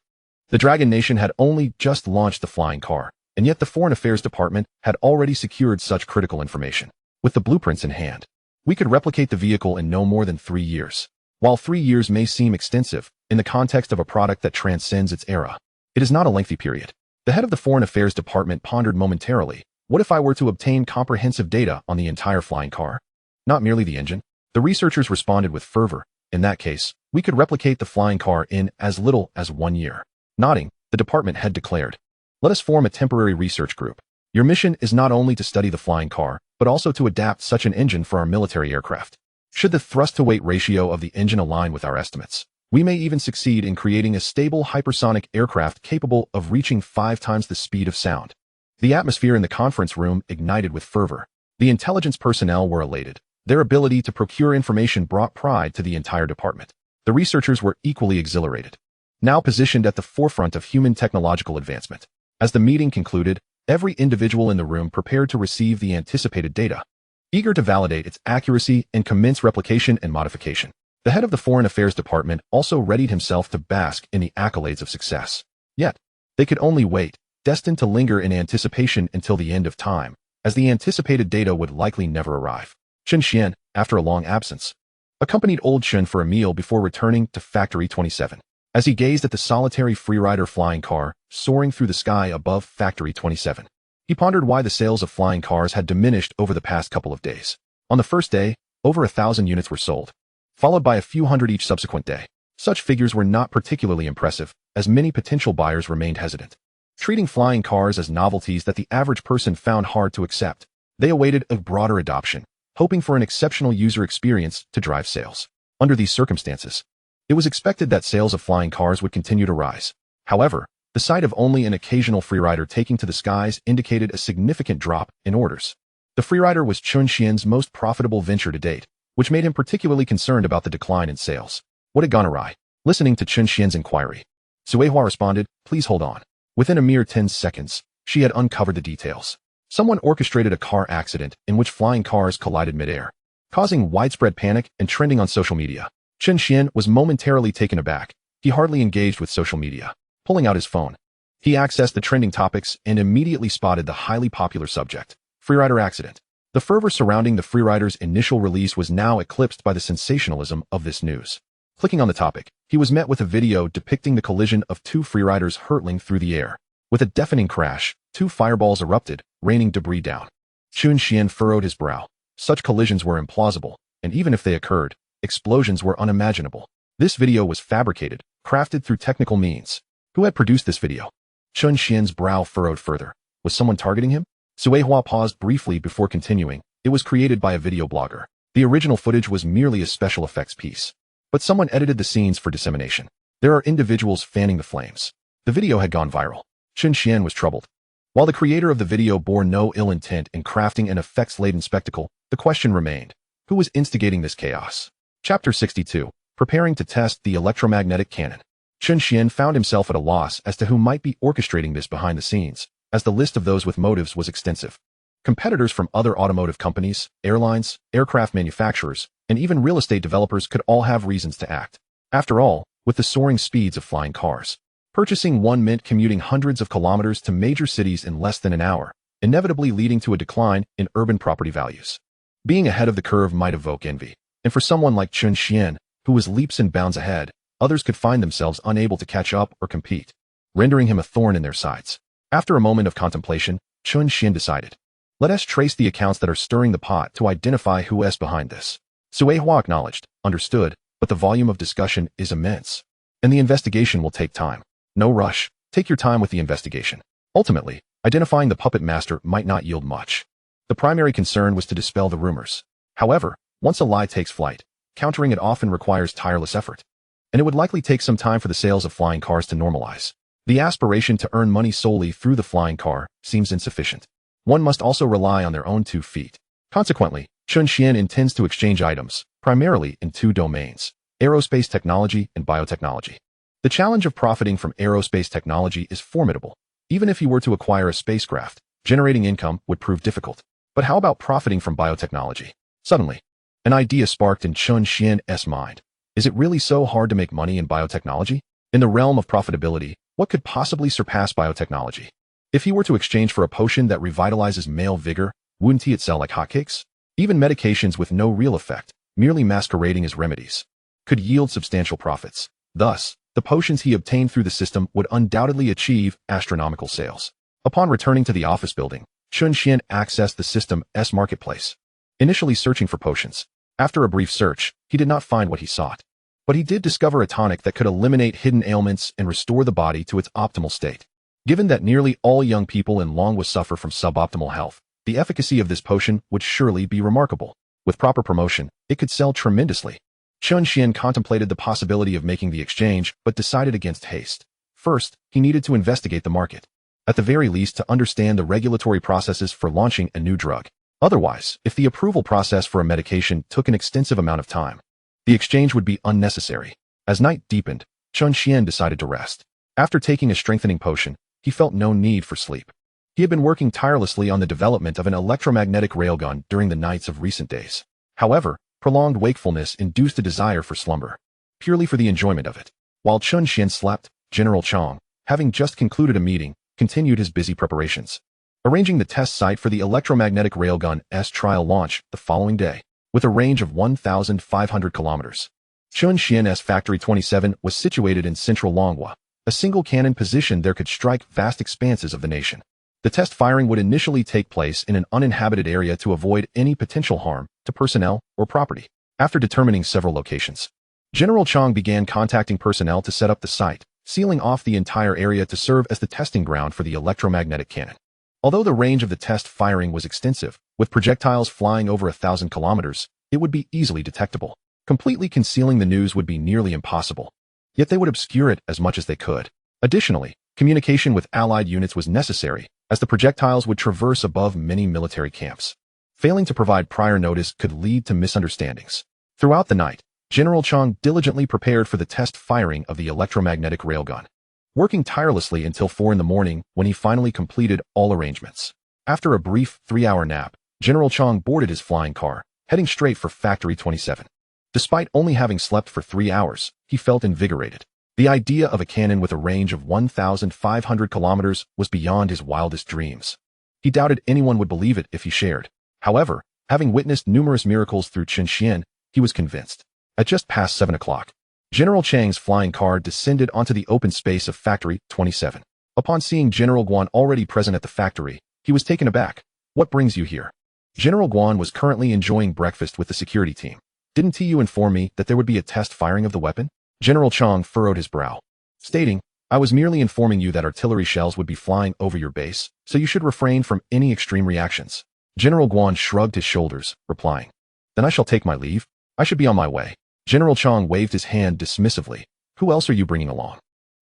[SPEAKER 1] The Dragon Nation had only just launched the flying car, and yet the Foreign Affairs Department had already secured such critical information. With the blueprints in hand, we could replicate the vehicle in no more than 3 years. While 3 years may seem extensive, in the context of a product that transcends its era, it is not a lengthy period. The head of the Foreign Affairs Department pondered momentarily. What if I were to obtain comprehensive data on the entire flying car? Not merely the engine? The researchers responded with fervor. In that case, we could replicate the flying car in as little as 1 year. Nodding, the department head declared, "Let us form a temporary research group. Your mission is not only to study the flying car, but also to adapt such an engine for our military aircraft. Should the thrust-to-weight ratio of the engine align with our estimates, we may even succeed in creating a stable hypersonic aircraft capable of reaching 5 times the speed of sound." The atmosphere in the conference room ignited with fervor. The intelligence personnel were elated. Their ability to procure information brought pride to the entire department. The researchers were equally exhilarated, now positioned at the forefront of human technological advancement. As the meeting concluded, every individual in the room prepared to receive the anticipated data, eager to validate its accuracy and commence replication and modification. The head of the Foreign Affairs Department also readied himself to bask in the accolades of success. Yet, they could only wait, destined to linger in anticipation until the end of time, as the anticipated data would likely never arrive. Chen Xuan, after a long absence, accompanied old Chen for a meal before returning to Factory 27. As he gazed at the solitary freerider flying car soaring through the sky above Factory 27, he pondered why the sales of flying cars had diminished over the past couple of days. On the first day, over 1,000 units were sold, followed by a few hundred each subsequent day. Such figures were not particularly impressive, as many potential buyers remained hesitant, treating flying cars as novelties that the average person found hard to accept. They awaited a broader adoption, hoping for an exceptional user experience to drive sales. Under these circumstances, it was expected that sales of flying cars would continue to rise. However, the sight of only an occasional freerider taking to the skies indicated a significant drop in orders. The freerider was Chen Xuan's most profitable venture to date, which made him particularly concerned about the decline in sales. What had gone awry? Listening to Chen Xuan's inquiry, Suehua responded, "Please hold on." Within a mere 10 seconds, she had uncovered the details. Someone orchestrated a car accident in which flying cars collided midair, causing widespread panic and trending on social media. Chen Xuan was momentarily taken aback. He hardly engaged with social media. Pulling out his phone, he accessed the trending topics and immediately spotted the highly popular subject, freerider accident. The fervor surrounding the freerider's initial release was now eclipsed by the sensationalism of this news. Clicking on the topic, he was met with a video depicting the collision of two freeriders hurtling through the air. With a deafening crash, two fireballs erupted, raining debris down. Chen Xuan furrowed his brow. Such collisions were implausible, and even if they occurred, explosions were unimaginable. This video was fabricated, crafted through technical means. Who had produced this video? Chen Xuan's brow furrowed further. Was someone targeting him? Suehua paused briefly before continuing. It was created by a video blogger. The original footage was merely a special effects piece. But someone edited the scenes for dissemination. There are individuals fanning the flames. The video had gone viral. Chen Xuan was troubled. While the creator of the video bore no ill intent in crafting an effects-laden spectacle, the question remained, who was instigating this chaos? Chapter 62. Preparing to test the electromagnetic cannon. Chen Xuan found himself at a loss as to who might be orchestrating this behind the scenes, as the list of those with motives was extensive. Competitors from other automotive companies, airlines, aircraft manufacturers, and even real estate developers could all have reasons to act. After all, with the soaring speeds of flying cars, purchasing one meant commuting hundreds of kilometers to major cities in less than an hour, inevitably leading to a decline in urban property values. Being ahead of the curve might evoke envy, and for someone like Chen Xuan, who was leaps and bounds ahead, others could find themselves unable to catch up or compete, rendering him a thorn in their sides. After a moment of contemplation, Chen Xuan decided, let us trace the accounts that are stirring the pot to identify who is behind this. Suehua acknowledged, understood, but the volume of discussion is immense, and the investigation will take time. No rush, take your time with the investigation. Ultimately, identifying the puppet master might not yield much. The primary concern was to dispel the rumors. However, once a lie takes flight, countering it often requires tireless effort, and it would likely take some time for the sales of flying cars to normalize. The aspiration to earn money solely through the flying car seems insufficient. One must also rely on their own 2 feet. Consequently, Chen Xuan intends to exchange items, primarily in 2 domains, aerospace technology and biotechnology. The challenge of profiting from aerospace technology is formidable. Even if he were to acquire a spacecraft, generating income would prove difficult. But how about profiting from biotechnology? Suddenly, an idea sparked in Chen Xuan's mind. Is it really so hard to make money in biotechnology? In the realm of profitability, what could possibly surpass biotechnology? If he were to exchange for a potion that revitalizes male vigor, wouldn't he sell like hotcakes? Even medications with no real effect, merely masquerading as remedies, could yield substantial profits. Thus, the potions he obtained through the system would undoubtedly achieve astronomical sales. Upon returning to the office building, Chen Xuan accessed the system's marketplace, initially searching for potions. After a brief search, he did not find what he sought. But he did discover a tonic that could eliminate hidden ailments and restore the body to its optimal state. Given that nearly all young people in Longwa suffer from suboptimal health, the efficacy of this potion would surely be remarkable. With proper promotion, it could sell tremendously. Chen Xuan contemplated the possibility of making the exchange, but decided against haste. First, he needed to investigate the market. At the very least, to understand the regulatory processes for launching a new drug. Otherwise, if the approval process for a medication took an extensive amount of time, the exchange would be unnecessary. As night deepened, Chen Xuan decided to rest. After taking a strengthening potion, he felt no need for sleep. He had been working tirelessly on the development of an electromagnetic railgun during the nights of recent days. However, prolonged wakefulness induced a desire for slumber, purely for the enjoyment of it. While Chen Xuan slept, General Chang, having just concluded a meeting, continued his busy preparations, arranging the test site for the electromagnetic railgun's trial launch the following day, with a range of 1,500 kilometers. Chen Xuan's Factory 27 was situated in central Longwa. A single cannon position there could strike vast expanses of the nation. The test firing would initially take place in an uninhabited area to avoid any potential harm to personnel or property. After determining several locations, General Chang began contacting personnel to set up the site, sealing off the entire area to serve as the testing ground for the electromagnetic cannon. Although the range of the test firing was extensive, with projectiles flying over 1,000 kilometers, it would be easily detectable. Completely concealing the news would be nearly impossible. Yet they would obscure it as much as they could. Additionally, communication with Allied units was necessary, as the projectiles would traverse above many military camps. Failing to provide prior notice could lead to misunderstandings. Throughout the night, General Chang diligently prepared for the test firing of the electromagnetic railgun, working tirelessly until 4 in the morning when he finally completed all arrangements. After a brief 3-hour nap, General Chang boarded his flying car, heading straight for Factory 27. Despite only having slept for 3 hours, he felt invigorated. The idea of a cannon with a range of 1,500 kilometers was beyond his wildest dreams. He doubted anyone would believe it if he shared. However, having witnessed numerous miracles through Chen Xuan, he was convinced. At just past 7 o'clock, General Chang's flying car descended onto the open space of Factory 27. Upon seeing General Guan already present at the factory, he was taken aback. "What brings you here?" General Guan was currently enjoying breakfast with the security team. "Didn't you inform me that there would be a test firing of the weapon?" General Chang furrowed his brow, stating, "I was merely informing you that artillery shells would be flying over your base, so you should refrain from any extreme reactions." General Guan shrugged his shoulders, replying, "Then I shall take my leave. I should be on my way." General Chang waved his hand dismissively. "Who else are you bringing along?"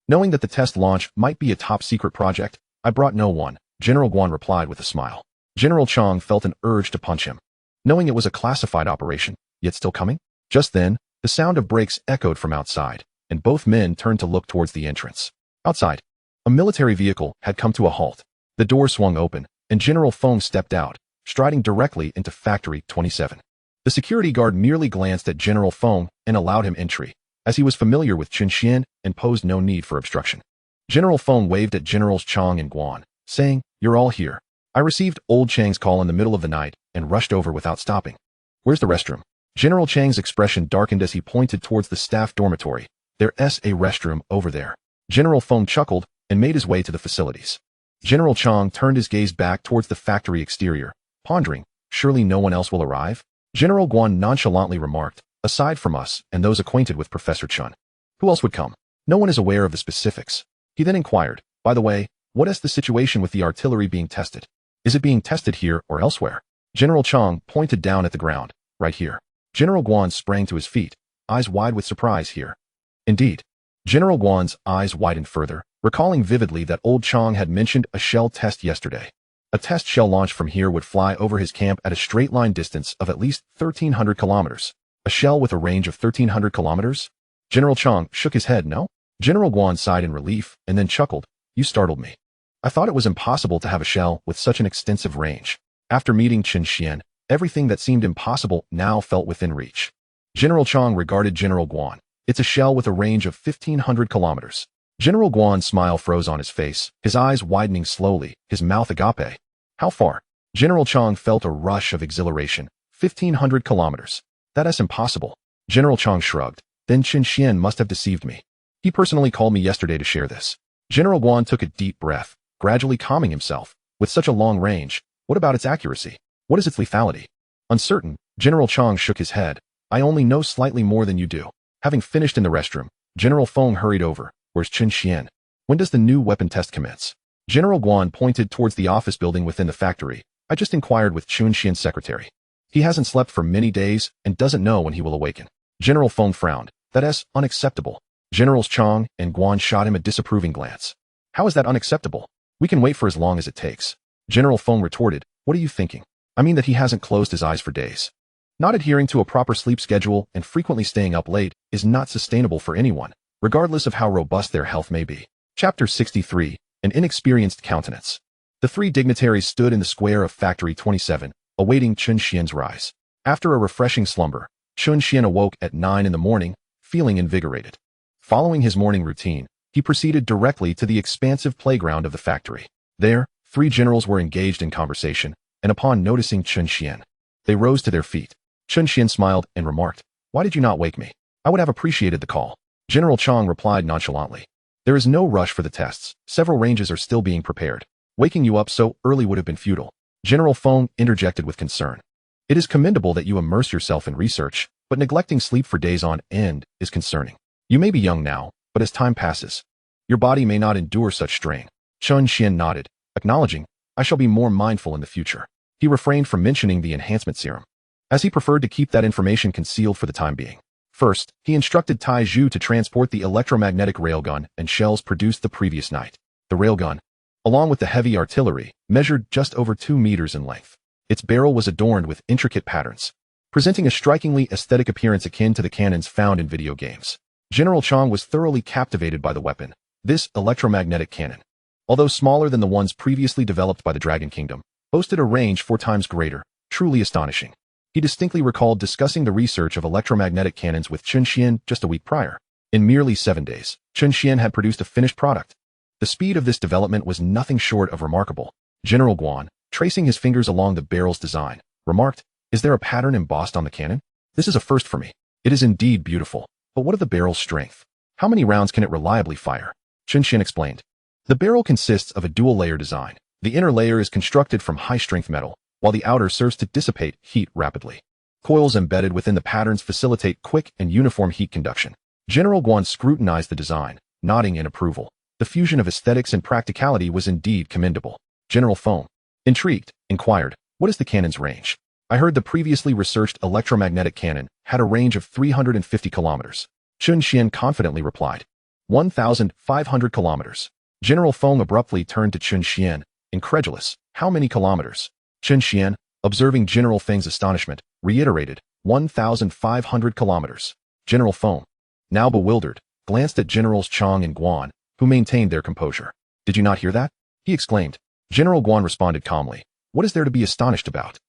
[SPEAKER 1] "Knowing that the test launch might be a top-secret project, I brought no one," General Guan replied with a smile. General Chang felt an urge to punch him. Knowing it was a classified operation, yet still coming? Just then, the sound of brakes echoed from outside, and both men turned to look towards the entrance. Outside, a military vehicle had come to a halt. The door swung open, and General Feng stepped out, striding directly into Factory 27. The security guard merely glanced at General Feng and allowed him entry, as he was familiar with Chen Xuan and posed no need for obstruction. General Feng waved at Generals Chang and Guan, saying, "You're all here. I received old Chang's call in the middle of the night and rushed over without stopping. Where's the restroom?" General Chang's expression darkened as he pointed towards the staff dormitory. "There's a restroom over there." General Feng chuckled and made his way to the facilities. General Chang turned his gaze back towards the factory exterior, pondering, "Surely no one else will arrive?" General Guan nonchalantly remarked, "Aside from us and those acquainted with Professor Chen, who else would come? No one is aware of the specifics." He then inquired, "By the way, what is the situation with the artillery being tested? Is it being tested here or elsewhere?" General Chang pointed down at the ground, "Right here." General Guan sprang to his feet, eyes wide with surprise. "Here?" "Indeed." General Guan's eyes widened further, recalling vividly that old Chang had mentioned a shell test yesterday. A test shell launched from here would fly over his camp at a straight-line distance of at least 1,300 kilometers. A shell with a range of 1,300 kilometers? General Chang shook his head. "No?" General Guan sighed in relief and then chuckled, "You startled me. I thought it was impossible to have a shell with such an extensive range." After meeting Chen Xuan, everything that seemed impossible now felt within reach. General Chang regarded General Guan. "It's a shell with a range of 1,500 kilometers. General Guan's smile froze on his face, his eyes widening slowly, his mouth agape. "How far?" General Chang felt a rush of exhilaration. 1,500 kilometers. That's impossible." General Chang shrugged. "Then Chen Xuan must have deceived me. He personally called me yesterday to share this." General Guan took a deep breath, gradually calming himself. "With such a long range, what about its accuracy? What is its lethality?" "Uncertain." General Chang shook his head. "I only know slightly more than you do." Having finished in the restroom, General Feng hurried over. "Where's Chen Xuan? When does the new weapon test commence?" General Guan pointed towards the office building within the factory. "I just inquired with Chen Xuan's secretary. He hasn't slept for many days and doesn't know when he will awaken." General Feng frowned. "That's unacceptable." Generals Chang and Guan shot him a disapproving glance. "How is that unacceptable? We can wait for as long as it takes." General Feng retorted, "What are you thinking? I mean that he hasn't closed his eyes for days. Not adhering to a proper sleep schedule and frequently staying up late is not sustainable for anyone, regardless of how robust their health may be." Chapter 63, An Inexperienced Countenance. The three dignitaries stood in the square of Factory 27, awaiting Chen Xuan's rise. After a refreshing slumber, Chen Xuan awoke at 9 in the morning, feeling invigorated. Following his morning routine, he proceeded directly to the expansive playground of the factory. There, three generals were engaged in conversation, and upon noticing Chen Xuan, they rose to their feet. Chen Xuan smiled and remarked, "Why did you not wake me? I would have appreciated the call." General Chang replied nonchalantly, "There is no rush for the tests. Several ranges are still being prepared. Waking you up so early would have been futile." General Feng interjected with concern. "It is commendable that you immerse yourself in research, but neglecting sleep for days on end is concerning. You may be young now, but as time passes, your body may not endure such strain." Chen Xuan nodded, acknowledging, I shall be more mindful in the future. He refrained from mentioning the enhancement serum, as he preferred to keep that information concealed for the time being. First, he instructed Tai Zhu to transport the electromagnetic railgun and shells produced the previous night. The railgun, along with the heavy artillery, measured just over 2 meters in length. Its barrel was adorned with intricate patterns, presenting a strikingly aesthetic appearance akin to the cannons found in video games. General Chang was thoroughly captivated by the weapon. This electromagnetic cannon, although smaller than the ones previously developed by the Dragon Kingdom, boasted a range 4 times greater, truly astonishing. He distinctly recalled discussing the research of electromagnetic cannons with Chen Xuan just a week prior. In merely 7 days, Chen Xuan had produced a finished product. The speed of this development was nothing short of remarkable. General Guan, tracing his fingers along the barrel's design, remarked, "Is there a pattern embossed on the cannon? This is a first for me. It is indeed beautiful, but what of the barrel's strength? How many rounds can it reliably fire?" Chen Xuan explained. The barrel consists of a dual-layer design. The inner layer is constructed from high-strength metal, while the outer serves to dissipate heat rapidly. Coils embedded within the patterns facilitate quick and uniform heat conduction. General Guan scrutinized the design, nodding in approval. The fusion of aesthetics and practicality was indeed commendable. General Feng, intrigued, inquired, "What is the cannon's range?" "I heard the previously researched electromagnetic cannon had a range of 350 kilometers. Chen Xuan confidently replied. 1,500 kilometers. General Feng abruptly turned to Chen Xuan, incredulous. "How many kilometers?" Chen Xuan, observing General Feng's astonishment, reiterated, 1,500 kilometers. General Feng, now bewildered, glanced at Generals Chang and Guan, who maintained their composure. "Did you not hear that?" he exclaimed. General Guan responded calmly. "What is there to be astonished about?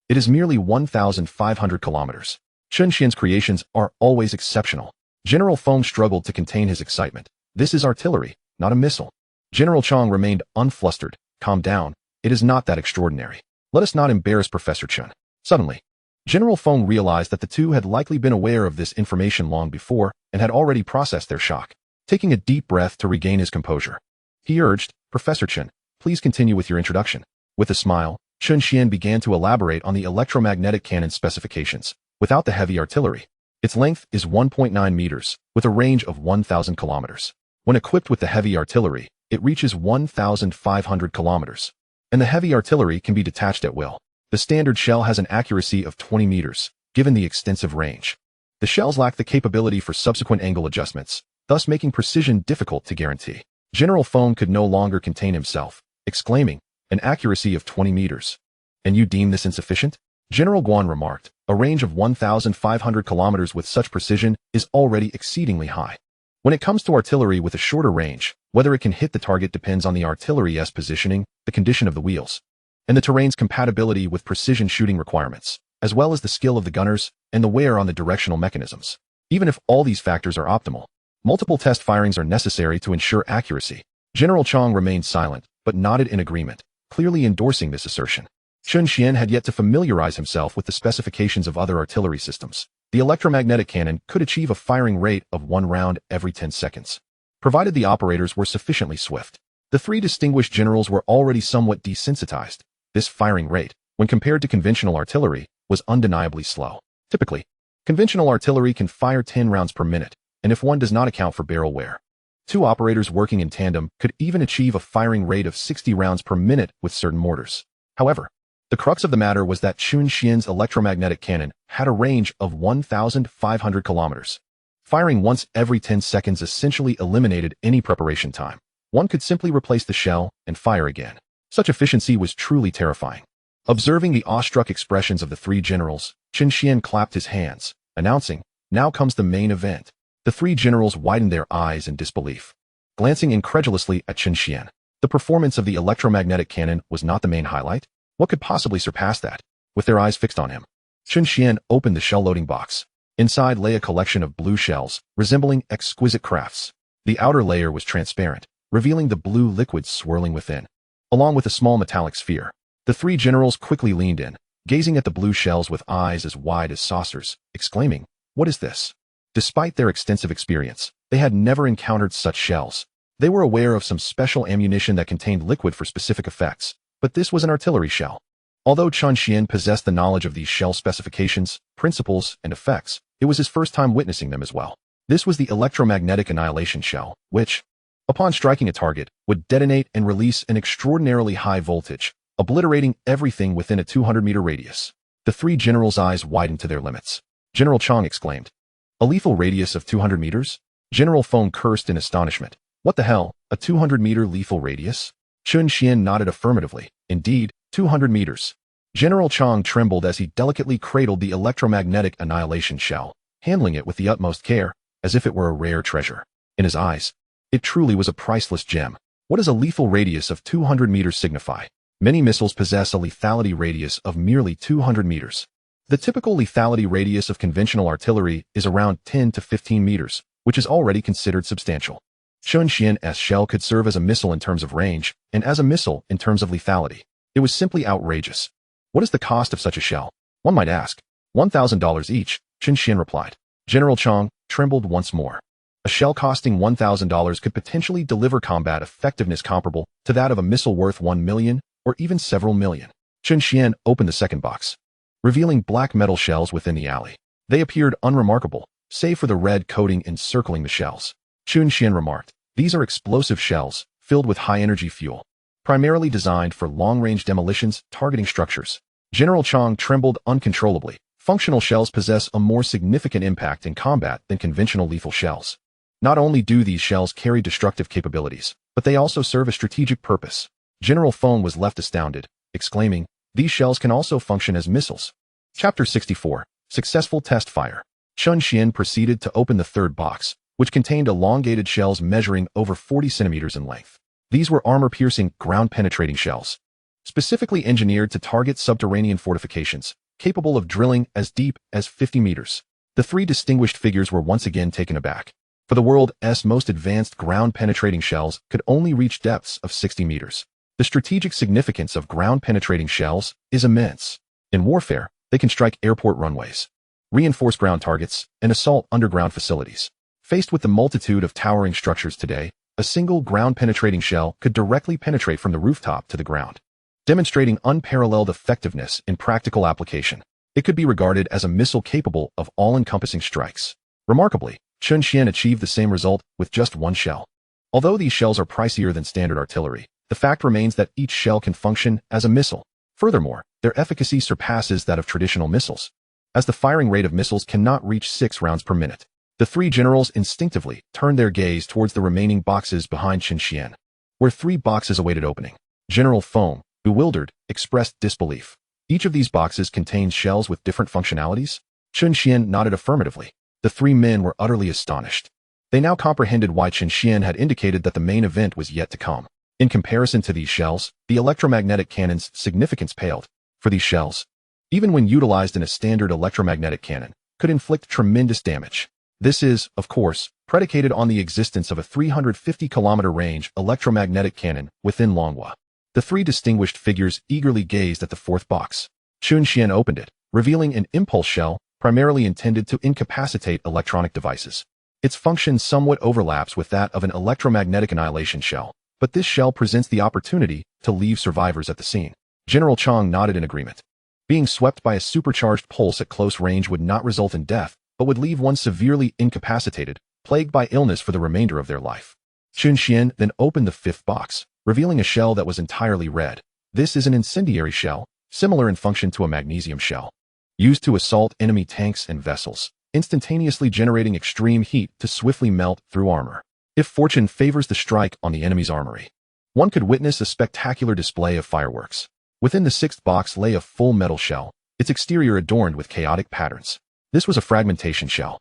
[SPEAKER 1] It is merely 1,500 kilometers. Chen Xuan's creations are always exceptional." General Feng struggled to contain his excitement. "This is artillery, not a missile." General Chang remained unflustered. "Calm down. It is not that extraordinary. Let us not embarrass Professor Chen." Suddenly, General Feng realized that the two had likely been aware of this information long before and had already processed their shock. Taking a deep breath to regain his composure, he urged, "Professor Chen, please continue with your introduction." With a smile, Chen Xuan began to elaborate on the electromagnetic cannon specifications. Without the heavy artillery, its length is 1.9 meters, with a range of 1,000 kilometers. When equipped with the heavy artillery, it reaches 1,500 kilometers, and the heavy artillery can be detached at will. The standard shell has an accuracy of 20 meters, given the extensive range. The shells lack the capability for subsequent angle adjustments, thus making precision difficult to guarantee. General Feng could no longer contain himself, exclaiming, "An accuracy of 20 meters. And you deem this insufficient?" General Guan remarked, "A range of 1,500 kilometers with such precision is already exceedingly high. When it comes to artillery with a shorter range, whether it can hit the target depends on the artillery's positioning, the condition of the wheels, and the terrain's compatibility with precision shooting requirements, as well as the skill of the gunners and the wear on the directional mechanisms. Even if all these factors are optimal, multiple test firings are necessary to ensure accuracy." General Chang remained silent, but nodded in agreement, clearly endorsing this assertion. Chen Xuan had yet to familiarize himself with the specifications of other artillery systems. The electromagnetic cannon could achieve a firing rate of 1 round every 10 seconds, provided the operators were sufficiently swift. The 3 distinguished generals were already somewhat desensitized. This firing rate, when compared to conventional artillery, was undeniably slow. Typically, conventional artillery can fire 10 rounds per minute, and if one does not account for barrel wear, 2 operators working in tandem could even achieve a firing rate of 60 rounds per minute with certain mortars. However, the crux of the matter was that Chen Xuan's electromagnetic cannon had a range of 1,500 kilometers. Firing once every 10 seconds essentially eliminated any preparation time. One could simply replace the shell and fire again. Such efficiency was truly terrifying. Observing the awestruck expressions of the 3 generals, Chen Xuan clapped his hands, announcing, "Now comes the main event." The 3 generals widened their eyes in disbelief, glancing incredulously at Chen Xuan. The performance of the electromagnetic cannon was not the main highlight. What could possibly surpass that? With their eyes fixed on him, Chen Xuan opened the shell-loading box. Inside lay a collection of blue shells, resembling exquisite crafts. The outer layer was transparent, revealing the blue liquid swirling within, along with a small metallic sphere. The 3 generals quickly leaned in, gazing at the blue shells with eyes as wide as saucers, exclaiming, "What is this?" Despite their extensive experience, they had never encountered such shells. They were aware of some special ammunition that contained liquid for specific effects, but this was an artillery shell. Although Chen Xuan possessed the knowledge of these shell specifications, principles, and effects, it was his first time witnessing them as well. This was the electromagnetic annihilation shell, which, upon striking a target, would detonate and release an extraordinarily high voltage, obliterating everything within a 200-meter radius. The three generals' eyes widened to their limits. General Chang exclaimed, "A lethal radius of 200 meters?" General Feng cursed in astonishment. "What the hell? A 200-meter lethal radius?" Chen Xuan nodded affirmatively. "Indeed, 200 meters." General Chang trembled as he delicately cradled the electromagnetic annihilation shell, handling it with the utmost care, as if it were a rare treasure. In his eyes, it truly was a priceless gem. What does a lethal radius of 200 meters signify? Many missiles possess a lethality radius of merely 200 meters. The typical lethality radius of conventional artillery is around 10 to 15 meters, which is already considered substantial. Chen Xuan's shell could serve as a missile in terms of range, and as a missile in terms of lethality. It was simply outrageous. What is the cost of such a shell? One might ask. $1,000 each, Chen Xuan replied. General Chang trembled once more. A shell costing $1,000 could potentially deliver combat effectiveness comparable to that of a missile worth 1 million or even several million. Chen Xuan opened the second box, revealing black metal shells within the alley. They appeared unremarkable, save for the red coating encircling the shells. Chen Xuan remarked, "These are explosive shells, filled with high-energy fuel, primarily designed for long-range demolitions targeting structures." General Chang trembled uncontrollably. Functional shells possess a more significant impact in combat than conventional lethal shells. Not only do these shells carry destructive capabilities, but they also serve a strategic purpose. General Feng was left astounded, exclaiming, "These shells can also function as missiles." Chapter 64. Successful Test Fire. Chen Xuan proceeded to open the third box, which contained elongated shells measuring over 40 centimeters in length. These were armor-piercing, ground-penetrating shells, specifically engineered to target subterranean fortifications, capable of drilling as deep as 50 meters. The three distinguished figures were once again taken aback, for the world's most advanced ground-penetrating shells could only reach depths of 60 meters. The strategic significance of ground-penetrating shells is immense. In warfare, they can strike airport runways, reinforce ground targets, and assault underground facilities. Faced with the multitude of towering structures today, a single ground-penetrating shell could directly penetrate from the rooftop to the ground, demonstrating unparalleled effectiveness in practical application. It could be regarded as a missile capable of all-encompassing strikes. Remarkably, Chen Xuan achieved the same result with just one shell. Although these shells are pricier than standard artillery, the fact remains that each shell can function as a missile. Furthermore, their efficacy surpasses that of traditional missiles, as the firing rate of missiles cannot reach 6 rounds per minute. The three generals instinctively turned their gaze towards the remaining boxes behind Chen Xuan, where 3 boxes awaited opening. General Feng, bewildered, expressed disbelief. Each of these boxes contains shells with different functionalities? Chen Xuan nodded affirmatively. The 3 men were utterly astonished. They now comprehended why Chen Xuan had indicated that the main event was yet to come. In comparison to these shells, the electromagnetic cannon's significance paled. For these shells, even when utilized in a standard electromagnetic cannon, could inflict tremendous damage. This is, of course, predicated on the existence of a 350-kilometer range electromagnetic cannon within Longhua. The 3 distinguished figures eagerly gazed at the 4th box. Chen Xuan opened it, revealing an impulse shell primarily intended to incapacitate electronic devices. Its function somewhat overlaps with that of an electromagnetic annihilation shell, but this shell presents the opportunity to leave survivors at the scene. General Chang nodded in agreement. Being swept by a supercharged pulse at close range would not result in death, but would leave one severely incapacitated, plagued by illness for the remainder of their life. Chen Xuan then opened the 5th box, revealing a shell that was entirely red. This is an incendiary shell, similar in function to a magnesium shell, used to assault enemy tanks and vessels, instantaneously generating extreme heat to swiftly melt through armor. If fortune favors the strike on the enemy's armory, one could witness a spectacular display of fireworks. Within the 6th box lay a full metal shell, its exterior adorned with chaotic patterns. This was a fragmentation shell,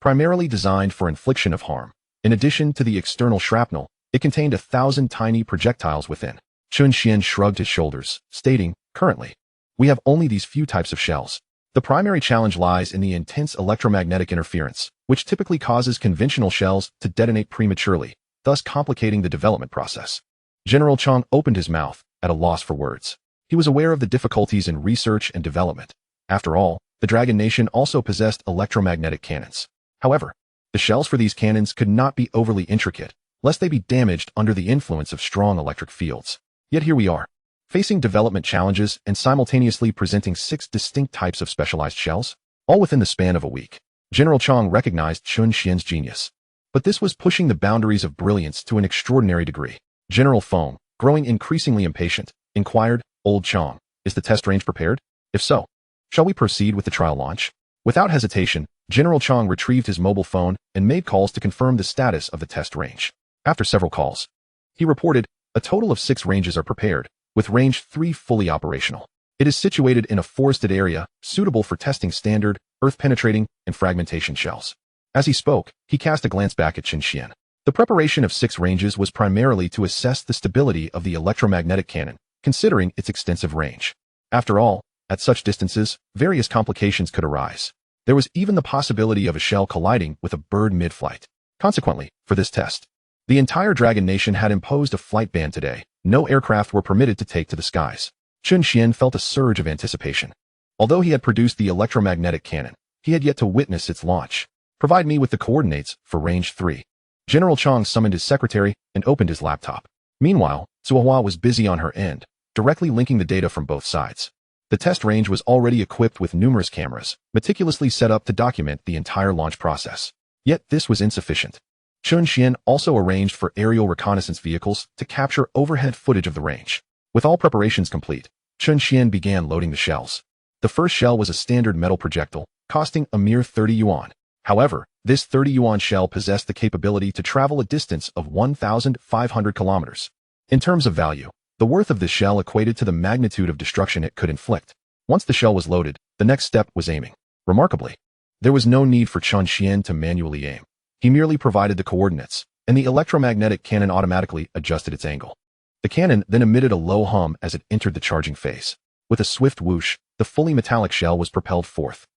[SPEAKER 1] primarily designed for infliction of harm. In addition to the external shrapnel, it contained 1,000 tiny projectiles within. Chen Xuan shrugged his shoulders, stating, "Currently, we have only these few types of shells. The primary challenge lies in the intense electromagnetic interference, which typically causes conventional shells to detonate prematurely, thus complicating the development process." General Chang opened his mouth, at a loss for words. He was aware of the difficulties in research and development. After all, the Dragon Nation also possessed electromagnetic cannons. However, the shells for these cannons could not be overly intricate, lest they be damaged under the influence of strong electric fields. Yet here we are, facing development challenges and simultaneously presenting 6 distinct types of specialized shells, all within the span of a week. General Chang recognized Chen Xuan's genius. But this was pushing the boundaries of brilliance to an extraordinary degree. General Feng, growing increasingly impatient, inquired, Old Chong, is the test range prepared? If so, shall we proceed with the trial launch? Without hesitation, General Chong retrieved his mobile phone and made calls to confirm the status of the test range. After several calls, he reported, a total of 6 ranges are prepared, with range 3 fully operational. It is situated in a forested area, suitable for testing standard, earth-penetrating, and fragmentation shells. As he spoke, he cast a glance back at Chen Xuan. The preparation of 6 ranges was primarily to assess the stability of the electromagnetic cannon, considering its extensive range. After all, at such distances, various complications could arise. There was even the possibility of a shell colliding with a bird mid-flight. Consequently, for this test, the entire Dragon Nation had imposed a flight ban today. No aircraft were permitted to take to the skies. Chen Xuan felt a surge of anticipation. Although he had produced the electromagnetic cannon, he had yet to witness its launch. Provide me with the coordinates for range 3. General Chong summoned his secretary and opened his laptop. Meanwhile, Zuohua was busy on her end, directly linking the data from both sides. The test range was already equipped with numerous cameras, meticulously set up to document the entire launch process. Yet this was insufficient. Chen Xuan also arranged for aerial reconnaissance vehicles to capture overhead footage of the range. With all preparations complete, Chen Xuan began loading the shells. The first shell was a standard metal projectile, costing a mere 30 yuan. However, this 30 yuan shell possessed the capability to travel a distance of 1,500 kilometers. In terms of value, the worth of this shell equated to the magnitude of destruction it could inflict. Once the shell was loaded, the next step was aiming. Remarkably, there was no need for Chen Xuan to manually aim. He merely provided the coordinates, and the electromagnetic cannon automatically adjusted its angle. The cannon then emitted a low hum as it entered the charging phase. With a swift whoosh, the fully metallic shell was propelled forth.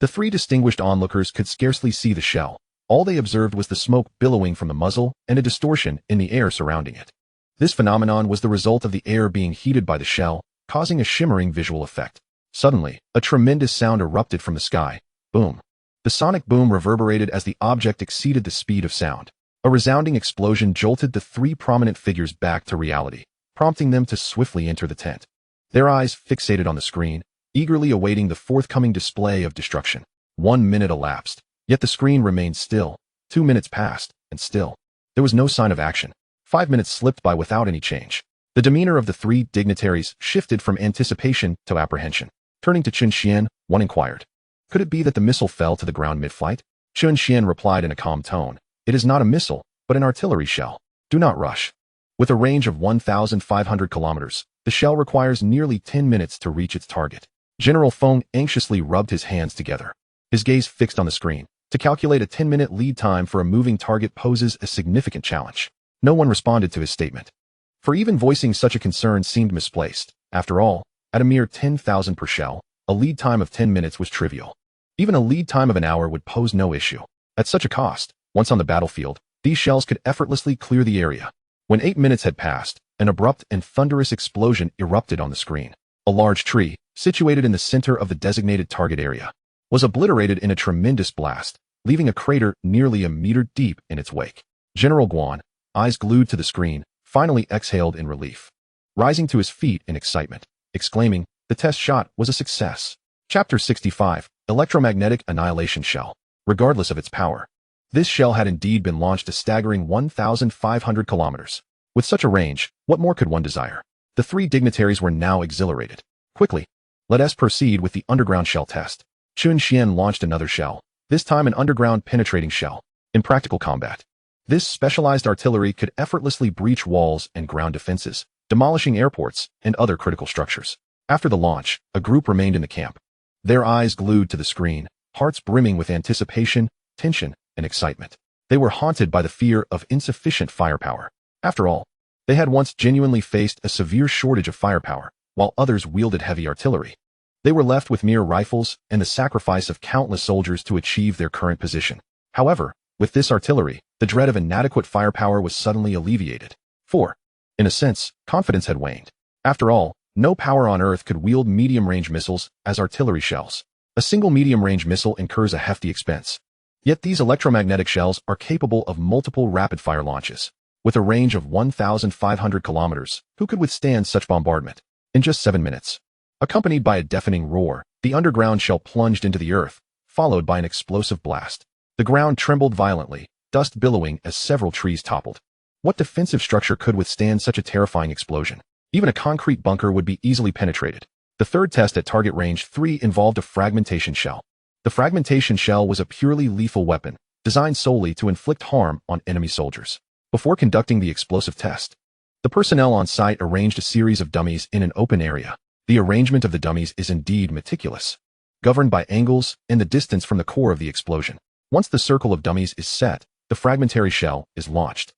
[SPEAKER 1] The 3 distinguished onlookers could scarcely see the shell. All they observed was the smoke billowing from the muzzle and a distortion in the air surrounding it. This phenomenon was the result of the air being heated by the shell, causing a shimmering visual effect. Suddenly, a tremendous sound erupted from the sky. Boom. The sonic boom reverberated as the object exceeded the speed of sound. A resounding explosion jolted the 3 prominent figures back to reality, prompting them to swiftly enter the tent. Their eyes fixated on the screen, eagerly awaiting the forthcoming display of destruction. 1 minute elapsed, yet the screen remained still. 2 minutes passed, and still. There was no sign of action. 5 minutes slipped by without any change. The demeanor of the 3 dignitaries shifted from anticipation to apprehension. Turning to Chen Xuan, one inquired, could it be that the missile fell to the ground mid-flight? Chen Xuan replied in a calm tone, it is not a missile, but an artillery shell. Do not rush. With a range of 1,500 kilometers, the shell requires nearly 10 minutes to reach its target. General Feng anxiously rubbed his hands together. His gaze fixed on the screen. To calculate a 10-minute lead time for a moving target poses a significant challenge. No one responded to his statement. For even voicing such a concern seemed misplaced. After all, at a mere 10,000 per shell, a lead time of 10 minutes was trivial. Even a lead time of an hour would pose no issue. At such a cost, once on the battlefield, these shells could effortlessly clear the area. When 8 minutes had passed, an abrupt and thunderous explosion erupted on the screen. A large tree, situated in the center of the designated target area, was obliterated in a tremendous blast, leaving a crater nearly a meter deep in its wake. General Guan, eyes glued to the screen, finally exhaled in relief, rising to his feet in excitement, exclaiming, the test shot was a success. Chapter 65, Electromagnetic Annihilation Shell. Regardless of its power, this shell had indeed been launched a staggering 1,500 kilometers. With such a range, what more could one desire? The 3 dignitaries were now exhilarated. Quickly, let us proceed with the underground shell test. Chen Xuan launched another shell, this time an underground penetrating shell. In practical combat, this specialized artillery could effortlessly breach walls and ground defenses, demolishing airports and other critical structures. After the launch, a group remained in the camp, their eyes glued to the screen, hearts brimming with anticipation, tension, and excitement. They were haunted by the fear of insufficient firepower. After all, they had once genuinely faced a severe shortage of firepower, while others wielded heavy artillery. They were left with mere rifles and the sacrifice of countless soldiers to achieve their current position. However, with this artillery, the dread of inadequate firepower was suddenly alleviated. For, in a sense, confidence had waned. After all, no power on Earth could wield medium-range missiles as artillery shells. A single medium-range missile incurs a hefty expense. Yet these electromagnetic shells are capable of multiple rapid-fire launches. With a range of 1,500 kilometers, who could withstand such bombardment? In just 7 minutes, accompanied by a deafening roar, the underground shell plunged into the earth, followed by an explosive blast. The ground trembled violently, dust billowing as several trees toppled. What defensive structure could withstand such a terrifying explosion? Even a concrete bunker would be easily penetrated. The third test at target range 3 involved a fragmentation shell. The fragmentation shell was a purely lethal weapon, designed solely to inflict harm on enemy soldiers. Before conducting the explosive test, the personnel on site arranged a series of dummies in an open area. The arrangement of the dummies is indeed meticulous, governed by angles and the distance from the core of the explosion. Once the circle of dummies is set, the fragmentary shell is launched.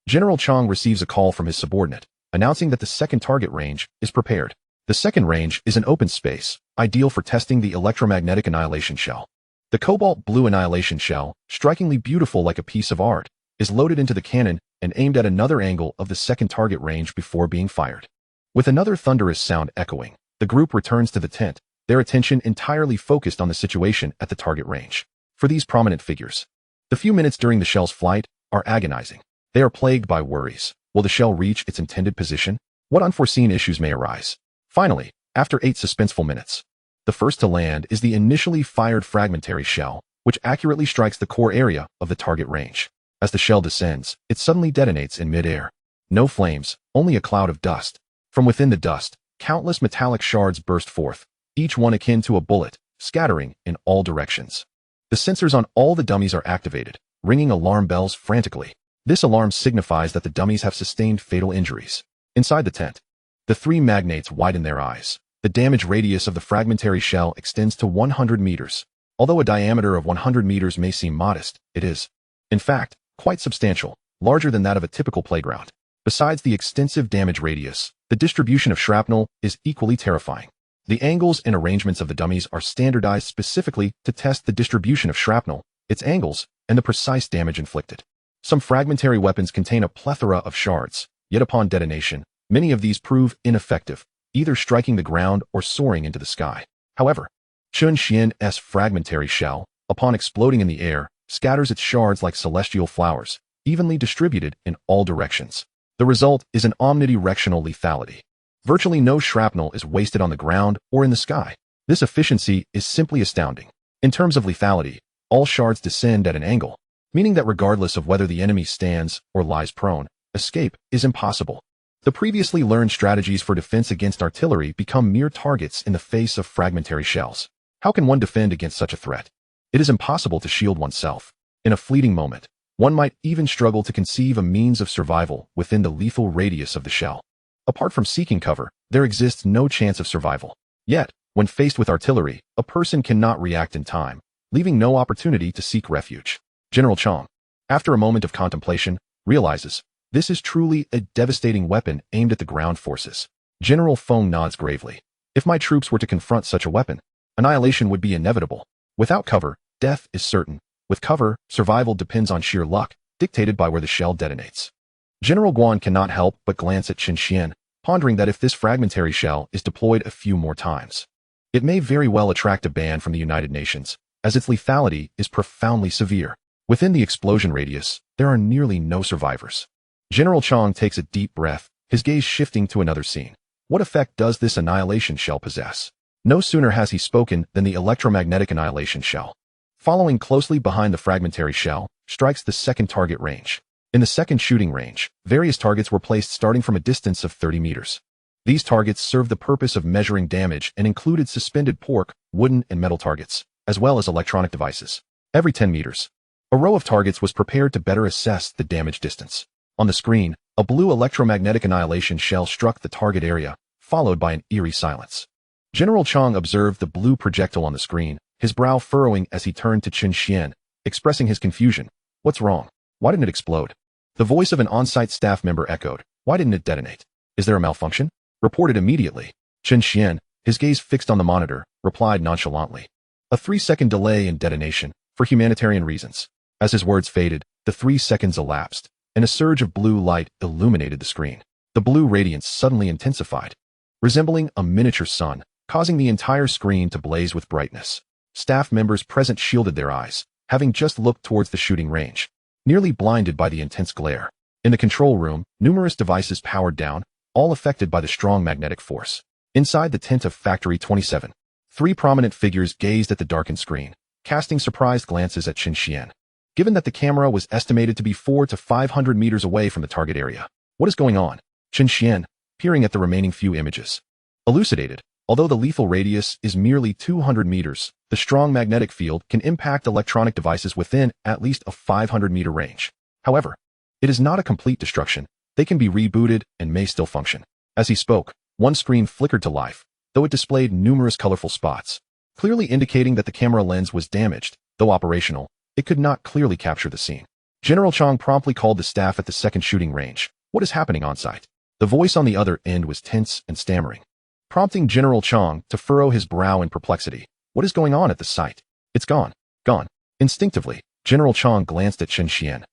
[SPEAKER 1] General Chang receives a call from his subordinate, announcing that the second target range is prepared. The second range is an open space, ideal for testing the electromagnetic annihilation shell. The cobalt blue annihilation shell, strikingly beautiful like a piece of art, is loaded into the cannon and aimed at another angle of the second target range before being fired. With another thunderous sound echoing, the group returns to the tent, their attention entirely focused on the situation at the target range. For these prominent figures, the few minutes during the shell's flight are agonizing. They are plagued by worries. Will the shell reach its intended position? What unforeseen issues may arise? Finally, after 8 suspenseful minutes, the first to land is the initially fired fragmentary shell, which accurately strikes the core area of the target range. As the shell descends, it suddenly detonates in mid-air. No flames, only a cloud of dust. From within the dust, countless metallic shards burst forth, each one akin to a bullet, scattering in all directions. The sensors on all the dummies are activated, ringing alarm bells frantically. This alarm signifies that the dummies have sustained fatal injuries. Inside the tent, the 3 magnates widen their eyes. The damage radius of the fragmentary shell extends to 100 meters. Although a diameter of 100 meters may seem modest, it is, in fact, quite substantial, larger than that of a typical playground. Besides the extensive damage radius, the distribution of shrapnel is equally terrifying. The angles and arrangements of the dummies are standardized specifically to test the distribution of shrapnel, its angles, and the precise damage inflicted. Some fragmentary weapons contain a plethora of shards, yet upon detonation, many of these prove ineffective, either striking the ground or soaring into the sky. However, Chen Xuan's fragmentary shell, upon exploding in the air, scatters its shards like celestial flowers, evenly distributed in all directions. The result is an omnidirectional lethality. Virtually no shrapnel is wasted on the ground or in the sky. This efficiency is simply astounding. In terms of lethality, all shards descend at an angle, meaning that regardless of whether the enemy stands or lies prone, escape is impossible. The previously learned strategies for defense against artillery become mere targets in the face of fragmentary shells. How can one defend against such a threat? It is impossible to shield oneself. In a fleeting moment, one might even struggle to conceive a means of survival within the lethal radius of the shell. Apart from seeking cover, there exists no chance of survival. Yet, when faced with artillery, a person cannot react in time, leaving no opportunity to seek refuge. General Chang, after a moment of contemplation, realizes this is truly a devastating weapon aimed at the ground forces. General Feng nods gravely. If my troops were to confront such a weapon, annihilation would be inevitable. Without cover, death is certain. With cover, survival depends on sheer luck, dictated by where the shell detonates. General Guan cannot help but glance at Chen Xuan, pondering that if this fragmentary shell is deployed a few more times, it may very well attract a ban from the United Nations, as its lethality is profoundly severe. Within the explosion radius, there are nearly no survivors. General Chang takes a deep breath, his gaze shifting to another scene. What effect does this annihilation shell possess? No sooner has he spoken than the electromagnetic annihilation shell, following closely behind the fragmentary shell, strikes the second target range. In the second shooting range, various targets were placed starting from a distance of 30 meters. These targets served the purpose of measuring damage and included suspended pork, wooden and metal targets, as well as electronic devices. Every 10 meters, a row of targets was prepared to better assess the damage distance. On the screen, a blue electromagnetic annihilation shell struck the target area, followed by an eerie silence. General Chang observed the blue projectile on the screen, his brow furrowing as he turned to Chen Xuan, expressing his confusion. What's wrong? Why didn't it explode? The voice of an on-site staff member echoed. Why didn't it detonate? Is there a malfunction? Reported immediately. Chen Xuan, his gaze fixed on the monitor, replied nonchalantly. A 3-second delay in detonation, for humanitarian reasons. As his words faded, the 3 seconds elapsed, and a surge of blue light illuminated the screen. The blue radiance suddenly intensified, resembling a miniature sun, causing the entire screen to blaze with brightness. Staff members present shielded their eyes, having just looked towards the shooting range, nearly blinded by the intense glare. In the control room, numerous devices powered down, all affected by the strong magnetic force. Inside the tent of Factory 27, 3 prominent figures gazed at the darkened screen, casting surprised glances at Chen Xuan. Given that the camera was estimated to be 400 to 500 meters away from the target area, what is going on? Chen Xuan, peering at the remaining few images. Elucidated, although the lethal radius is merely 200 meters, the strong magnetic field can impact electronic devices within at least a 500-meter range. However, it is not a complete destruction. They can be rebooted and may still function. As he spoke, one screen flickered to life, though it displayed numerous colorful spots, clearly indicating that the camera lens was damaged. Though operational, it could not clearly capture the scene. General Chang promptly called the staff at the second shooting range. What is happening on site? The voice on the other end was tense and stammering, prompting General Chang to furrow his brow in perplexity. What is going on at the site? It's gone. Gone. Instinctively, General Chang glanced at Chen Xuan,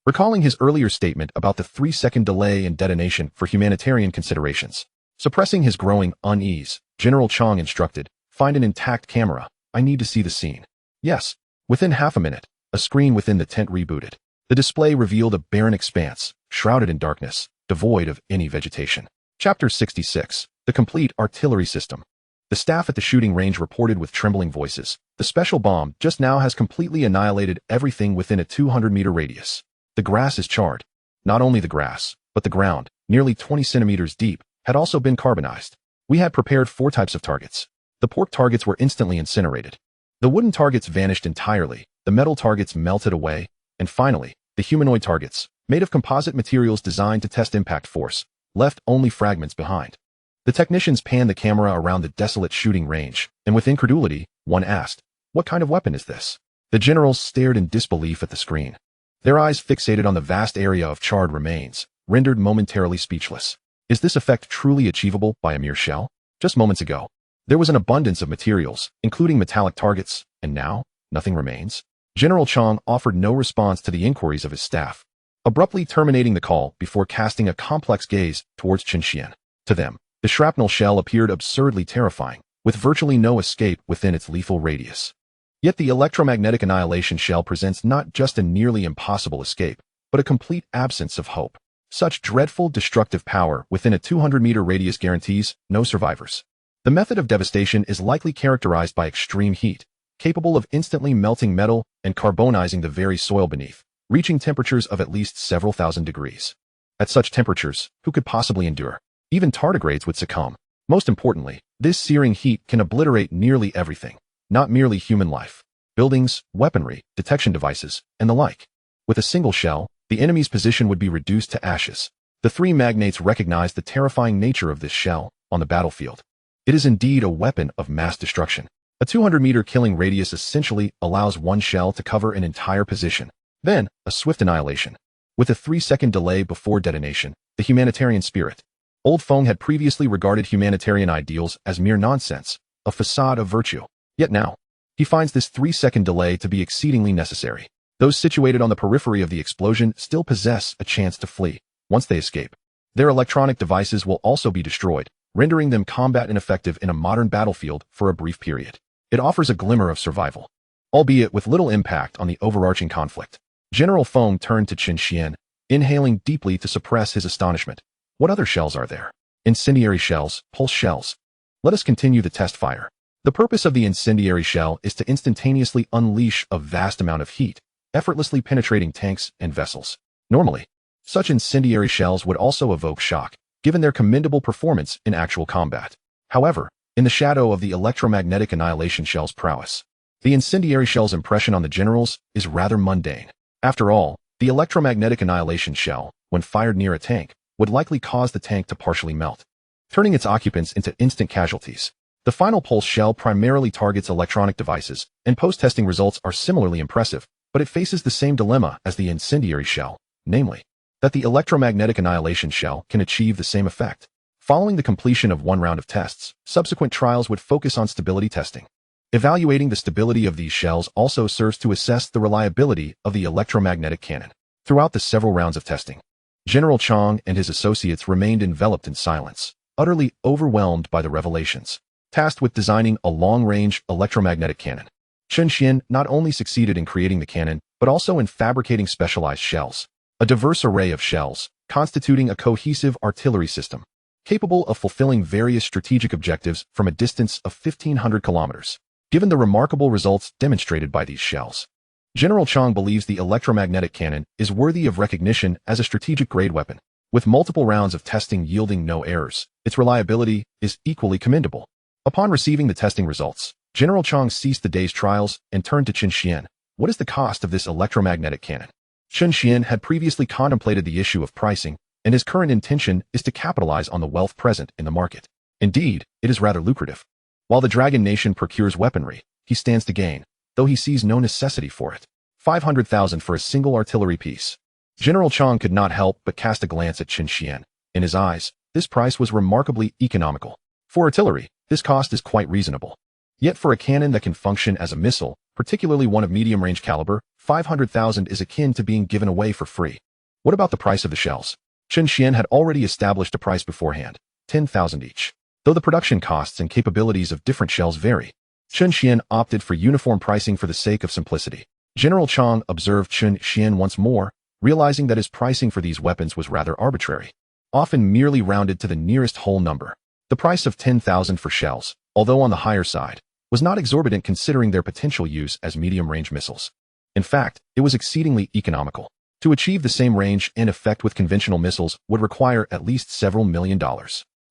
[SPEAKER 1] recalling his earlier statement about the 3-second delay in detonation for humanitarian considerations. Suppressing his growing unease, General Chang instructed, "Find an intact camera. I need to see the scene." Yes. Within half a minute, a screen within the tent rebooted. The display revealed a barren expanse, shrouded in darkness, devoid of any vegetation. Chapter 66. The Complete Artillery System. The staff at the shooting range reported with trembling voices. The special bomb just now has completely annihilated everything within a 200-meter radius. The grass is charred. Not only the grass, but the ground, nearly 20 centimeters deep, had also been carbonized. We had prepared 4 types of targets. The pork targets were instantly incinerated. The wooden targets vanished entirely, the metal targets melted away, and finally, the humanoid targets, made of composite materials designed to test impact force, left only fragments behind. The technicians panned the camera around the desolate shooting range, and with incredulity, one asked, "What kind of weapon is this?" The generals stared in disbelief at the screen, their eyes fixated on the vast area of charred remains, rendered momentarily speechless. Is this effect truly achievable by a mere shell? Just moments ago, there was an abundance of materials, including metallic targets, and now, nothing remains. General Chang offered no response to the inquiries of his staff, abruptly terminating the call before casting a complex gaze towards Chen Xuan. To them, the shrapnel shell appeared absurdly terrifying, with virtually no escape within its lethal radius. Yet the electromagnetic annihilation shell presents not just a nearly impossible escape, but a complete absence of hope. Such dreadful destructive power within a 200-meter radius guarantees no survivors. The method of devastation is likely characterized by extreme heat, capable of instantly melting metal and carbonizing the very soil beneath, reaching temperatures of at least several thousand degrees. At such temperatures, who could possibly endure? Even tardigrades would succumb. Most importantly, this searing heat can obliterate nearly everything, not merely human life, buildings, weaponry, detection devices, and the like. With a single shell, the enemy's position would be reduced to ashes. The 3 magnates recognized the terrifying nature of this shell on the battlefield. It is indeed a weapon of mass destruction. A 200-meter killing radius essentially allows one shell to cover an entire position. Then, a swift annihilation. With a 3-second delay before detonation, the humanitarian spirit. Old Feng had previously regarded humanitarian ideals as mere nonsense, a facade of virtue. Yet now, he finds this 3-second delay to be exceedingly necessary. Those situated on the periphery of the explosion still possess a chance to flee. Once they escape, their electronic devices will also be destroyed, rendering them combat ineffective in a modern battlefield for a brief period. It offers a glimmer of survival, albeit with little impact on the overarching conflict. General Feng turned to Chen Xuan, inhaling deeply to suppress his astonishment. What other shells are there? Incendiary shells, pulse shells. Let us continue the test fire. The purpose of the incendiary shell is to instantaneously unleash a vast amount of heat, effortlessly penetrating tanks and vessels. Normally, such incendiary shells would also evoke shock, given their commendable performance in actual combat. However, in the shadow of the electromagnetic annihilation shell's prowess, the incendiary shell's impression on the generals is rather mundane. After all, the electromagnetic annihilation shell, when fired near a tank, would likely cause the tank to partially melt, turning its occupants into instant casualties. The final pulse shell primarily targets electronic devices, and post-testing results are similarly impressive, but it faces the same dilemma as the incendiary shell, namely, that the electromagnetic annihilation shell can achieve the same effect. Following the completion of one round of tests, subsequent trials would focus on stability testing. Evaluating the stability of these shells also serves to assess the reliability of the electromagnetic cannon. Throughout the several rounds of testing, General Chang and his associates remained enveloped in silence, utterly overwhelmed by the revelations. Tasked with designing a long-range electromagnetic cannon, Chen Xuan not only succeeded in creating the cannon, but also in fabricating specialized shells. A diverse array of shells, constituting a cohesive artillery system, capable of fulfilling various strategic objectives from a distance of 1,500 kilometers. Given the remarkable results demonstrated by these shells, General Chang believes the electromagnetic cannon is worthy of recognition as a strategic-grade weapon. With multiple rounds of testing yielding no errors, its reliability is equally commendable. Upon receiving the testing results, General Chang ceased the day's trials and turned to Chen Xuan. What is the cost of this electromagnetic cannon? Chen Xuan had previously contemplated the issue of pricing, and his current intention is to capitalize on the wealth present in the market. Indeed, it is rather lucrative. While the Dragon Nation procures weaponry, he stands to gain, though he sees no necessity for it. 500,000 for a single artillery piece. General Chang could not help but cast a glance at Chen Xuan. In his eyes, this price was remarkably economical. For artillery, this cost is quite reasonable. Yet for a cannon that can function as a missile, particularly one of medium-range caliber, 500,000 is akin to being given away for free. What about the price of the shells? Chen Xuan had already established a price beforehand, 10,000 each. Though the production costs and capabilities of different shells vary, Chen Xuan opted for uniform pricing for the sake of simplicity. General Chang observed Chen Xuan once more, realizing that his pricing for these weapons was rather arbitrary, often merely rounded to the nearest whole number. The price of 10,000 for shells, although on the higher side, was not exorbitant considering their potential use as medium-range missiles. In fact, it was exceedingly economical. To achieve the same range and effect with conventional missiles would require at least several $1 million.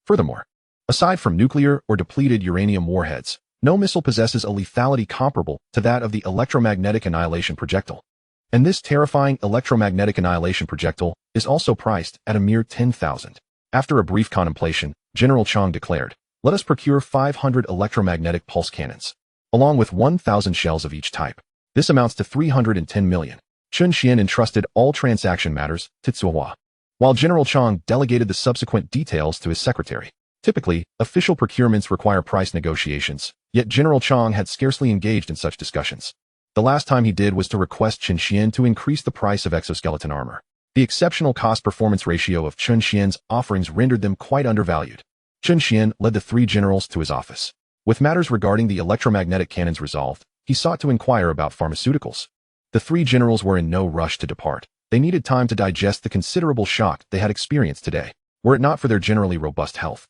[SPEAKER 1] Furthermore, aside from nuclear or depleted uranium warheads, no missile possesses a lethality comparable to that of the electromagnetic annihilation projectile. And this terrifying electromagnetic annihilation projectile is also priced at a mere 10,000. After a brief contemplation, General Chang declared, "Let us procure 500 electromagnetic pulse cannons, along with 1,000 shells of each type. This amounts to 310 million. Chen Xuan entrusted all transaction matters to Zuhua, while General Chang delegated the subsequent details to his secretary. Typically, official procurements require price negotiations, yet General Chang had scarcely engaged in such discussions. The last time he did was to request Chen Xuan to increase the price of exoskeleton armor. The exceptional cost-performance ratio of Chen Xuan's offerings rendered them quite undervalued. Chen Xuan led the three generals to his office. With matters regarding the electromagnetic cannons resolved, he sought to inquire about pharmaceuticals. The three generals were in no rush to depart. They needed time to digest the considerable shock they had experienced today. Were it not for their generally robust health,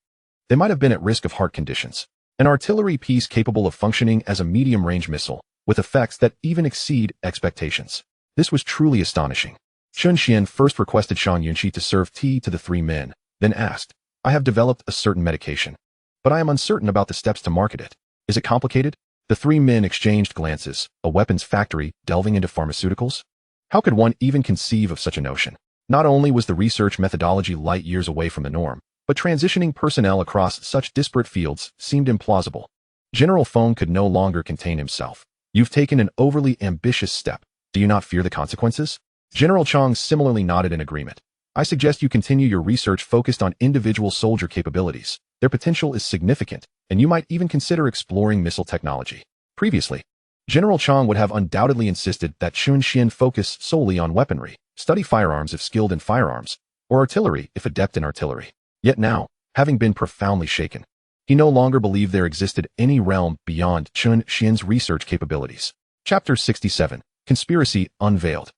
[SPEAKER 1] they might have been at risk of heart conditions. An artillery piece capable of functioning as a medium-range missile, with effects that even exceed expectations. This was truly astonishing. Chen Xuan first requested Shang Yunqi to serve tea to the three men, then asked, "I have developed a certain medication, but I am uncertain about the steps to market it. Is it complicated?" The three men exchanged glances. A weapons factory delving into pharmaceuticals? How could one even conceive of such a notion? Not only was the research methodology light years away from the norm, but transitioning personnel across such disparate fields seemed implausible. General Feng could no longer contain himself. "You've taken an overly ambitious step. Do you not fear the consequences?" General Chang similarly nodded in agreement. "I suggest you continue your research focused on individual soldier capabilities. Their potential is significant, and you might even consider exploring missile technology." Previously, General Chang would have undoubtedly insisted that Chen Xuan focus solely on weaponry, study firearms if skilled in firearms, or artillery if adept in artillery. Yet now, having been profoundly shaken, he no longer believed there existed any realm beyond Chen Xuan's research capabilities. Chapter 67, Conspiracy Unveiled.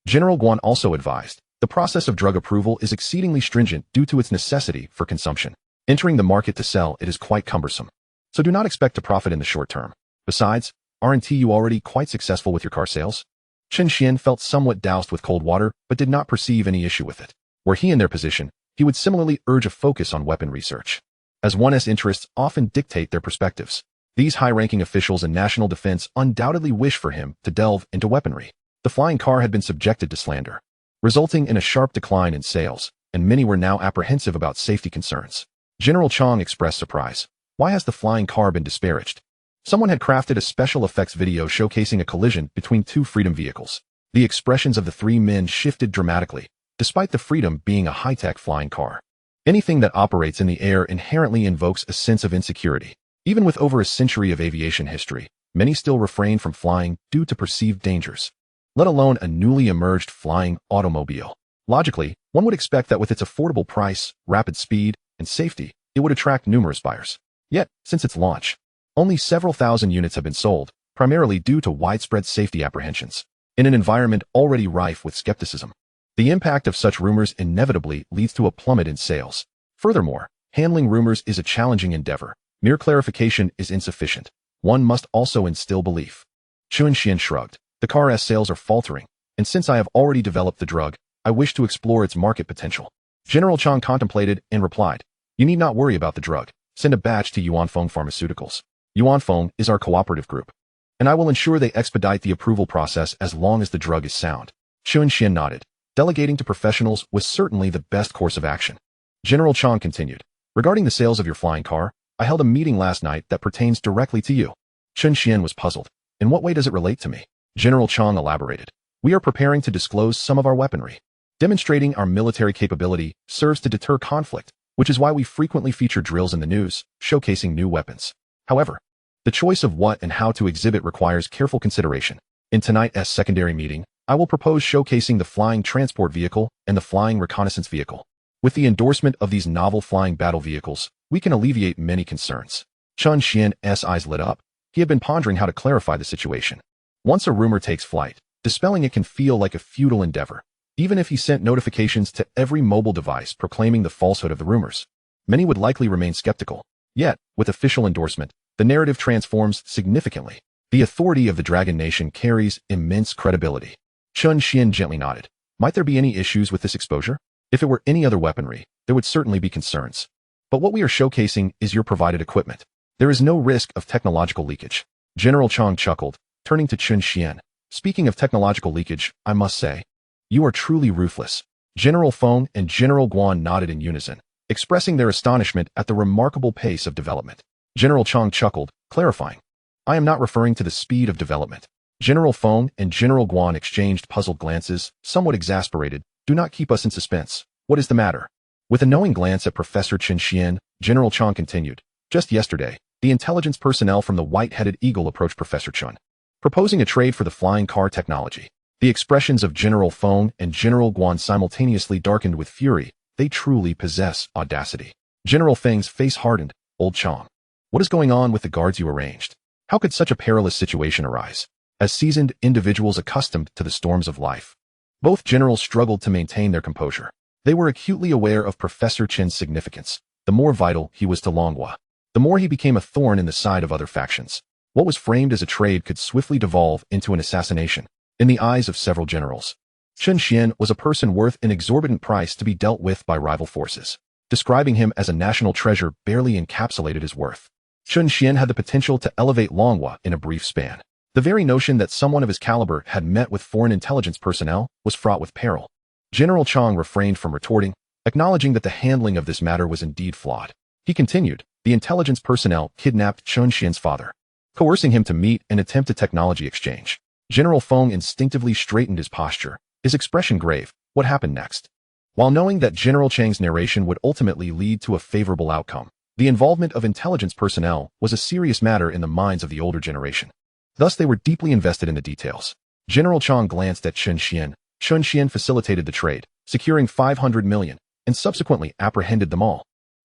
[SPEAKER 1] General Guan also advised, the process of drug approval is exceedingly stringent due to its necessity for consumption. Entering the market to sell it is quite cumbersome, so do not expect to profit in the short term. Besides, aren't you already quite successful with your car sales? Chen Xuan felt somewhat doused with cold water, but did not perceive any issue with it. Were he in their position, he would similarly urge a focus on weapon research, as one's interests often dictate their perspectives. These high-ranking officials in national defense undoubtedly wish for him to delve into weaponry. The flying car had been subjected to slander, resulting in a sharp decline in sales, and many were now apprehensive about safety concerns. General Chang expressed surprise. Why has the flying car been disparaged? Someone had crafted a special effects video showcasing a collision between two Freedom vehicles. The expressions of the three men shifted dramatically, despite the Freedom being a high-tech flying car. Anything that operates in the air inherently invokes a sense of insecurity. Even with over a century of aviation history, many still refrain from flying due to perceived dangers, let alone a newly emerged flying automobile. Logically, one would expect that with its affordable price, rapid speed, and safety, it would attract numerous buyers. Yet, since its launch, only several thousand units have been sold, primarily due to widespread safety apprehensions. In an environment already rife with skepticism, the impact of such rumors inevitably leads to a plummet in sales. Furthermore, handling rumors is a challenging endeavor. Mere clarification is insufficient. One must also instill belief. Chen Xuan shrugged. The car's sales are faltering, and since I have already developed the drug, I wish to explore its market potential. General Chang contemplated and replied, "You need not worry about the drug. Send a batch to Yuanfeng Pharmaceuticals. Yuanfeng is our cooperative group, and I will ensure they expedite the approval process as long as the drug is sound." Chen Xuan nodded. Delegating to professionals was certainly the best course of action. General Chang continued, "Regarding the sales of your flying car, I held a meeting last night that pertains directly to you." Chen Xuan was puzzled. "In what way does it relate to me?" General Chang elaborated. "We are preparing to disclose some of our weaponry. Demonstrating our military capability serves to deter conflict, which is why we frequently feature drills in the news, showcasing new weapons. However, the choice of what and how to exhibit requires careful consideration. In tonight's secondary meeting, I will propose showcasing the flying transport vehicle and the flying reconnaissance vehicle. With the endorsement of these novel flying battle vehicles, we can alleviate many concerns." Chen Xuan's eyes lit up. He had been pondering how to clarify the situation. Once a rumor takes flight, dispelling it can feel like a futile endeavor. Even if he sent notifications to every mobile device proclaiming the falsehood of the rumors, many would likely remain skeptical. Yet, with official endorsement, the narrative transforms significantly. The authority of the Dragon Nation carries immense credibility. Chen Xuan gently nodded. "Might there be any issues with this exposure? If it were any other weaponry, there would certainly be concerns. But what we are showcasing is your provided equipment. There is no risk of technological leakage." General Chang chuckled, turning to Chen Xuan. "Speaking of technological leakage, I must say, you are truly ruthless." General Feng and General Guan nodded in unison, expressing their astonishment at the remarkable pace of development. General Chang chuckled, clarifying, "I am not referring to the speed of development." General Feng and General Guan exchanged puzzled glances, somewhat exasperated. "Do not keep us in suspense. What is the matter?" With a knowing glance at Professor Chen Xuan, General Chang continued, "Just yesterday, the intelligence personnel from the White-Headed Eagle approached Professor Chen, proposing a trade for the flying car technology." The expressions of General Feng and General Guan simultaneously darkened with fury. They truly possess audacity. General Feng's face hardened. "Old Chang, what is going on with the guards you arranged? How could such a perilous situation arise?" As seasoned individuals accustomed to the storms of life, both generals struggled to maintain their composure. They were acutely aware of Professor Chen's significance. The more vital he was to Longhua, the more he became a thorn in the side of other factions. What was framed as a trade could swiftly devolve into an assassination. In the eyes of several generals, Chen Xuan was a person worth an exorbitant price to be dealt with by rival forces. Describing him as a national treasure barely encapsulated his worth. Chen Xuan had the potential to elevate Longhua in a brief span. The very notion that someone of his caliber had met with foreign intelligence personnel was fraught with peril. General Chang refrained from retorting, acknowledging that the handling of this matter was indeed flawed. He continued, "The intelligence personnel kidnapped Chen Xuan's father, coercing him to meet and attempt a technology exchange." General Feng instinctively straightened his posture, his expression grave. What happened next? While knowing that General Chang's narration would ultimately lead to a favorable outcome, the involvement of intelligence personnel was a serious matter in the minds of the older generation. Thus, they were deeply invested in the details. General Chang glanced at Chen Xuan. Chen Xuan facilitated the trade, securing 500 million, and subsequently apprehended them all.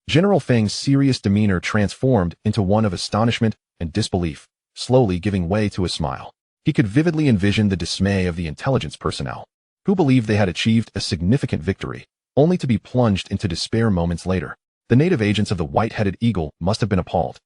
[SPEAKER 1] General Feng's serious demeanor transformed into one of astonishment and disbelief, slowly giving way to a smile. He could vividly envision the dismay of the intelligence personnel, who believed they had achieved a significant victory, only to be plunged into despair moments later. The native agents of the White-Headed Eagle must have been appalled,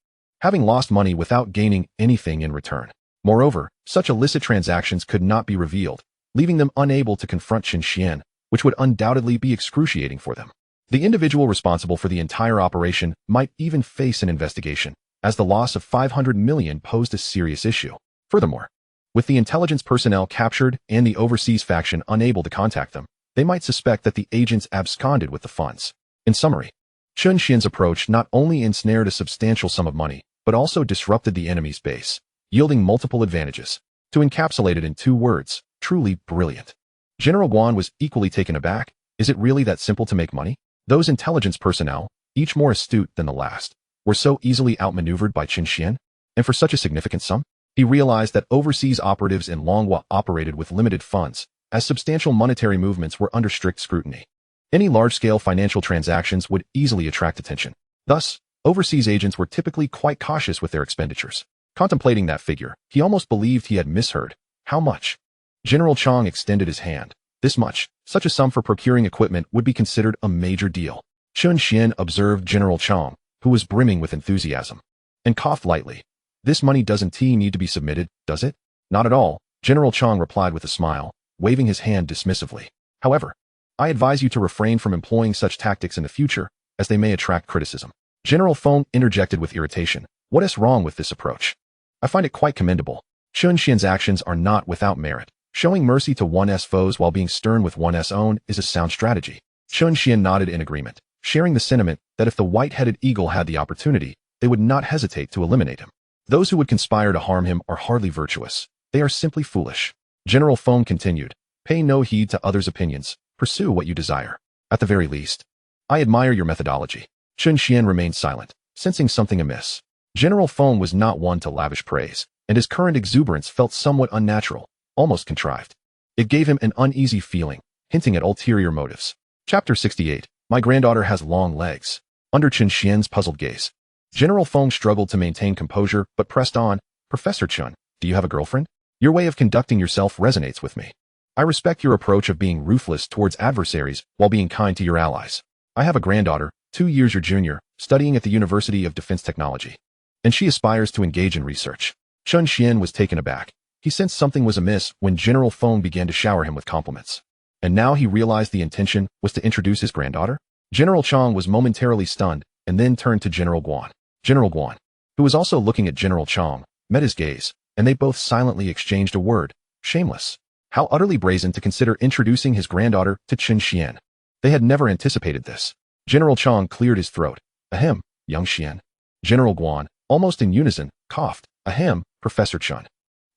[SPEAKER 1] having lost money without gaining anything in return. Moreover, such illicit transactions could not be revealed, leaving them unable to confront Chen Xuan, which would undoubtedly be excruciating for them. The individual responsible for the entire operation might even face an investigation, as the loss of 500 million posed a serious issue. Furthermore, with the intelligence personnel captured and the overseas faction unable to contact them, they might suspect that the agents absconded with the funds. In summary, Chen Xuan's approach not only ensnared a substantial sum of money, but also disrupted the enemy's base, yielding multiple advantages. To encapsulate it in 2 words, truly brilliant. General Guan was equally taken aback. Is it really that simple to make money? Those intelligence personnel, each more astute than the last, were so easily outmaneuvered by Chen Xuan, and for such a significant sum? He realized that overseas operatives in Longhua operated with limited funds, as substantial monetary movements were under strict scrutiny. Any large-scale financial transactions would easily attract attention. Thus, overseas agents were typically quite cautious with their expenditures. Contemplating that figure, he almost believed he had misheard. How much? General Chang extended his hand. This much. Such a sum for procuring equipment would be considered a major deal. Chen Xuan observed General Chang, who was brimming with enthusiasm, and coughed lightly. This money doesn't need to be submitted, does it? Not at all, General Chang replied with a smile, waving his hand dismissively. However, I advise you to refrain from employing such tactics in the future, as they may attract criticism. General Feng interjected with irritation. What is wrong with this approach? I find it quite commendable. Chen Xuan's actions are not without merit. Showing mercy to one's foes while being stern with one's own is a sound strategy. Chen Xuan nodded in agreement, sharing the sentiment that if the white-headed eagle had the opportunity, they would not hesitate to eliminate him. Those who would conspire to harm him are hardly virtuous. They are simply foolish. General Feng continued, pay no heed to others' opinions. Pursue what you desire. At the very least, I admire your methodology. Chen Xuan remained silent, sensing something amiss. General Feng was not one to lavish praise, and his current exuberance felt somewhat unnatural, almost contrived. It gave him an uneasy feeling, hinting at ulterior motives. Chapter 68. My granddaughter has long legs. Under Chen Xuan's puzzled gaze, General Feng struggled to maintain composure but pressed on. Professor Chen, do you have a girlfriend? Your way of conducting yourself resonates with me. I respect your approach of being ruthless towards adversaries while being kind to your allies. I have a granddaughter, 2 years your junior, studying at the University of Defense Technology, and she aspires to engage in research. Chen Xuan was taken aback. He sensed something was amiss when General Feng began to shower him with compliments. And now he realized the intention was to introduce his granddaughter? General Chang was momentarily stunned and then turned to General Guan. General Guan, who was also looking at General Chang, met his gaze, and they both silently exchanged a word. Shameless. How utterly brazen to consider introducing his granddaughter to Chen Xuan. They had never anticipated this. General Chang cleared his throat. Ahem, young Xuan. General Guan, almost in unison, coughed. Ahem, Professor Chen.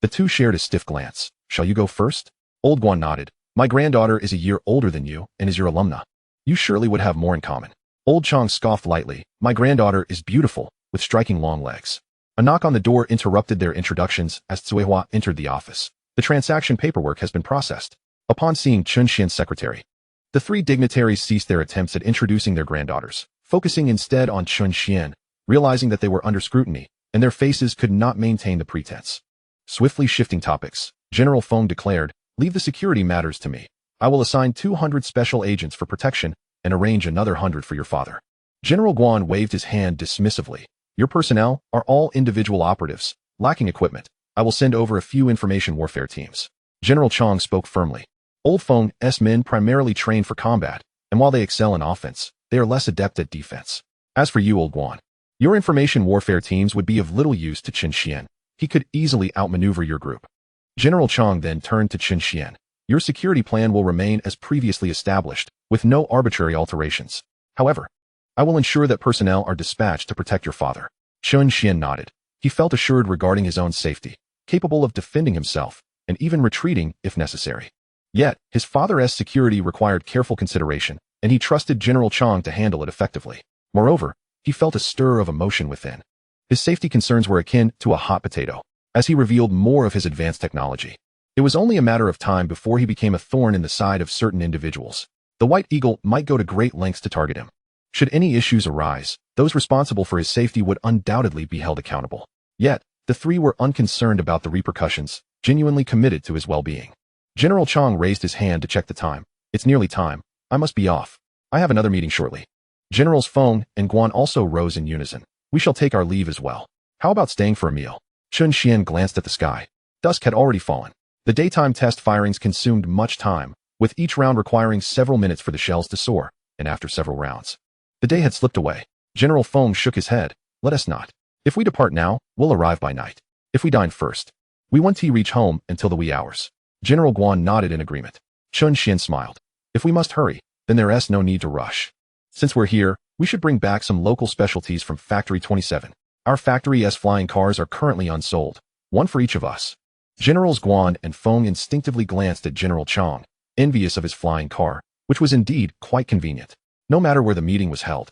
[SPEAKER 1] The two shared a stiff glance. Shall you go first? Old Guan nodded. My granddaughter is a year older than you and is your alumna. You surely would have more in common. Old Chang scoffed lightly. My granddaughter is beautiful, with striking long legs. A knock on the door interrupted their introductions as Cuihua entered the office. The transaction paperwork has been processed. Upon seeing Chen Xuan's secretary, the three dignitaries ceased their attempts at introducing their granddaughters, focusing instead on Chen Xuan, realizing that they were under scrutiny, and their faces could not maintain the pretense. Swiftly shifting topics, General Feng declared, leave the security matters to me. I will assign 200 special agents for protection and arrange another 100 for your father. General Guan waved his hand dismissively. Your personnel are all individual operatives, lacking equipment. I will send over a few information warfare teams. General Chang spoke firmly. Old Feng's men primarily train for combat, and while they excel in offense, they are less adept at defense. As for you, Old Guan, your information warfare teams would be of little use to Chen Xuan. He could easily outmaneuver your group. General Chang then turned to Chen Xuan. Your security plan will remain as previously established, with no arbitrary alterations. However, I will ensure that personnel are dispatched to protect your father. Chen Xuan nodded. He felt assured regarding his own safety, capable of defending himself, and even retreating if necessary. Yet, his father's security required careful consideration, and he trusted General Chang to handle it effectively. Moreover, he felt a stir of emotion within. His safety concerns were akin to a hot potato, as he revealed more of his advanced technology. It was only a matter of time before he became a thorn in the side of certain individuals. The White Eagle might go to great lengths to target him. Should any issues arise, those responsible for his safety would undoubtedly be held accountable. Yet, the three were unconcerned about the repercussions, genuinely committed to his well-being. General Chang raised his hand to check the time. It's nearly time. I must be off. I have another meeting shortly. Generals Feng and Guan also rose in unison. We shall take our leave as well. How about staying for a meal? Chen Xuan glanced at the sky. Dusk had already fallen. The daytime test firings consumed much time, with each round requiring several minutes for the shells to soar, and after several rounds, the day had slipped away. General Feng shook his head. Let us not. If we depart now, we'll arrive by night. If we dine first, we won't reach home until the wee hours. General Guan nodded in agreement. Chen Xuan smiled. If we must hurry, then there's no need to rush. Since we're here, we should bring back some local specialties from Factory 27. Our Factory's flying cars are currently unsold, one for each of us. Generals Guan and Feng instinctively glanced at General Chang, envious of his flying car, which was indeed quite convenient. No matter where the meeting was held,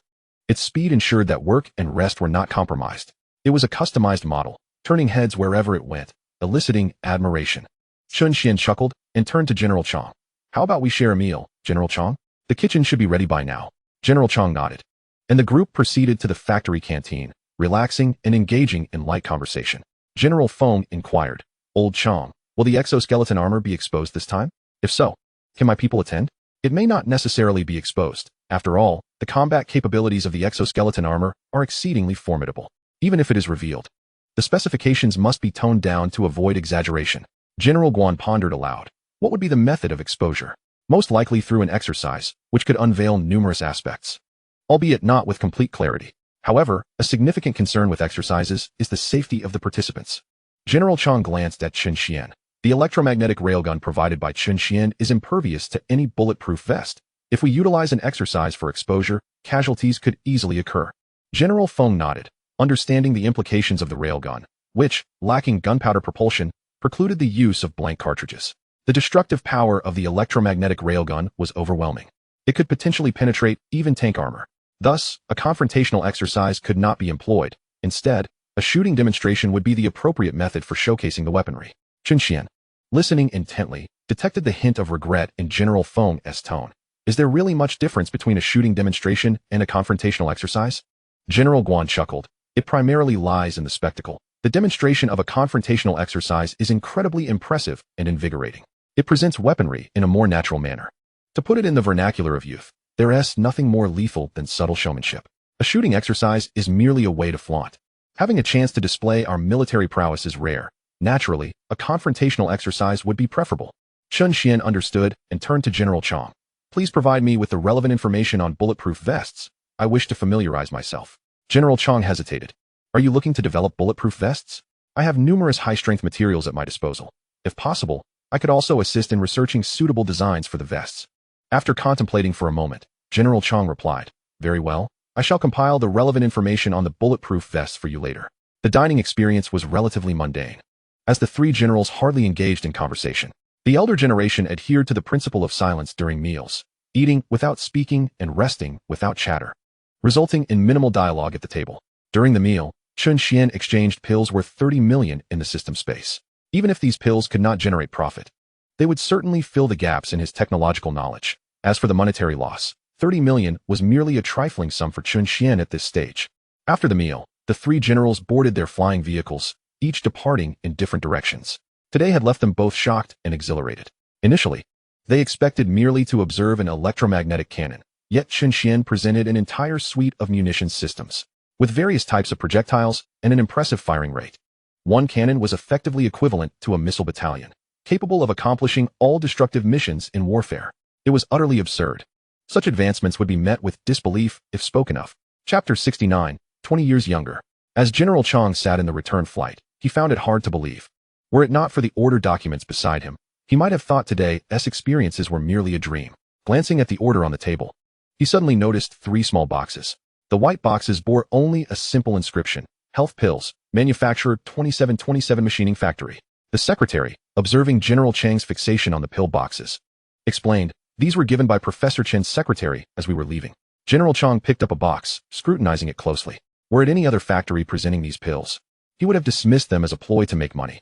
[SPEAKER 1] its speed ensured that work and rest were not compromised. It was a customized model, turning heads wherever it went, eliciting admiration. Chen Xuan chuckled and turned to General Chang. How about we share a meal, General Chang? The kitchen should be ready by now. General Chang nodded, and the group proceeded to the factory canteen, relaxing and engaging in light conversation. General Feng inquired, Old Chang, will the exoskeleton armor be exposed this time? If so, can my people attend? It may not necessarily be exposed. After all, the combat capabilities of the exoskeleton armor are exceedingly formidable. Even if it is revealed, the specifications must be toned down to avoid exaggeration. General Guan pondered aloud. What would be the method of exposure? most likely through an exercise, which could unveil numerous aspects, albeit not with complete clarity. However, a significant concern with exercises is the safety of the participants. General Chang glanced at Chen Xuan. The electromagnetic railgun provided by Chen Xuan is impervious to any bulletproof vest. If we utilize an exercise for exposure, casualties could easily occur. General Feng nodded, understanding the implications of the railgun, which, lacking gunpowder propulsion, precluded the use of blank cartridges. The destructive power of the electromagnetic railgun was overwhelming. It could potentially penetrate even tank armor. Thus, a confrontational exercise could not be employed. Instead, a shooting demonstration would be the appropriate method for showcasing the weaponry. Chen Xuan, listening intently, detected the hint of regret in General Feng's tone. Is there really much difference between a shooting demonstration and a confrontational exercise? General Guan chuckled. It primarily lies in the spectacle. The demonstration of a confrontational exercise is incredibly impressive and invigorating. It presents weaponry in a more natural manner. To put it in the vernacular of youth, there is nothing more lethal than subtle showmanship. A shooting exercise is merely a way to flaunt. Having a chance to display our military prowess is rare. Naturally, a confrontational exercise would be preferable. Chen Xuan understood and turned to General Chang. Please provide me with the relevant information on bulletproof vests. I wish to familiarize myself. General Chang hesitated. Are you looking to develop bulletproof vests? I have numerous high-strength materials at my disposal. If possible, I could also assist in researching suitable designs for the vests. After contemplating for a moment, General Chang replied, Very well, I shall compile the relevant information on the bulletproof vests for you later. The dining experience was relatively mundane, as the three generals hardly engaged in conversation. The elder generation adhered to the principle of silence during meals, eating without speaking and resting without chatter, resulting in minimal dialogue at the table. During the meal, Chen Xuan exchanged pills worth 30 million in the system space. Even if these pills could not generate profit, they would certainly fill the gaps in his technological knowledge. As for the monetary loss, 30 million was merely a trifling sum for Chen Xuan at this stage. After the meal, the three generals boarded their flying vehicles, each departing in different directions. Today had left them both shocked and exhilarated. Initially, they expected merely to observe an electromagnetic cannon, yet Chen Xuan presented an entire suite of munitions systems, with various types of projectiles and an impressive firing rate. One cannon was effectively equivalent to a missile battalion, capable of accomplishing all destructive missions in warfare. It was utterly absurd. Such advancements would be met with disbelief if spoken of. Chapter 69, 20 years younger. As General Chang sat in the return flight, he found it hard to believe. Were it not for the order documents beside him, he might have thought today's experiences were merely a dream. Glancing at the order on the table, he suddenly noticed 3 small boxes. The white boxes bore only a simple inscription, Health Pills, Manufacturer 2727 Machining Factory. The secretary, observing General Chang's fixation on the pill boxes, explained, These were given by Professor Chen's secretary as we were leaving. General Chang picked up a box, scrutinizing it closely. Were it any other factory presenting these pills, he would have dismissed them as a ploy to make money.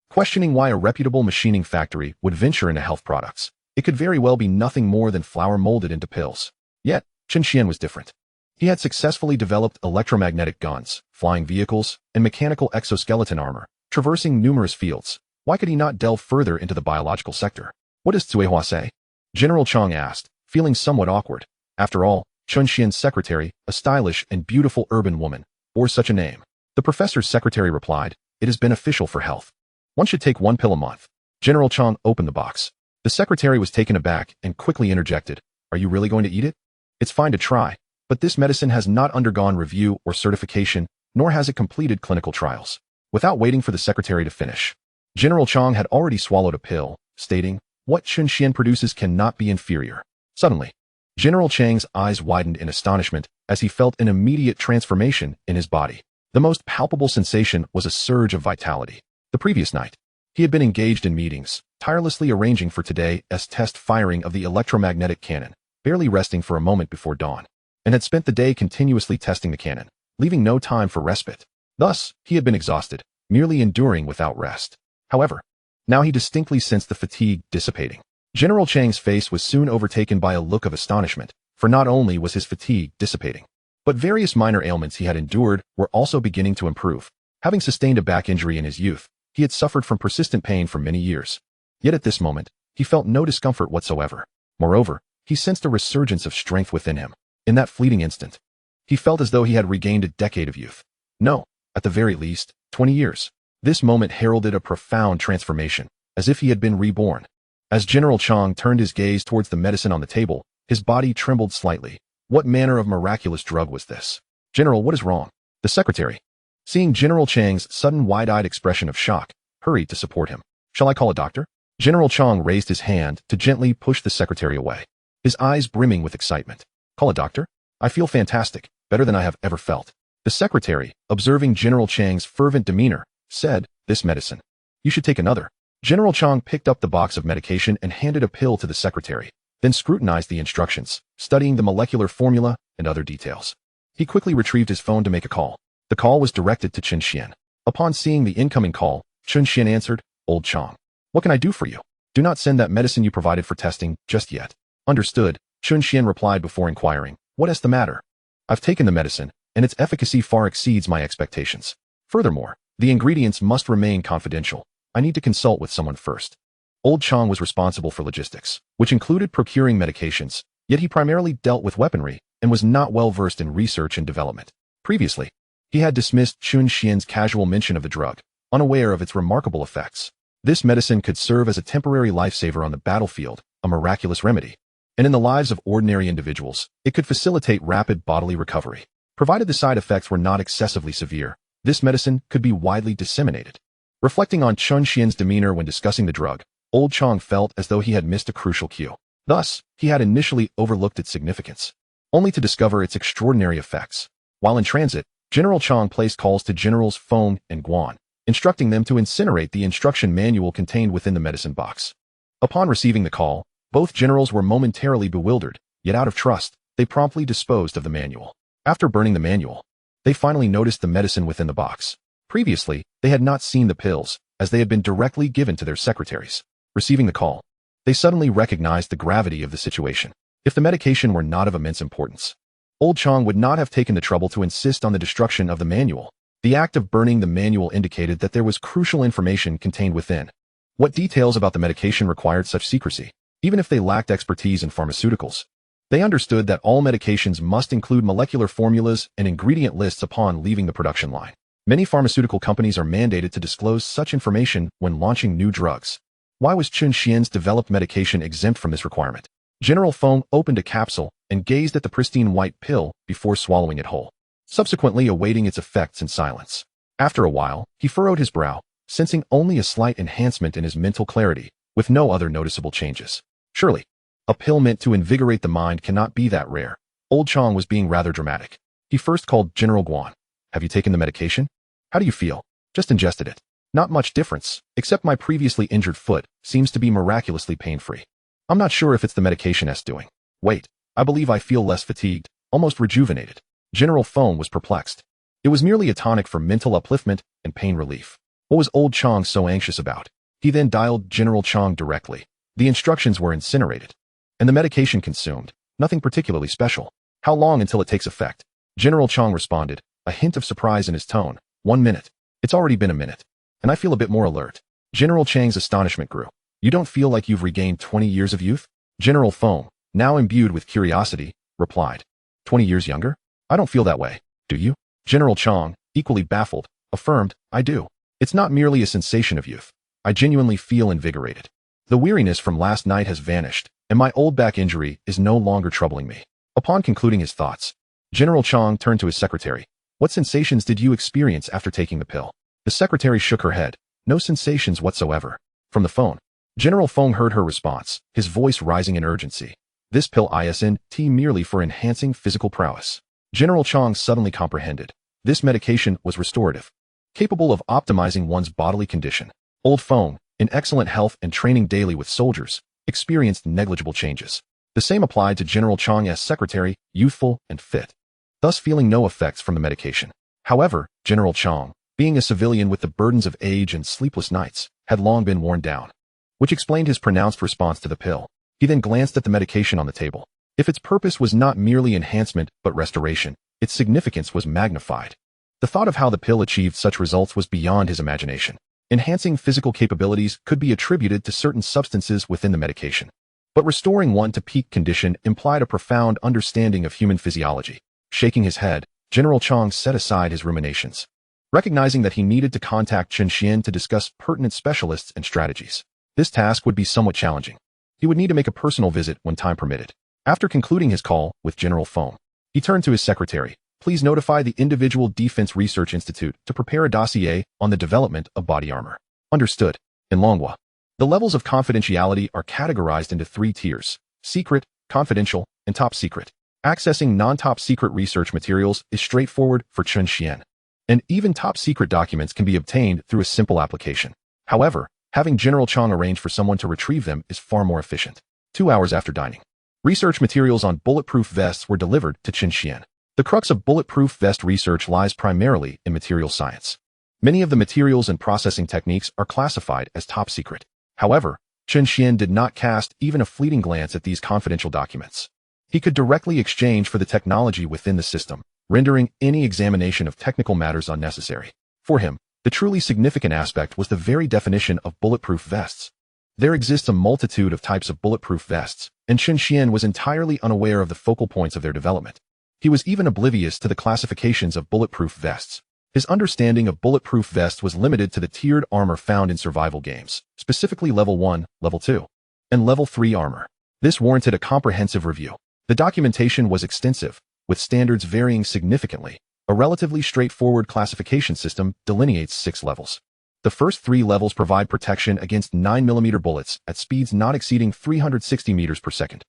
[SPEAKER 1] Questioning why a reputable machining factory would venture into health products, it could very well be nothing more than flour molded into pills. Yet, Chen Xuan was different. He had successfully developed electromagnetic guns, flying vehicles, and mechanical exoskeleton armor, traversing numerous fields. Why could he not delve further into the biological sector? What does Cuihua say? General Chang asked, feeling somewhat awkward. After all, Chen Xuan's secretary, a stylish and beautiful urban woman, bore such a name. The professor's secretary replied, It is beneficial for health. One should take 1 pill a month. General Chang opened the box. The secretary was taken aback and quickly interjected, Are you really going to eat it? It's fine to try, but this medicine has not undergone review or certification, nor has it completed clinical trials. Without waiting for the secretary to finish, General Chang had already swallowed a pill, stating, What Chen Xuan produces cannot be inferior. Suddenly, General Chang's eyes widened in astonishment as he felt an immediate transformation in his body. The most palpable sensation was a surge of vitality. The previous night, he had been engaged in meetings, tirelessly arranging for today's test firing of the electromagnetic cannon, barely resting for a moment before dawn, and had spent the day continuously testing the cannon, leaving no time for respite. Thus, he had been exhausted, merely enduring without rest. However, now he distinctly sensed the fatigue dissipating. General Chang's face was soon overtaken by a look of astonishment, for not only was his fatigue dissipating, but various minor ailments he had endured were also beginning to improve. Having sustained a back injury in his youth, he had suffered from persistent pain for many years. Yet at this moment, he felt no discomfort whatsoever. Moreover, he sensed a resurgence of strength within him. In that fleeting instant, he felt as though he had regained a decade of youth. No, at the very least, 20 years. This moment heralded a profound transformation, as if he had been reborn. As General Chang turned his gaze towards the medicine on the table, his body trembled slightly. What manner of miraculous drug was this? General, what is wrong? The secretary, seeing General Chang's sudden wide-eyed expression of shock, hurried to support him. Shall I call a doctor? General Chang raised his hand to gently push the secretary away, his eyes brimming with excitement. Call a doctor? I feel fantastic, better than I have ever felt. The secretary, observing General Chang's fervent demeanor, said, this medicine. You should take another. General Chang picked up the box of medication and handed a pill to the secretary, then scrutinized the instructions, studying the molecular formula and other details. He quickly retrieved his phone to make a call. The call was directed to Chen Xuan. Upon seeing the incoming call, Chen Xuan answered, Old Chang. What can I do for you? Do not send that medicine you provided for testing just yet. Understood, Chen Xuan replied before inquiring, what is the matter? I've taken the medicine, and its efficacy far exceeds my expectations. Furthermore, the ingredients must remain confidential. I need to consult with someone first. Old Chang was responsible for logistics, which included procuring medications, yet he primarily dealt with weaponry and was not well versed in research and development. Previously, he had dismissed Chen Xian's casual mention of the drug, unaware of its remarkable effects. This medicine could serve as a temporary lifesaver on the battlefield, a miraculous remedy. And in the lives of ordinary individuals, it could facilitate rapid bodily recovery. Provided the side effects were not excessively severe, this medicine could be widely disseminated. Reflecting on Chen Xian's demeanor when discussing the drug, Old Chang felt as though he had missed a crucial cue. Thus, he had initially overlooked its significance, only to discover its extraordinary effects. While in transit, General Chang placed calls to Generals Feng and Guan, instructing them to incinerate the instruction manual contained within the medicine box. Upon receiving the call, both generals were momentarily bewildered, yet out of trust, they promptly disposed of the manual. After burning the manual, they finally noticed the medicine within the box. Previously, they had not seen the pills, as they had been directly given to their secretaries. Receiving the call, they suddenly recognized the gravity of the situation. If the medication were not of immense importance, Old Chang would not have taken the trouble to insist on the destruction of the manual. The act of burning the manual indicated that there was crucial information contained within. What details about the medication required such secrecy? Even if they lacked expertise in pharmaceuticals, they understood that all medications must include molecular formulas and ingredient lists upon leaving the production line. Many pharmaceutical companies are mandated to disclose such information when launching new drugs. Why was Chen Xian's developed medication exempt from this requirement? General Feng opened a capsule and gazed at the pristine white pill before swallowing it whole, subsequently awaiting its effects in silence. After a while, he furrowed his brow, sensing only a slight enhancement in his mental clarity, with no other noticeable changes. Surely, a pill meant to invigorate the mind cannot be that rare. Old Chang was being rather dramatic. He first called General Guan. Have you taken the medication? How do you feel? Just ingested it. Not much difference, except my previously injured foot seems to be miraculously pain-free. I'm not sure if it's the medication's doing. Wait, I believe I feel less fatigued, almost rejuvenated. General Feng was perplexed. It was merely a tonic for mental upliftment and pain relief. What was Old Chang so anxious about? He then dialed General Chang directly. The instructions were incinerated, and the medication consumed. Nothing particularly special. How long until it takes effect? General Chang responded, a hint of surprise in his tone. 1 minute. It's already been a minute, and I feel a bit more alert. General Chang's astonishment grew. You don't feel like you've regained 20 years of youth? General Feng, now imbued with curiosity, replied. 20 years younger? I don't feel that way. Do you? General Chang, equally baffled, affirmed, I do. It's not merely a sensation of youth. I genuinely feel invigorated. The weariness from last night has vanished, and my old back injury is no longer troubling me. Upon concluding his thoughts, General Chang turned to his secretary. What sensations did you experience after taking the pill? The secretary shook her head. No sensations whatsoever. From the phone, General Feng heard her response, his voice rising in urgency. This pill isn't merely for enhancing physical prowess. General Chang suddenly comprehended. This medication was restorative, capable of optimizing one's bodily condition. Old Feng, in excellent health and training daily with soldiers, experienced negligible changes. The same applied to General Chang's secretary, youthful and fit, thus feeling no effects from the medication. However, General Chang, being a civilian with the burdens of age and sleepless nights, had long been worn down, which explained his pronounced response to the pill. He then glanced at the medication on the table. If its purpose was not merely enhancement but restoration, its significance was magnified. The thought of how the pill achieved such results was beyond his imagination. Enhancing physical capabilities could be attributed to certain substances within the medication, but restoring one to peak condition implied a profound understanding of human physiology. Shaking his head, General Chang set aside his ruminations, recognizing that he needed to contact Chen Xian to discuss pertinent specialists and strategies. This task would be somewhat challenging. He would need to make a personal visit when time permitted. After concluding his call with General Foam, he turned to his secretary. Please notify the Individual Defense Research Institute to prepare a dossier on the development of body armor. Understood. In Longhua, the levels of confidentiality are categorized into 3 tiers: secret, confidential, and top secret. Accessing non-top secret research materials is straightforward for Chen Xuan, and even top secret documents can be obtained through a simple application. However, having General Chang arrange for someone to retrieve them is far more efficient. 2 hours after dining, research materials on bulletproof vests were delivered to Chen Xuan. The crux of bulletproof vest research lies primarily in material science. Many of the materials and processing techniques are classified as top secret. However, Chen Xuan did not cast even a fleeting glance at these confidential documents. He could directly exchange for the technology within the system, rendering any examination of technical matters unnecessary. For him, the truly significant aspect was the very definition of bulletproof vests. There exists a multitude of types of bulletproof vests, and Chen Xuan was entirely unaware of the focal points of their development. He was even oblivious to the classifications of bulletproof vests. His understanding of bulletproof vests was limited to the tiered armor found in survival games, specifically Level 1, Level 2, and Level 3 armor. This warranted a comprehensive review. The documentation was extensive, with standards varying significantly. A relatively straightforward classification system delineates 6 levels. The first 3 levels provide protection against 9mm bullets at speeds not exceeding 360 meters per second.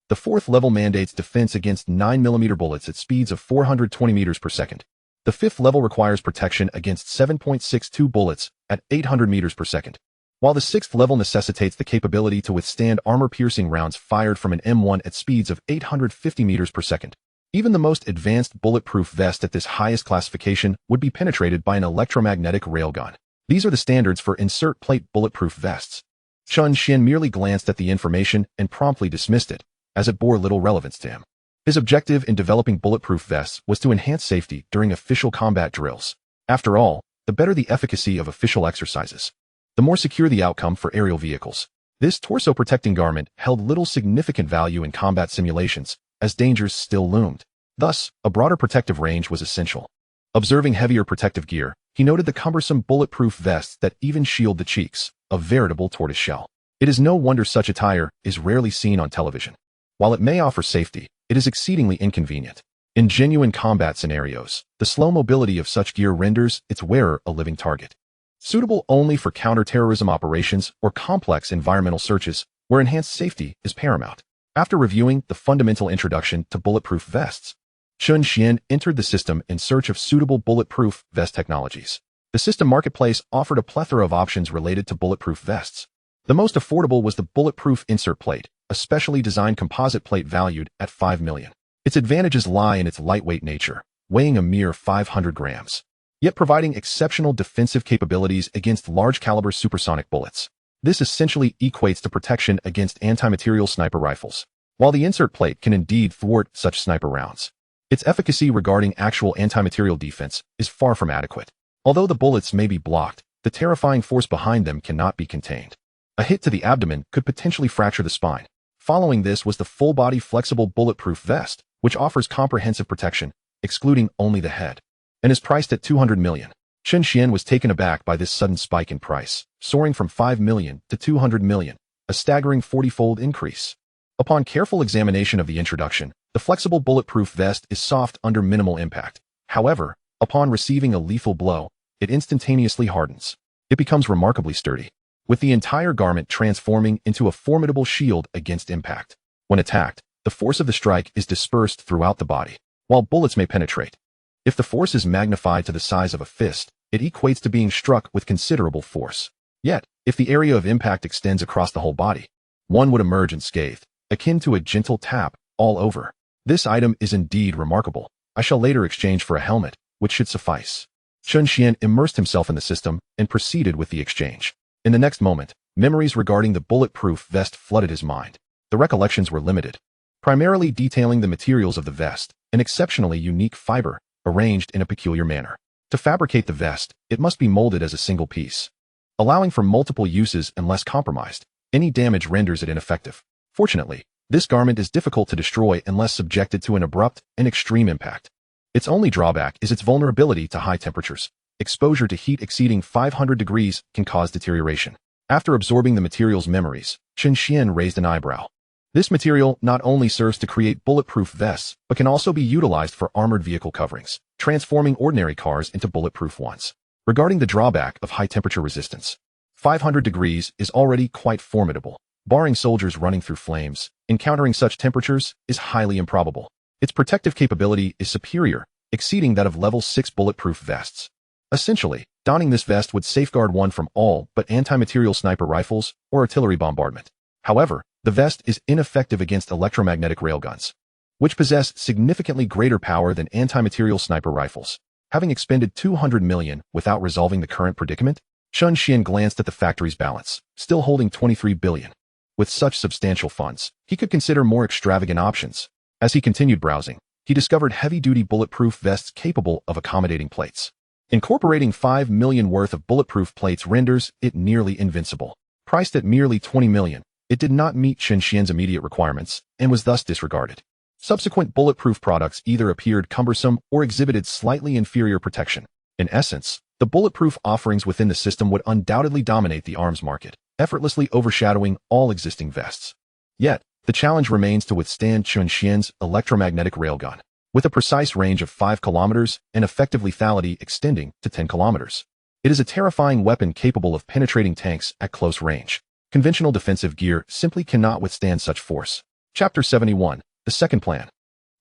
[SPEAKER 1] The 4th level mandates defense against 9mm bullets at speeds of 420 meters per second. The 5th level requires protection against 7.62 bullets at 800 meters per second, while the 6th level necessitates the capability to withstand armor-piercing rounds fired from an M1 at speeds of 850 meters per second. Even the most advanced bulletproof vest at this highest classification would be penetrated by an electromagnetic railgun. These are the standards for insert plate bulletproof vests. Chen Xuan merely glanced at the information and promptly dismissed it, as it bore little relevance to him. His objective in developing bulletproof vests was to enhance safety during official combat drills. After all, the better the efficacy of official exercises, the more secure the outcome for aerial vehicles. This torso-protecting garment held little significant value in combat simulations, as dangers still loomed. Thus, a broader protective range was essential. Observing heavier protective gear, he noted the cumbersome bulletproof vests that even shield the cheeks, a veritable tortoiseshell. It is no wonder such attire is rarely seen on television. While it may offer safety, it is exceedingly inconvenient. In genuine combat scenarios, the slow mobility of such gear renders its wearer a living target. Suitable only for counter-terrorism operations or complex environmental searches, where enhanced safety is paramount. After reviewing the fundamental introduction to bulletproof vests, Chen Xuan entered the system in search of suitable bulletproof vest technologies. The system marketplace offered a plethora of options related to bulletproof vests. The most affordable was the bulletproof insert plate, a specially designed composite plate valued at 5 million. Its advantages lie in its lightweight nature, weighing a mere 500 grams, yet providing exceptional defensive capabilities against large-caliber supersonic bullets. This essentially equates to protection against anti-material sniper rifles. While the insert plate can indeed thwart such sniper rounds, its efficacy regarding actual anti-material defense is far from adequate. Although the bullets may be blocked, the terrifying force behind them cannot be contained. A hit to the abdomen could potentially fracture the spine. Following this was the full-body flexible bulletproof vest, which offers comprehensive protection, excluding only the head, and is priced at 200 million. Chen Xuan was taken aback by this sudden spike in price, soaring from 5 million to 200 million, a staggering 40-fold increase. Upon careful examination of the introduction, the flexible bulletproof vest is soft under minimal impact. However, upon receiving a lethal blow, it instantaneously hardens. It becomes remarkably sturdy, with the entire garment transforming into a formidable shield against impact. When attacked, the force of the strike is dispersed throughout the body, while bullets may penetrate. If the force is magnified to the size of a fist, it equates to being struck with considerable force. Yet, if the area of impact extends across the whole body, one would emerge unscathed, akin to a gentle tap all over. This item is indeed remarkable. I shall later exchange for a helmet, which should suffice. Chen Xuan immersed himself in the system and proceeded with the exchange. In the next moment, memories regarding the bulletproof vest flooded his mind. The recollections were limited, primarily detailing the materials of the vest, an exceptionally unique fiber, arranged in a peculiar manner. To fabricate the vest, it must be molded as a single piece, allowing for multiple uses unless compromised. Any damage renders it ineffective. Fortunately, this garment is difficult to destroy unless subjected to an abrupt and extreme impact. Its only drawback is its vulnerability to high temperatures. Exposure to heat exceeding 500 degrees can cause deterioration. After absorbing the material's memories, Chen Xuan raised an eyebrow. This material not only serves to create bulletproof vests, but can also be utilized for armored vehicle coverings, transforming ordinary cars into bulletproof ones. Regarding the drawback of high-temperature resistance, 500 degrees is already quite formidable. Barring soldiers running through flames, encountering such temperatures is highly improbable. Its protective capability is superior, exceeding that of level 6 bulletproof vests. Essentially, donning this vest would safeguard one from all but anti-material sniper rifles or artillery bombardment. However, the vest is ineffective against electromagnetic railguns, which possess significantly greater power than anti-material sniper rifles. Having expended 200 million without resolving the current predicament, Chen Xuan glanced at the factory's balance, still holding 23 billion. With such substantial funds, he could consider more extravagant options. As he continued browsing, he discovered heavy-duty bulletproof vests capable of accommodating plates. Incorporating 5 million worth of bulletproof plates renders it nearly invincible. Priced at merely 20 million, it did not meet Chen Xuan's immediate requirements and was thus disregarded. Subsequent bulletproof products either appeared cumbersome or exhibited slightly inferior protection. In essence, the bulletproof offerings within the system would undoubtedly dominate the arms market, effortlessly overshadowing all existing vests. Yet, the challenge remains to withstand Chen Xuan's electromagnetic railgun, with a precise range of 5 kilometers and effective lethality extending to 10 kilometers. It is a terrifying weapon capable of penetrating tanks at close range. Conventional defensive gear simply cannot withstand such force. Chapter 71, The Second Plan.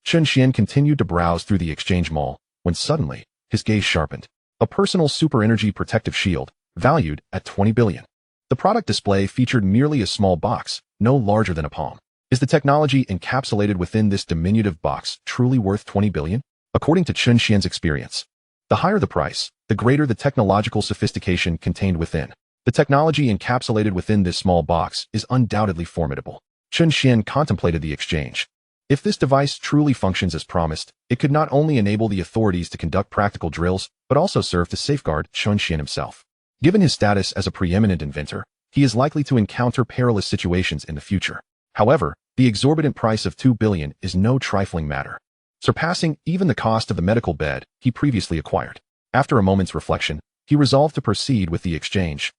[SPEAKER 1] Chen Xuan continued to browse through the exchange mall, when suddenly, his gaze sharpened. A personal super-energy protective shield, valued at 20 billion. The product display featured merely a small box, no larger than a palm. Is the technology encapsulated within this diminutive box truly worth 20 billion? According to Chen Xuan's experience, the higher the price, the greater the technological sophistication contained within. The technology encapsulated within this small box is undoubtedly formidable. Chen Xuan contemplated the exchange. If this device truly functions as promised, it could not only enable the authorities to conduct practical drills, but also serve to safeguard Chen Xuan himself. Given his status as a preeminent inventor, he is likely to encounter perilous situations in the future. However, the exorbitant price of 2 billion is no trifling matter, surpassing even the cost of the medical bed he previously acquired. After a moment's reflection, he resolved to proceed with the exchange.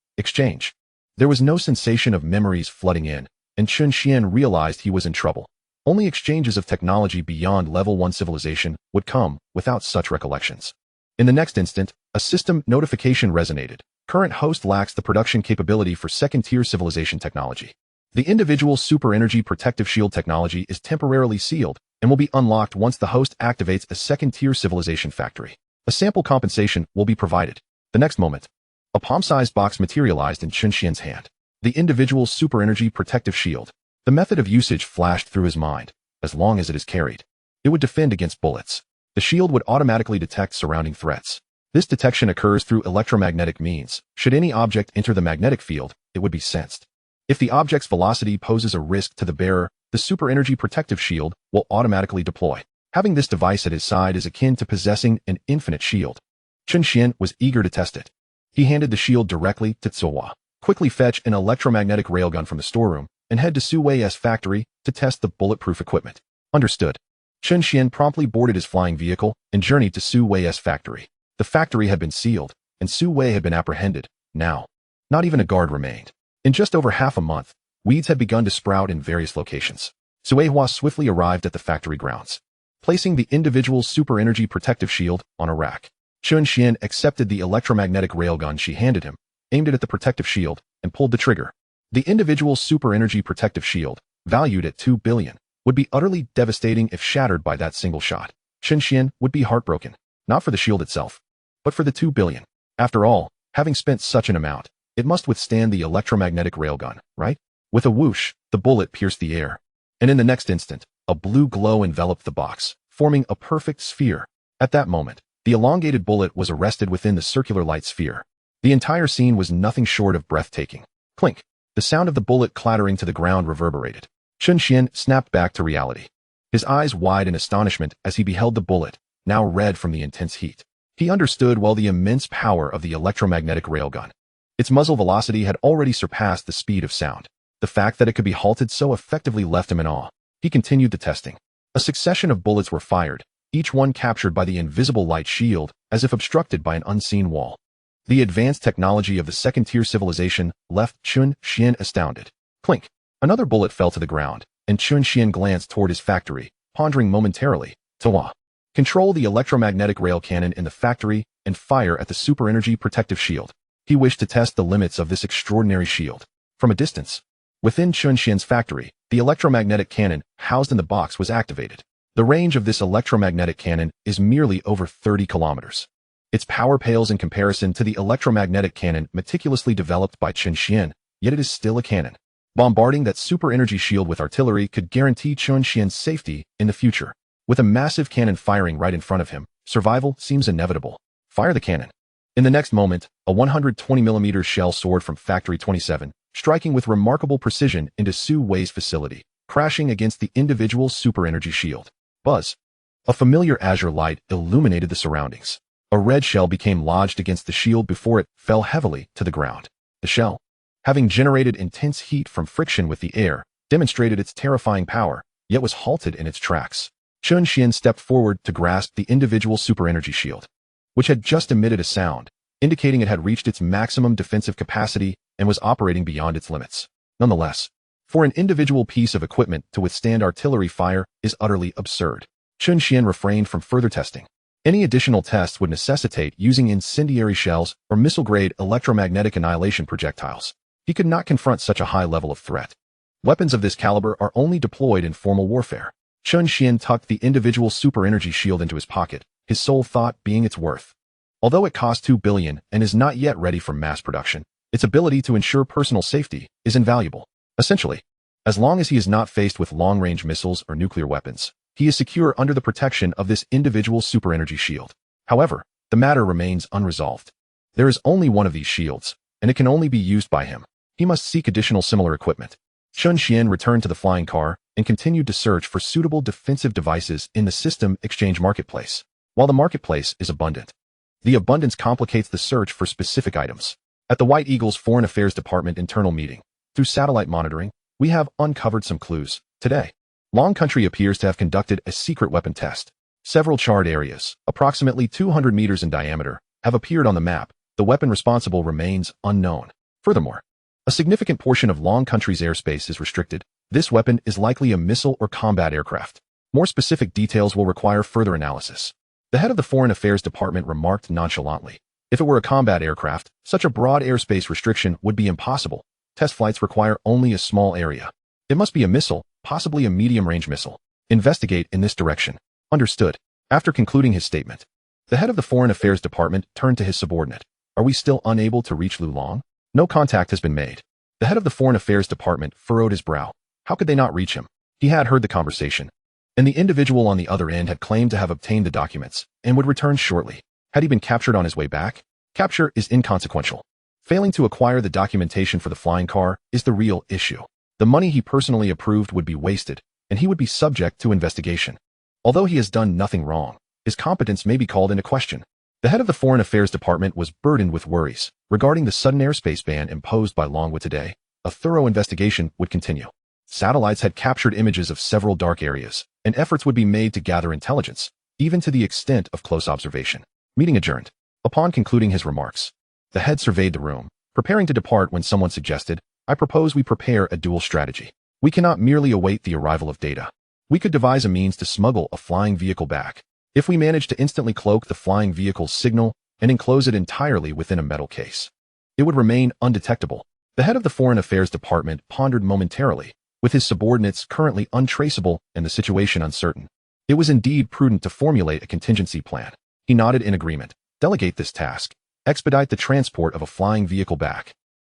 [SPEAKER 1] There was no sensation of memories flooding in, and Chen Xuan realized he was in trouble. Only exchanges of technology beyond level 1 civilization would come without such recollections. In the next instant, a system notification resonated. Current host lacks the production capability for second-tier civilization technology. The individual super-energy protective shield technology is temporarily sealed and will be unlocked once the host activates a second-tier civilization factory. A sample compensation will be provided. The next moment, a palm-sized box materialized in Chen Xuan's hand. The individual super-energy protective shield. The method of usage flashed through his mind. As long as it is carried, it would defend against bullets. The shield would automatically detect surrounding threats. This detection occurs through electromagnetic means. Should any object enter the magnetic field, it would be sensed. If the object's velocity poses a risk to the bearer, the super-energy protective shield will automatically deploy. Having this device at his side is akin to possessing an infinite shield. Chen Xuan was eager to test it. He handed the shield directly to Xuan. Quickly fetch an electromagnetic railgun from the storeroom and head to Su Wei's factory to test the bulletproof equipment. Understood. Chen Xuan promptly boarded his flying vehicle and journeyed to Su Wei's factory. The factory had been sealed, and Su Wei had been apprehended. Now, not even a guard remained. In just over half a month, weeds had begun to sprout in various locations. Su Wei swiftly arrived at the factory grounds, placing the individual super-energy protective shield on a rack. Chen Xuan accepted the electromagnetic railgun she handed him, aimed it at the protective shield, and pulled the trigger. The individual super-energy protective shield, valued at 2 billion, would be utterly devastating if shattered by that single shot. Chen Xuan would be heartbroken, not for the shield itself, but for the 2 billion. After all, having spent such an amount, it must withstand the electromagnetic railgun, right? With a whoosh, the bullet pierced the air, and in the next instant, a blue glow enveloped the box, forming a perfect sphere. At that moment, the elongated bullet was arrested within the circular light sphere. The entire scene was nothing short of breathtaking. Clink! The sound of the bullet clattering to the ground reverberated. Chen Xuan snapped back to reality, his eyes wide in astonishment as he beheld the bullet, now red from the intense heat. He understood well the immense power of the electromagnetic railgun. Its muzzle velocity had already surpassed the speed of sound. The fact that it could be halted so effectively left him in awe. He continued the testing. A succession of bullets were fired, each one captured by the invisible light shield, as if obstructed by an unseen wall. The advanced technology of the second-tier civilization left Chen Xuan astounded. Clink. Another bullet fell to the ground, and Chen Xuan glanced toward his factory, pondering momentarily. Tawa. Control the electromagnetic rail cannon in the factory and fire at the super-energy protective shield. He wished to test the limits of this extraordinary shield. From a distance, within Chen Xuan's factory, the electromagnetic cannon housed in the box was activated. The range of this electromagnetic cannon is merely over 30 kilometers. Its power pales in comparison to the electromagnetic cannon meticulously developed by Chen Xuan, yet it is still a cannon. Bombarding that super-energy shield with artillery could guarantee Chen Xuan's safety in the future. With a massive cannon firing right in front of him, survival seems inevitable. Fire the cannon. In the next moment, a 120mm shell soared from Factory 27, striking with remarkable precision into Su Wei's facility, crashing against the individual super-energy shield. Buzz. A familiar azure light illuminated the surroundings. A red shell became lodged against the shield before it fell heavily to the ground. The shell, having generated intense heat from friction with the air, demonstrated its terrifying power, yet was halted in its tracks. Chen Xuan stepped forward to grasp the individual super-energy shield, which had just emitted a sound, indicating it had reached its maximum defensive capacity and was operating beyond its limits. Nonetheless, for an individual piece of equipment to withstand artillery fire is utterly absurd. Chen Xuan refrained from further testing. Any additional tests would necessitate using incendiary shells or missile-grade electromagnetic annihilation projectiles. He could not confront such a high level of threat. Weapons of this caliber are only deployed in formal warfare. Chen Xuan tucked the individual super-energy shield into his pocket, his sole thought being its worth. Although it costs 2 billion and is not yet ready for mass production, its ability to ensure personal safety is invaluable. Essentially, as long as he is not faced with long-range missiles or nuclear weapons, he is secure under the protection of this individual super-energy shield. However, the matter remains unresolved. There is only one of these shields, and it can only be used by him. He must seek additional similar equipment. Chen Xuan returned to the flying car and continued to search for suitable defensive devices in the system exchange marketplace. While the marketplace is abundant, the abundance complicates the search for specific items. At the White Eagle's Foreign Affairs Department internal meeting, through satellite monitoring, we have uncovered some clues. Today, Long Country appears to have conducted a secret weapon test. Several charred areas, approximately 200 meters in diameter, have appeared on the map. The weapon responsible remains unknown. Furthermore, a significant portion of Long Country's airspace is restricted. This weapon is likely a missile or combat aircraft. More specific details will require further analysis. The head of the Foreign Affairs Department remarked nonchalantly. If it were a combat aircraft, such a broad airspace restriction would be impossible. Test flights require only a small area. It must be a missile, possibly a medium-range missile. Investigate in this direction. Understood. After concluding his statement, the head of the Foreign Affairs Department turned to his subordinate. Are we still unable to reach Lu Long? No contact has been made. The head of the Foreign Affairs Department furrowed his brow. How could they not reach him? He had heard the conversation, and the individual on the other end had claimed to have obtained the documents and would return shortly. Had he been captured on his way back? Capture is inconsequential. Failing to acquire the documentation for the flying car is the real issue. The money he personally approved would be wasted, and he would be subject to investigation. Although he has done nothing wrong, his competence may be called into question. The head of the Foreign Affairs Department was burdened with worries regarding the sudden airspace ban imposed by Longwood today. A thorough investigation would continue. Satellites had captured images of several dark areas, and efforts would be made to gather intelligence, even to the extent of close observation. Meeting adjourned. Upon concluding his remarks, the head surveyed the room, preparing to depart when someone suggested, I propose we prepare a dual strategy. We cannot merely await the arrival of data. We could devise a means to smuggle a flying vehicle back. If we manage to instantly cloak the flying vehicle's signal and enclose it entirely within a metal case, it would remain undetectable. The head of the Foreign Affairs Department pondered momentarily, with his subordinates currently untraceable and the situation uncertain. It was indeed prudent to formulate a contingency plan. He nodded in agreement. Delegate this task. Expedite the transport of a flying vehicle back.